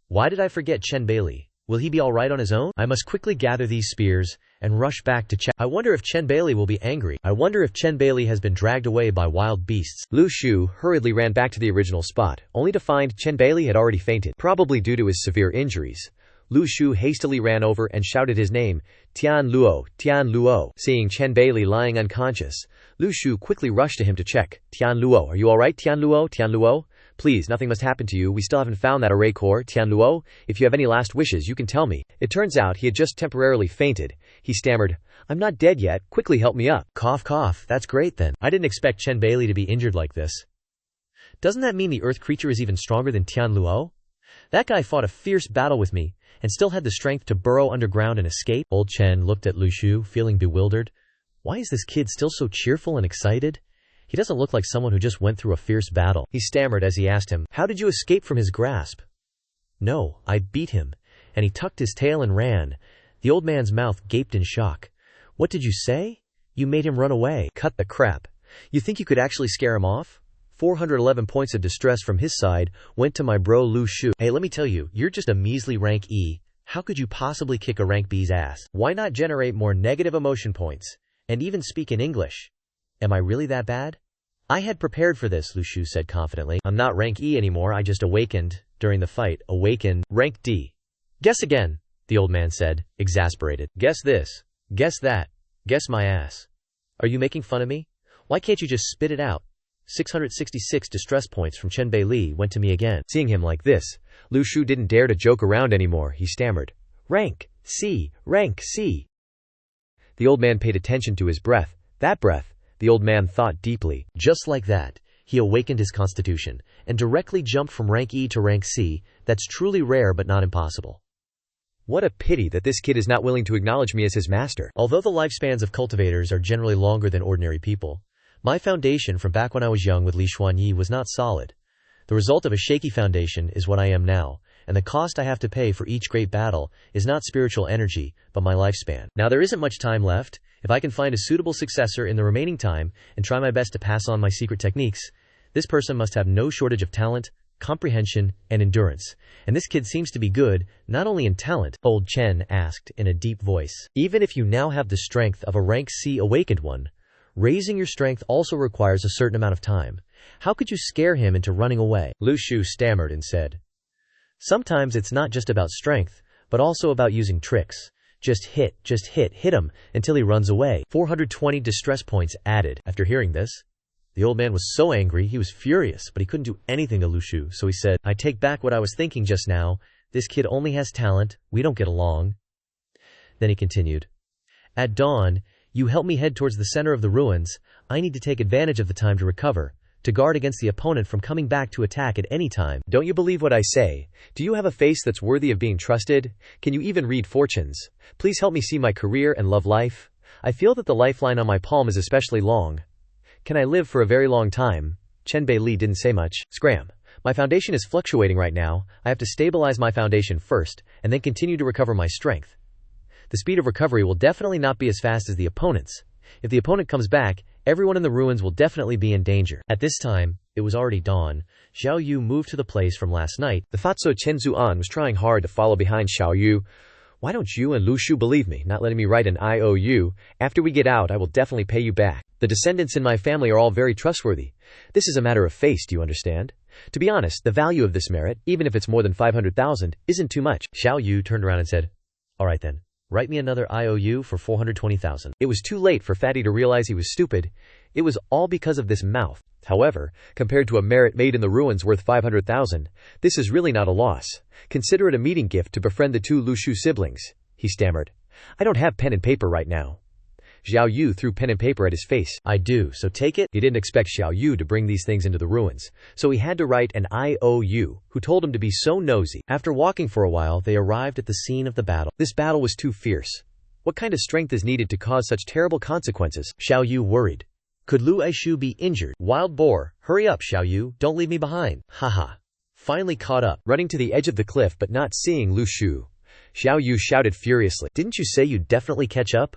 why did I forget Chen Bailey? Will he be alright on his own? I must quickly gather these spears and rush back to check. I wonder if Chen Bailey will be angry. I wonder if Chen Bailey has been dragged away by wild beasts. Lu Shu hurriedly ran back to the original spot, only to find Chen Bailey had already fainted, probably due to his severe injuries. Lu Shu hastily ran over and shouted his name, Tian Luo, Tian Luo. Seeing Chen Bailey lying unconscious, Lu Shu quickly rushed to him to check. Tian Luo, are you alright, Tian Luo, Tian Luo? Please, nothing must happen to you. We still haven't found that array core, Tian Luo. If you have any last wishes, you can tell me. It turns out he had just temporarily fainted. He stammered, I'm not dead yet. Quickly help me up. Cough, cough. That's great then. I didn't expect Chen Bailey to be injured like this. Doesn't that mean the earth creature is even stronger than Tian Luo? That guy fought a fierce battle with me and still had the strength to burrow underground and escape. Old Chen looked at Lu Shu, feeling bewildered. Why is this kid still so cheerful and excited? He doesn't look like someone who just went through a fierce battle. He stammered as he asked him, How did you escape from his grasp? No, I beat him. And he tucked his tail and ran. The old man's mouth gaped in shock. What did you say? You made him run away. Cut the crap. You think you could actually scare him off? 411 points of distress from his side went to my bro Lu Shu. Hey, let me tell you, you're just a measly rank E. How could you possibly kick a rank B's ass? Why not generate more negative emotion points? And even speak in English? Am I really that bad? I had prepared for this, Lu Shu said confidently. I'm not rank E anymore, I just awakened. During the fight, awakened, rank D. Guess again, the old man said, exasperated. Guess this. Guess that. Guess my ass. Are you making fun of me? Why can't you just spit it out? 666 distress points from Chen Bailey went to me again. Seeing him like this, Lu Shu didn't dare to joke around anymore. He stammered, Rank C, rank C. The old man paid attention to his breath. That breath, the old man thought deeply. Just like that, he awakened his constitution and directly jumped from rank E to rank C. That's truly rare but not impossible. What a pity that this kid is not willing to acknowledge me as his master. Although the lifespans of cultivators are generally longer than ordinary people, my foundation from back when I was young with Li Xuanyi was not solid. The result of a shaky foundation is what I am now, and the cost I have to pay for each great battle is not spiritual energy, but my lifespan. Now there isn't much time left. If I can find a suitable successor in the remaining time and try my best to pass on my secret techniques, this person must have no shortage of talent, comprehension, and endurance. And this kid seems to be good, not only in talent, old Chen asked in a deep voice. Even if you now have the strength of a rank C awakened one, raising your strength also requires a certain amount of time. How could you scare him into running away? Lu Shu stammered and said, sometimes it's not just about strength, but also about using tricks. Just hit him until he runs away. 420 distress points added. After hearing this, the old man was so angry, he was furious, but he couldn't do anything to Lu Shu, so he said, I take back what I was thinking just now. This kid only has talent. We don't get along. Then he continued, at dawn, you help me head towards the center of the ruins. I need to take advantage of the time to recover, to guard against the opponent from coming back to attack at any time. Don't you believe what I say? Do you have a face that's worthy of being trusted? Can you even read fortunes? Please help me see my career and love life. I feel that the lifeline on my palm is especially long. Can I live for a very long time? Chen Beili didn't say much. Scram. My foundation is fluctuating right now. I have to stabilize my foundation first, and then continue to recover my strength. The speed of recovery will definitely not be as fast as the opponent's. If the opponent comes back, everyone in the ruins will definitely be in danger. At this time, it was already dawn. Xiao Yu moved to the place from last night. The Fatso Chen Zuan was trying hard to follow behind Xiao Yu. Why don't you and Lu Shu believe me, not letting me write an IOU? After we get out, I will definitely pay you back. The descendants in my family are all very trustworthy. This is a matter of face, do you understand? To be honest, the value of this merit, even if it's more than 500,000, isn't too much. Xiao Yu turned around and said, all right then. Write me another IOU for 420,000. It was too late for Fatty to realize he was stupid. It was all because of this mouth. However, compared to a merit made in the ruins worth 500,000, this is really not a loss. Consider it a meeting gift to befriend the two Lu Shu siblings. He stammered. I don't have pen and paper right now. Xiao Yu threw pen and paper at his face. I do, so take it. He didn't expect Xiao Yu to bring these things into the ruins, so he had to write an IOU, who told him to be so nosy. After walking for a while, they arrived at the scene of the battle. This battle was too fierce. What kind of strength is needed to cause such terrible consequences? Xiao Yu worried. Could Lu Aishu be injured? Wild boar, hurry up, Xiao Yu, don't leave me behind. Haha. Finally caught up. Running to the edge of the cliff but not seeing Lu Shu, Xiao Yu shouted furiously, didn't you say you'd definitely catch up?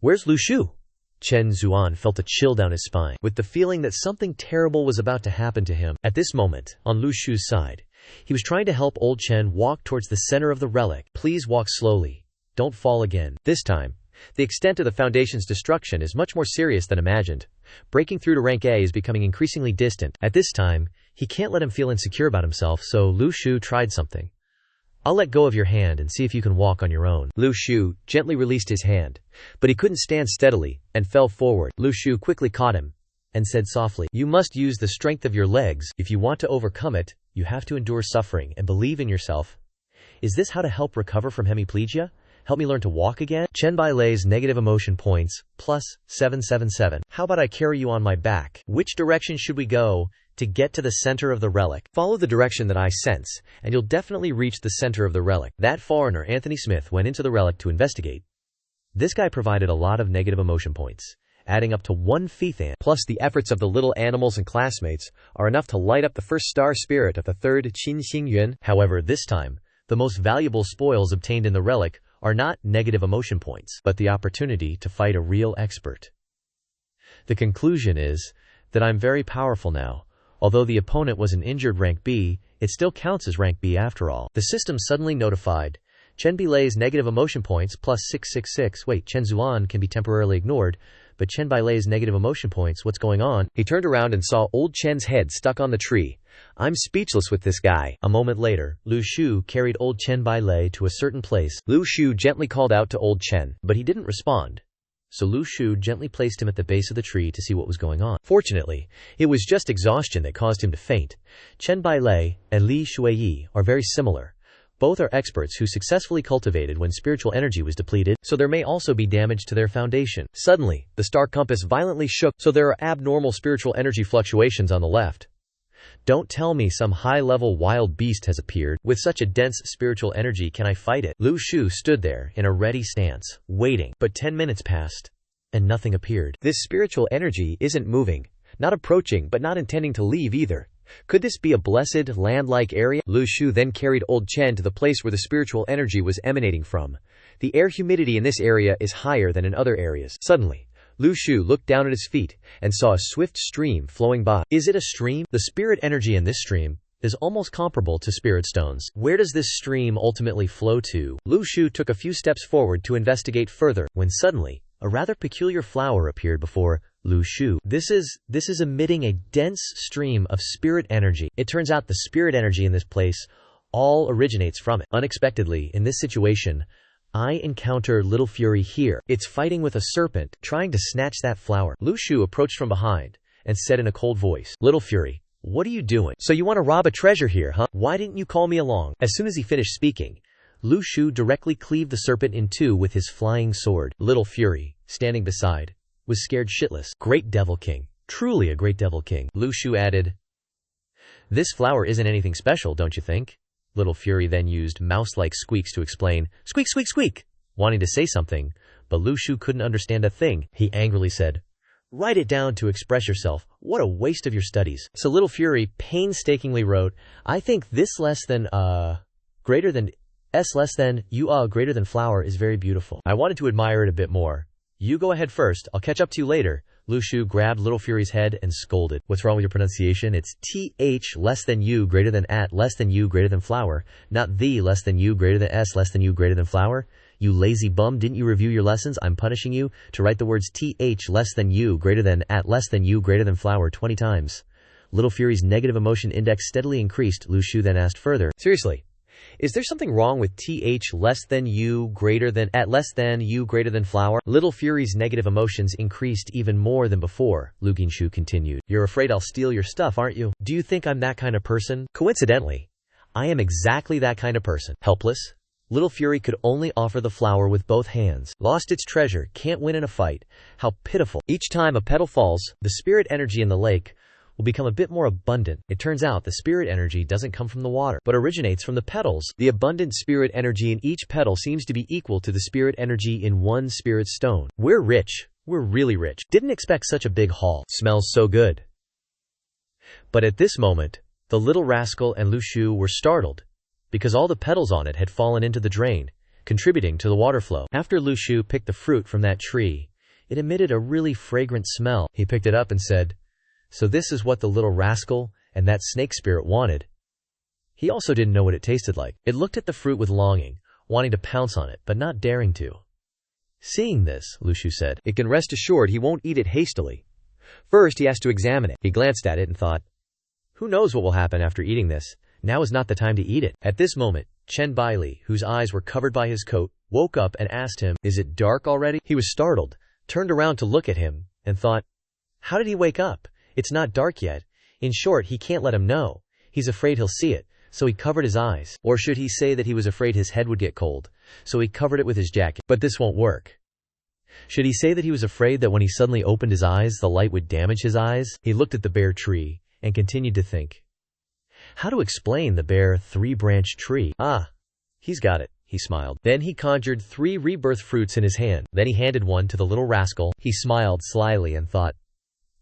Where's Lu Shu? Chen Zuan felt a chill down his spine, with the feeling that something terrible was about to happen to him. At this moment, on Lu Shu's side, he was trying to help old Chen walk towards the center of the relic. Please walk slowly. Don't fall again. This time, the extent of the Foundation's destruction is much more serious than imagined. Breaking through to rank A is becoming increasingly distant. At this time, he can't let him feel insecure about himself, so Lu Shu tried something. I'll let go of your hand and see if you can walk on your own. Lu Shu gently released his hand, but he couldn't stand steadily, and fell forward. Lu Shu quickly caught him, and said softly, you must use the strength of your legs. If you want to overcome it, you have to endure suffering and believe in yourself. Is this how to help recover from hemiplegia? Help me learn to walk again? Chen Bailei's negative emotion points, plus 777. How about I carry you on my back? Which direction should we go to get to the center of the relic? Follow the direction that I sense, and you'll definitely reach the center of the relic. That foreigner, Anthony Smith, went into the relic to investigate. This guy provided a lot of negative emotion points, adding up to 1/5, plus the efforts of the little animals and classmates are enough to light up the first star spirit of the third Qin Xingyuan. However, this time, the most valuable spoils obtained in the relic are not negative emotion points, but the opportunity to fight a real expert. The conclusion is that I'm very powerful now. Although the opponent was an injured rank B, it still counts as rank B after all. The system suddenly notified Chen Bailei's negative emotion points plus 666. Wait, Chen Zuan can be temporarily ignored, but Chen Bailei's negative emotion points, what's going on? He turned around and saw old Chen's head stuck on the tree. I'm speechless with this guy. A moment later, Lu Shu carried old Chen Bailei to a certain place. Lu Shu gently called out to old Chen, but he didn't respond. So Lu Shu gently placed him at the base of the tree to see what was going on. Fortunately, it was just exhaustion that caused him to faint. Chen Bailei and Li Shuiyi are very similar. Both are experts who successfully cultivated when spiritual energy was depleted, so there may also be damage to their foundation. Suddenly, the star compass violently shook, so there are abnormal spiritual energy fluctuations on the left. Don't tell me some high-level wild beast has appeared. With such a dense spiritual energy, can I fight it? Lu Shu stood there in a ready stance, waiting. But 10 minutes passed, and nothing appeared. This spiritual energy isn't moving, not approaching, but not intending to leave either. Could this be a blessed, land-like area? Lu Shu then carried old Chen to the place where the spiritual energy was emanating from. The air humidity in this area is higher than in other areas. Suddenly, Lu Shu looked down at his feet and saw a swift stream flowing by. Is it a stream? The spirit energy in this stream is almost comparable to spirit stones. Where does this stream ultimately flow to? Lu Shu took a few steps forward to investigate further, when suddenly, a rather peculiar flower appeared before Lu Shu. This is emitting a dense stream of spirit energy. It turns out the spirit energy in this place all originates from it. Unexpectedly, in this situation, I encounter Little Fury here. It's fighting with a serpent, trying to snatch that flower. Lu Shu approached from behind and said in a cold voice, "Little Fury, what are you doing? So you want to rob a treasure here, huh? Why didn't you call me along?" As soon as he finished speaking, Lu Shu directly cleaved the serpent in two with his flying sword. Little Fury, standing beside, was scared shitless. Great Devil King. Truly a great Devil King. Lu Shu added, "This flower isn't anything special, don't you think?" Little Fury then used mouse-like squeaks to explain, "Squeak, squeak, squeak," wanting to say something, but Lu Shu couldn't understand a thing. He angrily said, "Write it down to express yourself. What a waste of your studies." So Little Fury painstakingly wrote, "I think this less than, greater than, s less than, greater than flower is very beautiful. I wanted to admire it a bit more. You go ahead first, I'll catch up to you later." Lu Shu grabbed Little Fury's head and scolded, "What's wrong with your pronunciation? It's th less than u greater than at less than u greater than flower, not the less than u greater than s less than u greater than flower. You lazy bum, didn't you review your lessons? I'm punishing you to write the words th less than u greater than at less than u greater than flower 20 times. Little Fury's negative emotion index steadily increased. Lu Shu then asked further, "Seriously, is there something wrong with th less than u greater than at less than u greater than flower?" Little Fury's negative emotions increased even more than before. Lu Shu continued, "You're afraid I'll steal your stuff, aren't you? Do you think I'm that kind of person? Coincidentally, I am exactly that kind of person." Helpless, Little Fury could only offer the flower with both hands. Lost its treasure, can't win in a fight. How pitiful. Each time a petal falls, the spirit energy in the lake will become a bit more abundant. It turns out the spirit energy doesn't come from the water, but originates from the petals. The abundant spirit energy in each petal seems to be equal to the spirit energy in one spirit stone. We're rich. We're really rich. Didn't expect such a big haul. Smells so good. But at this moment, the little rascal and Lu Shu were startled, because all the petals on it had fallen into the drain, contributing to the water flow. After Lu Shu picked the fruit from that tree, it emitted a really fragrant smell. He picked it up and said, "So this is what the little rascal and that snake spirit wanted." He also didn't know what it tasted like. It looked at the fruit with longing, wanting to pounce on it, but not daring to. Seeing this, Lu Shu said, "It can rest assured he won't eat it hastily. First he has to examine it." He glanced at it and thought, "Who knows what will happen after eating this? Now is not the time to eat it." At this moment, Chen Bailey, whose eyes were covered by his coat, woke up and asked him, "Is it dark already?" He was startled, turned around to look at him, and thought, how did he wake up? It's not dark yet. In short, he can't let him know. He's afraid he'll see it, so he covered his eyes. Or should he say that he was afraid his head would get cold, so he covered it with his jacket. But this won't work. Should he say that he was afraid that when he suddenly opened his eyes, the light would damage his eyes? He looked at the bare tree and continued to think. How to explain the bare three-branched tree? Ah, he's got it. He smiled. Then he conjured 3 rebirth fruits in his hand. Then he handed one to the little rascal. He smiled slyly and thought,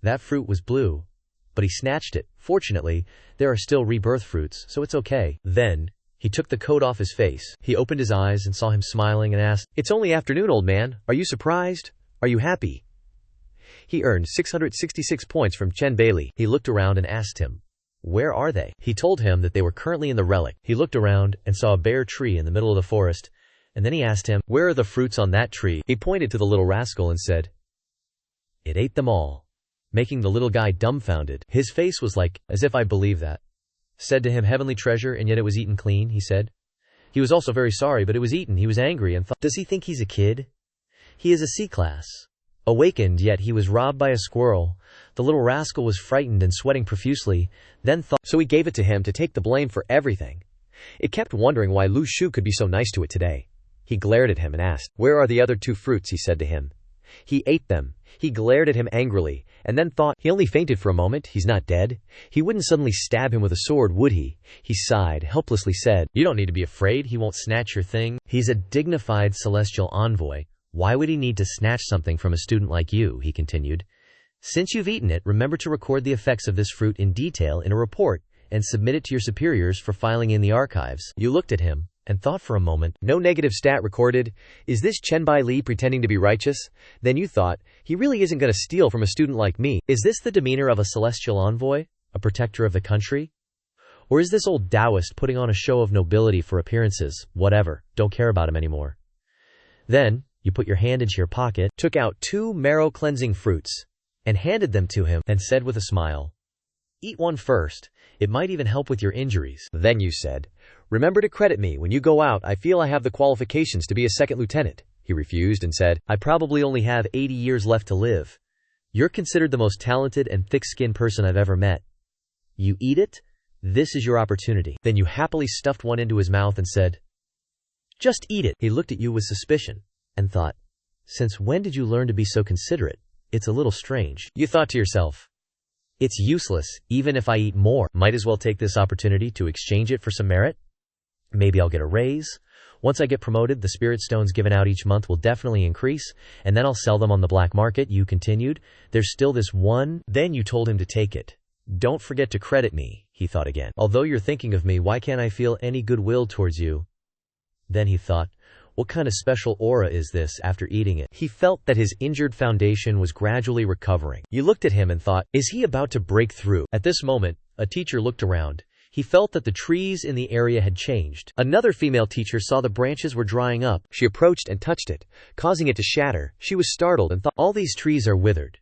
that fruit was blue. But he snatched it. Fortunately, there are still rebirth fruits, so it's okay. Then, he took the coat off his face. He opened his eyes and saw him smiling and asked, "It's only afternoon, old man. Are you surprised? Are you happy?" He earned 666 points from Chen Bailey. He looked around and asked him, "Where are they?" He told him that they were currently in the relic. He looked around and saw a bare tree in the middle of the forest, and then he asked him, "Where are the fruits on that tree?" He pointed to the little rascal and said, "It ate them all," making the little guy dumbfounded. His face was like, "As if I believe that." Said to him, "Heavenly treasure, and yet it was eaten clean," he said. He was also very sorry, but it was eaten. He was angry and thought, does he think he's a kid? He is a C-class. Awakened, yet he was robbed by a squirrel. The little rascal was frightened and sweating profusely, then thought, so he gave it to him to take the blame for everything. It kept wondering why Lu Shu could be so nice to it today. He glared at him and asked, "Where are the other 2 fruits?" he said to him. He ate them. He glared at him angrily, and then thought, he only fainted for a moment, he's not dead. He wouldn't suddenly stab him with a sword, would he? He sighed, helplessly said, "You don't need to be afraid, he won't snatch your thing. He's a dignified celestial envoy. Why would he need to snatch something from a student like you?" he continued. "Since you've eaten it, remember to record the effects of this fruit in detail in a report, and submit it to your superiors for filing in the archives." You looked at him, and thought for a moment, no negative stat recorded. Is this Chen Bai Li pretending to be righteous? Then you thought, he really isn't going to steal from a student like me. Is this the demeanor of a celestial envoy? A protector of the country? Or is this old Taoist putting on a show of nobility for appearances? Whatever, don't care about him anymore. Then, you put your hand into your pocket, took out 2 marrow-cleansing fruits, and handed them to him, and said with a smile, "Eat one first. It might even help with your injuries." Then you said, "Remember to credit me when you go out. I feel I have the qualifications to be a second lieutenant." He refused and said, "I probably only have 80 years left to live. You're considered the most talented and thick-skinned person I've ever met. You eat it? This is your opportunity." Then you happily stuffed one into his mouth and said, "Just eat it." He looked at you with suspicion and thought, "Since when did you learn to be so considerate? It's a little strange." You thought to yourself, "It's useless, even if I eat more. Might as well take this opportunity to exchange it for some merit. Maybe I'll get a raise. Once I get promoted, the spirit stones given out each month will definitely increase, and then I'll sell them on the black market." You continued, "There's still this one." Then you told him to take it. "Don't forget to credit me," he thought again. "Although you're thinking of me, why can't I feel any goodwill towards you?" Then he thought, what kind of special aura is this after eating it? He felt that his injured foundation was gradually recovering. You looked at him and thought, is he about to break through? At this moment, a teacher looked around. He felt that the trees in the area had changed. Another female teacher saw the branches were drying up. She approached and touched it, causing it to shatter. She was startled and thought, all these trees are withered.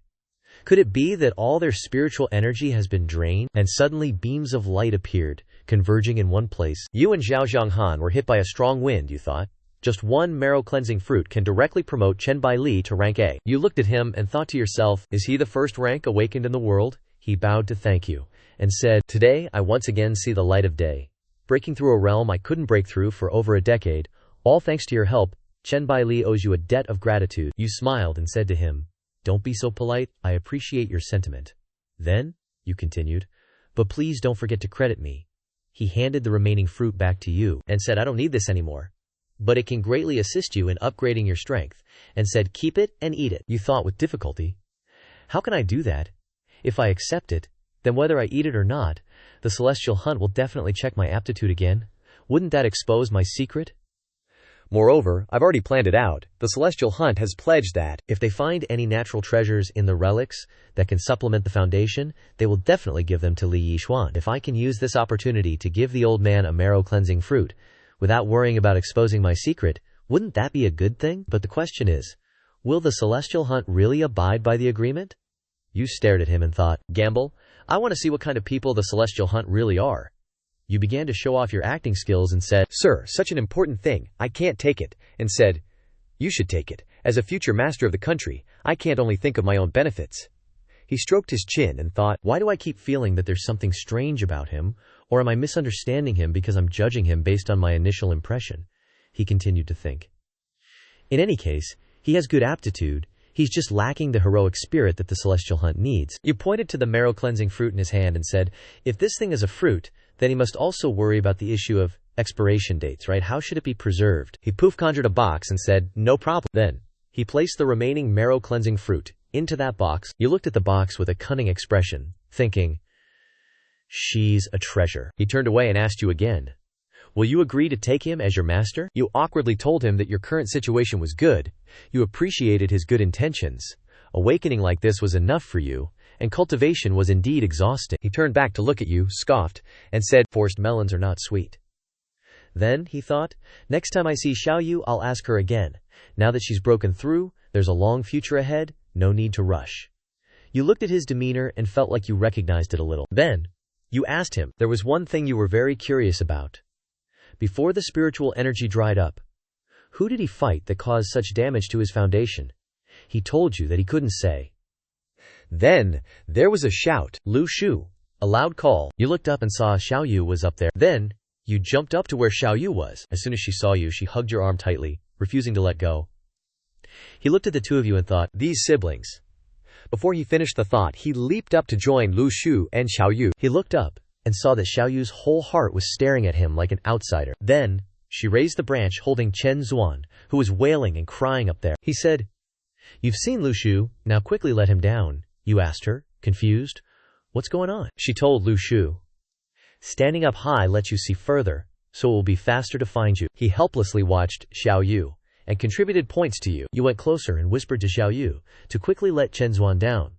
Could it be that all their spiritual energy has been drained? And suddenly beams of light appeared, converging in one place. You and Zhao Zhanghan were hit by a strong wind, you thought. Just one marrow-cleansing fruit can directly promote Chen Bai Li to rank A. You looked at him and thought to yourself, is he the first rank awakened in the world? He bowed to thank you and said, today I once again see the light of day. Breaking through a realm I couldn't break through for over a decade, all thanks to your help, Chen Bai Li owes you a debt of gratitude. You smiled and said to him, don't be so polite, I appreciate your sentiment. Then, you continued, but please don't forget to credit me. He handed the remaining fruit back to you and said, I don't need this anymore, but it can greatly assist you in upgrading your strength, and said, keep it and eat it. You thought with difficulty, how can I do that? If I accept it, then whether I eat it or not, the celestial hunt will definitely check my aptitude again. Wouldn't that expose my secret? Moreover, I've already planned it out. The celestial hunt has pledged that if they find any natural treasures in the relics that can supplement the foundation, they will definitely give them to Li Yixuan. If I can use this opportunity to give the old man a marrow-cleansing fruit, without worrying about exposing my secret, wouldn't that be a good thing? But the question is, will the celestial hunt really abide by the agreement? You stared at him and thought, gamble? I want to see what kind of people the celestial hunt really are. You began to show off your acting skills and said, Sir, such an important thing, I can't take it, and said, you should take it. As a future master of the country, I can't only think of my own benefits. He stroked his chin and thought, why do I keep feeling that there's something strange about him, or am I misunderstanding him because I'm judging him based on my initial impression? He continued to think. In any case, he has good aptitude. He's just lacking the heroic spirit that the celestial hunt needs. You pointed to the marrow-cleansing fruit in his hand and said, if this thing is a fruit, then he must also worry about the issue of expiration dates, right? How should it be preserved? He conjured a box and said, no problem. Then, he placed the remaining marrow-cleansing fruit into that box. You looked at the box with a cunning expression, thinking, she's a treasure. He turned away and asked you again, will you agree to take him as your master? You awkwardly told him that your current situation was good. You appreciated his good intentions. Awakening like this was enough for you, and cultivation was indeed exhausting. He turned back to look at you, scoffed, and said, forced melons are not sweet. Then, he thought, next time I see Xiaoyu, I'll ask her again. Now that she's broken through, there's a long future ahead, no need to rush. You looked at his demeanor and felt like you recognized it a little. Then, you asked him, there was one thing you were very curious about. Before the spiritual energy dried up, who did he fight that caused such damage to his foundation? He told you that he couldn't say. Then, there was a shout. Lu Shu. A loud call. You looked up and saw Xiaoyu was up there. Then, you jumped up to where Xiaoyu was. As soon as she saw you, she hugged your arm tightly, refusing to let go. He looked at the two of you and thought, these siblings. Before he finished the thought, he leaped up to join Lu Shu and Xiaoyu. He looked up and saw that Xiaoyu's whole heart was staring at him like an outsider. Then, she raised the branch holding Chen Zuan, who was wailing and crying up there. He said, you've seen Lu Shu, now quickly let him down. You asked her, confused. What's going on? She told Lu Shu. Standing up high lets you see further, so it will be faster to find you. He helplessly watched Xiaoyu and contributed points to you. You went closer and whispered to Xiaoyu to quickly let Chen Zuan down.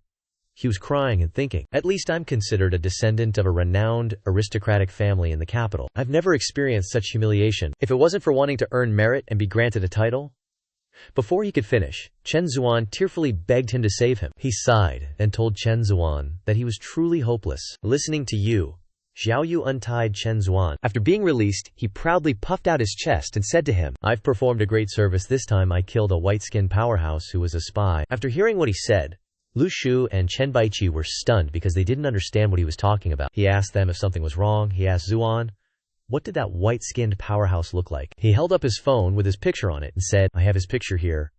He was crying and thinking, "At least I'm considered a descendant of a renowned, aristocratic family in the capital. I've never experienced such humiliation. If it wasn't for wanting to earn merit and be granted a title." Before he could finish, Chen Zuan tearfully begged him to save him. He sighed and told Chen Zuan that he was truly hopeless. Listening to you, Xiao Yu untied Chen Zuan. After being released, he proudly puffed out his chest and said to him, "I've performed a great service. This time I killed a white-skinned powerhouse who was a spy." After hearing what he said, Lu Shu and Chen Baiqi were stunned because they didn't understand what he was talking about. He asked them if something was wrong. He asked Zuan, "What did that white-skinned powerhouse look like?" He held up his phone with his picture on it and said, "I have his picture here.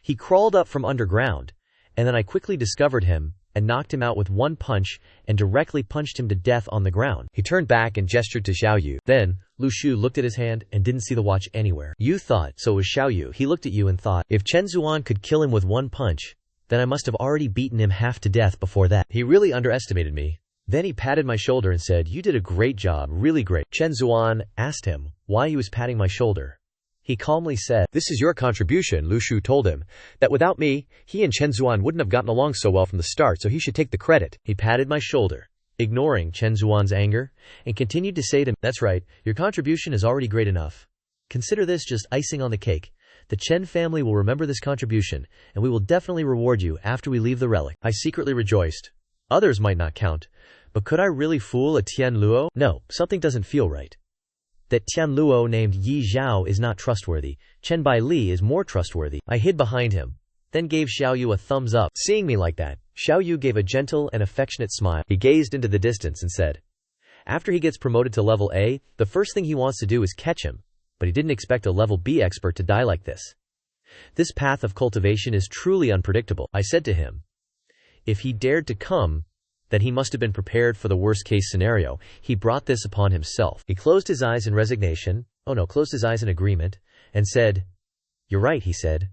He crawled up from underground, and then I quickly discovered him and knocked him out with one punch and directly punched him to death on the ground." He turned back and gestured to Xiao Yu. Then, Lu Shu looked at his hand and didn't see the watch anywhere. "You thought," so was Xiao Yu. He looked at you and thought, "If Chen Zuan could kill him with one punch, then I must have already beaten him half to death before that. He really underestimated me." Then he patted my shoulder and said, "You did a great job, really great." Chen Zuan asked him why he was patting my shoulder. He calmly said, "This is your contribution." Lu Shu told him that without me, he and Chen Zuan wouldn't have gotten along so well from the start, so he should take the credit. He patted my shoulder, ignoring Chen Zuan's anger, and continued to say to me, "That's right, your contribution is already great enough. Consider this just icing on the cake. The Chen family will remember this contribution, and we will definitely reward you after we leave the relic." I secretly rejoiced. Others might not count, but could I really fool a Tian Luo? No, something doesn't feel right. That Tian Luo named Yi Zhao is not trustworthy. Chen Bai Li is more trustworthy. I hid behind him, then gave Xiao Yu a thumbs up. Seeing me like that, Xiao Yu gave a gentle and affectionate smile. He gazed into the distance and said, "After he gets promoted to level A, the first thing he wants to do is catch him. But he didn't expect a level B expert to die like this. This path of cultivation is truly unpredictable." I said to him, if he dared to come, then he must have been prepared for the worst-case scenario. He brought this upon himself. He closed his eyes in resignation, closed his eyes in agreement, and said, "You're right," he said.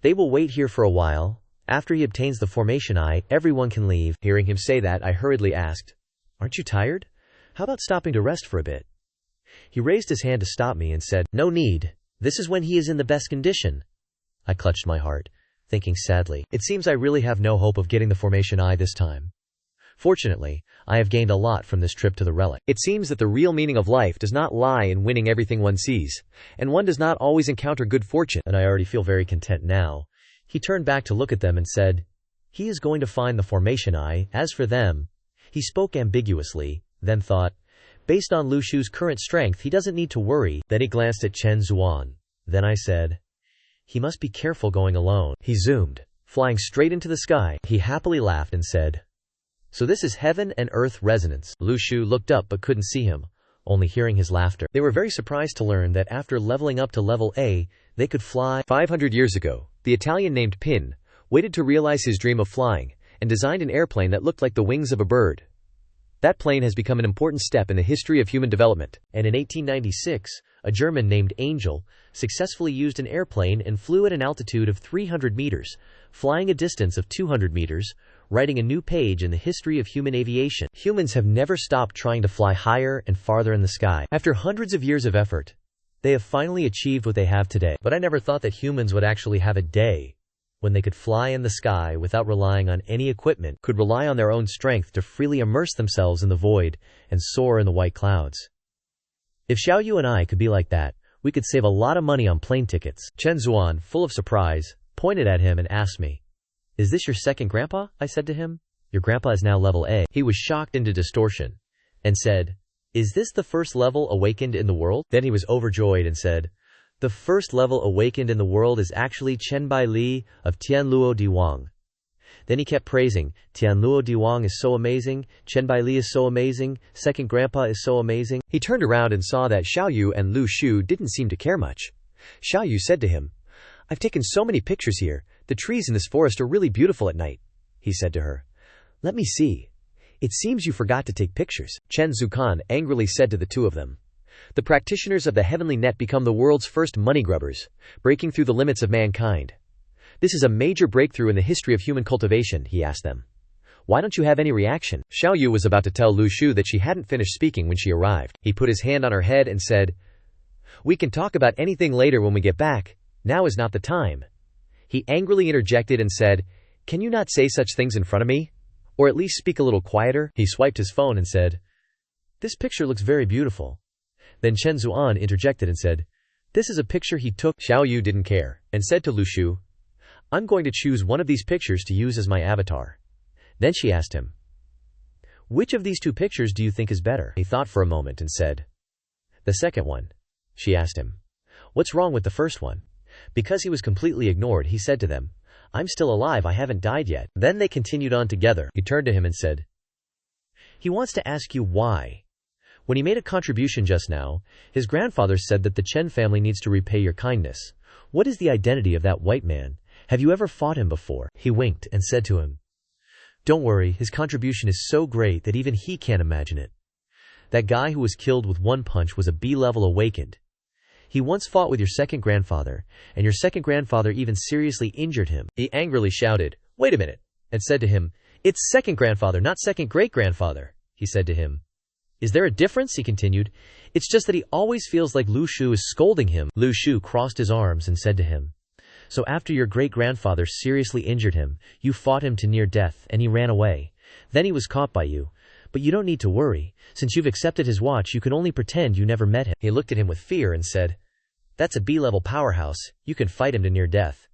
"They will wait here for a while. After he obtains the formation eye, everyone can leave." Hearing him say that, I hurriedly asked, "Aren't you tired? How about stopping to rest for a bit?" He raised his hand to stop me and said, "No need. This is when he is in the best condition." I clutched my heart, thinking sadly, it seems I really have no hope of getting the formation eye this time. Fortunately, I have gained a lot from this trip to the relic. It seems that the real meaning of life does not lie in winning everything one sees, and one does not always encounter good fortune. And I already feel very content now. He turned back to look at them and said, "He is going to find the formation eye. As for them," he spoke ambiguously, then thought, "Based on Lu Shu's current strength, he doesn't need to worry." Then he glanced at Chen Zuan. Then I said, "He must be careful going alone." He zoomed, flying straight into the sky. He happily laughed and said, "So this is heaven and earth resonance." Lu Shu looked up but couldn't see him, only hearing his laughter. They were very surprised to learn that after leveling up to level A, they could fly. 500 years ago, the Italian named Pin waited to realize his dream of flying and designed an airplane that looked like the wings of a bird. That plane has become an important step in the history of human development. And in 1896, a German named Angel successfully used an airplane and flew at an altitude of 300 meters, flying a distance of 200 meters, writing a new page in the history of human aviation. Humans have never stopped trying to fly higher and farther in the sky. After hundreds of years of effort, they have finally achieved what they have today. But I never thought that humans would actually have a day when they could fly in the sky without relying on any equipment, could rely on their own strength to freely immerse themselves in the void and soar in the white clouds. If Xiao Yu and I could be like that, we could save a lot of money on plane tickets. Chen Zuan, full of surprise, pointed at him and asked me, "Is this your second grandpa?" I said to him. "Your grandpa is now level A." He was shocked into distortion and said, "Is this the first level awakened in the world?" Then he was overjoyed and said, "The first level awakened in the world is actually Chen Bai Li of Tianluo Diwang." Then he kept praising, "Tianluo Diwang is so amazing, Chen Bai Li is so amazing, second grandpa is so amazing." He turned around and saw that Xiao Yu and Lu Shu didn't seem to care much. Xiao Yu said to him, "I've taken so many pictures here. The trees in this forest are really beautiful at night." He said to her, "Let me see. It seems you forgot to take pictures." Chen Zukan angrily said to the two of them, "The practitioners of the heavenly net become the world's first money grubbers, breaking through the limits of mankind. This is a major breakthrough in the history of human cultivation," he asked them. "Why don't you have any reaction?" Xiao Yu was about to tell Lu Shu that she hadn't finished speaking when she arrived. He put his hand on her head and said, "We can talk about anything later when we get back. Now is not the time." He angrily interjected and said, "Can you not say such things in front of me?" Or at least speak a little quieter? He swiped his phone and said, "This picture looks very beautiful." Then Chen Zuan interjected and said, "This is a picture he took." Xiao Yu didn't care, and said to Lu Shu, "I'm going to choose one of these pictures to use as my avatar." Then she asked him, "Which of these two pictures do you think is better?" He thought for a moment and said, "The second one." She asked him, "What's wrong with the first one?" Because he was completely ignored, he said to them, "I'm still alive, I haven't died yet." Then they continued on together. He turned to him and said, "He wants to ask you why. When he made a contribution just now, his grandfather said that the Chen family needs to repay your kindness. What is the identity of that white man? Have you ever fought him before?" He winked and said to him, "Don't worry, his contribution is so great that even he can't imagine it. That guy who was killed with one punch was a B-level awakened. He once fought with your second grandfather, and your second grandfather even seriously injured him." He angrily shouted, "Wait a minute," and said to him, "It's second grandfather, not second great-grandfather." He said to him, "Is there a difference?" He continued. "It's just that he always feels like Lu Shu is scolding him." Lu Shu crossed his arms and said to him, "So after your great-grandfather seriously injured him, you fought him to near death, and he ran away. Then he was caught by you. But you don't need to worry. Since you've accepted his watch, you can only pretend you never met him." He looked at him with fear and said, "That's a B-level powerhouse. You can fight him to near death."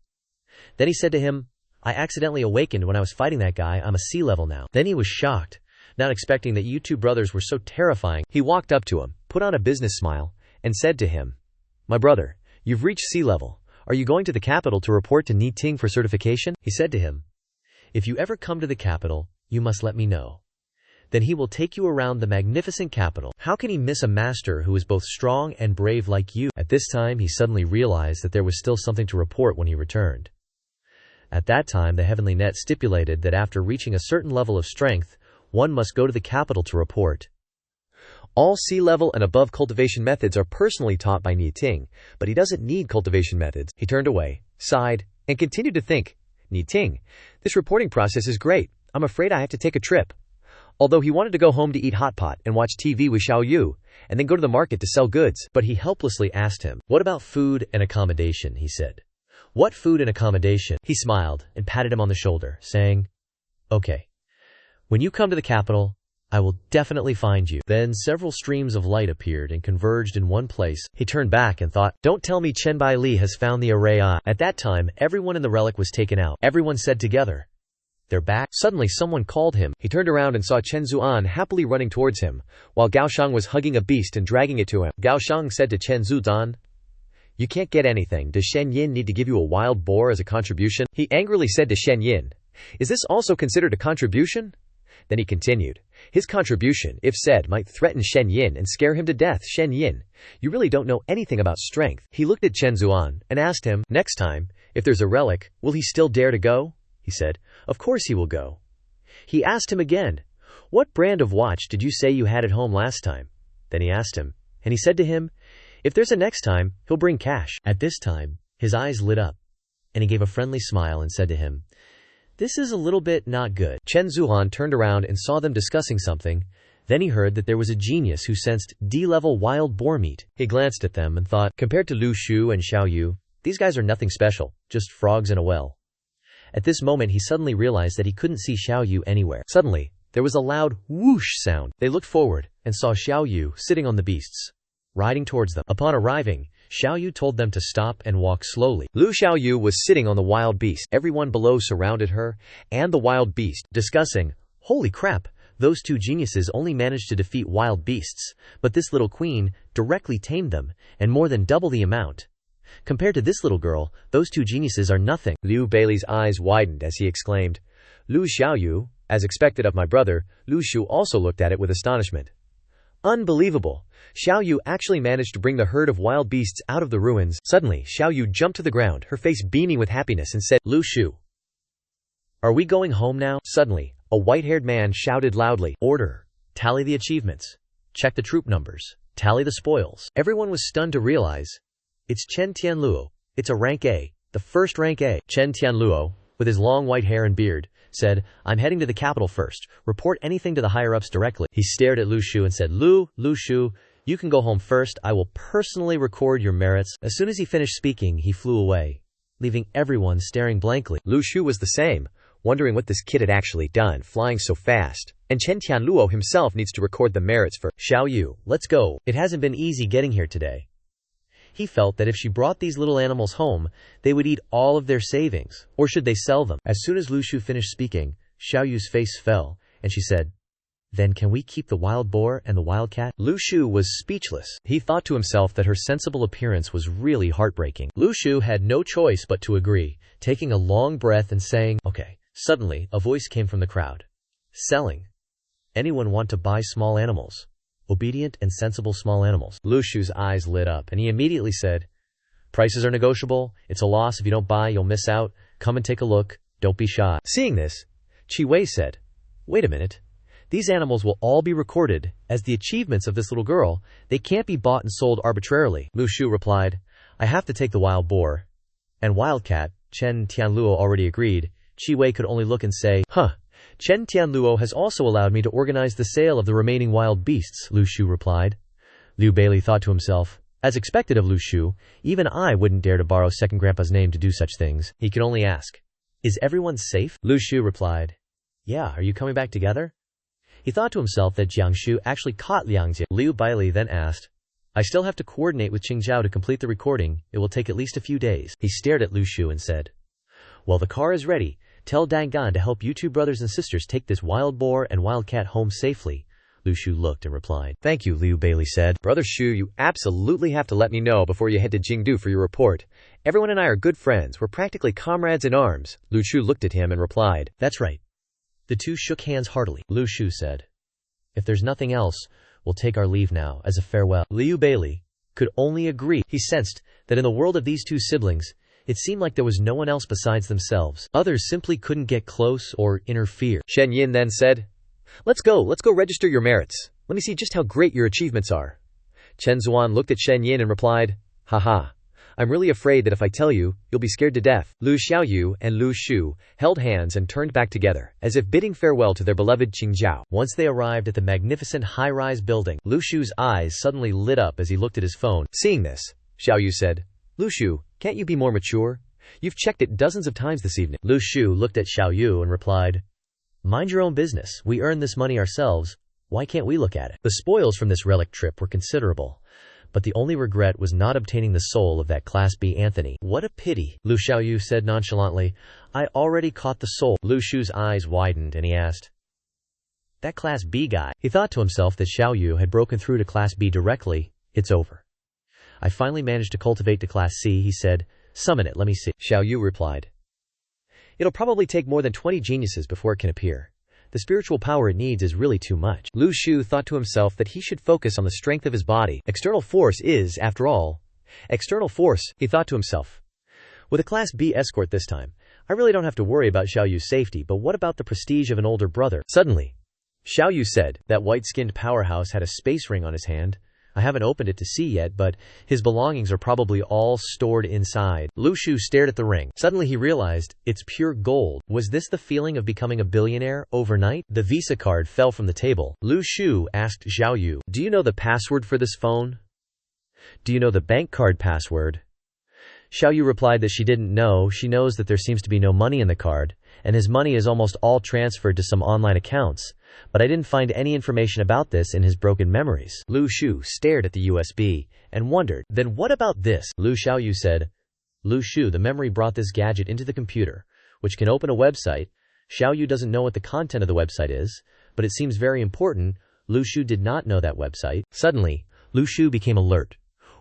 Then he said to him, "I accidentally awakened when I was fighting that guy. I'm a C-level now." Then he was shocked, not expecting that you two brothers were so terrifying. He walked up to him, put on a business smile, and said to him, "My brother, you've reached C-level. Are you going to the capital to report to Niting for certification?" He said to him, "If you ever come to the capital, you must let me know. Then he will take you around the magnificent capital. How can he miss a master who is both strong and brave like you?" At this time, he suddenly realized that there was still something to report when he returned. At that time, the Heavenly Net stipulated that after reaching a certain level of strength, one must go to the capital to report. All C-level and above cultivation methods are personally taught by Niting, but he doesn't need cultivation methods. He turned away, sighed, and continued to think, "Niting, this reporting process is great. I'm afraid I have to take a trip." Although he wanted to go home to eat hot pot and watch TV with Xiao Yu, and then go to the market to sell goods. But he helplessly asked him, "What about food and accommodation?" he said. "What food and accommodation?" He smiled and patted him on the shoulder, saying, "Okay. When you come to the capital, I will definitely find you." Then several streams of light appeared and converged in one place. He turned back and thought, "Don't tell me Chen Bai Li has found the array eye." At that time, everyone in the relic was taken out. Everyone said together, "They're back." Suddenly someone called him. He turned around and saw Chen Zuan happily running towards him, while Gao Shang was hugging a beast and dragging it to him. Gao Shang said to Chen Zuan, "You can't get anything. Does Shen Yin need to give you a wild boar as a contribution?" He angrily said to Shen Yin, "Is this also considered a contribution?" Then he continued, "His contribution, if said, might threaten Shen Yin and scare him to death. Shen Yin, you really don't know anything about strength." He looked at Chen Zuan and asked him, "Next time, if there's a relic, will he still dare to go?" He said, "Of course he will go." He asked him again, "What brand of watch did you say you had at home last time?" Then he asked him, and he said to him, "If there's a next time, he'll bring cash." At this time, his eyes lit up, and he gave a friendly smile and said to him, "This is a little bit not good." Chen Zuhan turned around and saw them discussing something. Then he heard that there was a genius who sensed D-level wild boar meat. He glanced at them and thought, compared to Lu Shu and Xiao Yu, these guys are nothing special, just frogs in a well. At this moment, he suddenly realized that he couldn't see Xiao Yu anywhere. Suddenly, there was a loud whoosh sound. They looked forward and saw Xiao Yu sitting on the beasts, riding towards them. Upon arriving, Xiao Yu told them to stop and walk slowly. Lu Xiao Yu was sitting on the wild beast. Everyone below surrounded her and the wild beast, discussing, "Holy crap, those two geniuses only managed to defeat wild beasts, but this little queen directly tamed them, and more than double the amount. Compared to this little girl, those two geniuses are nothing." Liu Beilei's eyes widened as he exclaimed, "Lu Xiaoyu, as expected of my brother." Lu Shu also looked at it with astonishment. "Unbelievable! Xiaoyu actually managed to bring the herd of wild beasts out of the ruins." Suddenly, Xiaoyu jumped to the ground, her face beaming with happiness, and said, "Lu Shu, are we going home now?" Suddenly, a white-haired man shouted loudly, "Order! Tally the achievements. Check the troop numbers. Tally the spoils." Everyone was stunned to realize, it's Chen Tianluo. It's a rank A, the first rank A. Chen Tianluo, with his long white hair and beard, said, "I'm heading to the capital first. Report anything to the higher-ups directly." He stared at Lu Shu and said, Lu Shu, you can go home first. I will personally record your merits." As soon as he finished speaking, he flew away, leaving everyone staring blankly. Lu Shu was the same. wondering what this kid had actually done, flying so fast. And Chen Tianluo himself needs to record the merits for Xiao Yu. Let's go. It hasn't been easy getting here today. He felt that if she brought these little animals home, they would eat all of their savings. Or should they sell them? As soon as Lu Shu finished speaking, Xiao Yu's face fell, and she said, "Then can we keep the wild boar and the wildcat?" Lu Shu was speechless. He thought to himself that her sensible appearance was really heartbreaking. Lu Shu had no choice but to agree, taking a long breath and saying, "Okay." Suddenly, a voice came from the crowd. "Selling. Anyone want to buy small animals? Obedient and sensible small animals." Lu Shu's eyes lit up, and he immediately said, "Prices are negotiable. It's a loss if you don't buy, you'll miss out. Come and take a look. Don't be shy." Seeing this, Chi Wei said, "Wait a minute. These animals will all be recorded as the achievements of this little girl. They can't be bought and sold arbitrarily." Lu Shu replied, "I have to take the wild boar and wildcat." Chen Tianluo already agreed. Chi Wei could only look and say, Chen Tianluo has also allowed me to organize the sale of the remaining wild beasts," Lu Shu replied. Liu Bailey thought to himself, as expected of Lu Shu, even I wouldn't dare to borrow second grandpa's name to do such things. He could only ask, "Is everyone safe?" Lu Shu replied, "Yeah, are you coming back together?" He thought to himself that Jiangshu actually caught Liang Jie. Liu Bailey then asked, "I still have to coordinate with Qingzhao to complete the recording. It will take at least a few days." He stared at Lu Shu and said, "Well, the car is ready. Tell Dangan to help you two brothers and sisters take this wild boar and wildcat home safely." Lu Shu looked and replied, "Thank you," Liu Bailey said. Brother Shu, you absolutely have to let me know before you head to Jingdu for your report. Everyone and I are good friends. We're practically comrades in arms." Lu Shu looked at him and replied, "That's right." The two shook hands heartily. Lu Shu said, "If there's nothing else, we'll take our leave now as a farewell." Liu Bailey could only agree. He sensed that in the world of these two siblings, it seemed like there was no one else besides themselves. Others simply couldn't get close or interfere. Shen Yin then said, Let's go register your merits. Let me see just how great your achievements are." Chen Zuan looked at Shen Yin and replied, "Haha. I'm really afraid that if I tell you, you'll be scared to death." Lu Xiaoyu and Lu Shu held hands and turned back together, as if bidding farewell to their beloved Qingzhao. Once they arrived at the magnificent high-rise building, Lu Shu's eyes suddenly lit up as he looked at his phone. Seeing this, Xiaoyu said, "Lu Shu, can't you be more mature? You've checked it dozens of times this evening." Lu Shu looked at Xiaoyu and replied, "Mind your own business. We earned this money ourselves. Why can't we look at it?" The spoils from this relic trip were considerable, but the only regret was not obtaining the soul of that Class B Anthony. "What a pity," Lu Xiaoyu said nonchalantly. "I already caught the soul." Lu Shu's eyes widened and he asked, "That Class B guy?" He thought to himself that Xiaoyu had broken through to Class B directly. "It's over. I finally managed to cultivate to Class C," he said. "Summon it, let me see." Xiaoyu replied, "It'll probably take more than 20 geniuses before it can appear. The spiritual power it needs is really too much." Lu Shu thought to himself that he should focus on the strength of his body. External force is, after all, external force, he thought to himself. With a Class B escort this time, I really don't have to worry about Xiaoyu's safety, but what about the prestige of an older brother? Suddenly, Xiaoyu said that white-skinned powerhouse had a space ring on his hand. I haven't opened it to see yet, but his belongings are probably all stored inside. Lu Shu stared at the ring. Suddenly he realized, it's pure gold. Was this the feeling of becoming a billionaire overnight? The Visa card fell from the table. Lu Shu asked Xiaoyu, "Do you know the password for this phone? Do you know the bank card password?" Xiaoyu replied that she didn't know. She knows that there seems to be no money in the card, and his money is almost all transferred to some online accounts, but I didn't find any information about this in his broken memories. Lu Shu stared at the USB and wondered, "Then what about this?" Lu Xiaoyu said, "Lu Shu, the memory brought this gadget into the computer, which can open a website. Xiaoyu doesn't know what the content of the website is, but it seems very important." Lu Shu did not know that website. Suddenly, Lu Shu became alert.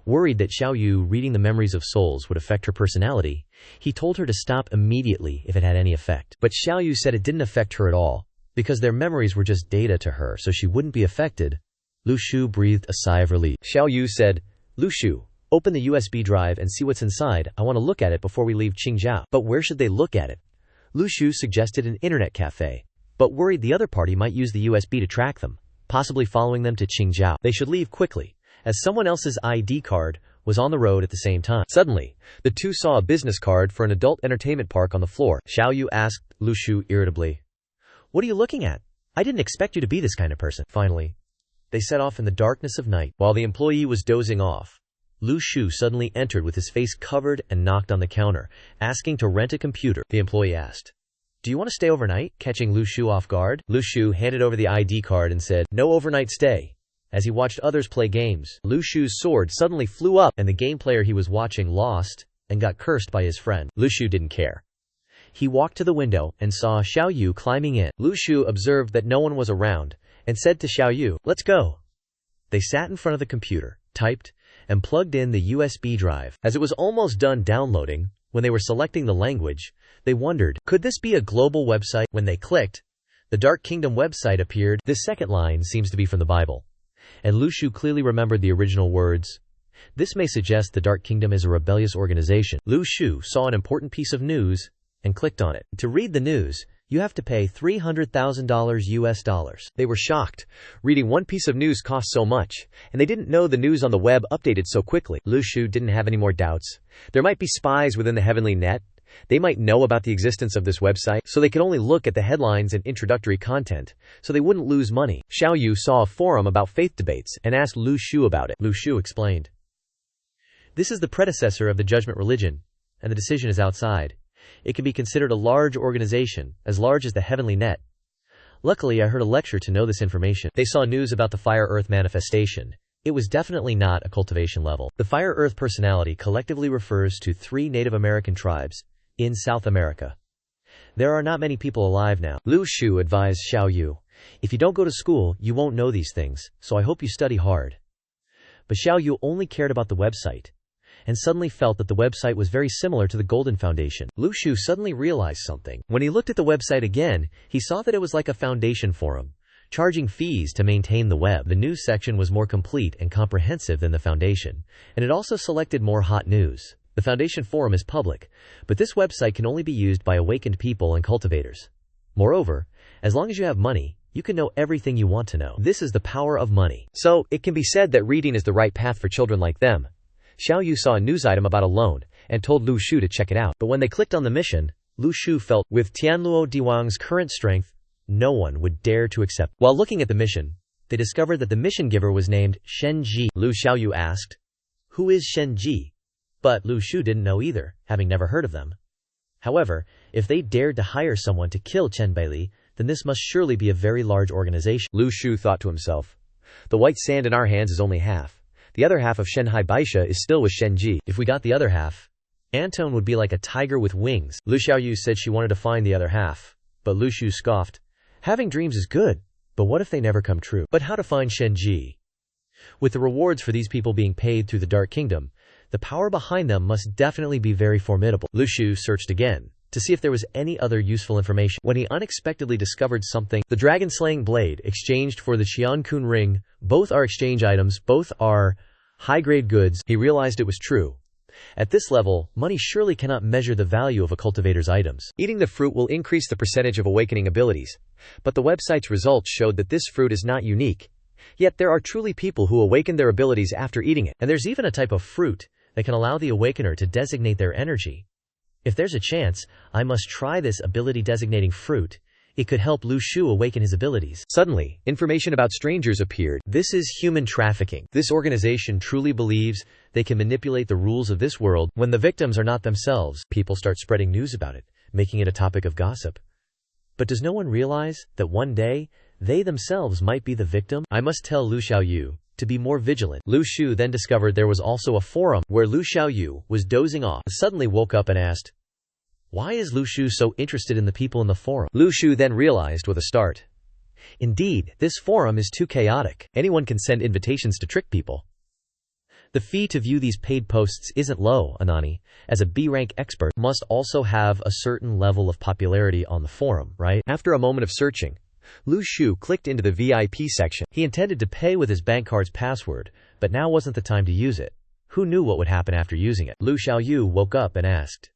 Worried that Xiaoyu reading the memories of souls would affect her personality, he told her to stop immediately if it had any effect. But Xiaoyu said it didn't affect her at all, because their memories were just data to her, so she wouldn't be affected. Lu Shu breathed a sigh of relief. Xiaoyu said, "Lu Shu, open the USB drive and see what's inside. I want to look at it before we leave Qingzhao." But where should they look at it? Lu Shu suggested an internet cafe, but worried the other party might use the USB to track them, possibly following them to Qingzhao. They should leave quickly, as someone else's ID card was on the road at the same time. Suddenly, the two saw a business card for an adult entertainment park on the floor. Xiaoyu asked Lu Shu irritably, "What are you looking at? I didn't expect you to be this kind of person." Finally, they set off in the darkness of night. While the employee was dozing off, Lu Shu suddenly entered with his face covered and knocked on the counter, asking to rent a computer. The employee asked, "Do you want to stay overnight?" Catching Lu Shu off guard, Lu Shu handed over the ID card and said, "No overnight stay." As he watched others play games, Lu Shu's sword suddenly flew up and the game player he was watching lost and got cursed by his friend. Lu Shu didn't care. He walked to the window and saw Xiao Yu climbing in. Lu Shu observed that no one was around and said to Xiao Yu, "Let's go." They sat in front of the computer, typed, and plugged in the USB drive. As it was almost done downloading, when they were selecting the language, they wondered, could this be a global website? When they clicked, the Dark Kingdom website appeared. This second line seems to be from the Bible, and Lu Shu clearly remembered the original words. This may suggest the Dark Kingdom is a rebellious organization. Lu Shu saw an important piece of news and clicked on it. To read the news, you have to pay $300,000 US. They were shocked. Reading one piece of news cost so much, and they didn't know the news on the web updated so quickly. Lu Shu didn't have any more doubts. There might be spies within the heavenly net. They might know about the existence of this website, so they could only look at the headlines and introductory content, so they wouldn't lose money. Xiao Yu saw a forum about faith debates and asked Lu Shu about it. Lu Shu explained, "This is the predecessor of the judgment religion, and the decision is outside. It can be considered a large organization, as large as the heavenly net. Luckily, I heard a lecture to know this information." They saw news about the Fire-Earth manifestation. It was definitely not a cultivation level. The Fire-Earth personality collectively refers to 3 Native American tribes in South America. There are not many people alive now. Lu Shu advised Xiao Yu, "If you don't go to school, you won't know these things, so I hope you study hard." But Xiao Yu only cared about the website, and suddenly felt that the website was very similar to the Golden Foundation. Lu Shu suddenly realized something. When he looked at the website again, he saw that it was like a foundation forum, charging fees to maintain the web. The news section was more complete and comprehensive than the foundation, and it also selected more hot news. The Foundation forum is public, but this website can only be used by awakened people and cultivators. Moreover, as long as you have money, you can know everything you want to know. This is the power of money. So, it can be said that reading is the right path for children like them. Xiao Yu saw a news item about a loan and told Lu Shu to check it out. But when they clicked on the mission, Lu Shu felt, with Tianluo Diwang's current strength, no one would dare to accept. While looking at the mission, they discovered that the mission giver was named Shen Ji. Xiao Yu asked, "Who is Shen Ji?" But Lu Shu didn't know either, having never heard of them. However, if they dared to hire someone to kill Chen Beili, then this must surely be a very large organization. Lu Shu thought to himself, "The white sand in our hands is only half. The other half of Shenhai Baisha is still with Shenji. If we got the other half, Antone would be like a tiger with wings." Lu Xiaoyu said she wanted to find the other half, but Lu Shu scoffed. "Having dreams is good, but what if they never come true?" But how to find Shenji? With the rewards for these people being paid through the Dark Kingdom, the power behind them must definitely be very formidable. Lu Shu searched again to see if there was any other useful information. When he unexpectedly discovered something, the dragon-slaying blade exchanged for the Qiankun ring, both are exchange items, both are high-grade goods, he realized it was true. At this level, money surely cannot measure the value of a cultivator's items. Eating the fruit will increase the percentage of awakening abilities, but the website's results showed that this fruit is not unique. Yet there are truly people who awaken their abilities after eating it, and there's even a type of fruit that can allow the awakener to designate their energy. If there's a chance, I must try this ability-designating fruit. It could help Lu Shu awaken his abilities. Suddenly, information about strangers appeared. This is human trafficking. This organization truly believes they can manipulate the rules of this world. When the victims are not themselves, people start spreading news about it, making it a topic of gossip. But does no one realize that one day, they themselves might be the victim? I must tell Lu Xiaoyu to be more vigilant. Lu Shu then discovered there was also a forum where Lu Xiaoyu was dozing off, suddenly woke up and asked, "Why is Lu Shu so interested in the people in the forum?" Lu Shu then realized with a start. Indeed, this forum is too chaotic. Anyone can send invitations to trick people. The fee to view these paid posts isn't low. Anani, as a B-rank expert, must also have a certain level of popularity on the forum, right? After a moment of searching, Lu Shu clicked into the VIP section. He intended to pay with his bank card's password, but now wasn't the time to use it. Who knew what would happen after using it? Lu Xiaoyu woke up and asked,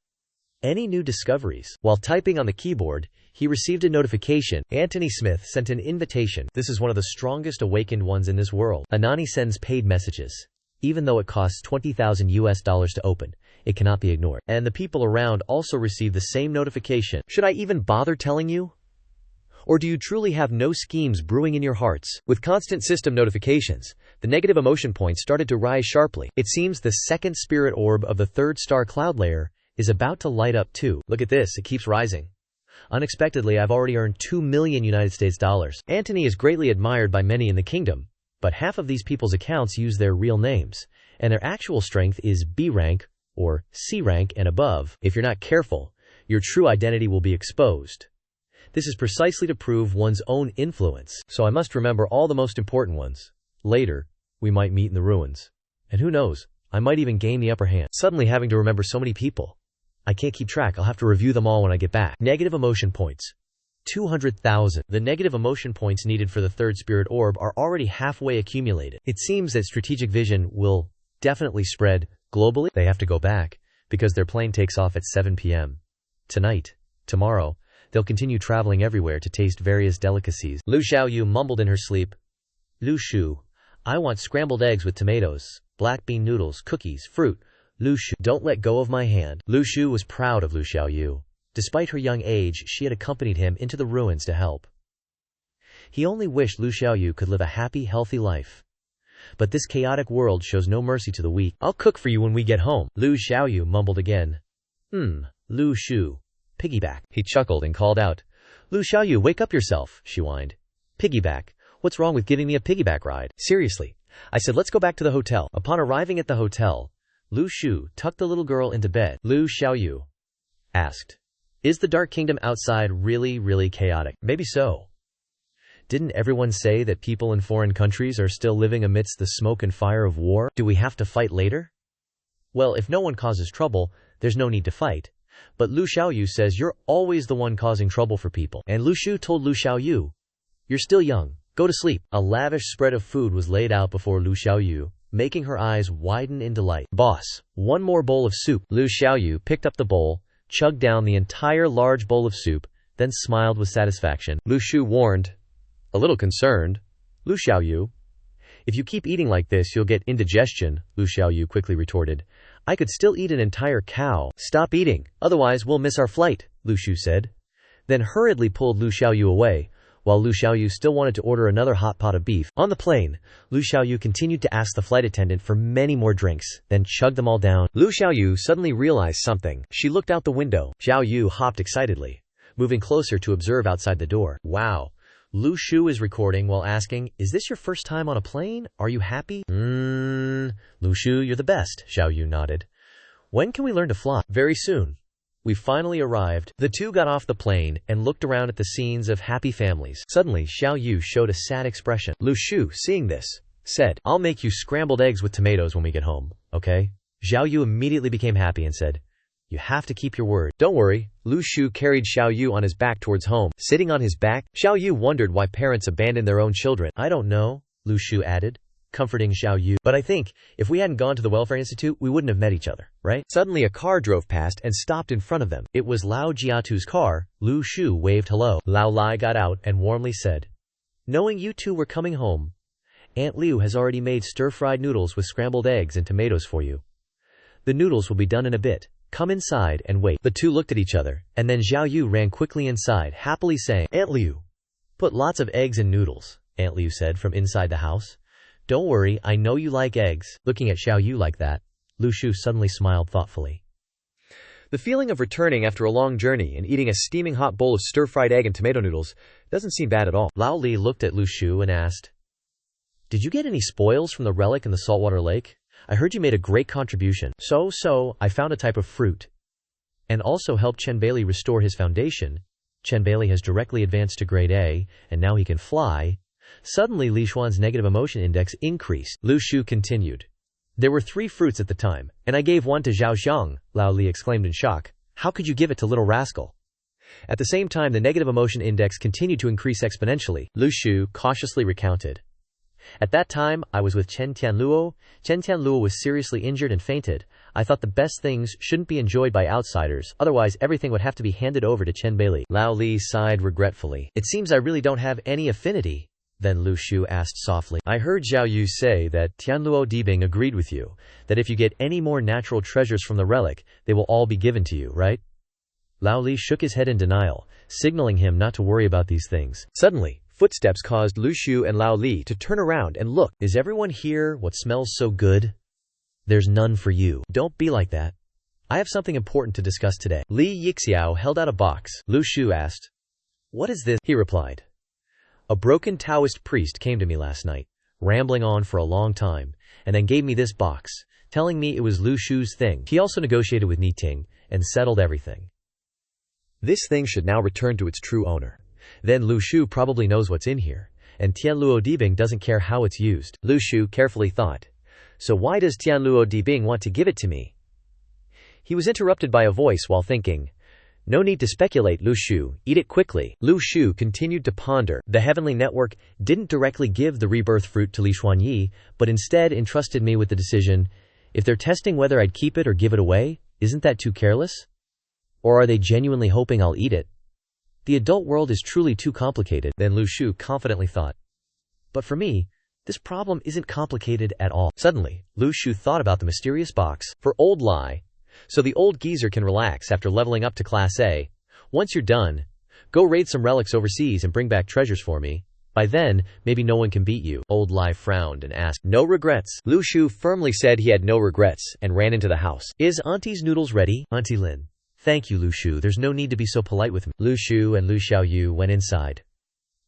"Any new discoveries?" While typing on the keyboard, he received a notification. Anthony Smith sent an invitation. This is one of the strongest awakened ones in this world. Anani sends paid messages. Even though it costs $20,000 to open, it cannot be ignored. And the people around also receive the same notification. Should I even bother telling you? Or do you truly have no schemes brewing in your hearts? With constant system notifications, the negative emotion points started to rise sharply. It seems the second spirit orb of the third star cloud layer is about to light up too. Look at this, it keeps rising. Unexpectedly, I've already earned $2 million United States dollars. Antony is greatly admired by many in the kingdom, but half of these people's accounts use their real names, and their actual strength is B rank or C rank and above. If you're not careful, your true identity will be exposed. This is precisely to prove one's own influence, so I must remember all the most important ones. Later, we might meet in the ruins. And who knows, I might even gain the upper hand. Suddenly having to remember so many people. I can't keep track, I'll have to review them all when I get back. Negative emotion points. 200,000. The negative emotion points needed for the third spirit orb are already halfway accumulated. It seems that strategic vision will definitely spread globally. They have to go back, because their plane takes off at 7 p.m. Tonight, tomorrow, they'll continue traveling everywhere to taste various delicacies. Lu Xiaoyu mumbled in her sleep. Lu Shu, I want scrambled eggs with tomatoes, black bean noodles, cookies, fruit. Lu Shu, don't let go of my hand. Lu Shu was proud of Lu Xiaoyu. Despite her young age, she had accompanied him into the ruins to help. He only wished Lu Xiaoyu could live a happy, healthy life. But this chaotic world shows no mercy to the weak. I'll cook for you when we get home. Lu Xiaoyu mumbled again. Lu Shu. Piggyback. He chuckled and called out. Lu Xiaoyu, wake up yourself, she whined. Piggyback? What's wrong with giving me a piggyback ride? Seriously. I said let's go back to the hotel. Upon arriving at the hotel, Lu Shu tucked the little girl into bed. Lu Xiaoyu asked, is the Dark Kingdom outside really chaotic? Maybe so. Didn't everyone say that people in foreign countries are still living amidst the smoke and fire of war? Do we have to fight later? Well, if no one causes trouble, there's no need to fight. But Lu Xiaoyu says you're always the one causing trouble for people. And Lu Shu told Lu Xiaoyu, you're still young. Go to sleep. A lavish spread of food was laid out before Lu Xiaoyu, making her eyes widen in delight. Boss, one more bowl of soup. Lu Xiaoyu picked up the bowl, chugged down the entire large bowl of soup, then smiled with satisfaction. Lu Shu warned, a little concerned. Lu Xiaoyu, if you keep eating like this, you'll get indigestion, Lu Xiaoyu quickly retorted. I could still eat an entire cow. Stop eating, otherwise we'll miss our flight, Lu Shu said. Then hurriedly pulled Lu Xiaoyu away, while Lu Xiaoyu still wanted to order another hot pot of beef. On the plane, Lu Xiaoyu continued to ask the flight attendant for many more drinks, then chugged them all down. Lu Xiaoyu suddenly realized something. She looked out the window. Xiaoyu hopped excitedly, moving closer to observe outside the door. Wow. Lu Shu is recording while asking, is this your first time on a plane? Are you happy? Lu Shu, you're the best, Xiaoyu nodded. When can we learn to fly? Very soon. We finally arrived. The two got off the plane and looked around at the scenes of happy families. Suddenly, Xiaoyu showed a sad expression. Lu Shu, seeing this, said, I'll make you scrambled eggs with tomatoes when we get home, okay? Xiaoyu immediately became happy and said, you have to keep your word. Don't worry. Lu Shu carried Xiaoyu on his back towards home. Sitting on his back, Xiaoyu wondered why parents abandon their own children. I don't know, Lu Shu added, comforting Xiaoyu. But I think, if we hadn't gone to the Welfare Institute, we wouldn't have met each other, right? Suddenly a car drove past and stopped in front of them. It was Lao Jiatu's car. Lu Shu waved hello. Lao Lai got out and warmly said, knowing you two were coming home, Aunt Liu has already made stir-fried noodles with scrambled eggs and tomatoes for you. The noodles will be done in a bit. Come inside and wait. The two looked at each other, and then Xiaoyu ran quickly inside, happily saying, Aunt Liu, put lots of eggs in noodles, Aunt Liu said from inside the house. Don't worry, I know you like eggs. Looking at Xiaoyu like that, Lu Shu suddenly smiled thoughtfully. The feeling of returning after a long journey and eating a steaming hot bowl of stir-fried egg and tomato noodles doesn't seem bad at all. Lao Li looked at Lu Shu and asked, did you get any spoils from the relic in the saltwater lake? I heard you made a great contribution. So, I found a type of fruit. And also helped Chen Bailey restore his foundation. Chen Bailey has directly advanced to grade A, and now he can fly. Suddenly Li Xuan's negative emotion index increased. Lu Shu continued. There were 3 fruits at the time, and I gave one to Zhao Xiang, Lao Li exclaimed in shock. How could you give it to little rascal? At the same time, the negative emotion index continued to increase exponentially. Lu Shu cautiously recounted. At that time, I was with Chen Tianluo. Chen Tianluo was seriously injured and fainted. I thought the best things shouldn't be enjoyed by outsiders, otherwise everything would have to be handed over to Chen Bailey. Lao Li sighed regretfully. It seems I really don't have any affinity. Then Lu Shu asked softly. I heard Xiaoyu say that Tianluo Dibing agreed with you, that if you get any more natural treasures from the relic, they will all be given to you, right? Lao Li shook his head in denial, signaling him not to worry about these things. Suddenly, footsteps caused Lu Shu and Lao Li to turn around and look. Is everyone here? What smells so good? There's none for you. Don't be like that. I have something important to discuss today. Li Yixiao held out a box. Lu Shu asked, "What is this?" He replied, "A broken Taoist priest came to me last night, rambling on for a long time, and then gave me this box, telling me it was Lu Shu's thing. He also negotiated with Niting and settled everything. This thing should now return to its true owner. Then Lu Shu probably knows what's in here, and Tianluo Dibing doesn't care how it's used." Lu Shu carefully thought, "So why does Tianluo Dibing want to give it to me?" He was interrupted by a voice while thinking, "No need to speculate, Lu Shu, eat it quickly." Lu Shu continued to ponder. The Heavenly Network didn't directly give the rebirth fruit to Li Xuanyi, but instead entrusted me with the decision. If they're testing whether I'd keep it or give it away, isn't that too careless? Or are they genuinely hoping I'll eat it? The adult world is truly too complicated. Then Lu Shu confidently thought, "But for me, this problem isn't complicated at all." Suddenly, Lu Shu thought about the mysterious box. For old Lai, so the old geezer can relax after leveling up to Class A. Once you're done, go raid some relics overseas and bring back treasures for me. By then, maybe no one can beat you. Old Lai frowned and asked, "No regrets." Lu Shu firmly said he had no regrets and ran into the house. "Is Auntie's noodles ready, Auntie Lin?" "Thank you, Lu Shu. There's no need to be so polite with me." Lu Shu and Lu Xiaoyu went inside.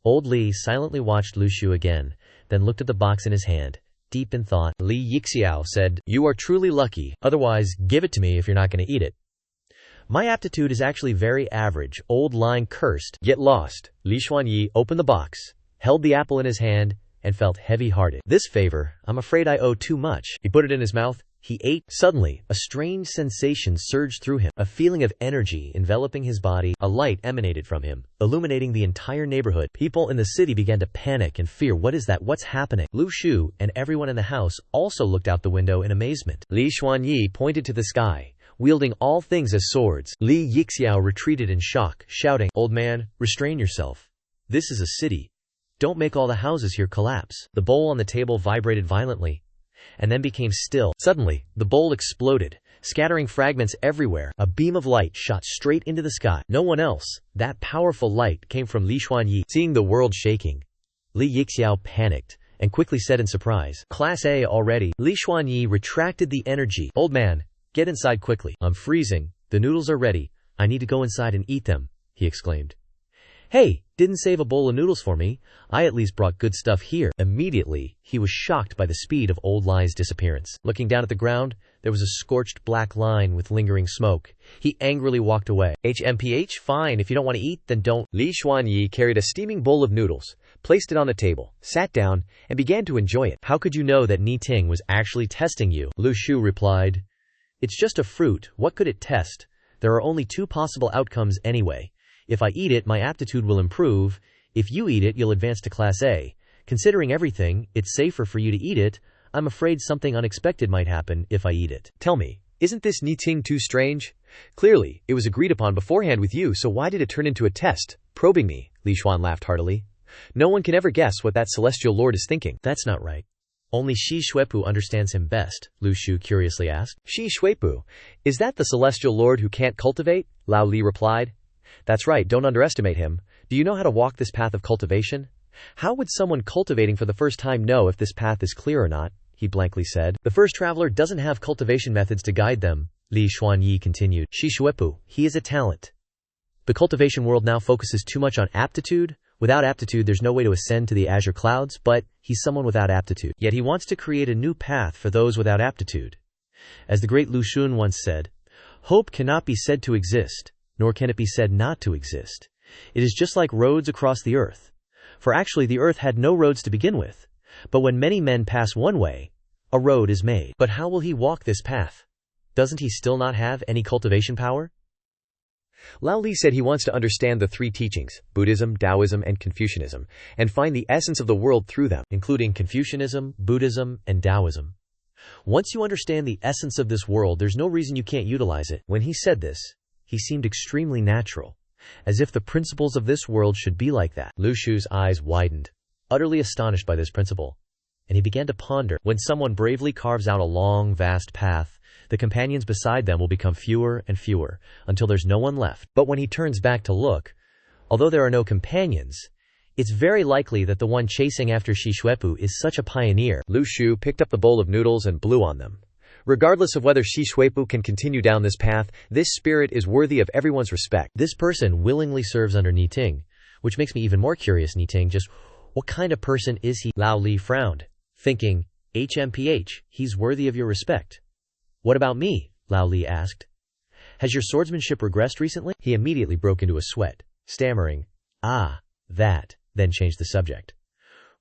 Old Li silently watched Lu Shu again, then looked at the box in his hand, deep in thought. Li Yixiao said, "You are truly lucky. Otherwise, give it to me if you're not going to eat it." "My aptitude is actually very average." Old Line cursed. "Get lost." Li Xuanyi opened the box, held the apple in his hand, and felt heavy-hearted. "This favor, I'm afraid I owe too much." He put it in his mouth. He ate. Suddenly, a strange sensation surged through him, a feeling of energy enveloping his body. A light emanated from him, illuminating the entire neighborhood. People in the city began to panic and fear. "What is that? What's happening?" Lu Shu and everyone in the house also looked out the window in amazement. Li Xuanyi pointed to the sky, wielding all things as swords. Li Yixiao retreated in shock, shouting, "Old man, restrain yourself. This is a city. Don't make all the houses here collapse." The bowl on the table vibrated violently, and then became still. Suddenly, the bowl exploded, scattering fragments everywhere. A beam of light shot straight into the sky. No one else. That powerful light came from Li Xuanyi. Seeing the world shaking, Li Yixiao panicked and quickly said in surprise, "Class A already." Li Xuanyi retracted the energy. "Old man, get inside quickly. I'm freezing. The noodles are ready. I need to go inside and eat them," he exclaimed. "Hey, didn't save a bowl of noodles for me. I at least brought good stuff here." Immediately, he was shocked by the speed of Old Lai's disappearance. Looking down at the ground, there was a scorched black line with lingering smoke. He angrily walked away. "HMPH, fine. If you don't want to eat, then don't." Li Xuanyi carried a steaming bowl of noodles, placed it on the table, sat down, and began to enjoy it. "How could you know that Niting was actually testing you?" Lu Shu replied, "It's just a fruit. What could it test? There are only two possible outcomes anyway. If I eat it, my aptitude will improve. If you eat it, you'll advance to Class A. Considering everything, it's safer for you to eat it. I'm afraid something unexpected might happen if I eat it." "Tell me, isn't this Niting too strange? Clearly, it was agreed upon beforehand with you, so why did it turn into a test, probing me?" Li Xuan laughed heartily. "No one can ever guess what that celestial lord is thinking." "That's not right. Only Shi Xuepu understands him best," Lu Shu curiously asked. "Shi Xuepu? Is that the celestial lord who can't cultivate?" Lao Li replied. "That's right, don't underestimate him. Do you know how to walk this path of cultivation?" "How would someone cultivating for the first time know if this path is clear or not?" he blankly said. "The first traveler doesn't have cultivation methods to guide them," Li Xuanyi continued. "Shi Xuepu, he is a talent. The cultivation world now focuses too much on aptitude. Without aptitude, there's no way to ascend to the azure clouds, but he's someone without aptitude. Yet he wants to create a new path for those without aptitude. As the great Lu Xun once said, hope cannot be said to exist, nor can it be said not to exist. It is just like roads across the earth. For actually the earth had no roads to begin with. But when many men pass one way, a road is made. But how will he walk this path? Doesn't he still not have any cultivation power?" Lao Li said he wants to understand the three teachings, Buddhism, Taoism, and Confucianism, and find the essence of the world through them, including Confucianism, Buddhism, and Taoism. "Once you understand the essence of this world, there's no reason you can't utilize it." When he said this, he seemed extremely natural, as if the principles of this world should be like that. Lu Shu's eyes widened, utterly astonished by this principle, and he began to ponder. When someone bravely carves out a long, vast path, the companions beside them will become fewer and fewer, until there's no one left. But when he turns back to look, although there are no companions, it's very likely that the one chasing after Shi Xuepu is such a pioneer. Lu Shu picked up the bowl of noodles and blew on them. Regardless of whether Shi Shuipu can continue down this path, this spirit is worthy of everyone's respect. This person willingly serves under Ni Ting, which makes me even more curious, Ni Ting, just what kind of person is he? Lao Li frowned, thinking, HMPH, he's worthy of your respect. What about me? Lao Li asked. Has your swordsmanship regressed recently? He immediately broke into a sweat, stammering, that, then changed the subject.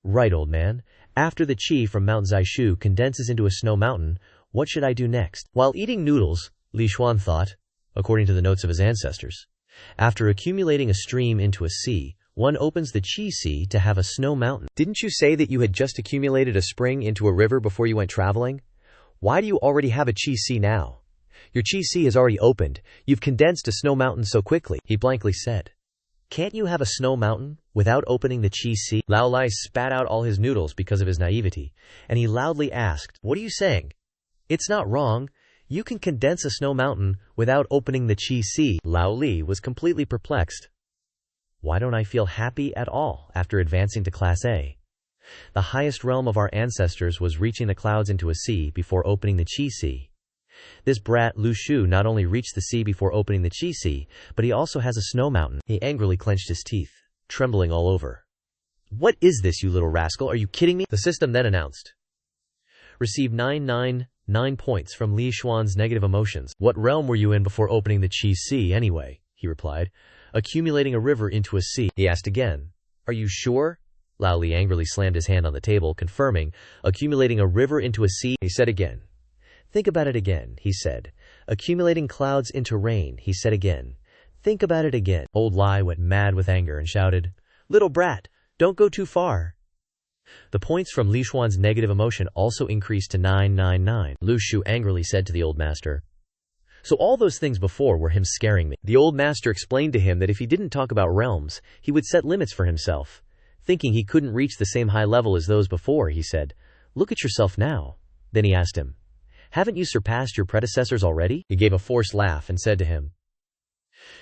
Right, old man. After the chi from Mount Zaishu condenses into a snow mountain, what should I do next? While eating noodles, Li Xuan thought, according to the notes of his ancestors, after accumulating a stream into a sea, one opens the chi sea to have a snow mountain. Didn't you say that you had just accumulated a spring into a river before you went traveling? Why do you already have a chi sea now? Your chi sea has already opened. You've condensed a snow mountain so quickly, he blankly said. Can't you have a snow mountain without opening the chi sea? Lao Lai spat out all his noodles because of his naivety, and he loudly asked, what are you saying? It's not wrong. You can condense a snow mountain without opening the chi sea. Lao Li was completely perplexed. Why don't I feel happy at all after advancing to Class A? The highest realm of our ancestors was reaching the clouds into a sea before opening the chi sea. This brat Lu Shu not only reached the sea before opening the chi sea, but he also has a snow mountain. He angrily clenched his teeth, trembling all over. What is this, you little rascal? Are you kidding me? The system then announced. Received 999 points from Li Xuan's negative emotions. What realm were you in before opening the chi sea anyway? He replied. Accumulating a river into a sea. He asked again. Are you sure? Lao Li angrily slammed his hand on the table, confirming. Accumulating a river into a sea. He said again. Think about it again, he said. Accumulating clouds into rain, he said again. Think about it again. Old Lai went mad with anger and shouted, Little brat, don't go too far. The points from Li Xuan's negative emotion also increased to 999. Lu Shu angrily said to the old master, So all those things before were him scaring me. The old master explained to him that if he didn't talk about realms, he would set limits for himself. Thinking he couldn't reach the same high level as those before, he said, Look at yourself now. Then he asked him, Haven't you surpassed your predecessors already? He gave a forced laugh and said to him,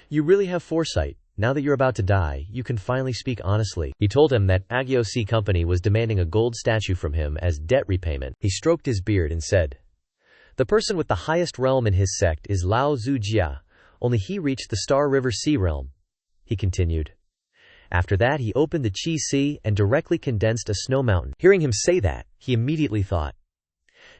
You really have foresight. Now that you're about to die, you can finally speak honestly. He told him that Agyo C Company was demanding a gold statue from him as debt repayment. He stroked his beard and said, The person with the highest realm in his sect is Lao Zujia. Only he reached the Star River Sea realm. He continued. After that, he opened the Chi Sea and directly condensed a snow mountain. Hearing him say that, he immediately thought,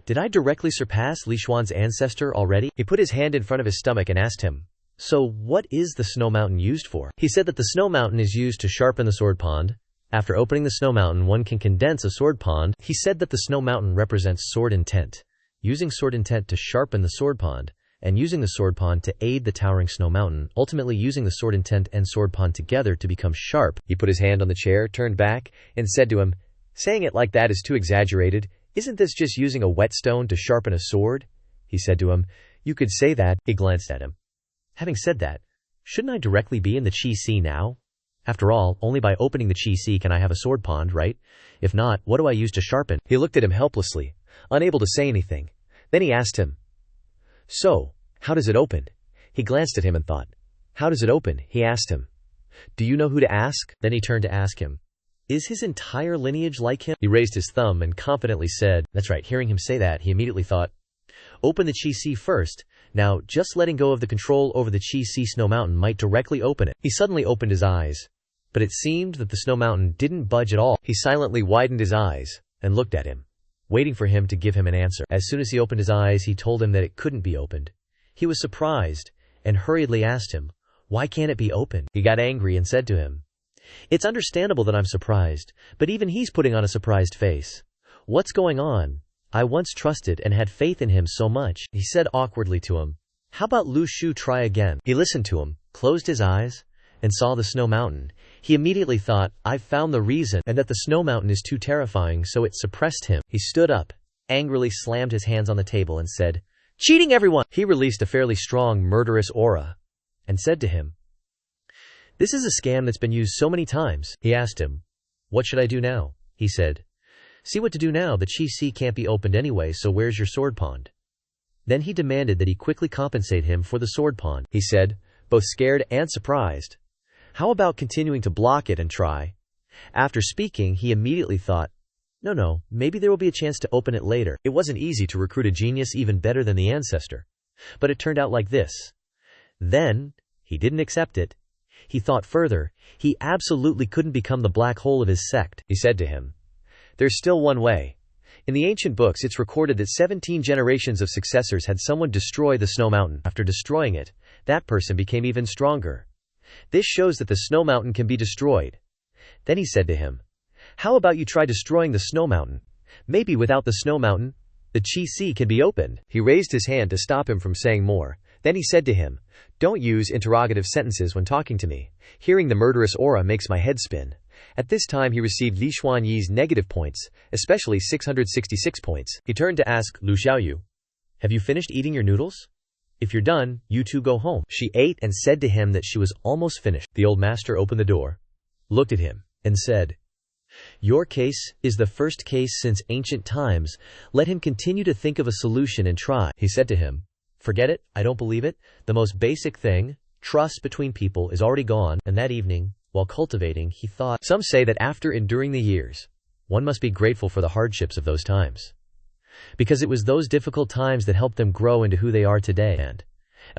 Did I directly surpass Li Xuan's ancestor already? He put his hand in front of his stomach and asked him, So what is the snow mountain used for? He said that the snow mountain is used to sharpen the sword pond. After opening the snow mountain, one can condense a sword pond. He said that the snow mountain represents sword intent, using sword intent to sharpen the sword pond, and using the sword pond to aid the towering snow mountain, ultimately using the sword intent and sword pond together to become sharp. He put his hand on the chair, turned back, and said to him, Saying it like that is too exaggerated. Isn't this just using a whetstone to sharpen a sword? He said to him, You could say that. He glanced at him. Having said that, shouldn't I directly be in the Chi Sea now? After all, only by opening the Chi Sea can I have a sword pond, right? If not, what do I use to sharpen? He looked at him helplessly, unable to say anything. Then he asked him, So, how does it open? He glanced at him and thought, How does it open? He asked him. Do you know who to ask? Then he turned to ask him, Is his entire lineage like him? He raised his thumb and confidently said, That's right. Hearing him say that, he immediately thought, Open the Chi Sea first. Now, just letting go of the control over the Chi Sea snow mountain might directly open it. He suddenly opened his eyes, but it seemed that the snow mountain didn't budge at all. He silently widened his eyes and looked at him, waiting for him to give him an answer. As soon as he opened his eyes, he told him that it couldn't be opened. He was surprised and hurriedly asked him, Why can't it be opened? He got angry and said to him, It's understandable that I'm surprised, but even he's putting on a surprised face. What's going on? I once trusted and had faith in him so much. He said awkwardly to him, How about Lu Shu try again? He listened to him, closed his eyes, and saw the snow mountain. He immediately thought, I've found the reason, and that the snow mountain is too terrifying, so it suppressed him. He stood up, angrily slammed his hands on the table and said, Cheating everyone! He released a fairly strong murderous aura and said to him, This is a scam that's been used so many times. He asked him, What should I do now? He said, See what to do now. The Chi Sea can't be opened anyway, so where's your sword pond? Then he demanded that he quickly compensate him for the sword pond. He said, both scared and surprised, How about continuing to block it and try? After speaking, he immediately thought, No, maybe there will be a chance to open it later. It wasn't easy to recruit a genius even better than the ancestor. But it turned out like this. Then, he didn't accept it. He thought further. He absolutely couldn't become the black hole of his sect. He said to him, "There's still one way. In the ancient books it's recorded that 17 generations of successors had someone destroy the snow mountain. After destroying it, that person became even stronger. This shows that the snow mountain can be destroyed." Then he said to him, "How about you try destroying the snow mountain? Maybe without the snow mountain, the Chi-Si can be opened." He raised his hand to stop him from saying more. Then he said to him, "Don't use interrogative sentences when talking to me. Hearing the murderous aura makes my head spin." At this time he received Li Xuanyi's negative points, especially 666 points. He turned to ask Lu Xiaoyu, "Have you finished eating your noodles? If you're done, you two go home." She ate and said to him that she was almost finished. The old master opened the door, looked at him, and said, "Your case is the first case since ancient times. Let him continue to think of a solution and try." He said to him, "Forget it, I don't believe it. The most basic thing, trust between people, is already gone." And that evening, while cultivating, he thought, "Some say that after enduring the years, one must be grateful for the hardships of those times. Because it was those difficult times that helped them grow into who they are today, and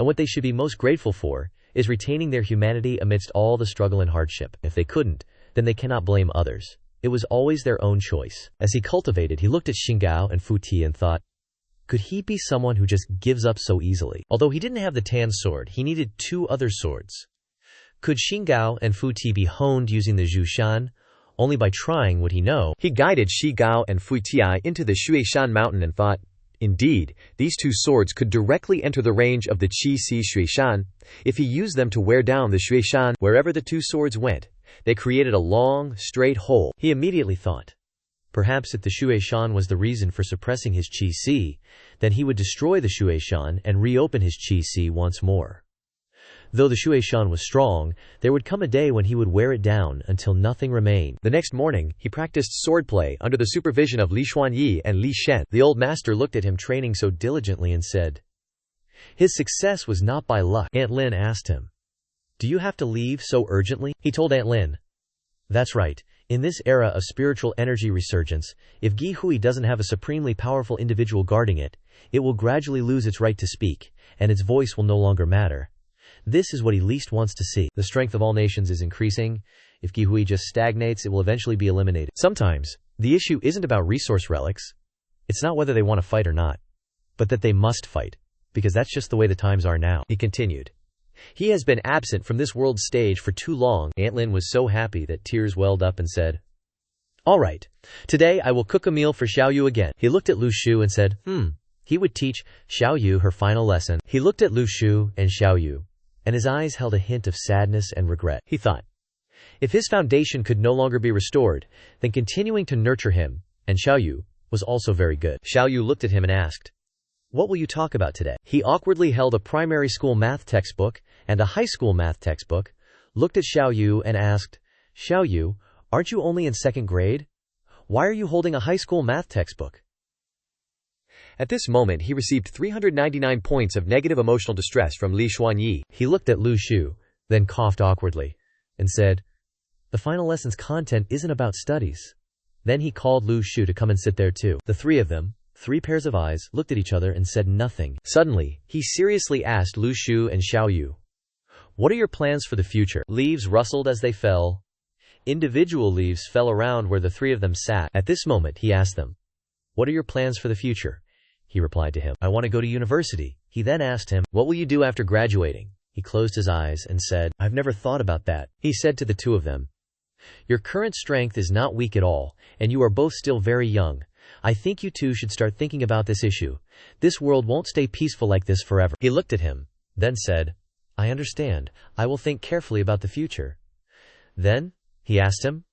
what they should be most grateful for is retaining their humanity amidst all the struggle and hardship. If they couldn't, then they cannot blame others. It was always their own choice." As he cultivated, he looked at Xingao and Fu Ti and thought, could he be someone who just gives up so easily? Although he didn't have the tan sword, he needed 2 other swords. Could Xingao and Fu Ti be honed using the Zhushan? Only by trying would he know. He guided Xingao and Fu Ti into the Shuishan mountain and thought, indeed, these 2 swords could directly enter the range of the Qi-Si Shuishan. If he used them to wear down the Shuishan, wherever the 2 swords went, they created a long, straight hole. He immediately thought, perhaps if the Shuishan was the reason for suppressing his Qi-Si, then he would destroy the Shuishan and reopen his Qi-Si once more. Though the Shuishan was strong, there would come a day when he would wear it down until nothing remained. The next morning, he practiced swordplay under the supervision of Li Xuanyi and Li Shen. The old master looked at him training so diligently and said, "His success was not by luck." Aunt Lin asked him, "Do you have to leave so urgently?" He told Aunt Lin, "That's right. In this era of spiritual energy resurgence, if Gi Hui doesn't have a supremely powerful individual guarding it, it will gradually lose its right to speak, and its voice will no longer matter. This is what he least wants to see. The strength of all nations is increasing. If Gi Hui just stagnates, it will eventually be eliminated." Sometimes, the issue isn't about resource relics. It's not whether they want to fight or not, but that they must fight, because that's just the way the times are now. He continued, "He has been absent from this world stage for too long." Aunt Lin was so happy that tears welled up and said, "All right, today I will cook a meal for Xiaoyu again." He looked at Lu Shu and said, he would teach Xiaoyu her final lesson. He looked at Lu Shu and Xiaoyu, and his eyes held a hint of sadness and regret. He thought, if his foundation could no longer be restored, then continuing to nurture him, and Xiaoyu, was also very good. Xiaoyu looked at him and asked, "What will you talk about today?" He awkwardly held a primary school math textbook and a high school math textbook, looked at Xiaoyu and asked, "Xiaoyu, aren't you only in 2nd grade? Why are you holding a high school math textbook?" At this moment he received 399 points of negative emotional distress from Li Xuanyi. He looked at Lu Shu, then coughed awkwardly, and said, "The final lesson's content isn't about studies." Then he called Lu Shu to come and sit there too. The 3 of them, 3 pairs of eyes, looked at each other and said nothing. Suddenly, he seriously asked Lu Shu and Xiaoyu, "What are your plans for the future?" Leaves rustled as they fell. Individual leaves fell around where the 3 of them sat. At this moment, he asked them, "What are your plans for the future?" He replied to him, "I want to go to university." He then asked him, "What will you do after graduating?" He closed his eyes and said, "I've never thought about that." He said to the 2 of them, "Your current strength is not weak at all, and you are both still very young. I think you two should start thinking about this issue. This world won't stay peaceful like this forever." He looked at him, then said, "I understand. I will think carefully about the future." Then, he asked him,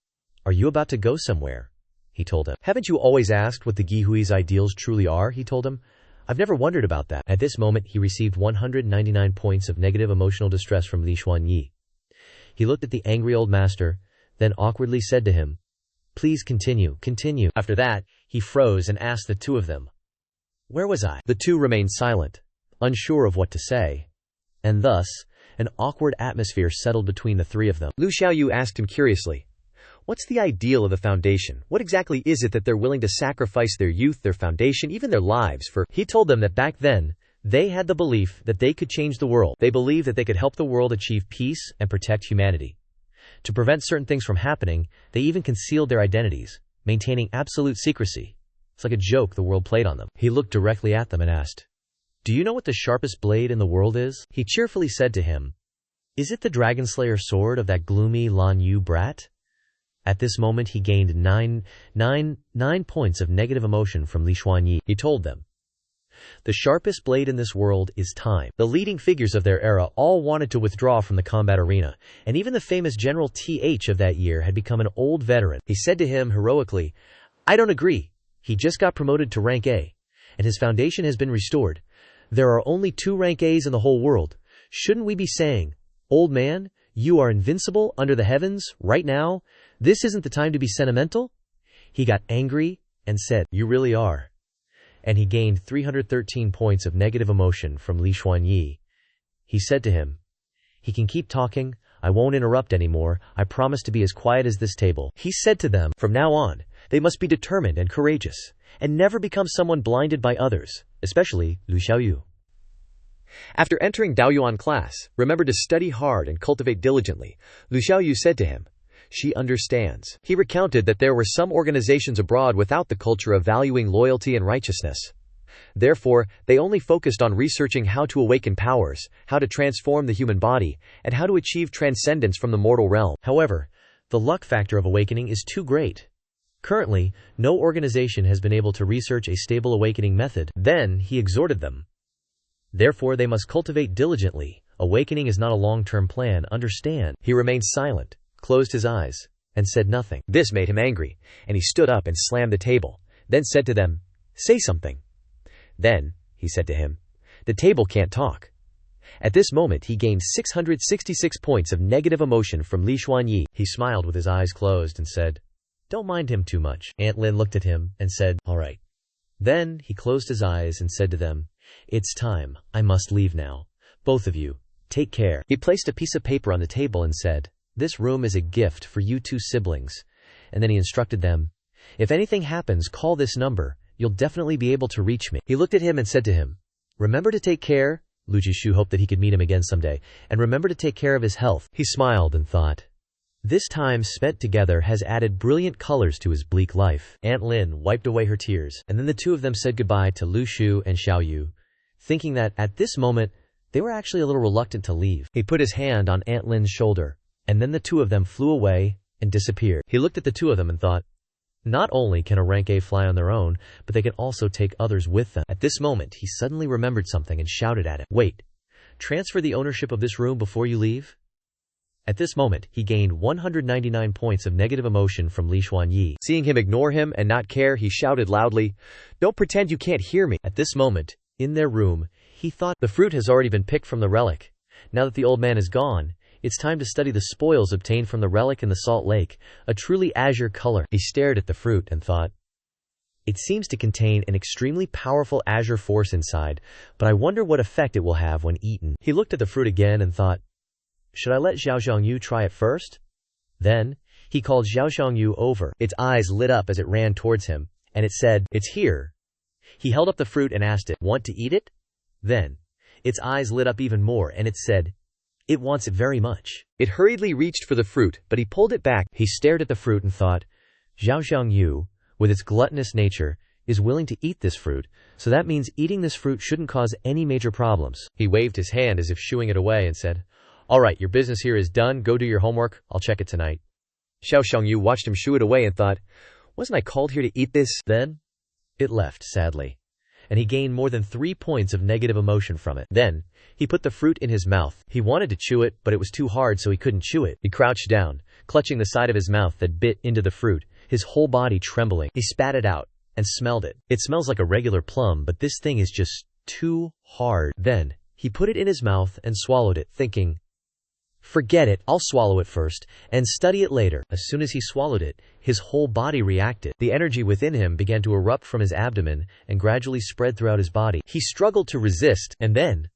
"Are you about to go somewhere?" He told him, "Haven't you always asked what the Gi Hui's ideals truly are?" He told him, "I've never wondered about that." At this moment, he received 199 points of negative emotional distress from Li Xuanyi. He looked at the angry old master, then awkwardly said to him, "Please continue." After that, he froze and asked the 2 of them, "Where was I?" The 2 remained silent, unsure of what to say. And thus, an awkward atmosphere settled between the 3 of them. Lu Xiaoyu asked him curiously, What's the ideal of the Foundation? What exactly is it that they're willing to sacrifice their youth, their foundation, even their lives for? He told them that back then, they had the belief that they could change the world. They believed that they could help the world achieve peace and protect humanity. To prevent certain things from happening, they even concealed their identities, maintaining absolute secrecy. It's like a joke the world played on them. He looked directly at them and asked, "Do you know what the sharpest blade in the world is?" He cheerfully said to him, "Is it the Dragonslayer sword of that gloomy Lan Yu brat?" At this moment he gained 9 points of negative emotion from Li Xuanyi. He told them, "The sharpest blade in this world is time." The leading figures of their era all wanted to withdraw from the combat arena, and even the famous General TH of that year had become an old veteran. He said to him heroically, "I don't agree. He just got promoted to rank A, and his foundation has been restored. There are only 2 rank A's in the whole world. Shouldn't we be saying, 'Old man, you are invincible under the heavens right now. This isn't the time to be sentimental'?" He got angry and said, "You really are." And he gained 313 points of negative emotion from Li Xuanyi. He said to him, "He can keep talking. I won't interrupt anymore. I promise to be as quiet as this table." He said to them, from now on, they must be determined and courageous, and never become someone blinded by others, especially Lu Xiaoyu. After entering Daoyuan class, remember to study hard and cultivate diligently, Lu Xiaoyu said to him. She understands. He recounted that there were some organizations abroad without the culture of valuing loyalty and righteousness. Therefore, they only focused on researching how to awaken powers, how to transform the human body, and how to achieve transcendence from the mortal realm. However, the luck factor of awakening is too great. Currently, no organization has been able to research a stable awakening method. Then, he exhorted them. Therefore, they must cultivate diligently. Awakening is not a long-term plan, understand. He remained silent, closed his eyes, and said nothing. This made him angry, and he stood up and slammed the table, then said to them, "Say something." Then, he said to him, "The table can't talk." At this moment he gained 666 points of negative emotion from Li Xuanyi. He smiled with his eyes closed and said, "Don't mind him too much." Aunt Lin looked at him and said, "All right." Then he closed his eyes and said to them, "It's time. I must leave now. Both of you, take care." He placed a piece of paper on the table and said, "This room is a gift for you 2 siblings." And then he instructed them, "If anything happens, call this number. You'll definitely be able to reach me." He looked at him and said to him, "Remember to take care." Lu Jishu hoped that he could meet him again someday, and remember to take care of his health. He smiled and thought, this time spent together has added brilliant colors to his bleak life. Aunt Lin wiped away her tears, and then the 2 of them said goodbye to Lu Shu and Xiaoyu, thinking that at this moment they were actually a little reluctant to leave. He put his hand on Aunt Lin's shoulder, and then the 2 of them flew away and disappeared. He looked at the 2 of them and thought, not only can a rank A fly on their own, but they can also take others with them. At this moment, he suddenly remembered something and shouted at him, "Wait, transfer the ownership of this room before you leave?" At this moment, he gained 199 points of negative emotion from Li Xuanyi. Seeing him ignore him and not care, he shouted loudly, "Don't pretend you can't hear me." At this moment, in their room, he thought, the fruit has already been picked from the relic. Now that the old man is gone, it's time to study the spoils obtained from the relic in the salt lake, a truly azure color. He stared at the fruit and thought, it seems to contain an extremely powerful azure force inside, but I wonder what effect it will have when eaten. He looked at the fruit again and thought, should I let Zhao Xiangyu try it first? Then, he called Zhao Xiangyu over. Its eyes lit up as it ran towards him, and it said, "It's here." He held up the fruit and asked it, "Want to eat it?" Then, its eyes lit up even more, and it said, "It wants it very much." It hurriedly reached for the fruit, but he pulled it back. He stared at the fruit and thought, Zhao Xiangyu, with its gluttonous nature, is willing to eat this fruit, so that means eating this fruit shouldn't cause any major problems. He waved his hand as if shooing it away and said, "All right, your business here is done. Go do your homework. I'll check it tonight." Xiao Xiangyu watched him shoo it away and thought, wasn't I called here to eat this? Then, it left, sadly, and he gained more than 3 points of negative emotion from it. Then, he put the fruit in his mouth. He wanted to chew it, but it was too hard, so he couldn't chew it. He crouched down, clutching the side of his mouth that bit into the fruit, his whole body trembling. He spat it out and smelled it. It smells like a regular plum, but this thing is just too hard. Then, he put it in his mouth and swallowed it, thinking, forget it, I'll swallow it first, and study it later. As soon as he swallowed it, his whole body reacted. The energy within him began to erupt from his abdomen and gradually spread throughout his body. He struggled to resist, and then,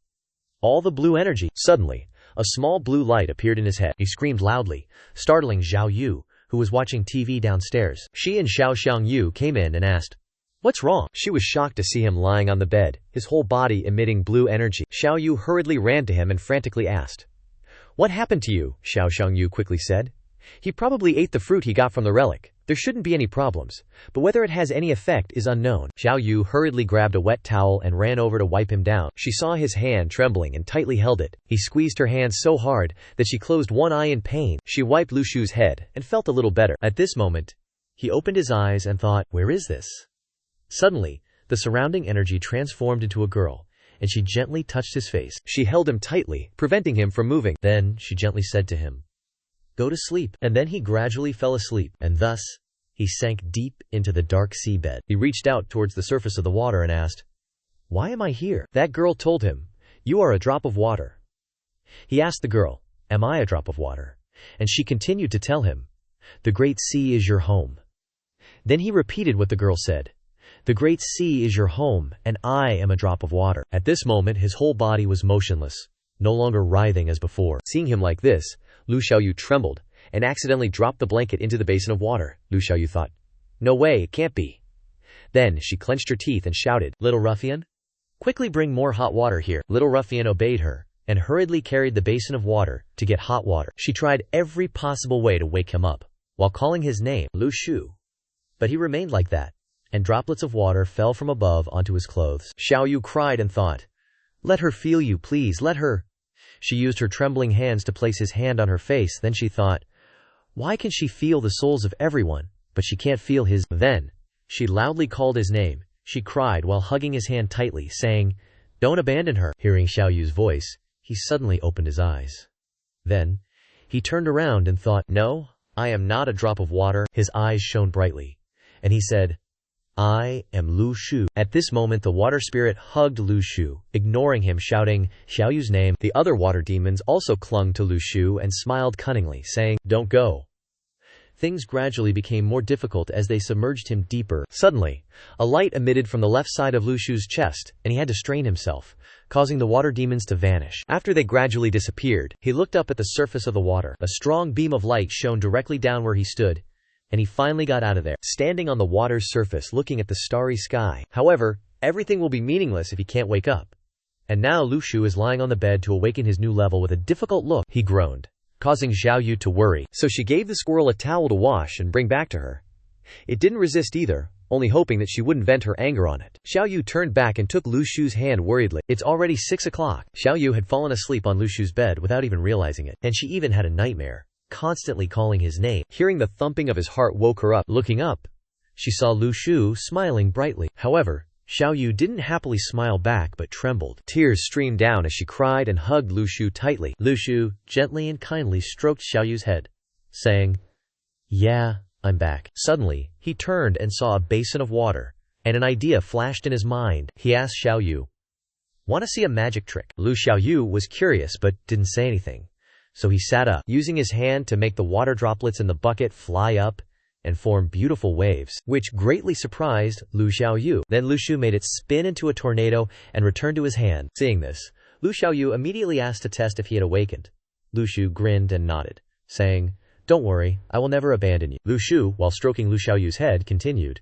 all the blue energy. Suddenly, a small blue light appeared in his head. He screamed loudly, startling Zhao Yu, who was watching TV downstairs. She and Xiao Xiangyu came in and asked, "What's wrong?" She was shocked to see him lying on the bed, his whole body emitting blue energy. Xiao Yu hurriedly ran to him and frantically asked, "What happened to you?" Xiao Xiangyu quickly said. "He probably ate the fruit he got from the relic. There shouldn't be any problems, but whether it has any effect is unknown." Xiao Yu hurriedly grabbed a wet towel and ran over to wipe him down. She saw his hand trembling and tightly held it. He squeezed her hand so hard that she closed one eye in pain. She wiped Lu Shu's head and felt a little better. At this moment, he opened his eyes and thought, "Where is this?" Suddenly, the surrounding energy transformed into a girl, and she gently touched his face. She held him tightly, preventing him from moving. Then she gently said to him, "Go to sleep." And then he gradually fell asleep, and thus he sank deep into the dark seabed. He reached out towards the surface of the water and asked, "Why am I here?" That girl told him, "You are a drop of water." He asked the girl, "Am I a drop of water?" And she continued to tell him, "The great sea is your home." Then he repeated what the girl said, "The great sea is your home, and I am a drop of water." At this moment his whole body was motionless, no longer writhing as before. Seeing him like this, Lu Xiaoyu trembled and accidentally dropped the blanket into the basin of water. Lu Xiaoyu thought, "No way, it can't be." Then she clenched her teeth and shouted, "Little ruffian, quickly bring more hot water here." Little ruffian obeyed her and hurriedly carried the basin of water to get hot water. She tried every possible way to wake him up, while calling his name, Lu Shu. But he remained like that, and droplets of water fell from above onto his clothes. Xiao Yu cried and thought, "Let her feel you, please, let her." She used her trembling hands to place his hand on her face. Then she thought, "Why can she feel the souls of everyone, but she can't feel his?" Then she loudly called his name. She cried while hugging his hand tightly, saying, "Don't abandon her." Hearing Xiao Yu's voice, he suddenly opened his eyes. Then he turned around and thought, "No, I am not a drop of water." His eyes shone brightly, and he said, "I am Lu Shu." At this moment the water spirit hugged Lu Shu, ignoring him, shouting Xiao Yu's name. The other water demons also clung to Lu Shu and smiled cunningly, saying, "Don't go." Things gradually became more difficult as they submerged him deeper. Suddenly, a light emitted from the left side of Lu Shu's chest, and he had to strain himself, causing the water demons to vanish. After they gradually disappeared, he looked up at the surface of the water. A strong beam of light shone directly down where he stood, and he finally got out of there, standing on the water's surface looking at the starry sky. However, everything will be meaningless if he can't wake up. And now Lu Shu is lying on the bed to awaken his new level with a difficult look. He groaned, causing Xiao Yu to worry. So she gave the squirrel a towel to wash and bring back to her. It didn't resist either, only hoping that she wouldn't vent her anger on it. Xiao Yu turned back and took Lu Shu's hand worriedly. It's already 6 o'clock. Xiao Yu had fallen asleep on Lu Shu's bed without even realizing it, and she even had a nightmare, constantly calling his name. Hearing the thumping of his heart woke her up. Looking up, she saw Lu Shu smiling brightly. However, Xiao Yu didn't happily smile back but trembled. Tears streamed down as she cried and hugged Lu Shu tightly. Lu Shu gently and kindly stroked Xiao Yu's head, saying, "Yeah, I'm back." Suddenly, he turned and saw a basin of water, and an idea flashed in his mind. He asked Xiao Yu, "Want to see a magic trick?" Lu Xiao Yu was curious but didn't say anything. So he sat up, using his hand to make the water droplets in the bucket fly up and form beautiful waves, which greatly surprised Lu Xiao Yu. Then Lu Shu made it spin into a tornado and returned to his hand. Seeing this, Lu Xiao Yu immediately asked to test if he had awakened. Lu Shu grinned and nodded, saying, "Don't worry, I will never abandon you." Lu Shu, while stroking Lu Xiao Yu's head, continued,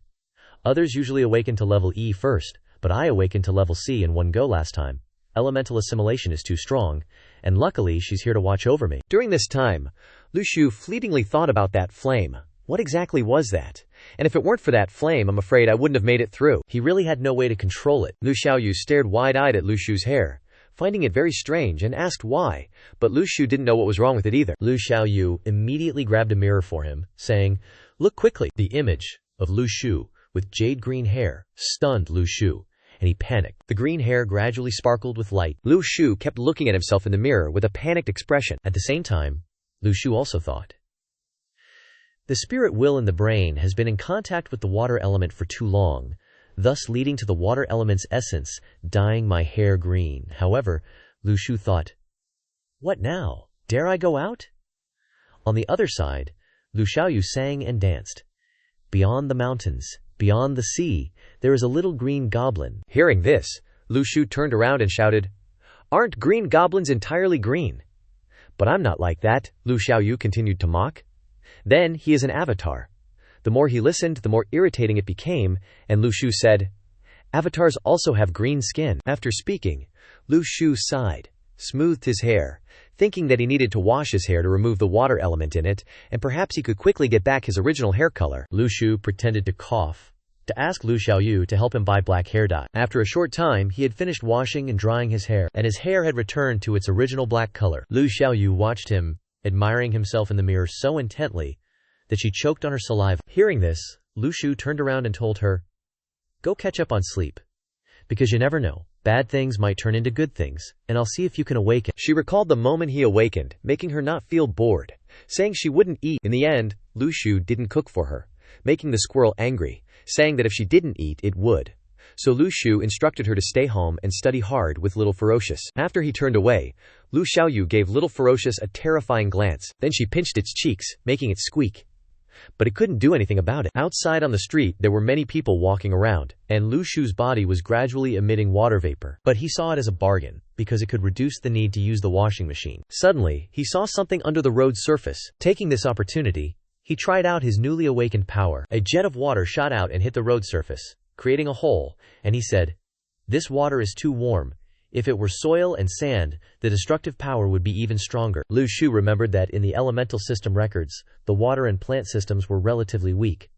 "Others usually awaken to level E first, but I awakened to level C in one go last time. Elemental assimilation is too strong, and luckily she's here to watch over me." During this time, Lu Shu fleetingly thought about that flame. What exactly was that? And if it weren't for that flame, I'm afraid I wouldn't have made it through. He really had no way to control it. Lu Xiaoyu stared wide-eyed at Lu Shu's hair, finding it very strange, and asked why, but Lu Shu didn't know what was wrong with it either. Lu Xiaoyu immediately grabbed a mirror for him, saying, "Look quickly." The image of Lu Shu with jade green hair stunned Lu Shu, and he panicked. The green hair gradually sparkled with light. Lu Shu kept looking at himself in the mirror with a panicked expression. At the same time, Lu Shu also thought, "The spirit will in the brain has been in contact with the water element for too long, thus leading to the water element's essence dyeing my hair green." However, Lu Shu thought, "What now? Dare I go out?" On the other side, Lu Xiaoyu sang and danced. "Beyond the mountains, beyond the sea, there is a little green goblin." Hearing this, Lu Shu turned around and shouted, "Aren't green goblins entirely green?" "But I'm not like that," Lu Xiaoyu continued to mock. Then he is an avatar. The more he listened, the more irritating it became, and Lu Shu said, "Avatars also have green skin." After speaking, Lu Shu sighed, smoothed his hair, thinking that he needed to wash his hair to remove the water element in it, and perhaps he could quickly get back his original hair color. Lu Shu pretended to cough, to ask Lu Xiaoyu to help him buy black hair dye. After a short time, he had finished washing and drying his hair, and his hair had returned to its original black color. Lu Xiaoyu watched him, admiring himself in the mirror so intently that she choked on her saliva. Hearing this, Lu Shu turned around and told her, "Go catch up on sleep. Because you never know, bad things might turn into good things, and I'll see if you can awaken." She recalled the moment he awakened, making her not feel bored, saying she wouldn't eat. In the end, Lu Shu didn't cook for her, making the squirrel angry, saying that if she didn't eat, it would. So Lu Shu instructed her to stay home and study hard with Little Ferocious. After he turned away, Lu Xiaoyu gave Little Ferocious a terrifying glance, then she pinched its cheeks, making it squeak. But it couldn't do anything about it. Outside on the street there were many people walking around, and Lu Shu's body was gradually emitting water vapor. But he saw it as a bargain, because it could reduce the need to use the washing machine. Suddenly, he saw something under the road's surface. Taking this opportunity, he tried out his newly awakened power. A jet of water shot out and hit the road surface, creating a hole, and he said, "This water is too warm. If it were soil and sand, the destructive power would be even stronger." Lu Shu remembered that in the elemental system records, the water and plant systems were relatively weak.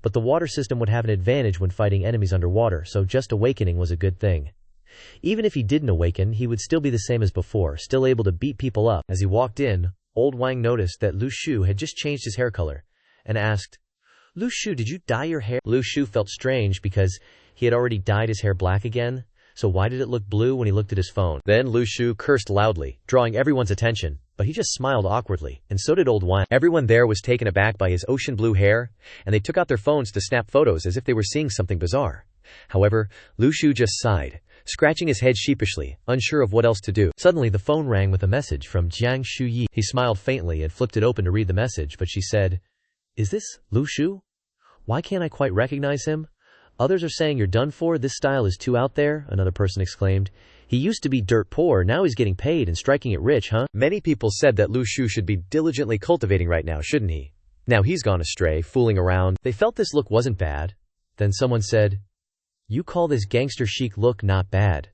But the water system would have an advantage when fighting enemies underwater, so just awakening was a good thing. Even if he didn't awaken, he would still be the same as before, still able to beat people up. As he walked in, Old Wang noticed that Lu Shu had just changed his hair color, and asked, "Lu Shu, did you dye your hair?" Lu Shu felt strange because he had already dyed his hair black again. So why did it look blue when he looked at his phone? Then Lu Shu cursed loudly, drawing everyone's attention, but he just smiled awkwardly, and so did Old Wang. Everyone there was taken aback by his ocean blue hair, and they took out their phones to snap photos as if they were seeing something bizarre. However, Lu Shu just sighed, scratching his head sheepishly, unsure of what else to do. Suddenly the phone rang with a message from Jiang Shuyi. He smiled faintly and flipped it open to read the message, but she said, "Is this Lu Shu? Why can't I quite recognize him? Others are saying you're done for, this style is too out there," another person exclaimed. "He used to be dirt poor, now he's getting paid and striking it rich, huh?" Many people said that Lu Shu should be diligently cultivating right now, shouldn't he? Now he's gone astray, fooling around. They felt this look wasn't bad. Then someone said, "You call this gangster chic look not bad?"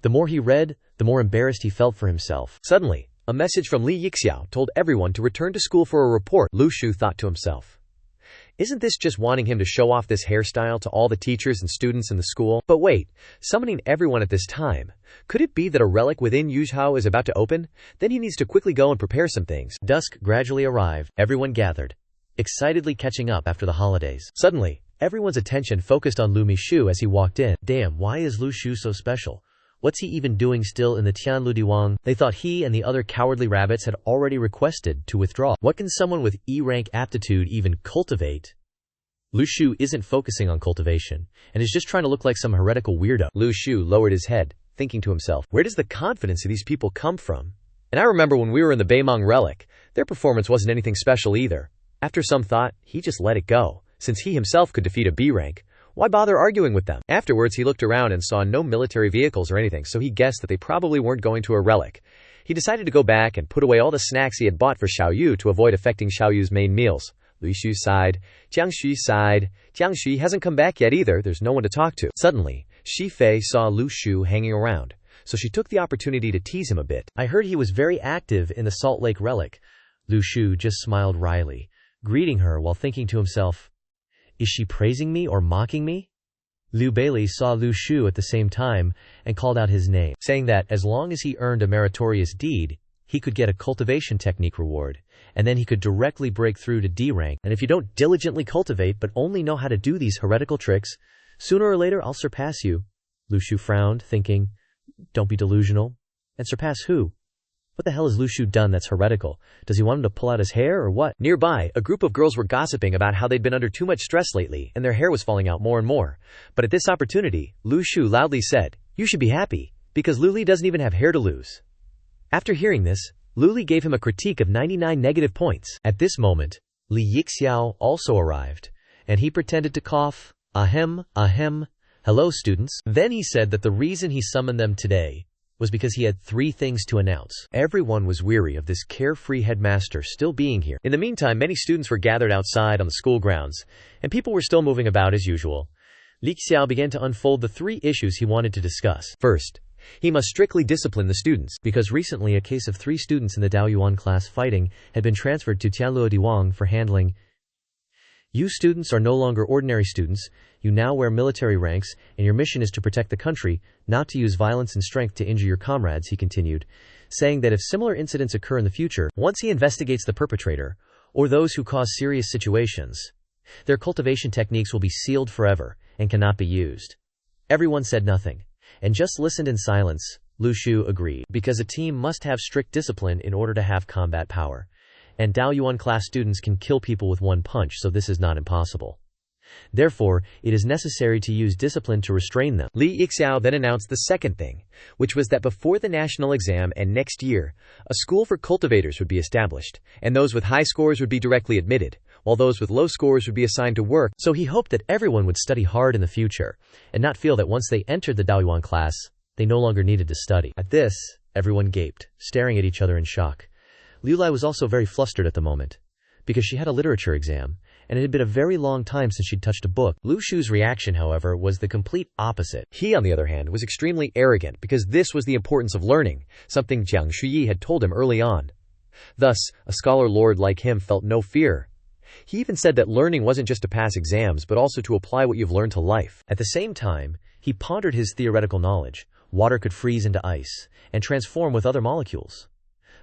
The more he read, the more embarrassed he felt for himself. Suddenly, a message from Li Yixiao told everyone to return to school for a report. Lu Shu thought to himself, "Isn't this just wanting him to show off this hairstyle to all the teachers and students in the school?" But wait, summoning everyone at this time. Could it be that a relic within Yuzhao is about to open? Then he needs to quickly go and prepare some things. Dusk gradually arrived. Everyone gathered, excitedly catching up after the holidays. Suddenly, everyone's attention focused on Lu Mishu as he walked in. Damn, why is Lu Shu so special? What's he even doing still in the Tianlu Diwan? They thought he and the other cowardly rabbits had already requested to withdraw. What can someone with E-rank aptitude even cultivate? Lu Shu isn't focusing on cultivation, and is just trying to look like some heretical weirdo. Lu Shu lowered his head, thinking to himself, where does the confidence of these people come from? And I remember when we were in the Beimang Relic, their performance wasn't anything special either. After some thought, he just let it go. Since he himself could defeat a B-rank, why bother arguing with them? Afterwards he looked around and saw no military vehicles or anything, so he guessed that they probably weren't going to a relic. He decided to go back and put away all the snacks he had bought for Xiaoyu to avoid affecting Xiaoyu's main meals. Lu Shu sighed. Jiang Shui sighed. Jiang Shui hasn't come back yet either, there's no one to talk to. Suddenly, Shi Fei saw Lu Shu hanging around, so she took the opportunity to tease him a bit. I heard he was very active in the Salt Lake Relic. Lu Shu just smiled wryly, greeting her while thinking to himself, is she praising me or mocking me? Liu Bailey saw Lu Shu at the same time and called out his name, saying that as long as he earned a meritorious deed, he could get a cultivation technique reward, and then he could directly break through to D rank. And if you don't diligently cultivate but only know how to do these heretical tricks, sooner or later I'll surpass you. Lu Shu frowned, thinking, don't be delusional. And surpass who? What the hell has Lu Shu done that's heretical? Does he want him to pull out his hair or what? Nearby, a group of girls were gossiping about how they'd been under too much stress lately and their hair was falling out more and more. But at this opportunity, Lu Shu loudly said, you should be happy, because Lu Li doesn't even have hair to lose. After hearing this, Lu Li gave him a critique of 99 negative points. At this moment, Li Yixiao also arrived, and he pretended to cough, ahem, ahem, hello students. Then he said that the reason he summoned them today was because he had 3 things to announce. Everyone was weary of this carefree headmaster still being here. In the meantime, many students were gathered outside on the school grounds, and people were still moving about as usual. Li Xiao began to unfold the 3 issues he wanted to discuss. First, he must strictly discipline the students, because recently a case of 3 students in the Daoyuan class fighting had been transferred to Tianluo Diwang for handling. You students are no longer ordinary students, you now wear military ranks, and your mission is to protect the country, not to use violence and strength to injure your comrades, he continued, saying that if similar incidents occur in the future, once he investigates the perpetrator, or those who cause serious situations, their cultivation techniques will be sealed forever, and cannot be used. Everyone said nothing, and just listened in silence. Lu Shu agreed, because a team must have strict discipline in order to have combat power. And Daoyuan class students can kill people with 1 punch, so this is not impossible. Therefore, it is necessary to use discipline to restrain them. Li Yixiao then announced the second thing, which was that before the national exam and next year, a school for cultivators would be established, and those with high scores would be directly admitted, while those with low scores would be assigned to work. So he hoped that everyone would study hard in the future, and not feel that once they entered the Daoyuan class, they no longer needed to study. At this, everyone gaped, staring at each other in shock. Liu Lai was also very flustered at the moment, because she had a literature exam, and it had been a very long time since she'd touched a book. Lu Shu's reaction, however, was the complete opposite. He, on the other hand, was extremely arrogant because this was the importance of learning, something Jiang Shuyi had told him early on. Thus, a scholar lord like him felt no fear. He even said that learning wasn't just to pass exams but also to apply what you've learned to life. At the same time, he pondered his theoretical knowledge. Water could freeze into ice and transform with other molecules.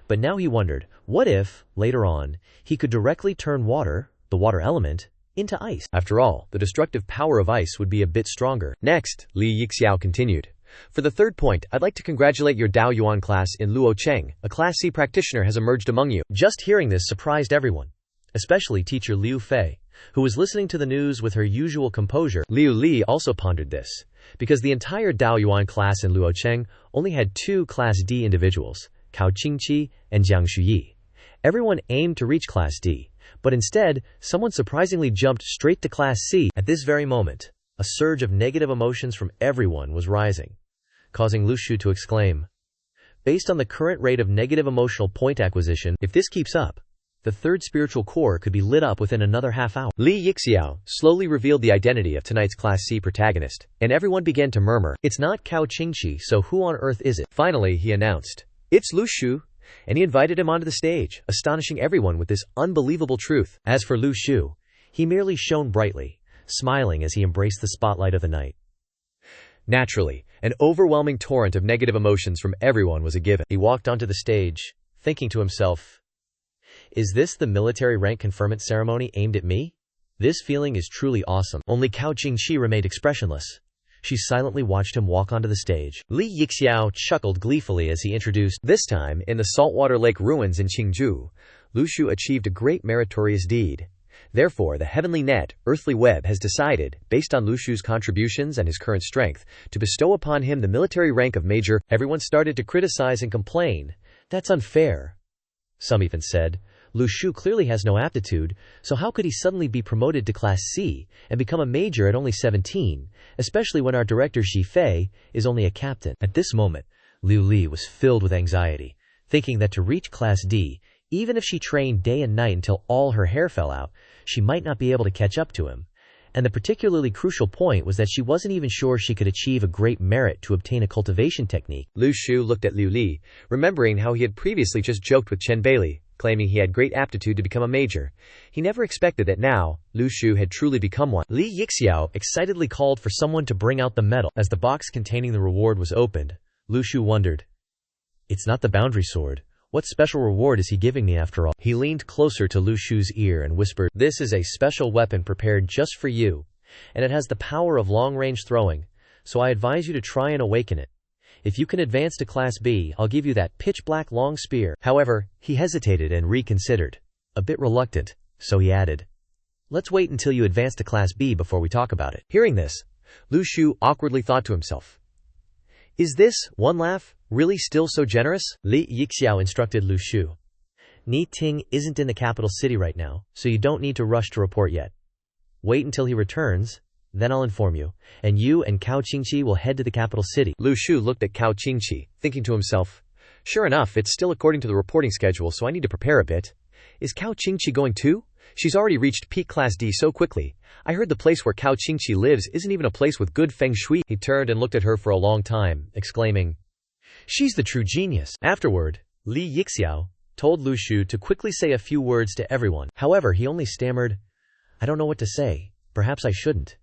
But now he wondered, what if, later on, he could directly turn water, the water element, into ice? After all, the destructive power of ice would be a bit stronger. Next, Li Yixiao continued. For the third point, I'd like to congratulate your Daoyuan class in Luo Cheng. A Class C practitioner has emerged among you. Just hearing this surprised everyone, especially teacher Liu Fei, who was listening to the news with her usual composure. Liu Li also pondered this, because the entire Daoyuan class in Luo Cheng only had 2 Class D individuals, Cao Qingqi and Jiang Shuyi. Everyone aimed to reach Class D, but instead, someone surprisingly jumped straight to Class C. At this very moment, a surge of negative emotions from everyone was rising, causing Lu Shu to exclaim, based on the current rate of negative emotional point acquisition, if this keeps up, the 3rd spiritual core could be lit up within another half hour. Li Yixiao slowly revealed the identity of tonight's Class C protagonist, and everyone began to murmur, it's not Cao Qingqi, so who on earth is it? Finally, he announced, it's Lu Shu, and he invited him onto the stage, astonishing everyone with this unbelievable truth. As for Lu Shu, he merely shone brightly, smiling as he embraced the spotlight of the night. Naturally, an overwhelming torrent of negative emotions from everyone was a given. He walked onto the stage, thinking to himself, is this the military rank conferment ceremony aimed at me? This feeling is truly awesome. Only Cao Qingqi remained expressionless. She silently watched him walk onto the stage. Li Yixiao chuckled gleefully as he introduced, this time, in the saltwater lake ruins in Qingzhou, Lu Shu achieved a great meritorious deed. Therefore, the heavenly net, earthly web, has decided, based on Lu Shu's contributions and his current strength, to bestow upon him the military rank of Major. Everyone started to criticize and complain. That's unfair. Some even said, Lu Shu clearly has no aptitude, so how could he suddenly be promoted to Class C and become a major at only 17, especially when our director Xi Fei is only a captain? At this moment, Liu Li was filled with anxiety, thinking that to reach Class D, even if she trained day and night until all her hair fell out, she might not be able to catch up to him. And the particularly crucial point was that she wasn't even sure she could achieve a great merit to obtain a cultivation technique. Lu Shu looked at Liu Li, remembering how he had previously just joked with Chen Bailey, claiming he had great aptitude to become a major. He never expected that now, Lu Shu had truly become one. Li Yixiao excitedly called for someone to bring out the medal. As the box containing the reward was opened, Lu Shu wondered, it's not the boundary sword. What special reward is he giving me after all? He leaned closer to Lu Shu's ear and whispered, this is a special weapon prepared just for you, and it has the power of long-range throwing, so I advise you to try and awaken it. If you can advance to Class B, I'll give you that pitch-black long spear. However, he hesitated and reconsidered, a bit reluctant, so he added, let's wait until you advance to Class B before we talk about it. Hearing this, Lu Shu awkwardly thought to himself, is this, one laugh, really still so generous? Li Yixiao instructed Lu Shu, Ni Ting isn't in the capital city right now, so you don't need to rush to report yet. Wait until he returns, then I'll inform you, and you and Cao Qingqi will head to the capital city. Lu Shu looked at Cao Qingqi, thinking to himself, sure enough, it's still according to the reporting schedule, so I need to prepare a bit. Is Cao Qingqi going too? She's already reached peak class D so quickly. I heard the place where Cao Qingqi lives isn't even a place with good feng shui. He turned and looked at her for a long time, exclaiming, she's the true genius. Afterward, Li Yixiao told Lu Shu to quickly say a few words to everyone. However, he only stammered, I don't know what to say. Perhaps I shouldn't.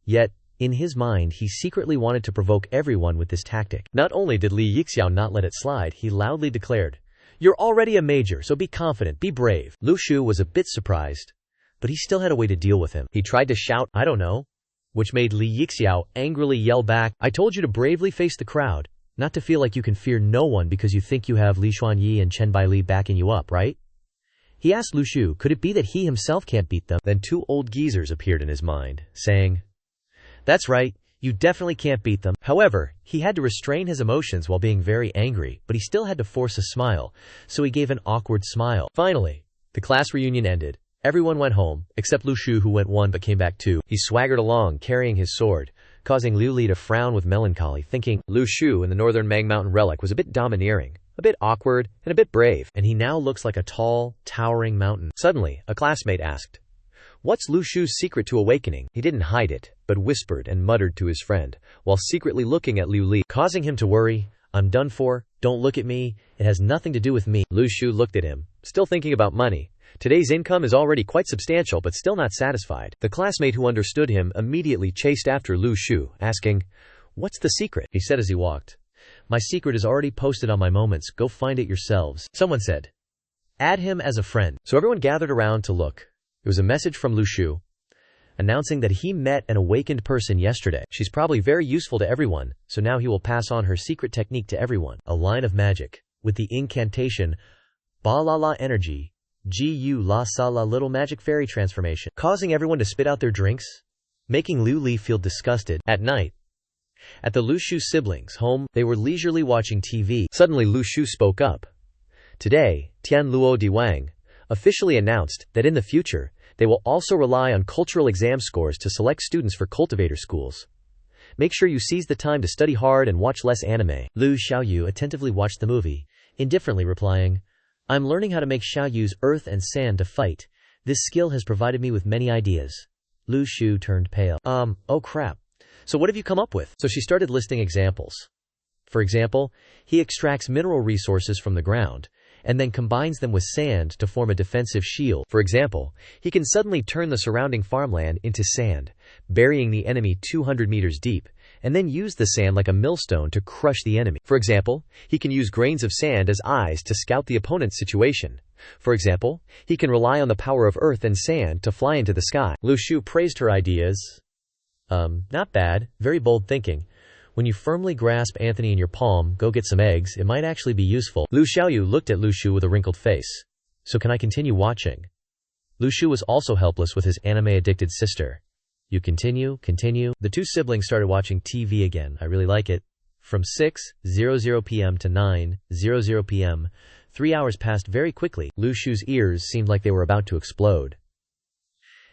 Yet, in his mind, he secretly wanted to provoke everyone with this tactic. Not only did Li Yixiao not let it slide, he loudly declared, you're already a major, so be confident, be brave. Lu Shu was a bit surprised, but he still had a way to deal with him. He tried to shout, I don't know, which made Li Yixiao angrily yell back, I told you to bravely face the crowd, not to feel like you can fear no one because you think you have Li Xuanyi and Chen Baili backing you up, right? He asked Lu Shu, could it be that he himself can't beat them? Then two old geezers appeared in his mind, saying, that's right, you definitely can't beat them. However, he had to restrain his emotions while being very angry, but he still had to force a smile, so he gave an awkward smile. Finally, the class reunion ended. Everyone went home, except Lu Shu, who went 1 but came back 2. He swaggered along, carrying his sword, causing Liu Li to frown with melancholy, thinking, Lu Shu in the northern Mang Mountain relic was a bit domineering, a bit awkward, and a bit brave, and he now looks like a tall, towering mountain. Suddenly, a classmate asked, what's Lu Shu's secret to awakening? He didn't hide it, but whispered and muttered to his friend, while secretly looking at Liu Li, causing him to worry, I'm done for, don't look at me, it has nothing to do with me. Lu Shu looked at him, still thinking about money. Today's income is already quite substantial but still not satisfied. The classmate who understood him immediately chased after Lu Shu, asking, what's the secret? He said as he walked, my secret is already posted on my moments, go find it yourselves. Someone said, add him as a friend. So everyone gathered around to look. It was a message from Lu Shu, announcing that he met an awakened person yesterday. She's probably very useful to everyone, so now he will pass on her secret technique to everyone. A line of magic, with the incantation, Ba La La energy, Gu La Sa La little magic fairy transformation, causing everyone to spit out their drinks, making Liu Li feel disgusted. At night, at the Lu Shu siblings' home, they were leisurely watching TV. Suddenly Lu Shu spoke up. Today, Tian Luo Diwang officially announced that in the future, they will also rely on cultural exam scores to select students for cultivator schools. Make sure you seize the time to study hard and watch less anime. Lu Xiaoyu attentively watched the movie, indifferently replying, I'm learning how to make Xiaoyu's earth and sand to fight. This skill has provided me with many ideas. Lu Shu turned pale. Oh crap. So what have you come up with? So she started listing examples. For example, he extracts mineral resources from the ground, and then combines them with sand to form a defensive shield. For example, he can suddenly turn the surrounding farmland into sand, burying the enemy 200 meters deep, and then use the sand like a millstone to crush the enemy. For example, he can use grains of sand as eyes to scout the opponent's situation. For example, he can rely on the power of earth and sand to fly into the sky. Lu Shu praised her ideas. Not bad, very bold thinking. When you firmly grasp Anthony in your palm, go get some eggs, it might actually be useful. Lu Xiaoyu looked at Lu Shu with a wrinkled face. So can I continue watching? Lu Shu was also helpless with his anime-addicted sister. You continue. The two siblings started watching TV again. I really like it. From 6:00 p.m. to 9:00 p.m., 3 hours passed very quickly. Lu Shu's ears seemed like they were about to explode.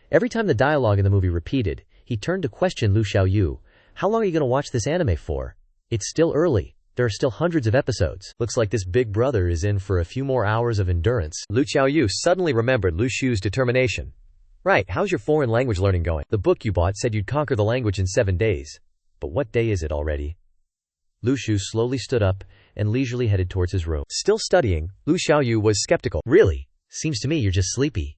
Every time the dialogue in the movie repeated, he turned to question Lu Xiaoyu. How long are you going to watch this anime for? It's still early. There are still hundreds of episodes. Looks like this big brother is in for a few more hours of endurance. Lu Xiaoyu suddenly remembered Lu Shu's determination. Right, how's your foreign language learning going? The book you bought said you'd conquer the language in 7 days. But what day is it already? Lu Shu slowly stood up and leisurely headed towards his room. Still studying, Lu Xiaoyu was skeptical. Really? Seems to me you're just sleepy.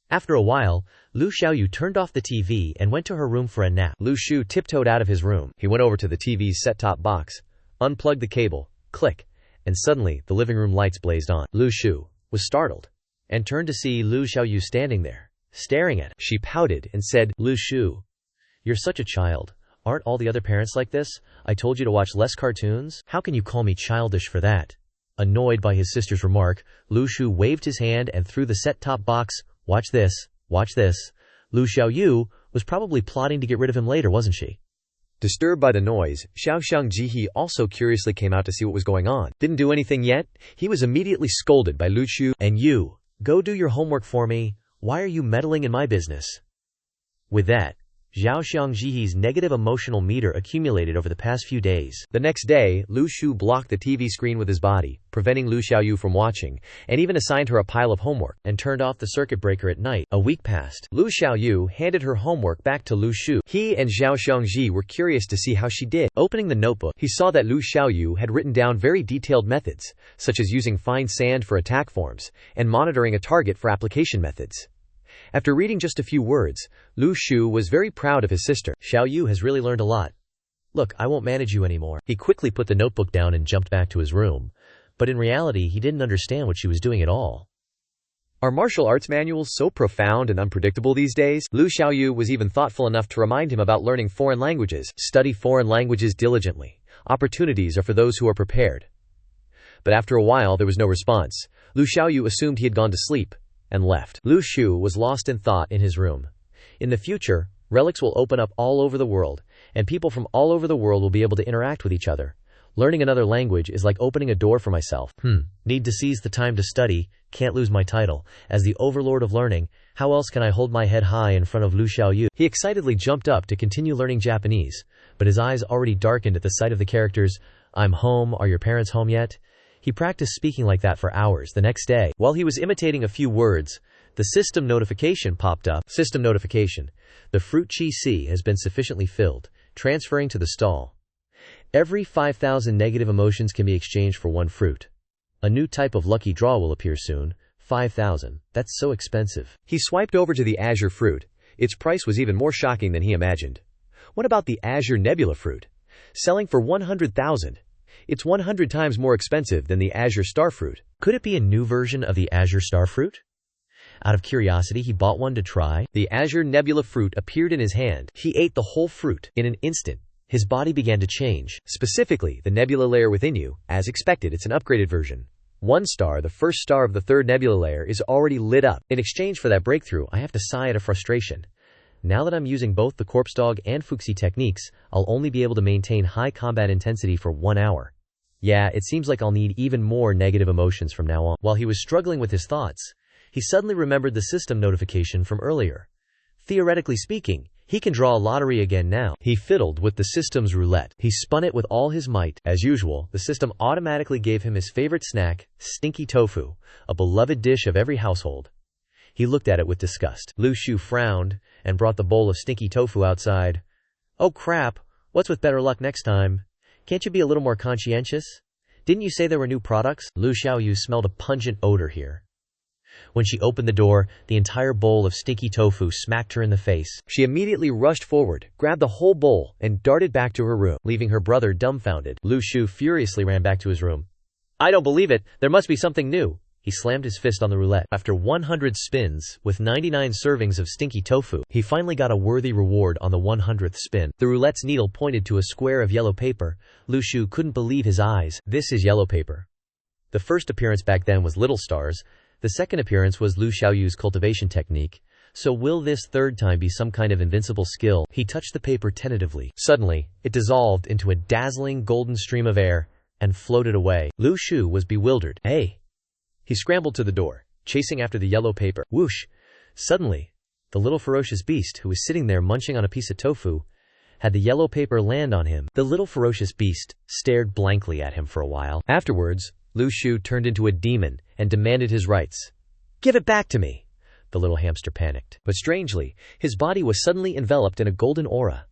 After a while, Lu Xiaoyu turned off the TV and went to her room for a nap. Lu Shu tiptoed out of his room. He went over to the TV's set-top box, unplugged the cable, click, and suddenly the living room lights blazed on. Lu Shu was startled and turned to see Lu Xiaoyu standing there, staring at him. She pouted and said, Lu Shu, you're such a child. Aren't all the other parents like this? I told you to watch less cartoons. How can you call me childish for that? Annoyed by his sister's remark, Lu Shu waved his hand and threw the set-top box. Watch this, watch this. Lu Xiaoyu was probably plotting to get rid of him later, wasn't she? Disturbed by the noise, Xiaoxiang Jihe also curiously came out to see what was going on. Didn't do anything yet? He was immediately scolded by Lu Shu. And you, go do your homework for me. Why are you meddling in my business? With that, Zhao Xiangji's negative emotional meter accumulated over the past few days. The next day, Lu Shu blocked the TV screen with his body, preventing Lu Xiaoyu from watching, and even assigned her a pile of homework, and turned off the circuit breaker at night. A week passed. Lu Xiaoyu handed her homework back to Lu Shu. He and Zhao Xiangji were curious to see how she did. Opening the notebook, he saw that Lu Xiaoyu had written down very detailed methods, such as using fine sand for attack forms, and monitoring a target for application methods. After reading just a few words, Lu Shu was very proud of his sister. Xiaoyu has really learned a lot. Look, I won't manage you anymore. He quickly put the notebook down and jumped back to his room. But in reality, he didn't understand what she was doing at all. Are martial arts manuals so profound and unpredictable these days? Lu Xiaoyu was even thoughtful enough to remind him about learning foreign languages. Study foreign languages diligently. Opportunities are for those who are prepared. But after a while, there was no response. Lu Xiaoyu assumed he had gone to sleep and left. Lu Shu was lost in thought in his room. In the future, relics will open up all over the world, and people from all over the world will be able to interact with each other. Learning another language is like opening a door for myself. Need to seize the time to study, can't lose my title. As the overlord of learning, how else can I hold my head high in front of Lu Xiaoyu? He excitedly jumped up to continue learning Japanese, but his eyes already darkened at the sight of the characters, "I'm home, are your parents home yet?" He practiced speaking like that for hours. The next day, while he was imitating a few words, the system notification popped up. System notification. The fruit chi has been sufficiently filled, transferring to the stall. Every 5,000 negative emotions can be exchanged for one fruit. A new type of lucky draw will appear soon. 5,000. That's so expensive. He swiped over to the azure fruit. Its price was even more shocking than he imagined. What about the azure nebula fruit? Selling for 100,000. It's 100 times more expensive than the azure starfruit. Could it be a new version of the azure starfruit? Out of curiosity, he bought one to try. The azure nebula fruit appeared in his hand. He ate the whole fruit. In an instant, his body began to change. Specifically, the nebula layer within you. As expected, it's an upgraded version. 1 star, the first star of the 3rd nebula layer, is already lit up. In exchange for that breakthrough, I have to sigh out of frustration. Now that I'm using both the corpse dog and Fuxi techniques, I'll only be able to maintain high combat intensity for 1 hour. Yeah, it seems like I'll need even more negative emotions from now on. While he was struggling with his thoughts, he suddenly remembered the system notification from earlier. Theoretically speaking, he can draw a lottery again now. He fiddled with the system's roulette. He spun it with all his might. As usual, the system automatically gave him his favorite snack, stinky tofu, a beloved dish of every household. He looked at it with disgust. Lu Shu frowned and brought the bowl of stinky tofu outside. "Oh crap, what's with better luck next time? Can't you be a little more conscientious? Didn't you say there were new products?" Lu Xiaoyu smelled a pungent odor here. When she opened the door, the entire bowl of stinky tofu smacked her in the face. She immediately rushed forward, grabbed the whole bowl, and darted back to her room, leaving her brother dumbfounded. Lu Shu furiously ran back to his room. "I don't believe it. There must be something new." He slammed his fist on the roulette. After 100 spins, with 99 servings of stinky tofu, he finally got a worthy reward on the 100th spin. The roulette's needle pointed to a square of yellow paper. Lu Shu couldn't believe his eyes. This is yellow paper. The first appearance back then was little stars. The second appearance was Lu Xiaoyu's cultivation technique. So will this third time be some kind of invincible skill? He touched the paper tentatively. Suddenly, it dissolved into a dazzling golden stream of air and floated away. Lu Shu was bewildered. "Hey!" He scrambled to the door, chasing after the yellow paper. Whoosh! Suddenly, the little ferocious beast, who was sitting there munching on a piece of tofu, had the yellow paper land on him. The little ferocious beast stared blankly at him for a while. Afterwards, Lu Shu turned into a demon and demanded his rights. "Give it back to me!" The little hamster panicked. But strangely, his body was suddenly enveloped in a golden aura.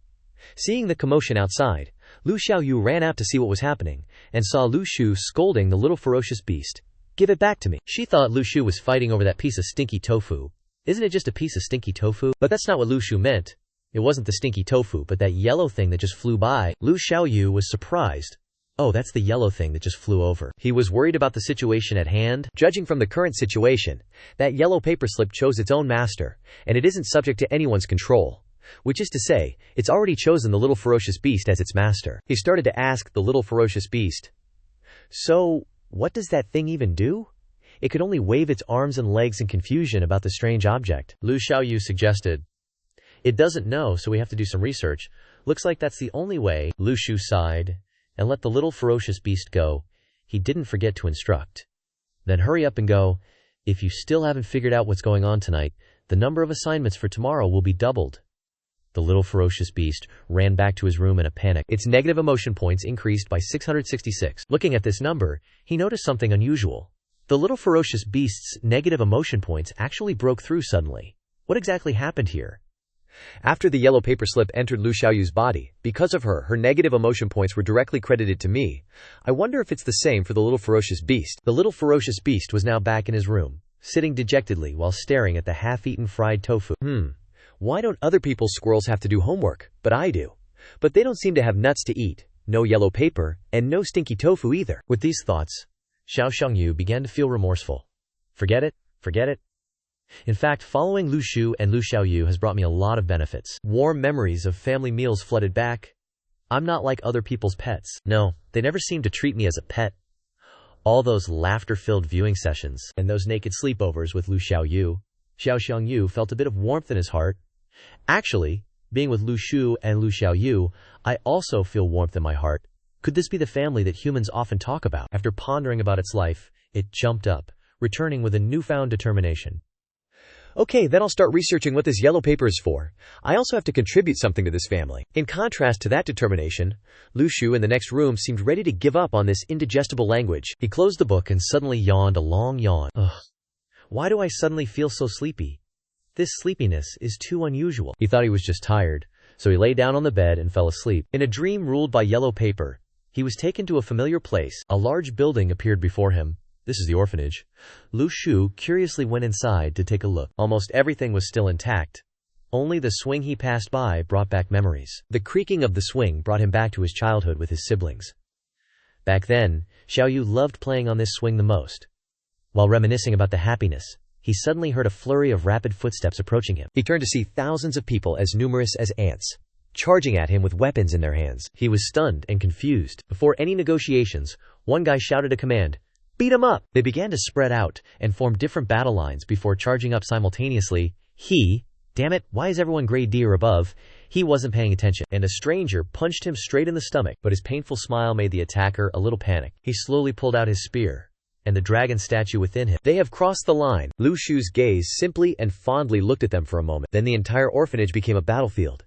Seeing the commotion outside, Lu Xiaoyu ran out to see what was happening, and saw Lu Shu scolding the little ferocious beast. "Give it back to me." She thought Lu Shu was fighting over that piece of stinky tofu. Isn't it just a piece of stinky tofu? But that's not what Lu Shu meant. It wasn't the stinky tofu, but that yellow thing that just flew by. Lu Xiaoyu was surprised. Oh, that's the yellow thing that just flew over. He was worried about the situation at hand. Judging from the current situation, that yellow paper slip chose its own master, and it isn't subject to anyone's control. Which is to say, it's already chosen the little ferocious beast as its master. He started to ask the little ferocious beast, "So, what does that thing even do?" It could only wave its arms and legs in confusion about the strange object. Lu Xiaoyu suggested, "It doesn't know, so we have to do some research. Looks like that's the only way." Lu Shu sighed and let the little ferocious beast go. He didn't forget to instruct. "Then hurry up and go. If you still haven't figured out what's going on tonight, the number of assignments for tomorrow will be doubled." The little ferocious beast ran back to his room in a panic. Its negative emotion points increased by 666. Looking at this number, he noticed something unusual. The little ferocious beast's negative emotion points actually broke through suddenly. What exactly happened here? After the yellow paper slip entered Lu Xiaoyu's body, because of her, her negative emotion points were directly credited to me. I wonder if it's the same for the little ferocious beast. The little ferocious beast was now back in his room, sitting dejectedly while staring at the half-eaten fried tofu. Why don't other people's squirrels have to do homework, but I do? But they don't seem to have nuts to eat, no yellow paper, and no stinky tofu either. With these thoughts, Xiao Xiangyu began to feel remorseful. Forget it, forget it. In fact, following Lu Shu and Lu Xiaoyu has brought me a lot of benefits. Warm memories of family meals flooded back. I'm not like other people's pets. No, they never seem to treat me as a pet. All those laughter-filled viewing sessions and those naked sleepovers with Lu Xiaoyu, Xiao Xiangyu felt a bit of warmth in his heart. Actually, being with Lu Shu and Lu Xiaoyu, I also feel warmth in my heart. Could this be the family that humans often talk about? After pondering about its life, it jumped up, returning with a newfound determination. Okay, then I'll start researching what this yellow paper is for. I also have to contribute something to this family. In contrast to that determination, Lu Shu in the next room seemed ready to give up on this indigestible language. He closed the book and suddenly yawned a long yawn. Ugh. Why do I suddenly feel so sleepy? This sleepiness is too unusual. He thought he was just tired, so he lay down on the bed and fell asleep. In a dream ruled by yellow paper, he was taken to a familiar place. A large building appeared before him. This is the orphanage. Lu Shu curiously went inside to take a look. Almost everything was still intact. Only the swing he passed by brought back memories. The creaking of the swing brought him back to his childhood with his siblings. Back then, Xiaoyu loved playing on this swing the most. While reminiscing about the happiness, he suddenly heard a flurry of rapid footsteps approaching him. He turned to see thousands of people as numerous as ants, charging at him with weapons in their hands. He was stunned and confused. Before any negotiations, one guy shouted a command. Beat him up! They began to spread out and form different battle lines before charging up simultaneously. Damn it, why is everyone grade D or above? He wasn't paying attention, and a stranger punched him straight in the stomach, but his painful smile made the attacker a little panic. He slowly pulled out his spear and the dragon statue within him. They have crossed the line. Lu Shu's gaze simply and fondly looked at them for a moment. Then the entire orphanage became a battlefield.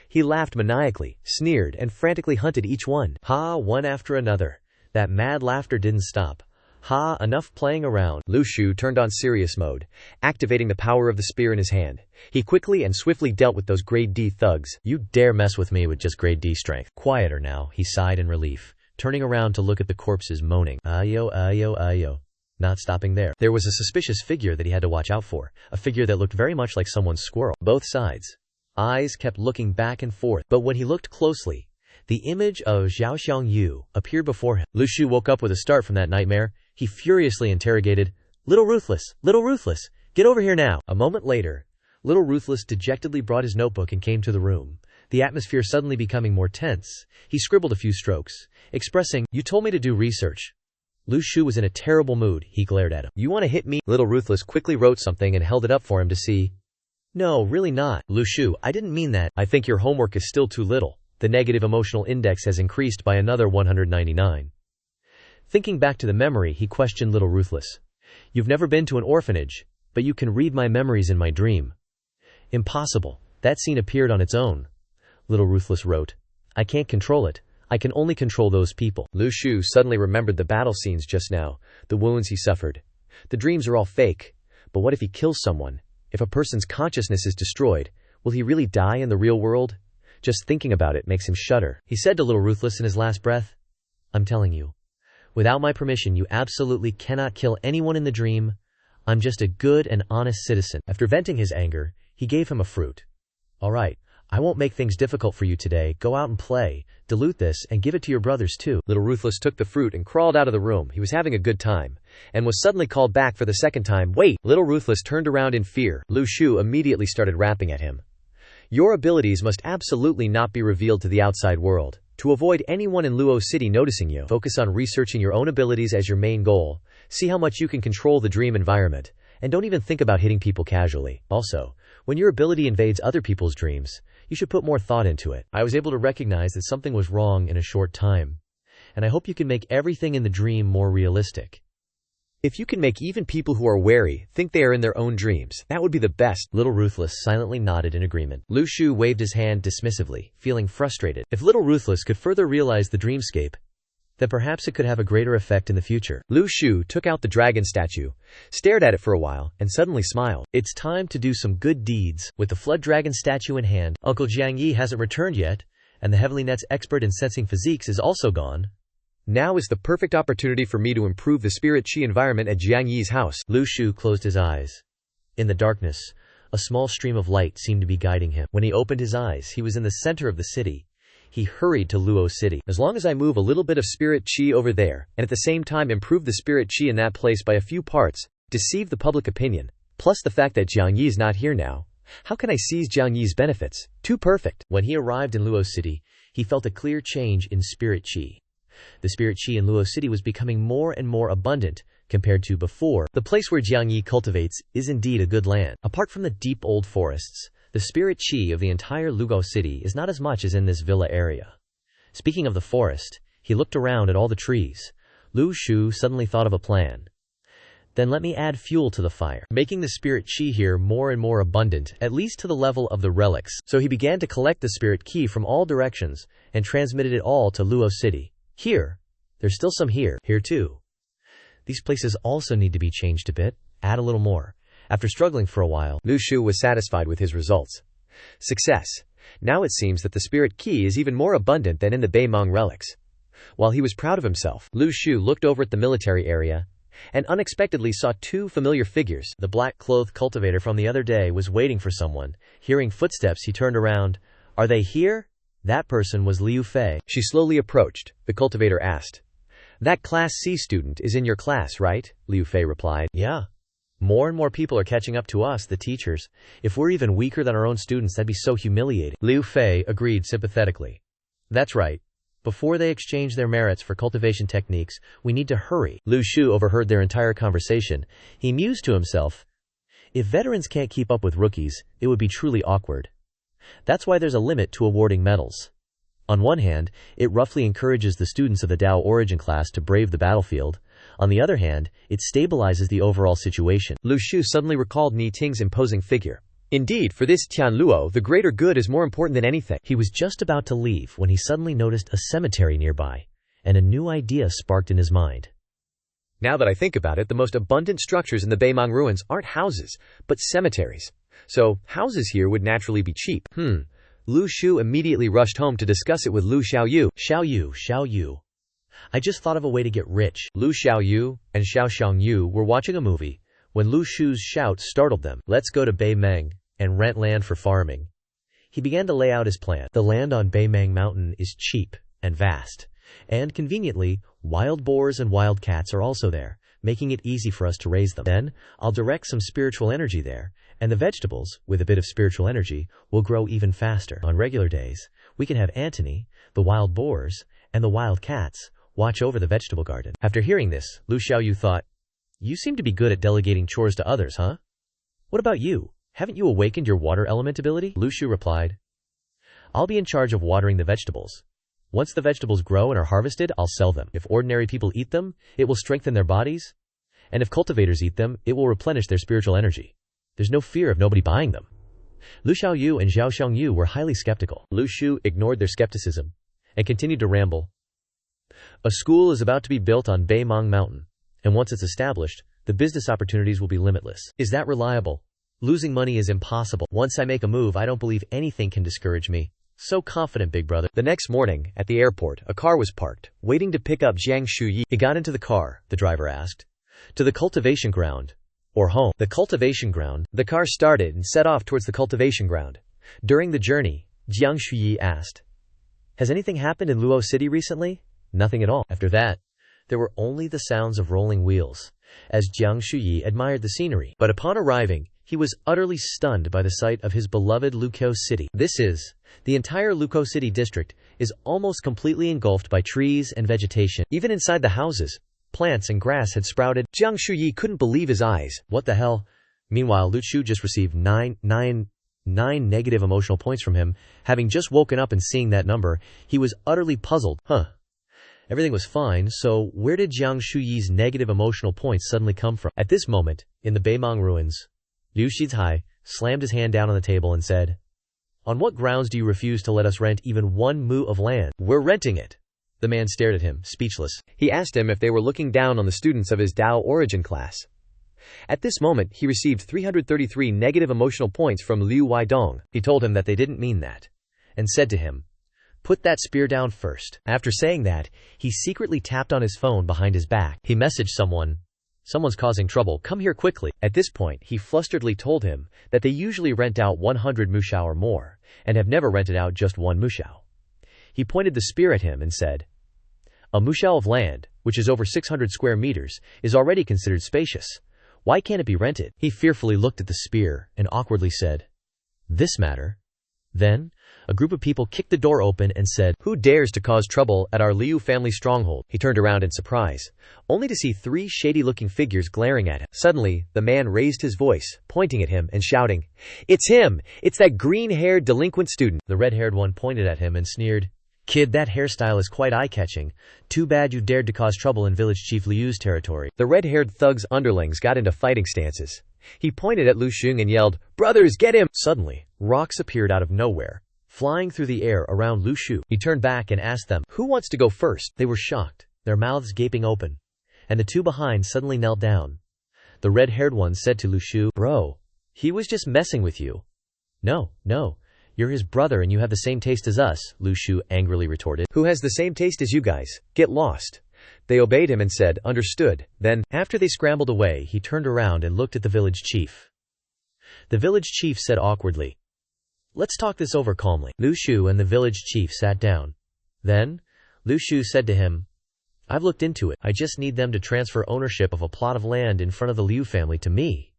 He laughed maniacally, sneered, and frantically hunted each one. One after another. That mad laughter didn't stop. Enough playing around. Lu Shu turned on serious mode, activating the power of the spear in his hand. He quickly and swiftly dealt with those grade D thugs. You dare mess with me with just grade D strength. Quieter now, he sighed in relief, turning around to look at the corpses moaning. Ayo, ayo, ayo. Not stopping there. There was a suspicious figure that he had to watch out for, a figure that looked very much like someone's squirrel. Both sides. Eyes kept looking back and forth, but when he looked closely, the image of Xiao Xiangyu appeared before him. Lu Shu woke up with a start from that nightmare. He furiously interrogated, Little Ruthless, get over here now. A moment later, Little Ruthless dejectedly brought his notebook and came to the room. The atmosphere suddenly becoming more tense. He scribbled a few strokes, expressing, You told me to do research. Lu Shu was in a terrible mood. He glared at him. You want to hit me? Little Ruthless quickly wrote something and held it up for him to see. No, really not. Lu Shu, I didn't mean that. I think your homework is still too little. The negative emotional index has increased by another 199. Thinking back to the memory, he questioned Little Ruthless. You've never been to an orphanage, but you can read my memories in my dream. Impossible. That scene appeared on its own. Little Ruthless wrote, I can't control it. I can only control those people. Lu Shu suddenly remembered the battle scenes just now, the wounds he suffered. The dreams are all fake, but what if he kills someone? If a person's consciousness is destroyed, will he really die in the real world? Just thinking about it makes him shudder. He said to Little Ruthless in his last breath, I'm telling you, without my permission, you absolutely cannot kill anyone in the dream. I'm just a good and honest citizen. After venting his anger, he gave him a fruit. All right, I won't make things difficult for you today. Go out and play, dilute this, and give it to your brothers too. Little Ruthless took the fruit and crawled out of the room. He was having a good time, and was suddenly called back for the second time. Wait! Little Ruthless turned around in fear. Lu Shu immediately started rapping at him. Your abilities must absolutely not be revealed to the outside world. To avoid anyone in Luo City noticing you, focus on researching your own abilities as your main goal. See how much you can control the dream environment, and don't even think about hitting people casually. Also, when your ability invades other people's dreams, you should put more thought into it. I was able to recognize that something was wrong in a short time, and I hope you can make everything in the dream more realistic. If you can make even people who are wary think they are in their own dreams, that would be the best. Little Ruthless silently nodded in agreement. Lu Shu waved his hand dismissively, feeling frustrated. If Little Ruthless could further realize the dreamscape, then perhaps it could have a greater effect in the future. Lu Shu took out the dragon statue, stared at it for a while, and suddenly smiled. It's time to do some good deeds. With the flood dragon statue in hand, Uncle Jiang Yi hasn't returned yet, and the Heavenly Net's expert in sensing physiques is also gone. Now is the perfect opportunity for me to improve the spirit chi environment at Jiang Yi's house. Lu Shu closed his eyes. In the darkness, a small stream of light seemed to be guiding him. When he opened his eyes, he was in the center of the city. He hurried to Luo City. As long as I move a little bit of spirit chi over there, and at the same time improve the spirit chi in that place by a few parts, deceive the public opinion, plus the fact that Jiang Yi is not here now, how can I seize Jiang Yi's benefits? Too perfect. When he arrived in Luo City, he felt a clear change in spirit chi. The spirit chi in Luo City was becoming more and more abundant compared to before. The place where Jiang Yi cultivates is indeed a good land. Apart from the deep old forests, the spirit chi of the entire Lugo City is not as much as in this villa area. Speaking of the forest, he looked around at all the trees. Lu Shu suddenly thought of a plan. Then let me add fuel to the fire, making the spirit chi here more and more abundant, at least to the level of the relics. So he began to collect the spirit ki from all directions and transmitted it all to Luo City. Here. There's still some here. Here too. These places also need to be changed a bit. Add a little more. After struggling for a while, Lu Shu was satisfied with his results. Success. Now it seems that the spirit ki is even more abundant than in the Beimang relics. While he was proud of himself, Lu Shu looked over at the military area and unexpectedly saw two familiar figures. The black-clothed cultivator from the other day was waiting for someone. Hearing footsteps, he turned around. Are they here? That person was Liu Fei. She slowly approached. The cultivator asked, "That Class C student is in your class, right?" Liu Fei replied. Yeah. More and more people are catching up to us, the teachers. If we're even weaker than our own students, that'd be so humiliating. Liu Fei agreed sympathetically. That's right. Before they exchange their merits for cultivation techniques, we need to hurry. Lu Shu overheard their entire conversation. He mused to himself, if veterans can't keep up with rookies, it would be truly awkward. That's why there's a limit to awarding medals. On one hand, it roughly encourages the students of the Dao Origin class to brave the battlefield. On the other hand, it stabilizes the overall situation. Lu Shu suddenly recalled Ni Ting's imposing figure. Indeed, for this Tian Luo, the greater good is more important than anything. He was just about to leave when he suddenly noticed a cemetery nearby, and a new idea sparked in his mind. Now that I think about it, the most abundant structures in the Beimang ruins aren't houses, but cemeteries. So, houses here would naturally be cheap. Lu Shu immediately rushed home to discuss it with Lu Xiaoyu. Xiaoyu. I just thought of a way to get rich. Lu Xiaoyu and Xiao Xiangyu were watching a movie when Lu Shu's shout startled them. Let's go to Beimang and rent land for farming. He began to lay out his plan. The land on Beimang Mountain is cheap and vast. And conveniently, wild boars and wild cats are also there, making it easy for us to raise them. Then, I'll direct some spiritual energy there, and the vegetables, with a bit of spiritual energy, will grow even faster. On regular days, we can have Antony, the wild boars, and the wild cats watch over the vegetable garden. After hearing this, Lu Xiaoyu thought, you seem to be good at delegating chores to others, huh? What about you? Haven't you awakened your water element ability? Lu Shu replied, I'll be in charge of watering the vegetables. Once the vegetables grow and are harvested, I'll sell them. If ordinary people eat them, it will strengthen their bodies. And if cultivators eat them, it will replenish their spiritual energy. There's no fear of nobody buying them. Lu Xiaoyu and Xiao Xiangyu were highly skeptical. Lu Shu ignored their skepticism and continued to ramble. A school is about to be built on Beimang Mountain, and once it's established, the business opportunities will be limitless. Is that reliable? Losing money is impossible. Once I make a move, I don't believe anything can discourage me. So confident, big brother. The next morning, at the airport, a car was parked, waiting to pick up Jiang Shuyi. He got into the car, the driver asked. To the cultivation ground. Or home. The cultivation ground. The car started and set off towards the cultivation ground. During the journey, Jiang Shuyi asked, Has anything happened in Luo City recently? Nothing at all. After that, there were only the sounds of rolling wheels, as Jiang Shuyi admired the scenery. But upon arriving, he was utterly stunned by the sight of his beloved Luko City. The entire Luko City district is almost completely engulfed by trees and vegetation. Even inside the houses, plants and grass had sprouted. Jiang Shuyi couldn't believe his eyes. What the hell? Meanwhile, Lu Shu just received 9 negative emotional points from him. Having just woken up and seeing that number, he was utterly puzzled. Everything was fine, so where did Jiang Shuyi's negative emotional points suddenly come from? At this moment, in the Beimang ruins, Liu Shizhai slammed his hand down on the table and said, "On what grounds do you refuse to let us rent even 1 mu of land?" "We're renting it." The man stared at him, speechless. He asked him if they were looking down on the students of his Dao origin class. At this moment, he received 333 negative emotional points from Liu Weidong. He told him that they didn't mean that, and said to him, "Put that spear down first." After saying that, he secretly tapped on his phone behind his back. He messaged someone, "Someone's causing trouble, come here quickly." At this point, he flusteredly told him that they usually rent out 100 mushao or more, and have never rented out just 1 mushao. He pointed the spear at him and said, "A mushao of land, which is over 600 square meters, is already considered spacious. Why can't it be rented?" He fearfully looked at the spear and awkwardly said, "This matter." Then, a group of people kicked the door open and said, "Who dares to cause trouble at our Liu family stronghold?" He turned around in surprise, only to see 3 shady-looking figures glaring at him. Suddenly, the man raised his voice, pointing at him and shouting, "It's him! It's that green-haired delinquent student!" The red-haired one pointed at him and sneered, "Kid, that hairstyle is quite eye-catching. Too bad you dared to cause trouble in Village Chief Liu's territory." The red-haired thug's underlings got into fighting stances. He pointed at Lu Xun and yelled, "Brothers, get him!" Suddenly, rocks appeared out of nowhere, flying through the air around Lu Xu. He turned back and asked them, "Who wants to go first?" They were shocked, their mouths gaping open, and the 2 behind suddenly knelt down. The red-haired one said to Lu Xu, "Bro, he was just messing with you." No, you're his brother and you have the same taste as us," Lu Xu angrily retorted. "Who has the same taste as you guys? Get lost." They obeyed him and said, "Understood." Then, after they scrambled away, he turned around and looked at the village chief. The village chief said awkwardly, "Let's talk this over calmly." Lu Xu and the village chief sat down. Then, Lu Xu said to him, "I've looked into it. I just need them to transfer ownership of a plot of land in front of the Liu family to me."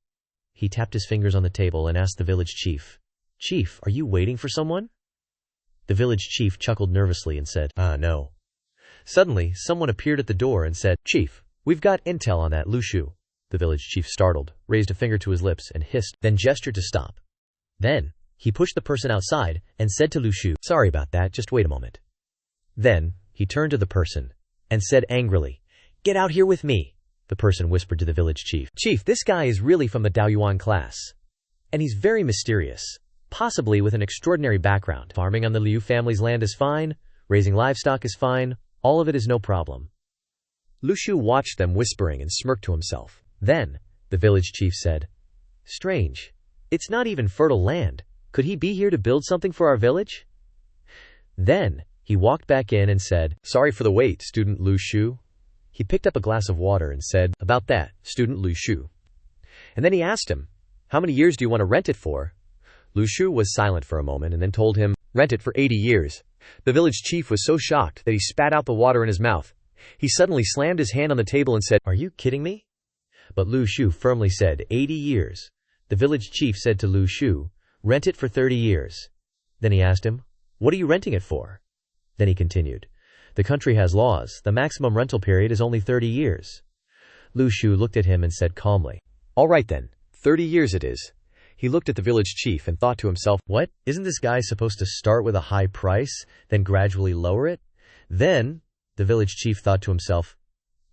He tapped his fingers on the table and asked the village chief, "Chief, are you waiting for someone?" The village chief chuckled nervously and said, "No." Suddenly, someone appeared at the door and said, "Chief, we've got intel on that Lu Xu." The village chief startled, raised a finger to his lips and hissed, then gestured to stop. Then, he pushed the person outside and said to Lu Xu, "Sorry about that, just wait a moment." Then, he turned to the person and said angrily, "Get out here with me." The person whispered to the village chief, "Chief, this guy is really from the Daoyuan class. And he's very mysterious, possibly with an extraordinary background. Farming on the Liu family's land is fine, raising livestock is fine, all of it is no problem." Lu Xu watched them whispering and smirked to himself. Then, the village chief said, "Strange. It's not even fertile land. Could he be here to build something for our village?" Then, he walked back in and said, "Sorry for the wait, student Lu Xu." He picked up a glass of water and said, "About that, student Lu Xu." And then he asked him, "How many years do you want to rent it for?" Lu Xu was silent for a moment and then told him, "Rent it for 80 years. The village chief was so shocked that he spat out the water in his mouth. He suddenly slammed his hand on the table and said, "Are you kidding me?" But Lu Xu firmly said, 80 years. The village chief said to Lu Xu, "Rent it for 30 years. Then he asked him, "What are you renting it for?" Then he continued, "The country has laws. The maximum rental period is only 30 years. Lu Xu looked at him and said calmly, "All right then, 30 years it is." He looked at the village chief and thought to himself, "What? Isn't this guy supposed to start with a high price, then gradually lower it?" Then, the village chief thought to himself,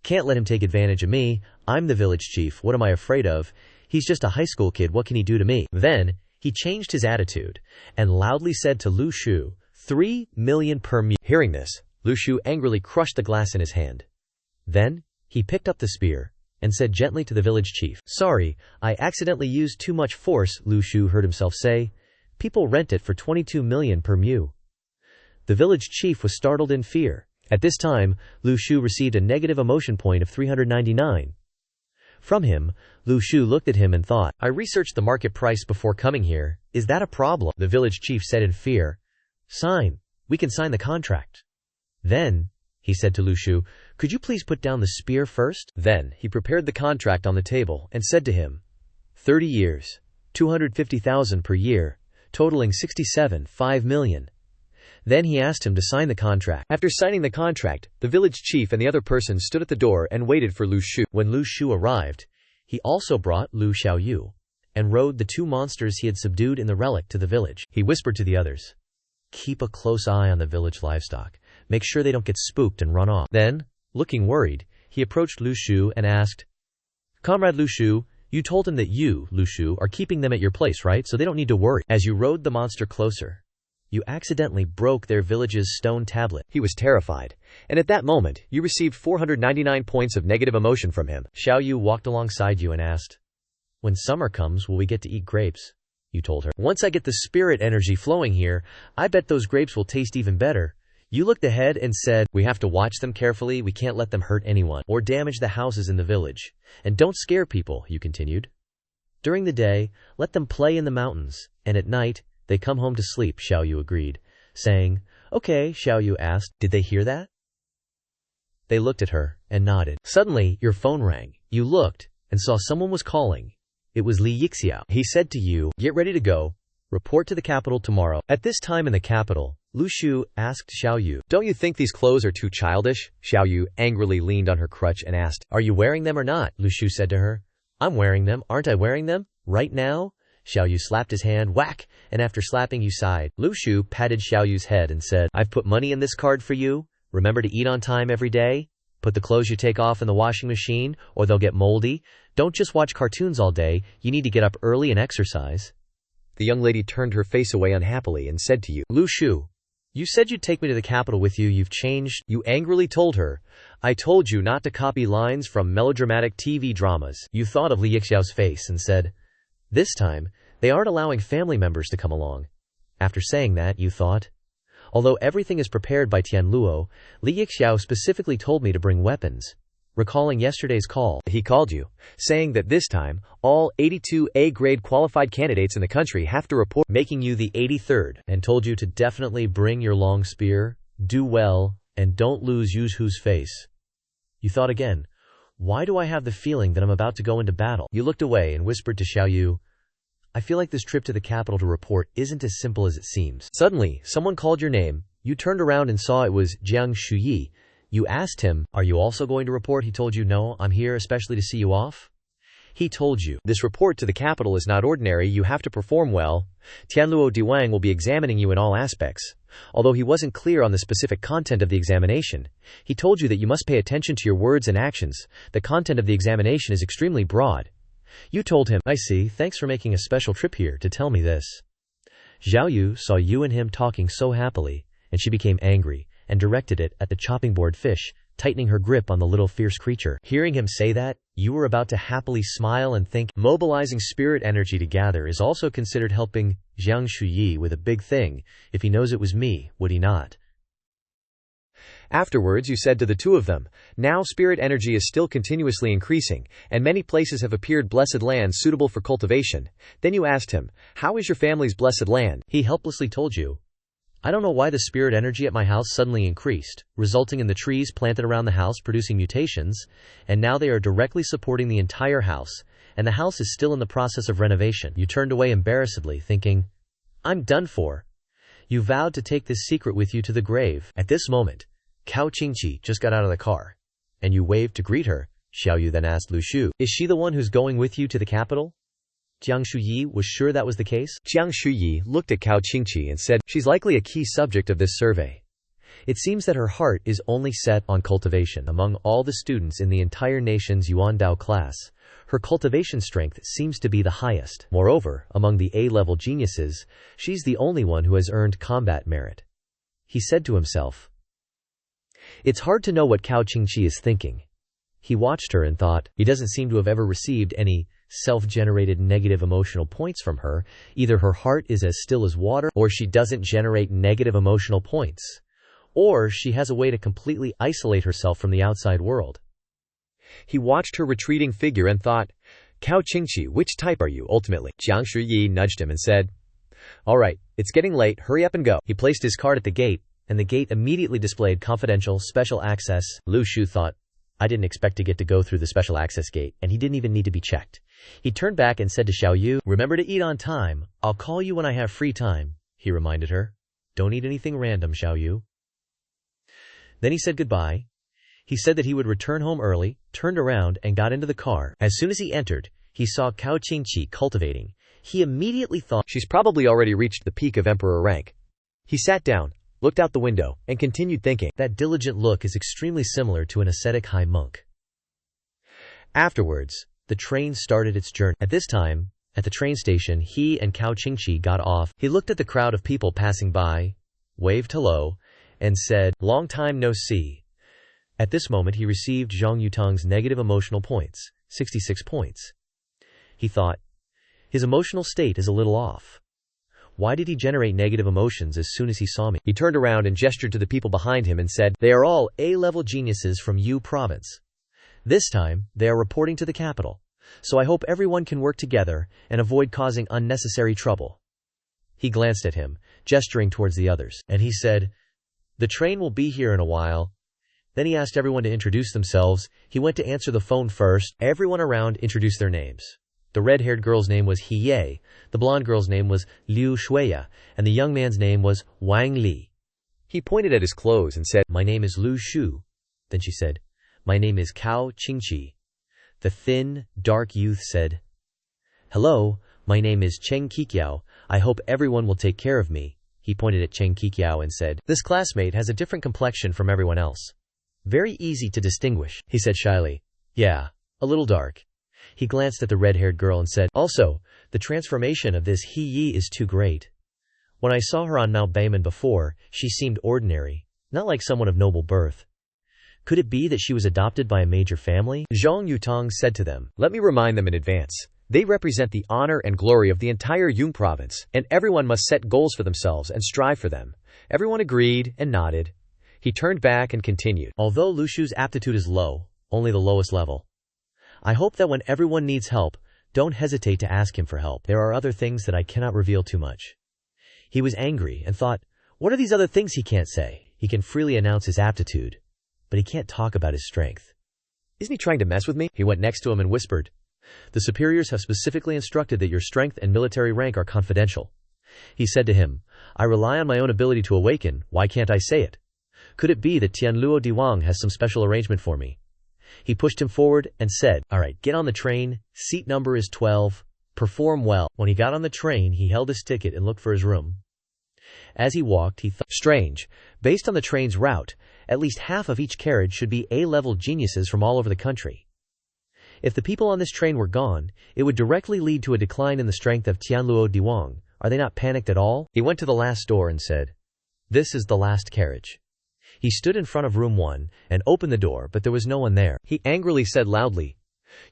"Can't let him take advantage of me. I'm the village chief. What am I afraid of? He's just a high school kid. What can he do to me?" Then, he changed his attitude and loudly said to Lu Xu, 3 million per mu. Hearing this, Lu Xu angrily crushed the glass in his hand. Then, he picked up the spear and said gently to the village chief, "Sorry, I accidentally used too much force," Lu Xu heard himself say. "People rent it for 22 million per mu." The village chief was startled in fear. At this time, Lu Xu received a negative emotion point of 399. From him, Lu Xu looked at him and thought, "I researched the market price before coming here. Is that a problem?" The village chief said in fear, "Sign. We can sign the contract." Then, he said to Lu Xu, "Could you please put down the spear first?" Then, he prepared the contract on the table and said to him, 30 years, 250,000 per year, totaling 67.5 million. Then he asked him to sign the contract. After signing the contract, the village chief and the other person stood at the door and waited for Lu Xu. When Lu Xu arrived, he also brought Lu Xiaoyu and rode the 2 monsters he had subdued in the relic to the village. He whispered to the others, "Keep a close eye on the village livestock. Make sure they don't get spooked and run off. Then, looking worried, he approached Lu Shu and asked, Comrade Lu Shu, you told him that you, Lu Shu, are keeping them at your place, right? So they don't need to worry. As you rode the monster closer, you accidentally broke their village's stone tablet. He was terrified, and at that moment, you received 499 points of negative emotion from him. Xiao Yu walked alongside you and asked, When summer comes, will we get to eat grapes? You told her. Once I get the spirit energy flowing here, I bet those grapes will taste even better. You looked ahead and said, We have to watch them carefully, we can't let them hurt anyone, or damage the houses in the village. And don't scare people, you continued. During the day, let them play in the mountains, and at night, they come home to sleep, Xiao Yu agreed, saying, Okay, Xiao Yu asked, Did they hear that? They looked at her, and nodded. Suddenly, your phone rang. You looked, and saw someone was calling. It was Li Yixiao. He said to you, Get ready to go. Report to the capital tomorrow. At this time in the capital, Lu Shu asked Xiao Yu, Don't you think these clothes are too childish? Xiao Yu angrily leaned on her crutch and asked, Are you wearing them or not? Lu Shu said to her. I'm wearing them. Aren't I wearing them? Right now? Xiao Yu slapped his hand, whack, and after slapping you sighed. Lu Shu patted Xiao Yu's head and said, I've put money in this card for you. Remember to eat on time every day. Put the clothes you take off in the washing machine, or they'll get moldy. Don't just watch cartoons all day. You need to get up early and exercise. The young lady turned her face away unhappily and said to you, Lu Shu, you said you'd take me to the capital with you. You've changed. You angrily told her, I told you not to copy lines from melodramatic TV dramas. You thought of Li Yixiao's face and said, This time, they aren't allowing family members to come along. After saying that, you thought, Although everything is prepared by Tian Luo, Li Yixiao specifically told me to bring weapons. Recalling yesterday's call, he called you, saying that this time, all 82 A-grade qualified candidates in the country have to report, making you the 83rd, and told you to definitely bring your long spear, do well, and don't lose Yuzhu's face. You thought again, Why do I have the feeling that I'm about to go into battle? You looked away and whispered to Xiao Yu, I feel like this trip to the capital to report isn't as simple as it seems. Suddenly, someone called your name. You turned around and saw it was Jiang Shuyi. You asked him, Are you also going to report? He told you, No, I'm here especially to see you off. He told you, This report to the capital is not ordinary, you have to perform well. Tianluo Diwang will be examining you in all aspects. Although he wasn't clear on the specific content of the examination, he told you that you must pay attention to your words and actions. The content of the examination is extremely broad. You told him, I see, thanks for making a special trip here to tell me this. Xiao Yu saw you and him talking so happily, and she became angry, and directed it at the chopping board fish, tightening her grip on the little fierce creature. Hearing him say that, you were about to happily smile and think, mobilizing spirit energy to gather is also considered helping Jiang Shuyi with a big thing. If he knows it was me, would he not? Afterwards you said to the two of them, Now spirit energy is still continuously increasing, and many places have appeared blessed lands suitable for cultivation. Then you asked him, How is your family's blessed land? He helplessly told you, I don't know why the spirit energy at my house suddenly increased, resulting in the trees planted around the house producing mutations, and now they are directly supporting the entire house, and the house is still in the process of renovation. You turned away embarrassedly, thinking, I'm done for. You vowed to take this secret with you to the grave. At this moment, Cao Qingqi just got out of the car, and you waved to greet her. Xiao Yu then asked Lu Shu, Is she the one who's going with you to the capital? Jiang Shuyi was sure that was the case. Jiang Shuyi looked at Cao Qingqi and said, She's likely a key subject of this survey. It seems that her heart is only set on cultivation. Among all the students in the entire nation's Yuandao class, her cultivation strength seems to be the highest. Moreover, among the A-level geniuses, she's the only one who has earned combat merit. He said to himself, It's hard to know what Cao Qingqi is thinking. He watched her and thought, he doesn't seem to have ever received any self-generated negative emotional points from her. Either her heart is as still as water, or she doesn't generate negative emotional points, or she has a way to completely isolate herself from the outside world. He watched her retreating figure and thought, Cao Qingqi, which type are you ultimately? Jiang Shuyi nudged him and said, All right, it's getting late, hurry up and go. He placed his card at the gate, and the gate immediately displayed confidential special access. Lu Shu thought, I didn't expect to get to go through the special access gate, and he didn't even need to be checked. He turned back and said to Xiao Yu, Remember to eat on time. I'll call you when I have free time. He reminded her. Don't eat anything random, Xiao Yu. Then he said goodbye. He said that he would return home early, turned around, and got into the car. As soon as he entered, he saw Cao Qingqi cultivating. He immediately thought, She's probably already reached the peak of emperor rank. He sat down, looked out the window, and continued thinking. That diligent look is extremely similar to an ascetic high monk. Afterwards, the train started its journey. At this time, at the train station, he and Cao Qingqi got off. He looked at the crowd of people passing by, waved hello, and said, "Long time no see." At this moment he received Zhang Yutang's negative emotional points, 66 points. He thought, his emotional state is a little off. Why did he generate negative emotions as soon as he saw me? He turned around and gestured to the people behind him and said, "They are all A-level geniuses from Yu province. This time, they are reporting to the capital, so I hope everyone can work together and avoid causing unnecessary trouble." He glanced at him, gesturing towards the others, and he said, "The train will be here in a while." Then he asked everyone to introduce themselves. He went to answer the phone first. Everyone around introduced their names. The red-haired girl's name was He Ye, the blonde girl's name was Liu Shuya, and the young man's name was Wang Li. He pointed at his clothes and said, "My name is Lu Shu." Then she said, "My name is Cao Qingqi." The thin, dark youth said, "Hello, my name is Cheng Qiqiao. I hope everyone will take care of me." He pointed at Cheng Qiqiao and said, "This classmate has a different complexion from everyone else. Very easy to distinguish," he said shyly. "Yeah, a little dark." He glanced at the red-haired girl and said, "Also, the transformation of this He Yi is too great. When I saw her on Mount Beiman before, she seemed ordinary, not like someone of noble birth. Could it be that she was adopted by a major family?" Zhang Yutang said to them, "Let me remind them in advance. They represent the honor and glory of the entire Yun province, and everyone must set goals for themselves and strive for them." Everyone agreed and nodded. He turned back and continued, "Although Lu Shu's aptitude is low, only the lowest level, I hope that when everyone needs help, don't hesitate to ask him for help. There are other things that I cannot reveal too much." He was angry and thought, what are these other things he can't say? He can freely announce his aptitude, but he can't talk about his strength. Isn't he trying to mess with me? He went next to him and whispered, "The superiors have specifically instructed that your strength and military rank are confidential." He said to him, "I rely on my own ability to awaken, why can't I say it? Could it be that Tianluo Diwang has some special arrangement for me?" He pushed him forward and said, "All right, get on the train, seat number is 12, perform well." When he got on the train, he held his ticket and looked for his room. As he walked, he thought, strange, based on the train's route, at least half of each carriage should be A-level geniuses from all over the country. If the people on this train were gone, it would directly lead to a decline in the strength of Tianluo Diwang. Are they not panicked at all? He went to the last door and said, "This is the last carriage." He stood in front of room 1 and opened the door, but there was no one there. He angrily said loudly,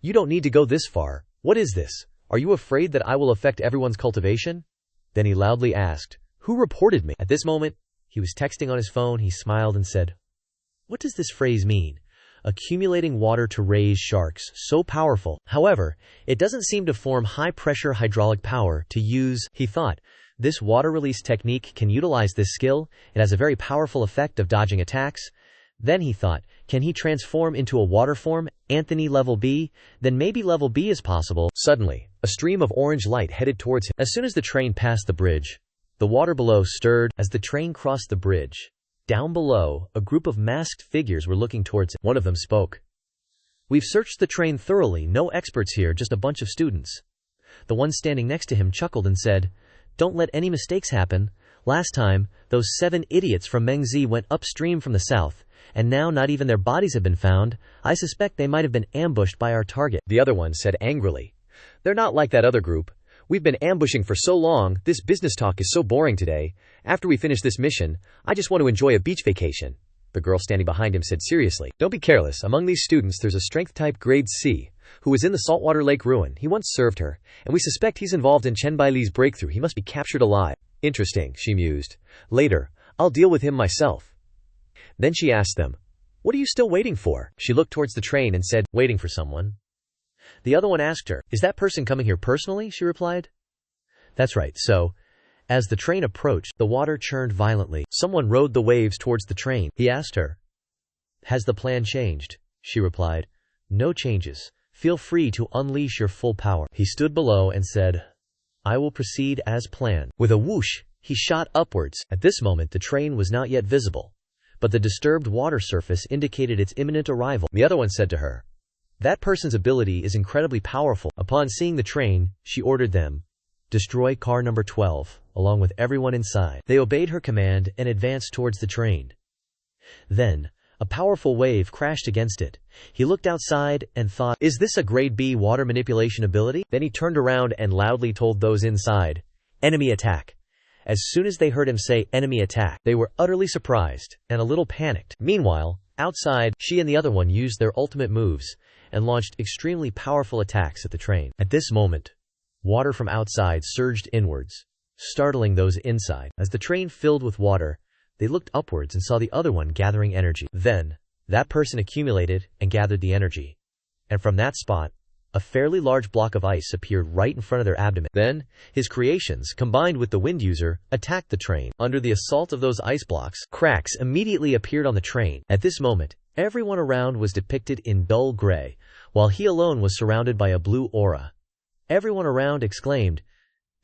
"You don't need to go this far. What is this? Are you afraid that I will affect everyone's cultivation?" Then he loudly asked, "Who reported me?" At this moment, he was texting on his phone. He smiled and said, "What does this phrase mean? Accumulating water to raise sharks, so powerful. However, it doesn't seem to form high-pressure hydraulic power to use." He thought, this water release technique can utilize this skill. It has a very powerful effect of dodging attacks. Then he thought, can he transform into a water form? Anthony level B? Then maybe level B is possible. Suddenly, a stream of orange light headed towards him. As soon as the train passed the bridge, the water below stirred. As the train crossed the bridge, down below, a group of masked figures were looking towards him. One of them spoke. "We've searched the train thoroughly, no experts here, just a bunch of students." The one standing next to him chuckled and said, "Don't let any mistakes happen. Last time, those 7 idiots from Mengzi went upstream from the south, and now not even their bodies have been found. I suspect they might have been ambushed by our target." The other one said angrily, "They're not like that other group. We've been ambushing for so long, this business talk is so boring today. After we finish this mission, I just want to enjoy a beach vacation." The girl standing behind him said seriously, "Don't be careless. Among these students there's a strength type grade C, who was in the saltwater lake ruin. He once served her, and we suspect he's involved in Chen Baili's breakthrough. He must be captured alive." "Interesting," she mused. "Later, I'll deal with him myself." Then she asked them, "What are you still waiting for?" She looked towards the train and said, "Waiting for someone." The other one asked her, "Is that person coming here personally?" She replied, "That's right." So, as the train approached, the water churned violently. Someone rode the waves towards the train. He asked her, "Has the plan changed?" She replied, "No changes. Feel free to unleash your full power." He stood below and said, "I will proceed as planned." With a whoosh, he shot upwards. At this moment the train was not yet visible, but the disturbed water surface indicated its imminent arrival. The other one said to her, "That person's ability is incredibly powerful." Upon seeing the train, she ordered them, "Destroy car number 12. along with everyone inside. They obeyed her command and advanced towards the train. Then, a powerful wave crashed against it. He looked outside and thought, "Is this a grade B water manipulation ability?" Then he turned around and loudly told those inside, "Enemy attack." As soon as they heard him say enemy attack, they were utterly surprised and a little panicked. Meanwhile, outside, she and the other one used their ultimate moves and launched extremely powerful attacks at the train. At this moment, water from outside surged inwards, startling those inside. As the train filled with water, they looked upwards and saw the other one gathering energy. Then, that person accumulated and gathered the energy. And from that spot, a fairly large block of ice appeared right in front of their abdomen. Then, his creations, combined with the wind user, attacked the train. Under the assault of those ice blocks, cracks immediately appeared on the train. At this moment, everyone around was depicted in dull gray, while he alone was surrounded by a blue aura. Everyone around exclaimed,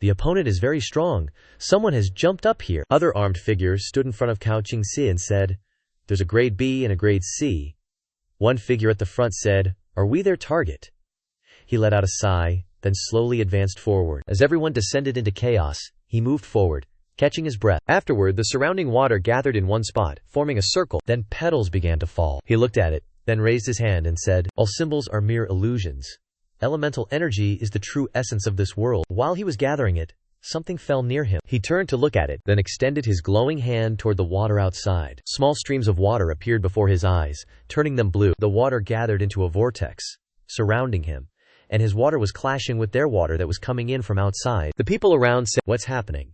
"The opponent is very strong. Someone has jumped up here." Other armed figures stood in front of Cao Qingxi and said, "There's a grade B and a grade C." One figure at the front said, "Are we their target?" He let out a sigh, then slowly advanced forward. As everyone descended into chaos, he moved forward, catching his breath. Afterward, the surrounding water gathered in one spot, forming a circle. Then petals began to fall. He looked at it, then raised his hand and said, "All symbols are mere illusions. Elemental energy is the true essence of this world." While he was gathering it, something fell near him. He turned to look at it, then extended his glowing hand toward the water outside. Small streams of water appeared before his eyes, turning them blue. The water gathered into a vortex, surrounding him, and his water was clashing with their water that was coming in from outside. The people around said, "What's happening?"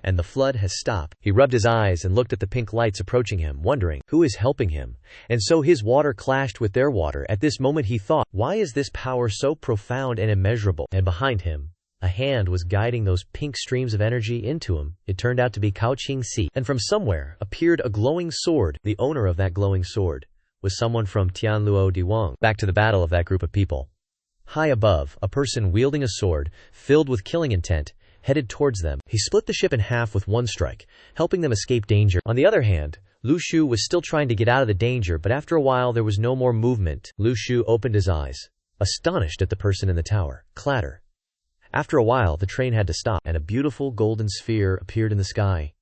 And the flood has stopped. He rubbed his eyes and looked at the pink lights approaching him, wondering, who is helping him? And so his water clashed with their water. At this moment he thought, why is this power so profound and immeasurable? And behind him, a hand was guiding those pink streams of energy into him. It turned out to be Cao Qingxi. And from somewhere appeared a glowing sword. The owner of that glowing sword was someone from Tianluo Diwang. Back to the battle of that group of people. High above, a person wielding a sword, filled with killing intent, headed towards them. He split the ship in half with one strike, helping them escape danger. On the other hand, Lu Shu was still trying to get out of the danger, but after a while there was no more movement. Lu Shu opened his eyes, astonished at the person in the tower. Clatter. After a while, the train had to stop, and a beautiful golden sphere appeared in the sky.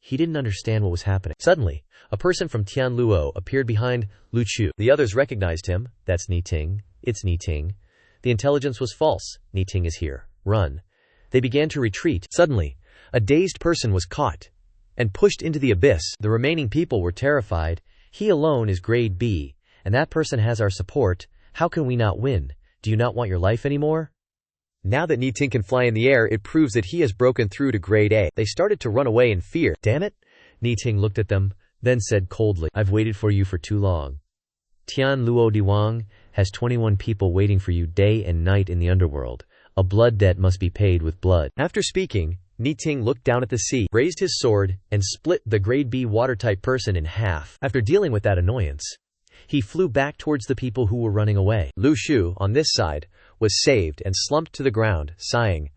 He didn't understand what was happening. Suddenly, a person from Tianluo appeared behind Lu Chu. The others recognized him. "That's Ni Ting. It's Ni Ting. The intelligence was false. Ni Ting is here. Run." They began to retreat. Suddenly, a dazed person was caught and pushed into the abyss. The remaining people were terrified. "He alone is grade B, and that person has our support. How can we not win? Do you not want your life anymore?" Now that Ni Ting can fly in the air, it proves that he has broken through to grade A. They started to run away in fear. "Damn it!" Ni Ting looked at them, then said coldly, "I've waited for you for too long. Tianluo Diwang has 21 people waiting for you day and night in the underworld. A blood debt must be paid with blood." After speaking, Ni Ting looked down at the sea, raised his sword, and split the grade B water-type person in half. After dealing with that annoyance, he flew back towards the people who were running away. Lu Shu, on this side, was saved and slumped to the ground, sighing,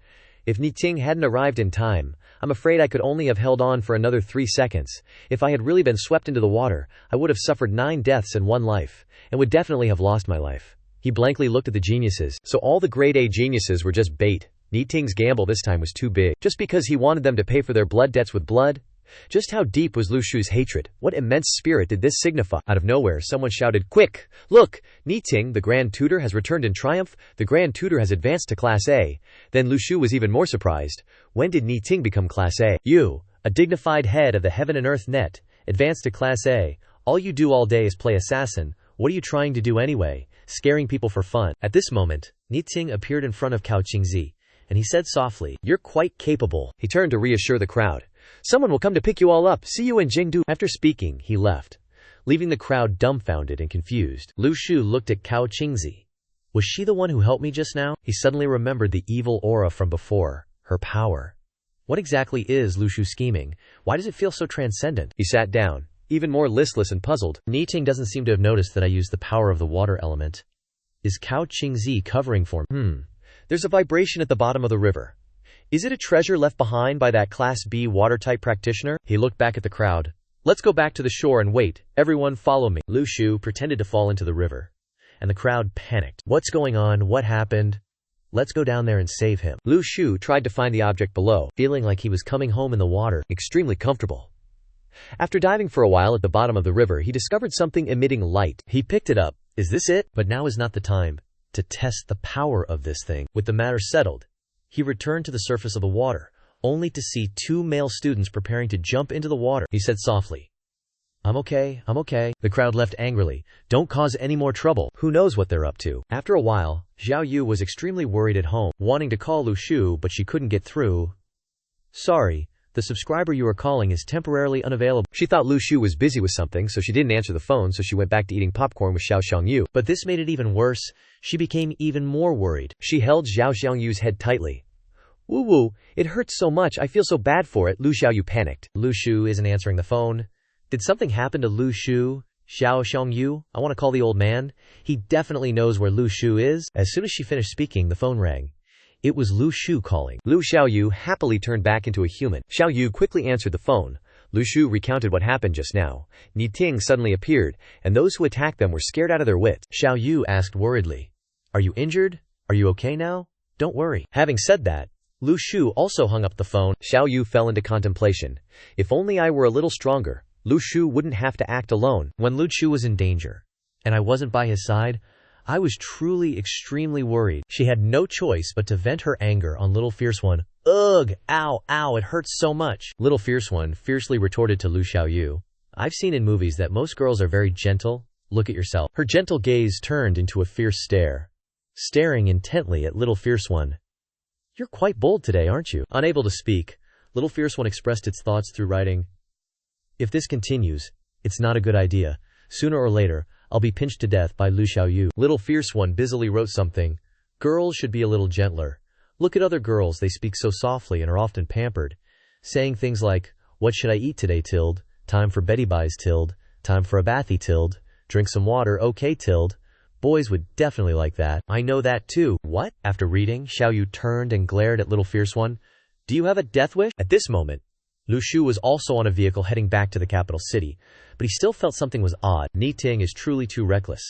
"If Ni Ting hadn't arrived in time, I'm afraid I could only have held on for another 3 seconds. If I had really been swept into the water, I would have suffered 9 deaths and 1 life, and would definitely have lost my life." He blankly looked at the geniuses. So all the grade A geniuses were just bait. Ni Ting's gamble this time was too big. Just because he wanted them to pay for their blood debts with blood? Just how deep was Lu Shu's hatred? What immense spirit did this signify? Out of nowhere, someone shouted, "Quick! Look! Ni Ting, the Grand Tutor, has returned in triumph. The Grand Tutor has advanced to Class A." Then Lu Shu was even more surprised. When did Ni Ting become Class A? "You, a dignified head of the Heaven and Earth Net, advanced to Class A. All you do all day is play assassin. What are you trying to do anyway? Scaring people for fun." At this moment, Ni Ting appeared in front of Cao Qingxi, and he said softly, "You're quite capable." He turned to reassure the crowd. "Someone will come to pick you all up. See you in Jingdu." After speaking, he left, leaving the crowd dumbfounded and confused. Lu Shu looked at Cao Qingxi. Was she the one who helped me just now? He suddenly remembered the evil aura from before, her power. What exactly is Lu Shu scheming? Why does it feel so transcendent? He sat down, even more listless and puzzled. Ni Ting doesn't seem to have noticed that I used the power of the water element. Is Cao Qingxi covering for me? There's a vibration at the bottom of the river. Is it a treasure left behind by that Class B water-type practitioner? He looked back at the crowd. "Let's go back to the shore and wait. Everyone follow me." Lu Shu pretended to fall into the river, and the crowd panicked. What's going on? What happened? Let's go down there and save him. Lu Shu tried to find the object below, Feeling like he was coming home in the water. extremely comfortable. After diving for a while at the bottom of the river, he discovered something emitting light. He picked it up. Is this it? But now is not the time to test the power of this thing. With the matter settled, he returned to the surface of the water, only to see two male students preparing to jump into the water. He said softly, I'm okay. The crowd left angrily. Don't cause any more trouble. Who knows what they're up to? After a while, Xiao Yu was extremely worried at home, wanting to call Lu Shu, but she couldn't get through. Sorry, the subscriber you are calling is temporarily unavailable. She thought Lu Shu was busy with something, so she didn't answer the phone, so she went back to eating popcorn with Xiao Xiangyu. But this made it even worse. She became even more worried. She held Xiao Xiangyu's head tightly. Woo woo, it hurts so much, I feel so bad for it. Lu Xiaoyu panicked. Lu Shu isn't answering the phone. Did something happen to Lu Shu? Xiao Xiangyu? I want to call the old man. He definitely knows where Lu Shu is. As soon as she finished speaking, the phone rang. It was Lu Shu calling. Lu Xiaoyu happily turned back into a human. Xiao Yu quickly answered the phone. Lu Shu recounted what happened just now. Ni Ting suddenly appeared, and those who attacked them were scared out of their wits. Xiao Yu asked worriedly, Are you injured? Are you okay now? Don't worry. Having said that, Lu Shu also hung up the phone. Xiao Yu fell into contemplation. If only I were a little stronger, Lu Shu wouldn't have to act alone. When Lu Shu was in danger, and I wasn't by his side, I was truly extremely worried. She had no choice but to vent her anger on Little Fierce One. Ugh! Ow! It hurts so much! Little Fierce One fiercely retorted to Lu Xiaoyu. I've seen in movies that most girls are very gentle. Look at yourself. Her gentle gaze turned into a fierce stare, staring intently at Little Fierce One. You're quite bold today, aren't you? Unable to speak, Little Fierce One expressed its thoughts through writing. If this continues, it's not a good idea. Sooner or later, I'll be pinched to death by Lu Xiaoyu. Little Fierce One busily wrote something. Girls should be a little gentler. Look at other girls, they speak so softly and are often pampered, saying things like, what should I eat today, tilde? Time for Betty Buys, tilde. Time for a bathy, tilde. Drink some water, okay, tilde. Boys would definitely like that. I know that too. What? After reading, Xiao Yu turned and glared at Little Fierce One. Do you have a death wish? At this moment, Lu Shu was also on a vehicle heading back to the capital city, but he still felt something was odd. Ni Ting is truly too reckless.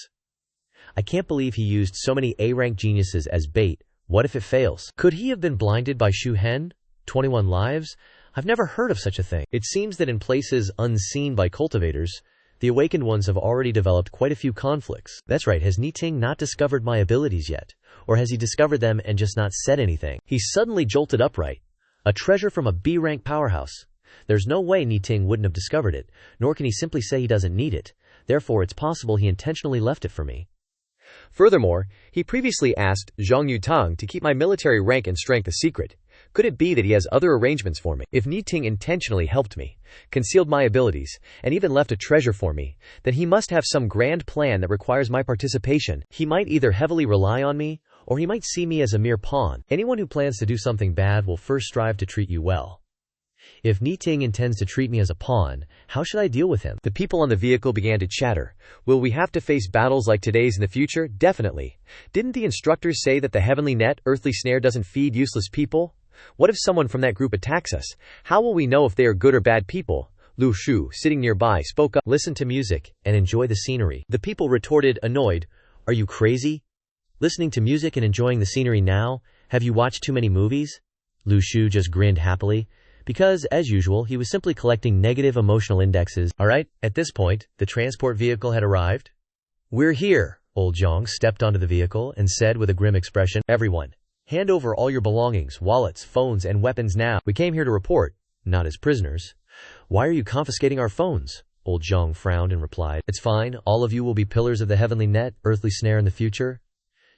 I can't believe he used so many A-rank geniuses as bait. What if it fails? Could he have been blinded by Shu Hen? 21 lives? I've never heard of such a thing. It seems that in places unseen by cultivators, the awakened ones have already developed quite a few conflicts. That's right, has Ni Ting not discovered my abilities yet? Or has he discovered them and just not said anything? He suddenly jolted upright. A treasure from a B-rank powerhouse. There's no way Ni Ting wouldn't have discovered it, nor can he simply say he doesn't need it. Therefore, it's possible he intentionally left it for me. Furthermore, he previously asked Zhang Yutang to keep my military rank and strength a secret. Could it be that he has other arrangements for me? If Ni Ting intentionally helped me, concealed my abilities, and even left a treasure for me, then he must have some grand plan that requires my participation. He might either heavily rely on me, or he might see me as a mere pawn. Anyone who plans to do something bad will first strive to treat you well. If Ni Ting intends to treat me as a pawn, how should I deal with him? The people on the vehicle began to chatter. Will we have to face battles like today's in the future? Definitely. Didn't the instructors say that the heavenly net, earthly snare doesn't feed useless people? What if someone from that group attacks us? How will we know if they are good or bad people? Lu Shu, sitting nearby, spoke up. Listen to music and enjoy the scenery. The people retorted, annoyed. Are you crazy? Listening to music and enjoying the scenery now? Have you watched too many movies? Lu Shu just grinned happily, because, as usual, he was simply collecting negative emotional indexes. Alright, at this point, the transport vehicle had arrived. We're here. Old Zhang stepped onto the vehicle and said with a grim expression, Everyone, hand over all your belongings, wallets, phones, and weapons now. We came here to report, not as prisoners. Why are you confiscating our phones? Old Zhang frowned and replied, It's fine, all of you will be pillars of the heavenly net, earthly snare in the future.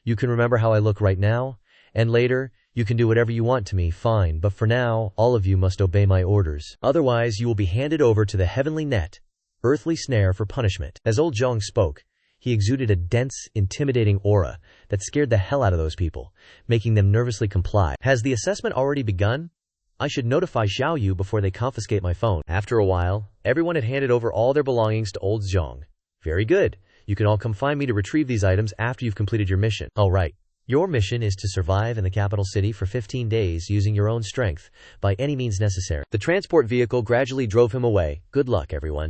You can remember how I look right now, and later, you can do whatever you want to me, fine, but for now, all of you must obey my orders. Otherwise, you will be handed over to the heavenly net, earthly snare for punishment. As Old Zhang spoke, he exuded a dense, intimidating aura that scared the hell out of those people, making them nervously comply. Has the assessment already begun? I should notify Xiao Yu before they confiscate my phone. After a while, everyone had handed over all their belongings to Old Zhang. Very good. You can all come find me to retrieve these items after you've completed your mission. All right. Your mission is to survive in the capital city for 15 days using your own strength, by any means necessary. The transport vehicle gradually drove him away. Good luck, everyone.